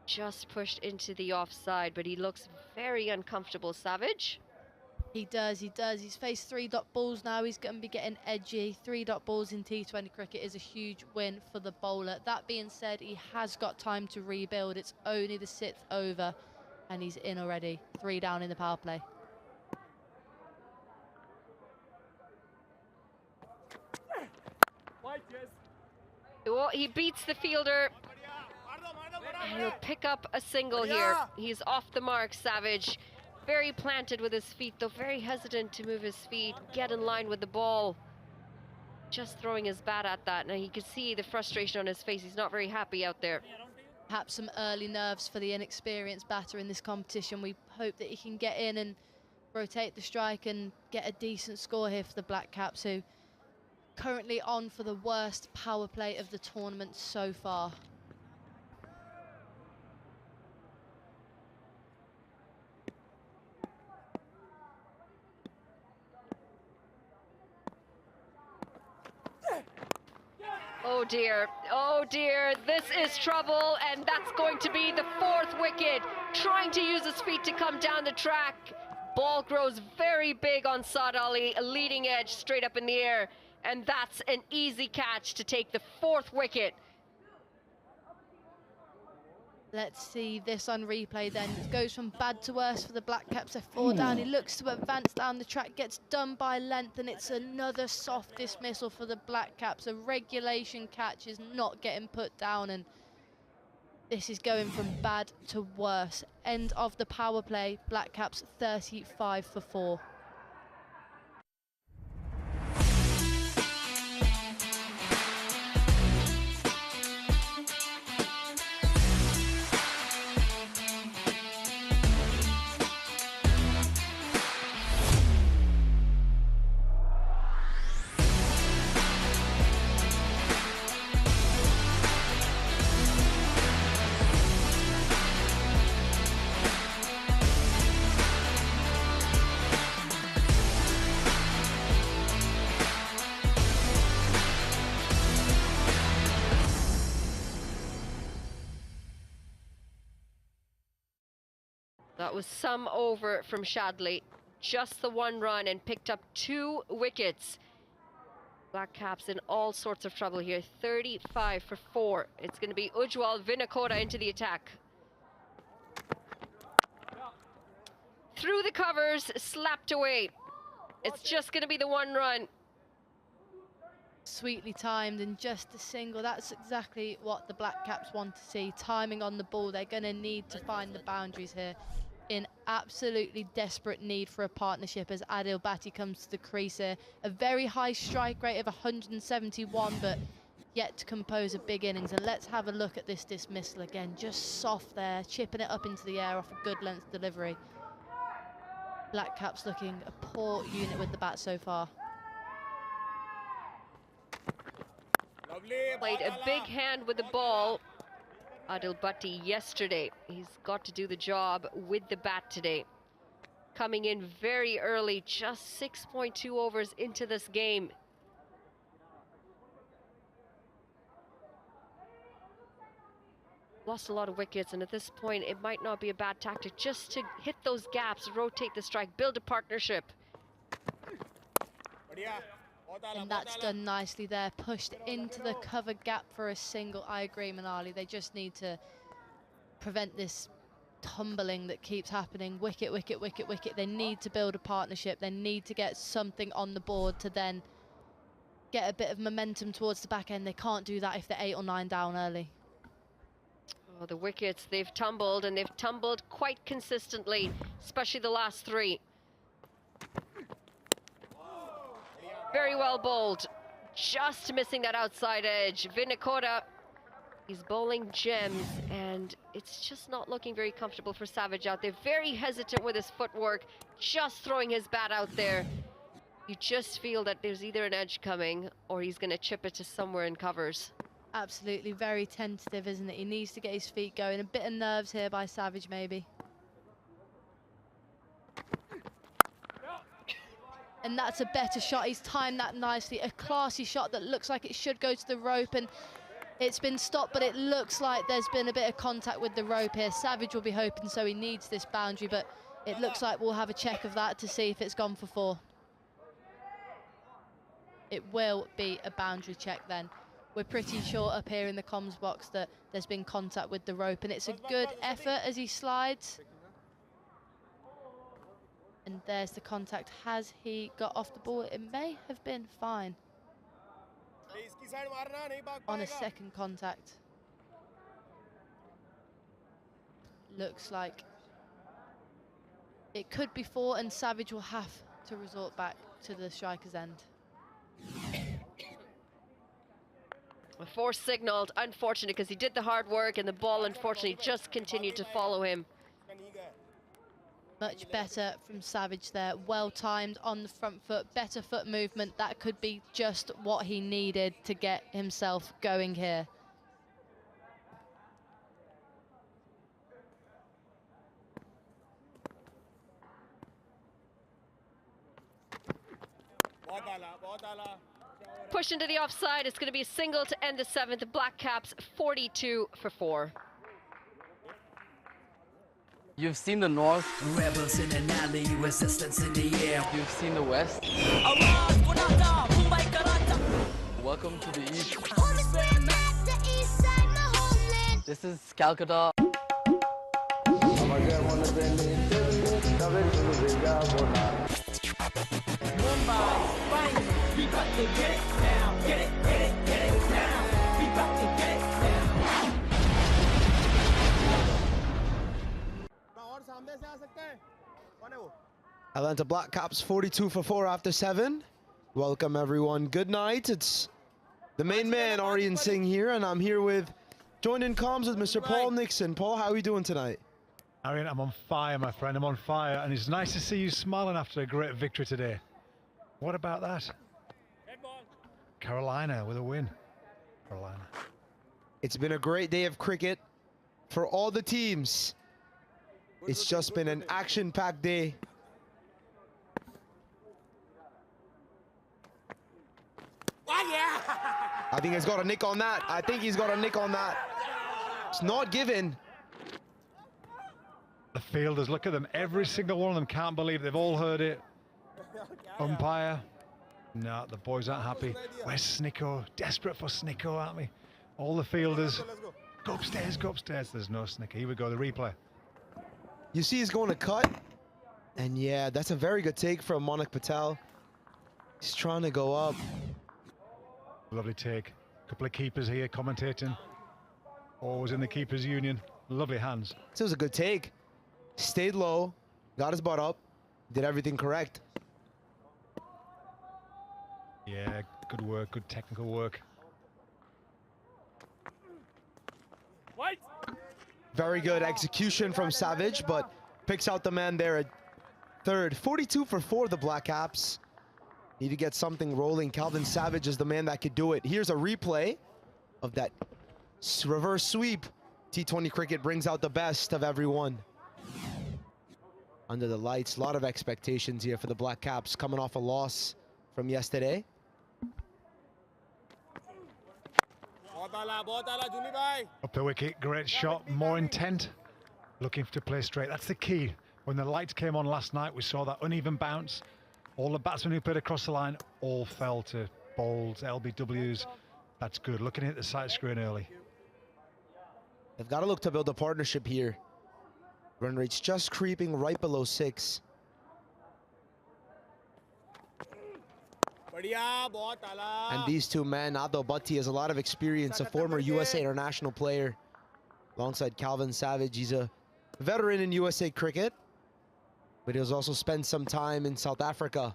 Just pushed into the offside, but he looks very uncomfortable, Savage. He does, he does. He's faced 3 dot balls now. He's going to be getting edgy. 3 dot balls in T20 cricket is a huge win for the bowler. That being said, he has got time to rebuild. It's only the 6th over, and he's in already. 3 down in the power play. Well, he beats the fielder. And he'll pick up a single here. He's off the mark, Savage. Very planted with his feet, though very hesitant to move his feet, get in line with the ball. Just throwing his bat at that. Now you can see the frustration on his face. He's not very happy out there. Perhaps some early nerves for the inexperienced batter in this competition. We hope that he can get in and rotate the strike and get a decent score here for the Black Caps, who currently on for the worst power play of the tournament so far. Oh dear, this is trouble, and that's going to be the 4th wicket. Trying to use his feet to come down the track. Ball grows very big on Saad Ali, a leading edge straight up in the air, and that's an easy catch to take the 4th wicket. Let's see this on replay then. It goes from bad to worse for the Black Caps. They're 4 down. He looks to advance down the track, gets done by length, and it's another soft dismissal for the Black Caps. A regulation catch is not getting put down, and this is going from bad to worse. End of the power play. Black Caps 35 for 4. That was some over from Shadley. Just the 1 run and picked up 2 wickets. Black Caps in all sorts of trouble here. 35 for 4. It's going to be Ujwal Vinakota into the attack. Through the covers, slapped away. It's just going to be the 1 run. Sweetly timed and just a single. That's exactly what the Black Caps want to see. Timing on the ball. They're going to need to find the boundaries here. In absolutely desperate need for a partnership as Adil Bhatti comes to the crease here. A very high strike rate of 171, but yet to compose a big innings. And let's have a look at this dismissal again. Just soft there, chipping it up into the air off a good length delivery. Black Caps looking a poor unit with the bat so far. Played a big hand with the ball. Adil Bhatti yesterday. He's got to do the job with the bat today. Coming in very early, just 6.2 overs into this game. Lost a lot of wickets, and at this point it might not be a bad tactic just to hit those gaps, rotate the strike, build a partnership. And that's done nicely there, pushed into the cover gap for a single. I agree, Manali, they just need to prevent this tumbling that keeps happening. Wicket, wicket, wicket, wicket. They need to build a partnership. They need to get something on the board to then get a bit of momentum towards the back end. They can't do that if they're 8 or 9 down early. Oh, the wickets, they've tumbled, and they've tumbled quite consistently, especially the last 3. Very well bowled, just missing that outside edge. Vinakota, he's bowling gems, and it's just not looking very comfortable for Savage out there. Very hesitant with his footwork, just throwing his bat out there. You just feel that there's either an edge coming or he's going to chip it to somewhere in covers. Absolutely, very tentative, isn't it? He needs to get his feet going. A bit of nerves here by Savage, maybe. And that's a better shot. He's timed that nicely. A classy shot that looks like it should go to the rope, and it's been stopped, but it looks like there's been a bit of contact with the rope here. Savage will be hoping so. He needs this boundary, but it looks like we'll have a check of that to see if it's gone for 4. It will be a boundary check then. We're pretty sure up here in the comms box that there's been contact with the rope, and it's a good effort as he slides. And there's the contact. Has he got off the ball? It may have been fine on a second contact. Looks like it could be 4, and Savage will have to resort back to the striker's end. A 4 signaled, unfortunate, because he did the hard work and the ball unfortunately just continued to follow him. Much better from Savage there. Well timed on the front foot, better foot movement. That could be just what he needed to get himself going here. Push into the offside. It's going to be a single to end the 7th. The BLACKCAPS 42 for 4. You've seen the North. Rebels in an alley, resistance in the air. You've seen the West. Welcome to the East. This is Calcutta. We got to get it now. Get it, get it, get it now. We got to get it now. Atlanta BLACKCAPS 42 for 4 after 7. Welcome everyone. Good night. It's the main man, Aryan Singh here, and I'm here with, joined in comms with Mr. Paul Nixon. Paul, how are we doing tonight? Aryan, I'm on fire, my friend. I'm on fire, and it's nice to see you smiling after a great victory today. What about that? Carolina with a win. Carolina. It's been a great day of cricket for all the teams. It's just been an action-packed day. I think he's got a nick on that. I think he's got a nick on that. It's not given. The fielders, look at them. Every single one of them can't believe they've all heard it. Umpire. No, the boys aren't happy. Where's Snicko? Desperate for Snicko, aren't we? All the fielders. Go upstairs, go upstairs. There's no Snicko. Here we go, the replay. You see he's going to cut. And yeah, that's a very good take from Monik Patel. He's trying to go up. Lovely take. Couple of keepers here commentating. Always in the keepers union. Lovely hands. This was a good take. Stayed low, got his butt up, did everything correct. Yeah, good work, good technical work. Wait. Very good execution from Savage, but picks out the man there at third. 42 for 4, the BLACKCAPS. Need to get something rolling. Calvin Savage is the man that could do it. Here's a replay of that reverse sweep. T20 cricket brings out the best of everyone. Under the lights, a lot of expectations here for the BLACKCAPS coming off a loss from yesterday. Up the wicket, great shot, more intent. Looking to play straight, that's the key. When the lights came on last night, we saw that uneven bounce. All the batsmen who played across the line all fell to bowls, LBWs. That's good, looking at the sight screen early. They've got to look to build a partnership here. Run rate's just creeping right below 6. And these two men, Ado Bhatti has a lot of experience, a former USA international player. Alongside Calvin Savage, he's a veteran in USA cricket, but he's also spent some time in South Africa.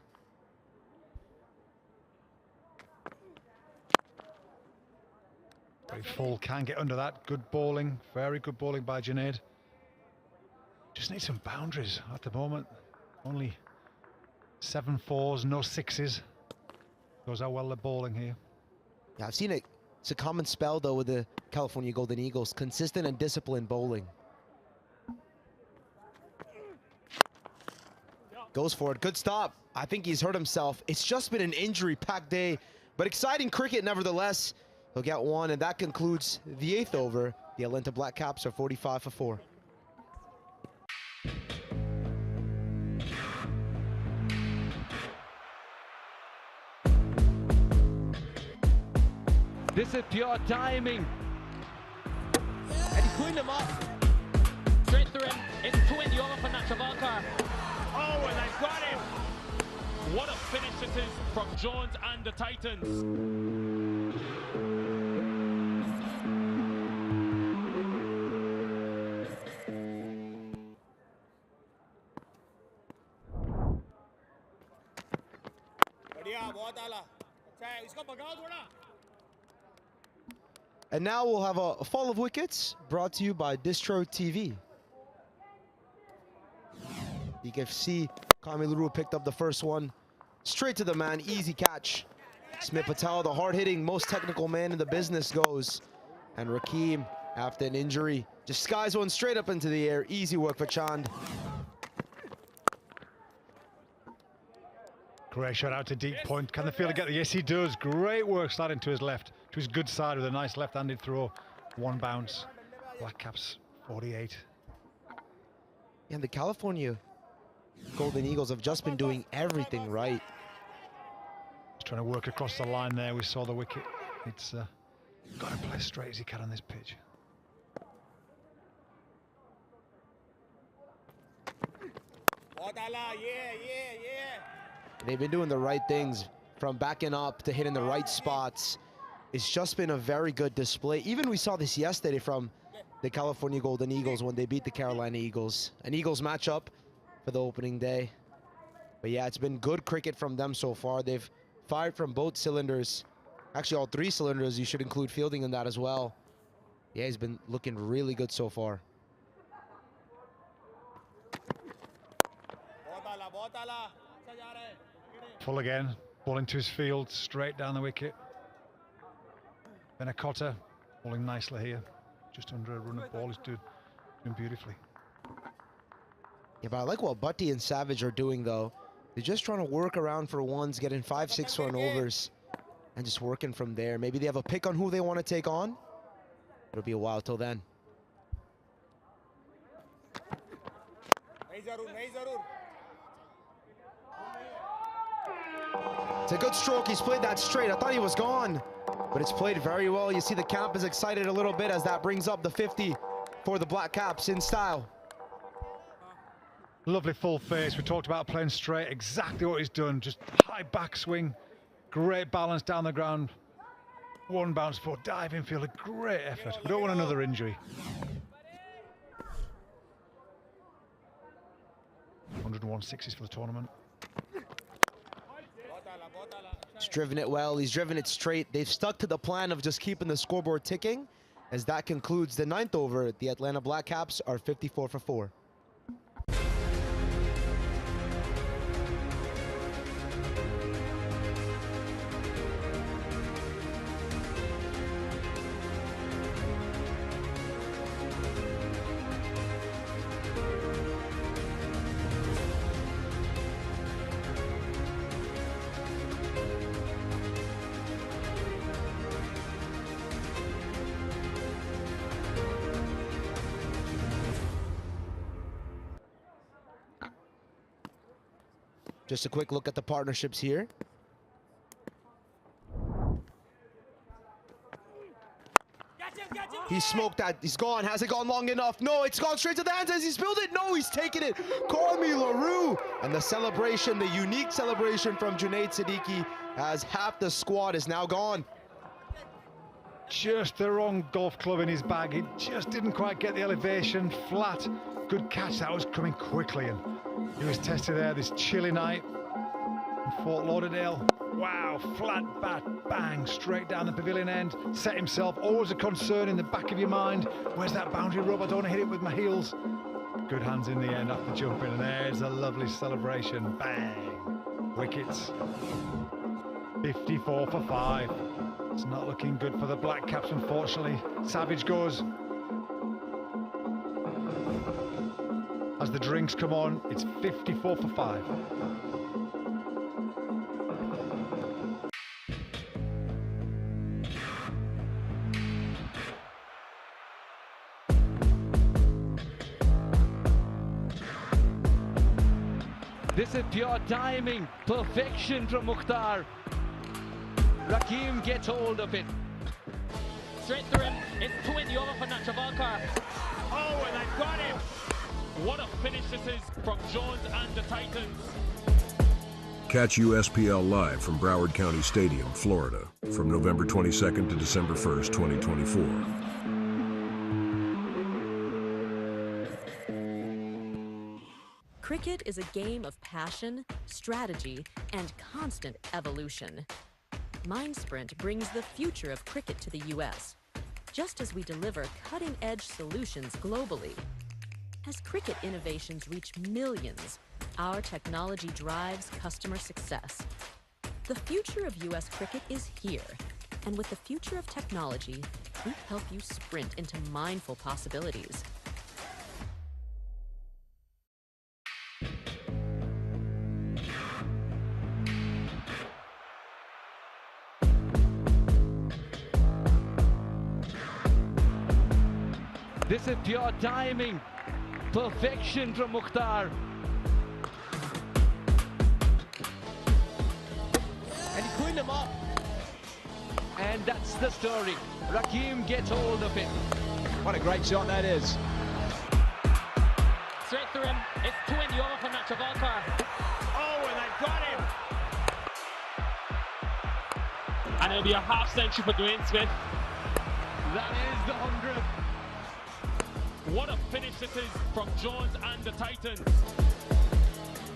Very full, can get under that. Good bowling, very good bowling by Junaid. Just need some boundaries at the moment. Only 7 4s, no 6s. Shows how well they're bowling here. Yeah, I've seen it It's a common spell, though, with the California Golden Eagles. Consistent and disciplined bowling. Goes for it. Good stop. I think he's hurt himself. It's just been an injury-packed day, but exciting cricket nevertheless. He'll get one, and that concludes the 8th over. The Atlanta BLACKCAPS are 45 for 4. This is pure timing. And he cleaned him up. Straight through him. It's 20 over for Nachavalkar. Oh, and they've got him. What a finish it is from Jones and the Titans. And now we'll have a fall of wickets brought to you by Distro TV. You can see Kamilaroo picked up the first one. Straight to the man, easy catch. Smith Patel, the hard-hitting, most technical man in the business, goes. And Rakeem, after an injury, just skies one straight up into the air. Easy work for Chand. Great shot out to deep point. Can the fielder get the? Yes, he does. Great work sliding to his left, to his good side with a nice left-handed throw. One bounce. BLACKCAPS 48. And the California Golden Eagles have just been doing everything right. He's trying to work across the line there. We saw the wicket. It's got to play as straight as he can on this pitch. They've been doing the right things, from backing up to hitting the right spots. It's just been a very good display. Even we saw this yesterday from the California Golden Eagles when they beat the Carolina Eagles. An Eagles matchup for the opening day. But yeah, it's been good cricket from them so far. They've fired from both cylinders. Actually, all 3 cylinders. You should include fielding in that as well. Yeah, he's been looking really good so far. Full again, ball into his field, straight down the wicket. Benakota bowling nicely here, just under a run of ball. He's doing beautifully. Yeah, but I like what Butty and Savage are doing, though. They're just trying to work around for ones, getting 5-6 run overs, and just working from there. Maybe they have a pick on who they want to take on. It'll be a while till then. It's a good stroke. He's played that straight. I thought he was gone, but it's played very well. You see the camp is excited a little bit as that brings up the 50 for the BLACKCAPS in style. Lovely full face. We talked about playing straight. Exactly what he's done. Just high backswing. Great balance down the ground. One bounce for diving field. A great effort. We don't want another injury. 101 sixes for the tournament. He's driven it well. He's driven it straight. They've stuck to the plan of just keeping the scoreboard ticking. As that concludes the 9th over, the Atlanta BLACKCAPS are 54 for 4. Just a quick look at the partnerships here. He smoked that. He's gone. Has it gone long enough? No, it's gone straight to the hands as he's spilled it. No, he's taking it. Kamilaroo. And the celebration, the unique celebration from Junaid Siddiqui, as half the squad is now gone. Just the wrong golf club in his bag. He just didn't quite get the elevation. Flat. Good catch. That was coming quickly. And he was tested there this chilly night in Fort Lauderdale. Wow, flat bat, bang, straight down the pavilion end. Set himself, always a concern in the back of your mind. Where's that boundary rub? I don't want to hit it with my heels. Good hands in the end after jumping, and there's a lovely celebration. Bang, wickets. 54 for 5. It's not looking good for the Black Caps, unfortunately. Savage goes. As the drinks come on, it's 54 for 5. This is pure timing, perfection from Mukhtar. Rakim gets hold of it. Straight through him, it's 20 over for Nachavalkar. Oh, and I got him! What a finish this is from Jones and the Titans. Catch USPL live from Broward County Stadium, Florida, from November 22nd to December 1st, 2024. Cricket is a game of passion, strategy, and constant evolution. MindSprint brings the future of cricket to the U.S., just as we deliver cutting-edge solutions globally. As cricket innovations reach millions, our technology drives customer success. The future of U.S. cricket is here, and with the future of technology, we help you sprint into mindful possibilities. This is pure timing, perfection from Mukhtar. And he cleaned him up. And that's the story. Rakim gets hold of it. What a great shot that is. Straight through him, it's 20 over for Nachavalkar. Oh, and I got him. And it'll be a half century for Dwayne Smith. That is the 100th. What a finish this is from Jones and the Titans.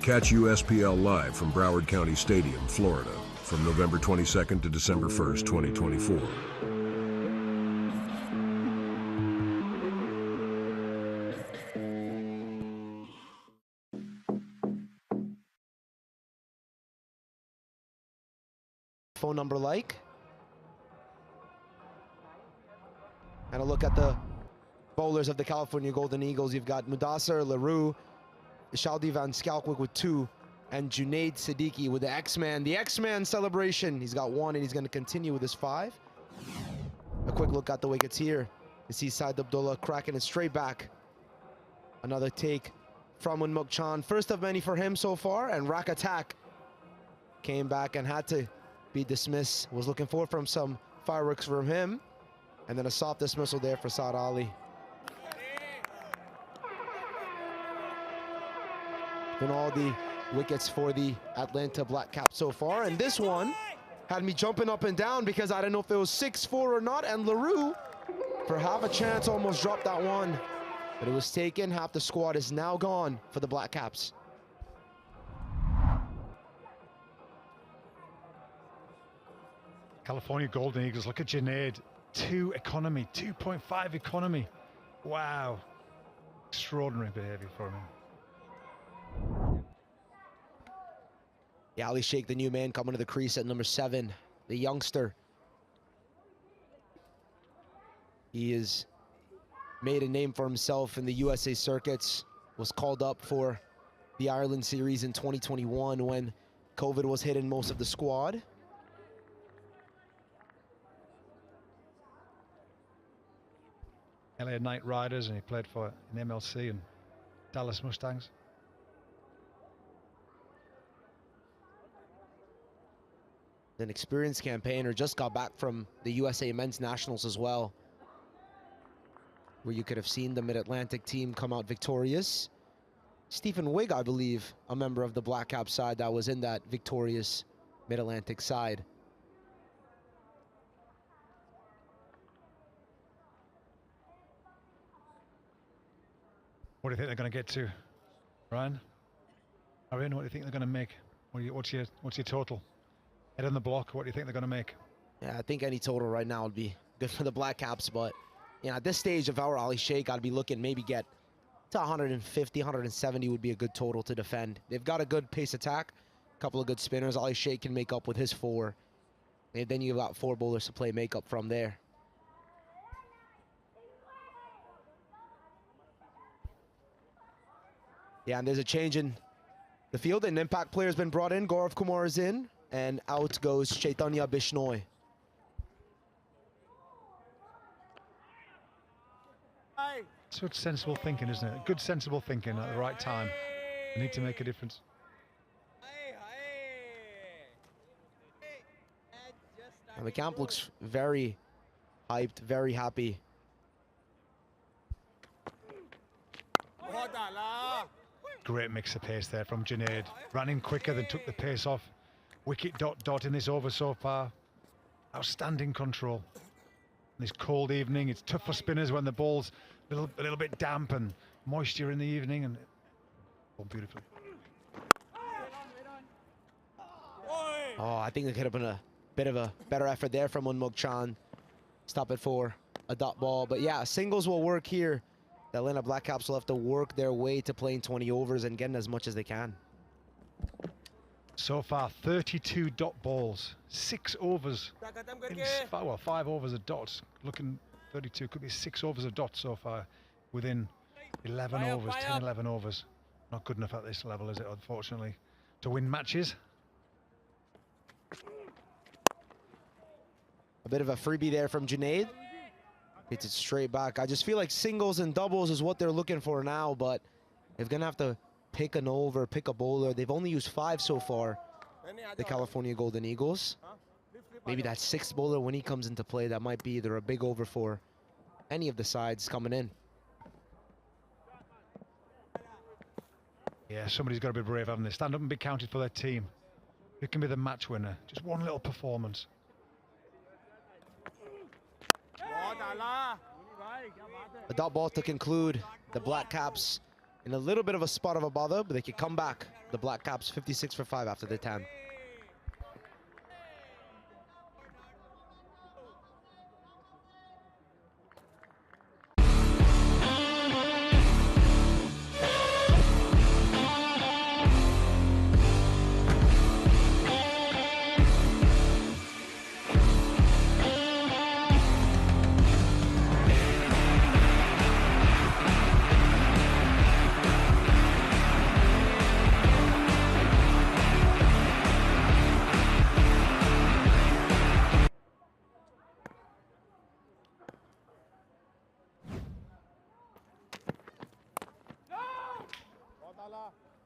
Catch USPL live from Broward County Stadium, Florida, from November 22nd to December 1st, 2024. Phone number like. And a look at the bowlers of the California Golden Eagles. You've got Mudassar, LaRue, Shaldi Van Skalkwik with 2, and Junaid Siddiqui with the X-Man. The X-Man celebration. He's got 1, and he's going to continue with his 5. A quick look at the wickets here. You see Said Abdullah cracking it straight back. Another take from Unmuk Chan. First of many for him so far, and Rack Attack came back and had to be dismissed. Was looking for from some fireworks from him. And then a soft dismissal there for Saad Ali. Been all the wickets for the Atlanta Black Caps so far, and this one had me jumping up and down because I didn't know if it was 6-4 or not, and LaRue, for half a chance, almost dropped that one, but it was taken. Half the squad is now gone for the Black Caps. California Golden Eagles, look at Junaid. 2 economy, 2.5 economy. Wow. Extraordinary behavior from him. Yeah, Ali Sheikh, the new man, coming to the crease at number 7, the youngster. He has made a name for himself in the USA circuits, was called up for the Ireland series in 2021 when COVID was hitting most of the squad. LA Knight Riders, and he played for an MLC and Dallas Mustangs. An experienced campaigner, just got back from the USA Men's Nationals as well, where you could have seen the Mid-Atlantic team come out victorious. Stephen Wigg, I believe, a member of the Black Caps side that was in that victorious Mid-Atlantic side. What do you think they're going to get to, Ryan? Arian, what do you think they're going to make? What's your total? Head on the block, what do you think they're going to make? Yeah, I think any total right now would be good for the Black Caps, but you know, at this stage, if I were Ali Sheikh, I'd be looking maybe get to 150, 170 would be a good total to defend. They've got a good pace attack, a couple of good spinners. Ali Sheikh can make up with his 4. And then you've got 4 bowlers to play makeup from there. Yeah, and there's a change in the field. An impact player has been brought in. Gaurav Kumar is in, and out goes Chaitanya Bishnoi. It's good sensible thinking, isn't it? Good sensible thinking at the right time. You need to make a difference. And the camp looks very hyped, very happy. Great mix of pace there from Junaid. Ran in quicker than took the pace off. Wicket dot in this over so far. Outstanding control. This cold evening, it's tough for spinners when the ball's a little bit damp and moisture in the evening, and oh, beautifully. Oh, I think it could have been a bit of a better effort there from Unmuk Chan. Stop it for a dot ball. But yeah, singles will work here. The Atlanta BLACKCAPS will have to work their way to playing 20 overs and getting as much as they can. So far, 32 dot balls, 6 overs. Well, 5 overs of dots. Looking 32, could be 6 overs of dots so far within 11 overs, 10, 11 overs. Not good enough at this level, is it, unfortunately, to win matches? A bit of a freebie there from Junaid. Hits it straight back. I just feel like singles and doubles is what they're looking for now, but they're going to have to pick an over, pick a bowler. They've only used 5 so far, the California Golden Eagles. Maybe that 6th bowler, when he comes into play, that might be either a big over for any of the sides coming in. Yeah, somebody's got to be brave, haven't they? Stand up and be counted for their team. Who can be the match winner? Just one little performance. A dot ball to conclude. The BLACKCAPS in a little bit of a spot of a bother, but they could come back. The BLACKCAPS 56 for 5 after the 10.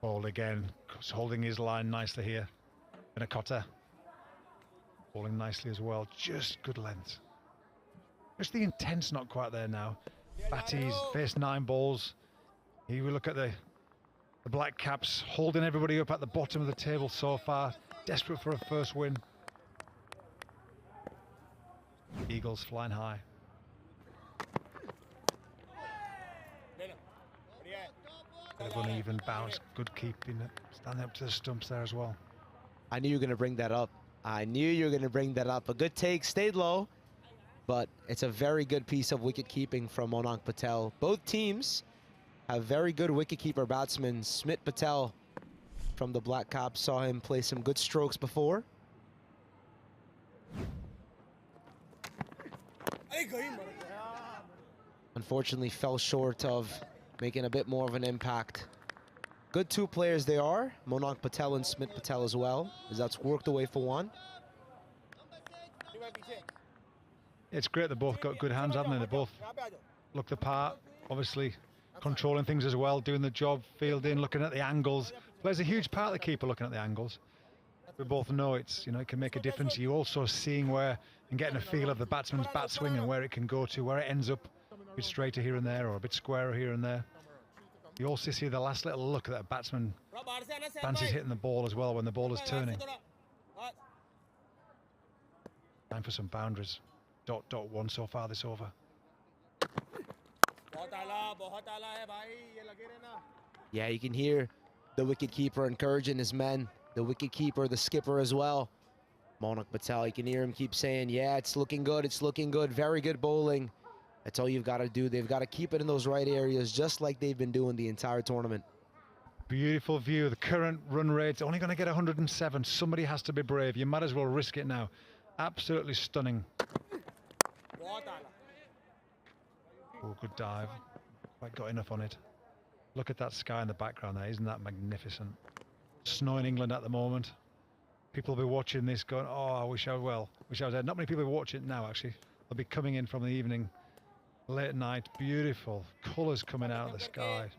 Ball again, holding his line nicely here. Benakota bowling nicely as well, just good length. Just the intent's not quite there now. Batty's faced 9 balls. Here we look at the BLACKCAPS holding everybody up at the bottom of the table so far, desperate for a first win. Eagles flying high. Bit of uneven bounce, good keeping it, standing up to the stumps there as well. I knew you were going to bring that up. I knew you were going to bring that up. A good take, stayed low, but it's a very good piece of wicket keeping from Monank Patel. Both teams have very good wicketkeeper batsmen. Smit Patel from the BLACKCAPS, saw him play some good strokes before. Unfortunately fell short of making a bit more of an impact. Good 2 players they are, Monank Patel and Smit Patel as well, as that's worked away for 1. It's great they both got good hands, haven't they? They both look the part, obviously controlling things as well, doing the job, fielding, looking at the angles. Plays a huge part, the keeper, looking at the angles. We both know it's, you know, it can make a difference. You also seeing where and getting a feel of the batsman's bat swing and where it can go to, where it ends up a bit straighter here and there or a bit squarer here and there. You also see the last little look at that batsman fancies hitting the ball as well when the ball is turning. Time for some boundaries. .1 so far this over. Yeah, you can hear the wicketkeeper encouraging his men. The wicketkeeper, the skipper as well. Monank Patel, you can hear him keep saying, yeah, it's looking good, it's looking good. Very good bowling. That's all you've got to do. They've got to keep it in those right areas, just like they've been doing the entire tournament. Beautiful view. The current run rate's only going to get 107. Somebody has to be brave. You might as well risk it now. Absolutely stunning. Oh, good dive. Quite got enough on it. Look at that sky in the background there. Isn't that magnificent? Snow in England at the moment. People will be watching this going, oh, I wish I was there. Not many people will watch it now, actually. They'll be coming in from the evening, late night. Beautiful colours coming out of the sky.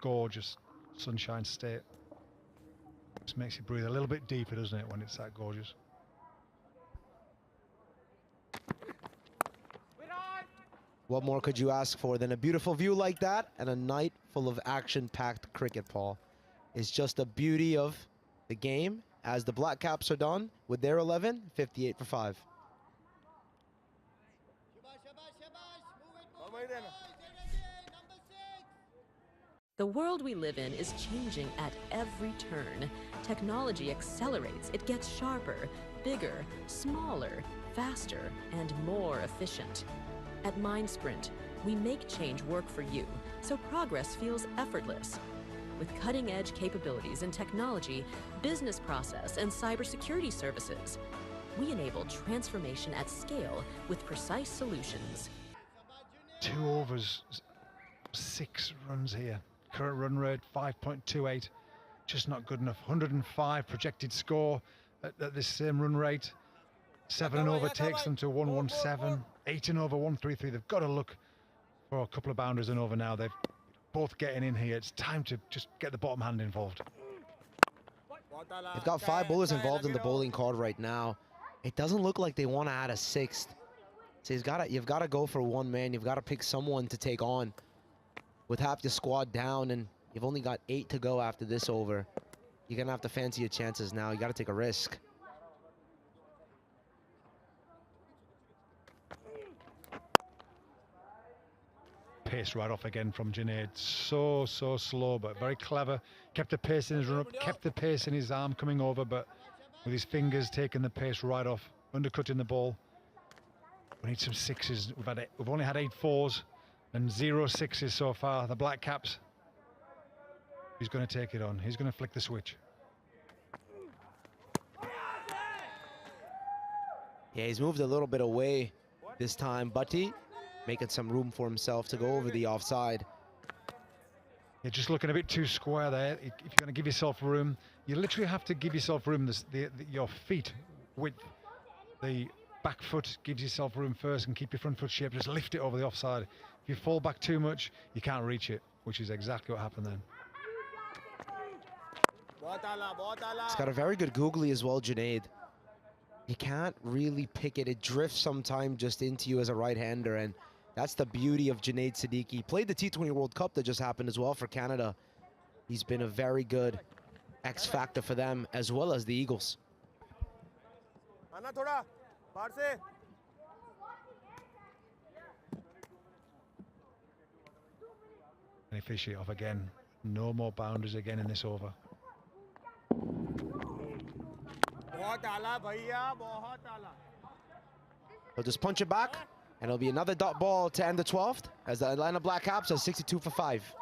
Gorgeous sunshine state. Just makes you breathe a little bit deeper, doesn't it, when it's that gorgeous? What more could you ask for than a beautiful view like that and a night full of action-packed cricket, Paul? It's just the beauty of the game as the Black Caps are done with their 11, 58 for 5. The world we live in is changing at every turn. Technology accelerates, it gets sharper, bigger, smaller, faster, and more efficient. At MindSprint, we make change work for you, so progress feels effortless. With cutting-edge capabilities in technology, business process, and cybersecurity services, we enable transformation at scale with precise solutions. 2 overs, 6 runs here. Current run rate 5.28, just not good enough. 105 projected score at this same run rate. 7 and over takes them to 117. 8 and over 133. They've got to look for a couple of boundaries and over now. They're both getting in here. It's time to just get the bottom hand involved. They've got 5 bowlers involved in the bowling card right now. It doesn't look like they want to add a 6th. So you've got to go for one man. You've got to pick someone to take on. With half your squad down and you've only got 8 to go after this over, you're going to have to fancy your chances now. You got to take a risk. Pace right off again from Junaid. So slow, but very clever. Kept the pace in his run up, kept the pace in his arm coming over, but with his fingers taking the pace right off, undercutting the ball. We need some 6s. We've only had 8 4s and 0 6s so far. The Black Caps. He's going to take it on. He's going to flick the switch. Yeah, he's moved a little bit away this time, Butty, making some room for himself to go over the offside. You're just looking a bit too square there. If you're going to give yourself room, you literally have to give yourself room. Your feet width. The back foot gives yourself room first and keep your front foot shape. Just lift it over the offside. If you fall back too much, you can't reach it, which is exactly what happened then. He's got a very good googly as well, Junaid. You can't really pick it. It drifts sometime just into you as a right-hander, and that's the beauty of Junaid Siddiqui. He played the T20 World Cup that just happened as well for Canada. He's been a very good X-factor for them as well as the Eagles. And he fish it off again. No more boundaries again in this over. He'll just punch it back, and it'll be another dot ball to end the 12th as the Atlanta Black Caps are 62 for 5.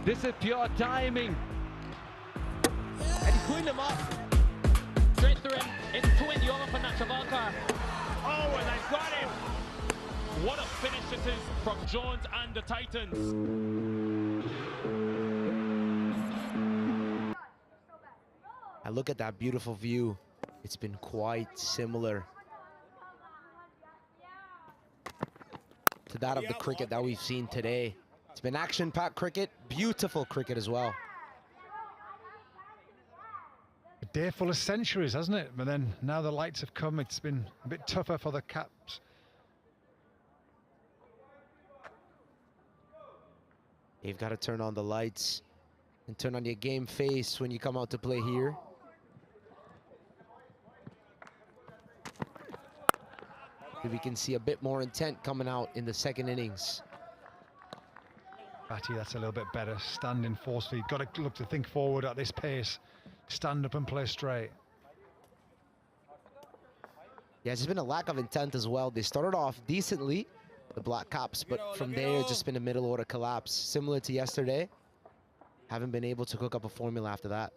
This is pure timing. And he's pulling them up. Straight through him. It's 20 over for Nachavalkar. Oh, and they've got him. What a finish this is from Jones and the Titans. And look at that beautiful view. It's been quite similar to that of the cricket that we've seen today. It's been action-packed cricket, beautiful cricket as well. A day full of centuries, hasn't it? But then now the lights have come, it's been a bit tougher for the Caps. You've got to turn on the lights and turn on your game face when you come out to play here. We can see a bit more intent coming out in the second innings. Batty, that's a little bit better. Standing force feed. Got to look to think forward at this pace. Stand up and play straight. Yeah, there's been a lack of intent as well. They started off decently, the BLACKCAPS, but from there it's just been a middle order collapse. Similar to yesterday, haven't been able to cook up a formula after that.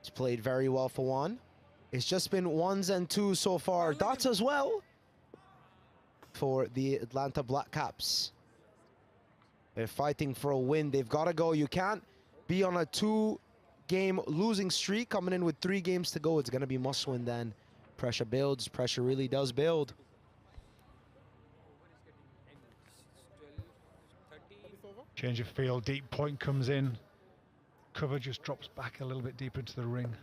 He's played very well for one. It's just been ones and twos so far. Dots as well for the Atlanta BLACKCAPS. They're fighting for a win. They've got to go. You can't be on a 2-game losing streak. Coming in with 3 games to go, it's going to be must win then. Pressure builds. Pressure really does build. Change of field, deep point comes in. Cover just drops back a little bit deeper into the ring.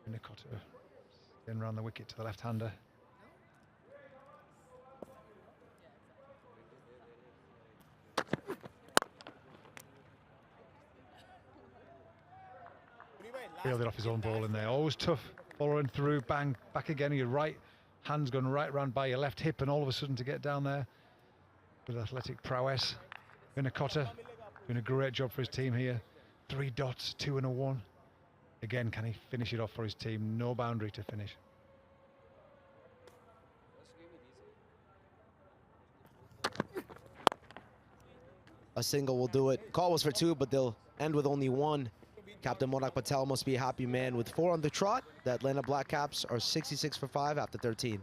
Nicota then round the wicket to the left-hander. Fielded off his own ball in there. Always tough, following through, bang, back again. Your right hand's gone right round by your left hip, and all of a sudden to get down there with athletic prowess. Nicota doing a great job for his team here. 3 dots, 2 and a 1. Again, can he finish it off for his team? No boundary to finish. A single will do it. Call was for 2, but they'll end with only 1. Captain Monak Patel must be a happy man with 4 on the trot. The Atlanta BLACKCAPS are 66 for 5 after 13.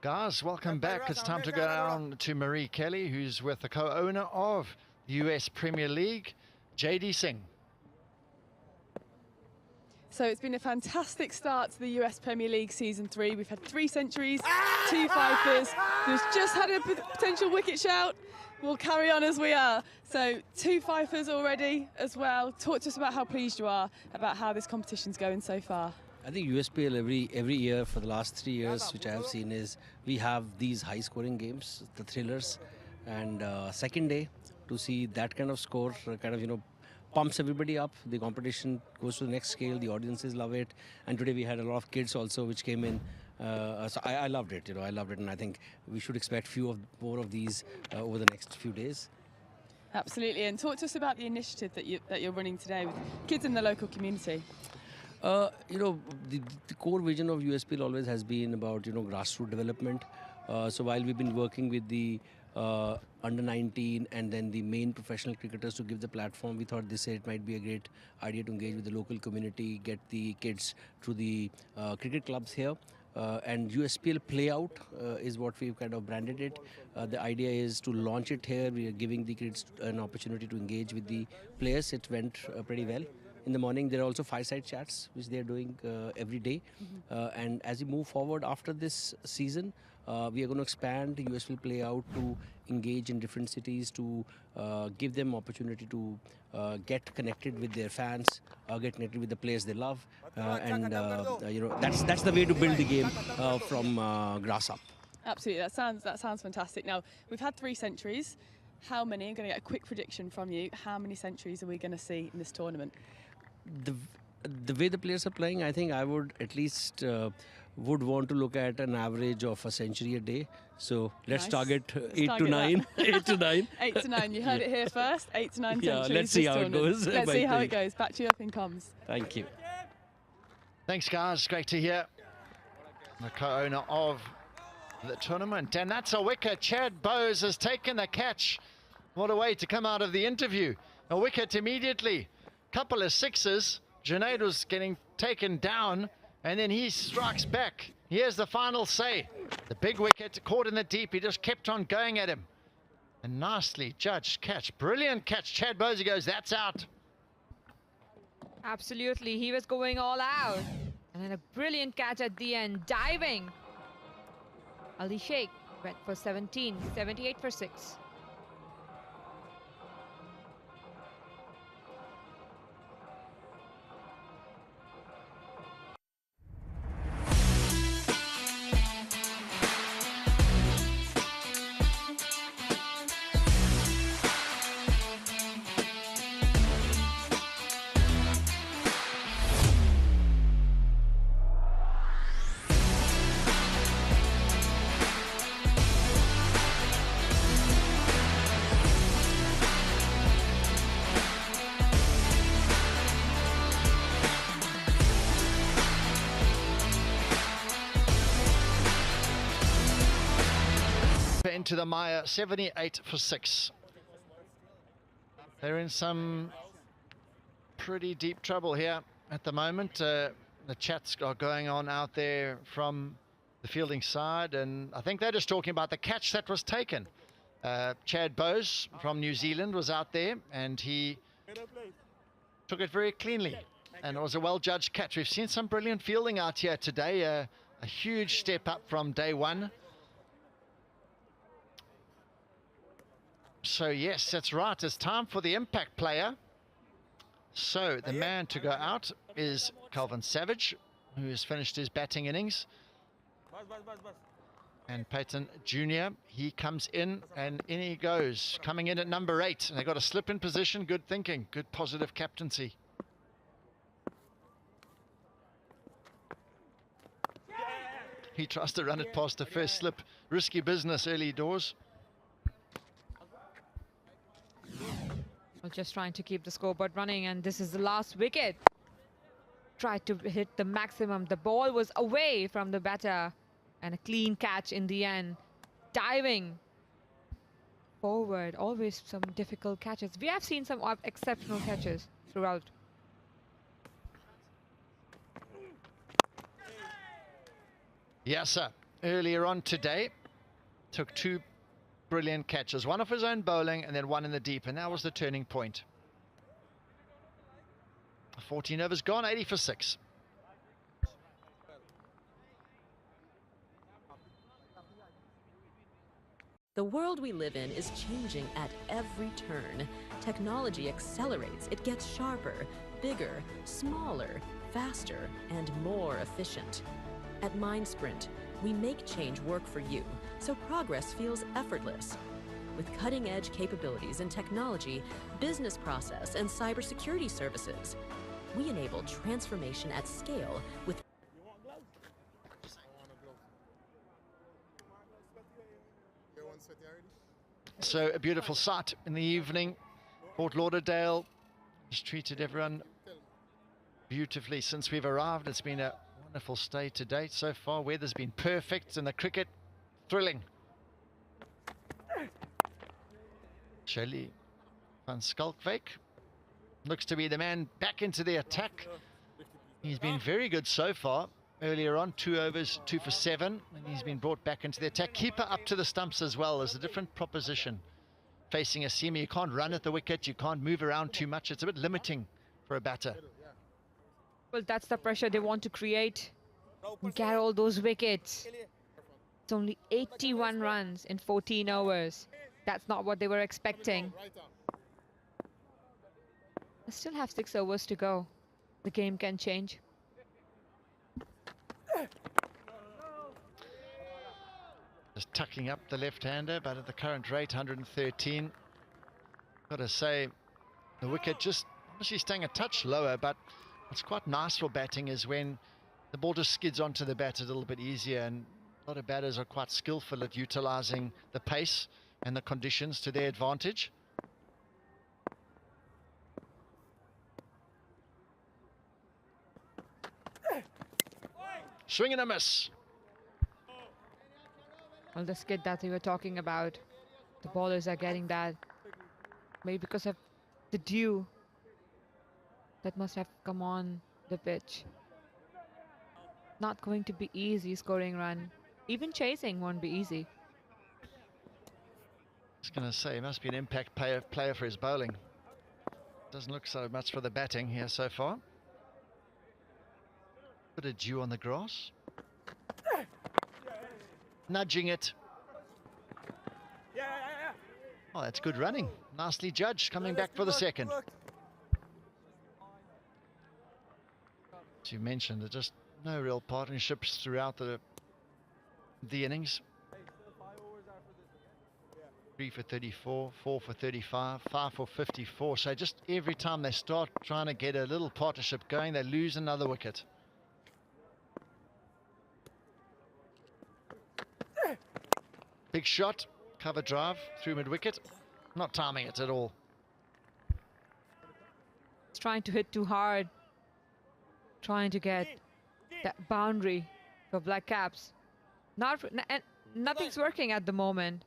Guys, welcome back. It's time to go down to Marie Kelly, who's with the co-owner of the US Premier League, JD Singh. So it's been a fantastic start to the US Premier League Season 3. We've had 3 centuries, 2 fifers. We've just had a potential wicket shout. We'll carry on as we are. So 2 fifers already as well. Talk to us about how pleased you are about how this competition's going so far. I think USPL every year for the last 3 years, which I have seen, is we have these high-scoring games, the thrillers, and second day to see that kind of score, kind of pumps everybody up. The competition goes to the next scale. The audiences love it, and today we had a lot of kids also, which came in. So I loved it. I loved it, and I think we should expect more of these over the next few days. Absolutely, and talk to us about the initiative that you're running today with kids in the local community. The core vision of USPL always has been about, grassroots development. So while we've been working with the under 19 and then the main professional cricketers to give the platform, we thought it might be a great idea to engage with the local community, get the kids to the cricket clubs here. And USPL Play Out is what we've kind of branded it. The idea is to launch it here. We are giving the kids an opportunity to engage with the players. It went pretty well. In the morning, there are also fireside chats, which they are doing every day. And as we move forward after this season, we are going to expand USPL Play Out to engage in different cities, to give them opportunity to get connected with their fans, get connected with the players they love, and that's the way to build the game from grass up. Absolutely, that sounds fantastic. Now we've had 3 centuries. How many? I'm going to get a quick prediction from you. How many centuries are we going to see in this tournament? The way the players are playing, I think I would at least would want to look at an average of a century a day. So let's Nice. target Let's 8 to target 9. that. 8 to 9. 8 to 9. You heard it here first. 8 to 9 Yeah, centuries. let's see this how it tournament. goes. Let's By see how the- it goes. Back to you up in comms. Thank you. Thanks, guys. Great to hear. The co-owner of the tournament. And that's a wicket. Chad Bowes has taken the catch. What a way to come out of the interview. A wicket immediately. Couple of sixes. Junaid was getting taken down, and then he strikes back. Here's the final say. The big wicket, caught in the deep. He just kept on going at him. A nicely judged catch. Brilliant catch. Chad Bowes goes, that's out. Absolutely, he was going all out. And then a brilliant catch at the end, diving. Ali Sheikh went for 17, 78 for 6. Into the mire, 78 for 6. They're in some pretty deep trouble here at the moment. The chats are going on out there from the fielding side, and I think they're just talking about the catch that was taken. Chad Bowes from New Zealand was out there, and he took it very cleanly, and it was a well-judged catch. We've seen some brilliant fielding out here today, a huge step up from day one. So yes, that's right, it's time for the impact player. So the man to go out is Calvin Savage, who has finished his batting innings. And Peyton Jr., he comes in, and in he goes, coming in at number 8. And they got a slip in position, good thinking, good positive captaincy. He tries to run it past the first slip. Risky business early doors. Well, just trying to keep the scoreboard running, and this is the last wicket. Tried to hit the maximum. The ball was away from the batter, and a clean catch in the end. Diving forward, always some difficult catches. We have seen some exceptional catches throughout. Yes, sir. Earlier on today, took 2 brilliant catches, one of his own bowling and then one in the deep, and that was the turning point. 14 overs gone, 80 for 6. The world we live in is changing at every turn. Technology accelerates, it gets sharper, bigger, smaller, faster, and more efficient. At MindSprint, we make change work for you, so progress feels effortless. With cutting-edge capabilities in technology, business process, and cybersecurity services, we enable transformation at scale with So a beautiful sight in the evening. Port Lauderdale has treated everyone beautifully since we've arrived. It's been a wonderful stay to date so far. Weather's been perfect and the cricket thrilling. Shirley van Skalkwyk looks to be the man back into the attack. He's been very good so far. Earlier on, 2 overs, 2 for 7, and he's been brought back into the attack. Keeper up to the stumps as well is a different proposition. Facing a seamer, you can't run at the wicket, you can't move around too much. It's a bit limiting for a batter. Well, that's the pressure they want to create. Get all those wickets. It's only 81 runs in 14 overs. That's not what they were expecting. They still have 6 overs to go. The game can change. Just tucking up the left-hander, but at the current rate, 113. Got to say, the wicket just obviously staying a touch lower, but what's quite nice for batting is when the ball just skids onto the bat a little bit easier, and a lot of batters are quite skillful at utilizing the pace and the conditions to their advantage. Swing and a miss. Well, the skid that we were talking about, the bowlers are getting that. Maybe because of the dew that must have come on the pitch. Not going to be easy scoring run. Even chasing won't be easy. I was going to say, he must be an impact player for his bowling. Doesn't look so much for the batting here so far. Bit of dew on the grass. Nudging it. Oh, that's good running. Nicely judged, coming back for the second. As you mentioned, there's just no real partnerships throughout the innings. 3 for 34, 4 for 35, 5 for 54. So just every time they start trying to get a little partnership going, they lose another wicket. Big shot, cover drive through mid-wicket. Not timing it at all. It's trying to hit too hard. Trying to get that boundary for Black Caps. And nothing's working at the moment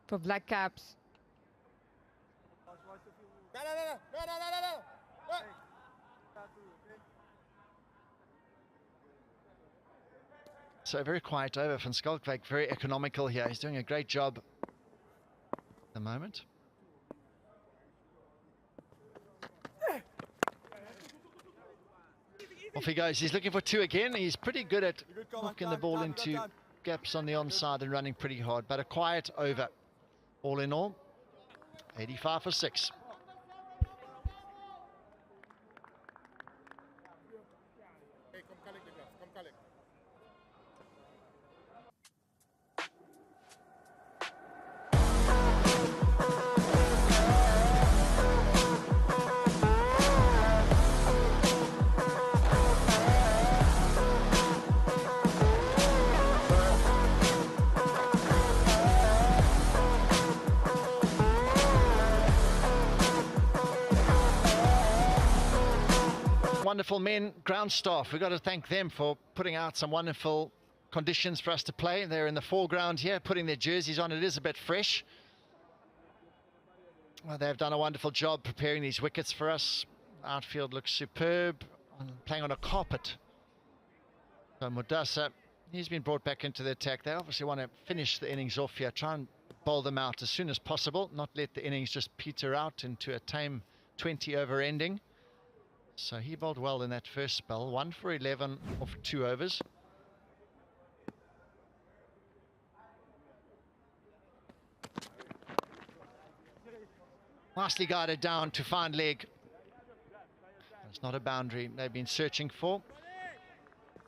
for Black Caps. So very quiet over from Skalkvik, very economical here. He's doing a great job at the moment. Off he goes. He's looking for 2 again. He's pretty good at knocking the ball into gaps on the onside and running pretty hard, but a quiet over. All in all, 85 for 6. Wonderful men, ground staff. We've got to thank them for putting out some wonderful conditions for us to play. They're in the foreground here, putting their jerseys on. It is a bit fresh. Well, they've done a wonderful job preparing these wickets for us. Outfield looks superb, playing on a carpet. So Mudasa, he's been brought back into the attack. They obviously want to finish the innings off here, try and bowl them out as soon as possible, not let the innings just peter out into a tame 20-over ending. So he bowled well in that first spell, 1 for 11 off 2 overs. Nicely guided down to find leg. It's not a boundary they've been searching for.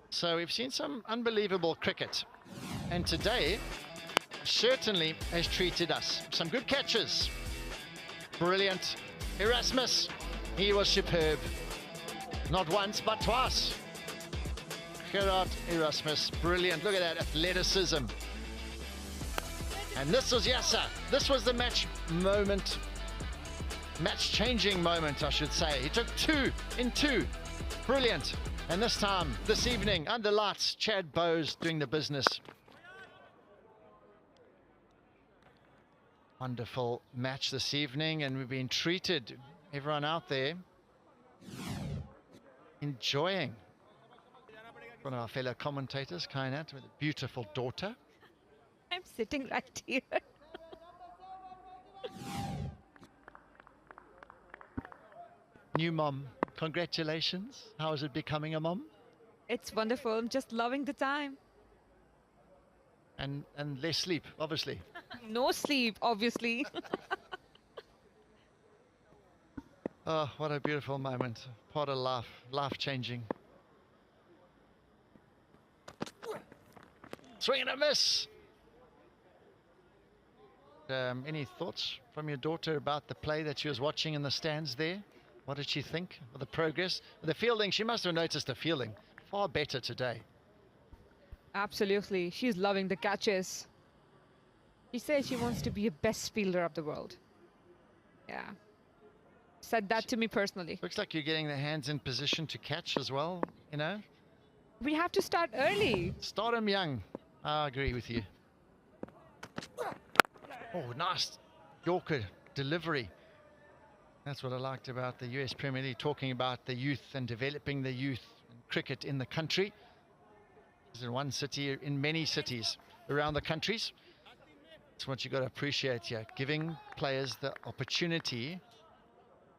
So we've seen some unbelievable cricket. And today certainly has treated us. Some good catches. Brilliant. Erasmus, he was superb. Not once, but twice. Gerard Erasmus, brilliant. Look at that athleticism. And this was Yasser. This was the match moment. Match-changing moment, I should say. He took 2 in 2. Brilliant. And this time, this evening, under lights, Chad Bowes doing the business. Wonderful match this evening, and we've been treated, everyone out there, enjoying. One of our fellow commentators, Kainat, with a beautiful daughter. I'm sitting right here. New mom, congratulations. How is it becoming a mom? It's wonderful. I'm just loving the time. And less sleep, obviously. No sleep, obviously. Oh, what a beautiful moment. What a laugh, life-changing. Swing and a miss. Any thoughts from your daughter about the play that she was watching in the stands there? What did she think of the progress? The fielding, she must have noticed the fielding. far better today. Absolutely. She's loving the catches. She says she wants to be a best fielder of the world. Yeah. Said that to me personally. Looks like you're getting the hands in position to catch as well, you know? We have to start early. Start them young. I agree with you. Oh, nice Yorker delivery. That's what I liked about the US Premier League, talking about the youth and developing the youth and cricket in the country. This is in one city, in many cities around the countries. That's what you got to appreciate here, giving players the opportunity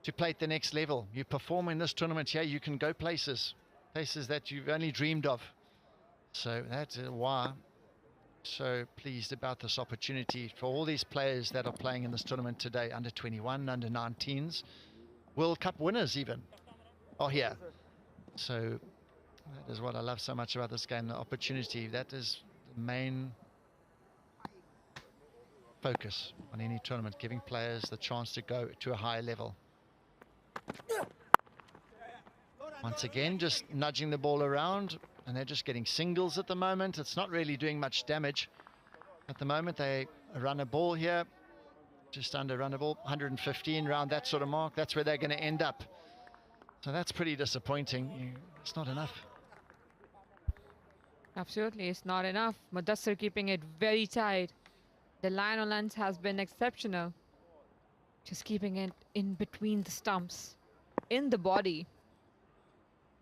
to play at the next level. You perform in this tournament here, you can go places that you've only dreamed of. So that's why I'm so pleased about this opportunity for all these players that are playing in this tournament today, under 21, under 19s, World Cup winners even are here. So that is what I love so much about this game, the opportunity. That is the main focus on any tournament, giving players the chance to go to a higher level. Once again, just nudging the ball around, and they're just getting singles at the moment. It's not really doing much damage at the moment. They run a ball here, just under run a ball, 115 round that sort of mark. That's where they're going to end up. So that's pretty disappointing. It's not enough. Absolutely, it's not enough. Mudassir keeping it very tight. The line on length has been exceptional. Just keeping it in between the stumps, in the body,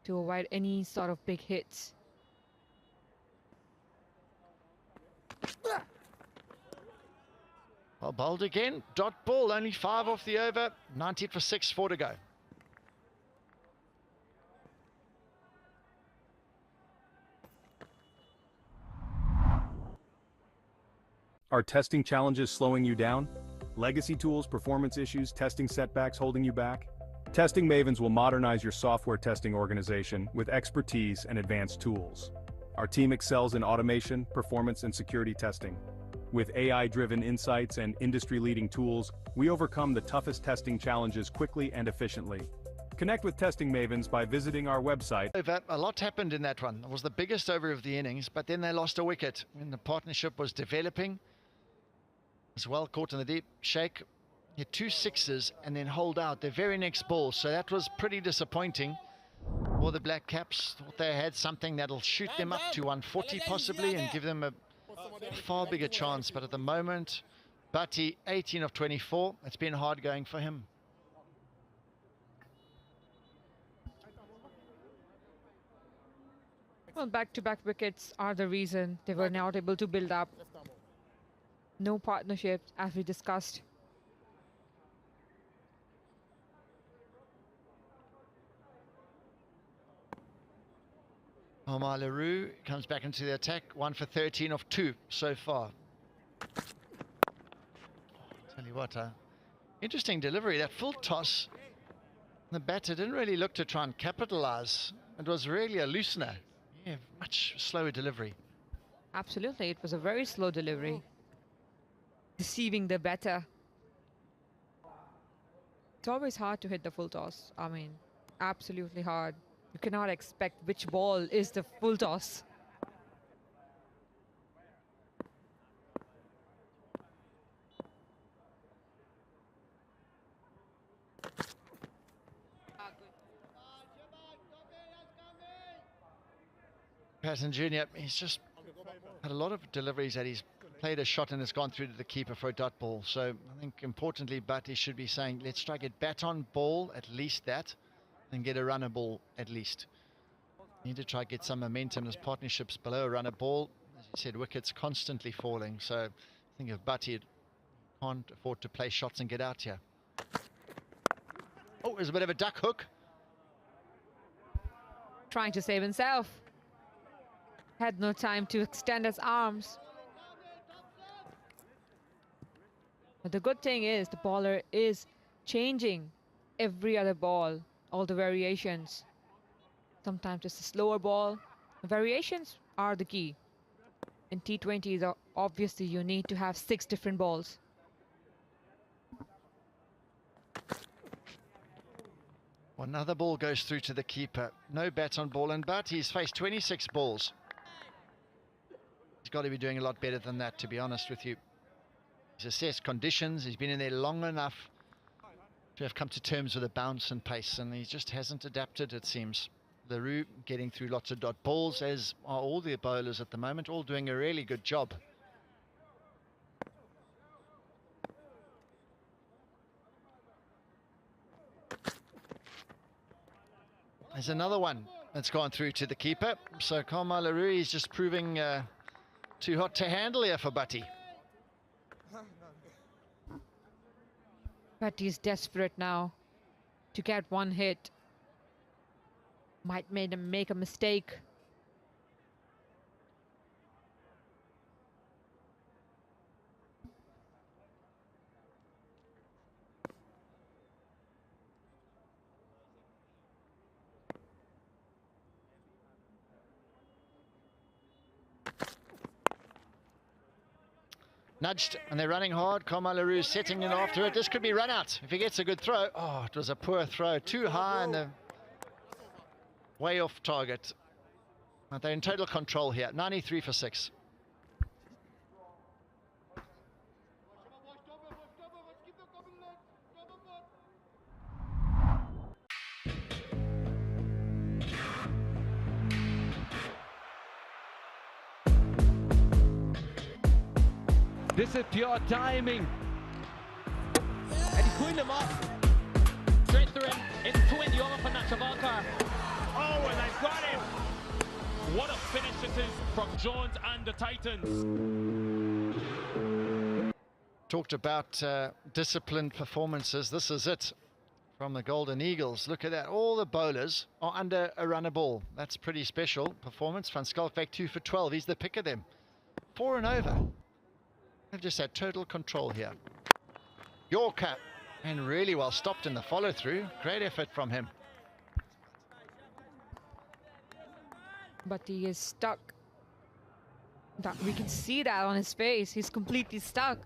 to avoid any sort of big hits. Well, bowled again. Dot ball, only 5 off the over. 90 for 6, 4 to go. Are testing challenges slowing you down? Legacy tools, performance issues, testing setbacks holding you back? Testing Mavens will modernize your software testing organization with expertise and advanced tools. Our team excels in automation, performance, and security testing. With AI-driven insights and industry-leading tools, we overcome the toughest testing challenges quickly and efficiently. Connect with Testing Mavens by visiting our website. A lot happened in that one. It was the biggest over of the innings, but then they lost a wicket when the partnership was developing. As well, caught in the deep shake. Hit 2 sixes and then hold out the very next ball. So that was pretty disappointing for the Black Caps. Thought they had something that'll shoot them up to 140 possibly and give them a far bigger chance. But at the moment, Bhatti, 18 of 24. It's been hard going for him. Well, back-to-back wickets are the reason they were not able to build up. No partnership, as we discussed. Omar LaRue comes back into the attack. 1 for 13 of 2 so far. Tell you what, interesting delivery. That full toss, the batter didn't really look to try and capitalize. It was really a loosener. Yeah, much slower delivery. Absolutely, it was a very slow delivery. Deceiving the batter. It's always hard to hit the full toss. I mean, absolutely hard. You cannot expect which ball is the full toss. Patton Jr., he's just had a lot of deliveries that he's played a shot and has gone through to the keeper for a dot ball. So I think importantly, Bhatti should be saying, let's try get bat on ball, at least that, and get a runner ball at least. Need to try get some momentum as partnerships below a runner ball. As you said, wickets constantly falling. So I think if Bhatti can't afford to play shots and get out here. Oh, there's a bit of a duck hook. Trying to save himself. Had no time to extend his arms. But the good thing is the bowler is changing every other ball, all the variations. Sometimes it's a slower ball. The variations are the key. In T20s, obviously you need to have 6 different balls. another ball goes through to the keeper. No bat on ball, and but he's faced 26 balls. He's got to be doing a lot better than that, to be honest with you. He's assessed conditions. He's been in there long enough to have come to terms with a bounce and pace, and he just hasn't adapted, it seems. LaRue getting through lots of dot balls, as are all the bowlers at the moment, all doing a really good job. There's another one that's gone through to the keeper. So Karma LaRue is just proving too hot to handle here for Butty. Butty's desperate now to get one hit. Might make a mistake. Nudged, and they're running hard. Karma LaRue setting in after it. This could be run out if he gets a good throw. Oh, it was a poor throw. Too high and way off target. But they're in total control here. 93 for 6. This is pure timing. And he's pulling them up. Straight through him. It's 20 over for Nachavalkar. Oh, and they've got him. What a finish it is from Jones and the Titans. Talked about disciplined performances. This is it from the Golden Eagles. Look at that. All the bowlers are under a run a ball. That's pretty special performance. Van Skalkwyk 2 for 12. He's the pick of them. 4 and over. They've just had total control here. Yorker, and really well stopped in the follow through. Great effort from him. But he is stuck. We can see that on his face. He's completely stuck.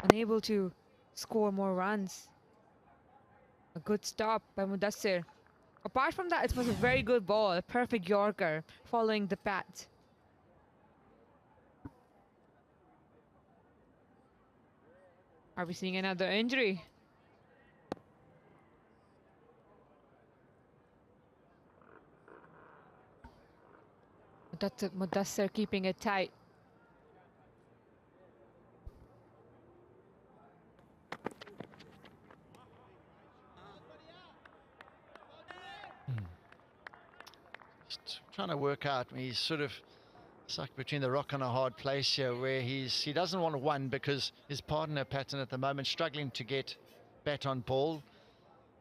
Unable to score more runs. A good stop by Mudassir. Apart from that, it was a very good ball. A perfect Yorker following the pat. Are we seeing another injury? That's Mudassir keeping it tight. Just trying to work out. He's sort of stuck between the rock and a hard place here, where he doesn't want to win because his partner Patton at the moment struggling to get bat on ball,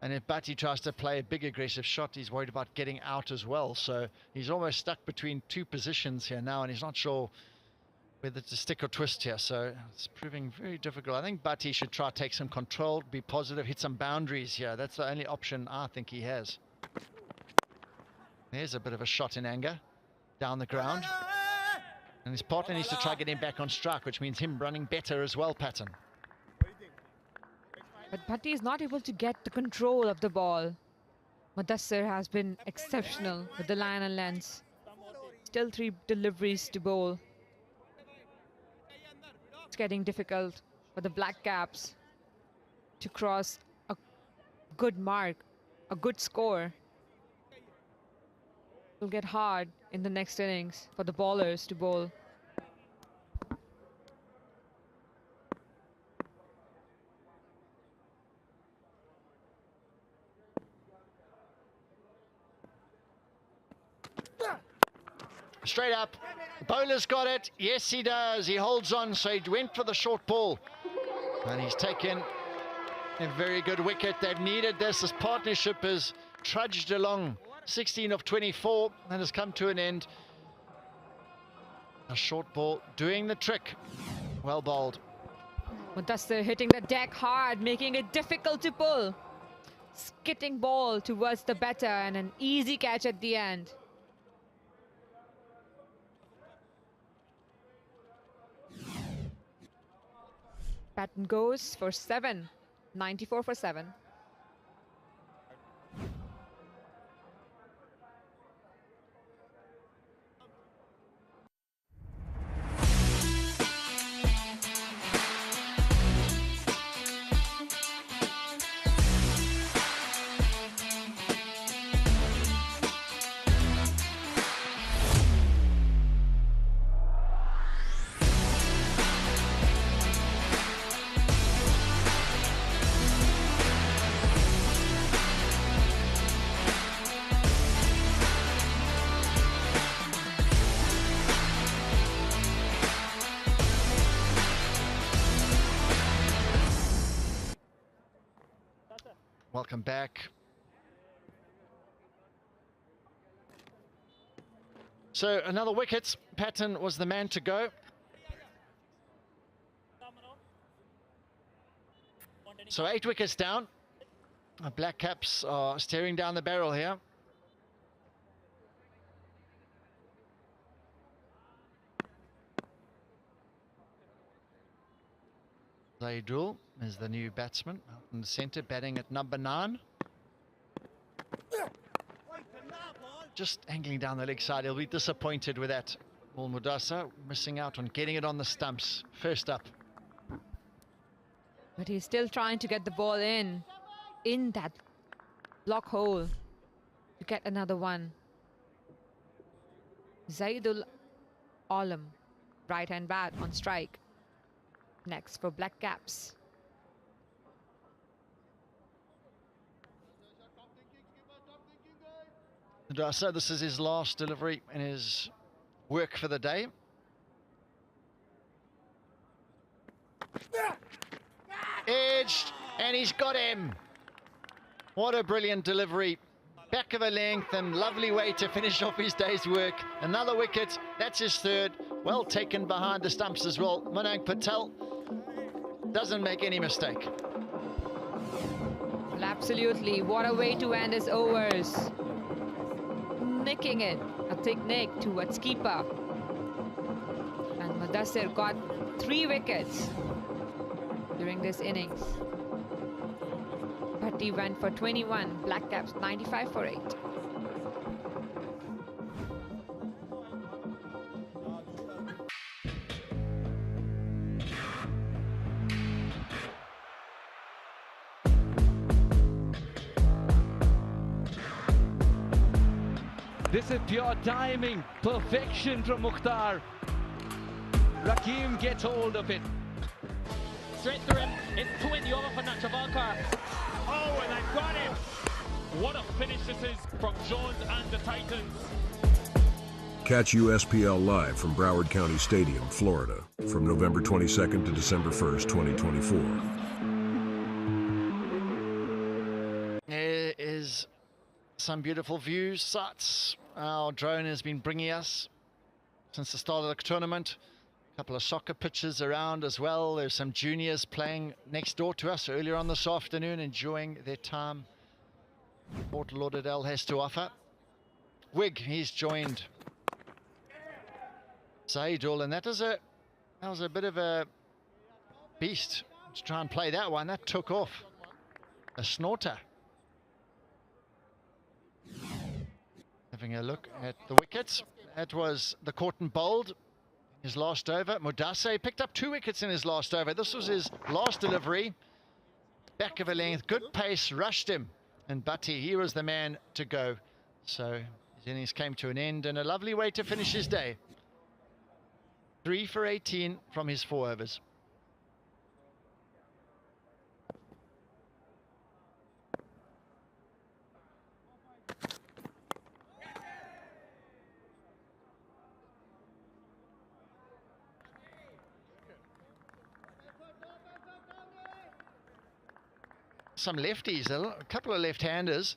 and if Butty tries to play a big aggressive shot, he's worried about getting out as well. So he's almost stuck between two positions here now, and he's not sure whether to stick or twist here. So it's proving very difficult. I think Butty should try to take some control, be positive, hit some boundaries here. That's the only option I think he has. There's a bit of a shot in anger down the ground. And his partner needs to try to get him back on strike, which means him running better as well, Patton. But Butty is not able to get the control of the ball. Mudassir has been exceptional with the line and lengths. Still 3 deliveries to bowl. It's getting difficult for the Black Caps to cross a good mark, a good score. It will get hard in the next innings for the bowlers to bowl. Straight up, the bowler's got it. Yes, he does. He holds on, so he went for the short ball. And he's taken a very good wicket. They've needed this. This partnership has trudged along. 16 of 24, and has come to an end. A short ball doing the trick. Well bowled. Mudassir hitting the deck hard, making it difficult to pull. Skidding ball towards the batter and an easy catch at the end. Patton goes for 7. 94 for 7. welcome back. So another wicket. Patton was the man to go. So 8 wickets down. The Black Caps are staring down the barrel here. Zaidul is the new batsman out in the centre, batting at number 9. Just angling down the leg side. He'll be disappointed with that. Well, Mudasa missing out on getting it on the stumps. First up. But he's still trying to get the ball in that block hole to get another one. Zaidul Alam, right-hand bat on strike. Next for Black Caps. So this is his last delivery and his work for the day. Edged, and he's got him. What a brilliant delivery. Back of a length and lovely way to finish off his day's work. Another wicket, that's his third. Well taken behind the stumps as well. Manang Patel doesn't make any mistake. Well, absolutely. What a way to end his overs. Nicking it. A thick nick towards keeper. And Mudassir got 3 wickets during this innings. But he went for 21. Black Caps 95 for 8. This is pure timing, perfection from Mukhtar. Rakim gets hold of it. Straight through him, it's 20 over for Nachavalkar. Oh, and I got him! What a finish this is from Jones and the Titans. Catch USPL live from Broward County Stadium, Florida, from November 22nd to December 1st, 2024. There is some beautiful views, sights. Our drone has been bringing us since the start of the tournament. A couple of soccer pitches around as well. There's some juniors playing next door to us earlier on this afternoon, enjoying their time Port Lauderdale has to offer. Wig, he's joined Zaidul, and that was a bit of a beast to try and play that one. That took off. A snorter. Having a look at the wickets. That was the caught and bowled. His last over. Mudase picked up 2 wickets in his last over. This was his last delivery. Back of a length, good pace, rushed him. And Bhatti, he was the man to go. So his innings came to an end, and a lovely way to finish his day. 3 for 18 from his 4 overs. Some lefties, a couple of left-handers,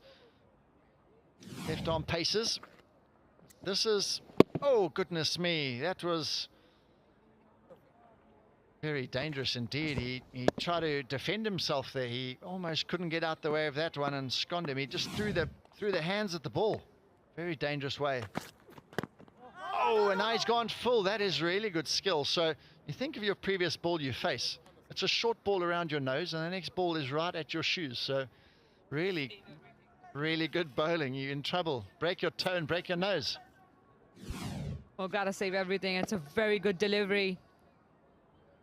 left-arm paces. This is, oh goodness me, that was very dangerous indeed. He tried to defend himself there. He almost couldn't get out the way of that one and sconned him. He just threw the hands at the ball. Very dangerous way. Oh, and now he's gone full. That is really good skill. So you think of your previous ball you face. It's a short ball around your nose, and the next ball is right at your shoes. So really, really good bowling. You're in trouble. Break your toe and break your nose. Well, gotta save everything. It's a very good delivery.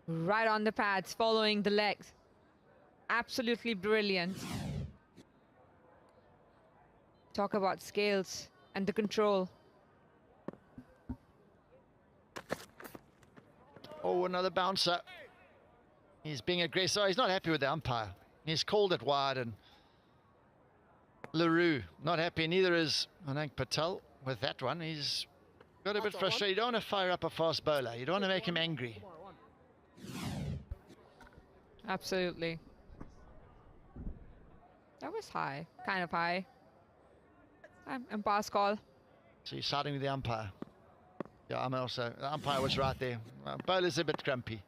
Right on the pads, following the legs. Absolutely brilliant. Talk about scales and the control. Oh, another bouncer. He's being aggressive. He's not happy with the umpire. He's called it wide, and LaRue not happy. Neither is Anang Patel with that one. He's got a bit frustrated. You don't want to fire up a fast bowler. You don't want to make him angry. Absolutely. That was high, kind of high. Umpire's call. So you're siding with the umpire. Yeah, I'm also. The umpire was right there. Bowler's a bit grumpy.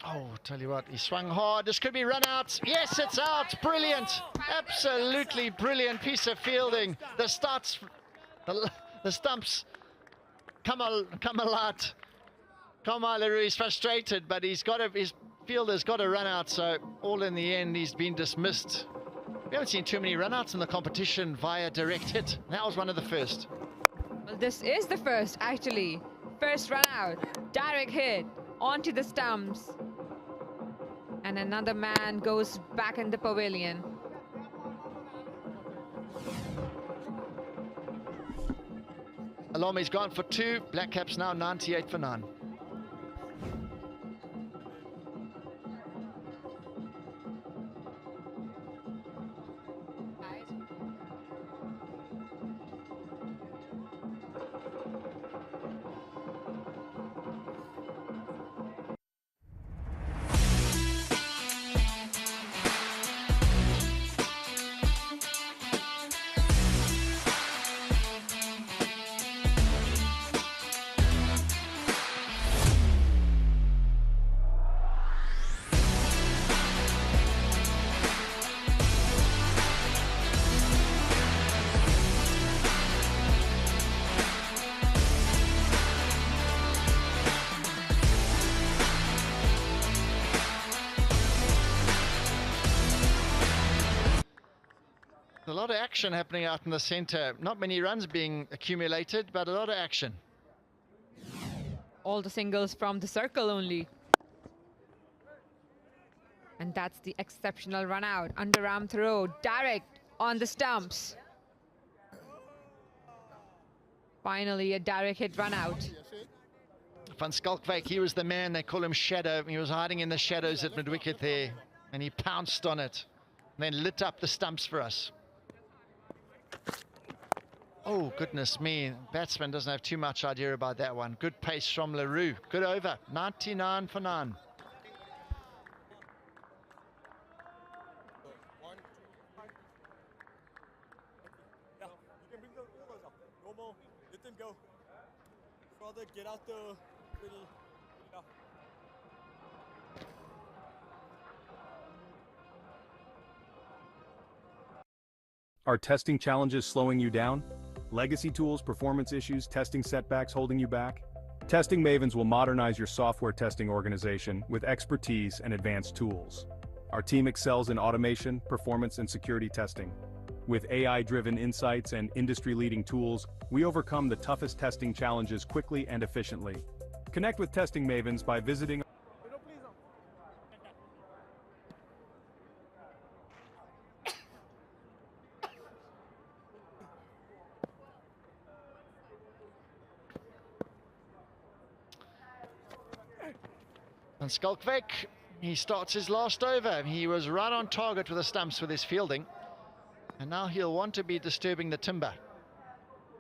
Oh, tell you what, he swung hard. This could be run out. Yes, it's out. Brilliant. Absolutely brilliant piece of fielding. The stumps come a lot. Kamal Leroux is frustrated, but his fielder's got to run out. So all in the end, he's been dismissed. We haven't seen too many run-outs in the competition via direct hit. That was one of the first. Well, this is the first, actually. First run-out, direct hit, onto the stumps. And another man goes back in the pavilion. Alomi's gone for 2. Black Caps now 98 for 9. A lot of action happening out in the center. Not many runs being accumulated, but a lot of action. All the singles from the circle only. And that's the exceptional run out. Underarm throw, direct on the stumps. Finally, a direct hit run out. Van Skalkwyk, he was the man, they call him Shadow. He was hiding in the shadows at mid-wicket there, and he pounced on it, and then lit up the stumps for us. Oh, goodness me. Batsman doesn't have too much idea about that one. Good pace from Leroux. Good over. 99 for 9. Yeah, you can bring the overs up. No more. Let them go. Father, get out the middle. Yeah. Are testing challenges slowing you down? Legacy tools, performance issues, testing setbacks holding you back? Testing Mavens will modernize your software testing organization with expertise and advanced tools. Our team excels in automation, performance, and security testing. With AI-driven insights and industry-leading tools, we overcome the toughest testing challenges quickly and efficiently. Connect with Testing Mavens by visiting And Skalkwyk, he starts his last over. He was right on target with the stumps with his fielding. And now he'll want to be disturbing the timber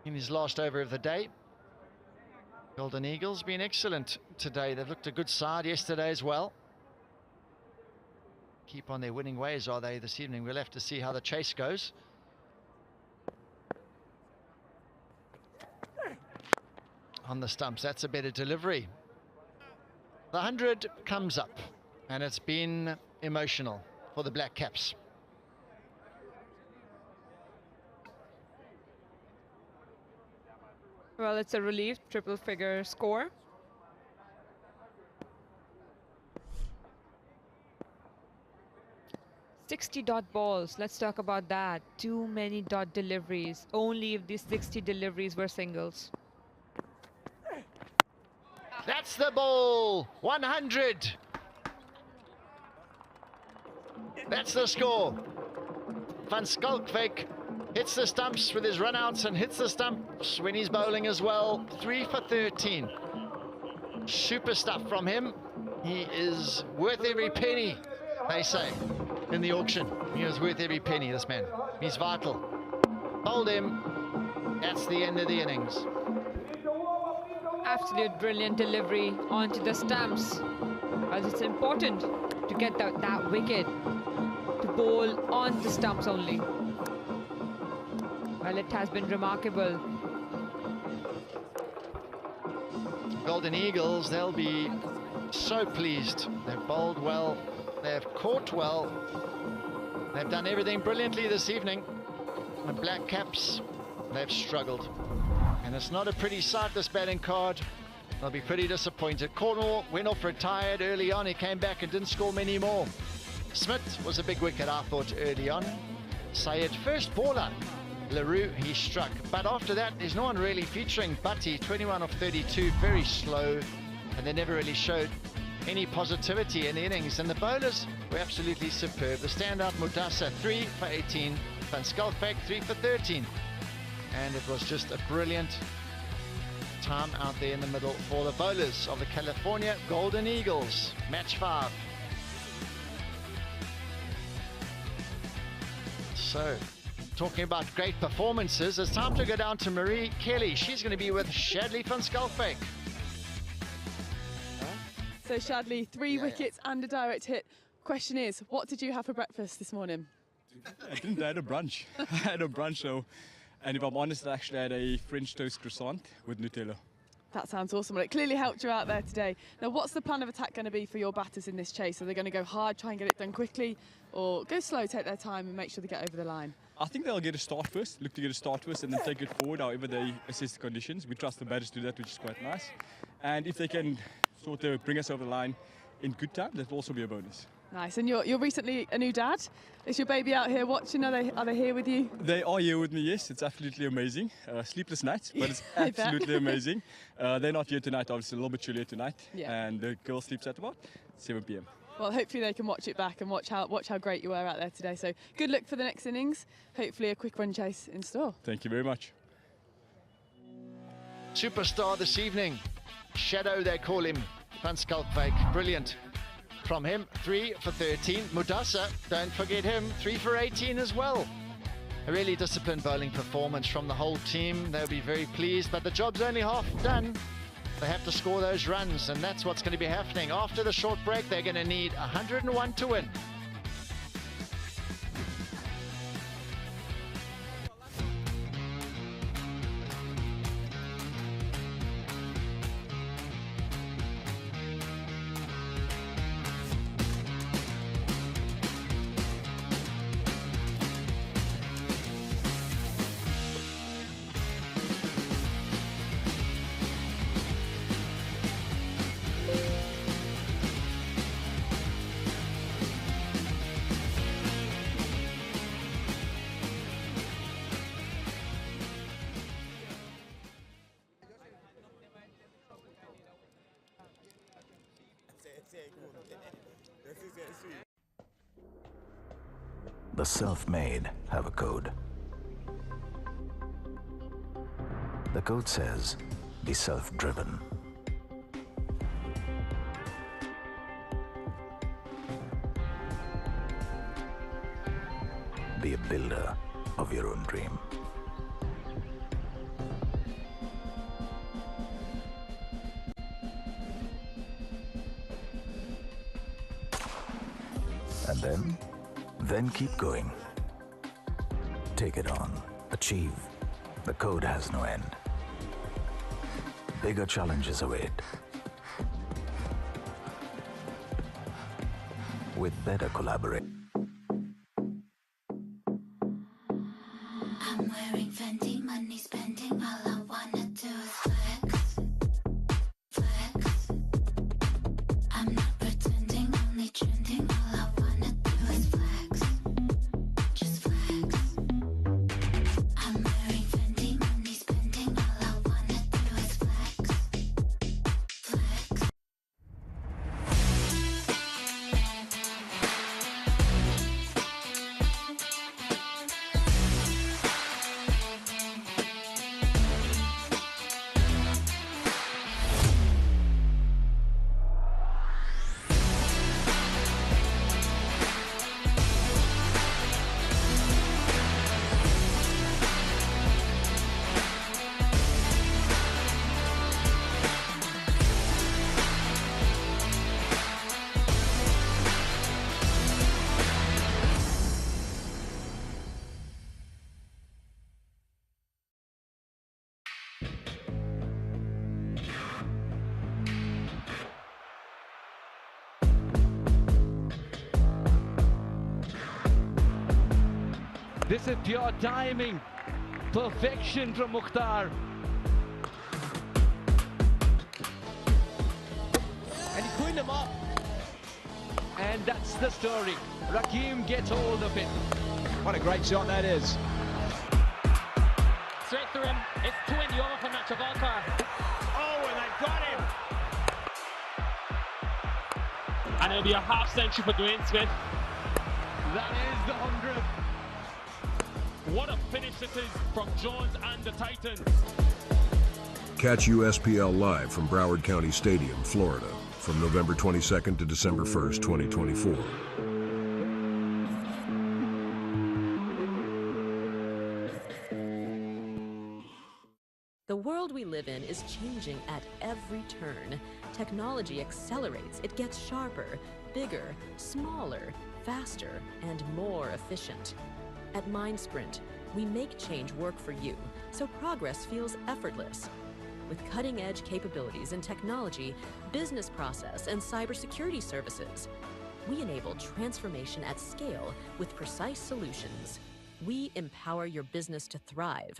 in his last over of the day. Golden Eagles been excellent today. They've looked a good side yesterday as well. Keep on their winning ways, are they, this evening? We'll have to see how the chase goes. On the stumps, that's a better delivery. The 100 comes up, and it's been emotional for the Black Caps. Well, it's a relief, triple figure score. $60 dot balls, let's talk about that. Too many dot deliveries, only if these 60 deliveries were singles. That's the ball, 100. That's the score. Van Skalkwyk hits the stumps with his runouts and hits the stumps when he's bowling as well. 3 for 13. Super stuff from him. He is worth every penny, they say, in the auction. He is worth every penny, this man. He's vital. Hold him. That's the end of the innings. Absolute brilliant delivery onto the stumps, as it's important to get that wicket to bowl on the stumps only. Well, it has been remarkable. Golden Eagles, they'll be so pleased. They've bowled well, they've caught well, they've done everything brilliantly this evening. The Black Caps, they've struggled. And it's not a pretty sight, this batting card. They'll be pretty disappointed. Cornwall went off retired early on. He came back and didn't score many more. Smith was a big wicket, I thought, early on. Syed, first bowler. LaRue, he struck. But after that, there's no one really featuring. Butty, 21 of 32, very slow. And they never really showed any positivity in the innings. And the bowlers were absolutely superb. The standout, Mudasa, 3 for 18. Van Skalkwyk, 3 for 13. And it was just a brilliant time out there in the middle for the bowlers of the California Golden Eagles. Match 5. So, talking about great performances, it's time to go down to Marie Kelly. She's going to be with Shadley van Skalkwyk. So Shadley, 3 wickets and a direct hit. Question is, what did you have for breakfast this morning? I didn't. I had a brunch. I had a brunch, so, and if I'm honest, I actually had a French toast croissant with Nutella. That sounds awesome. Well, it clearly helped you out there today. Now, what's the plan of attack going to be for your batters in this chase? Are they going to go hard, try and get it done quickly, or go slow, take their time and make sure they get over the line? I think they'll get a start first, look to get a start first, and then take it forward however they assess the conditions. We trust the batters to do that, which is quite nice. And if they can sort of bring us over the line in good time, that will also be a bonus. Nice. And you're recently a new dad. Is your baby out here watching? Are they here with you? They are here with me, yes. It's absolutely amazing. Sleepless nights, but it's absolutely amazing. They're not here tonight, obviously, a little bit chillier tonight. Yeah. And the girl sleeps at about 7 p.m. Well, hopefully they can watch it back and watch how great you were out there today. So good luck for the next innings. Hopefully a quick run chase in store. Thank you very much. Superstar this evening. Shadow, they call him. Van Skalkwyk, brilliant. From him, 3 for 13. Mudasa, don't forget him, 3 for 18 as well. A really disciplined bowling performance from the whole team. They'll be very pleased, but the job's only half done. They have to score those runs, and that's what's going to be happening. After the short break, they're going to need 101 to win. The self-made have a code. The code says, be self-driven. Be a builder of your own dream. And then keep going. Take it on. Achieve. The code has no end. Bigger challenges await. With better collaboration. I'm wearing Fendi, money spending, all I wanna do is flex. Flex. I'm not pretending, only trending, all I wanna do is flex. Just flex. I'm wearing Fendi, money spending, all I wanna do is flex. Flex. This is pure timing. Perfection from Mukhtar. And he cleaned him up. And that's the story. Rakim gets hold of it. What a great shot that is. Straight through him. It's 20 over for Nachavalkar. Oh, and they've got him. And it'll be a half century for Dwayne Smith. That is the 100th. What a finish this is from Jones and the Titans. Catch USPL live from Broward County Stadium, Florida, from November 22nd to December 1st, 2024. The world we live in is changing at every turn. Technology accelerates, it gets sharper, bigger, smaller, faster, and more efficient. At MindSprint, we make change work for you, so progress feels effortless. With cutting-edge capabilities in technology, business process, and cybersecurity services, we enable transformation at scale with precise solutions. We empower your business to thrive.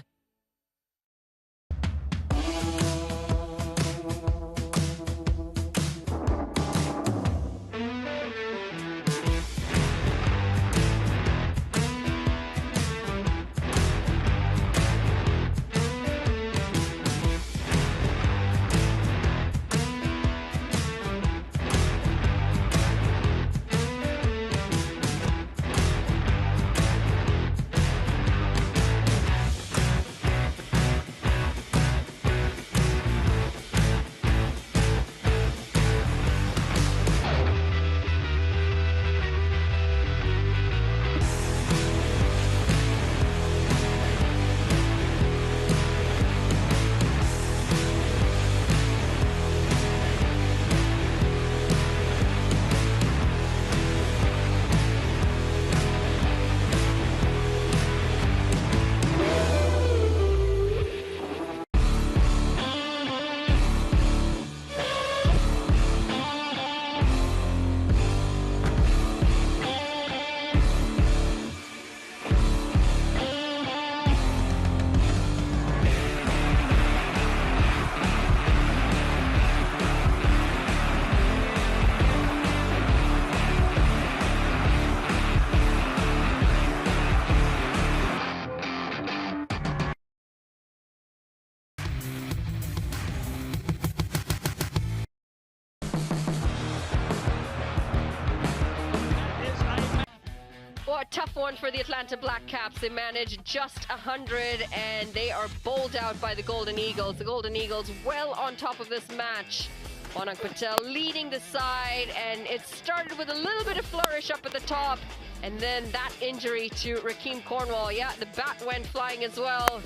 A tough one for the Atlanta BLACKCAPS. They managed just 100 and they are bowled out by the Golden Eagles. The Golden Eagles well on top of this match. Manak Patel leading the side, and it started with a little bit of flourish up at the top, and then that injury to Rakim Cornwall. Yeah, the bat went flying as well,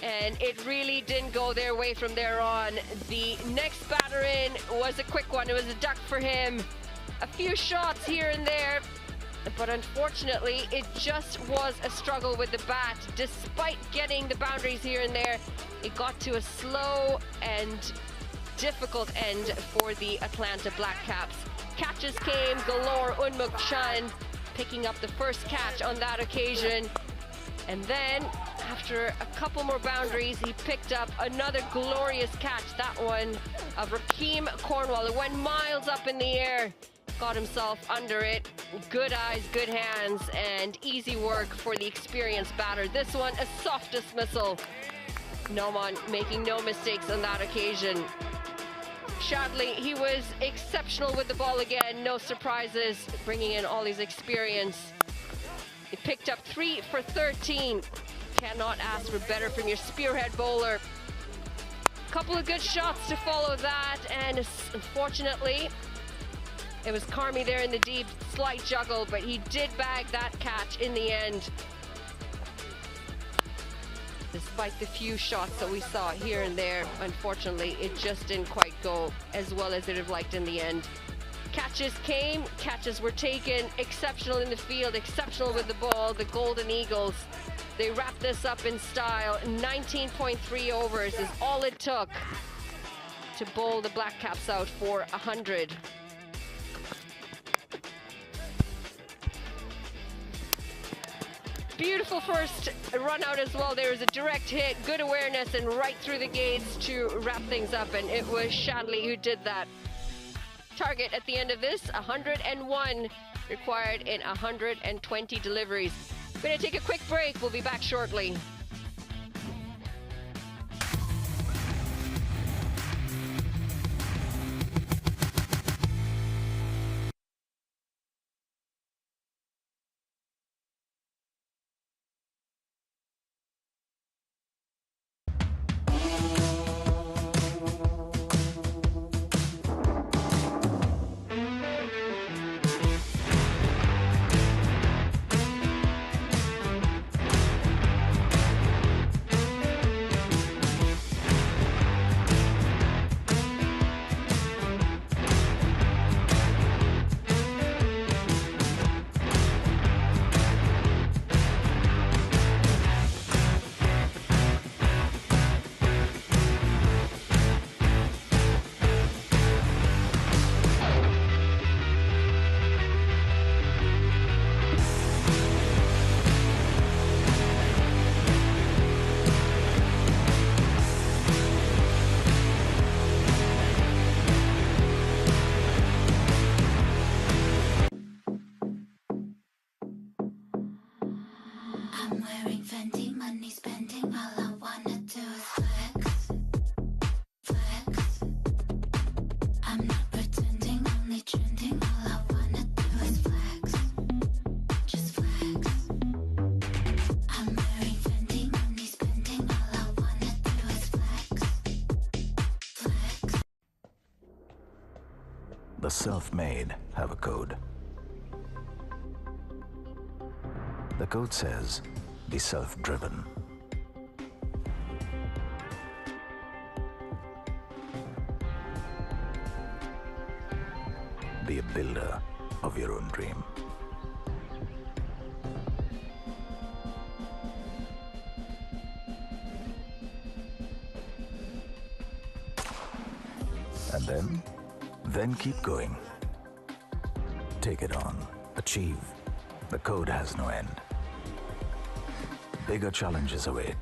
and it really didn't go their way from there on. The next batter in was a quick one. It was a duck for him. A few shots here and there, but unfortunately, it just was a struggle with the bat. Despite getting the boundaries here and there, it got to a slow and difficult end for the Atlanta BLACKCAPS. Catches came galore. Unmuk Chand picking up the first catch on that occasion. And then, after a couple more boundaries, he picked up another glorious catch, that one of Rakim Cornwall. It went miles up in the air. Got himself under it. Good eyes, good hands, and easy work for the experienced batter. This one, a soft dismissal. Noman making no mistakes on that occasion. Shadley, he was exceptional with the ball again. No surprises, bringing in all his experience. He picked up 3 for 13. Cannot ask for better from your spearhead bowler. Couple of good shots to follow that, and unfortunately, it was Carmi there in the deep, slight juggle, but he did bag that catch in the end. Despite the few shots that we saw here and there, unfortunately, it just didn't quite go as well as it would have liked in the end. Catches came, catches were taken, exceptional in the field, exceptional with the ball. The Golden Eagles, they wrapped this up in style. 19.3 overs is all it took to bowl the BLACKCAPS out for 100. Beautiful first run out as well. There was a direct hit, good awareness, and right through the gates to wrap things up. And it was Shadley who did that. Target at the end of this, 101 required in 120 deliveries. We're going to take a quick break. We'll be back shortly. I'm wearing Fendi, money spending, all I wanna do is flex, flex. I'm not pretending, only trending, all I wanna do is flex, just flex. I'm wearing Fendi, money spending, all I wanna do is flex, flex. The self-made have a code. The code says, be self-driven. Be a builder of your own dream. And then keep going. Take it on. Achieve. The code has no end. Bigger challenges await.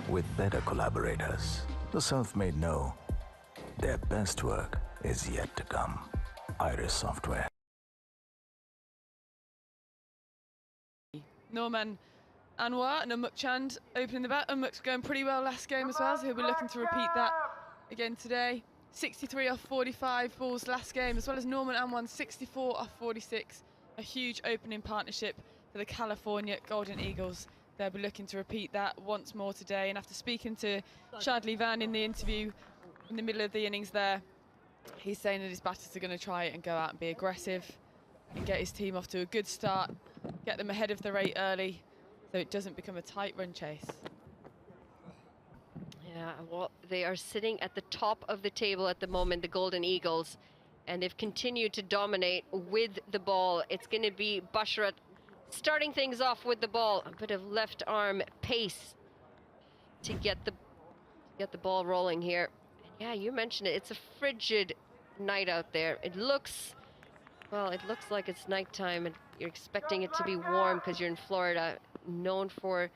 With better collaborators, the self-made know their best work is yet to come. Iris Software. Norman Anwar and Umuk Chand opening the bat. Umuk's going pretty well last game as well, so he'll be looking to repeat that again today. 63 off 45 balls last game, as well as Norman Anwar 64 off 46. A huge opening partnership for the California Golden Eagles. They'll be looking to repeat that once more today. And after speaking to Shadley Van in the interview in the middle of the innings there, he's saying that his batters are going to try and go out and be aggressive and get his team off to a good start, get them ahead of the rate early so it doesn't become a tight run chase. Yeah, well, they are sitting at the top of the table at the moment, the Golden Eagles, and they've continued to dominate with the ball. It's going to be Basharat starting things off with the ball. A bit of left arm pace to get the ball rolling here. And yeah, you mentioned it. It's a frigid night out there. It looks like it's nighttime, and you're expecting it to be warm because you're in Florida, known for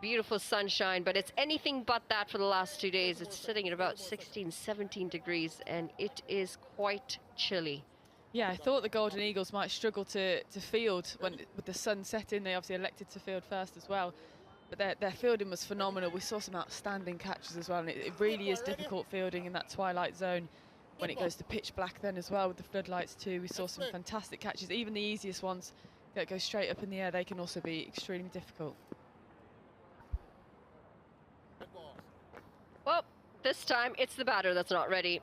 beautiful sunshine, but it's anything but that for the last 2 days. It's sitting at about 16, 17 degrees, and it is quite chilly. Yeah, I thought the Golden Eagles might struggle to field with the sun setting. They obviously elected to field first as well, but their fielding was phenomenal. We saw some outstanding catches as well, and it really is difficult fielding in that twilight zone when it goes to pitch black then as well with the floodlights too. We saw some fantastic catches. Even the easiest ones that go straight up in the air, they can also be extremely difficult. Well, this time it's the batter that's not ready.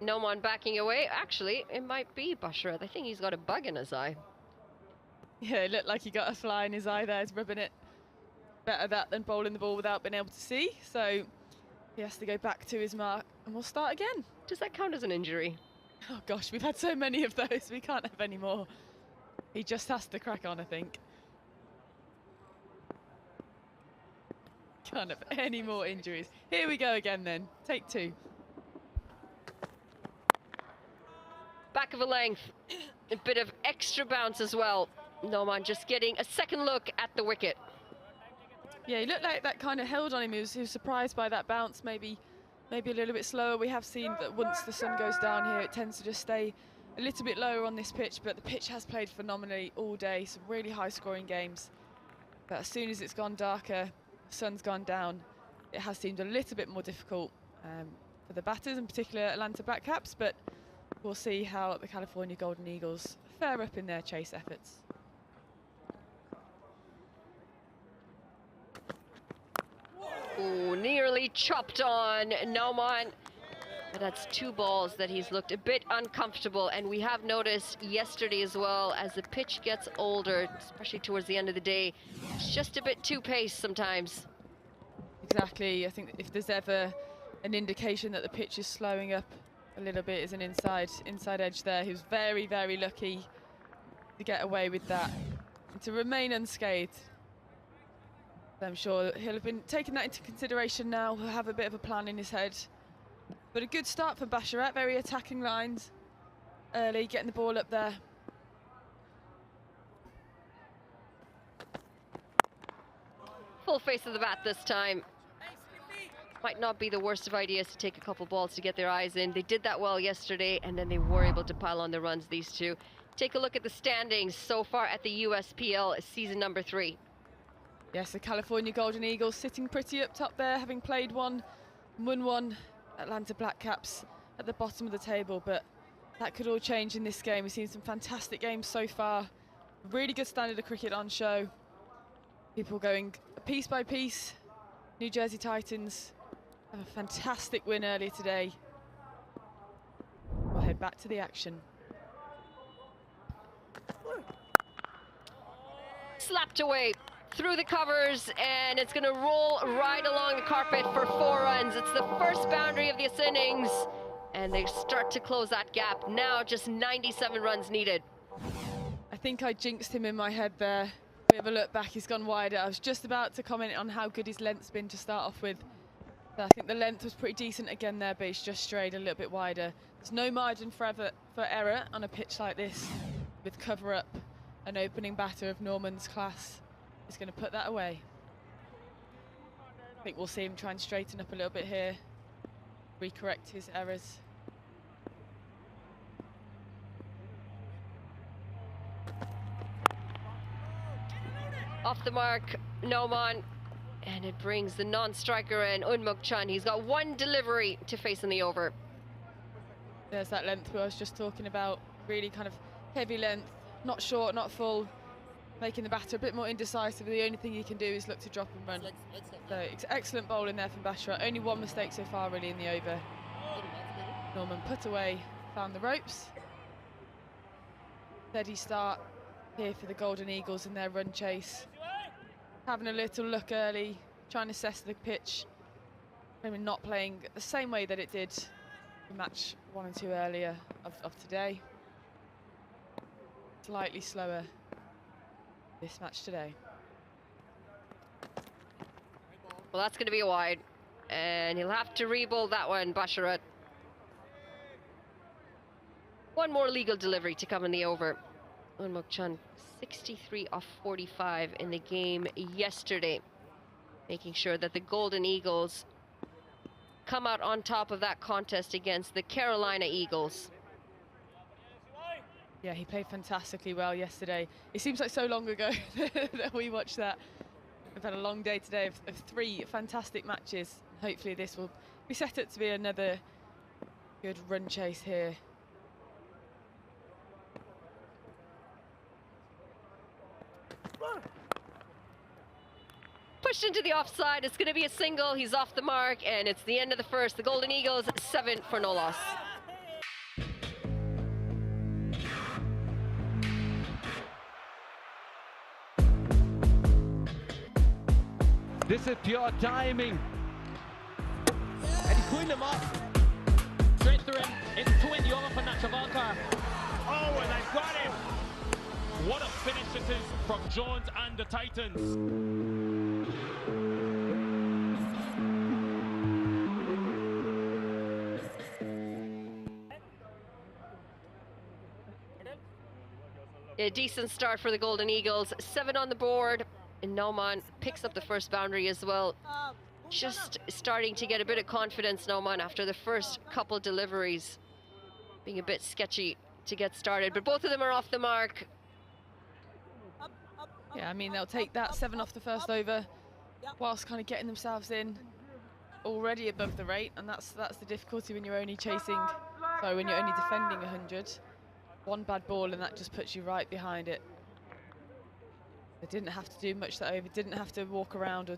No one backing away. Actually, it might be Basharat. I think he's got a bug in his eye. Yeah, it looked like he got a fly in his eye there. He's rubbing it. Better that than bowling the ball without being able to see. So he has to go back to his mark, and we'll start again. Does that count as an injury? Oh gosh, we've had so many of those. We can't have any more. He just has to crack on, I think. Can't have any more injuries. Here we go again then. Take two. Back of a length. A bit of extra bounce as well. Noman just getting a second look at the wicket. Yeah, he looked like that kind of held on him. He was surprised by that bounce, maybe a little bit slower. We have seen that once the sun goes down here, it tends to just stay a little bit lower on this pitch, but the pitch has played phenomenally all day, some really high scoring games. But as soon as it's gone darker, the sun's gone down, it has seemed a little bit more difficult for the batters, in particular Atlanta BLACKCAPS, but we'll see how the California Golden Eagles fare up in their chase efforts. Ooh, nearly chopped on Noman. But that's 2 balls that he's looked a bit uncomfortable, and we have noticed yesterday as well, as the pitch gets older, especially towards the end of the day, it's just a bit too paced sometimes. Exactly. I think if there's ever an indication that the pitch is slowing up a little bit, is an inside edge there. He was very, very lucky to get away with that and to remain unscathed. I'm sure he'll have been taking that into consideration now. He'll have a bit of a plan in his head. But a good start for Basharat, very attacking lines early, getting the ball up there. Full face of the bat this time. Might not be the worst of ideas to take a couple balls to get their eyes in. They did that well yesterday, and then they were able to pile on the runs, these two. Take a look at the standings so far at the USPL season number 3. Yes, the California Golden Eagles sitting pretty up top there, having played one, won one. Atlanta BLACKCAPS at the bottom of the table, but that could all change in this game. We've seen some fantastic games so far. Really good standard of cricket on show. People going piece by piece. New Jersey Titans have a fantastic win earlier today. We'll head back to the action. Slapped away through the covers, and it's going to roll right along the carpet for 4 runs. It's the first boundary of this innings, and they start to close that gap. Now just 97 runs needed. I think I jinxed him in my head there. We have a look back, he's gone wider. I was just about to comment on how good his length's been to start off with. But I think the length was pretty decent again there, but he's just strayed a little bit wider. There's no margin for error on a pitch like this, with cover up. An opening batter of Norman's class is going to put that away. I think we'll see him try and straighten up a little bit here, recorrect his errors. Off the mark, Noman, and it brings the non-striker in, Unmuk Chun. He's got 1 delivery to face in the over. There's that length I was just talking about, really kind of heavy length, not short, not full, making the batter a bit more indecisive. The only thing he can do is look to drop and run. So excellent bowling there from Basharat. Only 1 mistake so far really in the over. Norman put away, found the ropes. Steady start here for the Golden Eagles in their run chase. Having a little look early, trying to assess the pitch. Maybe not playing the same way that it did in match 1 and 2 earlier of today. Slightly slower this match today. Well, that's going to be a wide, and he'll have to re-bowl that one, Basharat. 1 more legal delivery to come in the over. Unmuk Chun, 63 off 45 in the game yesterday, making sure that the Golden Eagles come out on top of that contest against the Carolina Eagles. Yeah, he played fantastically well yesterday. It seems like so long ago that we watched that. We've had a long day today of 3 fantastic matches. Hopefully this will be set up to be another good run chase here. Pushed into the offside, it's going to be a single. He's off the mark, and it's the end of the first. The Golden Eagles, 7 for no loss. This is pure timing. And he's pulling them up. Straight through him. It's 20 over for Nachavalkar. Oh, and they've got him. What a finish this is from Jones and the Titans. a decent start for the Golden Eagles. 7 on the board, and Nauman picks up the first boundary as well. Just starting to get a bit of confidence, Nauman, after the first couple deliveries being a bit sketchy to get started, but both of them are off the mark. Yeah, I mean, they'll take that 7 off the first over whilst kind of getting themselves in already above the rate, and that's the difficulty when you're only chasing, so when you're only defending 100. One bad ball and that just puts you right behind it. They didn't have to do much that over, didn't have to walk around or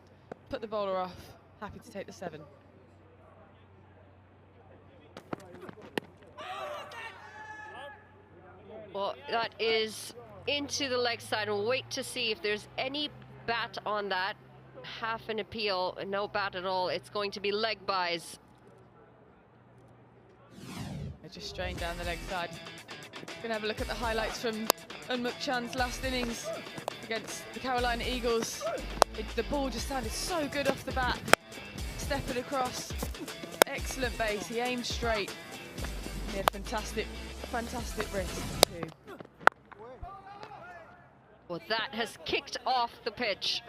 put the bowler off. Happy to take the 7. Well, that is into the leg side, and we'll wait to see if there's any bat on that. Half an appeal, no bat at all. It's going to be leg buys. They just strained down the leg side. Gonna have a look at the highlights from Unmuk Chan's last innings against the Carolina Eagles. The ball just sounded so good off the bat. Stepping across, excellent base. He aimed straight. He had fantastic wrist too. Well, that has kicked off the pitch.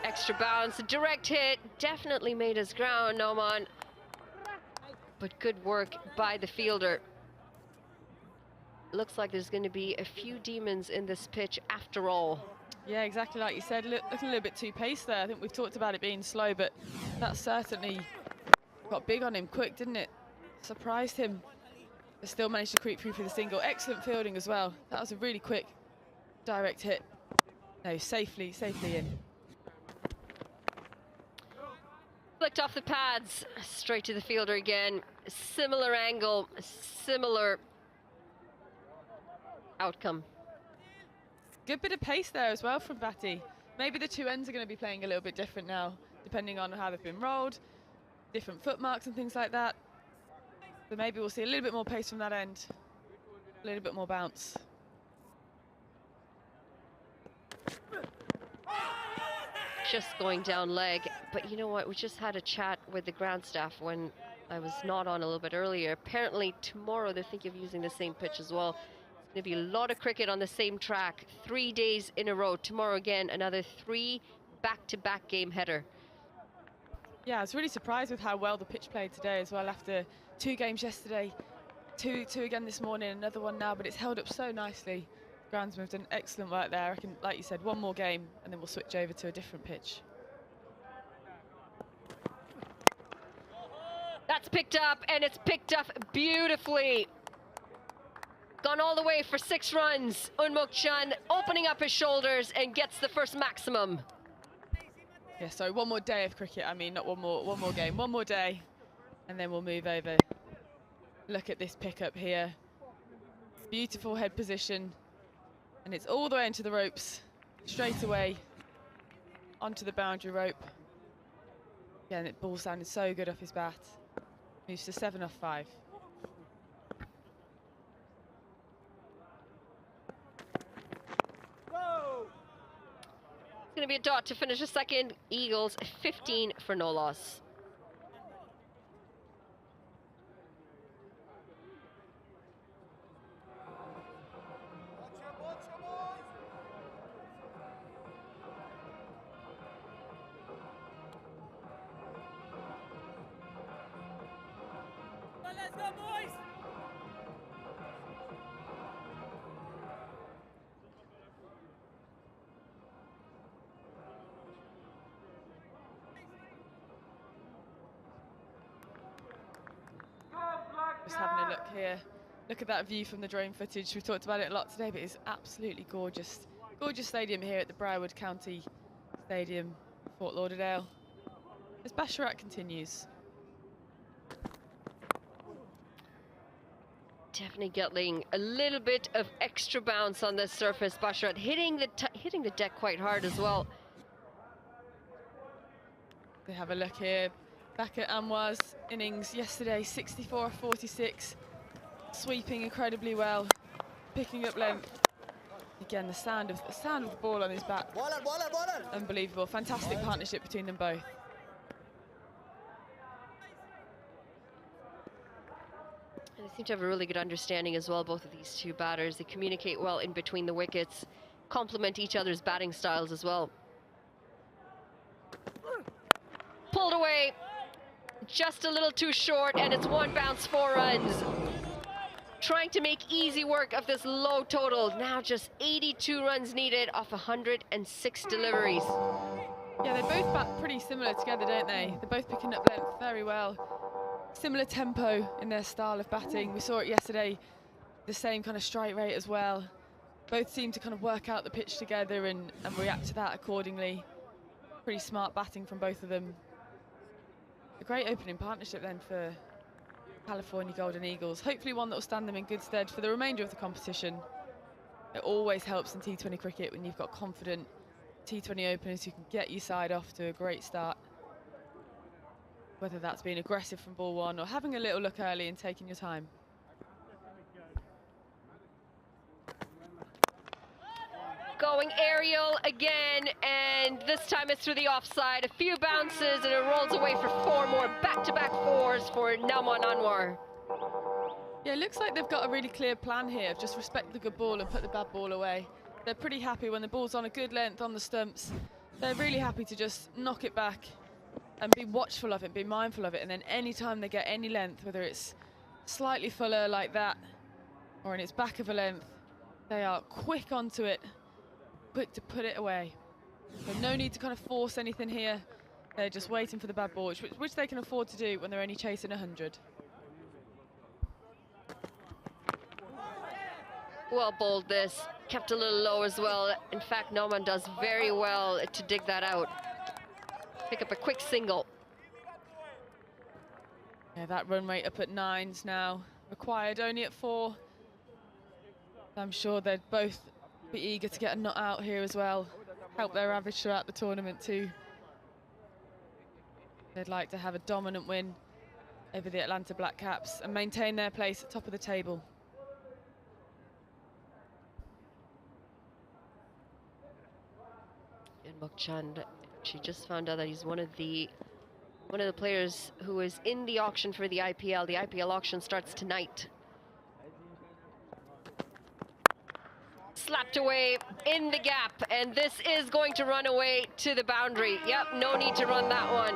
Extra bounce, direct hit, definitely made his ground, Nauman. But good work by the fielder. Looks like there's going to be a few demons in this pitch after all. Yeah, exactly like you said, looking a little bit too paced there. I think we've talked about it being slow, but that certainly got big on him quick, didn't it? Surprised him. But still managed to creep through for the single. Excellent fielding as well. That was a really quick direct hit. No, safely in. Flicked off the pads, straight to the fielder again. Similar angle, similar outcome. Good bit of pace there as well from Batty. Maybe the two ends are going to be playing a little bit different now, depending on how they've been rolled, different foot marks and things like that. So maybe we'll see a little bit more pace from that end, a little bit more bounce. Just going down leg, but you know what, we just had a chat with the ground staff when I was not on a little bit earlier. Apparently tomorrow they're thinking of using the same pitch as well. It's going to be a lot of cricket on the same track, 3 days in a row. Tomorrow again, another 3 back-to-back game header. Yeah, I was really surprised with how well the pitch played today as well. After 2 games yesterday, two again this morning, another one now, but it's held up so nicely. Groundsmen have done excellent work there. I reckon, like you said, 1 more game and then we'll switch over to a different pitch. That's picked up, and it's picked up beautifully. Gone all the way for 6 runs. Unmuk Chan opening up his shoulders and gets the first maximum. Yeah, so 1 more day of cricket. I mean, not one more game, 1 more day, and then we'll move over. Look at this pickup here. Beautiful head position. And it's all the way into the ropes, straight away onto the boundary rope. Yeah, and the ball sounded so good off his bat. Moves to 7 off 5. It's going to be a dot to finish the second. Eagles 15 for no loss. Let's go, boys! Just having a look here. Look at that view from the drone footage. We've talked about it a lot today, but it's absolutely gorgeous. Gorgeous stadium here at the Broward County Stadium, Fort Lauderdale, as Basharat continues. Definitely getting a little bit of extra bounce on this surface. Basharat hitting the deck quite hard as well. We have a look here. Back at Anwar's innings yesterday, 64-46, sweeping incredibly well, picking up length. Again, the sound of the ball on his bat. Unbelievable, fantastic partnership between them both. They seem to have a really good understanding as well, both of these two batters. They communicate well in between the wickets, complement each other's batting styles as well. Pulled away, just a little too short, and it's one bounce, 4 runs. Trying to make easy work of this low total. Now just 82 runs needed off 106 deliveries. Yeah, they both bat pretty similar together, don't they? They're both picking up length very well. Similar tempo in their style of batting. We saw it yesterday, the same kind of strike rate as well. Both seem to kind of work out the pitch together and react to that accordingly. Pretty smart batting from both of them. A great opening partnership then for California Golden Eagles. Hopefully one that will stand them in good stead for the remainder of the competition. It always helps in T20 cricket when you've got confident T20 openers who can get your side off to a great start. Whether that's being aggressive from ball one or having a little look early and taking your time. Going aerial again, and this time it's through the offside. A few bounces and it rolls away for 4 more back-to-back 4s for Nauman Anwar. Yeah, it looks like they've got a really clear plan here of just respect the good ball and put the bad ball away. They're pretty happy when the ball's on a good length on the stumps. They're really happy to just knock it back and be watchful of it, be mindful of it, and then any time they get any length, whether it's slightly fuller like that or in its back of a length, they are quick onto it, quick to put it away. So no need to kind of force anything here. They're just waiting for the bad ball, which they can afford to do when they're only chasing 100. Well bowled this, kept a little low as well. In fact, Nauman does very well to dig that out. Pick up a quick single. Yeah, that run rate up at 9s now. Required only at 4. I'm sure they'd both be eager to get a nut out here as well. Help their average throughout the tournament too. They'd like to have a dominant win over the Atlanta BLACKCAPS and maintain their place at top of the table. And Mukchand, she just found out that he's one of the players who is in the auction for the IPL. The IPL auction starts tonight. Slapped away in the gap, and this is going to run away to the boundary. Yep, no need to run that one.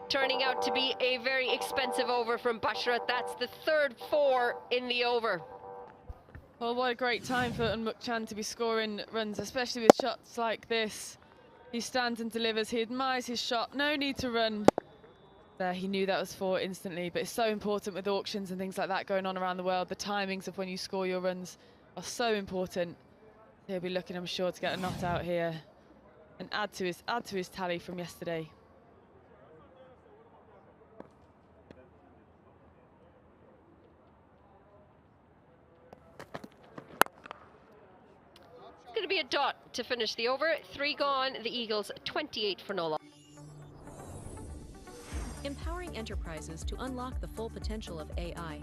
Turning out to be a very expensive over from Bashrat. That's the 3rd 4 in the over. Well, what a great time for Mukchand to be scoring runs, especially with shots like this. He stands and delivers, he admires his shot, no need to run. There, he knew that was 4 instantly, but it's so important with auctions and things like that going on around the world. The timings of when you score your runs are so important. He'll be looking, I'm sure, to get a knot out here and add to his tally from yesterday. It's going to be a dot to finish the over. 3 gone, the Eagles 28 for no loss. Empowering enterprises to unlock the full potential of AI.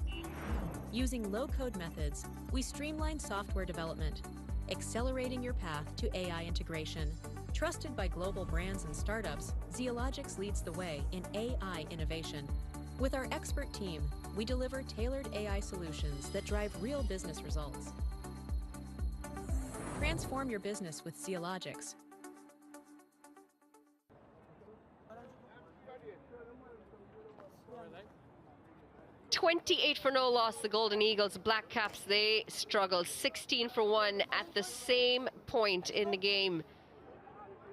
Using low-code methods, we streamline software development, accelerating your path to AI integration. Trusted by global brands and startups, Zeologics leads the way in AI innovation. With our expert team, we deliver tailored AI solutions that drive real business results. Transform your business with Zeologics. $28 for no loss, the Golden Eagles. BLACKCAPS, they struggled. 16 for 1 at the same point in the game,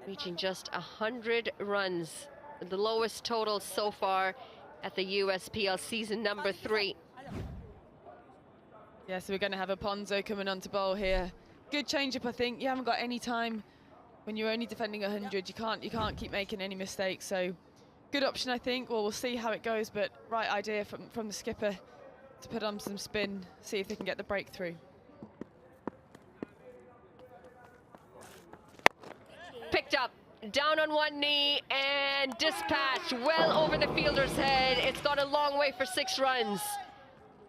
reaching just 100 runs. The lowest total so far at the USPL season number 3. Yeah, so we're going to have a Ponzo coming on to bowl here. Good change-up, I think. You haven't got any time when you're only defending 100. You can't keep making any mistakes, so good option, I think. Well, we'll see how it goes, but right idea from the skipper to put on some spin, see if they can get the breakthrough. Picked up, down on one knee, and dispatched well over the fielder's head. It's gone a long way for 6 runs.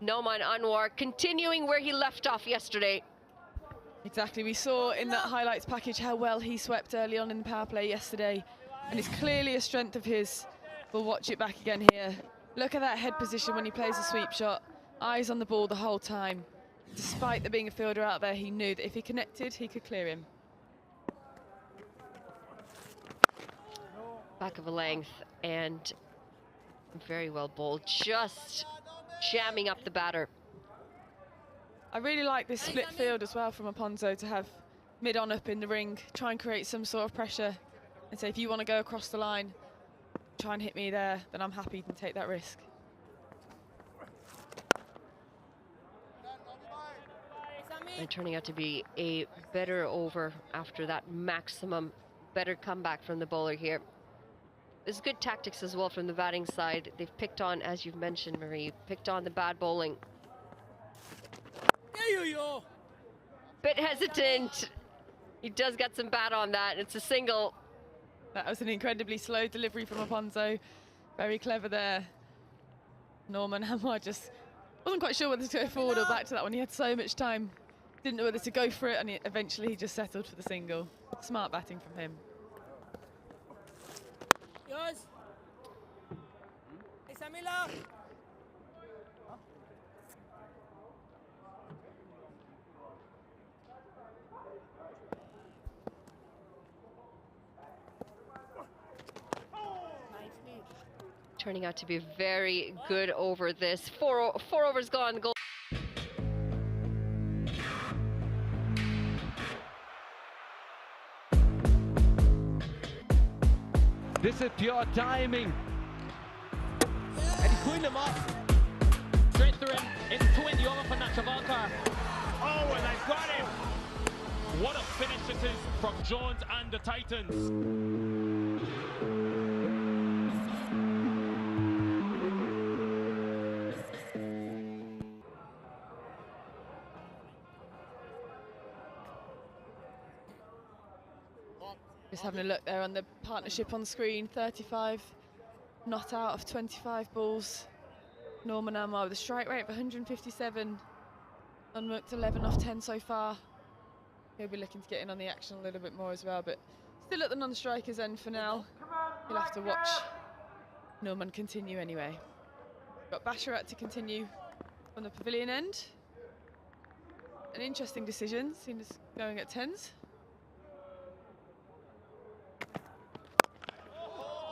Nauman Anwar continuing where he left off yesterday. Exactly, we saw in that highlights package how well he swept early on in the power play yesterday, and it's clearly a strength of his. We'll watch it back again here. Look at that head position when he plays a sweep shot. Eyes on the ball the whole time. Despite there being a fielder out there, he knew that if he connected, he could clear him. Back of a length and very well bowled, just jamming up the batter. I really like this split field as well from Aponzo to have mid-on up in the ring, try and create some sort of pressure and say, if you want to go across the line, try and hit me there, then I'm happy to take that risk. And turning out to be a better over after that maximum, better comeback from the bowler here. There's good tactics as well from the batting side. They've picked on, as you've mentioned, Marie, picked on the bad bowling. Bit hesitant. He does get some bat on that. It's a single. That was an incredibly slow delivery from Aponzo. Very clever there. Norman Hamwar just wasn't quite sure whether to go forward or back to that one. He had so much time. Didn't know whether to go for it, and eventually he just settled for the single. Smart batting from him. Yours. Hey, Samila. Turning out to be a very good over this. Four overs gone. Goal. This is pure timing. And he's pulling them up. Straight through him. It's 20 over for Nachavalkar. Oh, and they've got him. What a finish this is from Jones and the Titans. Just having a look there on the partnership on screen, 35 not out of 25 balls. Norman Amar with a strike rate of 157, unmarked 11 off 10 so far. He'll be looking to get in on the action a little bit more as well, but still at the non-strikers end for now. You'll have to watch Norman continue anyway. Got Basharat to continue on the pavilion end. An interesting decision, seen as going at 10s.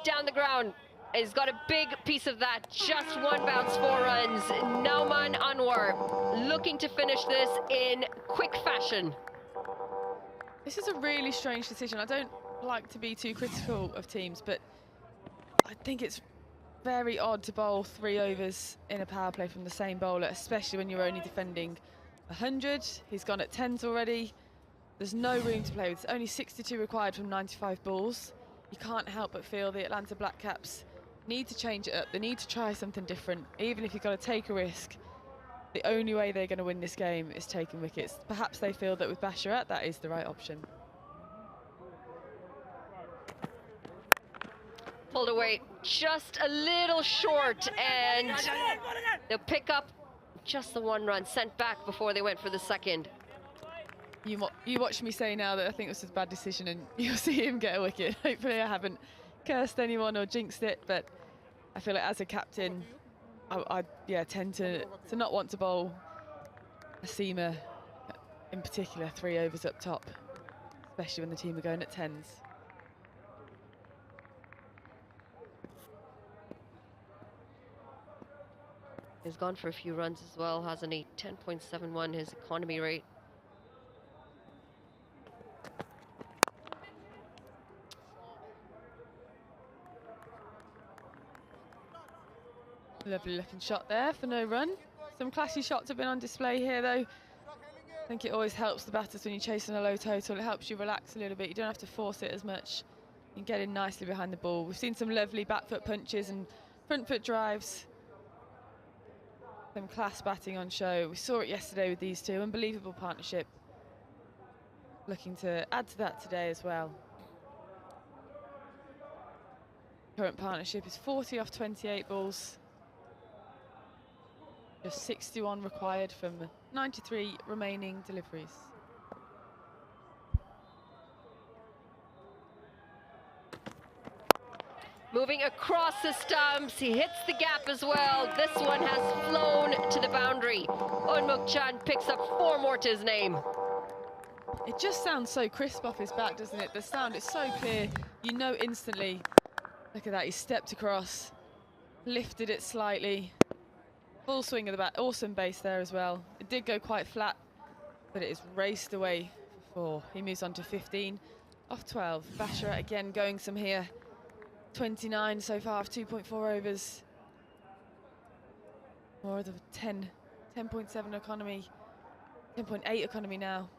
Down the ground. He's got a big piece of that. Just one bounce, 4 runs. Nauman Anwar looking to finish this in quick fashion. This is a really strange decision. I don't like to be too critical of teams, but I think it's very odd to bowl 3 overs in a power play from the same bowler, especially when you're only defending 100. He's gone at 10s already. There's no room to play with. There's only 62 required from 95 balls. You can't help but feel the Atlanta BLACKCAPS need to change it up. They need to try something different. Even if you've got to take a risk, the only way they're going to win this game is taking wickets. Perhaps they feel that with Basharat, that is the right option. Pulled away just a little short, and they'll pick up just the 1 run, sent back before they went for the second. You watch me say now that I think this was a bad decision, and you'll see him get a wicket. Hopefully I haven't cursed anyone or jinxed it, but I feel like as a captain, I tend to not want to bowl a seamer, in particular 3 overs up top, especially when the team are going at 10s. He's gone for a few runs as well, hasn't he? 10.71 his economy rate. Lovely looking shot there for no run. Some classy shots have been on display here though. I think it always helps the batters when you're chasing a low total. It helps you relax a little bit. You don't have to force it as much. You can get in nicely behind the ball. We've seen some lovely back foot punches and front foot drives. Some class batting on show. We saw it yesterday with these two. Unbelievable partnership. Looking to add to that today as well. Current partnership is 40 off 28 balls. Just 61 required from 93 remaining deliveries. Moving across the stumps, he hits the gap as well. This one has flown to the boundary. Unmuk Chan picks up 4 more to his name. It just sounds so crisp off his bat, doesn't it? The sound is so clear, you know instantly. Look at that, he stepped across, lifted it slightly. Full swing of the bat, awesome base there as well. It did go quite flat, but it is raced away for 4. He moves on to 15 off 12. Basharat again going some here. 29 so far off 2.4 overs. More of the 10.7 economy, 10.8 economy now.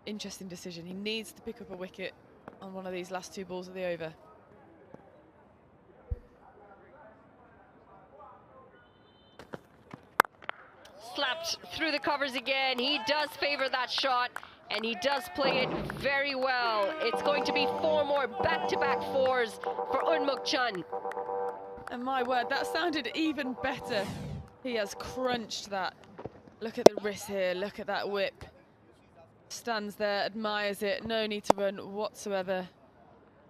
Interesting decision. He needs to pick up a wicket on one of these last 2 balls of the over. Slapped through the covers again. He does favor that shot, and he does play it very well. It's going to be 4 more back-to-back 4s for Unmuk Chan. And my word, that sounded even better. He has crunched that. Look at the wrist here, look at that whip. Stands there, admires it, no need to run whatsoever.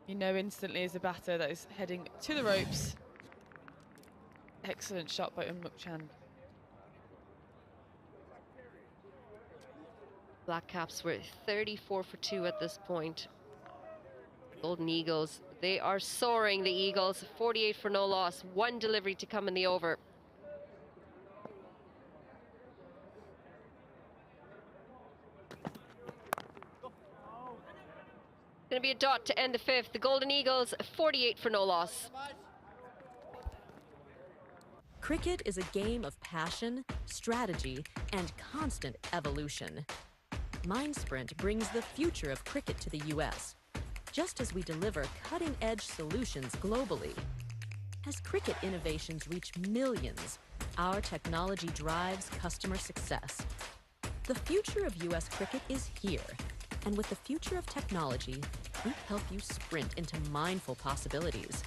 You know instantly as a batter that is heading to the ropes. Excellent shot by Unmuk Chan. BLACKCAPS were 34 for 2 at this point. Golden Eagles, they are soaring, the Eagles. 48 for no loss, 1 delivery to come in the over. Going to be a dot to end the 5th. The Golden Eagles, 48 for no loss. Cricket is a game of passion, strategy, and constant evolution. MindSprint brings the future of cricket to the US, just as we deliver cutting-edge solutions globally. As cricket innovations reach millions, our technology drives customer success. The future of US cricket is here, and with the future of technology, we help you sprint into mindful possibilities.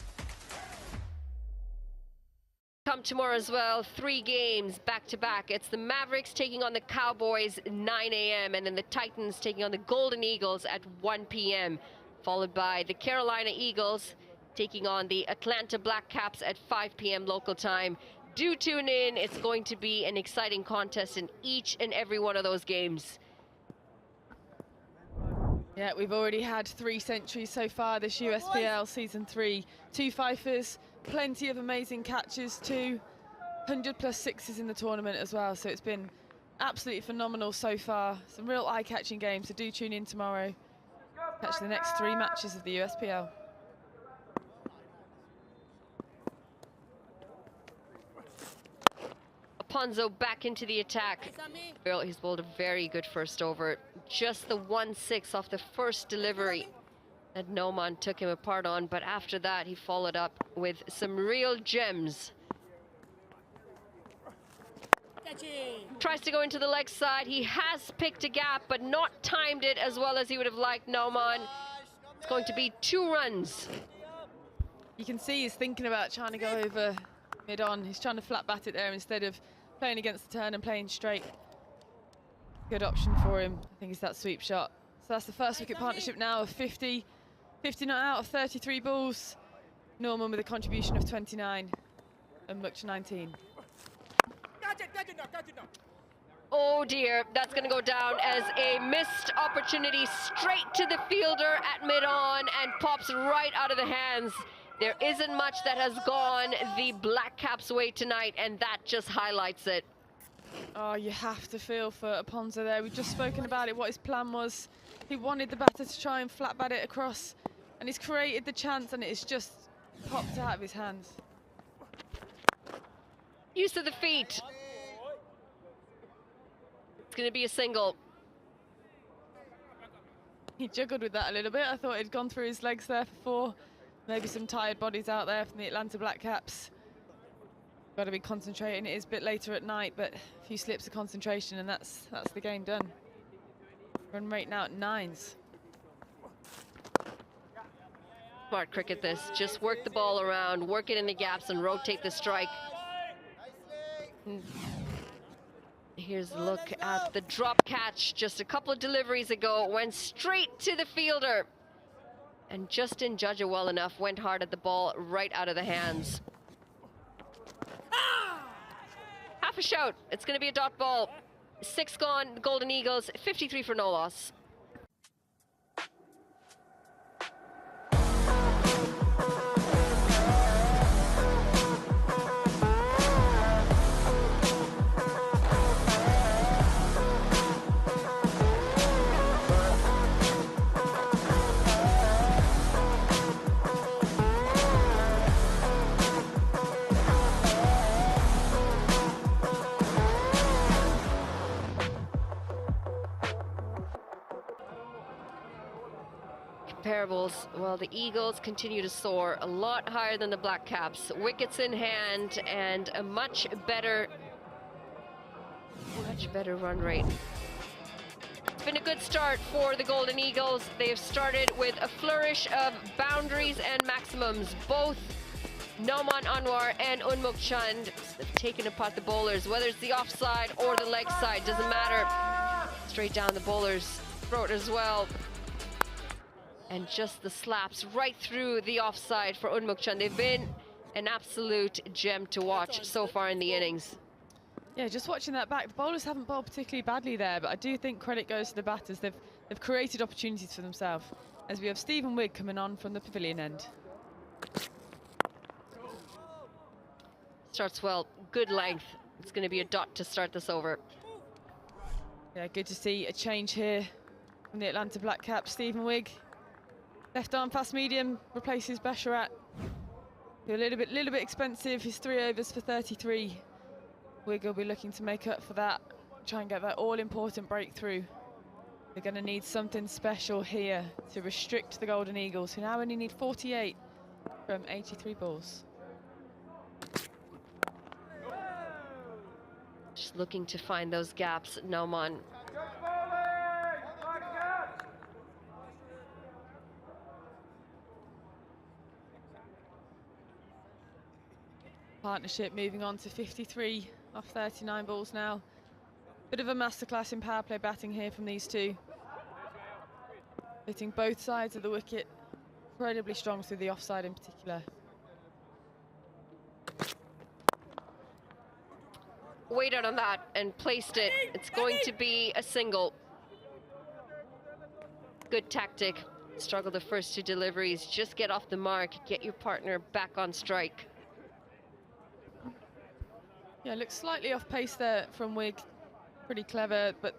Come tomorrow as well, 3 games back-to-back. It's the Mavericks taking on the Cowboys 9 a.m. and then the Titans taking on the Golden Eagles at 1 p.m. followed by the Carolina Eagles taking on the Atlanta BLACKCAPS at 5 p.m. local time. Do tune in. It's going to be an exciting contest in each and every one of those games. Yeah, we've already had 3 centuries so far this USPL Season 3. 2 fifers, plenty of amazing catches, 200+ 6s in the tournament as well. So it's been absolutely phenomenal so far. Some real eye-catching games, so do tune in tomorrow. Catch the next 3 matches of the USPL. Ponzo back into the attack. He's bowled a very good first over. Just the 1-6 off the first delivery that Noman took him apart on, but after that he followed up with some real gems. Tries to go into the leg side. He has picked a gap, but not timed it as well as he would have liked, Noman. It's going to be 2 runs. You can see he's thinking about trying to go over mid-on. He's trying to flat bat it there instead of playing against the turn and playing straight. Good option for him. I think it's that sweep shot. So that's the first wicket partnership now of 50. 59 out of 33 balls. Norman with a contribution of 29 and Much 19. Oh dear, that's going to go down as a missed opportunity straight to the fielder at mid-on and pops right out of the hands. There isn't much that has gone the BLACKCAPS way tonight, and that just highlights it. Oh, you have to feel for Aponza there. We've just spoken about it, what his plan was. He wanted the batter to try and flat bat it across, and he's created the chance, and it's just popped out of his hands. Use of the feet. It's going to be a single. He juggled with that a little bit. I thought he'd gone through his legs there for 4. Maybe some tired bodies out there from the Atlanta BLACKCAPS. Got to be concentrating. It is a bit later at night, but a few slips of concentration, and that's the game done. Run rate now at 9s. Smart cricket this. Just work the ball around, work it in the gaps, and rotate the strike. Here's a look at the drop catch just a couple of deliveries ago. It went straight to the fielder. and just didn't judge it well enough. Went hard at the ball, right out of the hands. Half a shout. It's going to be a dot ball. 6 gone, the Golden Eagles, 53 for no loss. Comparables, well, the Eagles continue to soar a lot higher than the BLACKCAPS. Wickets in hand and a much better run rate. It's been a good start for the Golden Eagles. They've started with a flourish of boundaries and maximums. Both Nauman Anwar and Unmukt Chand have taken apart the bowlers, whether it's the offside or the leg side, doesn't matter. Straight down the bowler's throat as well. And just the slaps right through the offside for Unmukt Chand. They've been an absolute gem to watch so far in the innings. Yeah, just watching that back, the bowlers haven't bowled particularly badly there, but I do think credit goes to the batters. They've created opportunities for themselves. As we have Stephen Wigg coming on from the pavilion end. Starts well, good length. It's going to be a dot to start this over. Yeah, good to see a change here from the Atlanta BLACKCAPS. Stephen Wigg, left arm fast medium, replaces Basharat. A little bit expensive. His 3 overs for 33. Wigg will be looking to make up for that, try and get that all-important breakthrough. They're going to need something special here to restrict the Golden Eagles, who now only need 48 from 83 balls. Just looking to find those gaps, Nauman. Partnership moving on to 53 off 39 balls now. Bit of a masterclass in power play batting here from these two. Hitting both sides of the wicket. Incredibly strong through the offside in particular. Waited on that and placed it. It's going to be a single. Good tactic. Struggle the first 2 deliveries. Just get off the mark. Get your partner back on strike. Yeah, looks slightly off pace there from Wigg. Pretty clever, but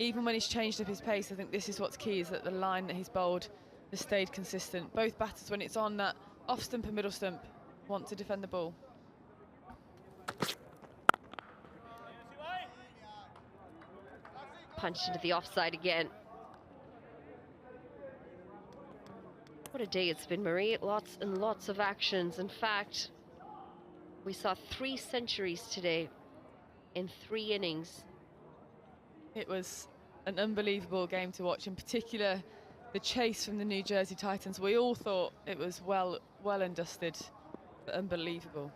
even when he's changed up his pace, I think this is what's key, is that the line that he's bowled has stayed consistent. Both batters, when it's on that off stump and middle stump, want to defend the ball. Punched into the offside again. What a day it's been, Marie. Lots and lots of actions. In fact, we saw 3 centuries today in 3 innings. It was an unbelievable game to watch, in particular the chase from the New Jersey Titans. We all thought it was well and dusted, but unbelievable.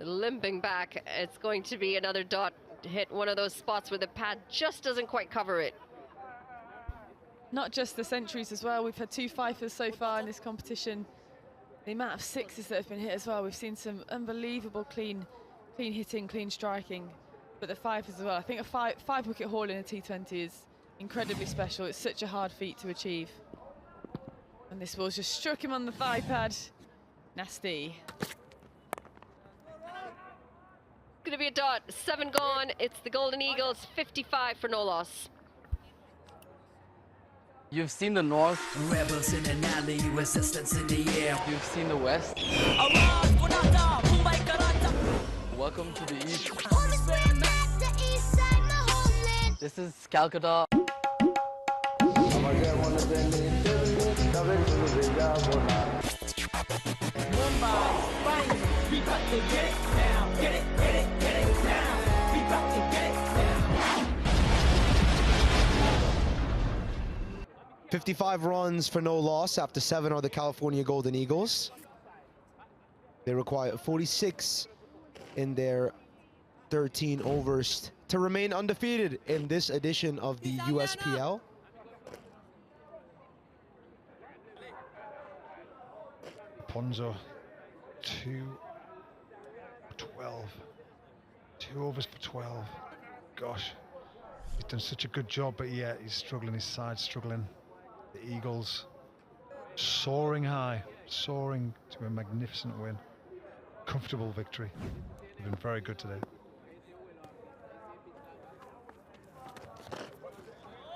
Limping back, it's going to be another dot to hit one of those spots where the pad just doesn't quite cover it. Not just the centuries as well. We've had 2 fifers so far in this competition. The amount of 6s that have been hit as well. We've seen some unbelievable clean hitting, clean striking. But the 5s as well. I think a 5-wicket haul in a T20 is incredibly special. It's such a hard feat to achieve. And this ball's just struck him on the thigh pad. Nasty. Going to be a dot. 7 gone. It's the Golden Eagles, 55 for no loss. You've seen the North. Rebels in an alley, resistance in the air. You've seen the West. Welcome to the East. This is Calcutta. We got to get it now. Get it now. We got to get it now. 55 runs for no loss after 7 are the California Golden Eagles. They require 46 in their 13 overs to remain undefeated in this edition of the USPL. Ponzo, 2 for 12. 2 overs for 12. Gosh, he's done such a good job, but yeah, he's struggling, his side's struggling. The Eagles soaring high, soaring to a magnificent win. Comfortable victory. They've been very good today.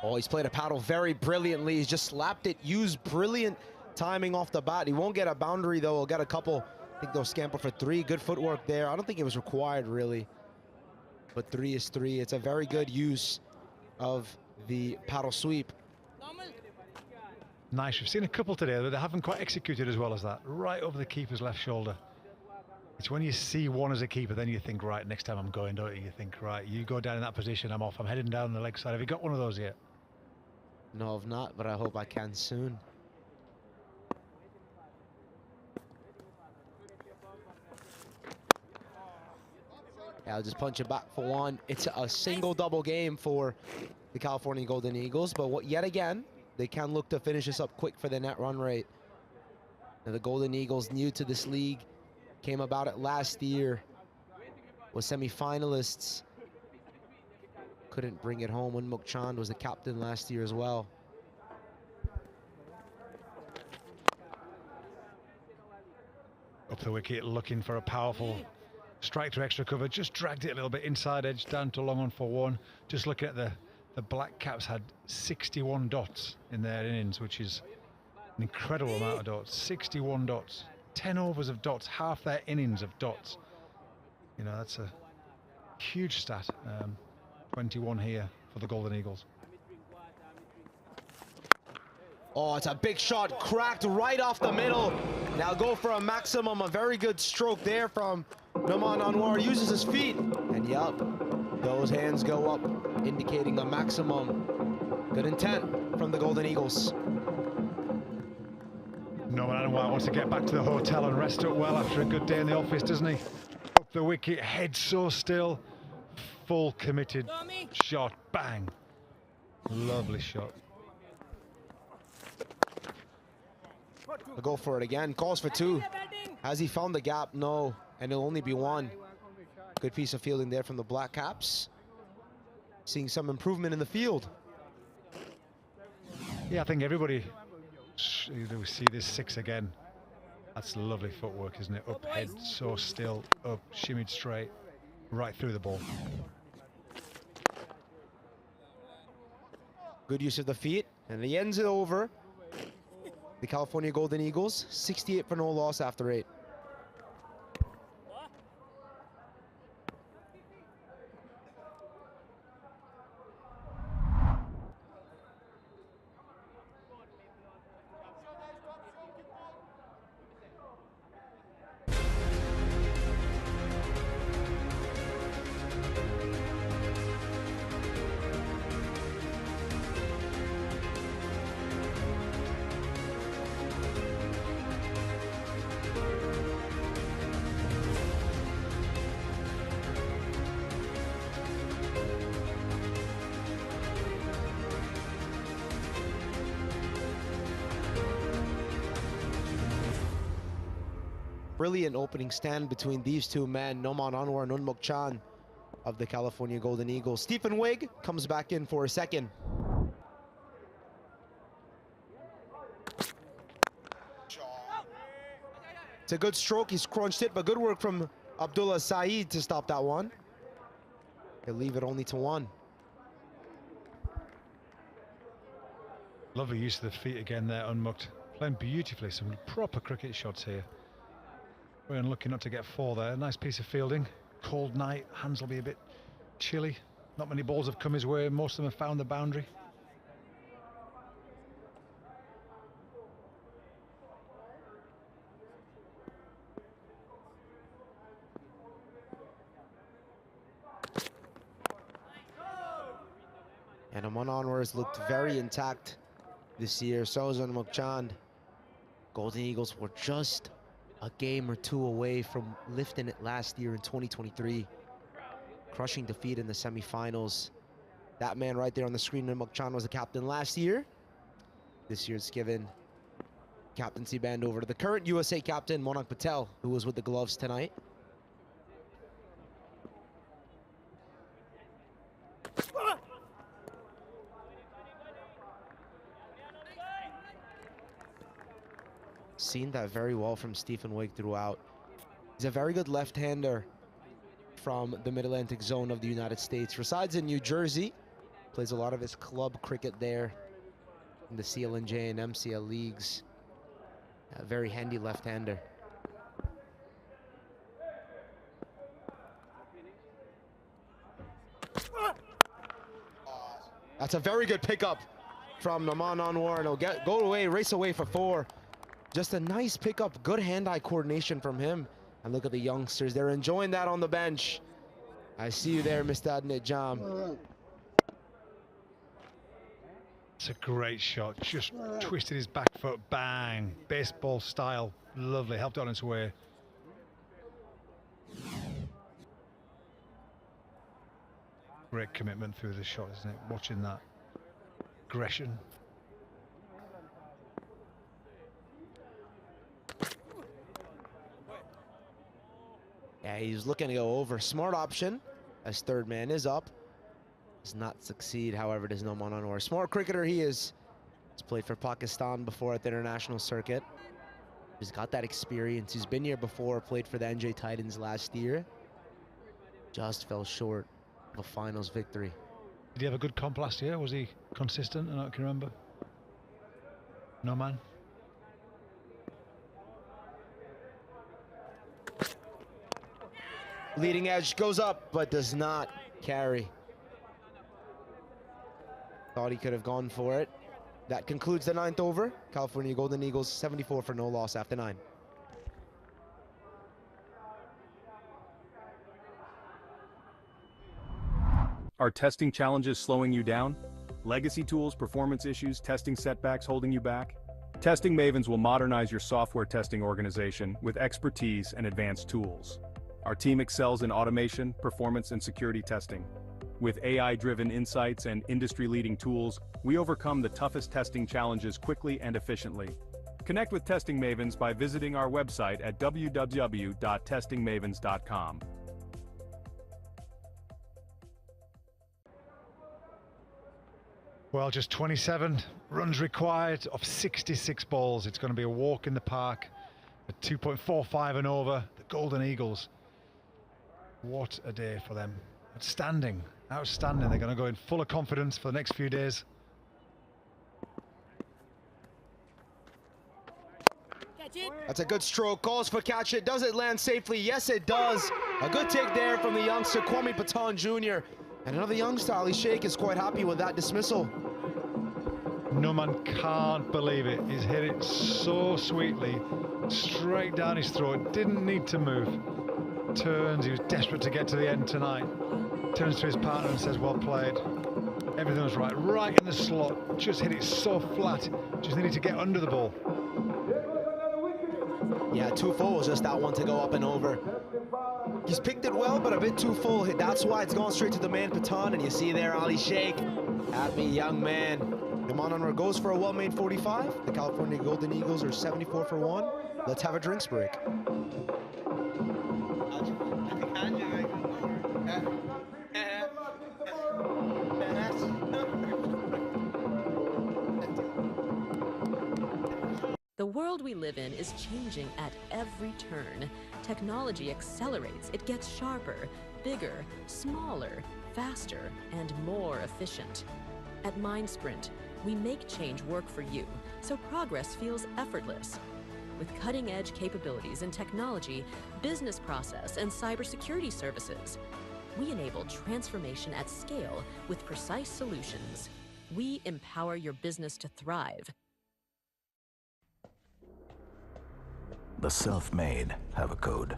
Oh, he's played a paddle very brilliantly. He's just slapped it, used brilliant timing off the bat. He won't get a boundary though. He'll get a couple. I think they'll scamper for 3. Good footwork there. I don't think it was required really, but 3 is 3. It's a very good use of the paddle sweep. Nice. We've seen a couple today, but they haven't quite executed as well as that. Right over the keeper's left shoulder. It's when you see one as a keeper, then you think, right, next time I'm going, don't you? You think, right, you go down in that position, I'm off. I'm heading down the leg side. Have you got one of those yet? No, I've not, but I hope I can soon. Yeah, I'll just punch it back for 1. It's a single double game for the California Golden Eagles, but yet again, they can look to finish this up quick for the net run rate. Now, the Golden Eagles, new to this league, came about it last year, was semi-finalists. Couldn't bring it home. Unmuk Chand was the captain last year as well. Up the wicket, looking for a powerful strike to extra cover. Just dragged it a little bit inside edge, down to long on for 1. Just looking at the BLACKCAPS had 61 dots in their innings, which is an incredible amount of dots. 61 dots. 10 overs of dots, half their innings of dots. You know, that's a huge stat. 21 here for the Golden Eagles. Oh, it's a big shot, cracked right off the middle. Now go for a maximum, a very good stroke there from Noman Anwar, uses his feet. And yup, those hands go up, indicating a maximum. Good intent from the Golden Eagles. Noman Anwar wants to get back to the hotel and rest up well after a good day in the office, doesn't he? Up the wicket, head so still. Full committed shot, bang. Lovely shot. He'll go for it again, calls for 2. Has he found the gap? No, and it'll only be 1. Good piece of fielding there from the BLACKCAPS. Seeing some improvement in the field. Yeah, I think everybody we see this 6 again. That's lovely footwork, isn't it? Up head, so still, up, shimmied straight, right through the ball. Good use of the feet, and he ends it over. The California Golden Eagles, 68 for no loss after 8. Brilliant opening stand between these two men, Noman Anwar and Unmuk Chand of the California Golden Eagles. Stephen Wigg comes back in for a second. It's a good stroke, he's crunched it, but good work from Abdullah Saeed to stop that one. He'll leave it only to 1. Lovely use of the feet again there, Unmucked. Playing beautifully, some proper cricket shots here. Very unlucky not to get 4 there. Nice piece of fielding. Cold night, hands will be a bit chilly. Not many balls have come his way, most of them have found the boundary. And Noman Anwar has looked very intact this year. So has Unmuk Chand. Golden Eagles were just a game or 2 away from lifting it last year in 2023. crushing defeat in the semifinals. That man right there on the screen, Nimok Chan, was the captain last year. This year it's given captaincy band over to the current USA captain, Monak Patel, who was with the gloves tonight. Seen that very well from Stephen Wake throughout. He's a very good left-hander from the Mid-Atlantic zone of the United States. Resides in New Jersey. Plays a lot of his club cricket there in the CLNJ and MCL leagues. A very handy left-hander. That's a very good pickup from Naman Anwar, and he'll go away, race away for 4. Just a nice pickup, good hand-eye coordination from him. And look at the youngsters, they're enjoying that on the bench. I see you there, Mr. Adnit Jam. It's a great shot, just twisted his back foot, bang, baseball style, lovely, helped it on its way. Great commitment through the shot, isn't it? Watching that aggression. Yeah, he's looking to go over. Smart option, as third man is up. Does not succeed, however, does Naman Anwar. Smart cricketer he is. He's played for Pakistan before at the international circuit. He's got that experience. He's been here before, played for the NJ Titans last year. Just fell short of a finals victory. Did he have a good comp last year? Was he consistent? I don't can remember. No, man. Leading edge goes up, but does not carry. Thought he could have gone for it. That concludes the 9th over. California Golden Eagles 74 for no loss after 9. Are testing challenges slowing you down? Legacy tools, performance issues, testing setbacks holding you back? Testing Mavens will modernize your software testing organization with expertise and advanced tools. Our team excels in automation, performance, and security testing. With AI-driven insights and industry-leading tools, we overcome the toughest testing challenges quickly and efficiently. Connect with Testing Mavens by visiting our website at www.testingmavens.com. Well, just 27 runs required of 66 balls. It's going to be a walk in the park at 2.45 and over. The Golden Eagles. What a day for them. Outstanding. Outstanding. They're going to go in full of confidence for the next few days. That's a good stroke. Calls for catch it. Does it land safely? Yes, it does. A good take there from the youngster, Kwame Patan Jr. And another youngster, Ali Sheikh, is quite happy with that dismissal. No man can't believe it. He's hit it so sweetly, straight down his throat. Didn't need to move. Turns. He was desperate to get to the end tonight. Turns to his partner and says, well played. Everything was right. Right in the slot. Just hit it so flat. Just needed to get under the ball. Yeah, too full was just that one to go up and over. He's picked it well, but a bit too full. That's why it's gone straight to the man Patan, and you see there Ali Sheikh. Happy young man. Naman Anwar goes for a well-made 45. The California Golden Eagles are 74 for 1. Let's have a drinks break. The world we live in is changing at every turn. Technology accelerates, it gets sharper, bigger, smaller, faster, and more efficient. At MindSprint, we make change work for you, so progress feels effortless. With cutting-edge capabilities in technology, business process, and cybersecurity services, we enable transformation at scale with precise solutions. We empower your business to thrive. The self-made have a code.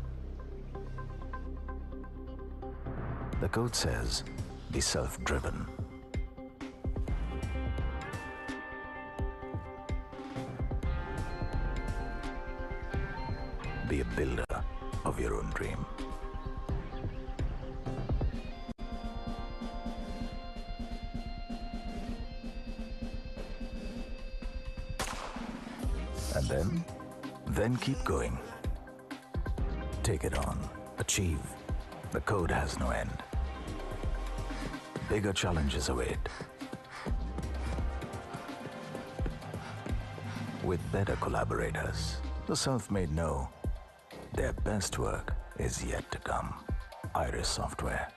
The code says, be self-driven. Be a builder of your own dream. And then keep going. Take it on. Achieve. The code has no end. Bigger challenges await. With better collaborators, the self-made know their best work is yet to come. Iris Software.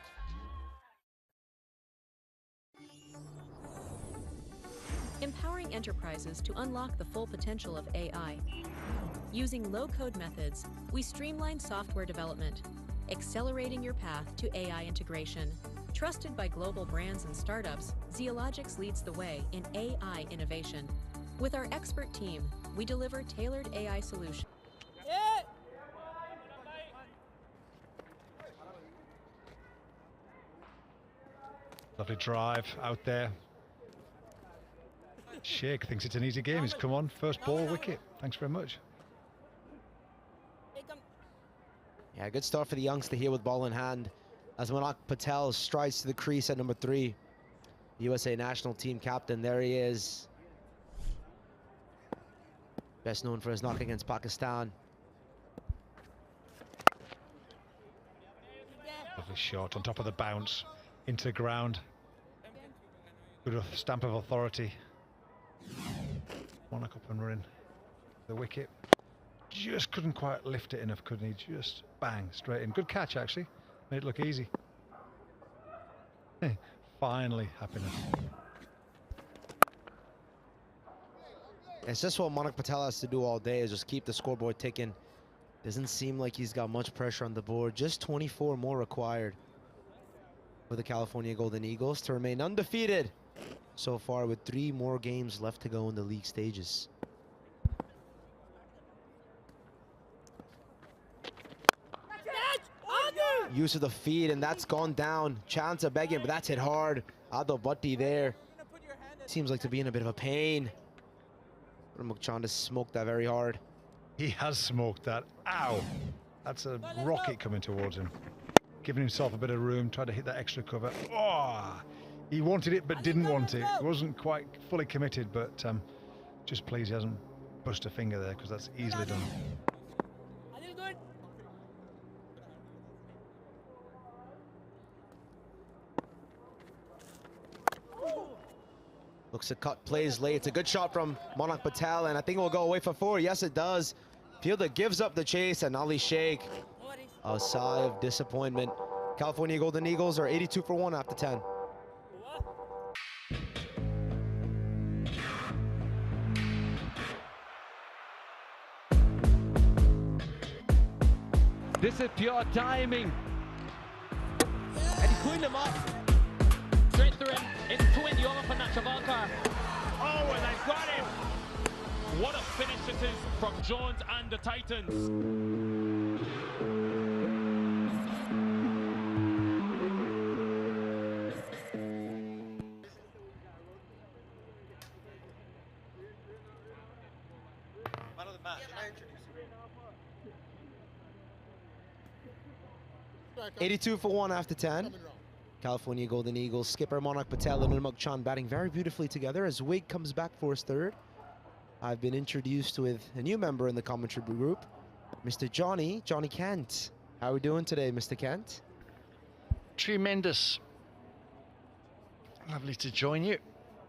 Empowering enterprises to unlock the full potential of AI. Using low-code methods, we streamline software development, accelerating your path to AI integration. Trusted by global brands and startups, Zeologics leads the way in AI innovation. With our expert team, we deliver tailored AI solutions. Lovely drive out there. Sheikh thinks it's an easy game. He's come on, first ball, wicket. Thanks very much. Yeah, good start for the youngster here with ball in hand as Manak Patel strides to the crease at number 3. USA national team captain, there he is. Best known for his knock against Pakistan. Lovely shot on top of the bounce, into the ground. Good stamp of authority. Monarch up and running. The wicket. Just couldn't quite lift it enough, couldn't he? Just bang, straight in. Good catch, actually. Made it look easy. Finally, happiness. It's just what Manak Patel has to do all day, is just keep the scoreboard ticking. Doesn't seem like he's got much pressure on the board. Just 24 more required for the California Golden Eagles to remain undefeated so far, with 3 more games left to go in the league stages. Use of the feed, and that's gone down. Chance of begging, but that's hit hard. Adil Bhatti there. Seems like to be in a bit of a pain. Mukchand has smoked that very hard. He has smoked that. Ow! That's a rocket coming towards him. Giving himself a bit of room, tried to hit that extra cover. Oh! He wanted it but didn't want it. He wasn't quite fully committed, but just pleased he hasn't bust a finger there, because that's easily done. Looks to cut, plays late. It's a good shot from Manak Patel, and I think it will go away for 4. Yes, it does. Fielder gives up the chase, and Ali Sheikh, a sigh of disappointment. California Golden Eagles are 82 for 1 after 10. This is pure timing. And he cleaned him up. Straight through him. It's 20 over for Nachavalkar. Oh, and they've got him. What a finish this is from Jones and the Titans. Man of the match. 82 for 1 after 10. California Golden Eagles skipper Manak Patel and Mukchand batting very beautifully together as Wig comes back for his 3rd. I've been introduced with a new member in the commentary group, Mr. Johnny Kent. How are we doing today, Mr. Kent? Tremendous. Lovely to join you.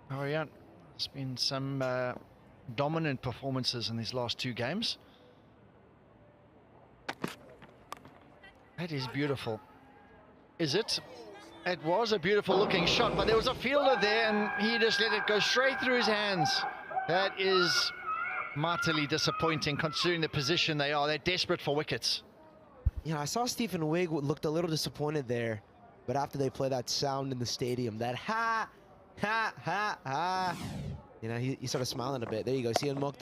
How are you? There's been some dominant performances in these last 2 games. That is beautiful. Is it? It was a beautiful looking shot, but there was a fielder there and he just let it go straight through his hands. That is mightily disappointing considering the position they are. They're desperate for wickets. You know, I saw Stephen Wigg looked a little disappointed there, but after they play that sound in the stadium, that ha, ha, ha, ha, you know, he started smiling a bit. There you go, see him Muk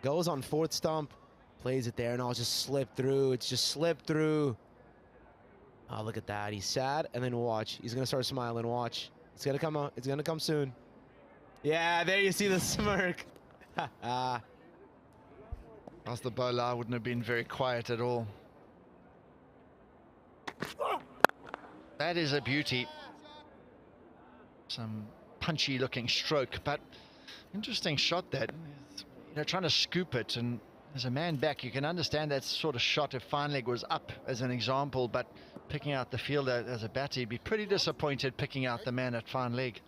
goes on 4th stump, plays it there, and it's just slipped through. It's just slipped through. Oh, look at that. He's sad, and then watch. He's going to start smiling. Watch. It's going to come out. It's going to come soon. Yeah, there you see the smirk. As the bowler, wouldn't have been very quiet at all. That is a beauty. Some punchy looking stroke, but interesting shot that. you know, trying to scoop it, and as a man back, you can understand that sort of shot if fine leg was up as an example, but picking out the fielder as a batter, he'd be pretty disappointed picking out the man at fine leg.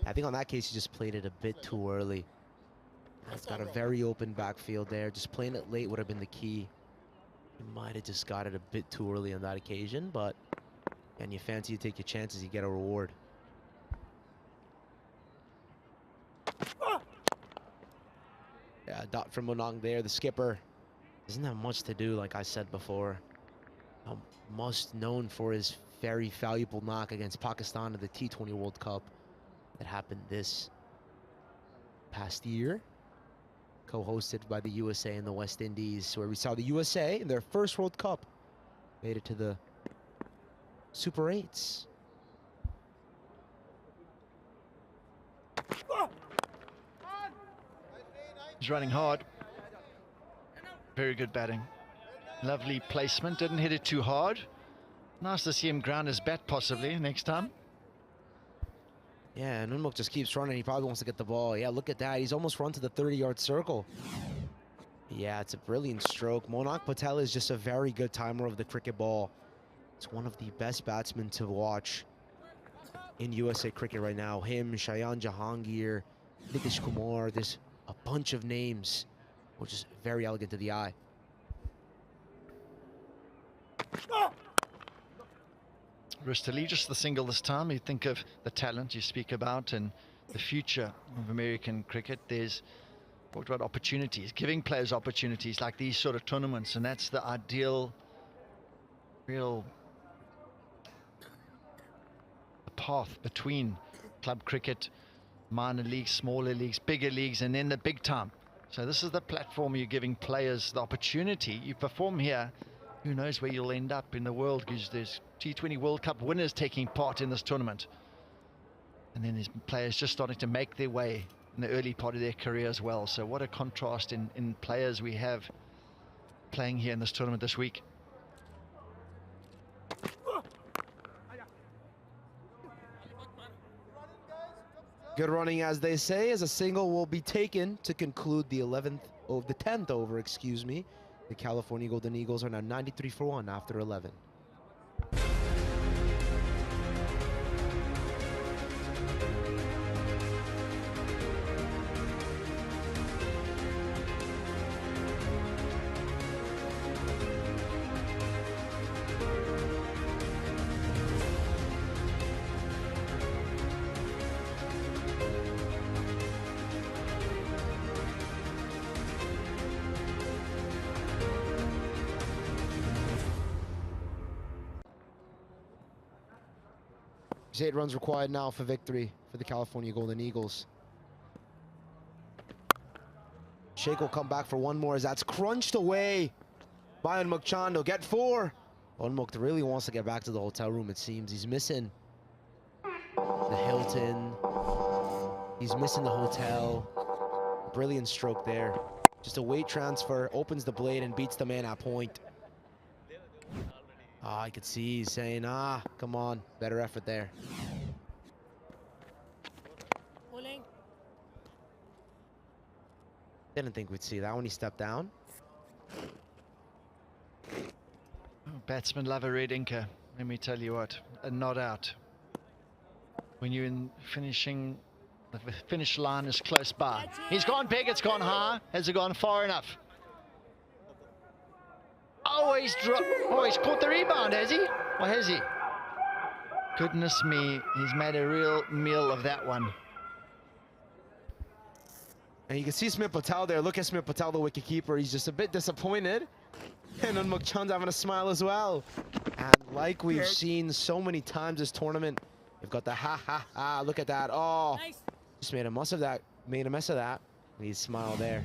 I think on that case, he just played it a bit too early. It's got a very open backfield there. Just playing it late would have been the key. He might have just got it a bit too early on that occasion, but and you fancy you take your chances, you get a reward. Yeah, dot from Monang there, the skipper. Doesn't have much to do, like I said before. Most known for his very valuable knock against Pakistan at the T20 World Cup that happened this past year. Co-hosted by the USA and the West Indies, where we saw the USA in their first World Cup made it to the Super 8s. He's running hard. Very good batting. Lovely placement. Didn't hit it too hard. Nice to see him ground his bat possibly next time. Yeah, and Unmuk just keeps running. He probably wants to get the ball. Yeah, look at that. He's almost run to the 30-yard circle. Yeah, it's a brilliant stroke. Monak Patel is just a very good timer of the cricket ball. It's one of the best batsmen to watch in USA Cricket right now. Him, Shayan Jahangir, Nitish Kumar. There's a bunch of names, which is very elegant to the eye. Ristali, just the single this time. You think of the talent you speak about and the future of American cricket. There's talked about opportunities, giving players opportunities like these sort of tournaments, and that's the ideal, real path between club cricket, minor leagues, smaller leagues, bigger leagues, and then the big time. So this is the platform you're giving players the opportunity. You perform here, who knows where you'll end up in the world, because there's T20 World Cup winners taking part in this tournament. And then there's players just starting to make their way in the early part of their career as well. So what a contrast in players we have playing here in this tournament this week. Good running, as they say, as a single will be taken to conclude the 10th over, excuse me. The California Golden Eagles are now 93 for 1 after 11. There's 8 runs required now for victory for the California Golden Eagles. Sheikh will come back for one more as that's crunched away by Unmuk Chand. He'll get 4. Unmuk really wants to get back to the hotel room, it seems. He's missing the Hilton. He's missing the hotel. Brilliant stroke there. Just a weight transfer, opens the blade and beats the man at point. Ah, I could see he's saying, come on, better effort there. Didn't think we'd see that when he stepped down. Batsmen love a red inker, let me tell you what, a not out. When you're in finishing, the finish line is close by. He's gone big, it's gone high. Has it gone far enough? Oh, he's caught the rebound, has he? Or has he? Goodness me, he's made a real meal of that one. And you can see Smith Patel there. Look at Smith Patel, the wicketkeeper. He's just a bit disappointed. And Unmuk Chand's having a smile as well. And like we've seen so many times this tournament, you've got the ha. Look at that. Oh, nice. Just made a mess of that. And he's smile there.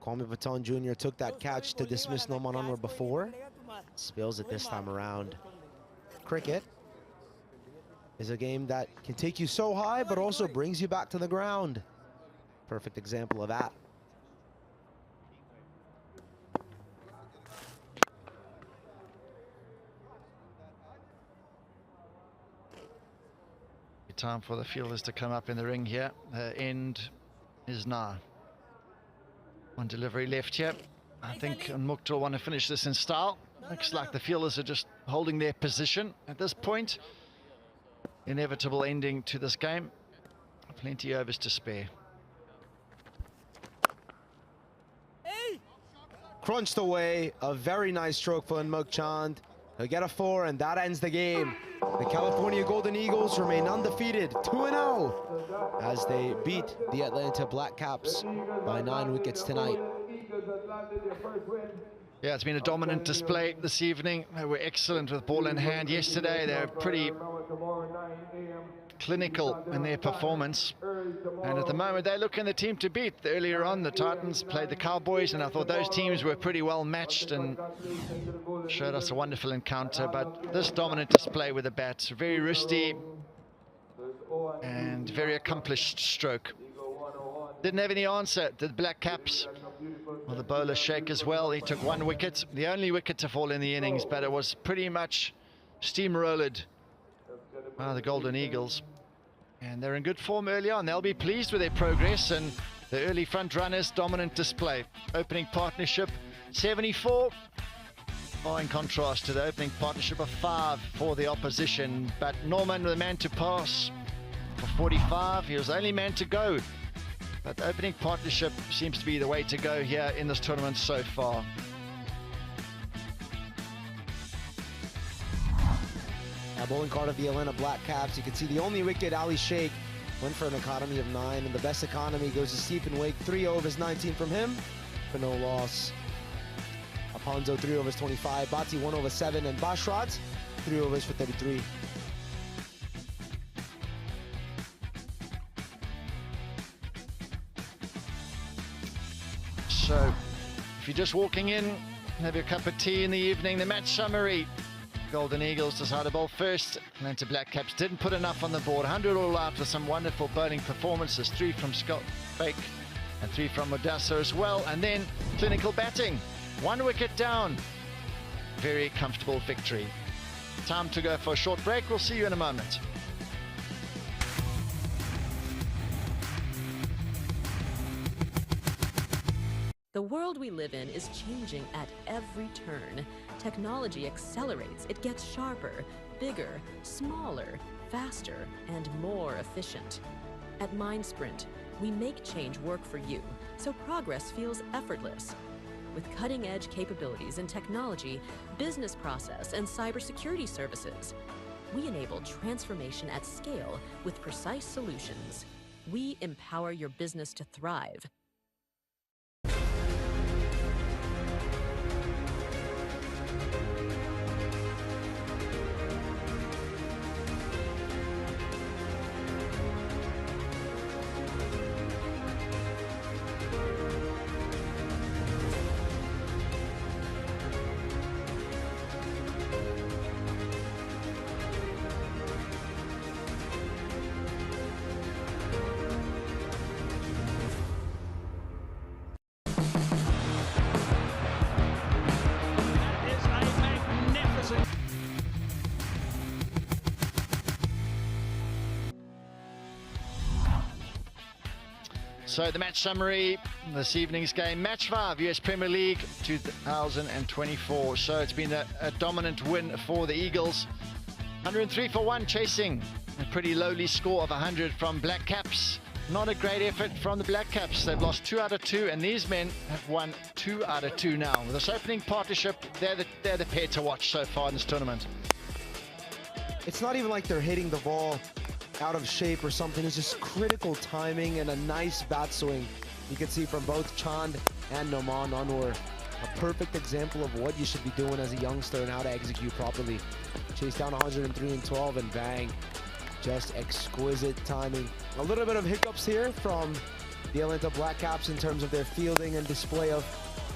Kwame Paton Jr. took that catch to dismiss Noman Anwar before. Spills it this time around. Cricket is a game that can take you so high, but also brings you back to the ground. Perfect example of that. time for the fielders to come up in the ring here. The end is now. One delivery left here. I think Mukhtar will want to finish this in style. Looks like the fielders are just holding their position at this point. Inevitable ending to this game. Plenty overs to spare. Crunched away, a very nice stroke for Mukchand. He'll get a 4 and that ends the game. The California Golden Eagles remain undefeated, 2-0, as they beat the Atlanta BLACKCAPS by 9 wickets tonight. Yeah, it's been a dominant display this evening. They were excellent with ball in hand yesterday. They're pretty clinical in their performance. And at the moment, they're looking the team to beat. Earlier on, the Titans played the Cowboys, and I thought those teams were pretty well matched and showed us a wonderful encounter. But this dominant display with the bat, very wristy and very accomplished stroke. Didn't have any answer to the BLACKCAPS. Well, the bowler Sheikh as well. He took 1 wicket, the only wicket to fall in the innings, but it was pretty much steamrolled by the Golden Eagles. And they're in good form early on. They'll be pleased with their progress and the early front runners' dominant display. Opening partnership 74. Oh, in contrast to the opening partnership of 5 for the opposition. But Norman, the man to pass for 45. He was the only man to go. But the opening partnership seems to be the way to go here in this tournament so far. Bowling card of the Atlanta BLACKCAPS. You can see the only wicket, Ali Sheikh, went for an economy of 9, and the best economy goes to Stephen Wake. 3 overs, 19 from him for no loss. Aponzo, 3 overs, 25. Bhatti, 1 over 7, and Bashrat, 3 overs for 33. So, if you're just walking in, have your cup of tea in the evening, the match summary. Golden Eagles decided to bowl first. Atlanta BLACKCAPS didn't put enough on the board. 100 all out with some wonderful bowling performances. 3 from Scott Fake and 3 from Modassa as well. And then clinical batting. 1 wicket down. Very comfortable victory. Time to go for a short break. We'll see you in a moment. The world we live in is changing at every turn. Technology accelerates, it gets sharper, bigger, smaller, faster, and more efficient. At MindSprint, we make change work for you, so progress feels effortless. With cutting-edge capabilities in technology, business process, and cybersecurity services, we enable transformation at scale with precise solutions. We empower your business to thrive. So the match summary, this evening's game, match 5, US Premier League 2024. So it's been a dominant win for the Eagles. 103 for 1, chasing a pretty lowly score of 100 from BLACKCAPS. Not a great effort from the BLACKCAPS. They've lost 2 out of 2, and these men have won 2 out of 2 now. With this opening partnership, they're the pair to watch so far in this tournament. It's not even like they're hitting the ball out of shape or something. It's just critical timing and a nice bat swing. You can see from both Chand and Noman Anwar, a perfect example of what you should be doing as a youngster and how to execute properly. Chase down 103 and 12 and bang. Just exquisite timing. A little bit of hiccups here from the Atlanta BLACKCAPS in terms of their fielding and display of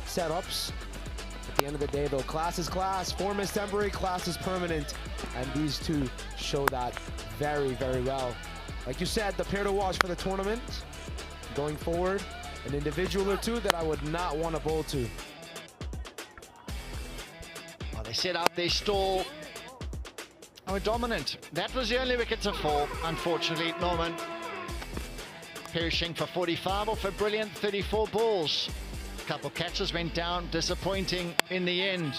setups. At the end of the day though, class is class, form is temporary, class is permanent, and these two show that very, very well. Like you said, the pair to watch for the tournament. Going forward, an individual or two that I would not want to bowl to. Well, they set out their stall were dominant. That was the only wicket to fall, unfortunately, Norman. Perishing for 45 off a brilliant 34 balls. A couple catches went down, disappointing in the end.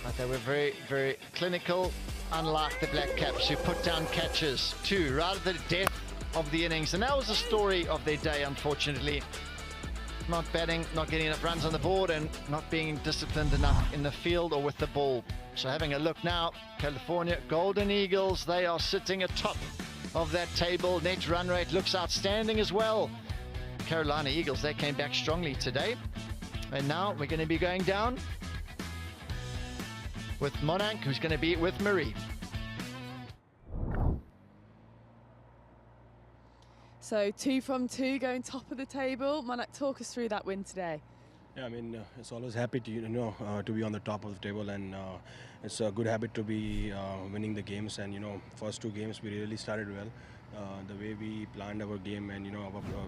But they were very, very clinical, unlike the Black Caps, who put down catches too, right at the death of the innings. And that was the story of their day, unfortunately. Not batting, not getting enough runs on the board, and not being disciplined enough in the field or with the ball. So having a look now, California Golden Eagles, they are sitting atop of that table. Net run rate looks outstanding as well. Carolina Eagles, they came back strongly today. And now we're going to be going down with Monank, who's going to be with Marie. So 2 from 2 going top of the table. Manak, talk us through that win today. Yeah, I mean, it's always happy to to be on the top of the table, and it's a good habit to be winning the games. And first 2 games we really started well. The way we planned our game, and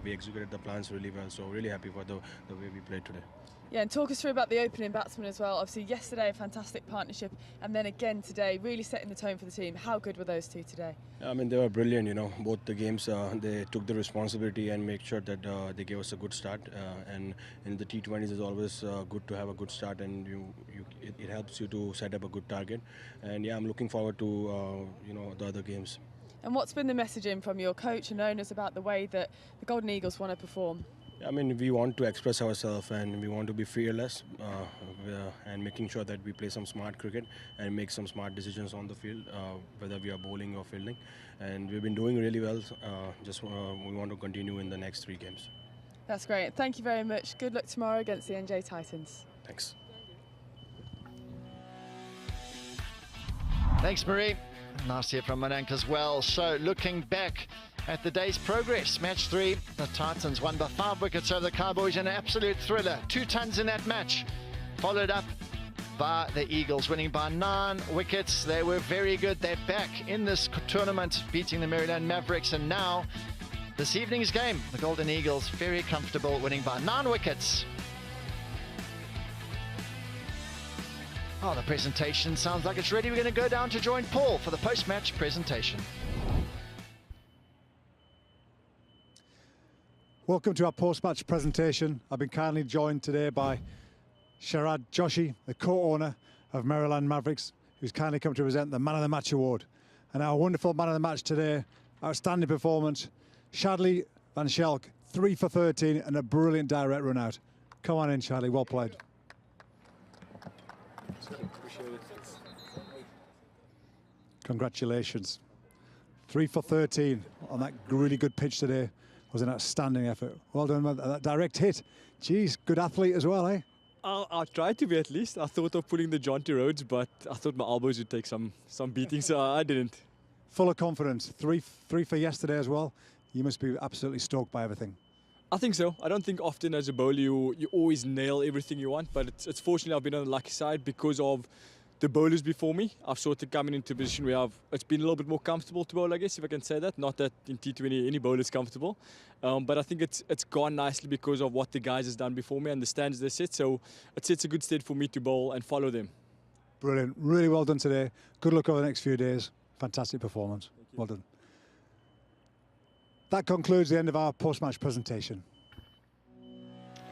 we executed the plans really well. So really happy for the way we played today. Yeah, and talk us through about the opening batsman as well. Obviously yesterday a fantastic partnership, and then again today, really setting the tone for the team. How good were those 2 today? I mean, they were brilliant. Both the games they took the responsibility and make sure that they gave us a good start. And in the T20s, it's always good to have a good start, and it helps you to set up a good target. And yeah, I'm looking forward to the other games. And what's been the messaging from your coach and owners about the way that the Golden Eagles want to perform? I mean, we want to express ourselves, and we want to be fearless, and making sure that we play some smart cricket and make some smart decisions on the field, whether we are bowling or fielding. And we've been doing really well. We want to continue in the next 3 games. That's great. Thank you very much. Good luck tomorrow against the NJ Titans. Thanks. Thanks, Marie. Nice to hear from Monank as well. So looking back at the day's progress, match 3, the Titans won by 5 wickets over the Cowboys in an absolute thriller. 2 tons in that match, followed up by the Eagles winning by 9 wickets. They were very good. They're back in this tournament, beating the Maryland Mavericks. And now this evening's game, the Golden Eagles very comfortable, winning by 9 wickets. Oh, the presentation sounds like it's ready. We're going to go down to join Paul for the post-match presentation. Welcome to our post-match presentation. I've been kindly joined today by Sharad Joshi, the co-owner of Maryland Mavericks, who's kindly come to present the Man of the Match award. And our wonderful Man of the Match today, outstanding performance, Shadley Van Schalk, 3 for 13 and a brilliant direct run out. Come on in, Shadley, well played. Congratulations. 3 for 13 on that really good pitch today. Was an outstanding effort. Well done with that direct hit. Geez, good athlete as well, eh? I tried to be at least. I thought of pulling the Jonty Rhodes, but I thought my elbows would take some beating, so I didn't. Full of confidence. Three for yesterday as well. You must be absolutely stoked by everything. I think so. I don't think often as a bowler you always nail everything you want, but it's fortunately I've been on the lucky side because of the bowlers before me. I've sort of come into a position where it's been a little bit more comfortable to bowl, I guess, if I can say that. Not that in T20 any bowler is comfortable, but I think it's gone nicely because of what the guys has done before me and the standards they set. So it sets a good stead for me to bowl and follow them. Brilliant. Really well done today. Good luck over the next few days. Fantastic performance. Well done. That concludes the end of our post-match presentation.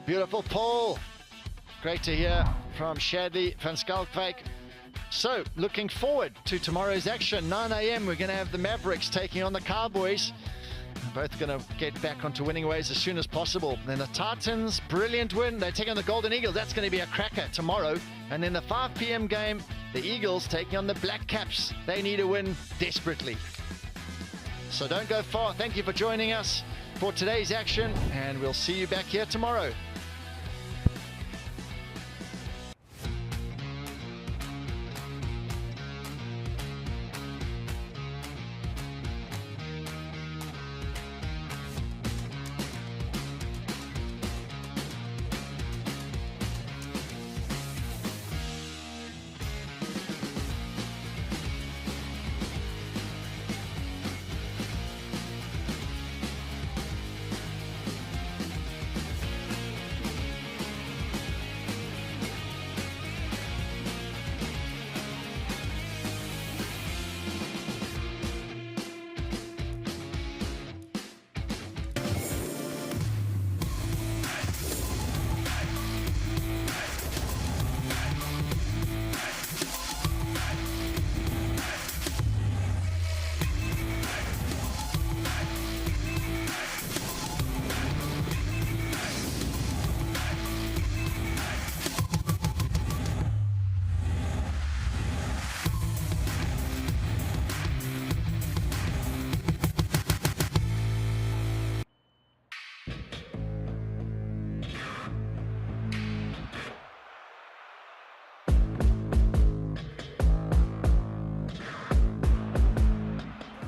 Beautiful, Paul. Great to hear from Shadley van Schalkwijk. So, looking forward to tomorrow's action. 9 a.m. we're going to have the Mavericks taking on the Cowboys. They're both going to get back onto winning ways as soon as possible. Then the Titans, brilliant win. They're taking on the Golden Eagles. That's going to be a cracker tomorrow. And then the 5 p.m. game, the Eagles taking on the Black Caps. They need a win desperately. So don't go far. Thank you for joining us for today's action, and we'll see you back here tomorrow.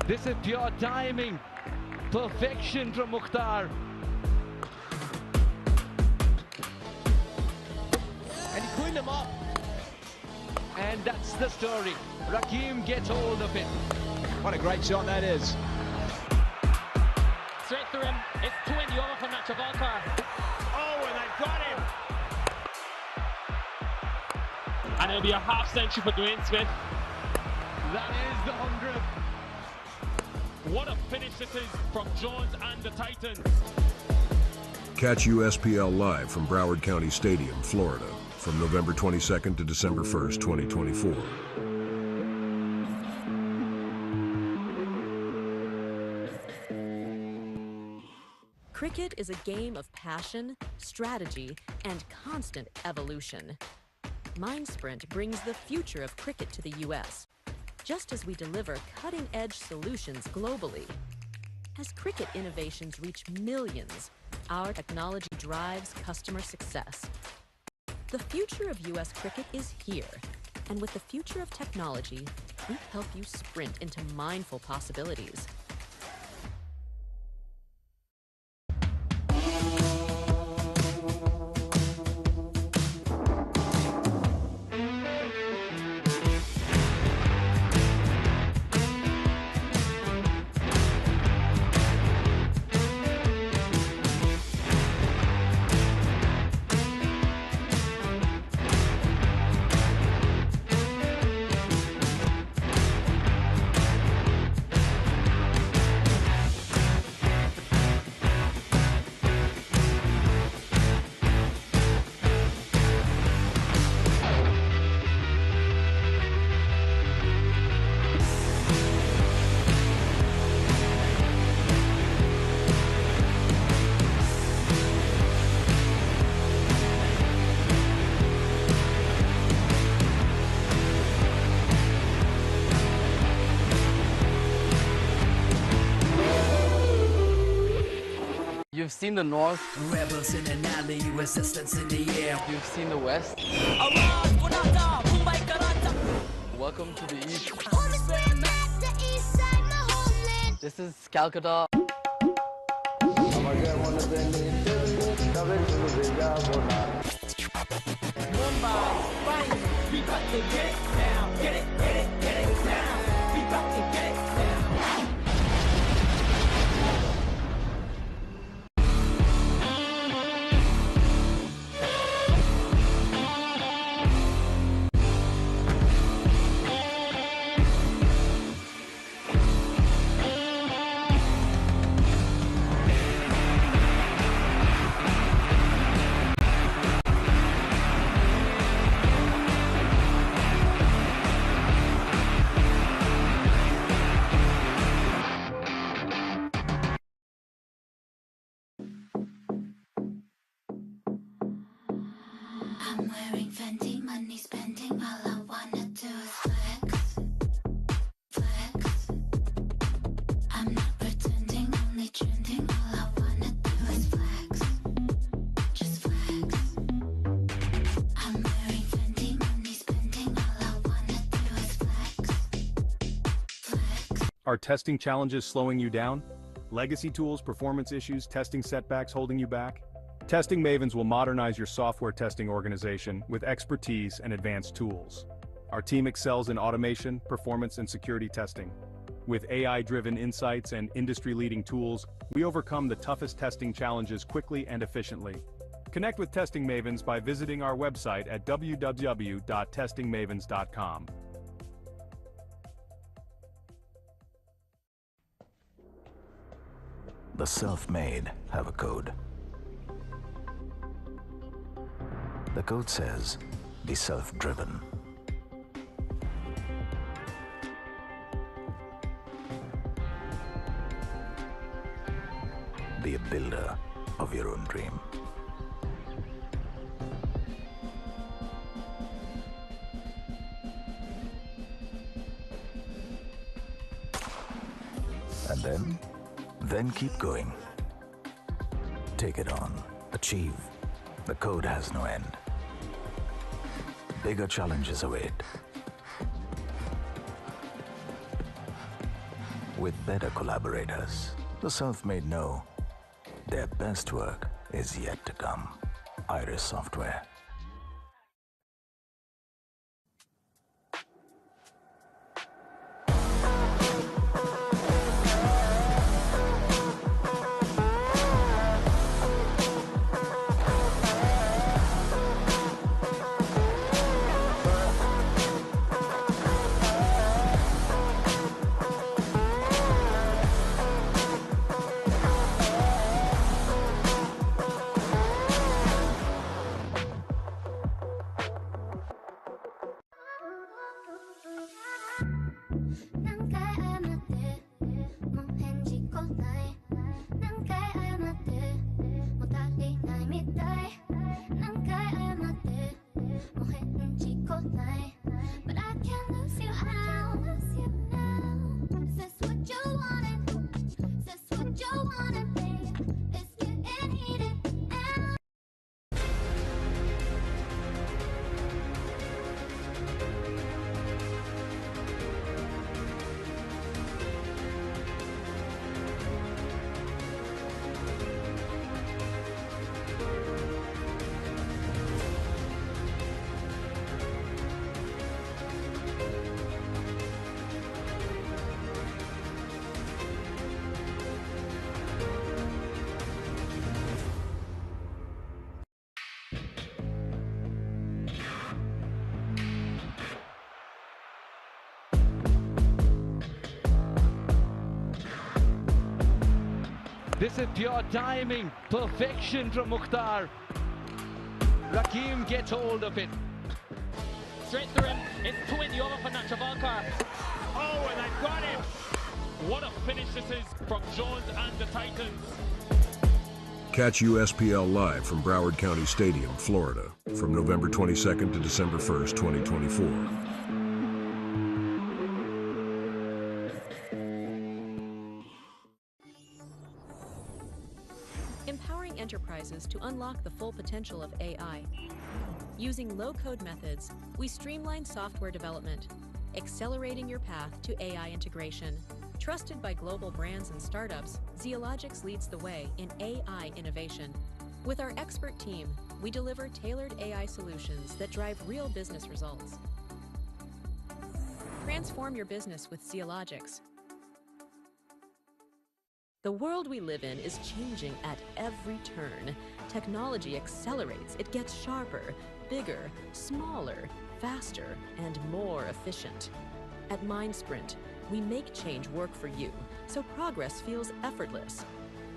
This is pure timing. Perfection from Mukhtar. And he cleaned him up. And that's the story. Rakim gets hold of it. What a great shot that is. Straight through him. It's 20 over for Nacho Volkar. Oh, and they've got him. And it'll be a half century for Dwayne Smith. That is the 100th. What a finish this is from Jones and the Titans. Catch USPL live from Broward County Stadium, Florida, from November 22nd to December 1st, 2024. Cricket is a game of passion, strategy, and constant evolution. MindSprint brings the future of cricket to the U.S., just as we deliver cutting-edge solutions globally. As cricket innovations reach millions, our technology drives customer success. The future of U.S. cricket is here, and with the future of technology, we help you sprint into mindful possibilities. You've seen the North. Rebels in an alley, resistance in the air. You've seen the West. Welcome to the East. This is Calcutta. We got to get it now. Get it now. We got to get it now. I'm wearing Fendi, money spending, all I wanna do is flex, flex. I'm not pretending, only trending, all I wanna do is flex, just flex. I'm wearing Fendi, money spending, all I wanna do is flex, flex. Are testing challenges slowing you down? Legacy tools, performance issues, testing setbacks holding you back? Testing Mavens will modernize your software testing organization with expertise and advanced tools. Our team excels in automation, performance, and security testing. With AI-driven insights and industry-leading tools, we overcome the toughest testing challenges quickly and efficiently. Connect with Testing Mavens by visiting our website at www.testingmavens.com. The self-made have a code. The code says, be self-driven. Be a builder of your own dream. And then keep going. Take it on. Achieve. The code has no end. Bigger challenges await. with better collaborators. The self-made know their best work is yet to come. Iris Software. But I can't lose you now. Is this what you wanted? Is this what you wanted, babe? It's getting heated now. This is pure timing, perfection from Mukhtar. Rakim gets hold of it. Straight through him, it's 2 over for Nachavalkar. Oh, and I got him! What a finish this is from Jones and the Titans. Catch USPL live from Broward County Stadium, Florida, from November 22nd to December 1st, 2024. Empowering enterprises to unlock the full potential of AI. Using low-code methods, we streamline software development, accelerating your path to AI integration. Trusted by global brands and startups, Zeologics leads the way in AI innovation. With our expert team, we deliver tailored AI solutions that drive real business results. Transform your business with Zeologics. The world we live in is changing at every turn. Technology accelerates, it gets sharper, bigger, smaller, faster, and more efficient. At MindSprint, we make change work for you, so progress feels effortless.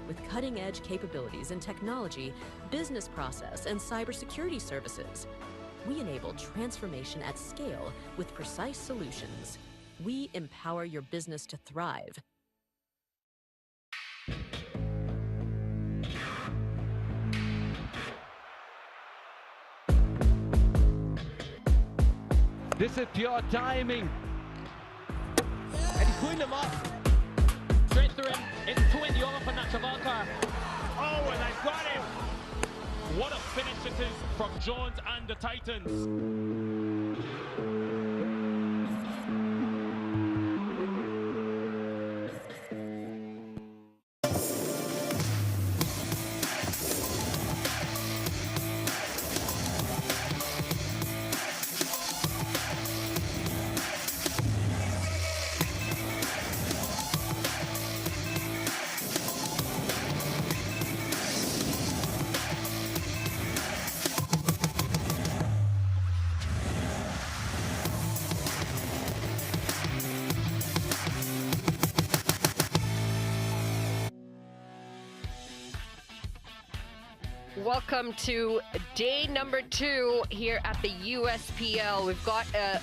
With cutting-edge capabilities in technology, business process, and cybersecurity services, we enable transformation at scale with precise solutions. We empower your business to thrive. This is pure timing. And he's pulling them up. Straight through him, it's 2 over for Nachavalkar. Oh, and I got him! What a finish this is from Jones and the Titans. Welcome to day number 2 here at the USPL. We've got a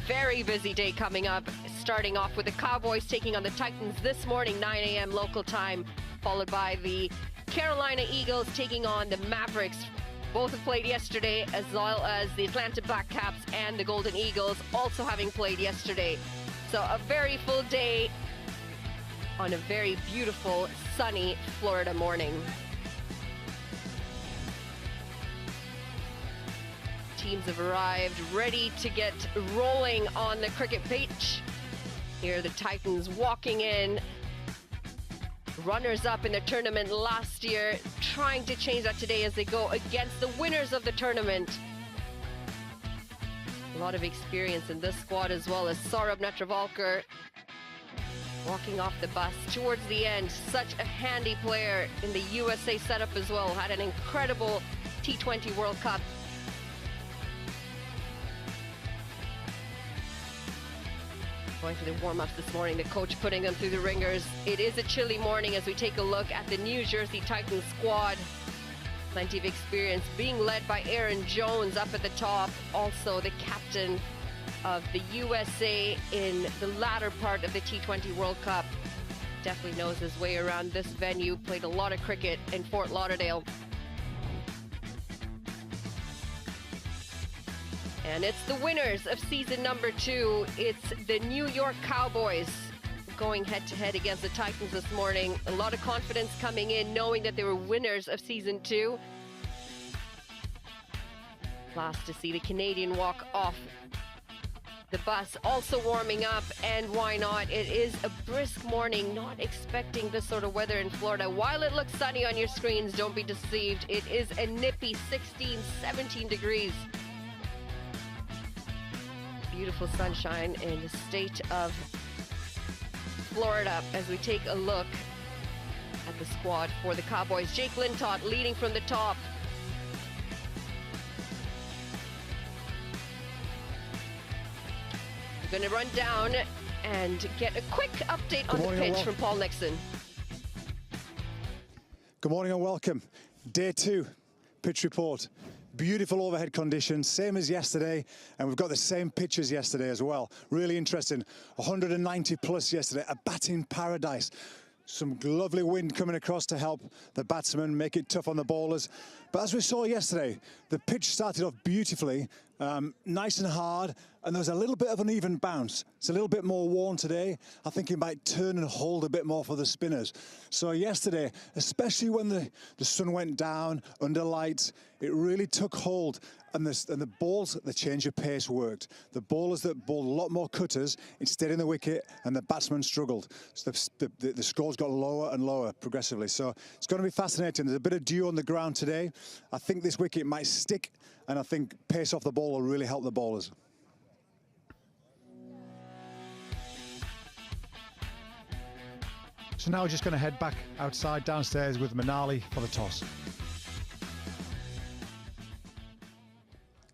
very busy day coming up, starting off with the Cowboys taking on the Titans this morning, 9 a.m. local time, followed by the Carolina Eagles taking on the Mavericks. Both have played yesterday, as well as the Atlanta BLACKCAPS and the Golden Eagles also having played yesterday. So a very full day on a very beautiful, sunny Florida morning. Teams have arrived, ready to get rolling on the cricket pitch. Here the Titans walking in, runners-up in the tournament last year, trying to change that today as they go against the winners of the tournament. A lot of experience in this squad as well as Saurabh Netravalkar walking off the bus towards the end. Such a handy player in the USA setup as well. Had an incredible T20 World Cup. Going through the warm-ups this morning, the coach putting them through the ringers. It is a chilly morning as we take a look at the New Jersey Titans squad. Plenty of experience being led by Aaron Jones up at the top. Also the captain of the USA in the latter part of the T20 World Cup. Definitely knows his way around this venue. Played a lot of cricket in Fort Lauderdale. And it's the winners of season number 2. It's the New York Cowboys going head-to-head against the Titans this morning. A lot of confidence coming in, knowing that they were winners of season 2. Class to see the Canadian walk off the bus, also warming up, and why not? It is a brisk morning, not expecting this sort of weather in Florida. While it looks sunny on your screens, don't be deceived. It is a nippy 16, 17 degrees. Beautiful sunshine in the state of Florida as we take a look at the squad for the Cowboys. Jake Lintott leading from the top. We're going to run down and get a quick update on the pitch from Paul Nixon. Good morning and welcome. Day 2, pitch report. Beautiful overhead conditions, same as yesterday, and we've got the same pitch as yesterday as well. Really interesting. 190 plus yesterday, a batting paradise. Some lovely wind coming across to help the batsmen make it tough on the bowlers. But as we saw yesterday, the pitch started off beautifully, nice and hard, and there was a little bit of an uneven bounce. It's a little bit more worn today. I think it might turn and hold a bit more for the spinners. So yesterday, especially when the sun went down under lights, it really took hold. And the balls, the change of pace worked. The bowlers that bowled a lot more cutters, it stayed in the wicket, and the batsmen struggled. So the scores got lower and lower progressively. So it's going to be fascinating. There's a bit of dew on the ground today. I think this wicket might stick, and I think pace off the ball will really help the bowlers. So now we're just going to head back outside downstairs with Manali for the toss.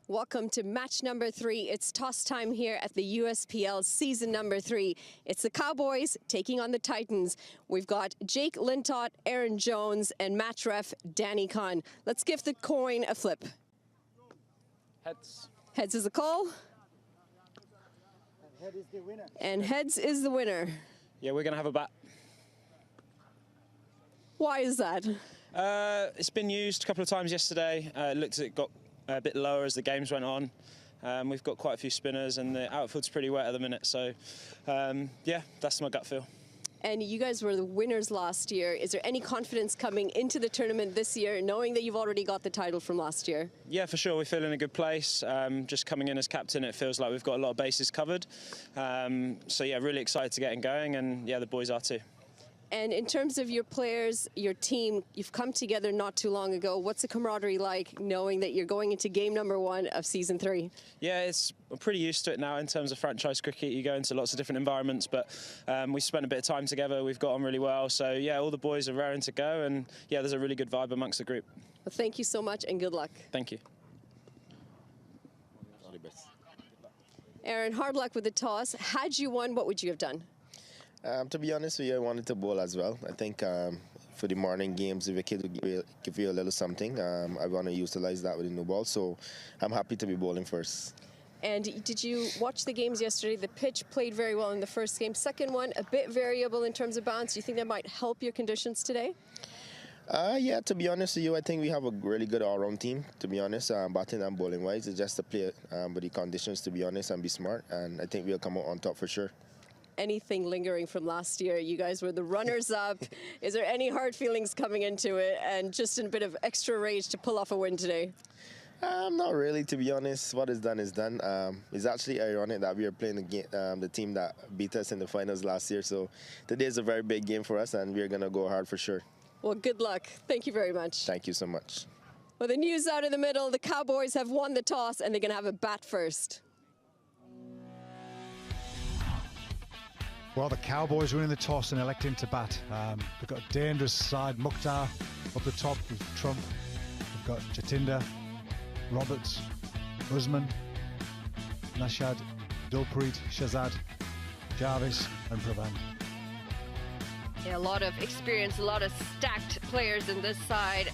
Welcome to match number 3. It's toss time here at the USPL season number 3. It's the Cowboys taking on the Titans. We've got Jake Lintott, Aaron Jones, and match ref Danny Khan. Let's give the coin a flip. Heads. Heads is the call. Head is the winner. And heads is the winner. Yeah, we're going to have a bat. Why is that? It's been used a couple of times yesterday. It looked as it got a bit lower as the games went on. We've got quite a few spinners and the outfield's pretty wet at the minute. So, yeah, that's my gut feel. And you guys were the winners last year. Is there any confidence coming into the tournament this year, knowing that you've already got the title from last year? Yeah, for sure. We feel in a good place. Just coming in as captain, it feels like we've got a lot of bases covered. So, yeah, really excited to get going. And, yeah, the boys are too. And in terms of your players, your team, you've come together not too long ago. What's the camaraderie like knowing that you're going into game number 1 of season 3? Yeah, I'm pretty used to it now in terms of franchise cricket. You go into lots of different environments, but we spent a bit of time together. We've got on really well. So, yeah, all the boys are raring to go. And, yeah, there's a really good vibe amongst the group. Well, thank you so much and good luck. Thank you. Aaron, hard luck with the toss. Had you won, what would you have done? To be honest with you, I wanted to bowl as well. I think for the morning games, the wicket will give you a little something. I want to utilize that with the new ball, so I'm happy to be bowling first. And did you watch the games yesterday? The pitch played very well in the first game. Second one, a bit variable in terms of bounce. Do you think that might help your conditions today? Yeah, to be honest with you, I think we have a really good all-round team, to be honest, batting and bowling-wise. It's just to play with the conditions, to be honest, and be smart, and I think we'll come out on top for sure. Anything lingering from last year? You guys were the runners-up. Is there any hard feelings coming into it and just a bit of extra rage to pull off a win today? Not really, to be honest. What is done is done. It's actually ironic that we are playing the team that beat us in the finals last year. So today is a very big game for us, and we're going to go hard for sure. Well, good luck. Thank you very much. Thank you so much. Well, the news out in the middle, the Cowboys have won the toss, and they're going to have a bat first. Well, the Cowboys winning the toss and electing to bat. They've got a dangerous side. Mukhtar up the top with Trump. They've got Jatinder, Roberts, Usman, Nashad, Dilpreet, Shahzad, Jarvis and Pravan. Yeah, a lot of experience, a lot of stacked players in this side.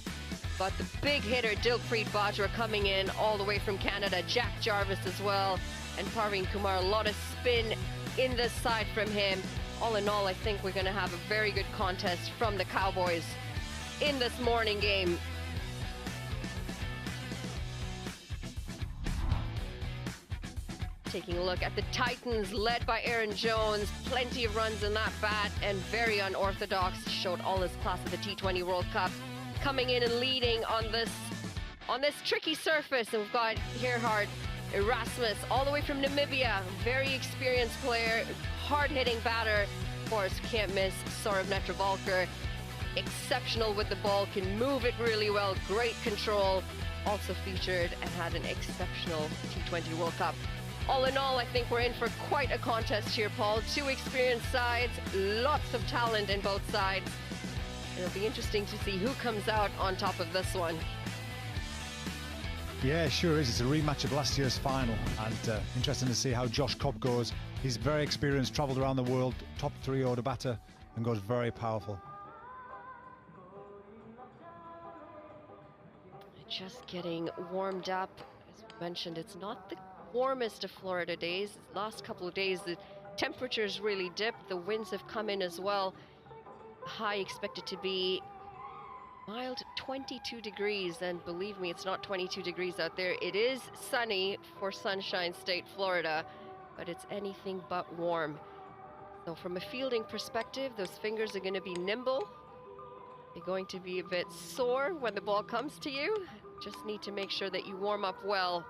But the big hitter, Dilpreet Bajwa, coming in all the way from Canada. Jack Jarvis as well. And Parveen Kumar, a lot of spin in this side from him. All in all, I think we're going to have a very good contest from the Cowboys in this morning game. Taking a look at the Titans, led by Aaron Jones. Plenty of runs in that bat and very unorthodox. Showed all his class at the T20 World Cup. Coming in and leading on this tricky surface. And we've got Gerhard Erasmus, all the way from Namibia. Very experienced player, hard-hitting batter. Of course, can't miss Saurav Netravalkar. Exceptional with the ball, can move it really well, great control. Also featured and had an exceptional T20 World Cup. All in all, I think we're in for quite a contest here, Paul. Two experienced sides, lots of talent in both sides. It'll be interesting to see who comes out on top of this one. Yeah, sure is. It's a rematch of last year's final, and interesting to see how Josh Cobb goes. He's very experienced, travelled around the world, top 3 order batter, and goes very powerful. Just getting warmed up. As we mentioned, it's not the warmest of Florida days. Last couple of days, the temperatures really dipped. The winds have come in as well. High expected to be mild 22 degrees, and believe me, it's not 22 degrees out there. It is sunny for Sunshine State, Florida, but it's anything but warm. So from a fielding perspective, those fingers are going to be nimble. They're going to be a bit sore when the ball comes to you. Just need to make sure that you warm up well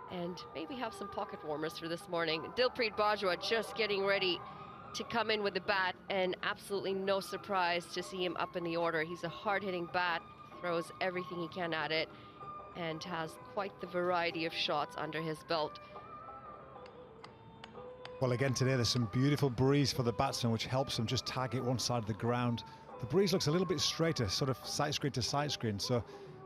and maybe have some pocket warmers for this morning. Dilpreet Bajwa just getting ready to come in with the bat, and absolutely no surprise to see him up in the order. He's a hard-hitting bat, throws everything he can at it, and has quite the variety of shots under his belt. Well, again today there's some beautiful breeze for the batsman, which helps them just target one side of the ground. The breeze looks a little bit straighter, sort of sight screen to sight screen, so